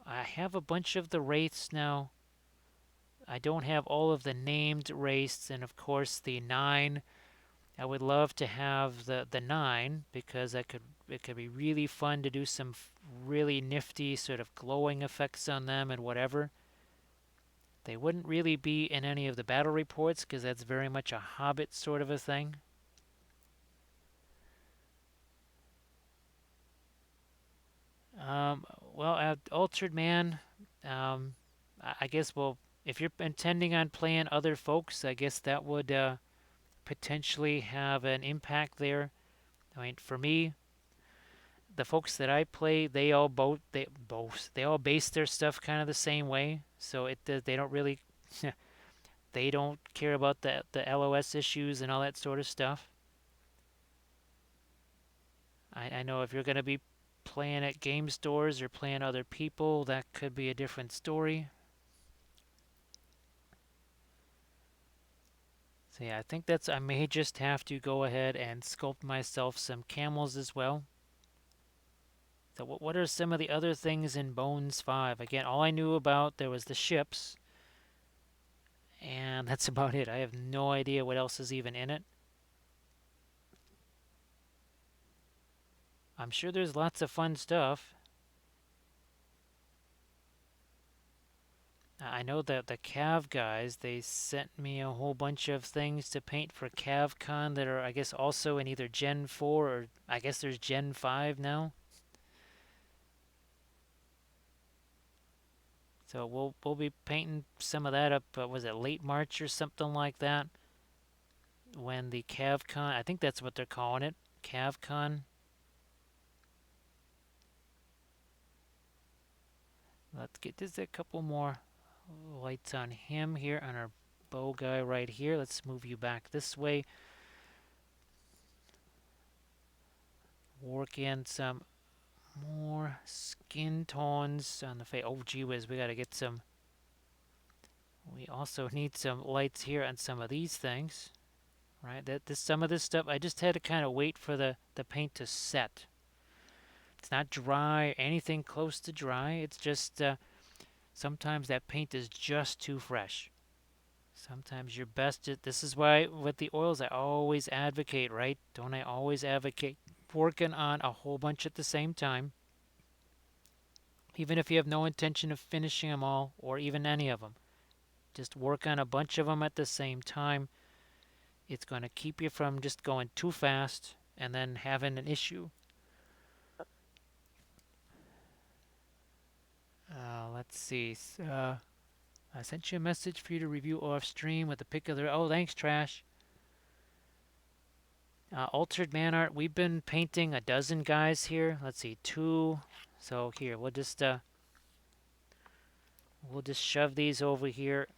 have a bunch of the wraiths now. I don't have all of the named wraiths, and of course the nine. I would love to have the nine because it could be really fun to do some really nifty sort of glowing effects on them and whatever. They wouldn't really be in any of the battle reports because that's very much a Hobbit sort of a thing. Um, well, Altered Man, um, I guess, well, if you're intending on playing other folks, I guess that would potentially have an impact there. I mean, for me, the folks that I play, they all base their stuff kind of the same way. So they don't really they don't care about the LOS issues and all that sort of stuff. I know if you're going to be playing at game stores or playing other people, that could be a different story. So yeah, I think that's I may just have to go ahead and sculpt myself some camels as well. So what are some of the other things in Bones 5? Again, all I knew about there was the ships, and that's about it. I have no idea what else is even in it. I'm sure there's lots of fun stuff. I know that the Cav guys, they sent me a whole bunch of things to paint for CavCon that are, I guess, also in either Gen 4 or I guess there's Gen 5 now. So we'll be painting some of that up. Was it late March or something like that? When the CavCon, I think that's what they're calling it, CavCon. Let's get just a couple more lights on him here on our bow guy right here. Let's move you back this way. Work in some more skin tones on the face. Oh, gee whiz, we gotta get some. We also need some lights here on some of these things, right? Some of this stuff, I just had to kind of wait for the paint to set. It's not dry, anything close to dry. It's just sometimes that paint is just too fresh. Sometimes your best. This is why with the oils, I always advocate, right? Don't I always advocate working on a whole bunch at the same time? Even if you have no intention of finishing them all or even any of them. Just work on a bunch of them at the same time. It's going to keep you from just going too fast and then having an issue. Let's see. I sent you a message for you to review off stream with a pic of the. Oh, thanks, Trash. Altered Man Art. We've been painting a dozen guys here. Let's see, two. So here, we'll just shove these over here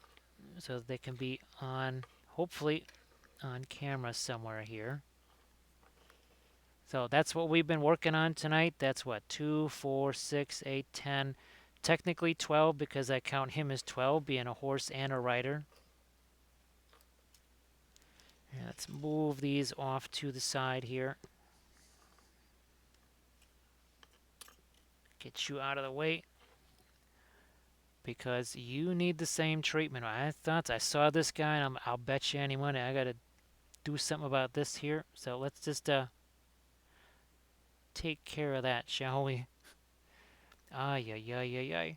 so that they can be on, hopefully, on camera somewhere here. So that's what we've been working on tonight. That's what, 2, 4, 6, 8, 10. Technically 12 because I count him as 12, being a horse and a rider. Yeah, let's move these off to the side here. Get you out of the way. Because you need the same treatment. I saw this guy and I'll bet you any money I gotta do something about this here. So let's just take care of that, shall we? Ay, ay, ay, ay, ay.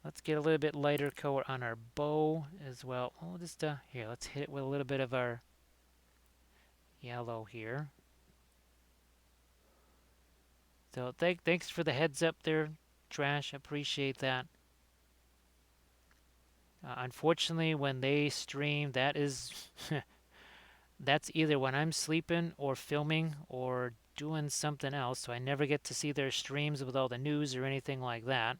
Let's get a little bit lighter color on our bow as well. Oh, just here, let's hit it with a little bit of our yellow here. So thanks for the heads up there, Trash. Appreciate that. Unfortunately, when they stream, that is that's either when I'm sleeping or filming or doing something else, so I never get to see their streams with all the news or anything like that.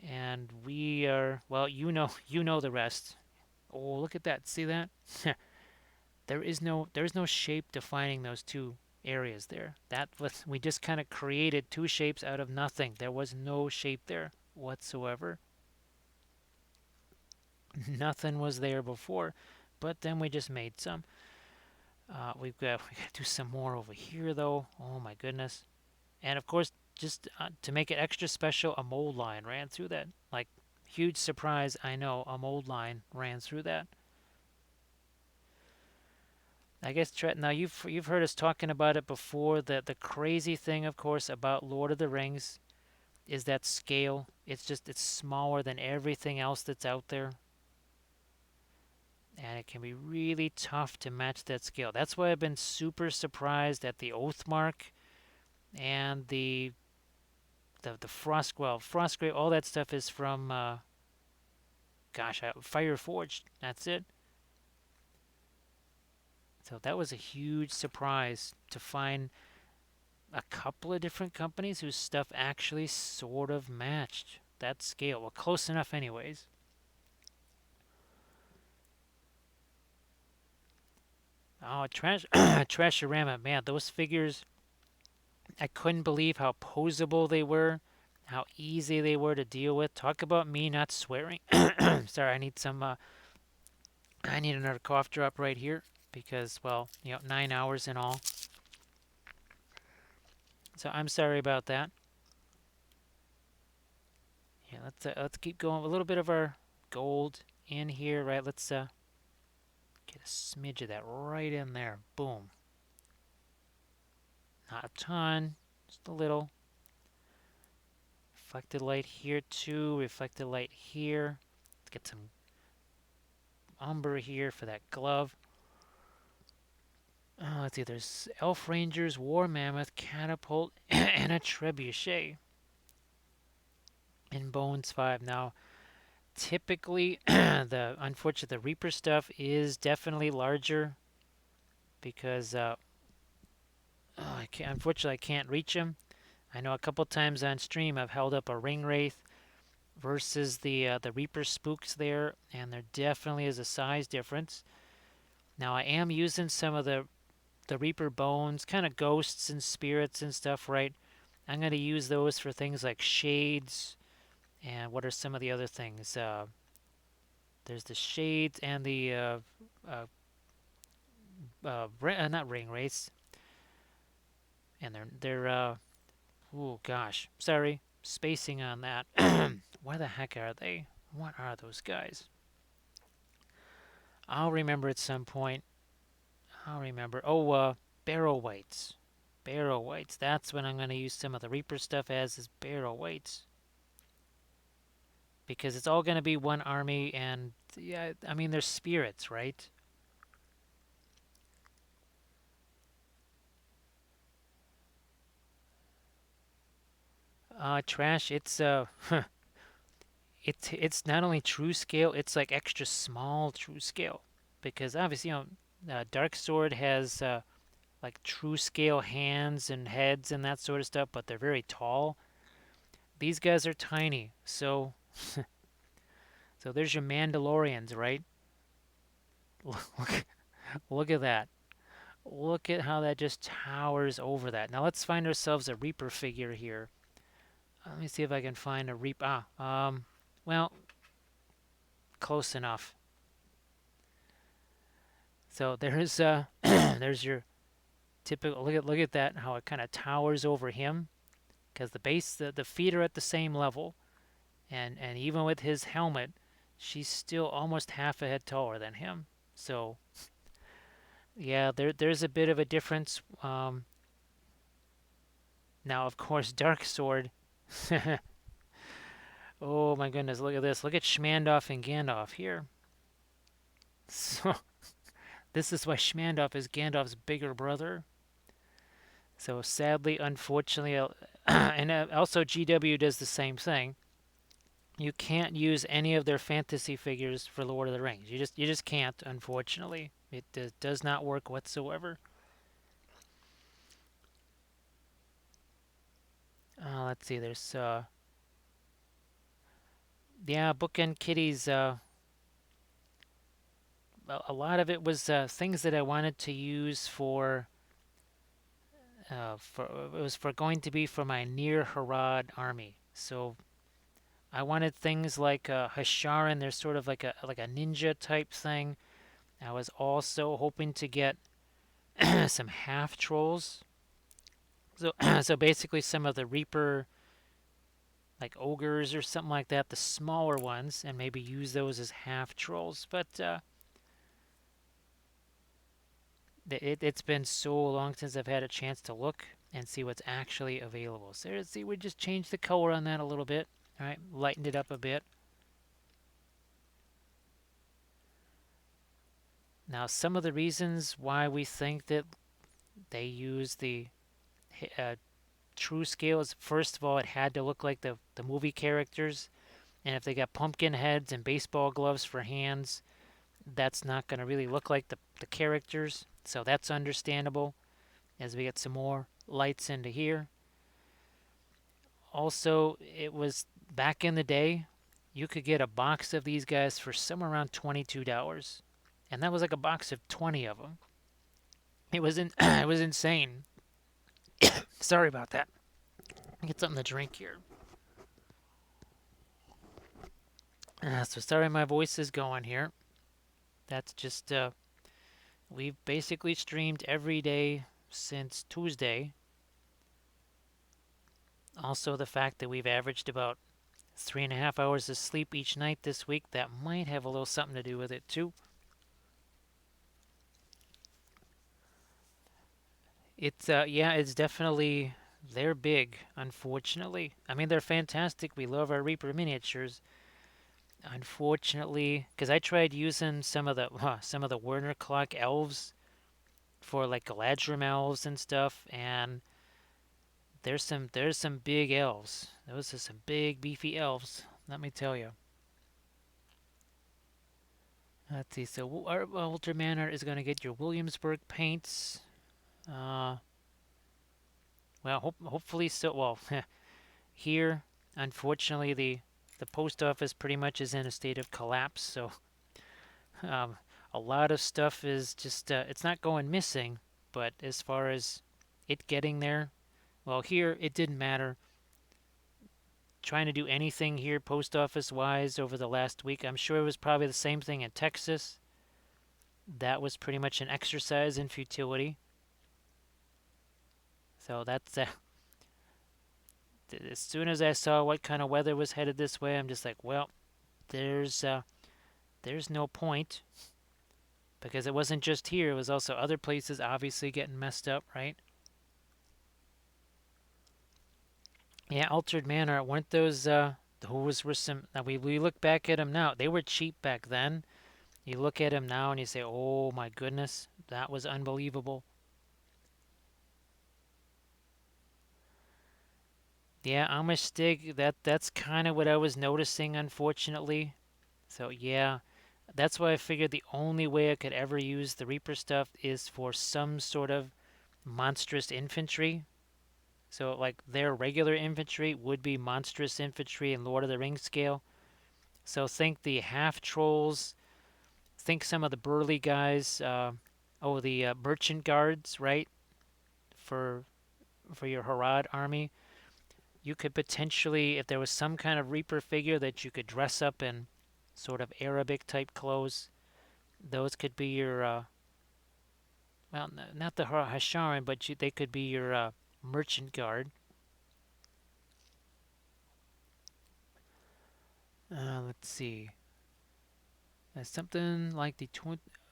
And we are, well, you know the rest. Oh, look at that. See that? There is no shape defining those two areas there. That was, we just kind of created two shapes out of nothing. There was no shape there whatsoever. Nothing was there before, but then we just made some. We got to do some more over here though. Oh my goodness! And of course, just to make it extra special, a mold line ran through that. Like, huge surprise, I know, a mold line ran through that. I guess now you've heard us talking about it before. That the crazy thing, of course, about Lord of the Rings is that scale. It's smaller than everything else that's out there, and it can be really tough to match that scale. That's why I've been super surprised at the Oathmark and the Frost. Well, Frostgrave. All that stuff is from Fire Forged. That's it. So that was a huge surprise to find a couple of different companies whose stuff actually sort of matched that scale. Well, close enough, anyways. Oh, Trashorama, man, those figures, I couldn't believe how posable they were, how easy they were to deal with. Talk about me not swearing. Sorry, I need another cough drop right here because, well, 9 hours in all. So I'm sorry about that. Yeah, let's keep going. A little bit of our gold in here, right? Let's get a smidge of that right in there. Boom. Not a ton, just a little. Reflected light here too. Reflected light here. Let's get some umber here for that glove. Let's see. There's Elf Rangers, War Mammoth, Catapult, and a Trebuchet in Bones 5. Now, typically, unfortunately, the Reaper stuff is definitely larger because unfortunately, I can't reach them. I know a couple times on stream I've held up a ring wraith versus the Reaper spooks there, and there definitely is a size difference. Now I am using some of the Reaper bones, kind of ghosts and spirits and stuff, right? I'm going to use those for things like shades, and what are some of the other things? There's the shades and the uh, not ring wraiths, and they're oh gosh, sorry, spacing on that. Where the heck are they? What are those guys? I'll remember at some point. I'll remember. Oh, barrel weights. Barrel weights. That's when I'm going to use some of the Reaper stuff as is barrel weights. Because it's all going to be one army, and yeah, I mean, they're spirits, right? Trash. It's not only true scale, it's like extra small true scale, because obviously Dark Sword has like true scale hands and heads and that sort of stuff, but they're very tall. These guys are tiny, so there's your Mandalorians, right? Look, look at that. Look at how that just towers over that. Now let's find ourselves a Reaper figure here. Let me see if I can find a Reaper. Well, close enough. So there's there's your typical. Look at that. How it kind of towers over him, because the feet are at the same level, and even with his helmet, she's still almost half a head taller than him. So yeah, there's a bit of a difference. Now, of course, Dark Sword. Oh my goodness, look at this. Look at Schmandorf and Gandalf here. So this is why Schmandorf is Gandalf's bigger brother. So sadly, unfortunately, and also GW does the same thing. You can't use any of their fantasy figures for Lord of the Rings. You just can't. Unfortunately, it does not work whatsoever. Let's see. There's yeah, Bookend Kitties. A lot of it was things that I wanted to use for For it was for going to be for my near Harad army. So I wanted things like Hasharan. They're sort of like a ninja type thing. I was also hoping to get some half trolls. So so basically some of the Reaper like ogres or something like that, the smaller ones, and maybe use those as half trolls. But it's been so long since I've had a chance to look and see what's actually available. So let's see, we just changed the color on that a little bit. All right, lightened it up a bit. Now, some of the reasons why we think that they use the uh, true scale is, first of all, it had to look like the movie characters. And if they got pumpkin heads and baseball gloves for hands, that's not going to really look like the characters. So that's understandable as we get some more lights into here. Also, it was back in the day, you could get a box of these guys for somewhere around $22. And that was like a box of 20 of them. It was insane. Sorry about that. Get something to drink here. So sorry my voice is going here. That's just we've basically streamed every day since Tuesday. Also, the fact that we've averaged about 3.5 hours of sleep each night this week, that might have a little something to do with it too. It's yeah, it's definitely they're big. Unfortunately, I mean they're fantastic. We love our Reaper miniatures. Unfortunately, because I tried using some of the Werner Clock elves for like Galadrim elves and stuff, and there's some big elves. Those are some big beefy elves. Let me tell you. Let's see. So our Walter Manor is going to get your Williamsburg paints. Uh, well, hopefully so. Well, here, unfortunately, the post office pretty much is in a state of collapse. So um, a lot of stuff is just it's not going missing, but as far as it getting there, well, here it didn't matter. Trying to do anything here post office wise over the last week. I'm sure it was probably the same thing in Texas. That was pretty much an exercise in futility. So that's as soon as I saw what kind of weather was headed this way, I'm just like, well, there's there's no point because it wasn't just here; it was also other places obviously getting messed up, right? Yeah, Altered Manor weren't those were some. Now we look back at them now; they were cheap back then. You look at them now and you say, "Oh my goodness, that was unbelievable." Yeah, Amish Stig. That's kind of what I was noticing, unfortunately. So yeah, that's why I figured the only way I could ever use the Reaper stuff is for some sort of monstrous infantry. So like their regular infantry would be monstrous infantry in Lord of the Rings scale. So think the half trolls, think some of the burly guys. The merchant guards, right? For your Harad army, you could potentially, if there was some kind of Reaper figure that you could dress up in sort of Arabic type clothes, those could be your well, not the Hasharan, but they could be your merchant guard. Let's see. Something like the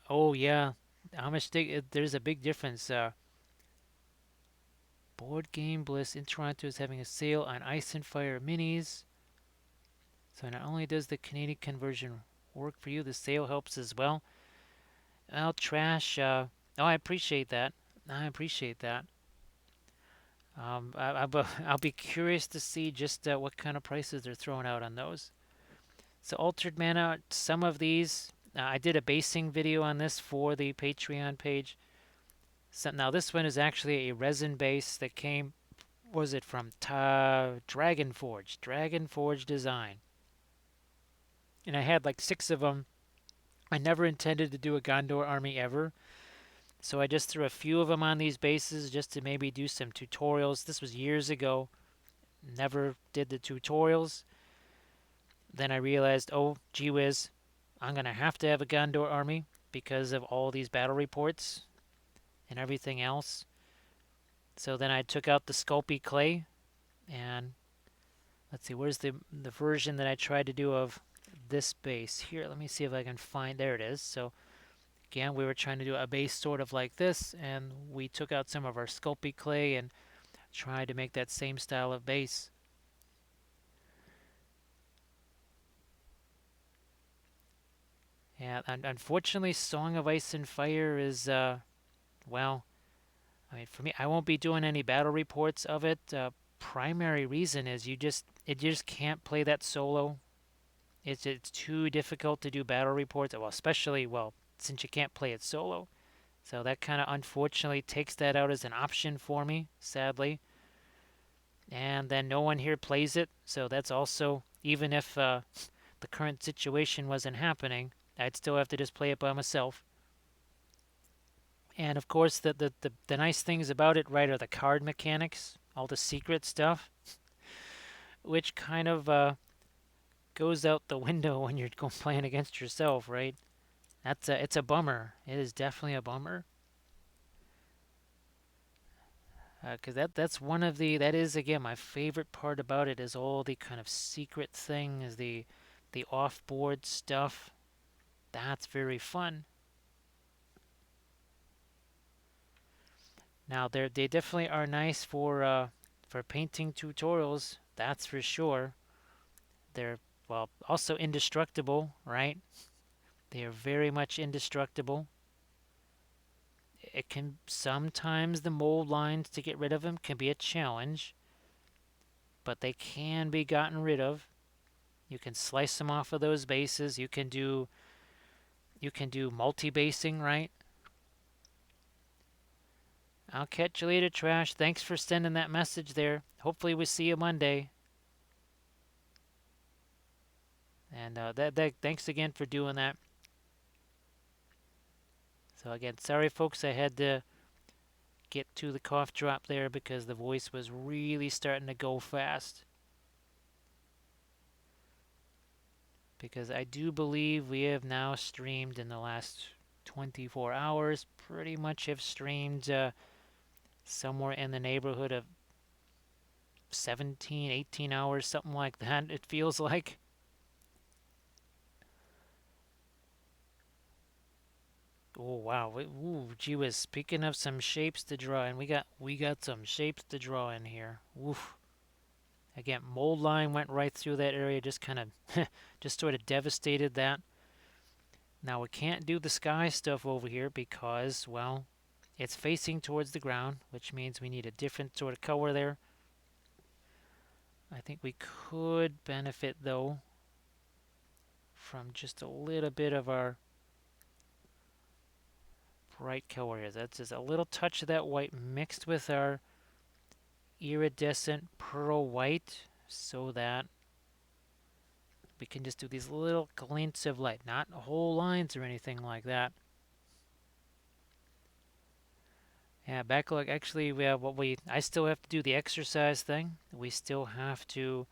oh yeah, Amish stick. There's a big difference. Board Game Bliss in Toronto is having a sale on Ice and Fire minis. So not only does the Canadian conversion work for you, the sale helps as well. Well, trash. Oh, I appreciate that. I appreciate that. I'll be curious to see just what kind of prices they're throwing out on those. So Altered Mana, some of these, I did a basing video on this for the Patreon page. So now this one is actually a resin base that came, was it from Dragon Forge, Dragon Forge Design. And I had like 6 of them. I never intended to do a Gondor army ever. So I just threw a few of them on these bases just to maybe do some tutorials. This was years ago. Never did the tutorials. Then I realized, oh, gee whiz, I'm going to have a Gondor army because of all these battle reports and everything else. So then I took out the Sculpey clay and let's see, where's the version that I tried to do of this base? Here, let me see if I can find, there it is. So again, we were trying to do a base sort of like this, and we took out some of our Sculpey clay and tried to make that same style of base. Yeah, and unfortunately, Song of Ice and Fire is, well, I mean, for me, I won't be doing any battle reports of it. Primary reason is you just can't play that solo. It's too difficult to do battle reports. Well, especially since you can't play it solo. So that kind of unfortunately takes that out as an option for me, sadly. And then no one here plays it, so that's also, even if the current situation wasn't happening, I'd still have to just play it by myself. And of course, the nice things about it, right, are the card mechanics, all the secret stuff, which kind of goes out the window when you're going playing against yourself, right? It's a bummer. It is definitely a bummer. Because that's one of that is again my favorite part about it is all the kind of secret things, the off-board stuff. That's very fun. Now they definitely are nice for painting tutorials. That's for sure. They're also indestructible, right? They are very much indestructible. It can sometimes the mold lines to get rid of them can be a challenge, but they can be gotten rid of. You can slice them off of those bases. You can do multi-basing, right? I'll catch you later, Trash. Thanks for sending that message there. Hopefully we see you Monday. And thanks again for doing that. So again, sorry folks, I had to get to the cough drop there because the voice was really starting to go fast. Because I do believe we have now streamed in the last 24 hours, pretty much have streamed somewhere in the neighborhood of 17, 18 hours, something like that, it feels like. Oh wow! Ooh, gee whiz. Speaking of some shapes to draw, and we got some shapes to draw in here. Oof. Again, mold line went right through that area, just kind of, just sort of devastated that. Now we can't do the sky stuff over here because, well, it's facing towards the ground, which means we need a different sort of color there. I think we could benefit though from just a little bit of our bright color here. That's just a little touch of that white mixed with our iridescent pearl white so that we can just do these little glints of light, not whole lines or anything like that. Yeah, backlog. Actually, I still have to do the exercise thing. We still have to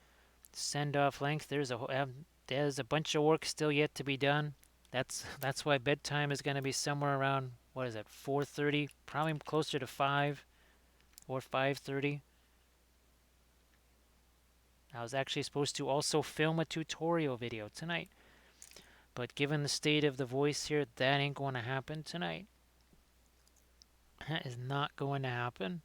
send off links. There's a bunch of work still yet to be done. That's why bedtime is going to be somewhere around, what is it, 4:30, probably closer to 5 or 5:30. I was actually supposed to also film a tutorial video tonight, but given the state of the voice here, that ain't going to happen tonight. That is not going to happen.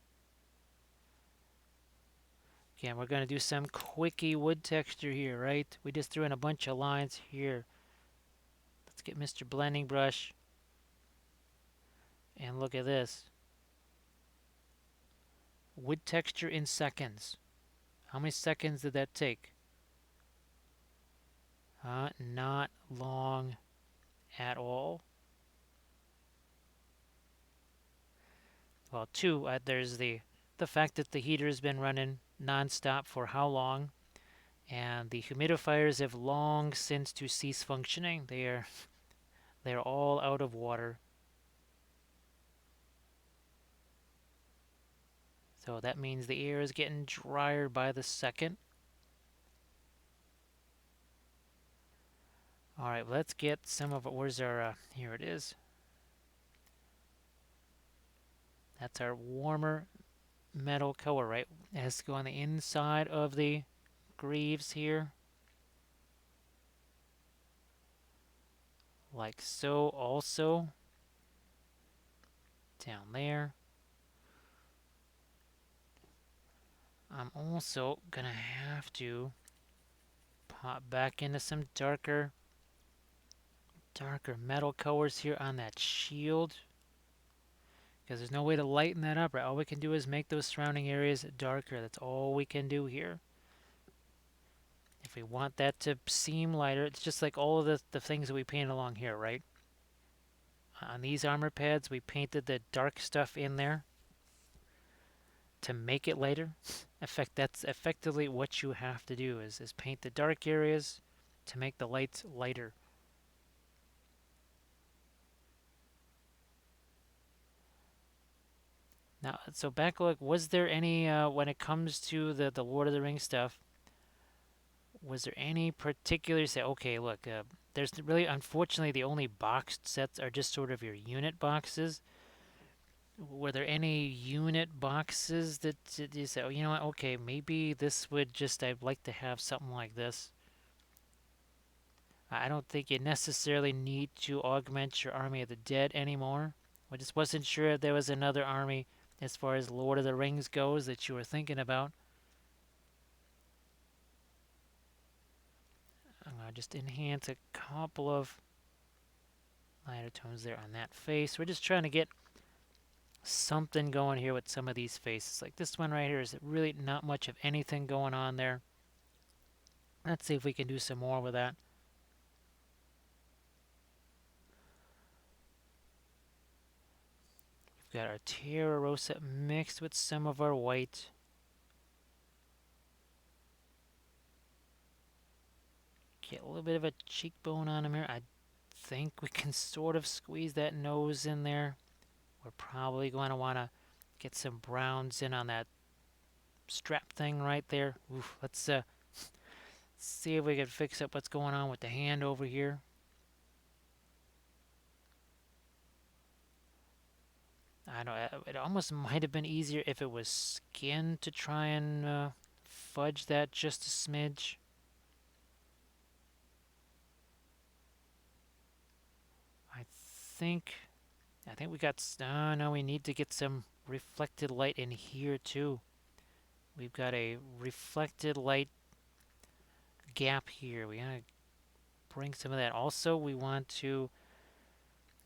Again, we're going to do some quickie wood texture here, right? We just threw in a bunch of lines here. Let's get Mr. Blending Brush and look at this. Wood texture in seconds. How many seconds did that take? Not long at all. Well, two, there's the fact that the heater has been running nonstop for how long, and the humidifiers have long since to cease functioning. They're all out of water. So that means the air is getting drier by the second. All right, let's get some of it. Where's our, here it is. That's our warmer metal color, right? It has to go on the inside of the greaves here. Like so also. Down there. I'm also gonna have to pop back into some darker metal colors here on that shield, because there's no way to lighten that up, right? All we can do is make those surrounding areas darker. That's all we can do here. If we want that to seem lighter, it's just like all of the things that we painted along here, right? On these armor pads, we painted the dark stuff in there to make it lighter. That's effectively what you have to do is paint the dark areas to make the lights lighter. Now, so back look, was there any, when it comes to the Lord of the Rings stuff, was there any particular, say, okay, look, there's really, unfortunately, the only boxed sets are just sort of your unit boxes. Were there any unit boxes that you said, oh, you know what, okay, maybe this would just, I'd like to have something like this? I don't think you necessarily need to augment your army of the dead anymore. I just wasn't sure if there was another army as far as Lord of the Rings goes that you were thinking about. I'm going to just enhance a couple of lighter tones there on that face. We're just trying to get something going here with some of these faces. Like this one right here is really not much of anything going on there. Let's see if we can do some more with that. We've got our Terra Rosa mixed with some of our white. Get a little bit of a cheekbone on him here. I think we can sort of squeeze that nose in there. We're probably going to want to get some browns in on that strap thing right there. Oof, let's see if we can fix up what's going on with the hand over here. I know it almost might have been easier if it was skin to try and fudge that just a smidge. I think we got. Oh no, we need to get some reflected light in here too. We've got a reflected light gap here. We gotta bring some of that. Also, we want to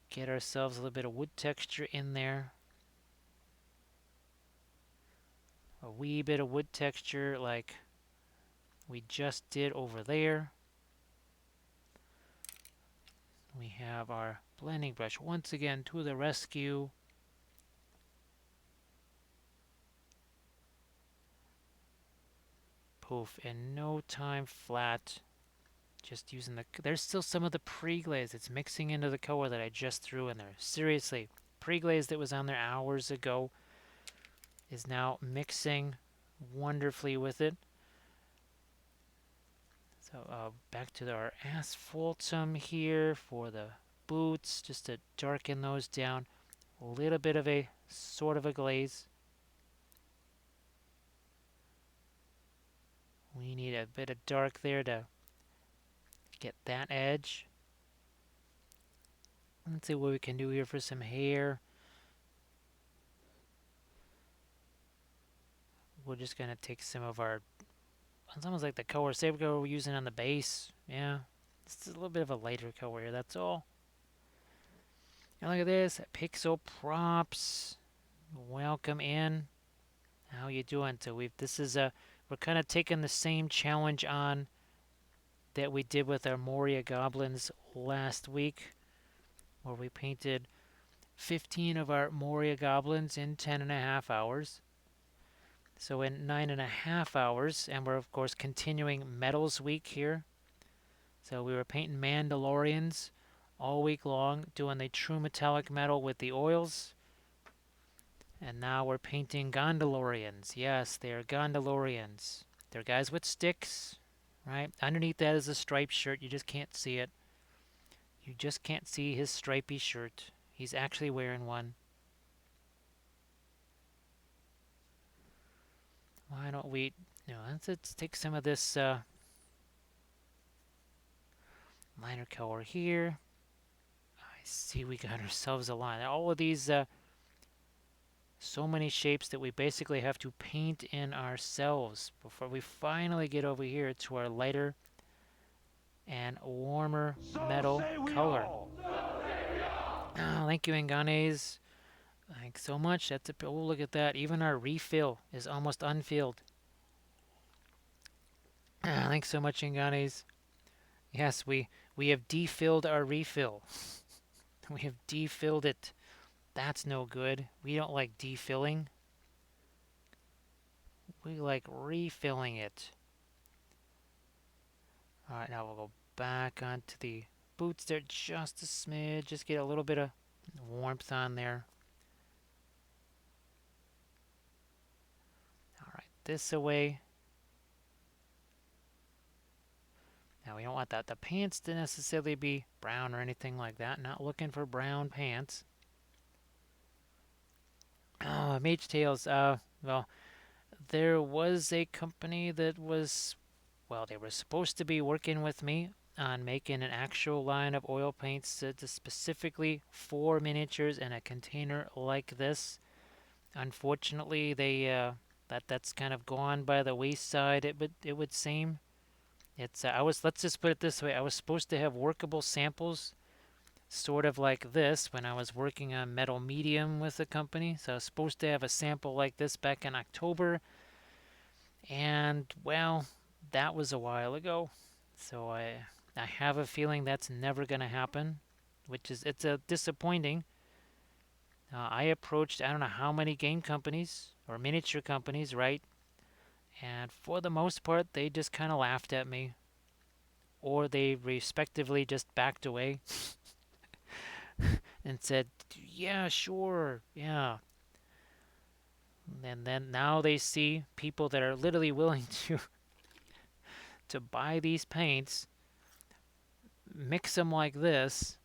get ourselves a little bit of wood texture in there. A wee bit of wood texture like we just did over there. We have our blending brush once again to the rescue. Poof, in no time flat. Just using there's still some of the pre-glaze that's mixing into the color that I just threw in there. Seriously, pre-glaze that was on there hours ago is now mixing wonderfully with it. So back to our asphaltum here for the boots, just to darken those down. A little bit of a sort of a glaze. We need a bit of dark there to get that edge. Let's see what we can do here for some hair. We're just going to take some of our, it's almost like the color saber color we're using on the base. Yeah, it's a little bit of a lighter color here, that's all. And look at this, Pixel Props. Welcome in. How you doing? So we're kind of taking the same challenge on that we did with our Moria Goblins last week, where we painted 15 of our Moria Goblins in 10.5 hours. So in 9.5 hours, and we're of course continuing Metals Week here. So we were painting Mandalorians all week long, doing the true metallic metal with the oils. And now we're painting Gondalorians. Yes, they're Gondalorians. They're guys with sticks, right? Underneath that is a striped shirt. You just can't see it. You just can't see his stripy shirt. He's actually wearing one. Why don't we, let's take some of this liner color here. I see we got ourselves a line. All of these, so many shapes that we basically have to paint in ourselves before we finally get over here to our lighter and warmer So metal say we color. all. Oh, thank you, Inganes. Thanks so much. Oh, look at that. Even our refill is almost unfilled. Thanks so much, Inganes. Yes, we have defilled our refill. We have defilled it. That's no good. We don't like defilling. We like refilling it. All right, now we'll go back onto the boots there just a smidge. Just get a little bit of warmth on there. All right, this away. Now we don't want the pants to necessarily be brown or anything like that. Not looking for brown pants. Oh, Mage Tails. Well, there was a company that was, well, they were supposed to be working with me on making an actual line of oil paints to specifically for miniatures in a container like this. Unfortunately, that's kind of gone by the wayside. It would seem. It's I was Let's just put it this way. I was supposed to have workable samples sort of like this when I was working on metal medium with the company. So I was supposed to have a sample like this back in October, and well, that was a while ago. So I have a feeling that's never going to happen, which is it's a disappointing. I approached I don't know how many game companies or miniature companies, right? And for the most part, they just kind of laughed at me, or they respectively just backed away and said, "Yeah, sure, yeah." And then now they see people that are literally willing to buy these paints, mix them like this,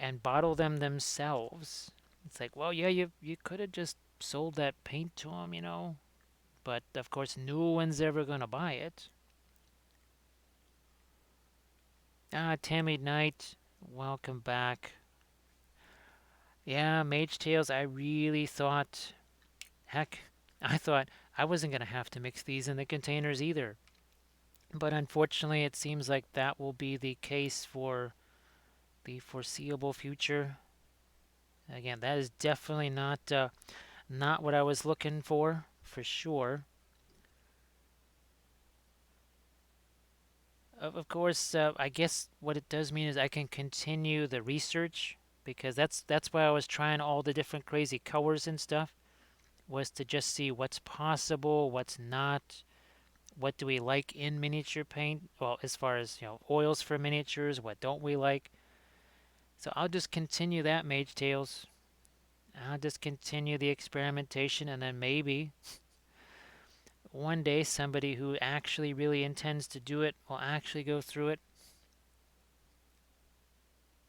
and bottle them themselves. It's like, well, yeah, you could have just sold that paint to them. But of course, no one's ever gonna buy it. Tammy Knight, welcome back. Yeah, Mage Tales, I really thought, heck, I thought I wasn't gonna have to mix these in the containers either. But unfortunately, it seems like that will be the case for the foreseeable future. Again, that is definitely not what I was looking for sure. Of course, I guess what it does mean is I can continue the research, because that's why I was trying all the different crazy colors and stuff, was to just see what's possible, what's not, what do we like in miniature paint. Well, as far as oils for miniatures, what don't we like? So I'll just continue that, Mage Tales. I'll just continue the experimentation, and then maybe one day somebody who actually really intends to do it will actually go through it.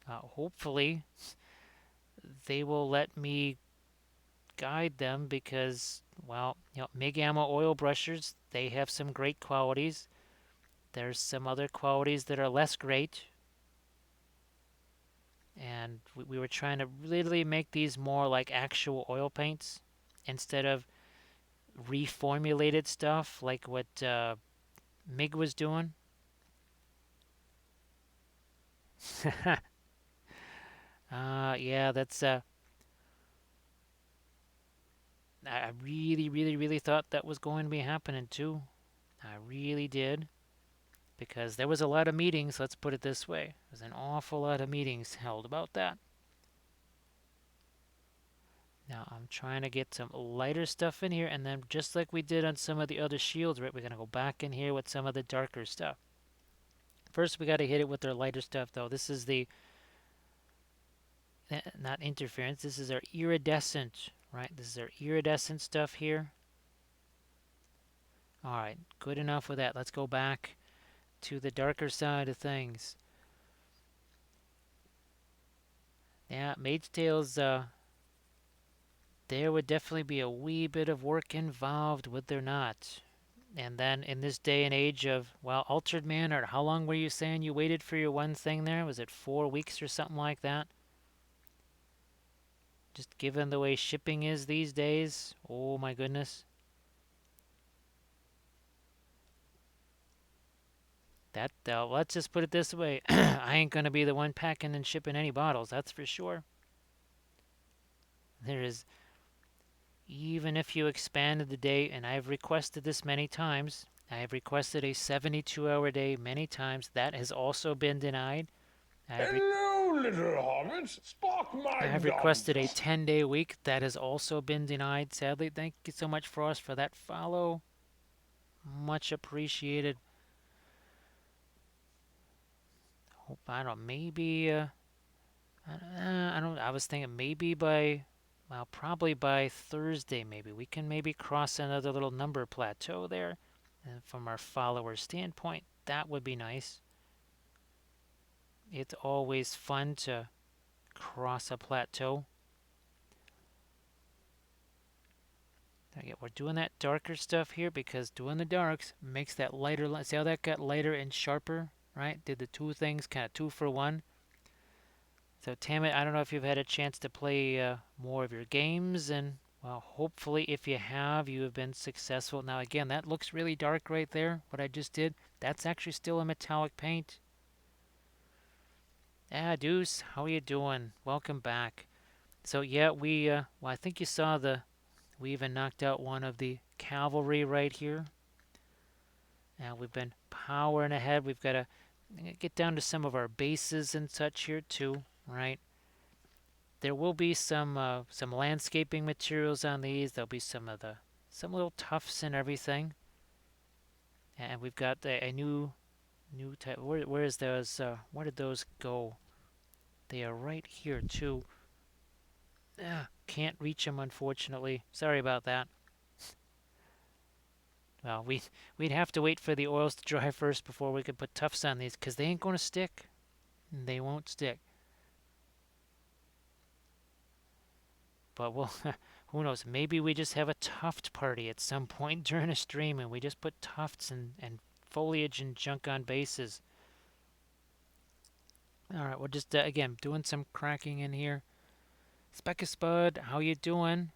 Hopefully, they will let me guide them, because, well, MIG ammo oil brushers, they have some great qualities. There's some other qualities that are less great. And we were trying to literally make these more like actual oil paints instead of reformulated stuff like what MIG was doing. Yeah, that's I really, really, really thought that was going to be happening too. I really did, because there was a lot of meetings. Let's put it this way: there was an awful lot of meetings held about that. Now I'm trying to get some lighter stuff in here, and then just like we did on some of the other shields, right? We're gonna go back in here with some of the darker stuff. First, we got to hit it with our lighter stuff, though. This is the not interference. This is our iridescent right? This is our iridescent stuff here. All right, good enough with that. Let's go back to the darker side of things. Yeah, Mage Tails, there would definitely be a wee bit of work involved, would there not? And then in this day and age of, well, Altered Man, or how long were you saying you waited for your one thing there? Was it 4 weeks or something like that? Just given the way shipping is these days, oh my goodness. That, let's just put it this way. I ain't gonna be the one packing and shipping any bottles, that's for sure. There is, even if you expanded the day, and I've requested this many times, I have requested a 72-hour day many times. That has also been denied. I have, Hello, little hobbits. Spark I my have requested a guns. 10-day week. That has also been denied, sadly. Thank you so much, Frost, for that follow. Much appreciated. Hope, I don't know, maybe, I don't, I was thinking maybe by, well, probably by Thursday, maybe. We can maybe cross another little number plateau there. And from our follower standpoint, that would be nice. It's always fun to cross a plateau. Again, we're doing that darker stuff here because doing the darks makes that lighter. See how that got lighter and sharper, right? Did the two things kind of two for one. So Tamit, I don't know if you've had a chance to play more of your games, and well, hopefully if you have, you have been successful. Now again, that looks really dark right there, what I just did. That's actually still a metallic paint. Ah, Deuce, how are you doing? Welcome back. So yeah, well, I think you saw we even knocked out one of the cavalry right here. Now we've been powering ahead. We've got to get down to some of our bases and such here too, right? There will be some landscaping materials on these. There'll be some little tufts and everything. And we've got a new type. Where is those? Where did those go? They are right here too. Can't reach them unfortunately. Sorry about that. Well, we'd have to wait for the oils to dry first before we could put tufts on these, 'cause they ain't gonna stick. They won't stick. But we'll, who knows? Maybe we just have a tuft party at some point during a stream, and we just put tufts and foliage and junk on bases. All right, we're just again doing some cracking in here. Speck Spud, how you doing?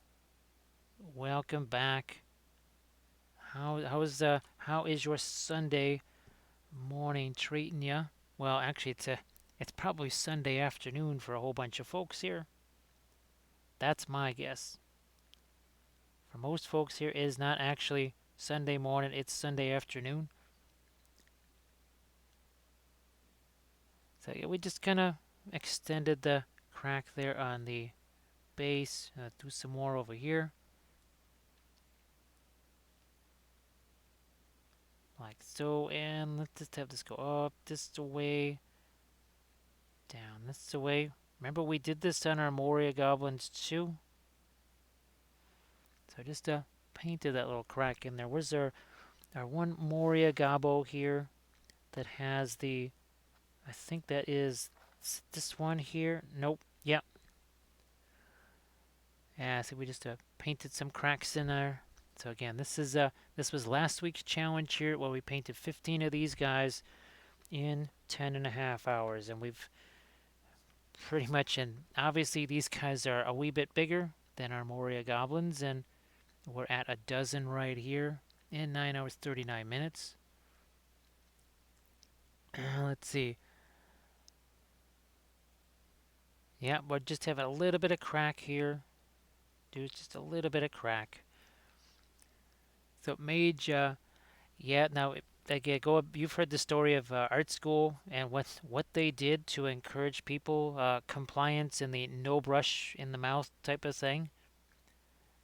Welcome back. How is your Sunday morning treating ya? Well, actually, it's probably Sunday afternoon for a whole bunch of folks here. That's my guess. For most folks here, it is not actually Sunday morning, it's Sunday afternoon. So yeah, we just kind of extended the crack there on the base. Do some more over here. Like so, and let's just have this go up this way, down this way. Remember we did this on our Moria goblins too? So I just painted that little crack in there. Where's our one Moria gobbo here that has the, I think that is this one here. Nope. Yep. Yeah, so we just painted some cracks in there. So again, this was last week's challenge here where we painted 15 of these guys in 10.5 hours, and we've pretty much, and obviously these guys are a wee bit bigger than our Moria goblins, and we're at a dozen right here in 9 hours 39 minutes. Let's see. Yeah, we're just having a little bit of crack here. Dude, just a little bit of crack. So mage, yeah. Now, again, you've heard the story of art school and what they did to encourage people compliance and the no brush in the mouth type of thing.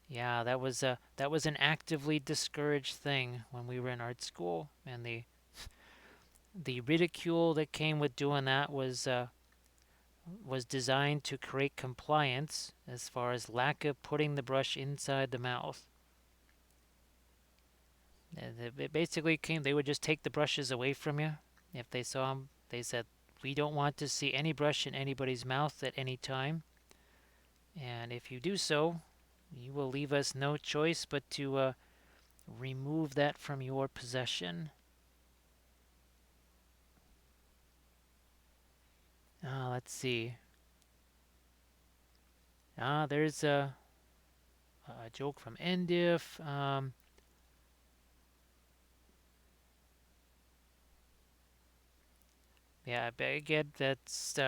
Yeah, that was an actively discouraged thing when we were in art school, and the ridicule that came with doing that was was designed to create compliance as far as lack of putting the brush inside the mouth. And it basically came, they would just take the brushes away from you. If they saw them, they said, we don't want to see any brush in anybody's mouth at any time. And if you do so, you will leave us no choice but to remove that from your possession. Let's see. There's a joke from Endiff. Yeah, but again, that's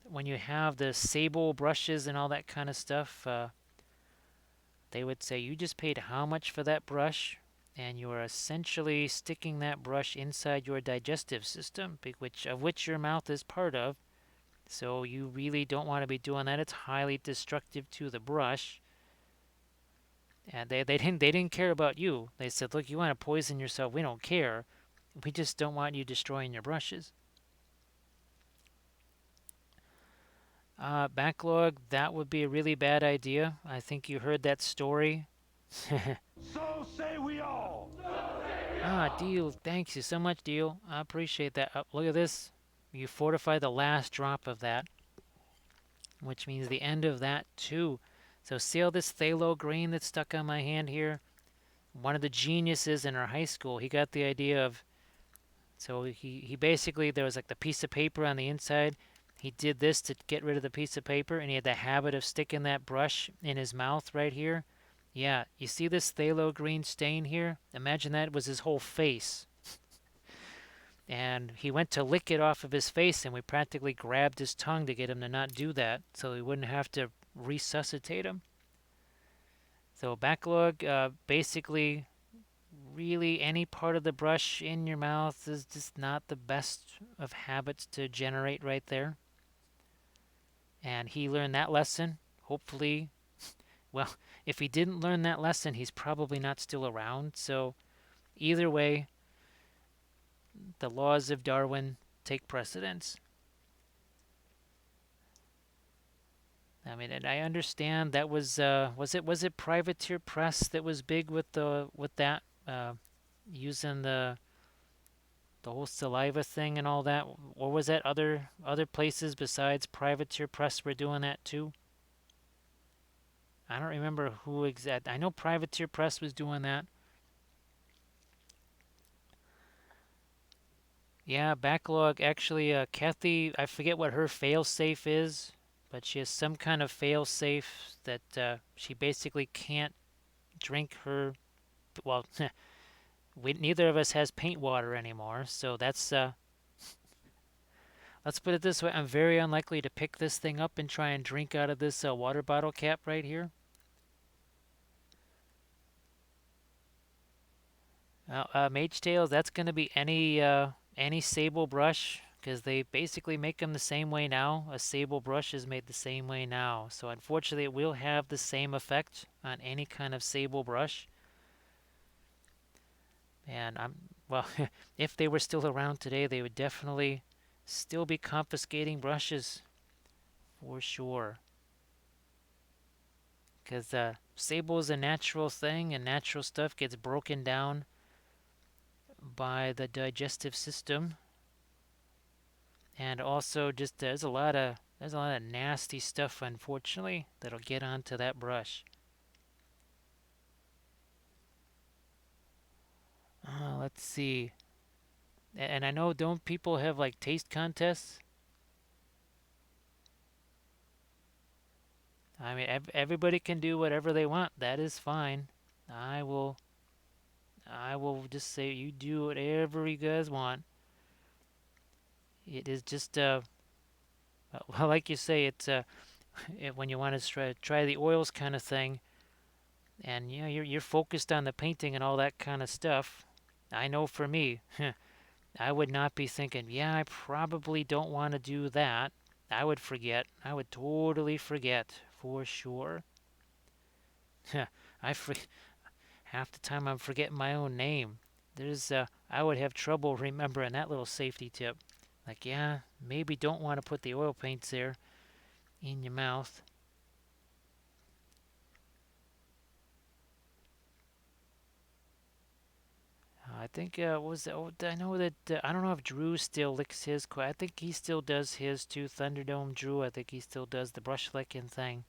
when you have the sable brushes and all that kind of stuff. They would say you just paid how much for that brush, and you are essentially sticking that brush inside your digestive system, which your mouth is part of. So you really don't want to be doing that. It's highly destructive to the brush. And they didn't care about you. They said, look, you want to poison yourself, we don't care. We just don't want you destroying your brushes. Backlog, that would be a really bad idea. I think you heard that story. So say we all. Deal. Thanks you so much, Deal. I appreciate that. Look at this. You fortify the last drop of that, which means the end of that too. So see all this phthalo green that's stuck on my hand here? One of the geniuses in our high school, he got the idea of, so he basically, there was like the piece of paper on the inside. He did this to get rid of the piece of paper, and he had the habit of sticking that brush in his mouth right here. Yeah, you see this phthalo green stain here? Imagine that was his whole face. And he went to lick it off of his face, and we practically grabbed his tongue to get him to not do that so we wouldn't have to resuscitate him. So backlog, basically, really any part of the brush in your mouth is just not the best of habits to generate right there. And he learned that lesson. Hopefully, well, if he didn't learn that lesson, he's probably not still around. So either way, the laws of Darwin take precedence. I mean, and I understand that was it Privateer Press that was big with that using the whole saliva thing and all that, or was that other places besides Privateer Press were doing that too? I don't remember who exact. I know Privateer Press was doing that. Yeah, backlog. Actually, Kathy, I forget what her failsafe is, but she has some kind of failsafe that she basically can't drink her. Well, neither of us has paint water anymore, so that's. Let's put it this way: I'm very unlikely to pick this thing up and try and drink out of this water bottle cap right here. Mage Tails, that's going to be any sable brush because they basically make them the same way now. A sable brush is made the same way now. So unfortunately, it will have the same effect on any kind of sable brush. And well, if they were still around today, they would definitely still be confiscating brushes for sure. Because sable is a natural thing, and natural stuff gets broken down by the digestive system, and also just there's a lot of nasty stuff, unfortunately, that'll get onto that brush. Let's see. And I know, don't people have like taste contests? I mean, everybody can do whatever they want. That is fine. I will. I will just say you do whatever you guys want. It is just well, like you say, it's when you want to try the oils kind of thing, and you know you're focused on the painting and all that kind of stuff. I know for me, I would not be thinking, yeah, I probably don't want to do that. I would forget. I would totally forget for sure. I for, half the time I'm forgetting my own name. I would have trouble remembering that little safety tip. Like, yeah, maybe don't want to put the oil paints there. in your mouth. I think what was that? Oh, I know that I don't know if Drew still licks his. I think he still does his too. Thunderdome Drew. I think he still does the brush licking thing.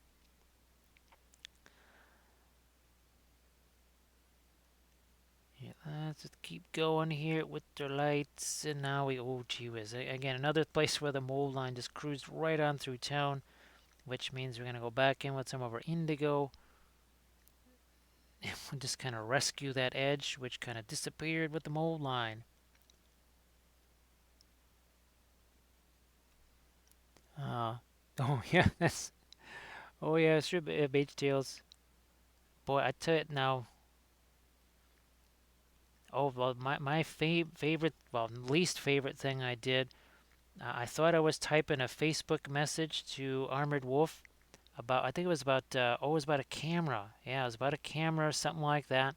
Yeah, let's just keep going here with the lights. And now we, oh gee whiz. Again, another place where the mold line just cruised right on through town, which means we're going to go back in with some of our indigo. And we'll just kind of rescue that edge, which kind of disappeared with the mold line. Oh yeah, that's, oh yeah, sure, beige tails. Boy, I tell it now. Oh, well, my favorite, well, least favorite thing I did, I thought I was typing a Facebook message to Armored Wolf about, I think it was about, oh, it was about a camera. Yeah, it was about a camera or something like that.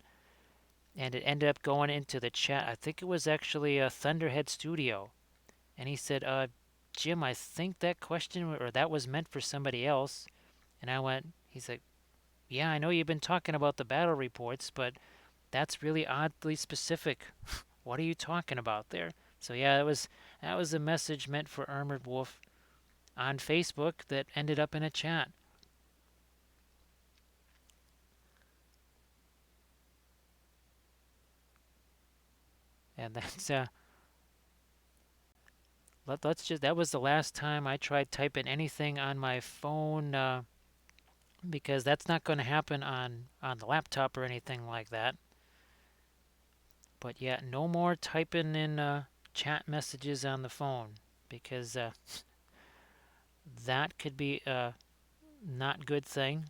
And it ended up going into the chat. I think it was actually a Thunderhead Studio. And he said, Jim, I think that question or that was meant for somebody else. And I went, he's like, yeah, I know you've been talking about the battle reports, but that's really oddly specific. What are you talking about there? So yeah, that was a message meant for Armored Wolf on Facebook that ended up in a chat. And that's let's just, that was the last time I tried typing anything on my phone, because that's not going to happen on the laptop or anything like that. But yeah, no more typing in chat messages on the phone, because that could be a not good thing,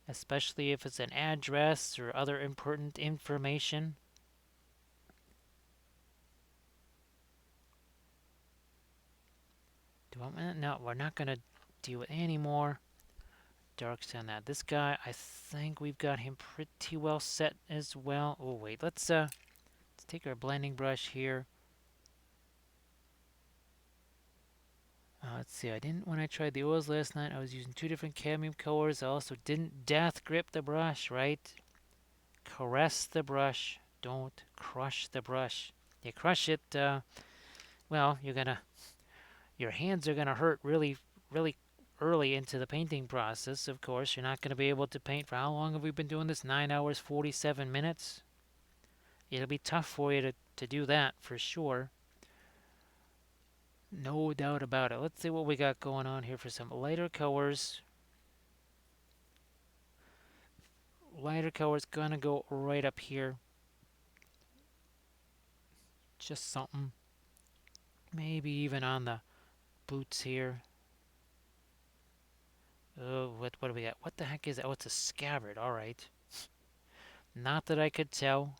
especially if it's an address or other important information. No, we're not going to deal with any more darks on that. This guy, I think we've got him pretty well set as well. Oh wait, let's take our blending brush here. Let's see, I didn't, when I tried the oils last night, I was using two different cadmium colors. I also didn't death grip the brush, right? Caress the brush, don't crush the brush. You crush it, well, your hands are gonna hurt really, really early into the painting process. Of course, you're not gonna be able to paint for, how long have we been doing this? 9 hours, 47 minutes. It'll be tough for you to do that for sure. No doubt about it. Let's see what we got going on here for some lighter colors. Lighter colors gonna go right up here. Just something. Maybe even on the boots here. Oh, what do we got? What the heck is that? Oh, it's a scabbard. All right. Not that I could tell.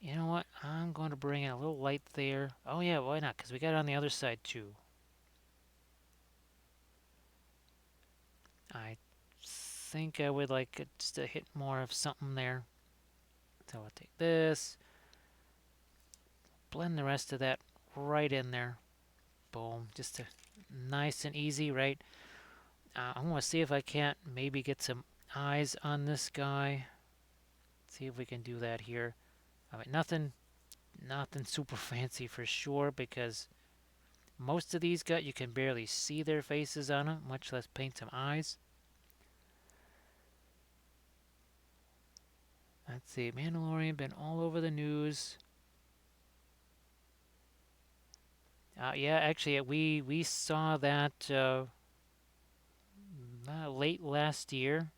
You know what? I'm going to bring in a little light there. Oh yeah, why not? Because we got it on the other side too. I think I would like it just to hit more of something there. So I'll take this, blend the rest of that right in there. Boom. Just nice and easy, right? I want to see if I can't maybe get some eyes on this guy. See if we can do that here. I mean, nothing super fancy for sure, because most of these guys you can barely see their faces on them, much less paint some eyes. Let's see, Mandalorian been all over the news. Yeah, actually, we saw that late last year.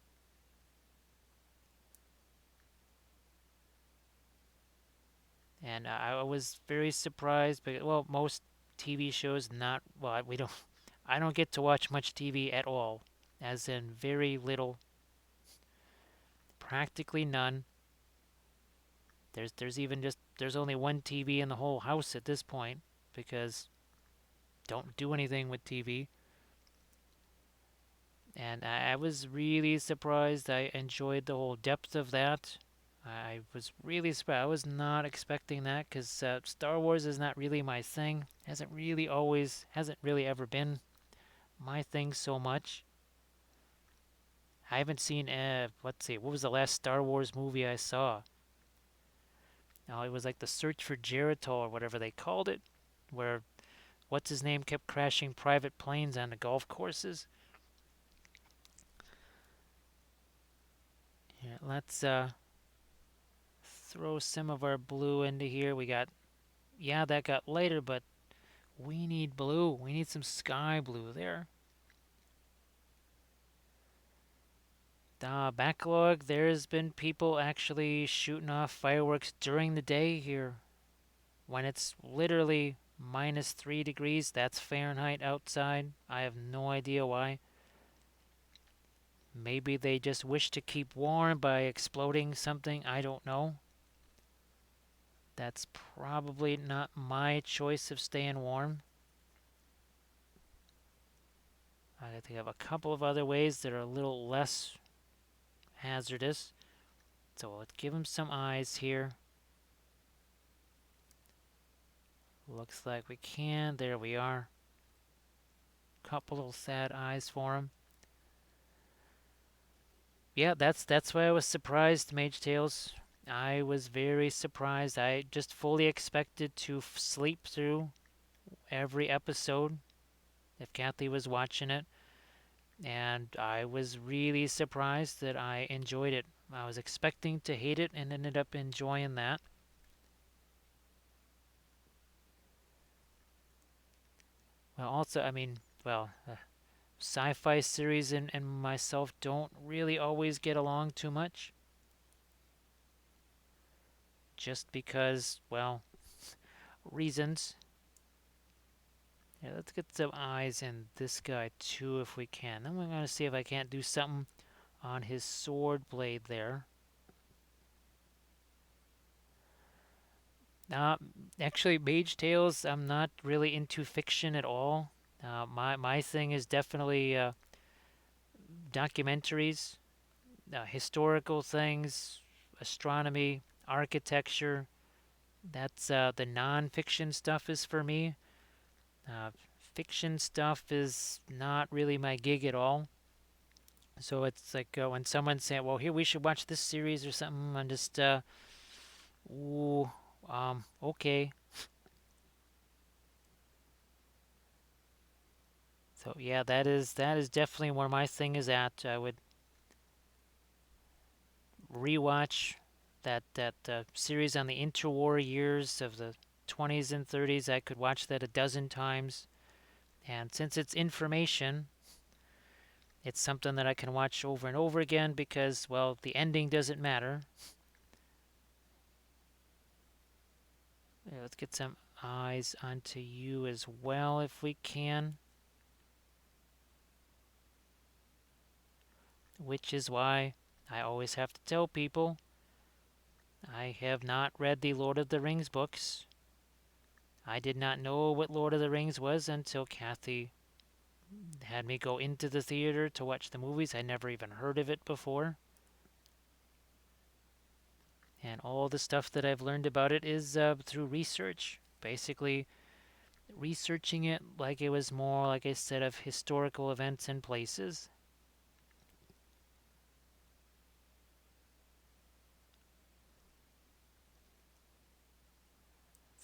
And I was very surprised, but well, most TV shows not, well, we don't, I don't get to watch much TV at all, as in very little, practically none. There's even just, there's only one TV in the whole house at this point, because don't do anything with TV. And I was really surprised. I enjoyed the whole depth of that. I was really surprised. I was not expecting that because Star Wars is not really my thing. Hasn't really ever been my thing so much. I haven't seen, let's see, what was the last Star Wars movie I saw? No, it was like The Search for Jericho or whatever they called it, where what's his name kept crashing private planes on the golf courses. Here, let's throw some of our blue into here. We got, yeah, that got lighter, but we need blue. We need some sky blue there. Backlog, there's been people actually shooting off fireworks during the day here when it's literally -3 degrees. That's Fahrenheit outside. I have no idea why. Maybe they just wish to keep warm by exploding something. I don't know. That's probably not my choice of staying warm. I think I have a couple of other ways that are a little less hazardous. So let's give them some eyes here. Looks like we can. There we are. Couple little sad eyes for him. Yeah, that's why I was surprised, Mage Tales. I was very surprised. I just fully expected to sleep through every episode if Kathy was watching it, and I was really surprised that I enjoyed it. I was expecting to hate it and ended up enjoying that. Well, also, I mean, well, sci-fi series and myself don't really always get along too much. Just because, well, reasons. Yeah, let's get some eyes in this guy too if we can. Then we're going to see if I can't do something on his sword blade there. Uh, Actually, Mage Tales, I'm not really into fiction at all. My thing is definitely documentaries, historical things, astronomy, architecture. That's the non-fiction stuff is for me. Uh, Fiction stuff is not really my gig at all. So it's like when someone say, "Well, here we should watch this series or something," I'm just, ooh, okay. So yeah, that is definitely where my thing is at. I would rewatch that series on the interwar years of the 20s and 30s. I could watch that a dozen times, and since it's information, it's something that I can watch over and over again because, well, the ending doesn't matter. Yeah, let's get some eyes onto you as well if we can. Which is why I always have to tell people I have not read the Lord of the Rings books. I did not know what Lord of the Rings was until Kathy had me go into the theater to watch the movies. I never even heard of it before. And all the stuff that I've learned about it is through research. Basically, researching it like it was more like a set of historical events and places.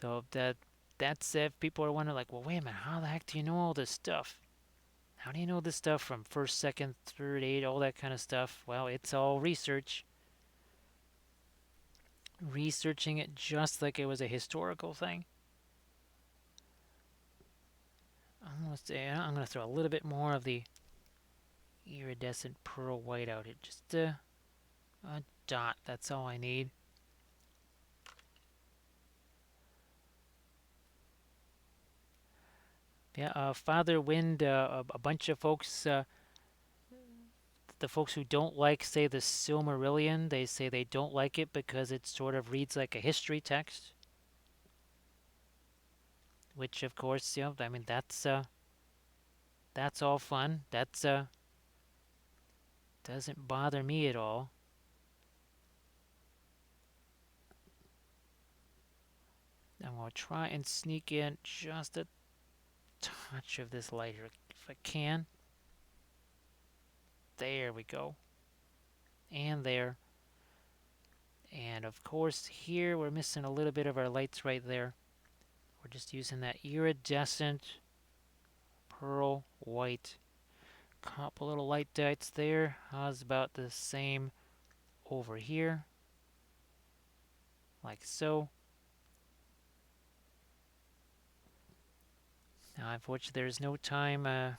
So that's if people are wondering, like, well, wait a minute, how the heck do you know all this stuff? How do you know this stuff from first, second, third, aid, all that kind of stuff? Well, it's all research. Researching it just like it was a historical thing. I'm gonna throw a little bit more of the iridescent pearl white out here. Just a dot. That's all I need. Yeah, Father Wind, a bunch of folks, the folks who don't like, say, the Silmarillion, they say they don't like it because it sort of reads like a history text. Which, of course, I mean, that's all fun. That's doesn't bother me at all. I'm going to try and sneak in just a touch of this light here if I can. There we go. And there. And of course here we're missing a little bit of our lights right there. We're just using that iridescent pearl white. Couple little light dots there. How's about the same over here? Like so. Now unfortunately there's no time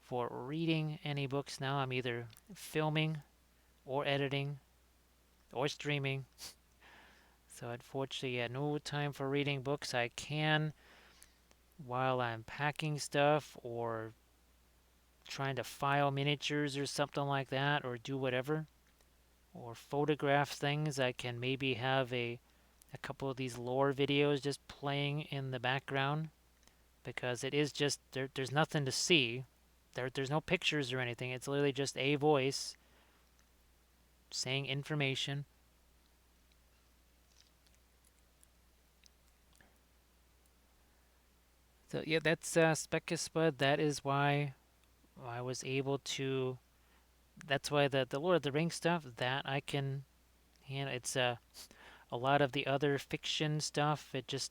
for reading any books now. I'm either filming or editing or streaming. So unfortunately, yeah, no time for reading books. I can while I'm packing stuff or trying to file miniatures or something like that, or do whatever, or photograph things. I can maybe have a couple of these lore videos just playing in the background because it is just there's nothing to see. There's no pictures or anything. It's literally just a voice saying information. So yeah, that's Specus Spud. That is why I was able to. That's why the Lord of the Rings stuff that I can. It's a lot of the other fiction stuff. It's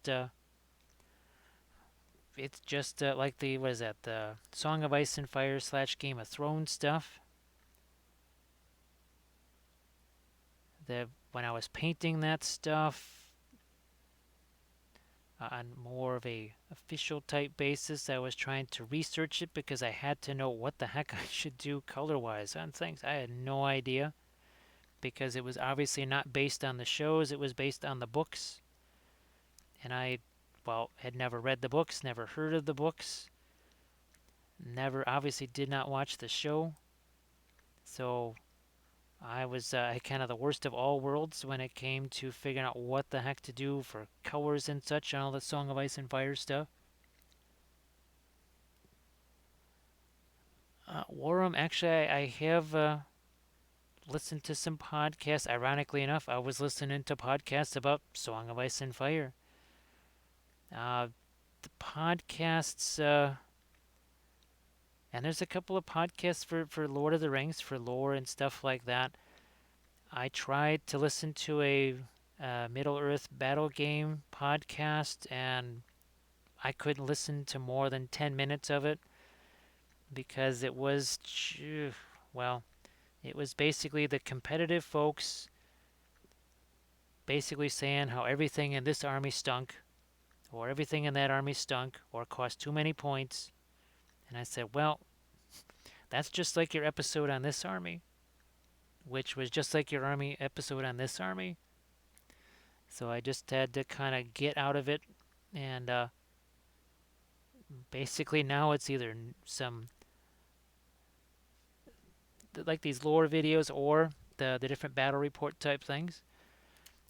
just like the what is that, the Song of Ice and Fire / Game of Thrones stuff. The when I was painting that stuff on more of a official type basis, I was trying to research it because I had to know what the heck I should do color wise on things. I had no idea because it was obviously not based on the shows, it was based on the books. And I, well, had never read the books, never heard of the books, never obviously did not watch the show. So I was kind of the worst of all worlds when it came to figuring out what the heck to do for colors and such and all the Song of Ice and Fire stuff. Warham, actually, I have listened to some podcasts. Ironically enough, I was listening to podcasts about Song of Ice and Fire. The podcasts, and there's a couple of podcasts for Lord of the Rings, for lore and stuff like that. I tried to listen to a Middle Earth battle game podcast, and I couldn't listen to more than 10 minutes of it because it was, well, it was basically the competitive folks basically saying how everything in this army stunk, or everything in that army stunk, or cost too many points. And I said, well, that's just like your episode on this army, which was just like your army episode on this army. So I just had to kind of get out of it. And basically now it's either some, like these lore videos or the different battle report type things.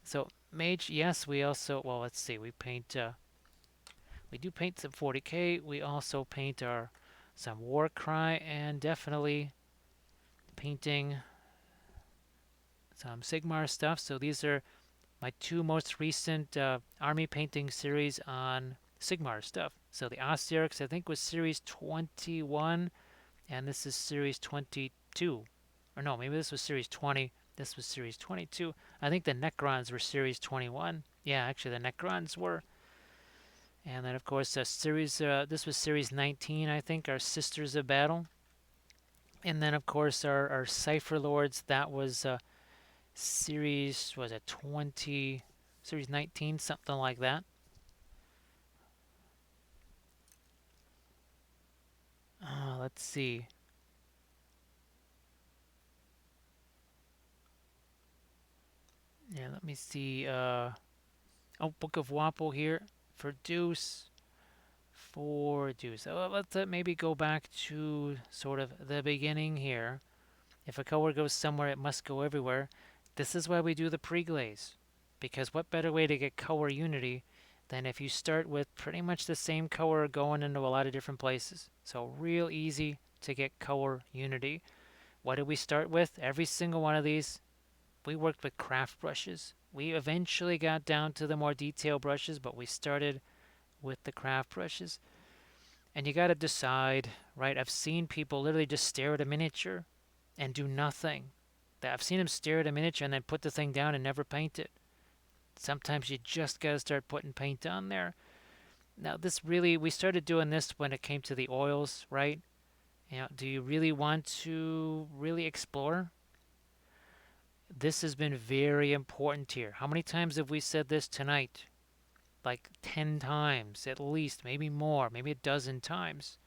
So mage, yes, we also, well, let's see, we do paint some 40k. We also paint our some Warcry, and definitely painting some Sigmar stuff. So these are my two most recent army painting series on Sigmar stuff. So the Osterix, I think, was series 21, and this is series 22. Or no, maybe this was series 20. This was series 22. I think the Necrons were series 21. Yeah, actually the Necrons were. And then, of course, this was series 19, I think, our Sisters of Battle. And then, of course, our Cypher Lords, that was was it 20, series 19, something like that. Let's see. Yeah, let me see. Oh, Book of Wapol here for Deuce. For Deuce. Let's maybe go back to sort of the beginning here. If a color goes somewhere, it must go everywhere. This is why we do the pre-glaze. Because what better way to get color unity than if you start with pretty much the same color going into a lot of different places. So real easy to get color unity. What did we start with? Every single one of these we worked with craft brushes. We eventually got down to the more detailed brushes, but we started with the craft brushes. And you got to decide, right? I've seen people literally just stare at a miniature and do nothing. I've seen them stare at a miniature and then put the thing down and never paint it. Sometimes you just got to start putting paint on there. Now, this really, we started doing this when it came to the oils, right? Do you really want to really explore? This has been very important here. How many times have we said this tonight? Like 10 times at least, maybe more, maybe a dozen times.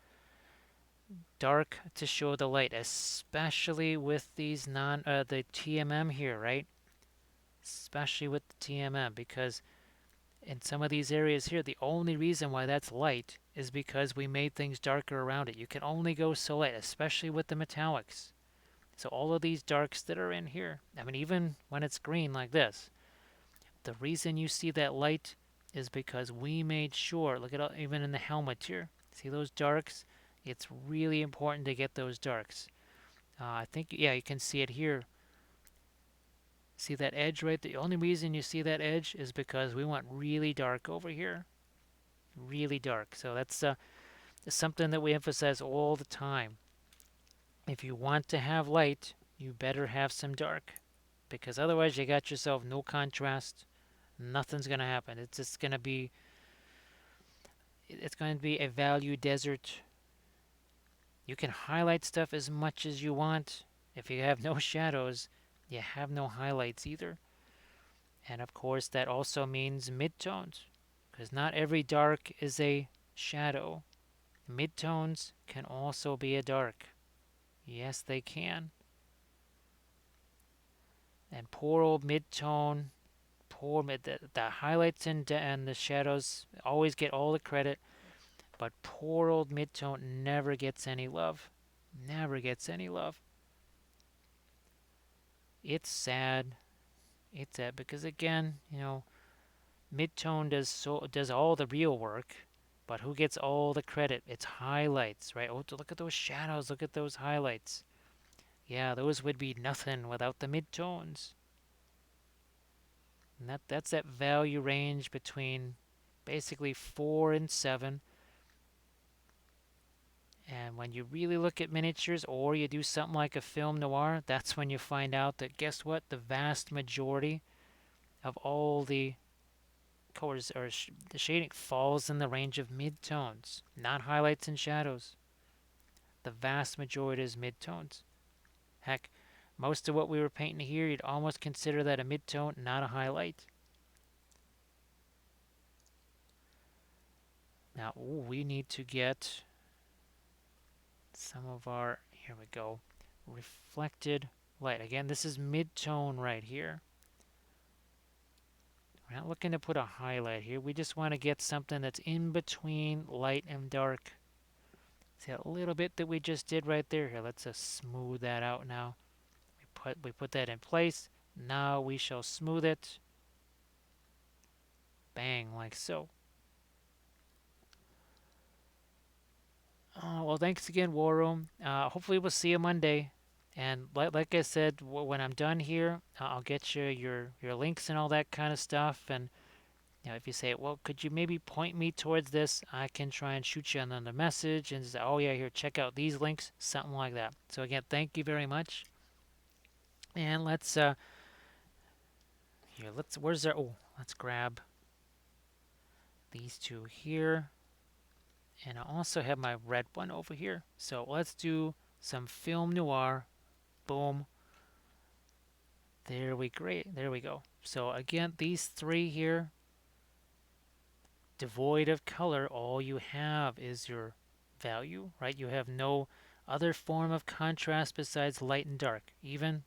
Dark to show the light, especially with these the TMM here, right? Especially with the TMM, because in some of these areas here, the only reason why that's light is because we made things darker around it. You can only go so light, especially with the metallics. So all of these darks that are in here, I mean, even when it's green like this, the reason you see that light is because we made sure, look at all, even in the helmet here, see those darks? It's really important to get those darks. I think, yeah, you can see it here. See that edge right? The only reason you see that edge is because we went really dark over here. Really dark. So that's something that we emphasize all the time. If you want to have light, you better have some dark. Because otherwise you got yourself no contrast. Nothing's going to happen. It's just going to be a value desert. You can highlight stuff as much as you want. If you have no shadows, you have no highlights either. And of course, that also means midtones, because not every dark is a shadow. Midtones can also be a dark. Yes, they can. And poor old midtone, the highlights and the shadows always get all the credit, but poor old midtone never gets any love. Never gets any love. It's sad. It's sad because again, midtone does all the real work, but who gets all the credit? It's highlights, right? Oh, look at those shadows. Look at those highlights. Yeah, those would be nothing without the midtones. And that's that value range between basically 4 and 7. And when you really look at miniatures or you do something like a film noir, that's when you find out that guess what? The vast majority of all the colors or the shading falls in the range of midtones, not highlights and shadows. The vast majority is midtones. Heck, most of what we were painting here, you'd almost consider that a midtone, not a highlight. Now, we need to get some of our, here we go, reflected light. Again, this is midtone right here. We're not looking to put a highlight here. We just want to get something that's in between light and dark. See that little bit that we just did right there? Here, let's just smooth that out now. We put that in place. Now we shall smooth it. Bang, like so. Well, thanks again, War Room. Hopefully we'll see you Monday. And like I said, when I'm done here, I'll get you your links and all that kind of stuff. And if you say, well, could you maybe point me towards this? I can try and shoot you another message and say, oh yeah, here, check out these links, something like that. So again, thank you very much. And let's let's grab these two here. And I also have my red one over here. So let's do some film noir. Boom. There we go. So again, these three here, devoid of color, all you have is your value, right? You have no other form of contrast besides light and dark. Even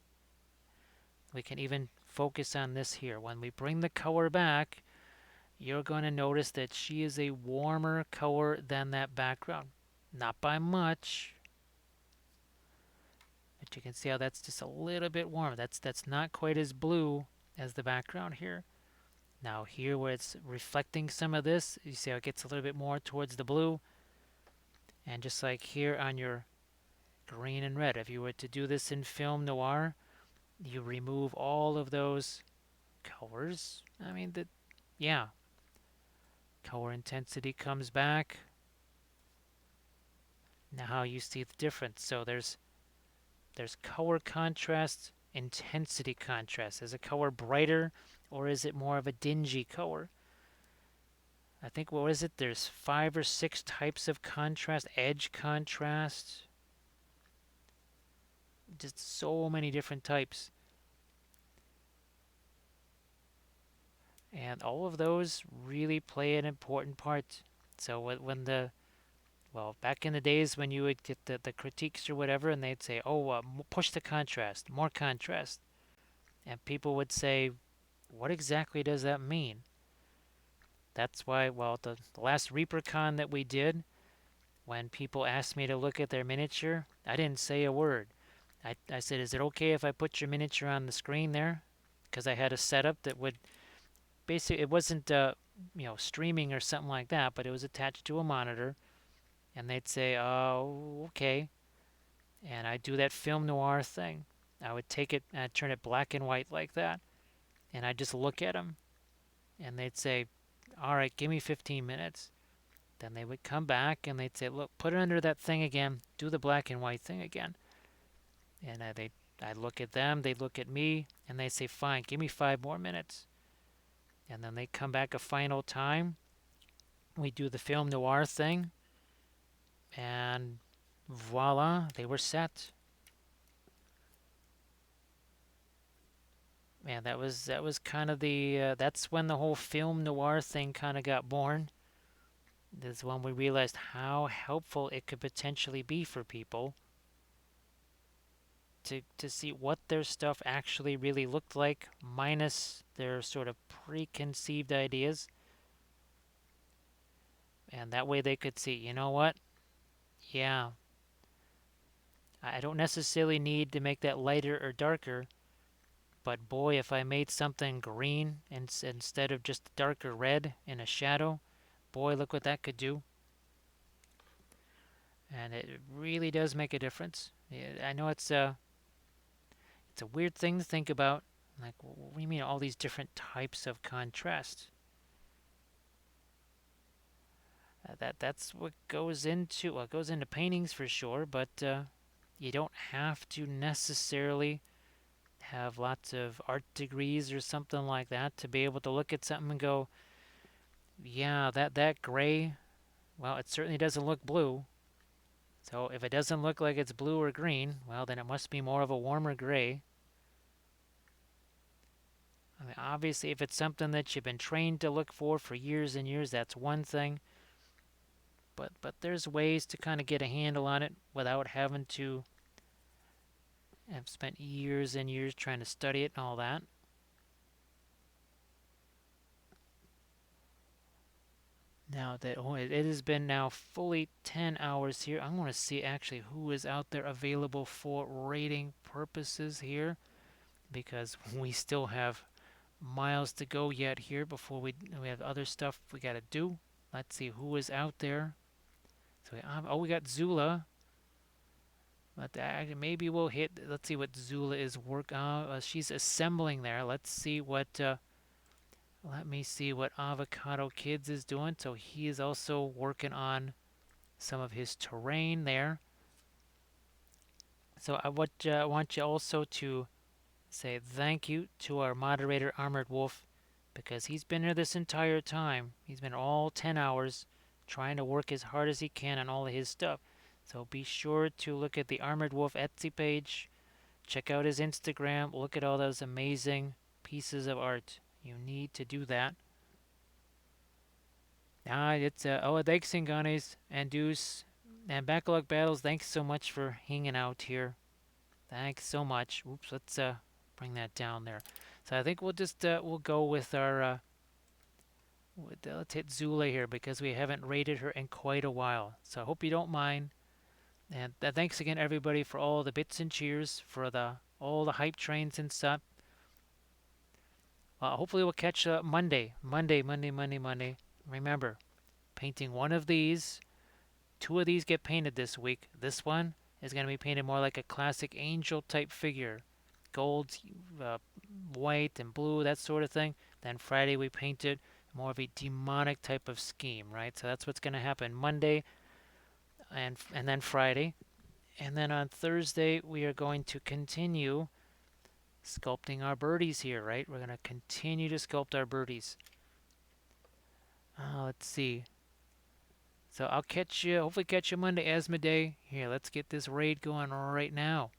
we can even focus on this here. When we bring the color back, you're going to notice that she is a warmer color than that background. Not by much, but you can see how that's just a little bit warmer. That's not quite as blue as the background here. Now here where it's reflecting some of this, you see how it gets a little bit more towards the blue. And just like here on your green and red, if you were to do this in film noir, You remove all of those colors. I mean, yeah, color intensity comes back. Now you see the difference. So there's color contrast, intensity contrast. Is a color brighter or is it more of a dingy color? I think, what is it? There's 5 or 6 types of contrast, edge contrast, just so many different types. And all of those really play an important part. So when well, back in the days when you would get the critiques or whatever, and they'd say, oh, push the contrast, more contrast. And people would say, what exactly does that mean? That's why, well, the last ReaperCon that we did, when people asked me to look at their miniature, I didn't say a word. I said, is it okay if I put your miniature on the screen there? Because I had a setup that would basically, it wasn't, streaming or something like that, but it was attached to a monitor. And they'd say, oh, okay. And I'd do that film noir thing. I would take it and I'd turn it black and white like that. And I'd just look at them. And they'd say, all right, give me 15 minutes. Then they would come back and they'd say, look, put it under that thing again. Do the black and white thing again. And I'd look at them, they'd look at me, and they'd say, fine, give me 5 more minutes. And then they'd come back a final time. We'd do the film noir thing. And voila, they were set. Man, that was kind of that's when the whole film noir thing kind of got born. This is when we realized how helpful it could potentially be for people to see what their stuff actually really looked like, minus their sort of preconceived ideas. And that way they could see, you know what? Yeah, I don't necessarily need to make that lighter or darker, but boy, if I made something green instead of just darker red in a shadow, boy, look what that could do. And it really does make a difference. Yeah, I know it's a weird thing to think about. Like, what do you mean all these different types of contrast? That's what goes into, well, it goes into paintings for sure, but you don't have to necessarily have lots of art degrees or something like that to be able to look at something and go, yeah, that gray, well, it certainly doesn't look blue. So if it doesn't look like it's blue or green, well, then it must be more of a warmer gray. I mean, obviously, if it's something that you've been trained to look for years and years, that's one thing. But there's ways to kind of get a handle on it without having to have spent years and years trying to study it and all that. Now that it has been now fully 10 hours here, I'm going to see actually who is out there available for rating purposes here, because we still have miles to go yet here before we have other stuff we got to do. Let's see who is out there. So we got Zula. But maybe we'll hit. Let's see what Zula is she's assembling there. Let's see what. Let me see what Avocado Kids is doing. So he is also working on some of his terrain there. So I want you also to say thank you to our moderator Armored Wolf, because he's been here this entire time. He's been all 10 hours trying to work as hard as he can on all of his stuff. So be sure to look at the Armored Wolf Etsy page. Check out his Instagram. Look at all those amazing pieces of art. You need to do that. It's thanks Inganes and Deuce and Backlog Battles. Thanks so much for hanging out here. Thanks so much. Oops, let's bring that down there. So I think we'll just we'll go with our let's hit Zula here because we haven't rated her in quite a while. So I hope you don't mind. And thanks again everybody for all the bits and cheers, for the all the hype trains and stuff. Hopefully we'll catch Monday. Remember, painting one of these, 2 of these get painted this week. This one is going to be painted more like a classic angel type figure. gold, uh, white, and blue, that sort of thing. Then Friday we paint it more of a demonic type of scheme, right? So that's what's going to happen Monday and then Friday. And then on Thursday, we are going to continue sculpting our birdies here, right? We're going to continue to sculpt our birdies. Let's see. So I'll catch you, hopefully catch you Monday, Asthma Day. Here, let's get this raid going right now.